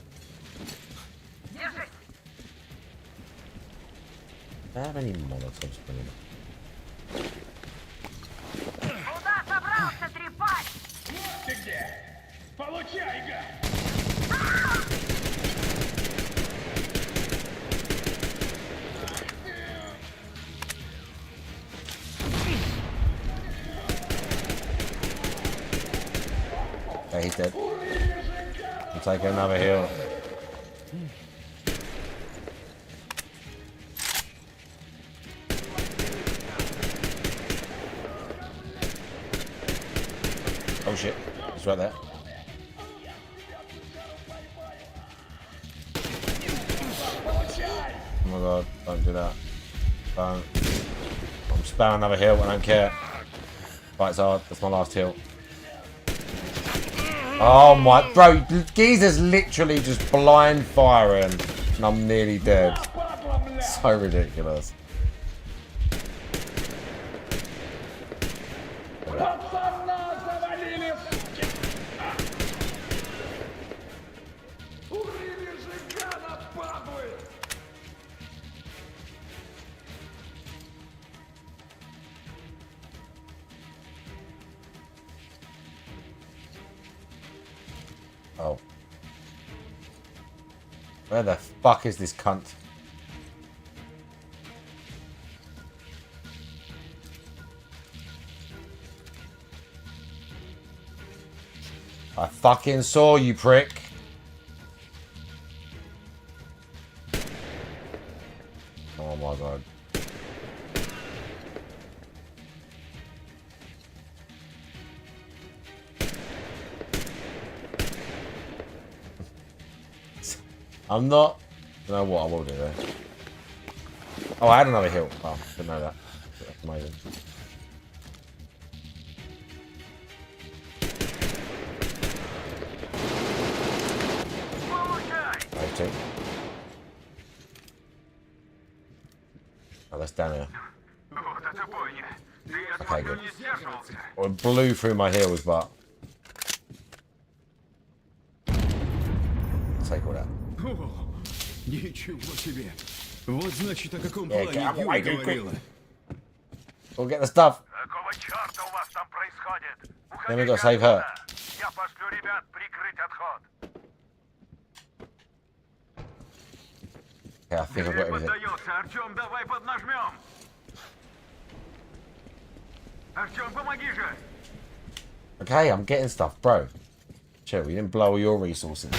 Do I have any molotovs for him? Куда собрался трепать? Вот ты где! Получай, гад! Okay, he's dead. I'm taking another heal. Oh shit, it's right there. Oh my god, don't do that. Don't. I'm spamming another heal, I don't care. Right, so that's my last heal. Oh my, bro, Geezer's literally just blind firing and I'm nearly dead. So ridiculous. Oh. Where the fuck is this cunt? I fucking saw you, prick. Oh my god. I'm not... You know what, I will do there. Oh, I had another heal. Oh, didn't know that. That's amazing. Okay. Oh, that's down here. Okay, good. Well, it blew through my heels, but... Take all that. О, ничего себе. Вот значит, о каком Yeah, плане get Юля away, quick. говорила. We'll get the stuff. Какого черта у вас там происходит? Then we gotta save her. Я пошлю ребят прикрыть отход. Yeah, I think I've got everything. Поддается, Артем, давай поднажмем. Артем, помоги же. Okay, I'm getting stuff, bro. Chill, you didn't blow all your resources.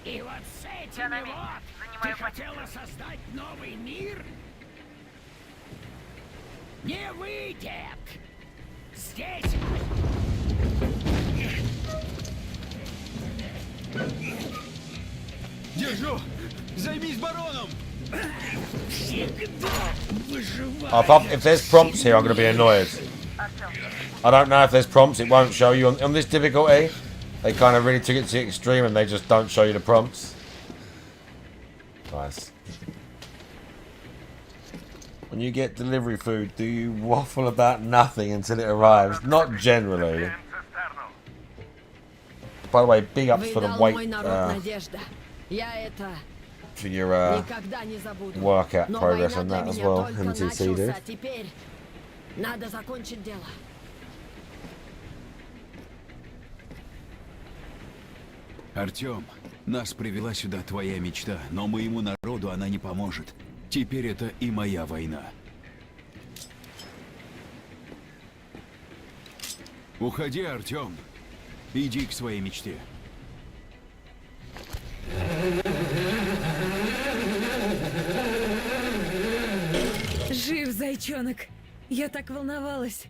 И вот с этими вот ты хотела создать новый мир? Не выйдет! Здесь... Держу! Займись бароном! Всегда выживай! If there's prompts here, I'm going to be annoyed. I don't know if there's prompts, it won't show you. On this difficulty, they kind of really took it to the extreme and they just don't show you the prompts. Nice. When you get delivery food, do you waffle about nothing until it arrives? Not generally. By the way, big ups for the Вы weight, мой народ надежда. Я это for your никогда не забуду. workout Но progress война on для that as меня well, только MTC dude. начался. Теперь надо закончить дело. Артём, нас привела сюда твоя мечта, но моему народу она не поможет. Теперь это и моя война. Уходи, Артём. Иди к своей мечте. Жив, зайчонок. Я так волновалась.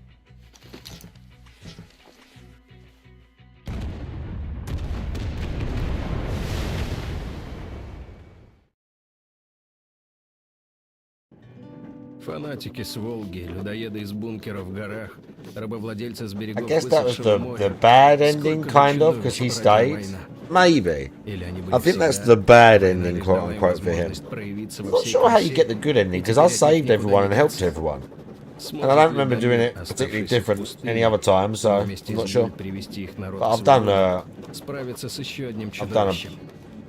Фанатики с Волги, людоеды из бункеров в горах, рабовладельцы с I берегов guess that was высохшего the моря. bad ending, Сколько kind of, чудовищ because he породила stayed. война. Maybe. Или они были I think that's всегда. the bad Война ending, лишь quote дала им unquote, for him. возможность проявиться I'm во not всей sure how you красе, get the good ending, и because I теперь от них saved никуда everyone не and helped деться. everyone. And Сможет I don't ли remember doing Дамир, it particularly оставшийся в different пустыне, any other time, so вместе I'm с not sure. Буль привести их народ But к I've done свободе, справиться с еще одним I've done чудовищем.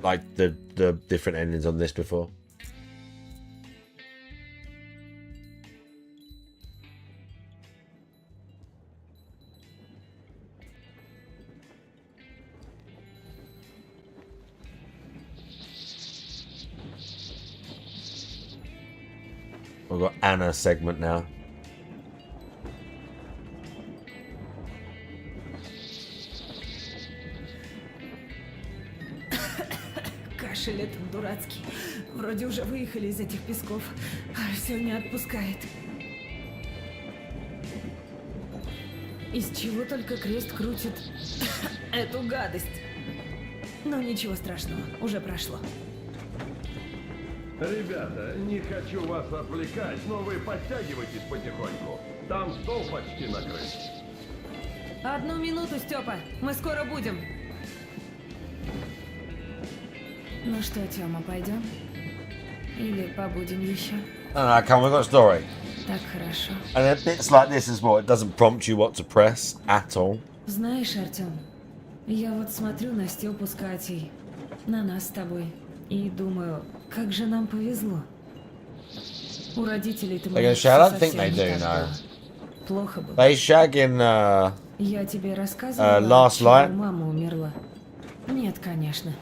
like the different endings on this before. We've got Anna segment now. Кашель этот дурацкий. Вроде уже выехали из этих песков, а все не отпускает. Из чего только крест крутит эту гадость. Но ничего страшного, уже прошло. Ребята, не хочу вас отвлекать, но вы подтягивайтесь потихоньку. Там стол почти накрыт. 1 минуту, Степа, мы скоро будем. Ну что, Тёма, пойдем? Или побудем еще? Come on, we've got a story. Так хорошо. And bits like this as well, it doesn't prompt you what to press at all. Знаешь, Артём, я вот смотрю на Степу с Катей, на нас с тобой, и думаю, как же нам повезло. У родителей-то They're gonna share? I don't think they do, no. Плохо было. They shag in Я тебе рассказывала, Last чего Light. мама умерла? Нет, конечно.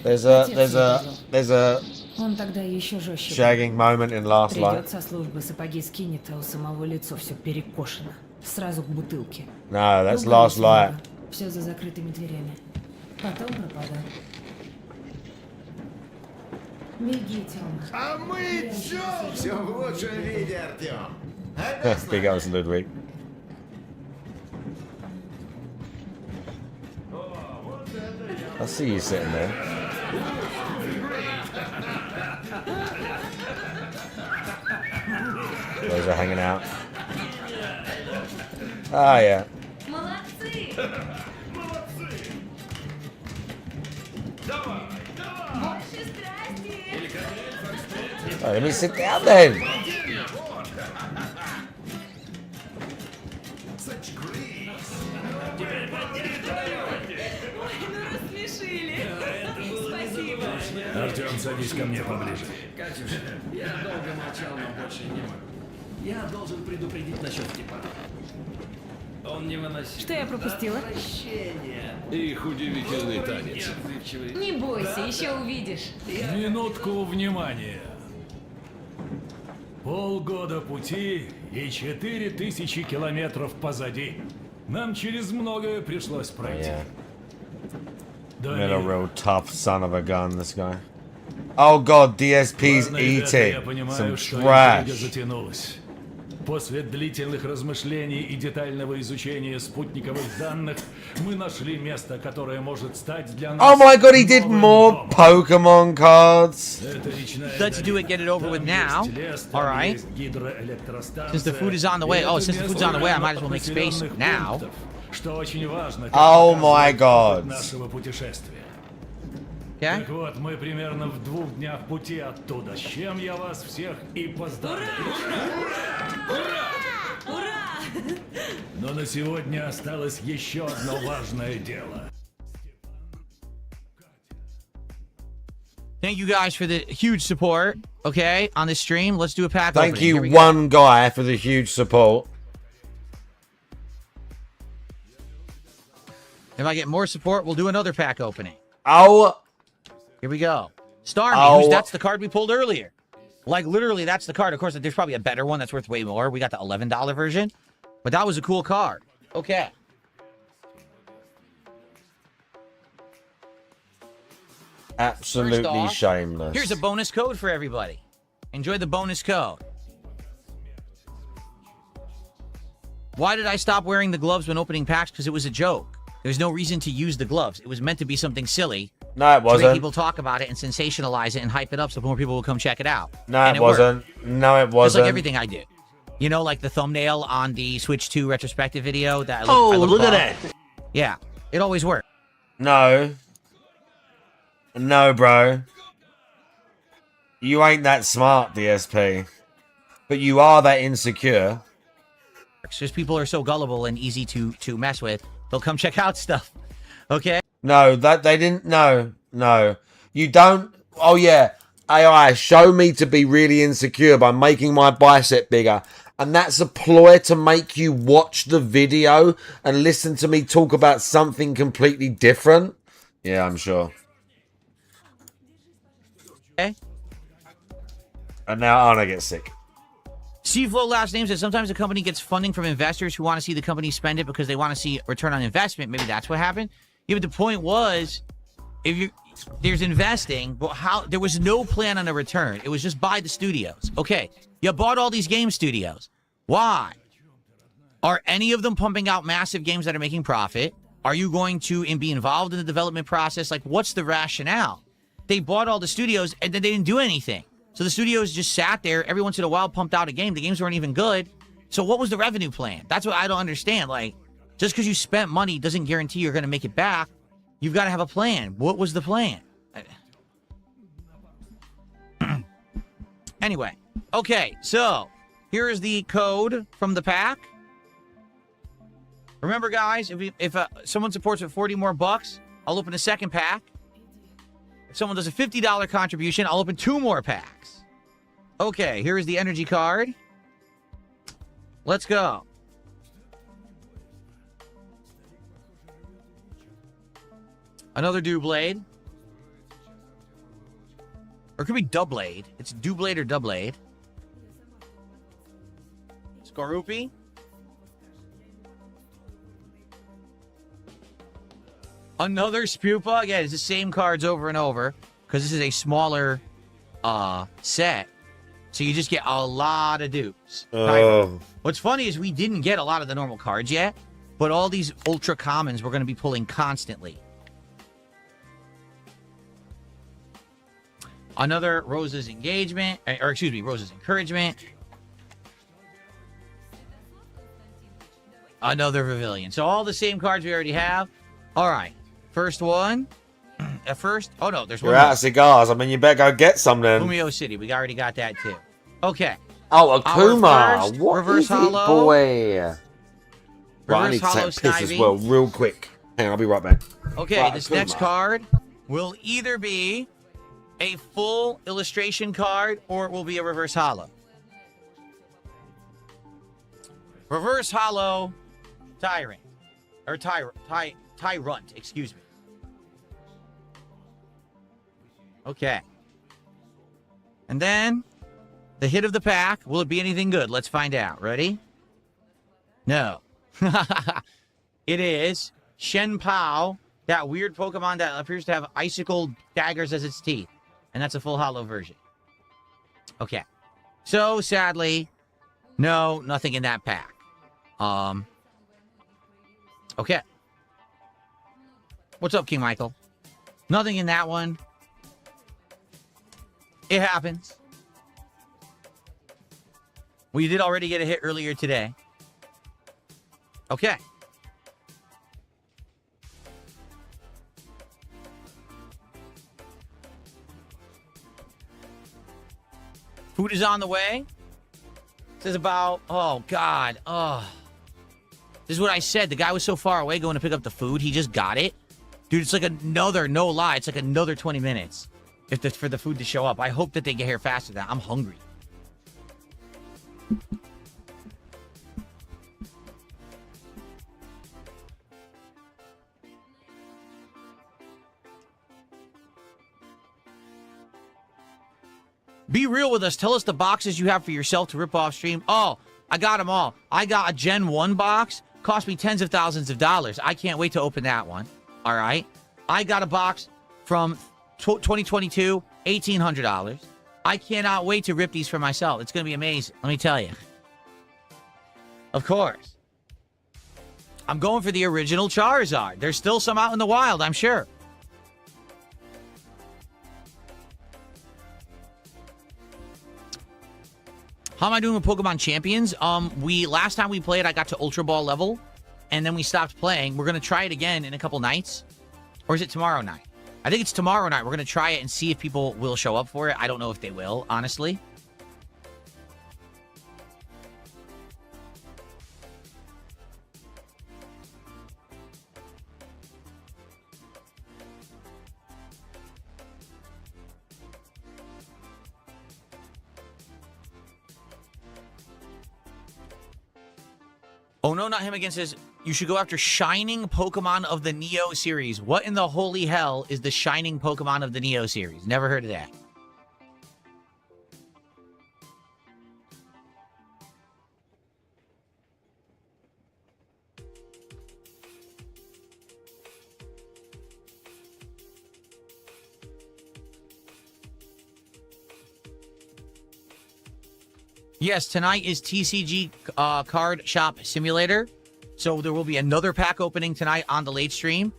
There's a Он тогда еще жестче. shagging moment in Last Light. Придет со службы, сапоги скинет, а у самого лицо все перекошено. Сразу к бутылке. No, that's Last Light. Все за закрытыми дверями. Потом пропадал. Беги, Тёма. А мы чё? Все в лучшем виде, Артём. Big ups, Ludwig. I see you sitting there. Those are hanging out. Ah, yeah. Молодцы! Больше страсти! Oh, let me sit down then. Артём, садись ко мне поближе. Катюша, я долго молчал, но больше не могу. Я должен предупредить насчет Степана. Он не выносит. Что я пропустила? Их удивительный танец. Не бойся, еще увидишь. Минутку внимания. Полгода пути и 4000 километров позади. Нам через многое пришлось пройти. Been a real tough son of a gun, this guy. Oh god, DSP's Ладно, ребята, я eating понимаю, some что интрига trash. затянулась. После длительных размышлений и детального изучения спутниковых данных мы нашли место, которое может стать для нас. Oh my god, he did more Pokemon cards. Let's do it, get it over with now. All right. Since the food is on the way. Oh, since the food's on the way, I might as well make space now. Что очень важно. Oh my god. Нашего путешествия. Okay. Так вот, мы примерно в 2 днях пути оттуда, с чем я вас всех и поздравляю. Но на сегодня осталось еще одно важное дело. Thank you guys for the huge support, okay, on this stream. Let's do a pack Thank opening. you, Here we go. one guy, for the huge support. If I get more support, we'll do another pack opening. Oh. Here we go. Starmie, Oh. that's the card we pulled earlier. Like, literally, that's the card. Of course, there's probably a better one that's worth way more. We got the $11 version. But that was a cool card. Okay. Absolutely First off, shameless. Here's a bonus code for everybody. Enjoy the bonus code. Why did I stop wearing the gloves when opening packs? Because it was a joke. There's no reason to use the gloves. It was meant to be something silly. No, it To wasn't. make people talk about it and sensationalize it and hype it up so more people will come check it out. No, And it worked. wasn't. No, it Just wasn't. like everything I do. You know, like the thumbnail on the Switch 2 retrospective video that I Look at above? that. Yeah, it always works. No. No, bro. You ain't that smart, DSP. But you are that insecure. Just people are so gullible and easy to mess with. They'll come check out stuff. Okay? No, that they didn't. No. You don't. Oh, yeah. AI, show me to be really insecure by making my bicep bigger. And that's a ploy to make you watch the video and listen to me talk about something completely different. Yeah, I'm sure. Okay. And now I'm gonna get sick. Seaflow last name says sometimes a company gets funding from investors who want to see the company spend it because they want to see return on investment. Maybe that's what happened. Yeah, but the point was, there's investing, but how there was no plan on a return. It was just buy the studios. Okay, you bought all these game studios. Why? Are any of them pumping out massive games that are making profit? Are you going to be involved in the development process? Like, what's the rationale? They bought all the studios and then they didn't do anything. So the studios just sat there. Every once in a while pumped out a game. The games weren't even good. So what was the revenue plan? That's what I don't understand. Like, just because you spent money doesn't guarantee you're going to make it back. You've got to have a plan. What was the plan? Anyway. Okay, so here is the code from the pack. Remember, guys, if someone supports with 40 more bucks, I'll open a second pack. If someone does a $50 contribution, I'll open 2 more packs. Okay, here is the energy card. Let's go. Another Doublade. Or it could be Doublade. It's Doublade or Doublade. Skorupi. Another Spupa. Again, it's the same cards over and over because this is a smaller set. So you just get a lot of dupes. Oh. What's funny is we didn't get a lot of the normal cards yet, but all these ultra commons we're going to be pulling constantly. Another Rose's Engagement, or excuse me, Rose's Encouragement. Another Pavilion. So all the same cards we already have. All right. First one. Oh no, there's one You're more. out of cigars. I mean, you better go get some then. Fumio City. We already got that too. Okay. Oh, Akuma. Our first What reverse is it, hollow. boy? Right, I need to hollow take a piss as Snivy. well, real quick. Hang on, I'll be right back. Okay, Right, this Akuma. next card will either be a full illustration card or it will be a reverse hollow. Reverse hollow Tyrant. Or Tyrant, excuse me. Okay. And then the hit of the pack. Will it be anything good? Let's find out. Ready? No. It is Shen Pao, that weird Pokemon that appears to have icicle daggers as its teeth. And that's a full hollow version. Okay. So, sadly, no, nothing in that pack. Okay. What's up, King Michael? Nothing in that one. It happens. We did already get a hit earlier today. Okay. Food is on the way. This is about, oh, God. Oh. This is what I said. The guy was so far away going to pick up the food. He just got it. Dude, it's like another, no lie, it's like another 20 minutes. for the food to show up. I hope that they get here faster than that. I'm hungry. Be real with us. Tell us the boxes you have for yourself to rip off stream. Oh, I got them all. I got a Gen 1 box. Cost me tens of thousands of dollars. I can't wait to open that one. All right. I got a box from 2022, $1,800. I cannot wait to rip these for myself. It's going to be amazing. Let me tell you. Of course. I'm going for the original Charizard. There's still some out in the wild, I'm sure. How am I doing with Pokemon Champions? Last time we played, I got to Ultra Ball level, and then we stopped playing. We're going to try it again in a couple nights. Or is it tomorrow night? I think it's tomorrow night. We're going to try it and see if people will show up for it. I don't know if they will, honestly. Oh, no, not him again says, you should go after Shining Pokemon of the Neo series. What in the holy hell is the Shining Pokemon of the Neo series? Never heard of that. Yes, tonight is TCG Card Shop Simulator. So there will be another pack opening tonight on the late stream.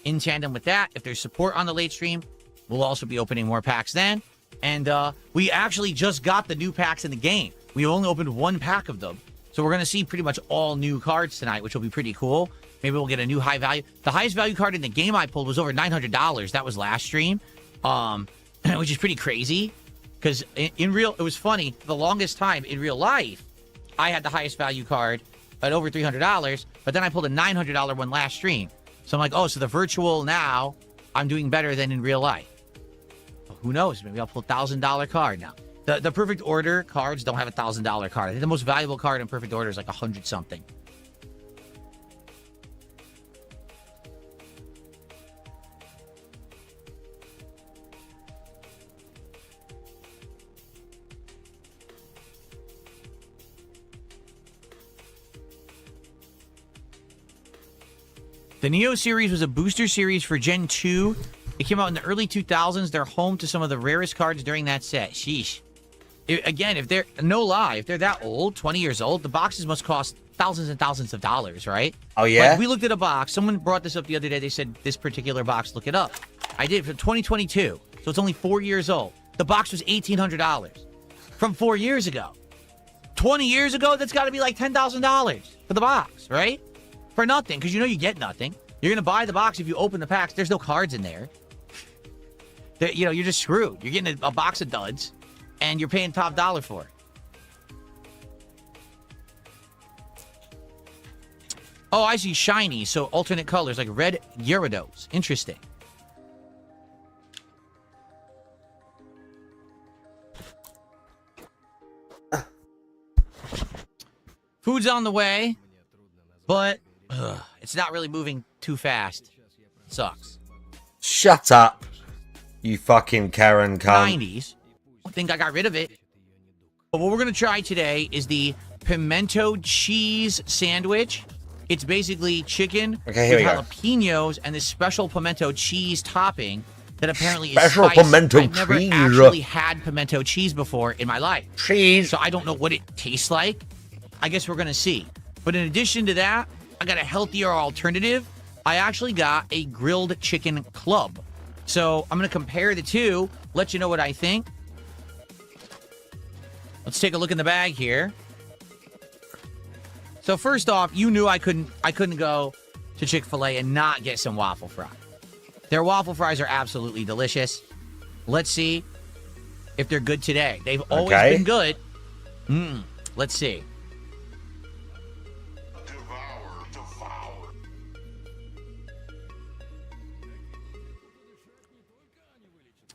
In tandem with that, if there's support on the late stream, we'll also be opening more packs then. And we actually just got the new packs in the game. We only opened one pack of them. So we're going to see pretty much all new cards tonight, which will be pretty cool. Maybe we'll get a new high value. The highest value card in the game I pulled was over $900. That was last stream, which is pretty crazy. Because it was funny, for the longest time in real life, I had the highest value card at over $300, but then I pulled a $900 one last stream. So I'm like, oh, so the virtual now, I'm doing better than in real life. Well, who knows? Maybe I'll pull a $1,000 card now. The Perfect Order cards don't have a $1,000 card. I think the most valuable card in Perfect Order is like 100-something. The Neo series was a booster series for Gen 2. It came out in the early 2000s. They're home to some of the rarest cards during that set. Sheesh. Again, if they're, no lie, if they're that old, 20 years old, the boxes must cost thousands and thousands of dollars, right? Oh, yeah? Like, we looked at a box. Someone brought this up the other day. They said, this particular box, look it up. I did for 2022. So it's only 4 years old. The box was $1,800 from 4 years ago. 20 years ago, that's got to be like $10,000 for the box, right? For nothing, because you know you get nothing. You're going to buy the box if you open the packs. There's no cards in there. You're just screwed. You're getting a box of duds, and you're paying top dollar for it. Oh, I see shiny, so alternate colors, like red Gyarados. Interesting. Food's on the way, but it's not really moving too fast. Sucks. Shut up, you fucking Karen cunt. 90s. I think I got rid of it. But what we're going to try today is the pimento cheese sandwich. It's basically chicken with jalapenos and this special pimento cheese topping that apparently is special spicy. pimento I've never cheese. actually had pimento cheese before in my life. Cheese. So I don't know what it tastes like. I guess we're going to see. But in addition to that, I got a healthier alternative. I actually got a grilled chicken club. So I'm going to compare the two, let you know what I think. Let's take a look in the bag here. So first off, you knew I couldn't go to Chick-fil-A and not get some waffle fries. Their waffle fries are absolutely delicious. Let's see if they're good today. They've always been good. Let's see.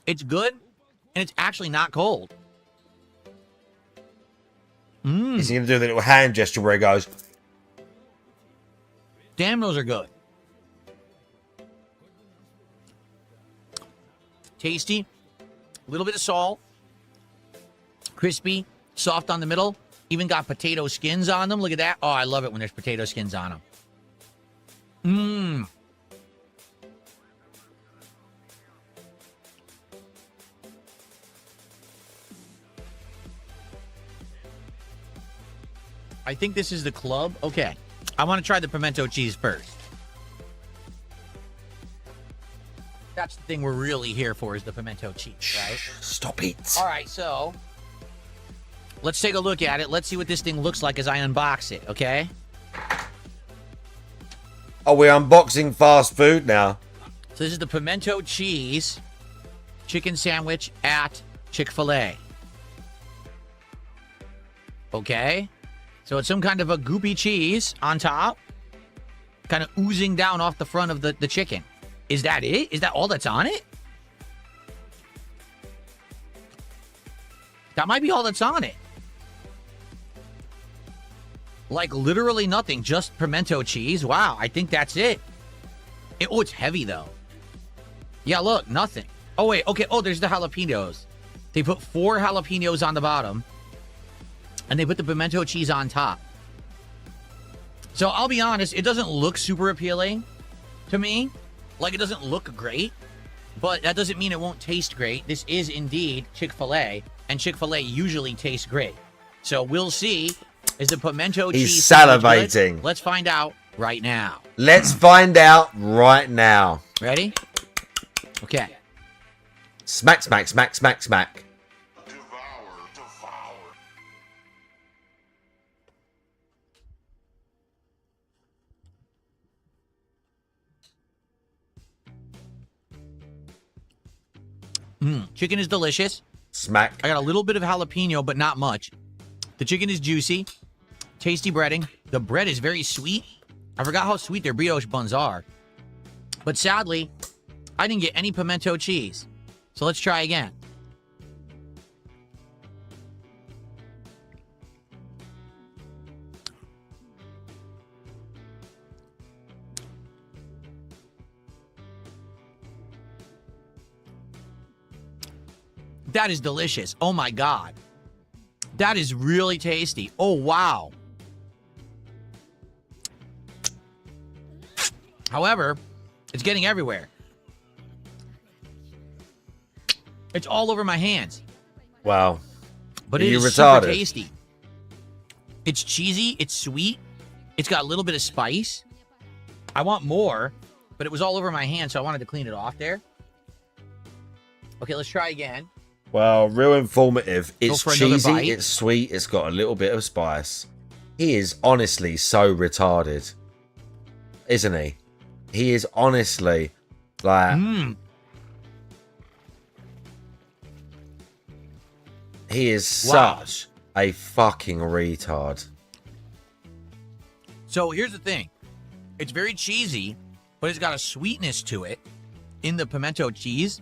It's good, and it's actually not cold. Is he going to do the little hand gesture where he goes... Damn, those are good. Tasty. A little bit of salt. Crispy. Soft on the middle. Even got potato skins on them. Look at that. Oh, I love it when there's potato skins on them. Mmm. I think this is the club. Okay. I want to try the pimento cheese first. That's the thing we're really here for, is the pimento cheese, right? Stop it. All right, so let's take a look at it. Let's see what this thing looks like as I unbox it, okay? Oh, we're unboxing fast food now. So this is the pimento cheese chicken sandwich at Chick-fil-A. Okay. So it's some kind of a goopy cheese on top, kind of oozing down off the front of the chicken. Is that it? Is that all that's on it? That might be all that's on it. Like literally nothing, just pimento cheese. Wow, I think that's it. Oh, it's heavy though. Yeah, look, nothing. Oh, wait, okay. Oh, there's the jalapenos. They put 4 jalapenos on the bottom, and they put the pimento cheese on top. So I'll be honest, it doesn't look super appealing to me. Like, it doesn't look great, but that doesn't mean it won't taste great. This is indeed Chick-fil-A, and Chick-fil-A usually tastes great. So we'll see. Is the pimento cheese... He's salivating. Good? Let's find out right now. Let's find out right now. Ready? Okay. Smack, smack, smack, smack, smack. Chicken is delicious. Smack. I got a little bit of jalapeno, but not much. The chicken is juicy. Tasty breading. The bread is very sweet. I forgot how sweet their brioche buns are. But sadly, I didn't get any pimento cheese. So let's try again. That is delicious. Oh my God. That is really tasty. Oh, wow. However, it's getting everywhere. It's all over my hands. Wow. But it is super tasty. It's cheesy. It's sweet. It's got a little bit of spice. I want more, but it was all over my hand, so I wanted to clean it off there. Okay, let's try again. Well, real informative. It's cheesy, bite. it's sweet, it's got a little bit of spice. He is honestly so retarded. Isn't he? He is honestly like... He is such a fucking retard. So here's the thing. It's very cheesy, but it's got a sweetness to it in the pimento cheese.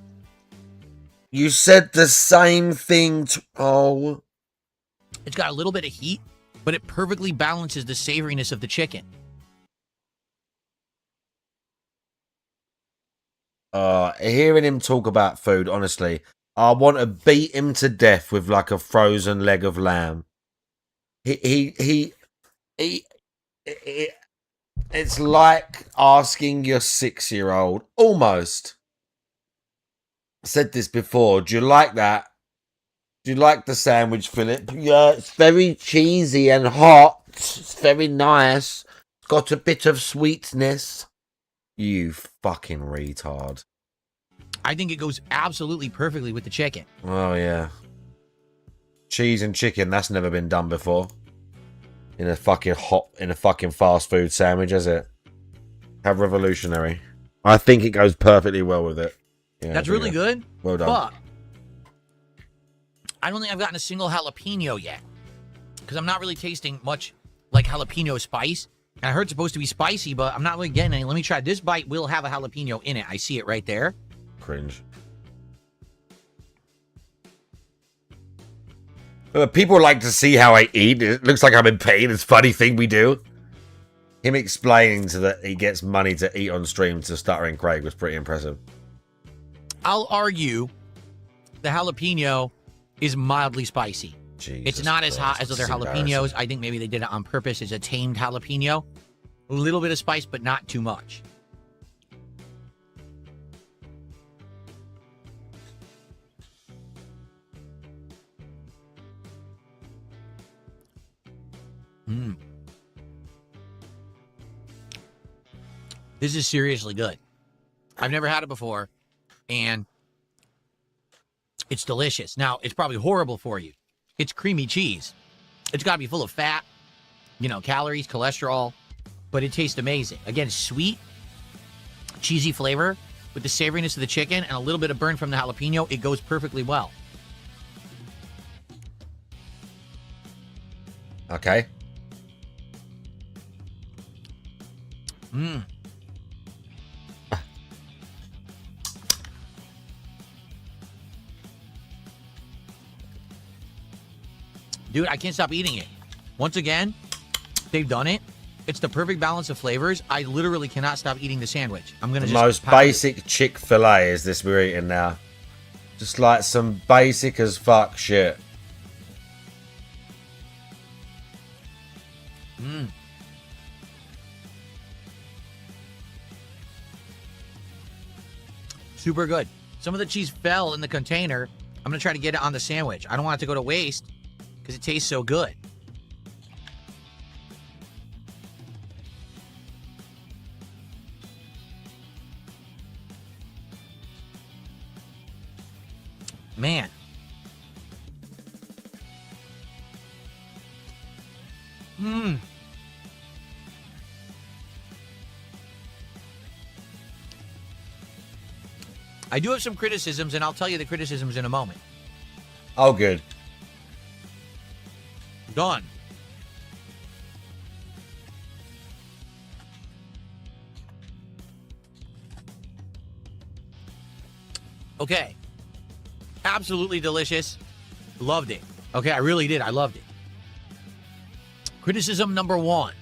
You said the same thing. Oh. It's got a little bit of heat, but it perfectly balances the savoriness of the chicken. Hearing him talk about food, honestly, I want to beat him to death with like a frozen leg of lamb. It's like asking your 6-year-old, almost. I said this before. Do you like that? Do you like the sandwich, Philip? Yeah, it's very cheesy and hot. It's very nice. It's got a bit of sweetness. You fucking retard. I think it goes absolutely perfectly with the chicken. Oh, yeah. Cheese and chicken, that's never been done before. In a fucking fast food sandwich, has it? How revolutionary. I think it goes perfectly well with it. Yeah, that's really good. Well done. But I don't think I've gotten a single jalapeno yet. Because I'm not really tasting much like jalapeno spice. And I heard it's supposed to be spicy, but I'm not really getting any. Let me try. This bite will have a jalapeno in it. I see it right there. Cringe. People like to see how I eat. It looks like I'm in pain. It's a funny thing we do. Him explaining that he gets money to eat on stream to Stuttering Craig was pretty impressive. I'll argue the jalapeno is mildly spicy. Jesus it's not as hot as other jalapenos. I think maybe they did it on purpose as a tamed jalapeno. A little bit of spice, but not too much. Mm. This is seriously good. I've never had it before, and it's delicious. Now, it's probably horrible for you. It's creamy cheese. It's got to be full of fat, you know, calories, cholesterol, but it tastes amazing. Again, sweet, cheesy flavor with the savoriness of the chicken and a little bit of burn from the jalapeno. It goes perfectly well. Okay. Mmm. Dude, I can't stop eating it. Once again, they've done it. It's the perfect balance of flavors. I literally cannot stop eating the sandwich. I'm going to The just... most basic Chick-fil-A is this we're eating now. Just like some basic as fuck shit. Mmm. Super good. Some of the cheese fell in the container. I'm going to try to get it on the sandwich. I don't want it to go to waste because it tastes so good. Man. Mmm. I do have some criticisms, and I'll tell you the criticisms in a moment. Oh, good. Done. Okay. Absolutely delicious. Loved it. Okay, I really did. I loved it. Criticism number one.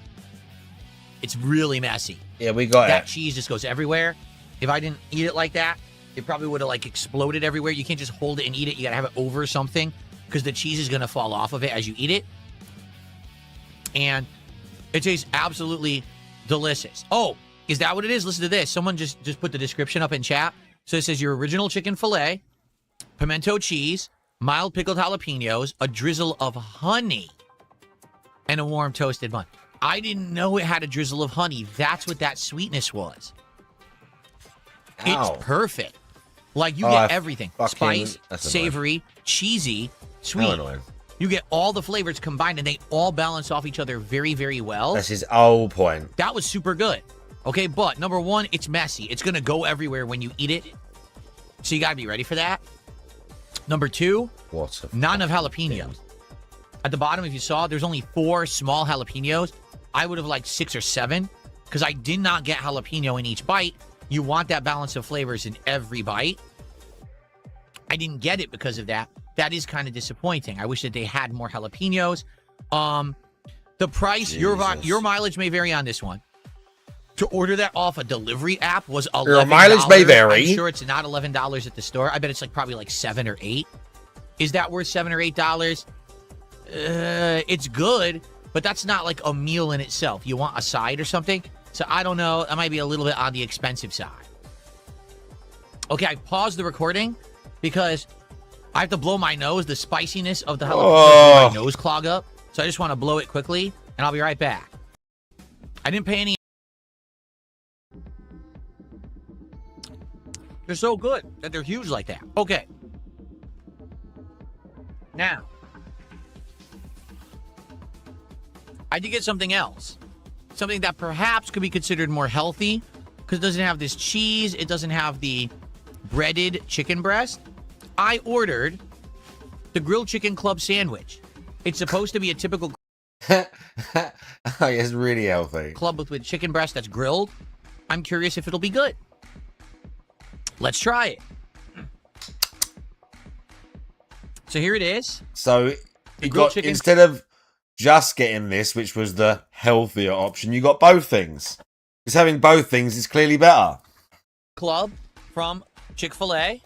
It's really messy. Yeah, we got that it. Cheese just goes everywhere. If I didn't eat it like that, it probably would have like exploded everywhere. You can't just hold it and eat it. You got to have it over something because the cheese is going to fall off of it as you eat it. And it tastes absolutely delicious. Oh, is that what it is? Listen to this. Someone just put the description up in chat. So it says your original chicken fillet, pimento cheese, mild pickled jalapenos, a drizzle of honey, and a warm toasted bun. I didn't know it had a drizzle of honey. That's what that sweetness was. Ow. It's perfect. Like, you get everything. fucking- Spice, that's savory, cheesy, sweet. How annoying. You get all the flavors combined, and they all balance off each other very, very well. That's his whole point. That was super good. Okay, but number one, it's messy. It's going to go everywhere when you eat it. So you got to be ready for that. Number two, not enough jalapenos. At the bottom, if you saw, there's only 4 small jalapenos. I would have liked 6 or 7 because I did not get jalapeno in each bite. You want that balance of flavors in every bite. I didn't get it because of that. That is kind of disappointing. I wish that they had more jalapenos. The price, your mileage may vary on this one. To order that off a delivery app was $11. Your mileage may vary. I'm sure it's not $11 at the store. I bet it's like probably like $7 or $8. Is that worth $7 or $8? It's good, but that's not like a meal in itself. You want a side or something? So I don't know. That might be a little bit on the expensive side. Okay, I paused the recording because I have to blow my nose. The spiciness of the jalapeno made my nose clog up. So I just want to blow it quickly, and I'll be right back. I didn't pay any. They're so good that they're huge like that. Okay. Now, I did get something else. Something that perhaps could be considered more healthy because it doesn't have this cheese. It doesn't have the breaded chicken breast. I ordered the grilled chicken club sandwich. It's supposed to be a typical It's really healthy. Club with chicken breast that's grilled. I'm curious if it'll be good. Let's try it. So here it is. So You got, instead of just getting this, which was the healthier option, you got both things. Because having both things is clearly better. Club from Chick-fil-A.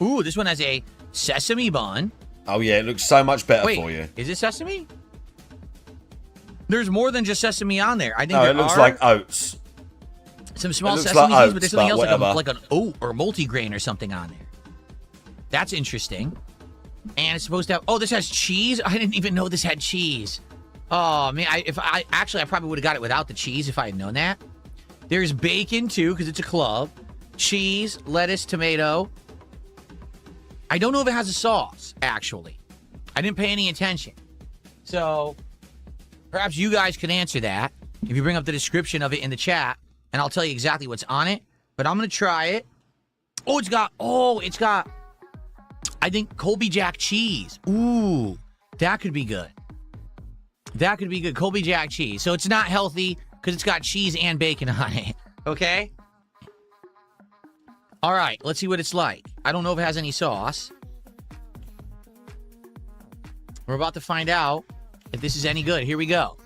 Ooh, this one has a sesame bun. Oh, yeah, it looks so much better Wait, for you. Is it sesame? There's more than just sesame on there. I think No, it looks like oats. Some small looks sesame like seeds, but there's something else whatever. like an oat or multigrain or something on there. That's interesting. And it's supposed to have... Oh, this has cheese? I didn't even know this had cheese. Oh, man. I probably would have got it without the cheese if I had known that. There's bacon, too, because it's a club. Cheese, lettuce, tomato. I don't know if it has a sauce, actually. I didn't pay any attention. So, perhaps you guys can answer that if you bring up the description of it in the chat, and I'll tell you exactly what's on it. But I'm going to try it. Oh, it's got, I think, Colby Jack cheese. Ooh, that could be good. That could be good. Colby Jack cheese. So it's not healthy because it's got cheese and bacon on it. Okay? All right, let's see what it's like. I don't know if it has any sauce. We're about to find out if this is any good. Here we go.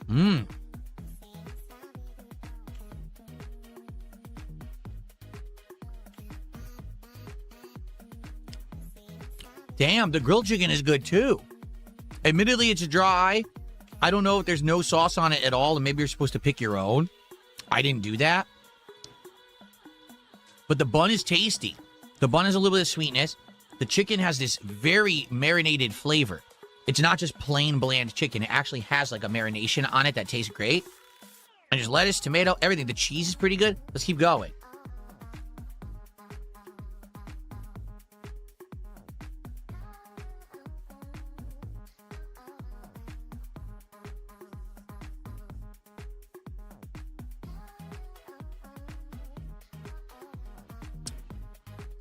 Mmm. Damn, the grilled chicken is good too. Admittedly, it's dry. I don't know if there's no sauce on it at all, and maybe you're supposed to pick your own. I didn't do that. But the bun is tasty. The bun has a little bit of sweetness. The chicken has this very marinated flavor. It's not just plain bland chicken. It actually has like a marination on it that tastes great. And there's lettuce, tomato, everything. The cheese is pretty good. Let's keep going.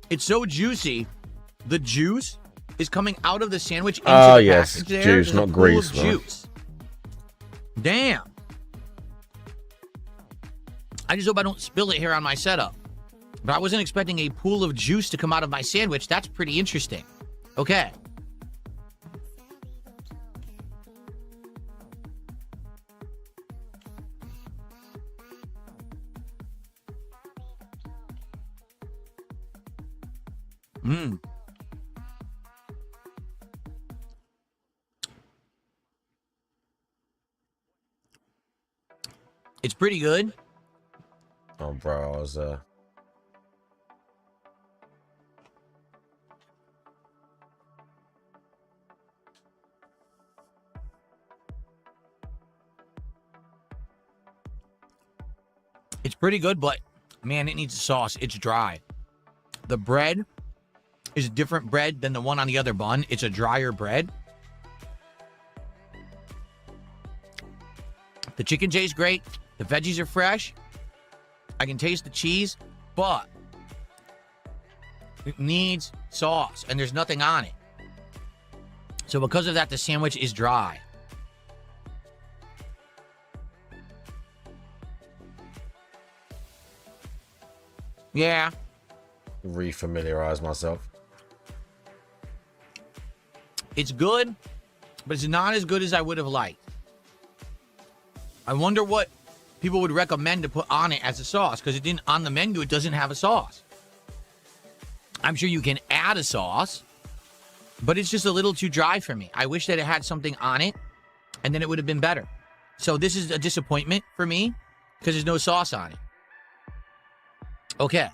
It's so juicy. The juice is coming out of the sandwich into the yes, package there. juice, There's not a pool grease, of right? juice. Damn. I just hope I don't spill it here on my setup. But I wasn't expecting a pool of juice to come out of my sandwich. That's pretty interesting. Okay. Mmm. It's pretty good. Oh, bro, I was It's pretty good, but man, it needs a sauce. It's dry. The bread is a different bread than the one on the other bun. It's a drier bread. The chicken tastes great. The veggies are fresh. I can taste the cheese, but it needs sauce, and there's nothing on it. So because of that, the sandwich is dry. Yeah. Refamiliarize myself. It's good, but it's not as good as I would have liked. I wonder what people would recommend to put on it as a sauce, because it didn't, on the menu, it doesn't have a sauce. I'm sure you can add a sauce, but it's just a little too dry for me. I wish that it had something on it, and then it would have been better. So this is a disappointment for me, because there's no sauce on it. Okay.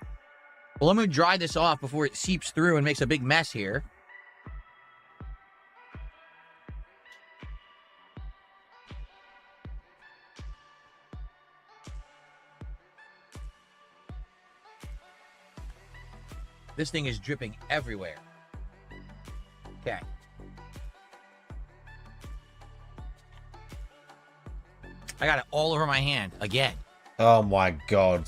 Well, I'm going to dry this off before it seeps through and makes a big mess here. This thing is dripping everywhere. Okay. I got it all over my hand again. Oh my god.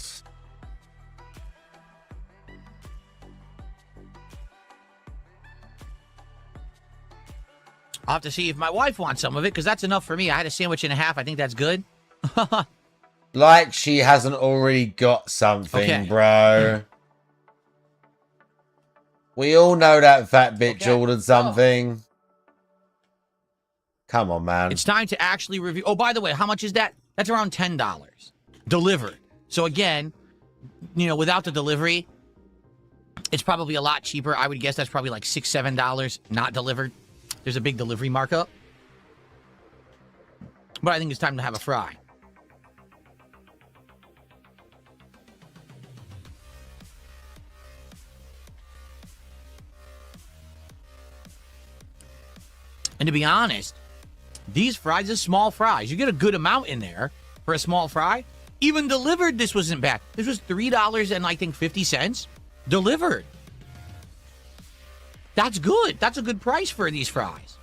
I'll have to see if my wife wants some of it, because that's enough for me. I had a sandwich and a half. I think that's good. Like she hasn't already got something, bro. We all know that fat bitch ordered something. Come on, man. It's time to actually review. Oh, by the way, how much is that? That's around $10 delivered. So again, you know, without the delivery, it's probably a lot cheaper. I would guess that's probably like $6, $7 not delivered. There's a big delivery markup. But I think it's time to have a fry. And to be honest, these fries are small fries. You get a good amount in there for a small fry. Even delivered, this wasn't bad. This was $3 and I think 50 cents delivered. That's good. That's a good price for these fries.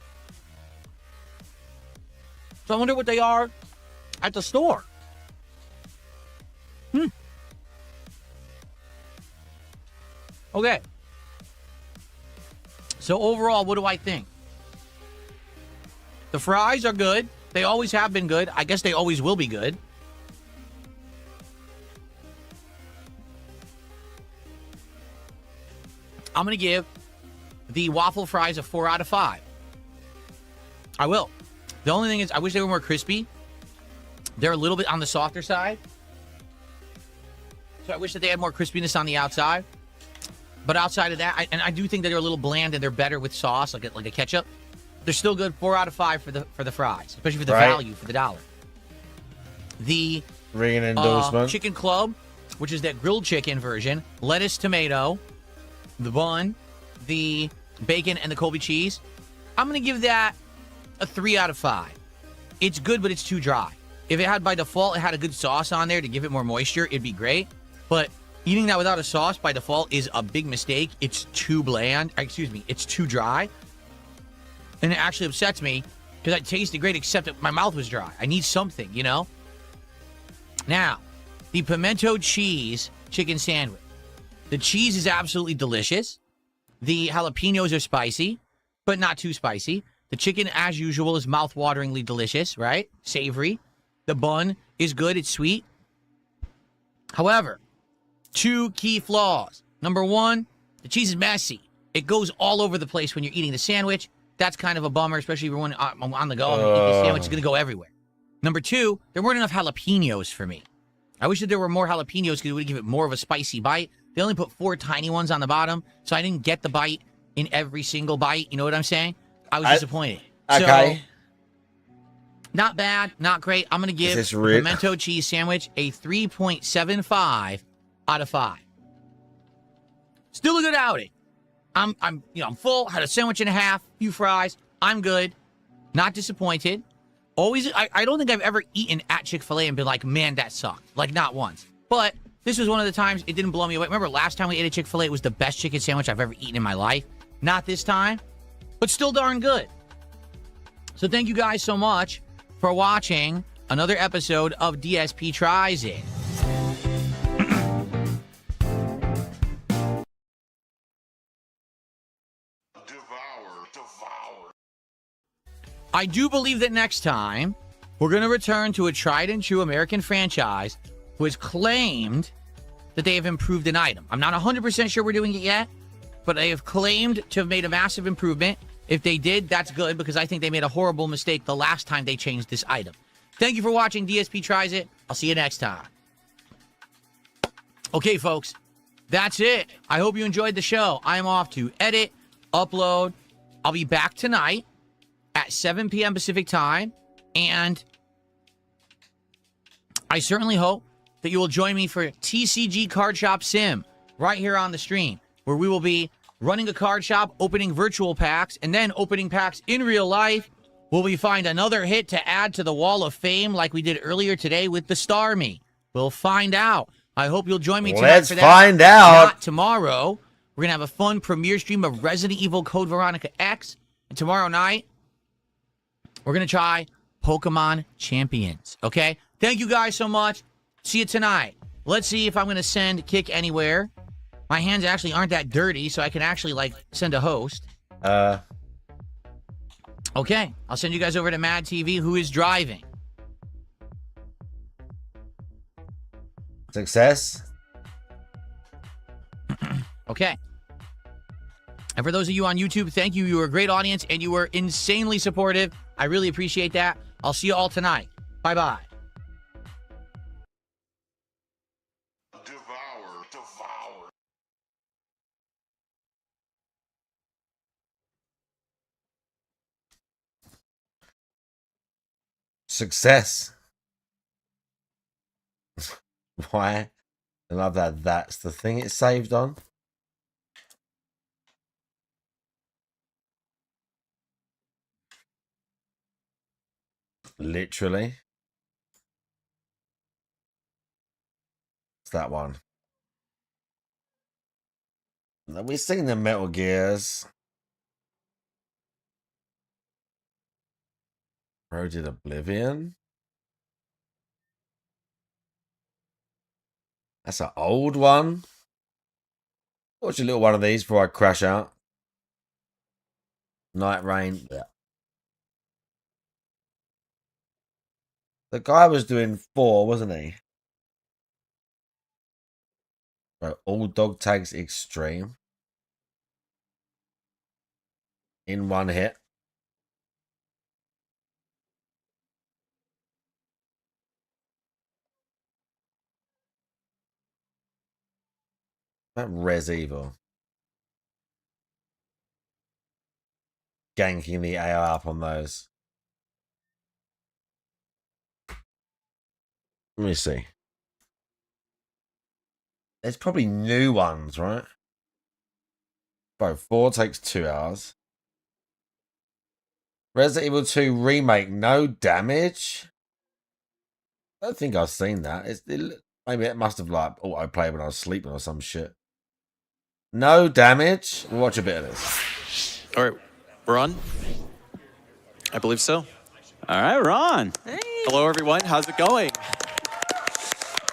So I wonder what they are at the store. Okay. So overall, what do I think? The fries are good. They always have been good. I guess they always will be good. I'm going to give the waffle fries a 4 out of 5. I will. The only thing is, I wish they were more crispy. They're a little bit on the softer side. So I wish that they had more crispiness on the outside. But outside of that, I do think that they're a little bland and they're better with sauce, like a ketchup. They're still good. 4 out of 5 for the fries, especially for the value for the dollar. The ring endorsement chicken club, which is that grilled chicken version, lettuce, tomato, the bun, the bacon, and the Colby cheese. I'm gonna give that a 3 out of 5. It's good, but it's too dry. If it had by default, it had a good sauce on there to give it more moisture, it'd be great. But eating that without a sauce by default is a big mistake. It's too bland. Excuse me, it's too dry. And it actually upsets me because it tasted great, except that my mouth was dry. I need something, you know? Now, the pimento cheese chicken sandwich. The cheese is absolutely delicious. The jalapenos are spicy, but not too spicy. The chicken, as usual, is mouth-wateringly delicious, right? Savory. The bun is good. It's sweet. However, 2 key flaws. Number 1, the cheese is messy. It goes all over the place when you're eating the sandwich. That's kind of a bummer, especially if you're on the go. And you eat the sandwich, it's going to go everywhere. Number 2, there weren't enough jalapenos for me. I wish that there were more jalapenos because it would give it more of a spicy bite. They only put 4 tiny ones on the bottom, so I didn't get the bite in every single bite. You know what I'm saying? I was disappointed. Okay. So, not bad, not great. I'm going to give the pimento cheese sandwich a 3.75 out of 5. Still a good outing. I'm full. Had a sandwich and a half, few fries. I'm good. Not disappointed. Always, I don't think I've ever eaten at Chick-fil-A and been like, man, that sucked. Like, not once. But this was one of the times it didn't blow me away. Remember last time we ate at Chick-fil-A, it was the best chicken sandwich I've ever eaten in my life. Not this time, but still darn good. So thank you guys so much for watching another episode of DSP Tries It. I do believe that next time, we're going to return to a tried and true American franchise who has claimed that they have improved an item. I'm not 100% sure we're doing it yet, but they have claimed to have made a massive improvement. If they did, that's good, because I think they made a horrible mistake the last time they changed this item. Thank you for watching DSP Tries It. I'll see you next time. Okay, folks, that's it. I hope you enjoyed the show. I am off to edit, upload. I'll be back tonight at 7 p.m. Pacific time, and I certainly hope that you will join me for TCG Card Shop Sim right here on the stream, where we will be running a card shop, opening virtual packs, and then opening packs in real life. Will we find another hit to add to the Wall of Fame like we did earlier today with the Star Me? We'll find out. I hope you'll join me tonight for that. Let's find out. Not tomorrow. We're going to have a fun premiere stream of Resident Evil Code Veronica X. And tomorrow night, we're going to try Pokemon Champions. Okay? Thank you guys so much. See you tonight. Let's see if I'm going to send Kick Anywhere. My hands actually aren't that dirty, so I can actually, like, send a host. Okay. I'll send you guys over to Mad TV, who is driving. Success. Okay. And for those of you on YouTube, thank you. You were a great audience, and you were insanely supportive. I really appreciate that. I'll see you all tonight. Bye-bye. Success. Why? I love that. That's the thing it's saved on. Literally. It's that one. We've seen the Metal Gears. Roded Oblivion. That's an old one. Watch a little one of these before I crash out. Night Rain. Yeah. The guy was doing 4, wasn't he? Bro, all dog tags extreme. In one hit. That Res Evil. Ganking the AR up on those. Let me see. There's probably new ones, right? Bro, 4 takes 2 hours. Resident Evil 2 Remake, no damage? I don't think I've seen that. Maybe it must have like auto-played when I was sleeping or some shit. No damage? We'll watch a bit of this. All right, we're on? I believe so. All right, we're on. Hey. Hello, everyone. How's it going?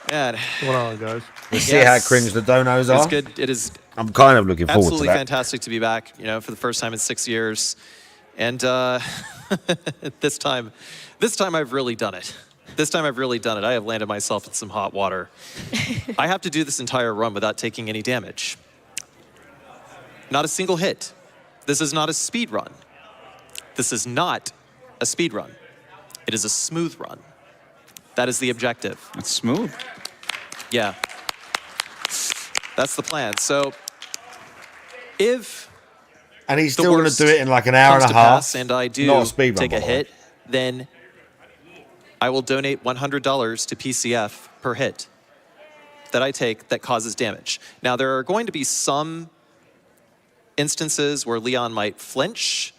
Man. What's going on, guys? We'll see how cringe the donos are. It's good. It is. I'm kind of looking forward to that. Absolutely fantastic to be back, you know, for the first time in 6 years. And this time I've really done it. This time I've really done it. I have landed myself in some hot water. I have to do this entire run without taking any damage. Not a single hit. This is not a speed run. This is not a speed run. It is a smooth run. That is the objective. It's smooth. Yeah. That's the plan. So if and he's still going to do it in like an hour and a half. Pass and I do not a speed run, take a hit, then I will donate $100 to PCF per hit that I take that causes damage. Now, there are going to be some instances where Leon might flinch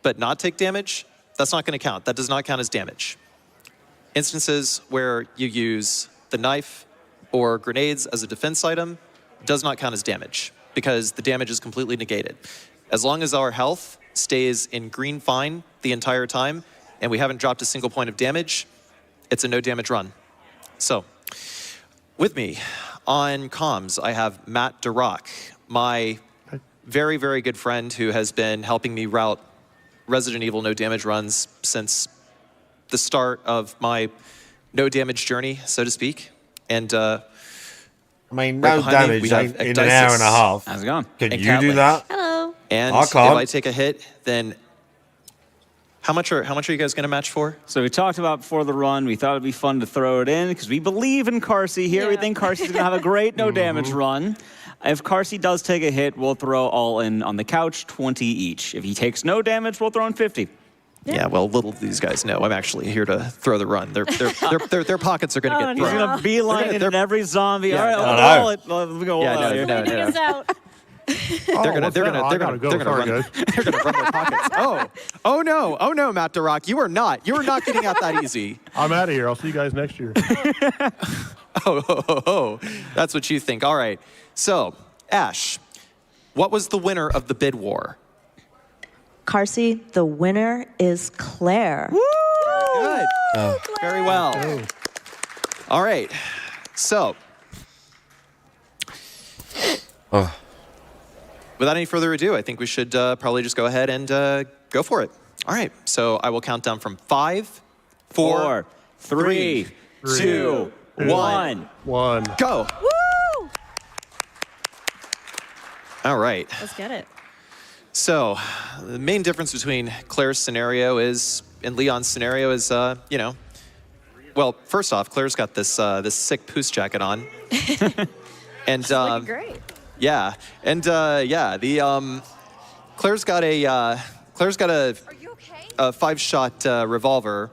but not take damage. That's not going to count. That does not count as damage. Instances where you use the knife or grenades as a defense item does not count as damage because the damage is completely negated. As long as our health stays in green fine the entire time and we haven't dropped a single point of damage, it's a no damage run. So, with me on comms, I have Matt Durock, my very, very good friend who has been helping me route Resident Evil no damage runs since the start of my no damage journey, so to speak. And I mean, no damage in an hour and a half. How's it going? Can you do that? Hello. And I if can't. I take a hit, then how much are you guys going to match for? So we talked about before the run, we thought it'd be fun to throw it in because we believe in Carsey here. Yeah. We think Carsey's gonna have a great no damage run. If Carsey does take a hit, we'll throw all in on the couch, 20 each. If he takes no damage, we'll throw in 50. Yeah, well, little do these guys know, I'm actually here to throw the run. Their pockets are going to get He's thrown. gonna beeline it in every zombie. Yeah, all right, I roll it. Let's go. Yeah, all no, out here. no, no. Us out. They're gonna run their pockets. Oh no, Matt Durock, you are not getting out that easy. I'm out of here. I'll see you guys next year. Oh, that's what you think. All right. So, Ash, what was the winner of the bid war? Carsey, the winner is Claire. Woo! Very good. Very well. All right. So, without any further ado, I think we should probably just go ahead and go for it. All right. So I will count down from 5, 4, 3, 2, 1. Go. Woo! All right. Let's get it. So, the main difference between Claire's scenario is, and Leon's scenario is, you know, well, first off, Claire's got this this sick Poos jacket on, and She's looking great. yeah, and yeah, the Claire's got a a 5-shot revolver.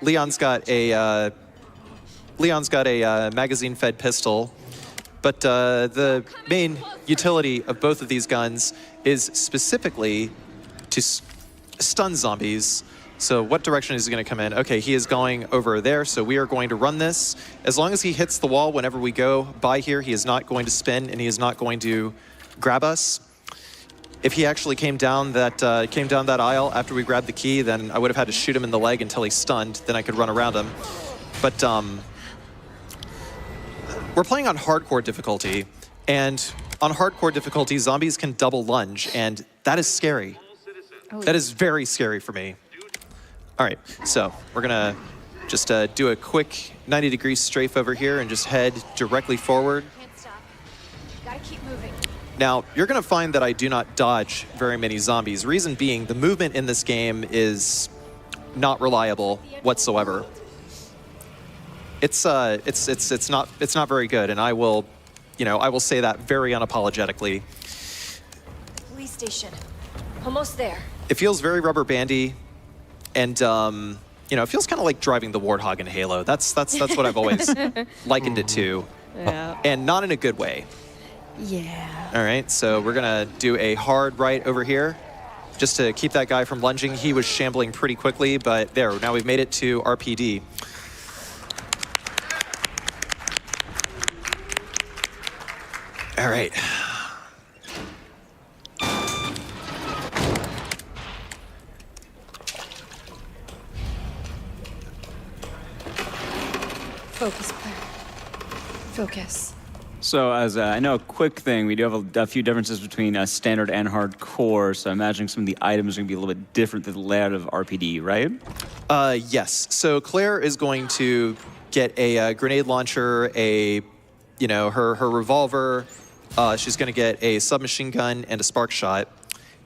Leon's got a magazine-fed pistol. But the main utility of both of these guns is specifically to stun zombies. So what direction is he going to come in? Okay, he is going over there, so we are going to run this. As long as he hits the wall whenever we go by here, he is not going to spin, and he is not going to grab us. If he actually came down that aisle after we grabbed the key, then I would have had to shoot him in the leg until he's stunned. Then I could run around him. But we're playing on hardcore difficulty, and on hardcore difficulty, zombies can double lunge, and that is scary. That is very scary for me. All right, so we're gonna just do a quick 90-degree strafe over here and just head directly forward. Can't stop. Gotta keep moving. Now, you're gonna find that I do not dodge very many zombies. Reason being, the movement in this game is not reliable whatsoever. It's not very good, and I will say that very unapologetically. Police station. Almost there. It feels very rubber bandy, and it feels kind of like driving the Warthog in Halo. That's what I've always likened it to, Yeah. and not in a good way. Yeah. All right, so we're gonna do a hard right over here, just to keep that guy from lunging. He was shambling pretty quickly, but there, now we've made it to RPD. All right. Focus, Claire. Focus. So as I know, a quick thing, we do have a few differences between standard and hardcore, so I'm imagining some of the items are going to be a little bit different than the layout of RPD, right? Yes. So Claire is going to get a grenade launcher, her revolver. She's going to get a submachine gun and a spark shot.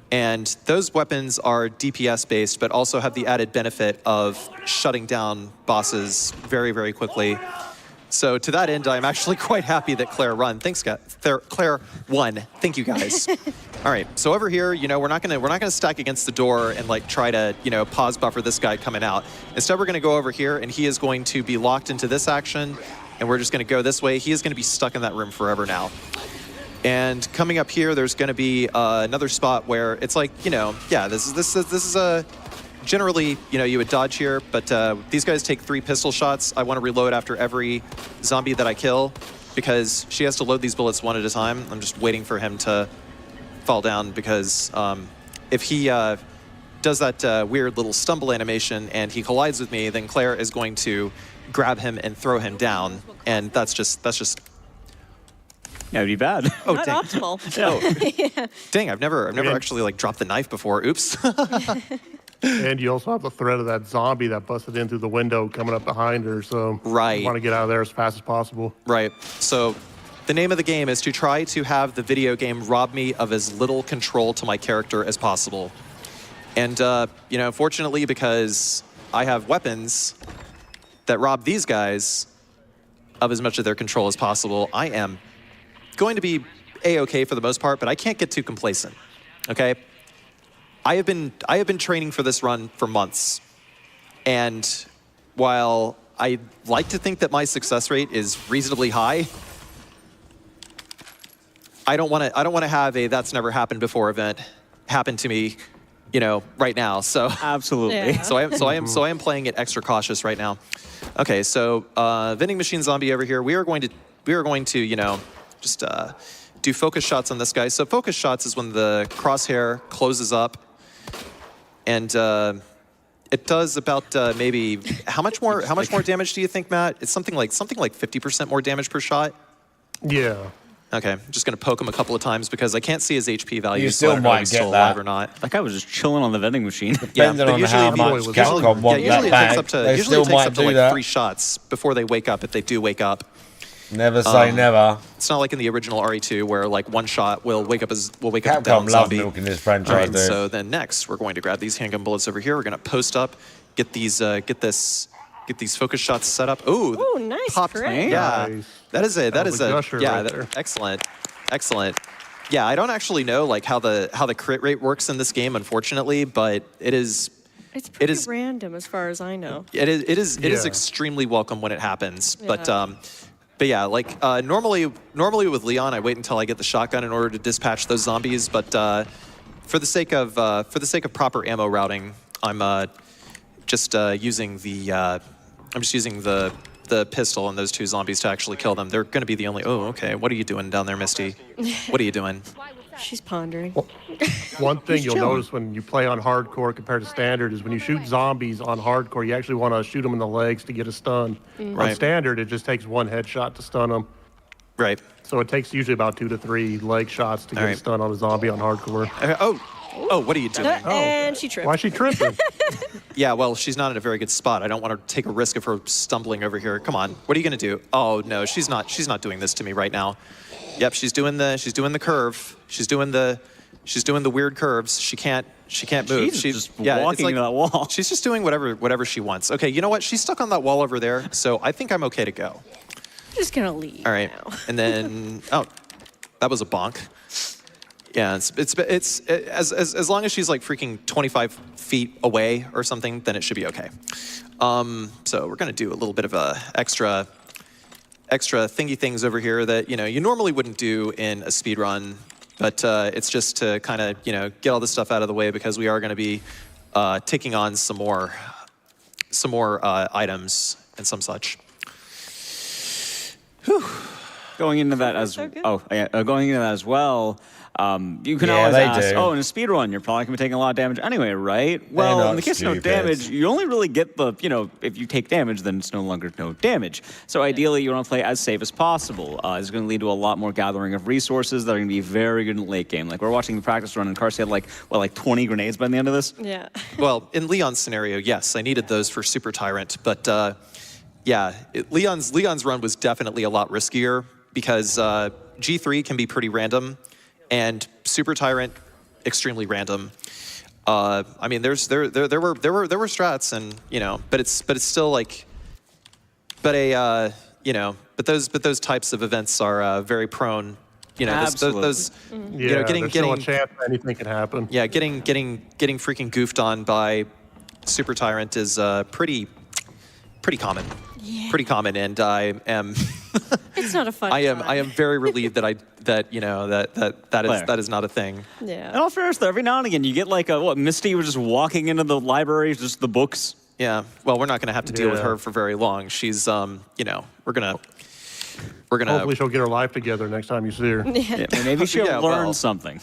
And those weapons are DPS based, but also have the added benefit of shutting down bosses very, very quickly. So to that end, I'm actually quite happy that Claire won. Thanks, guys. Claire won. Thank you, guys. All right. So over here, we're not gonna stack against the door and try to pause buffer this guy coming out. Instead, we're gonna go over here, and he is going to be locked into this action, and we're just gonna go this way. He is gonna be stuck in that room forever now. And coming up here, there's going to be another spot where it's like, this is a generally, you would dodge here, but these guys take 3 pistol shots. I want to reload after every zombie that I kill because she has to load these bullets one at a time. I'm just waiting for him to fall down because if he does that weird little stumble animation and he collides with me, then Claire is going to grab him and throw him down, and that's just. Yeah, it'd be bad. Oh, Not dang. optimal. Oh, dang! I've never actually dropped the knife before. Oops. And you also have the threat of that zombie that busted in through the window coming up behind her. So right. You want to get out of there as fast as possible. Right. So the name of the game is to try to have the video game rob me of as little control to my character as possible. And fortunately, because I have weapons that rob these guys of as much of their control as possible, I am going to be a-okay for the most part, but I can't get too complacent. Okay, I have been training for this run for months, and while I like to think that my success rate is reasonably high, I don't want to have a "that's never happened before" event happen to me, right now. So absolutely. Yeah. So I am playing it extra cautious right now. Okay, so vending machine zombie over here. We are going to just do focus shots on this guy. So focus shots is when the crosshair closes up, and it does about maybe how much more damage do you think, Matt? It's something like 50% more damage per shot. Yeah. Okay, I'm just gonna poke him a couple of times because I can't see his HP value. You so I still don't know if might he's get still that. alive or not. That guy was just chilling on the vending machine. Depending on how much Capcom want that back, they still might do like that. 3 shots before they wake up, if they do wake up. Never say never. It's not like in the original RE2 where like 1 shot will wake up a Capcom down love zombie. milking this franchise, All right, dude. so then next we're going to grab these handgun bullets over here. We're gonna post up, get these focus shots set up. Ooh, nice popped. crit. Yeah, Nice. that is a gusher yeah, right there. excellent. Yeah, I don't actually know like how the crit rate works in this game, unfortunately, but it is It's random as far as I know. it is extremely welcome when it happens. But yeah, like normally with Leon, I wait until I get the shotgun in order to dispatch those zombies. But for the sake of proper ammo routing, I'm just using the pistol and those 2 zombies to actually kill them. They're going to be the only. Oh, okay. What are you doing down there, Misty? What are you doing? She's pondering. One thing you'll chilling. notice when you play on hardcore compared to standard is when you shoot zombies on hardcore, you actually want to shoot them in the legs to get a stun. On Right. standard, it just takes 1 headshot to stun them. Right. So it takes usually about 2 to 3 leg shots to get a stun on a zombie on hardcore. Oh, what are you doing? And she tripped. Why is she tripping? Yeah, well, she's not in a very good spot. I don't want to take a risk of her stumbling over here. Come on, what are you gonna do? Oh no, she's not doing this to me right now. Yep, she's doing the curve. She's doing the weird curves. She can't move. She's just it's walking like, to that wall. She's just doing whatever she wants. Okay, you know what? She's stuck on that wall over there, so I think I'm okay to go. I'm just gonna leave. All right, now. and then that was a bonk. Yeah, it's as long as she's like freaking 25 feet away or something, then it should be okay. So we're gonna do a little bit of a extra thingy things over here that you normally wouldn't do in a speed run, but it's just to kind of get all this stuff out of the way because we are going to be taking on some more items and some such. Whew. Going into that as going into that as well. You can Yeah, always they ask, do. oh, in a speed run, you're probably gonna be taking a lot of damage anyway, right? Well, not in the case of no stupid. damage, you only really get the, if you take damage, then it's no longer no damage. So ideally, you want to play as safe as possible. It's going to lead to a lot more gathering of resources that are going to be very good in the late game. Like we're watching the practice run, and Carsey had like 20 grenades by the end of this. Yeah. Well, in Leon's scenario, yes, I needed those for Super Tyrant, but yeah, Leon's run was definitely a lot riskier because G3 can be pretty random, and Super Tyrant extremely random. I mean, there were strats, and but it's still like, but those types of events are very prone. Those there's still a chance anything can happen. Yeah, getting freaking goofed on by Super Tyrant is pretty common. Yeah. Pretty common, and I am. It's not a fun. I am very relieved that that is not a thing. Yeah. In all fairness, though, every now and again you get like Misty was just walking into the library, just the books. Yeah. Well, we're not going to have to deal with her for very long. She's we're gonna. Hopefully she'll get her life together next time you see her. Yeah, maybe she'll learn something.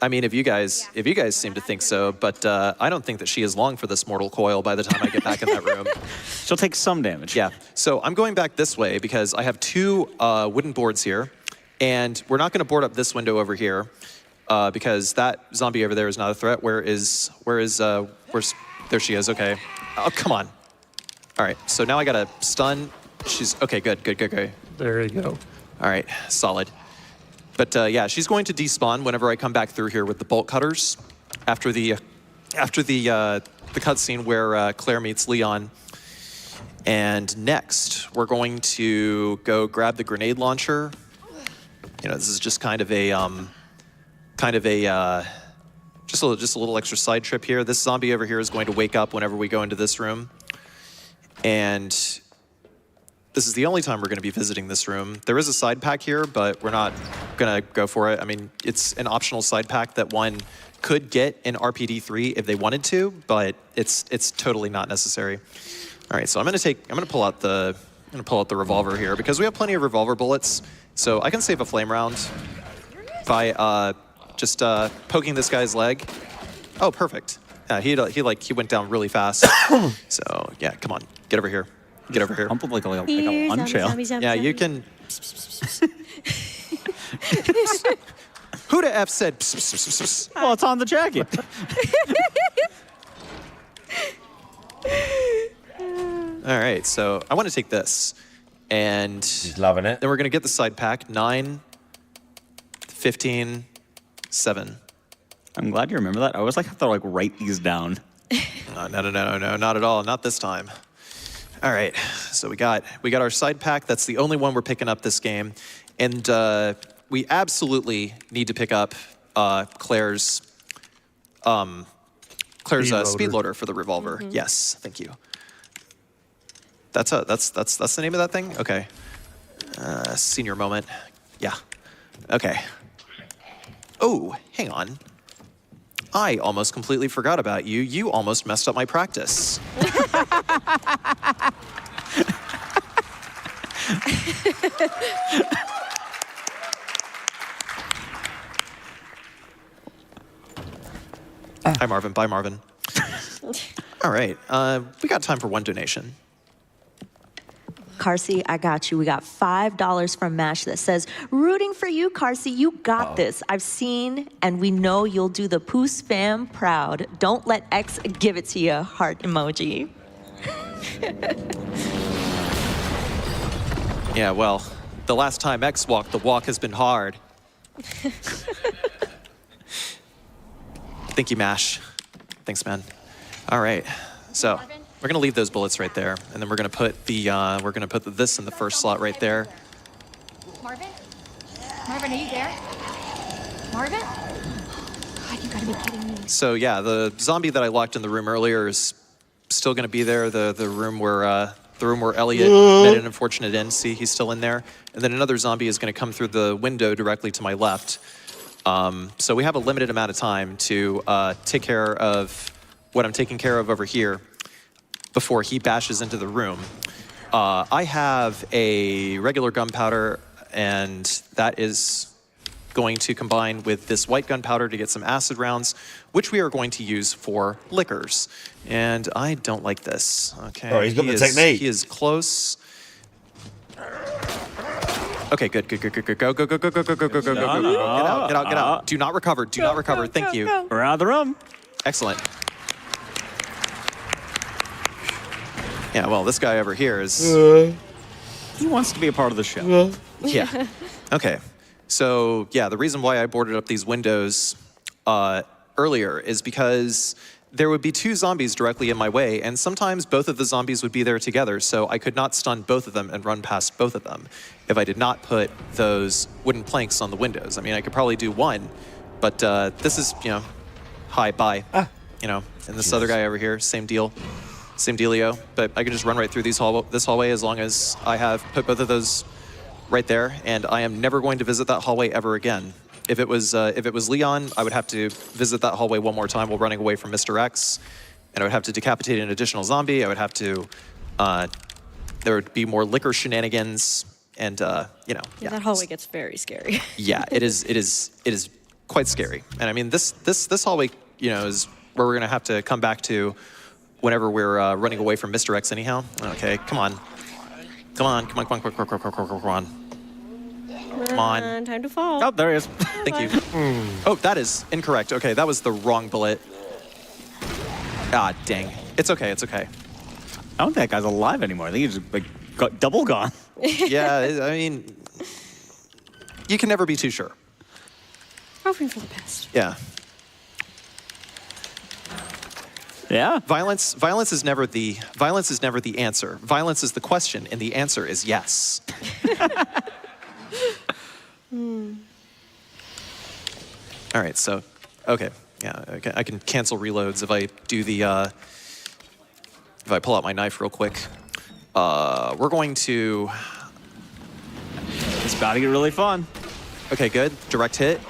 I mean, if you guys seem to think so, but I don't think that she is long for this mortal coil by the time I get back in that room. She'll take some damage. Yeah. So I'm going back this way because I have 2 wooden boards here, and we're not going to board up this window over here because that zombie over there is not a threat. Where's there she is? Okay. Oh, come on. All right. So now I got to stun. She's okay. Good. There you go. All right. Solid. But yeah, she's going to despawn whenever I come back through here with the bolt cutters after the cutscene where Claire meets Leon. And next, we're going to go grab the grenade launcher. This is just kind of a just a little extra side trip here. This zombie over here is going to wake up whenever we go into this room, and this is the only time we're going to be visiting this room. There is a side pack here, but we're not going to go for it. I mean, it's an optional side pack that one could get in RPD3 if they wanted to, but it's totally not necessary. All right, so I'm going to pull out the revolver here because we have plenty of revolver bullets, so I can save a flame round by just poking this guy's leg. Oh, perfect. He went down really fast. So yeah, come on, get over here. Get over here. Hump like a lunch ale. Yeah, you can. Who the F said pss, pss, pss, pss? Well, it's on the jacket. All right, so I want to take this. And he's loving it. Then we're going to get the side pack. 9, 15, 7. I'm glad you remember that. I always have to like write these down. No, not at all. Not this time. All right, so we got our side pack. That's the only one we're picking up this game. And we absolutely need to pick up Claire's speed loader for the revolver. Mm-hmm. Yes, thank you. That's the name of that thing? Okay. Senior moment. Yeah. Okay. Oh, hang on. I almost completely forgot about you. You almost messed up my practice. Hi, Marvin. Bye, Marvin. All right. We got time for one donation. Carsey, I got you. We got $5 from MASH that says, rooting for you, Carsey. You got this. I've seen and we know you'll do the Poos fam proud. Don't let X give it to you. Heart emoji. Yeah, well, the last time X walked, the walk has been hard. Thank you, MASH. Thanks, man. All right, so we're gonna leave those bullets right there, and then we're gonna put this in the first slot right there. Marvin? Marvin, are you there? Marvin? God, you gotta be kidding me. So yeah, the zombie that I locked in the room earlier is still gonna be there. The room where Elliot met an unfortunate end. See, he's still in there. And then another zombie is gonna come through the window directly to my left. So we have a limited amount of time to take care of what I'm taking care of over here before he bashes into the room. I have a regular gunpowder, and that is going to combine with this white gunpowder to get some acid rounds, which we are going to use for liquors. And I don't like this. Okay. Oh, he's got the technique. He is close. Okay, good. Go. Get out. Do not recover. Do not recover. Thank you. We're out of the room. Excellent. Yeah, well, this guy over here is... He wants to be a part of the show. Yeah. Okay. So, yeah, the reason why I boarded up these windows earlier is because there would be two zombies directly in my way, and sometimes both of the zombies would be there together, so I could not stun both of them and run past both of them if I did not put those wooden planks on the windows. I mean, I could probably do one, but this is, hi, bye. And this other guy over here, same deal. Same dealio, but I can just run right through this hallway as long as I have put both of those right there, and I am never going to visit that hallway ever again. If it was Leon, I would have to visit that hallway one more time while running away from Mr. X, and I would have to decapitate an additional zombie. I would have to, there would be more liquor shenanigans, and Yeah, that hallway gets very scary. Yeah, it is quite scary, and I mean this hallway, is where we're gonna have to come back to whenever we're running away from Mr. X anyhow. Okay, come on. Come on. Come on. Time to fall. Oh, there he is. Thank you. Oh, that is incorrect. Okay, that was the wrong bullet. Ah, dang. It's okay, it's okay. I don't think that guy's alive anymore. I think he's just, got double gone. Yeah, I mean, you can never be too sure. Hoping for the best. Yeah. Yeah. Violence is never the answer. Violence is the question, and the answer is yes. All right, so, okay, yeah, okay, I can cancel reloads if I do the, if I pull out my knife real quick. We're going to... It's about to get really fun. Okay, good. Direct hit.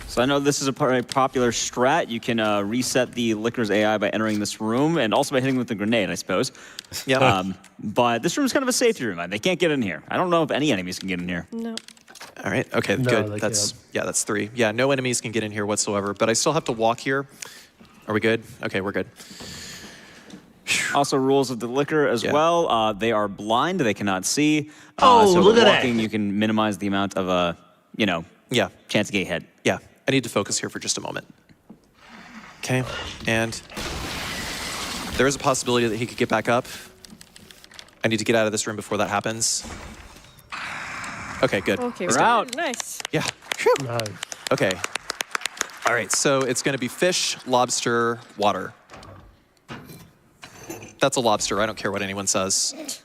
So I know this is a popular strat. You can reset the Liquor's AI by entering this room and also by hitting with the grenade, I suppose. Yeah. But this room is kind of a safety room. They can't get in here. I don't know if any enemies can get in here. No. All right. Okay. No, good. That's that's 3. Yeah. No enemies can get in here whatsoever. But I still have to walk here. Are we good? Okay, we're good. Whew. Also, rules of the liquor as well. They are blind; they cannot see. Oh, so look at walking, that. you can minimize the amount of chance to get hit. Yeah, I need to focus here for just a moment. Okay, and there is a possibility that he could get back up. I need to get out of this room before that happens. Okay, good. Okay, He's we're good. out. Nice. Yeah. Nice. Okay. All right, so it's going to be fish, lobster, water. That's a lobster. I don't care what anyone says.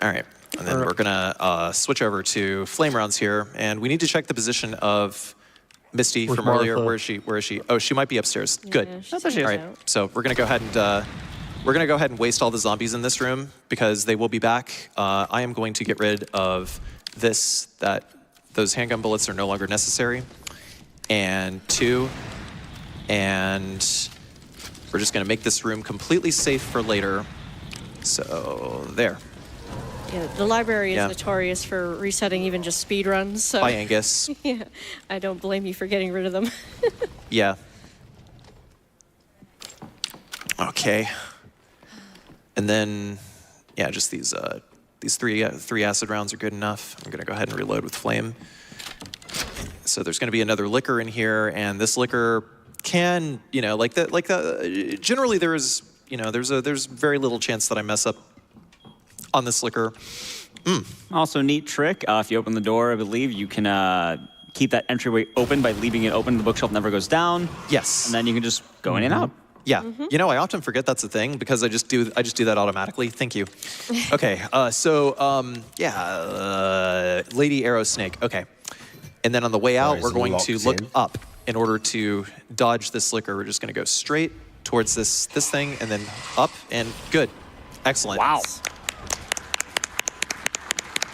All right, and then we're going to switch over to flame rounds here, and we need to check the position of Misty Where's from earlier. Martha? Where is she? Where is she? Oh, she might be upstairs. Good. Yeah, she's That's where she is. All right, so we're going to go ahead and waste all the zombies in this room because they will be back. I am going to get rid of this. Those handgun bullets are no longer necessary. And 2, and we're just gonna make this room completely safe for later. So there. Yeah, the library is Yeah. notorious for resetting even just speed runs. So Bye, Angus. yeah, I don't blame you for getting rid of them. Yeah. Okay. And then, yeah, just these three acid rounds are good enough. I'm gonna go ahead and reload with flame. So there's going to be another liquor in here, and this liquor can, generally there's very little chance that I mess up on this liquor. Also, neat trick. If you open the door, I believe you can keep that entryway open by leaving it open. The bookshelf never goes down. Yes. And then you can just go in and out. Yeah, I often forget that's a thing because I just do that automatically. Thank you. Okay, Lady Arrow Snake. Okay, and then on the way out, we're going to look up in order to dodge this liquor. We're just going to go straight towards this thing and then up and good, excellent. Wow.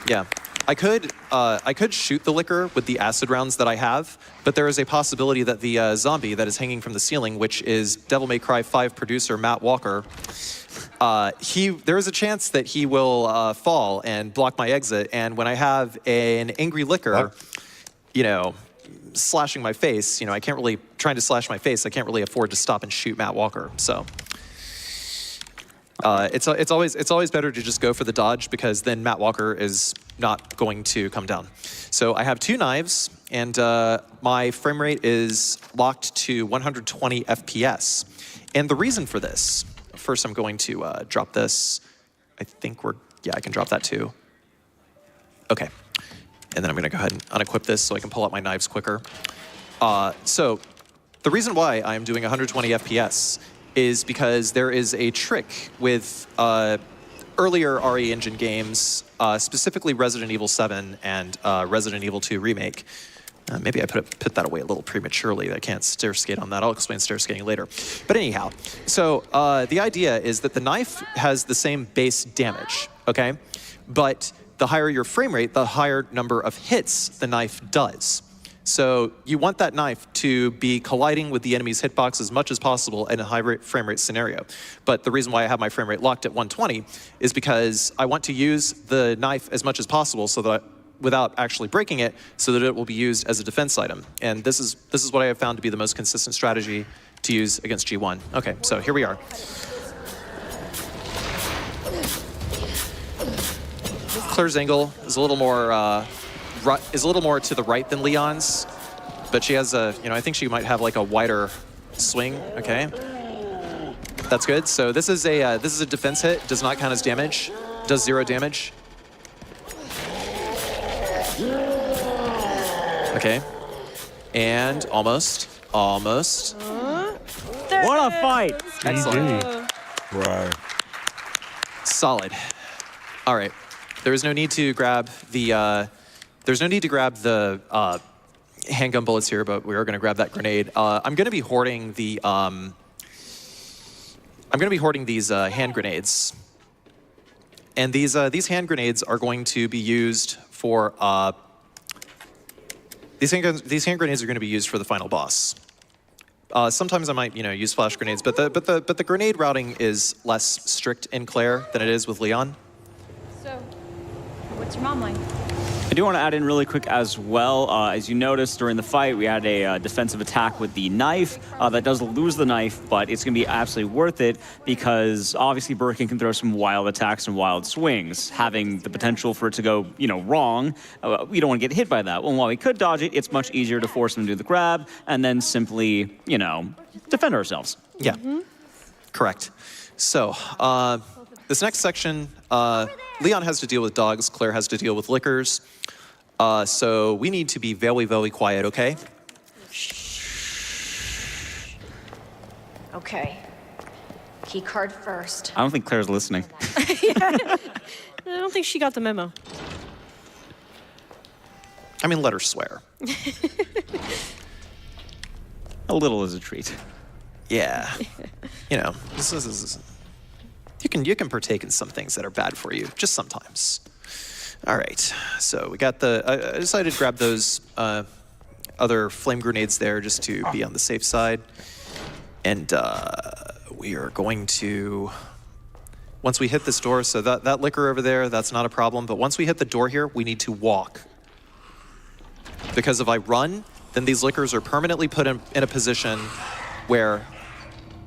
Yeah. I could shoot the liquor with the acid rounds that I have, but there is a possibility that the zombie that is hanging from the ceiling, which is Devil May Cry 5 producer Matt Walker, there is a chance that he will fall and block my exit. And when I have an angry liquor, slashing my face, trying to slash my face, I can't really afford to stop and shoot Matt Walker. So. It's always better to just go for the dodge because then Matt Walker is not going to come down. So I have 2 knives and my frame rate is locked to 120 FPS. And the reason for this, first I'm going to drop this. I think I can drop that too. Okay. And then I'm gonna go ahead and unequip this so I can pull out my knives quicker. So the reason why I'm doing 120 FPS is because there is a trick with earlier RE Engine games, specifically Resident Evil 7 and Resident Evil 2 Remake. Maybe I put that away a little prematurely. I can't stair skate on that. I'll explain stair skating later. But anyhow, so the idea is that the knife has the same base damage, okay? But the higher your frame rate, the higher number of hits the knife does. So you want that knife to be colliding with the enemy's hitbox as much as possible in a high frame rate scenario. But the reason why I have my frame rate locked at 120 is because I want to use the knife as much as possible so that without actually breaking it, so that it will be used as a defense item. And this is what I have found to be the most consistent strategy to use against G1. Okay, so here we are. Claire's angle is a little more to the right than Leon's, but she has I think she might have like a wider swing. Okay, that's good. So this is a defense hit. Does not count as damage. Does 0 damage. Okay, and almost. What a fight! Excellent. Right. Solid. All right. There is no need to grab the. There's no need to grab the handgun bullets here, but we are going to grab that grenade. I'm going to be hoarding the. I'm going to be hoarding these hand grenades, and these hand grenades are going to be used for. These hand grenades are going to be used for the final boss. Sometimes I might use flash grenades, but the grenade routing is less strict in Claire than it is with Leon. So, what's your mom like? I do want to add in really quick as well. As you noticed during the fight, we had a defensive attack with the knife. That does lose the knife, but it's going to be absolutely worth it because obviously Birkin can throw some wild attacks and wild swings, having the potential for it to go, wrong. We don't want to get hit by that. Well, while we could dodge it, it's much easier to force him to do the grab and then simply, defend ourselves. Yeah, correct. So this next section, Leon has to deal with dogs. Claire has to deal with liquors. So we need to be very, very quiet, okay? Okay. Key card first. I don't think Claire's listening. I don't think she got the memo. I mean, let her swear. A little is a treat. Yeah. This is you can partake in some things that are bad for you, just sometimes. All right, so we got I decided to grab those other flame grenades there just to be on the safe side. And we are going to, once we hit this door, so that liquor over there, that's not a problem, but once we hit the door here, we need to walk. Because if I run, then these liquors are permanently put in a position where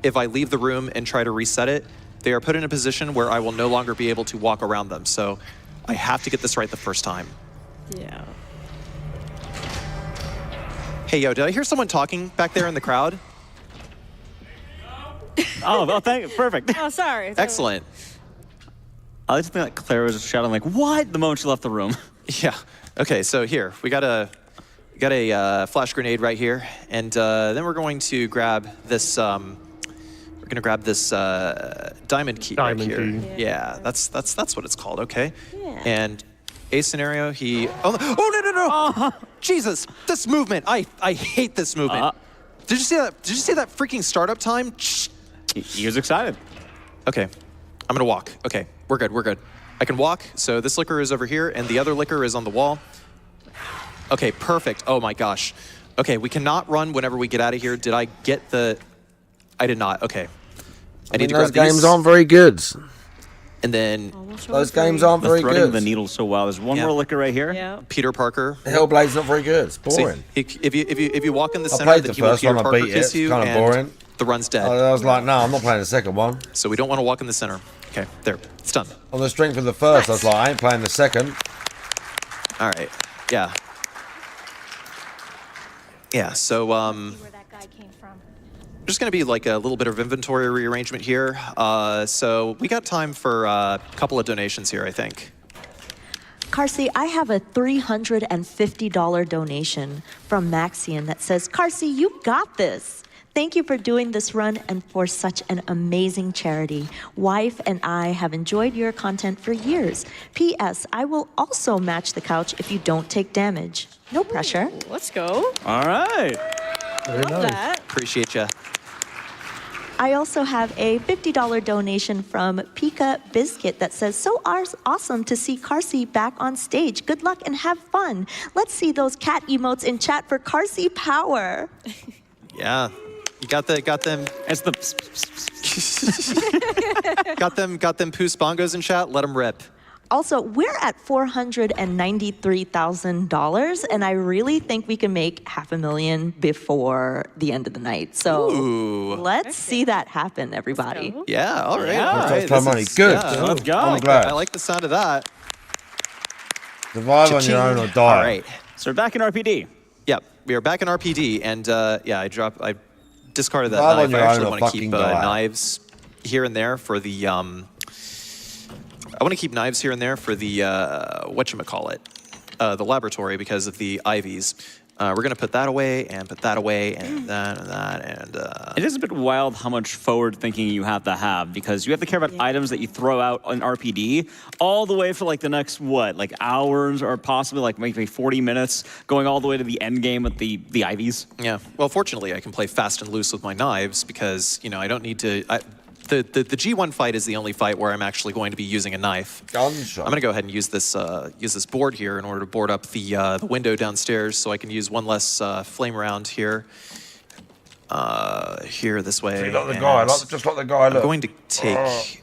if I leave the room and try to reset it, they are put in a position where I will no longer be able to walk around them. So I have to get this right the first time. Yeah. Hey, yo, did I hear someone talking back there in the crowd? Oh, thank you. Perfect. Oh, sorry. Excellent. I just think that Claire was shouting like, "What?" the moment she left the room. Yeah. Okay, so here, we got a flash grenade right here, and then we're going to grab this, diamond key right here. Yeah, that's what it's called, okay? Yeah. And A scenario, no! Jesus, this movement, I hate this movement. Did you see that? Did you see that freaking startup time? He was excited. Okay, I'm gonna walk. Okay, we're good. I can walk, so this liquor is over here, and the other liquor is on the wall. Okay, perfect. Oh my gosh. Okay, we cannot run whenever we get out of here. Did I get the... I did not. Okay. I need to grab those games these. aren't very good. And then... Those games aren't very threading good. the needle so well. There's one more liquor right here. Yeah. Peter Parker. Hellblade's not very good. It's boring. See, if you walk in the I center, played that the he will first Peter one, I Parker beat it. kiss It's you, kind of and boring. the run's dead. I was like, no, I'm not playing the second one. So we don't want to walk in the center. Okay, there. It's done. On the strength of the first, I was like, I ain't playing the second. All right. Yeah. Yeah, so there's going to be like a little bit of inventory rearrangement here. So we got time for a couple of donations here, I think. Carsey, I have a $350 donation from Maxian that says, Carsey, you got this. Thank you for doing this run and for such an amazing charity. Wife and I have enjoyed your content for years. P.S. I will also match the couch if you don't take damage. No pressure. Ooh, let's go. All right. Love that. Appreciate you. I also have a $50 donation from Pika Biscuit that says, so awesome to see Carsey back on stage. Good luck and have fun. Let's see those cat emotes in chat for Carsey power. Yeah. You got them. It's the got them Poos Bongos in chat. Let them rip. Also, we're at $493,000, and I really think we can make $500,000 before the end of the night. So let's see that happen, everybody. Yeah. All right. Yeah. All right. That's money. Good. Let's go. I'm glad. I like the sound of that. Survive on your own or die. All right. So we're back in RPD. Yep. We are back in RPD, and I discarded that Survive on knife. your I actually own or want to fucking keep die. knives here and there for the I want to keep knives here and there for the whatchamacallit, the laboratory because of the IVs. We're gonna put that away and put that away and that and that and. It is a bit wild how much forward thinking you have to have because you have to care about items that you throw out on RPD all the way for like the next like hours or possibly like maybe 40 minutes going all the way to the end game with the IVs. Yeah. Well, fortunately, I can play fast and loose with my knives because I don't need to. The G1 fight is the only fight where I'm actually going to be using a knife. Gunshot. I'm going to go ahead and use this board here in order to board up the window downstairs, so I can use one less flame round here. Here this way. See, like the guy, just like the guy. Look. I'm going to take.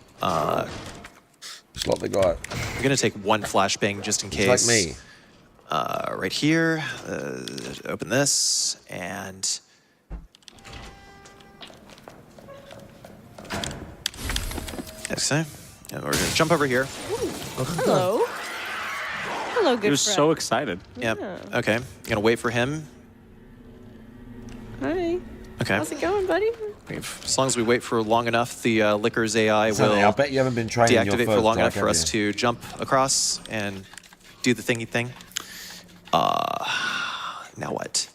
Just like the guy. I'm going to take one flashbang just in case. It's like me. right here. Open this, and okay. And we're gonna jump over here. Hello. Hello, good He was friend. so excited. Yep. Yeah. Okay. Gonna wait for him. Hi. Okay. How's it going, buddy? As long as we wait for long enough, the Liquor's AI Sonny, will I bet you haven't been training your deactivate for first long attack, enough for have us you? to jump across and do the thingy thing. Now what?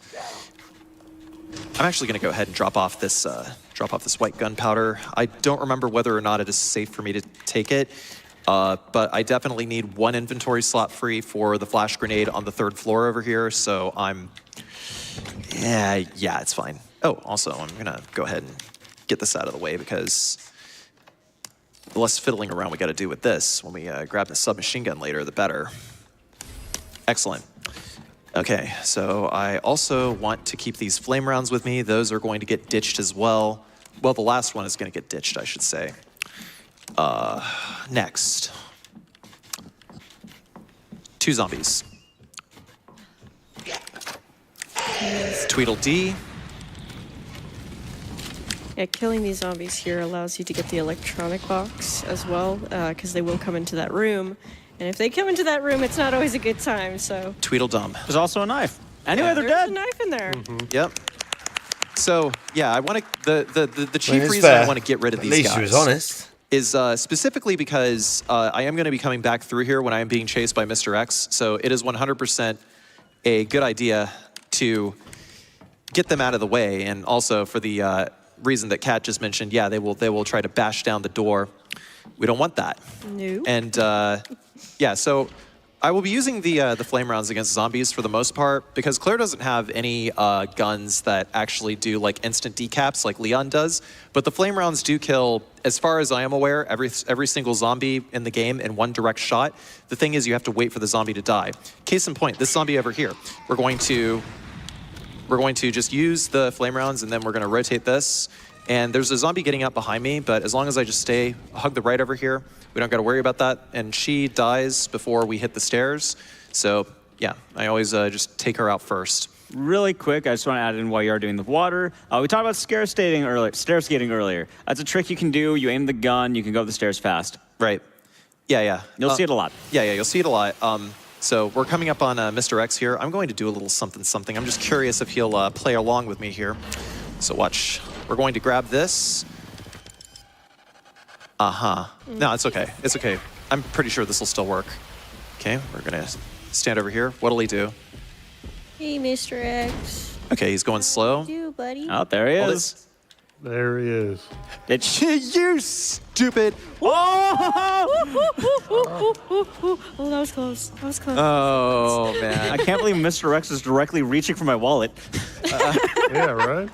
I'm actually going to go ahead and drop off this white gunpowder. I don't remember whether or not it is safe for me to take it, but I definitely need one inventory slot free for the flash grenade on the 3rd floor over here. So yeah, it's fine. Oh, also, I'm going to go ahead and get this out of the way because the less fiddling around we got to do with this when we grab the submachine gun later, the better. Excellent. Okay, so I also want to keep these flame rounds with me. Those are going to get ditched as well. Well, the last one is going to get ditched, I should say. Next. 2 zombies. Tweedledee. Yeah, killing these zombies here allows you to get the electronic box as well, because they will come into that room. And if they come into that room, it's not always a good time, so... Tweedledum. There's also a knife. Anyway, they're There's dead. a knife in there. Yep. So, yeah, I want to... The chief it's reason I fair. want to get rid of At these least guys... you was honest. ...is specifically because I am going to be coming back through here when I am being chased by Mr. X. So it is 100% a good idea to get them out of the way. And also for the reason that Kat just mentioned, yeah, they will try to bash down the door. We don't want that. No. And yeah, so I will be using the flame rounds against zombies for the most part because Claire doesn't have any guns that actually do like instant decaps like Leon does. But the flame rounds do kill, as far as I am aware, every single zombie in the game in one direct shot. The thing is, you have to wait for the zombie to die. Case in point, this zombie over here. We're going to just use the flame rounds and then we're going to rotate this. And there's a zombie getting up behind me, but as long as I just hug the right over here, we don't got to worry about that. And she dies before we hit the stairs. So yeah, I always just take her out first. Really quick, I just want to add in while you're doing the water. We talked about stair skating earlier. That's a trick you can do. You aim the gun, you can go up the stairs fast. Right. Yeah. You'll see it a lot. Yeah, you'll see it a lot. So we're coming up on Mr. X here. I'm going to do a little something. I'm just curious if he'll play along with me here. So watch. We're going to grab this. No, it's okay. It's okay. I'm pretty sure this will still work. Okay, we're going to stand over here. What'll he do? Hey, Mr. X. Okay, he's going slow. What do you do, buddy? Oh, there he is. There he is. You stupid. Oh, that was close. That was close. Oh, man. I can't believe Mr. X is directly reaching for my wallet. Yeah, right?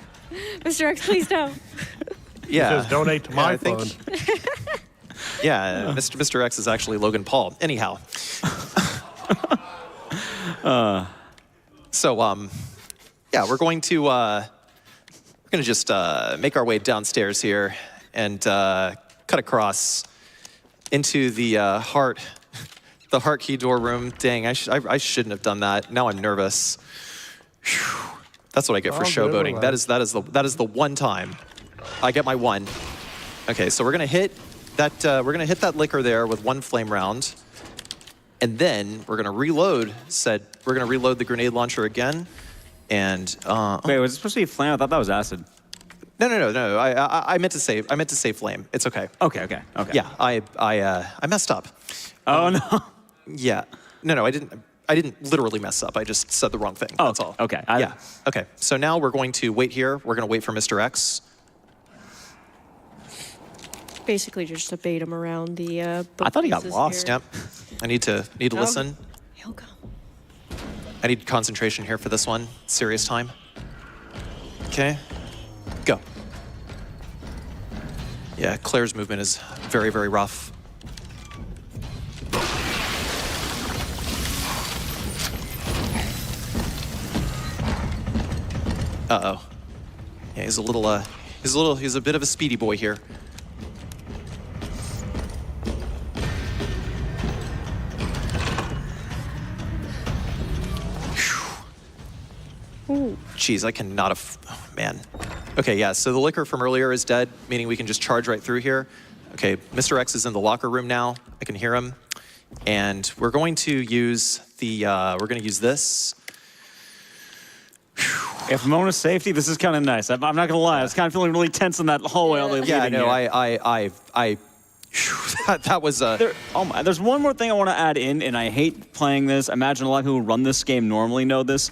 Mr. X, please don't. Yeah. It says donate to my I think- fund. Yeah, Mr. X is actually Logan Paul. Anyhow. So, yeah, we're going to just make our way downstairs here and cut across into the heart key door room. Dang, I shouldn't have done that. Now I'm nervous. Whew. That's what I get for showboating. That is the one time I get my one. Okay, so we're gonna hit that liquor there with one flame round, and then we're gonna reload. We're gonna reload the grenade launcher again, and wait, was it supposed to be flame? I thought that was acid. No. I meant to say flame. It's okay. Okay. Yeah, I messed up. Oh no. Yeah. No, I didn't literally mess up. I just said the wrong thing. Oh, that's all. Okay. Yeah. Okay. So now we're going to wait here. We're going to wait for Mr. X. Basically, just to bait him around the. I thought he got lost. Yep. I need to listen. He'll come. I need concentration here for this one. Serious time. Okay. Go. Yeah, Claire's movement is very, very rough. Uh-oh. Yeah, he's a bit of a speedy boy here. Jeez, I cannot oh, man. Okay, yeah, so the liquor from earlier is dead, meaning we can just charge right through here. Okay, Mr. X is in the locker room now. I can hear him. And we're going to use the, we're going to use this. If Mona's safety, this is kind of nice. I'm not going to lie. I was kind of feeling really tense in that hallway all the way. Yeah, no, that was there's one more thing I want to add in, and I hate playing this. I imagine a lot of people who run this game normally know this.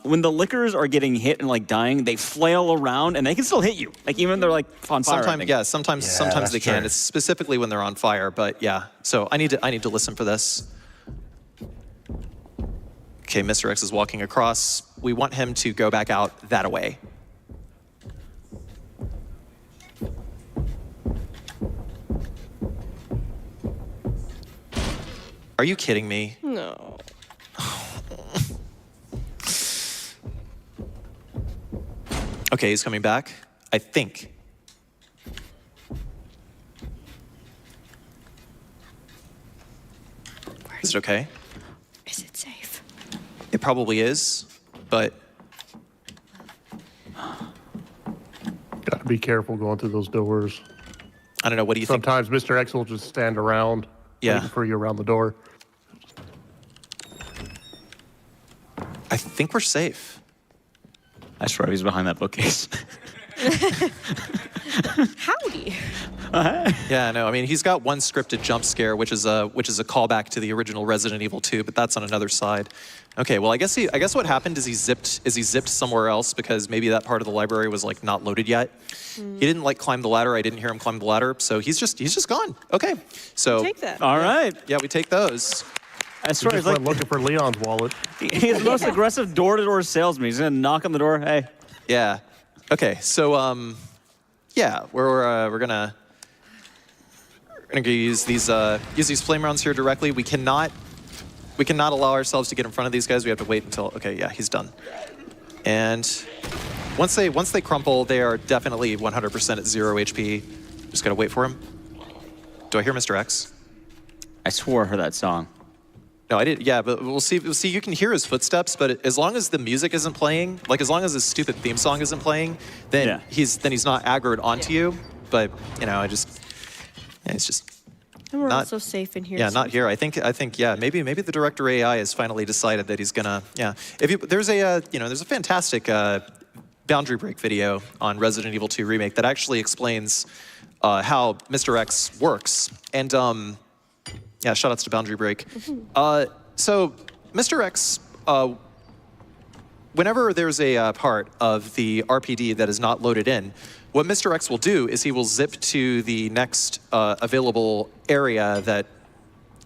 When the liquors are getting hit and like dying, they flail around and they can still hit you. Like even when they're like on fire. Sometimes they can. It's specifically when they're on fire, but yeah. So I need to listen for this. Okay, Mr. X is walking across. We want him to go back out that way. Are you kidding me? No. Okay, he's coming back. I think. Is it okay? Is it safe? It probably is, but... Gotta be careful going through those doors. I don't know, what do you think? Sometimes Mr. X will just stand around, waiting for you around the door. I think we're safe. I swear he's behind that bookcase. Howdy. Yeah, no, I mean, he's got one scripted jump scare, which is a callback to the original Resident Evil 2, but that's on another side. Okay, well, I guess what happened is he zipped somewhere else because maybe that part of the library was like not loaded yet. He didn't like climb the ladder. I didn't hear him climb the ladder, so he's just gone. Okay, so Take that. All right. Yeah, we take those. I swear He's he's like looking for Leon's wallet. he's the most aggressive door-to-door salesman. He's gonna knock on the door. Hey. Yeah. Okay. So yeah, we're gonna use these flame rounds here directly. We cannot allow ourselves to get in front of these guys. We have to wait until. Okay. Yeah, he's done. And once they crumple, they are definitely 100% at 0 HP. Just gotta wait for him. Do I hear Mr. X? I swore I heard that song. No, I didn't. Yeah, but we'll see. You can hear his footsteps, but as long as the music isn't playing, like as long as his stupid theme song isn't playing, then he's not aggroed onto you. But you know, it's just. And we're not, also safe in here. Yeah, not here. I think yeah, maybe the director AI has finally decided that he's gonna there's a fantastic boundary break video on Resident Evil 2 Remake that actually explains how Mr. X works. And yeah, shoutouts to Boundary Break. So Mr. X, whenever there's a part of the RPD that is not loaded in, what Mr. X will do is he will zip to the next available area that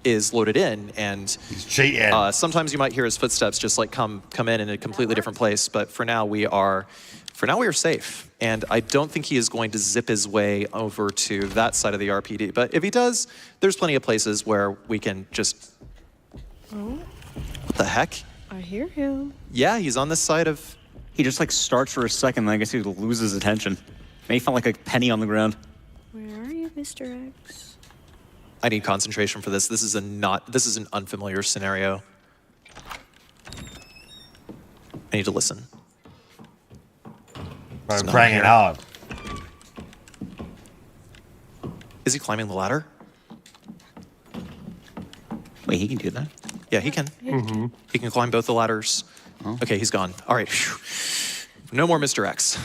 is loaded in, and he's cheating. Sometimes you might hear his footsteps just like come in a completely different place, but for now we are safe. And I don't think he is going to zip his way over to that side of the RPD. But if he does, there's plenty of places where we can just... Oh. What the heck? I hear him. Yeah, he's on this side of... He just like starts for a second, then I guess he loses attention. Maybe he found like a penny on the ground. Where are you, Mr. X? I need concentration for this. This is an unfamiliar scenario. I need to listen. I'm praying it hard. Is he climbing the ladder? Wait, he can do that? Yeah, he can. Mm-hmm. He can climb both the ladders. Oh. Okay, he's gone. All right. No more Mr. X.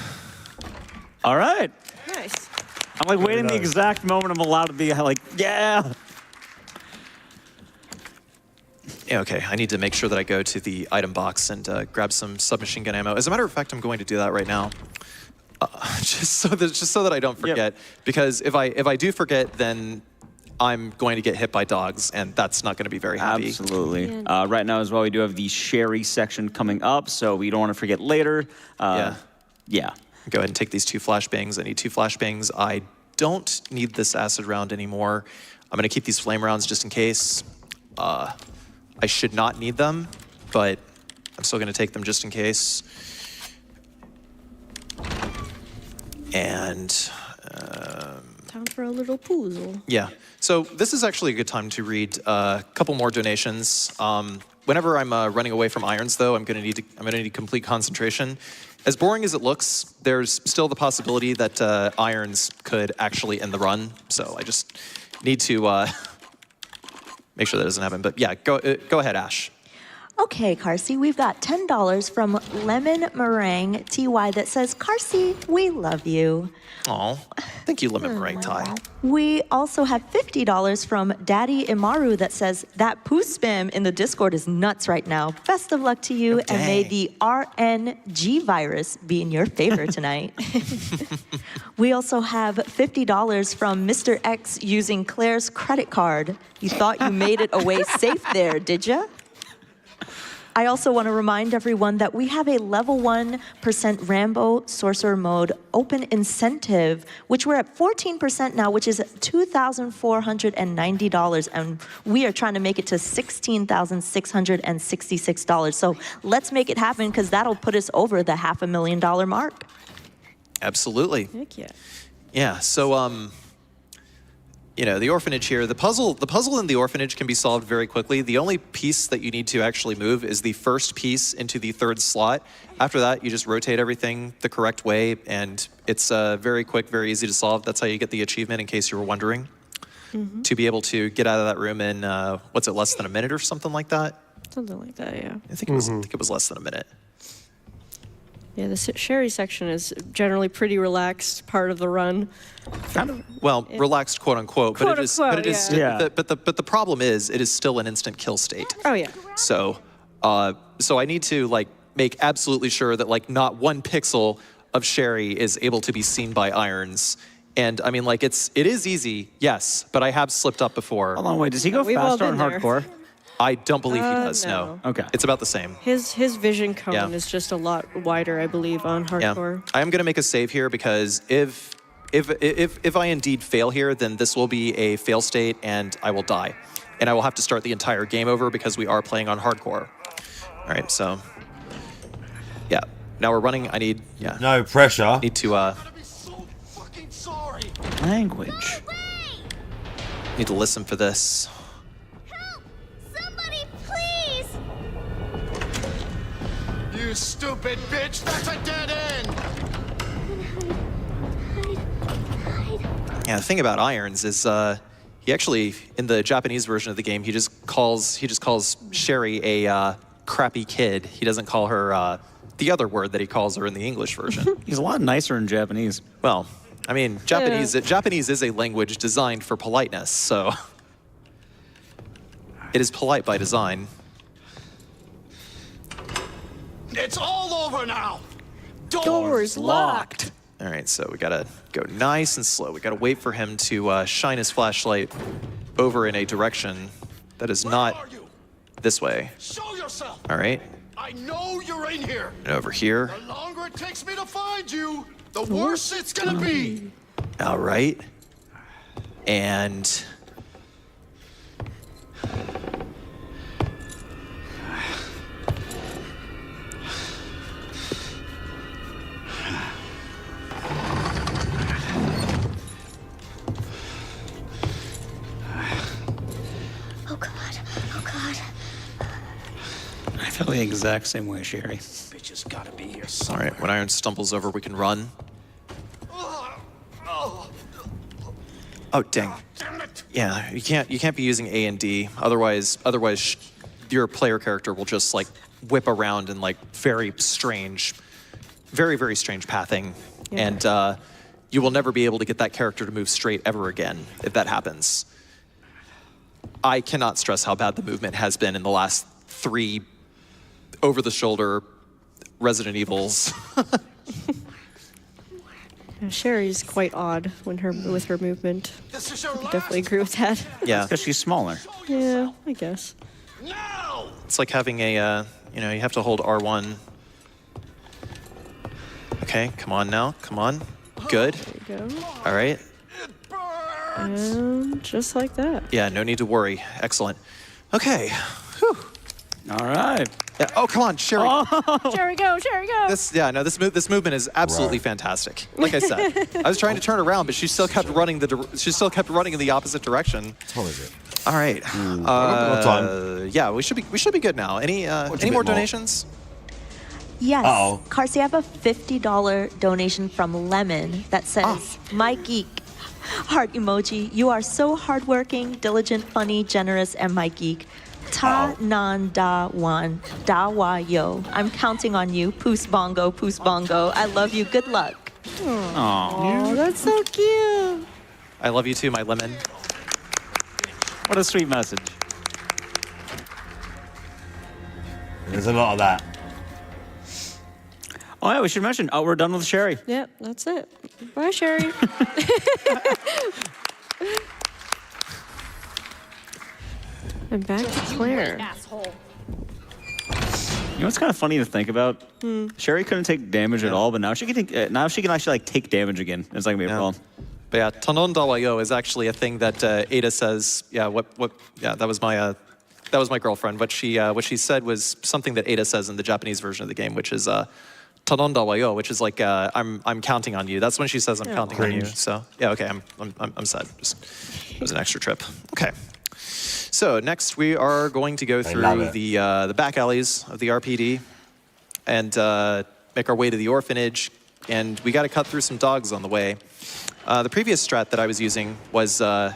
All right. Nice. I'm like waiting the exact moment I'm allowed to be like, yeah. Yeah, okay, I need to make sure that I go to the item box and grab some submachine gun ammo. As a matter of fact, I'm going to do that right now. Just so that I don't forget. Yep. Because if I do forget, then I'm going to get hit by dogs, and that's not going to be very happy. Absolutely. Right now as well, we do have the Sherry section coming up, so we don't want to forget later. Yeah. Go ahead and take these 2 flashbangs. I need 2 flashbangs. I don't need this acid round anymore. I'm going to keep these flame rounds just in case. I should not need them, but I'm still going to take them just in case. And... time for a little puzzle. Yeah. So this is actually a good time to read a couple more donations. whenever I'm running away from irons, though, I'm gonna need complete concentration. As boring as it looks, there's still the possibility that irons could actually end the run. So I just need to make sure that doesn't happen. But yeah, go ahead, Ash. Okay, Carsey, we've got $10 from Lemon Meringue TY that says, Carsey, we love you. Aw, thank you, Lemon Meringue Ty. We also have $50 from Daddy Imaru that says, that poo spam in the Discord is nuts right now. Best of luck to you, and may the RNG virus be in your favor tonight. We also have $50 from Mr. X using Claire's credit card. You thought you made it away safe there, did ya? I also want to remind everyone that we have a level 1% Rambo Sorcerer Mode open incentive, which we're at 14% now, which is $2,490, and we are trying to make it to $16,666. So let's make it happen, because that'll put us over the $500,000 mark. Absolutely. Heck yeah. Yeah, so you know, the orphanage here, the puzzle in the orphanage can be solved very quickly. The only piece that you need to actually move is the first piece into the third slot. After that, you just rotate everything the correct way, and it's very quick, very easy to solve. That's how you get the achievement, in case you were wondering. To be able to get out of that room in, what's it, less than a minute or something like that? Something like that, yeah. I think it was less than a minute. Yeah, the Sherry section is generally pretty relaxed part of the run. Well, relaxed, quote unquote, but it is. Yeah. But the problem is, it is still an instant kill state. Oh yeah. So, so I need to like make absolutely sure that like not one pixel of Sherry is able to be seen by irons. And I mean, like it is easy, yes, but I have slipped up before. Hold on, wait, does he go faster on hardcore? I don't believe he does. No. Okay. It's about the same. His vision cone is just a lot wider, I believe, on hardcore. I am going to make a save here, because if I indeed fail here, then this will be a fail state and I will die. And I will have to start the entire game over, because we are playing on hardcore. All right, so yeah. Now we're running. I need no pressure. Need to language. Need to listen for this. You stupid bitch! That's a dead end! Yeah, the thing about irons is he actually, in the Japanese version of the game, he just calls Sherry a crappy kid. He doesn't call her the other word that he calls her in the English version. He's a lot nicer in Japanese. Well, I mean, Japanese is a language designed for politeness, so it is polite by design. It's all over now! Doors locked! All right, so we gotta go nice and slow. We gotta wait for him to shine his flashlight over in a direction that is not this way. Show yourself! All right. I know you're in here! And over here. The longer it takes me to find you, the worse it's gonna be! All right. And I feel the exact same way, Sherry. Bitch gotta be here. all right, when Iron stumbles over, we can run. Oh, dang. Yeah, you can't be using A and D. Otherwise your player character will just like whip around in like very strange pathing. Yeah. And you will never be able to get that character to move straight ever again if that happens. I cannot stress how bad the movement has been in the last 3 over-the-shoulder Resident Evils. Sherry's quite odd with her movement. I could definitely agree with that. Yeah. Because she's smaller. Yeah, I guess. It's like having a, you have to hold R1. Okay, come on now, come on. Good. There you go. All right. And just like that. Yeah, no need to worry. Excellent. Okay. Whew. All right. Yeah. Oh, come on, Sherry. Sherry, go, Sherry, go. This movement is absolutely fantastic. Like I said, I was trying to turn around, but she still kept running in the opposite direction. What is it? All right. I've got time. Yeah, we should be good now. Any more donations? Yes. Uh-oh. Carsey, I have a $50 donation from Lemon that says, My geek. Heart emoji. You are so hardworking, diligent, funny, generous, and my geek. Ta nan da wan da wa yo. I'm counting on you. Poos bongo, poos bongo. I love you. Good luck. Aww. That's so cute. I love you too, my lemon. What a sweet message. There's a lot of that. Oh yeah, we should mention. Oh, we're done with Sherry. Yep, that's it. Bye, Sherry. I'm back to Claire. Asshole. You know what's kind of funny to think about? Sherry couldn't take damage at all, but now she can take. Now she can actually like take damage again. It's not gonna be a problem. But yeah, Tanon Dawayo is actually a thing that Ada says. Yeah, yeah, that was my girlfriend. What she said was something that Ada says in the Japanese version of the game, which is Tanon Dawayo, which is like I'm counting on you. That's when she says I'm counting on you. So yeah, okay, I'm sad. It was an extra trip. Okay. So next we are going to go through the back alleys of the RPD and make our way to the orphanage, and we got to cut through some dogs on the way. The previous strat that I was using was I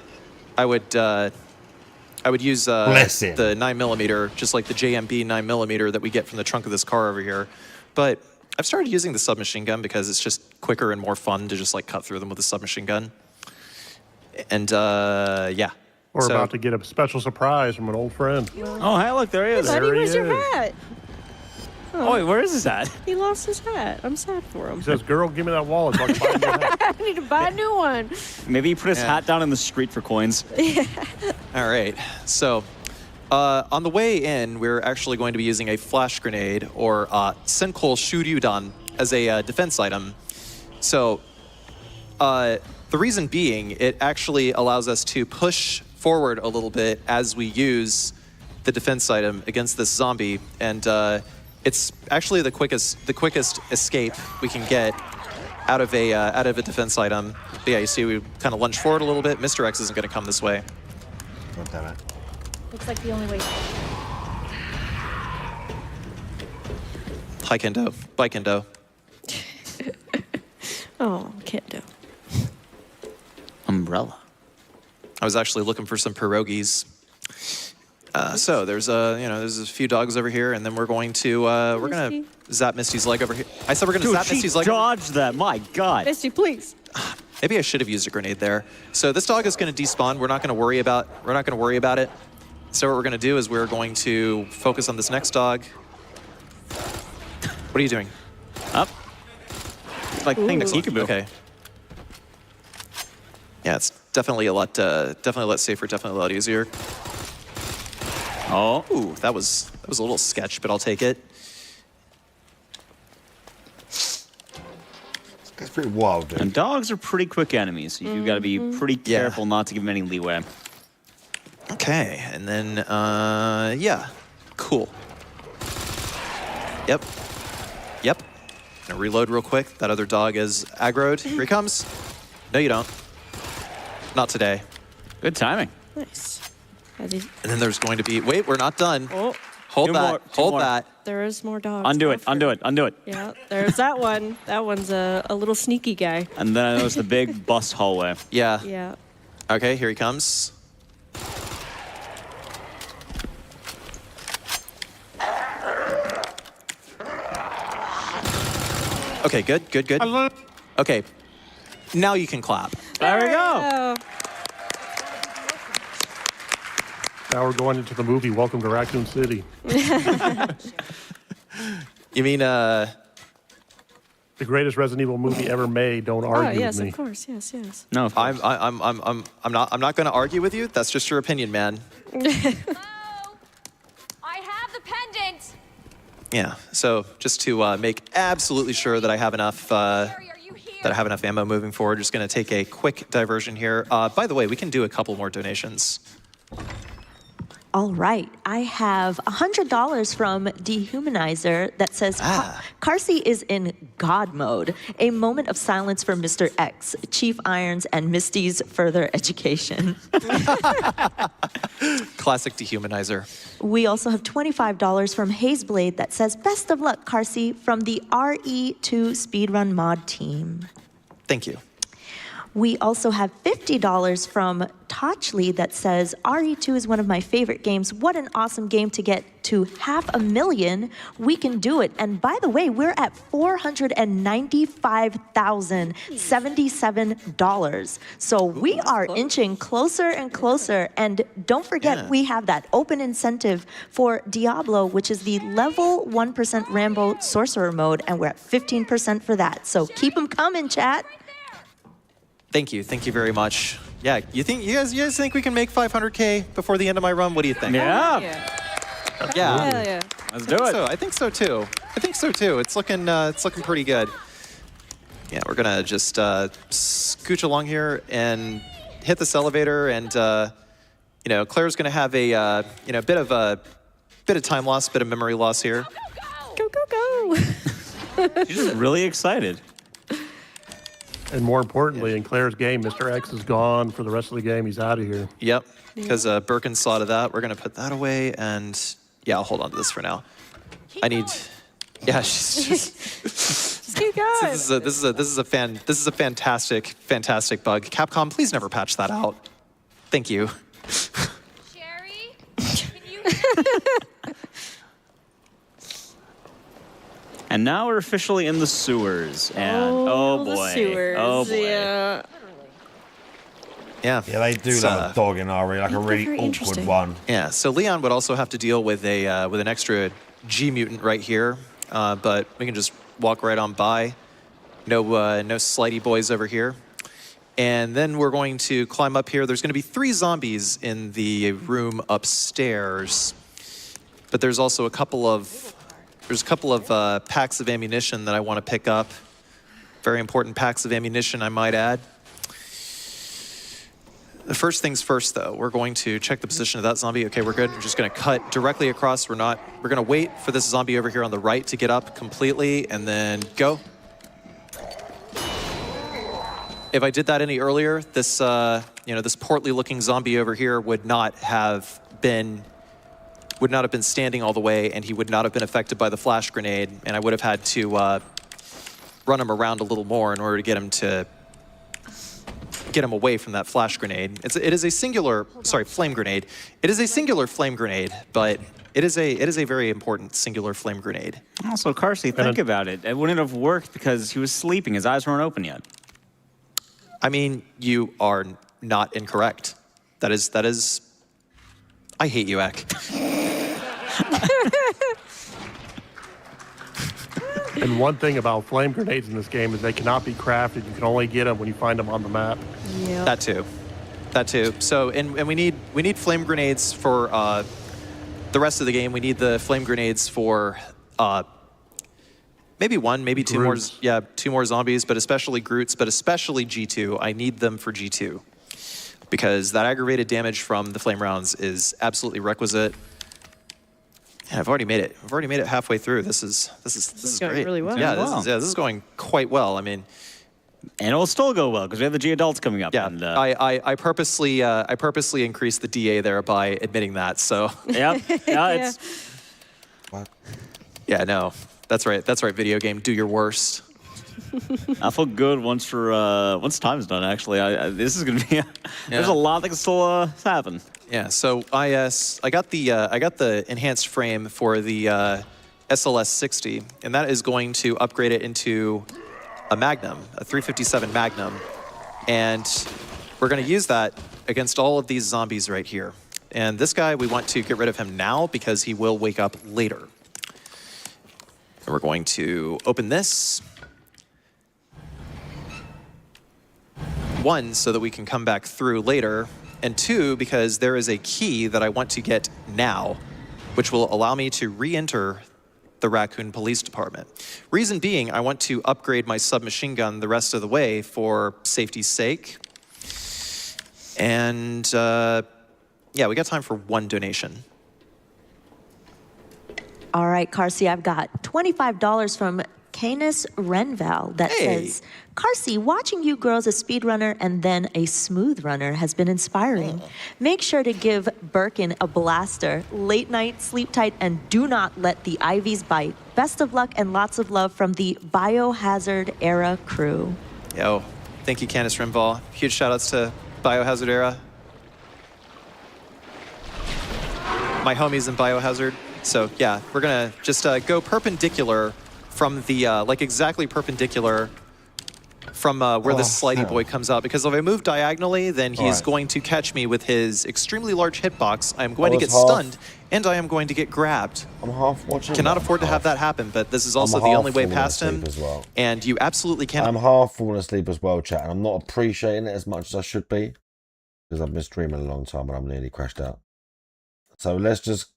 would use the 9mm, just like the JMB 9mm that we get from the trunk of this car over here. But I've started using the submachine gun because it's just quicker and more fun to just like cut through them with a submachine gun. And yeah. We're about to get a special surprise from an old friend. Oh, hey, look, there he is. Hey, buddy, There he where's your is. hat? Oh, wait, where is his hat? He lost his hat. I'm sad for him. He says, girl, give me that wallet so I can buy a new hat. I need to buy a new one. Maybe he put his hat down in the street for coins. All right. So on the way in, we're actually going to be using a flash grenade or Senkol Shuryudan as a defense item. So the reason being, it actually allows us to push forward a little bit as we use the defense item against this zombie, and it's actually the quickest escape we can get out of a defense item. But yeah, you see, we kind of lunge forward a little bit. Mr. X isn't going to come this way. God damn it. Looks like the only way. Hi, Kendo. Bye, Kendo. Oh, Kendo. Umbrella. I was actually looking for some pierogies. So there's a few dogs over here, and then we're gonna zap Misty's leg over here. I said we're gonna zap Misty's leg. Dodge that! My God. Misty, please. Maybe I should have used a grenade there. So this dog is gonna despawn. We're not gonna worry about it. So what we're gonna do is we're going to focus on this next dog. What are you doing? Up. Like thing peekaboo. Okay. Yeah, it's definitely a lot safer, definitely a lot easier. Oh, ooh, that was a little sketch, but I'll take it. That's pretty wild, dude. And dogs are pretty quick enemies. So you've got to be pretty careful not to give them any leeway. Okay, and then yeah, cool. Yep. Gonna reload real quick. That other dog is aggroed. Here he comes. No, you don't. Not today. Good timing. Nice. And then there's going to be, wait, we're not done. Oh. Hold that. There is more dogs. Undo it. Yeah, there's that one. That one's a little sneaky guy. And then I noticed the big bus hallway. Yeah. Yeah. Okay, here he comes. Okay, good. Okay, now you can clap. There we go. Now we're going into the movie Welcome to Raccoon City. You mean the greatest Resident Evil movie ever made? Don't argue yes, with me. of course. Yes. No, I'm not going to argue with you. That's just your opinion, man. Hello? I have the pendant. Yeah. So just to make absolutely sure that I have enough ammo moving forward, just going to take a quick diversion here. By the way, we can do a couple more donations. All right, I have $100 from Dehumanizer that says Carsey is in God mode. A moment of silence for Mr. X, Chief Irons, and Misty's further education. Classic Dehumanizer. We also have $25 from Hazeblade that says best of luck, Carsey, from the RE2 Speedrun mod team. Thank you. We also have $50 from Tochley that says, RE2 is one of my favorite games. What an awesome game to get to 500,000. We can do it. And by the way, we're at $495,077. So we are inching closer and closer. And don't forget, we have that open incentive for Diablo, which is the level 1% Rambo Sorcerer mode. And we're at 15% for that. So keep them coming, chat. Thank you very much. Yeah, you guys think we can make 500K before the end of my run? What do you think? Yeah. Yeah. Let's do it. I think so too. It's looking pretty good. Yeah, we're gonna just scooch along here and hit this elevator, and Claire's gonna have a bit of time loss, bit of memory loss here. Go, go, go. She's just really excited. And more importantly, in Claire's game, Mr. X is gone for the rest of the game. He's out of here. Yep, because Birkin saw to that. We're gonna put that away, and yeah, I'll hold on to this for now. Yeah, she's just. Just keep going. This is a fantastic bug. Capcom, please never patch that out. Thank you. Sherry, can you? And now we're officially in the sewers. And oh boy. The sewers. Oh boy. Yeah. Yeah. Yeah, they do love a dog in RE, like a really awkward one. Yeah, so Leon would also have to deal with an extra G mutant right here, but we can just walk right on by. No slidey boys over here. And then we're going to climb up here. There's going to be 3 zombies in the room upstairs, but there's also a couple of packs of ammunition that I want to pick up. Very important packs of ammunition, I might add. The first things first, though, we're going to check the position of that zombie. Okay, we're good. We're just going to cut directly across. We're going to wait for this zombie over here on the right to get up completely, and then go. If I did that any earlier, this this portly-looking zombie over here would not have been standing all the way, and he would not have been affected by the flash grenade, and I would have had to run him around a little more in order to get him away from that flash grenade. It is a singular flame grenade. It is a singular flame grenade, but it is a very important singular flame grenade. Also, Carsey, think about it. It wouldn't have worked because he was sleeping. His eyes weren't open yet. I mean, you are not incorrect. That is. I hate you, Ek. And one thing about flame grenades in this game is they cannot be crafted. You can only get them when you find them on the map. Yeah. That too. So, and we need flame grenades for the rest of the game. We need the flame grenades for maybe one, maybe two more. Yeah, 2 more zombies, but especially Groots, but especially G2. I need them for G2 because that aggravated damage from the flame rounds is absolutely requisite. Yeah, I've already made it. Halfway through. This is going great. really well. Yeah, this is going quite well. I mean, and it'll still go well because we have the G adults coming up. Yeah, and, I purposely increased the DA there by admitting that. So yeah, it's. Yeah, no, that's right. Video game, do your worst. I feel good once time's done. Actually, this is gonna be. There's a lot that can still happen. Yeah, so I got the enhanced frame for the SLS 60, and that is going to upgrade it into a Magnum, a 357 Magnum, and we're going to use that against all of these zombies right here. And this guy, we want to get rid of him now because he will wake up later. And we're going to open this. 1, so that we can come back through later. And 2, because there is a key that I want to get now, which will allow me to re-enter the Raccoon Police Department. Reason being, I want to upgrade my submachine gun the rest of the way for safety's sake. And Yeah, we got time for one donation. All right, Carsey, I've got $25 from Canis Renval that says, Carsey, watching you grow as a speedrunner and then a smooth runner has been inspiring. Make sure to give Birkin a blaster, late night, sleep tight, and do not let the IVs bite. Best of luck and lots of love from the Biohazard Era crew. Yo, thank you, Canis Renval. Huge shout outs to Biohazard Era. My homies in Biohazard. So yeah, we're gonna just go perpendicular from the, like exactly perpendicular from where this slidey boy comes out. Because if I move diagonally, then he's going to catch me with his extremely large hitbox. I'm going to get stunned, and I am going to get grabbed. I'm half watching. Cannot afford to have that happen, but this is also the only way past him. And you absolutely can't. I'm half falling asleep as well, chat, and I'm not appreciating it as much as I should be. Because I've been streaming a long time and I'm nearly crashed out. So let's just,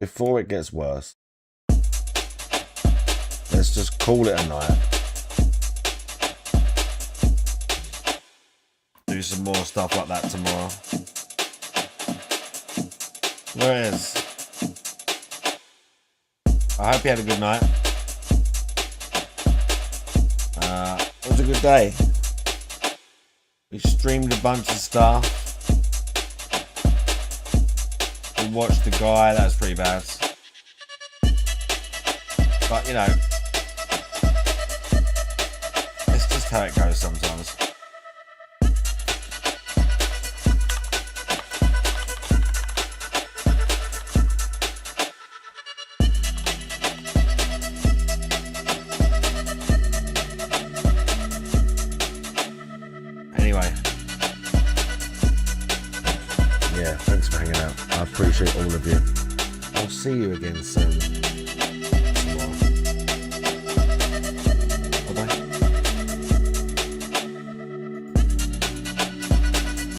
before it gets worse, let's just call it a night. Do some more stuff like that tomorrow. Whereas, I hope you had a good night. It was a good day. We streamed a bunch of stuff. We watched the guy, that was pretty bad. But, you know, it's just how it goes sometimes. Anyway. Yeah, thanks for hanging out. I appreciate all of you. I'll see you again soon.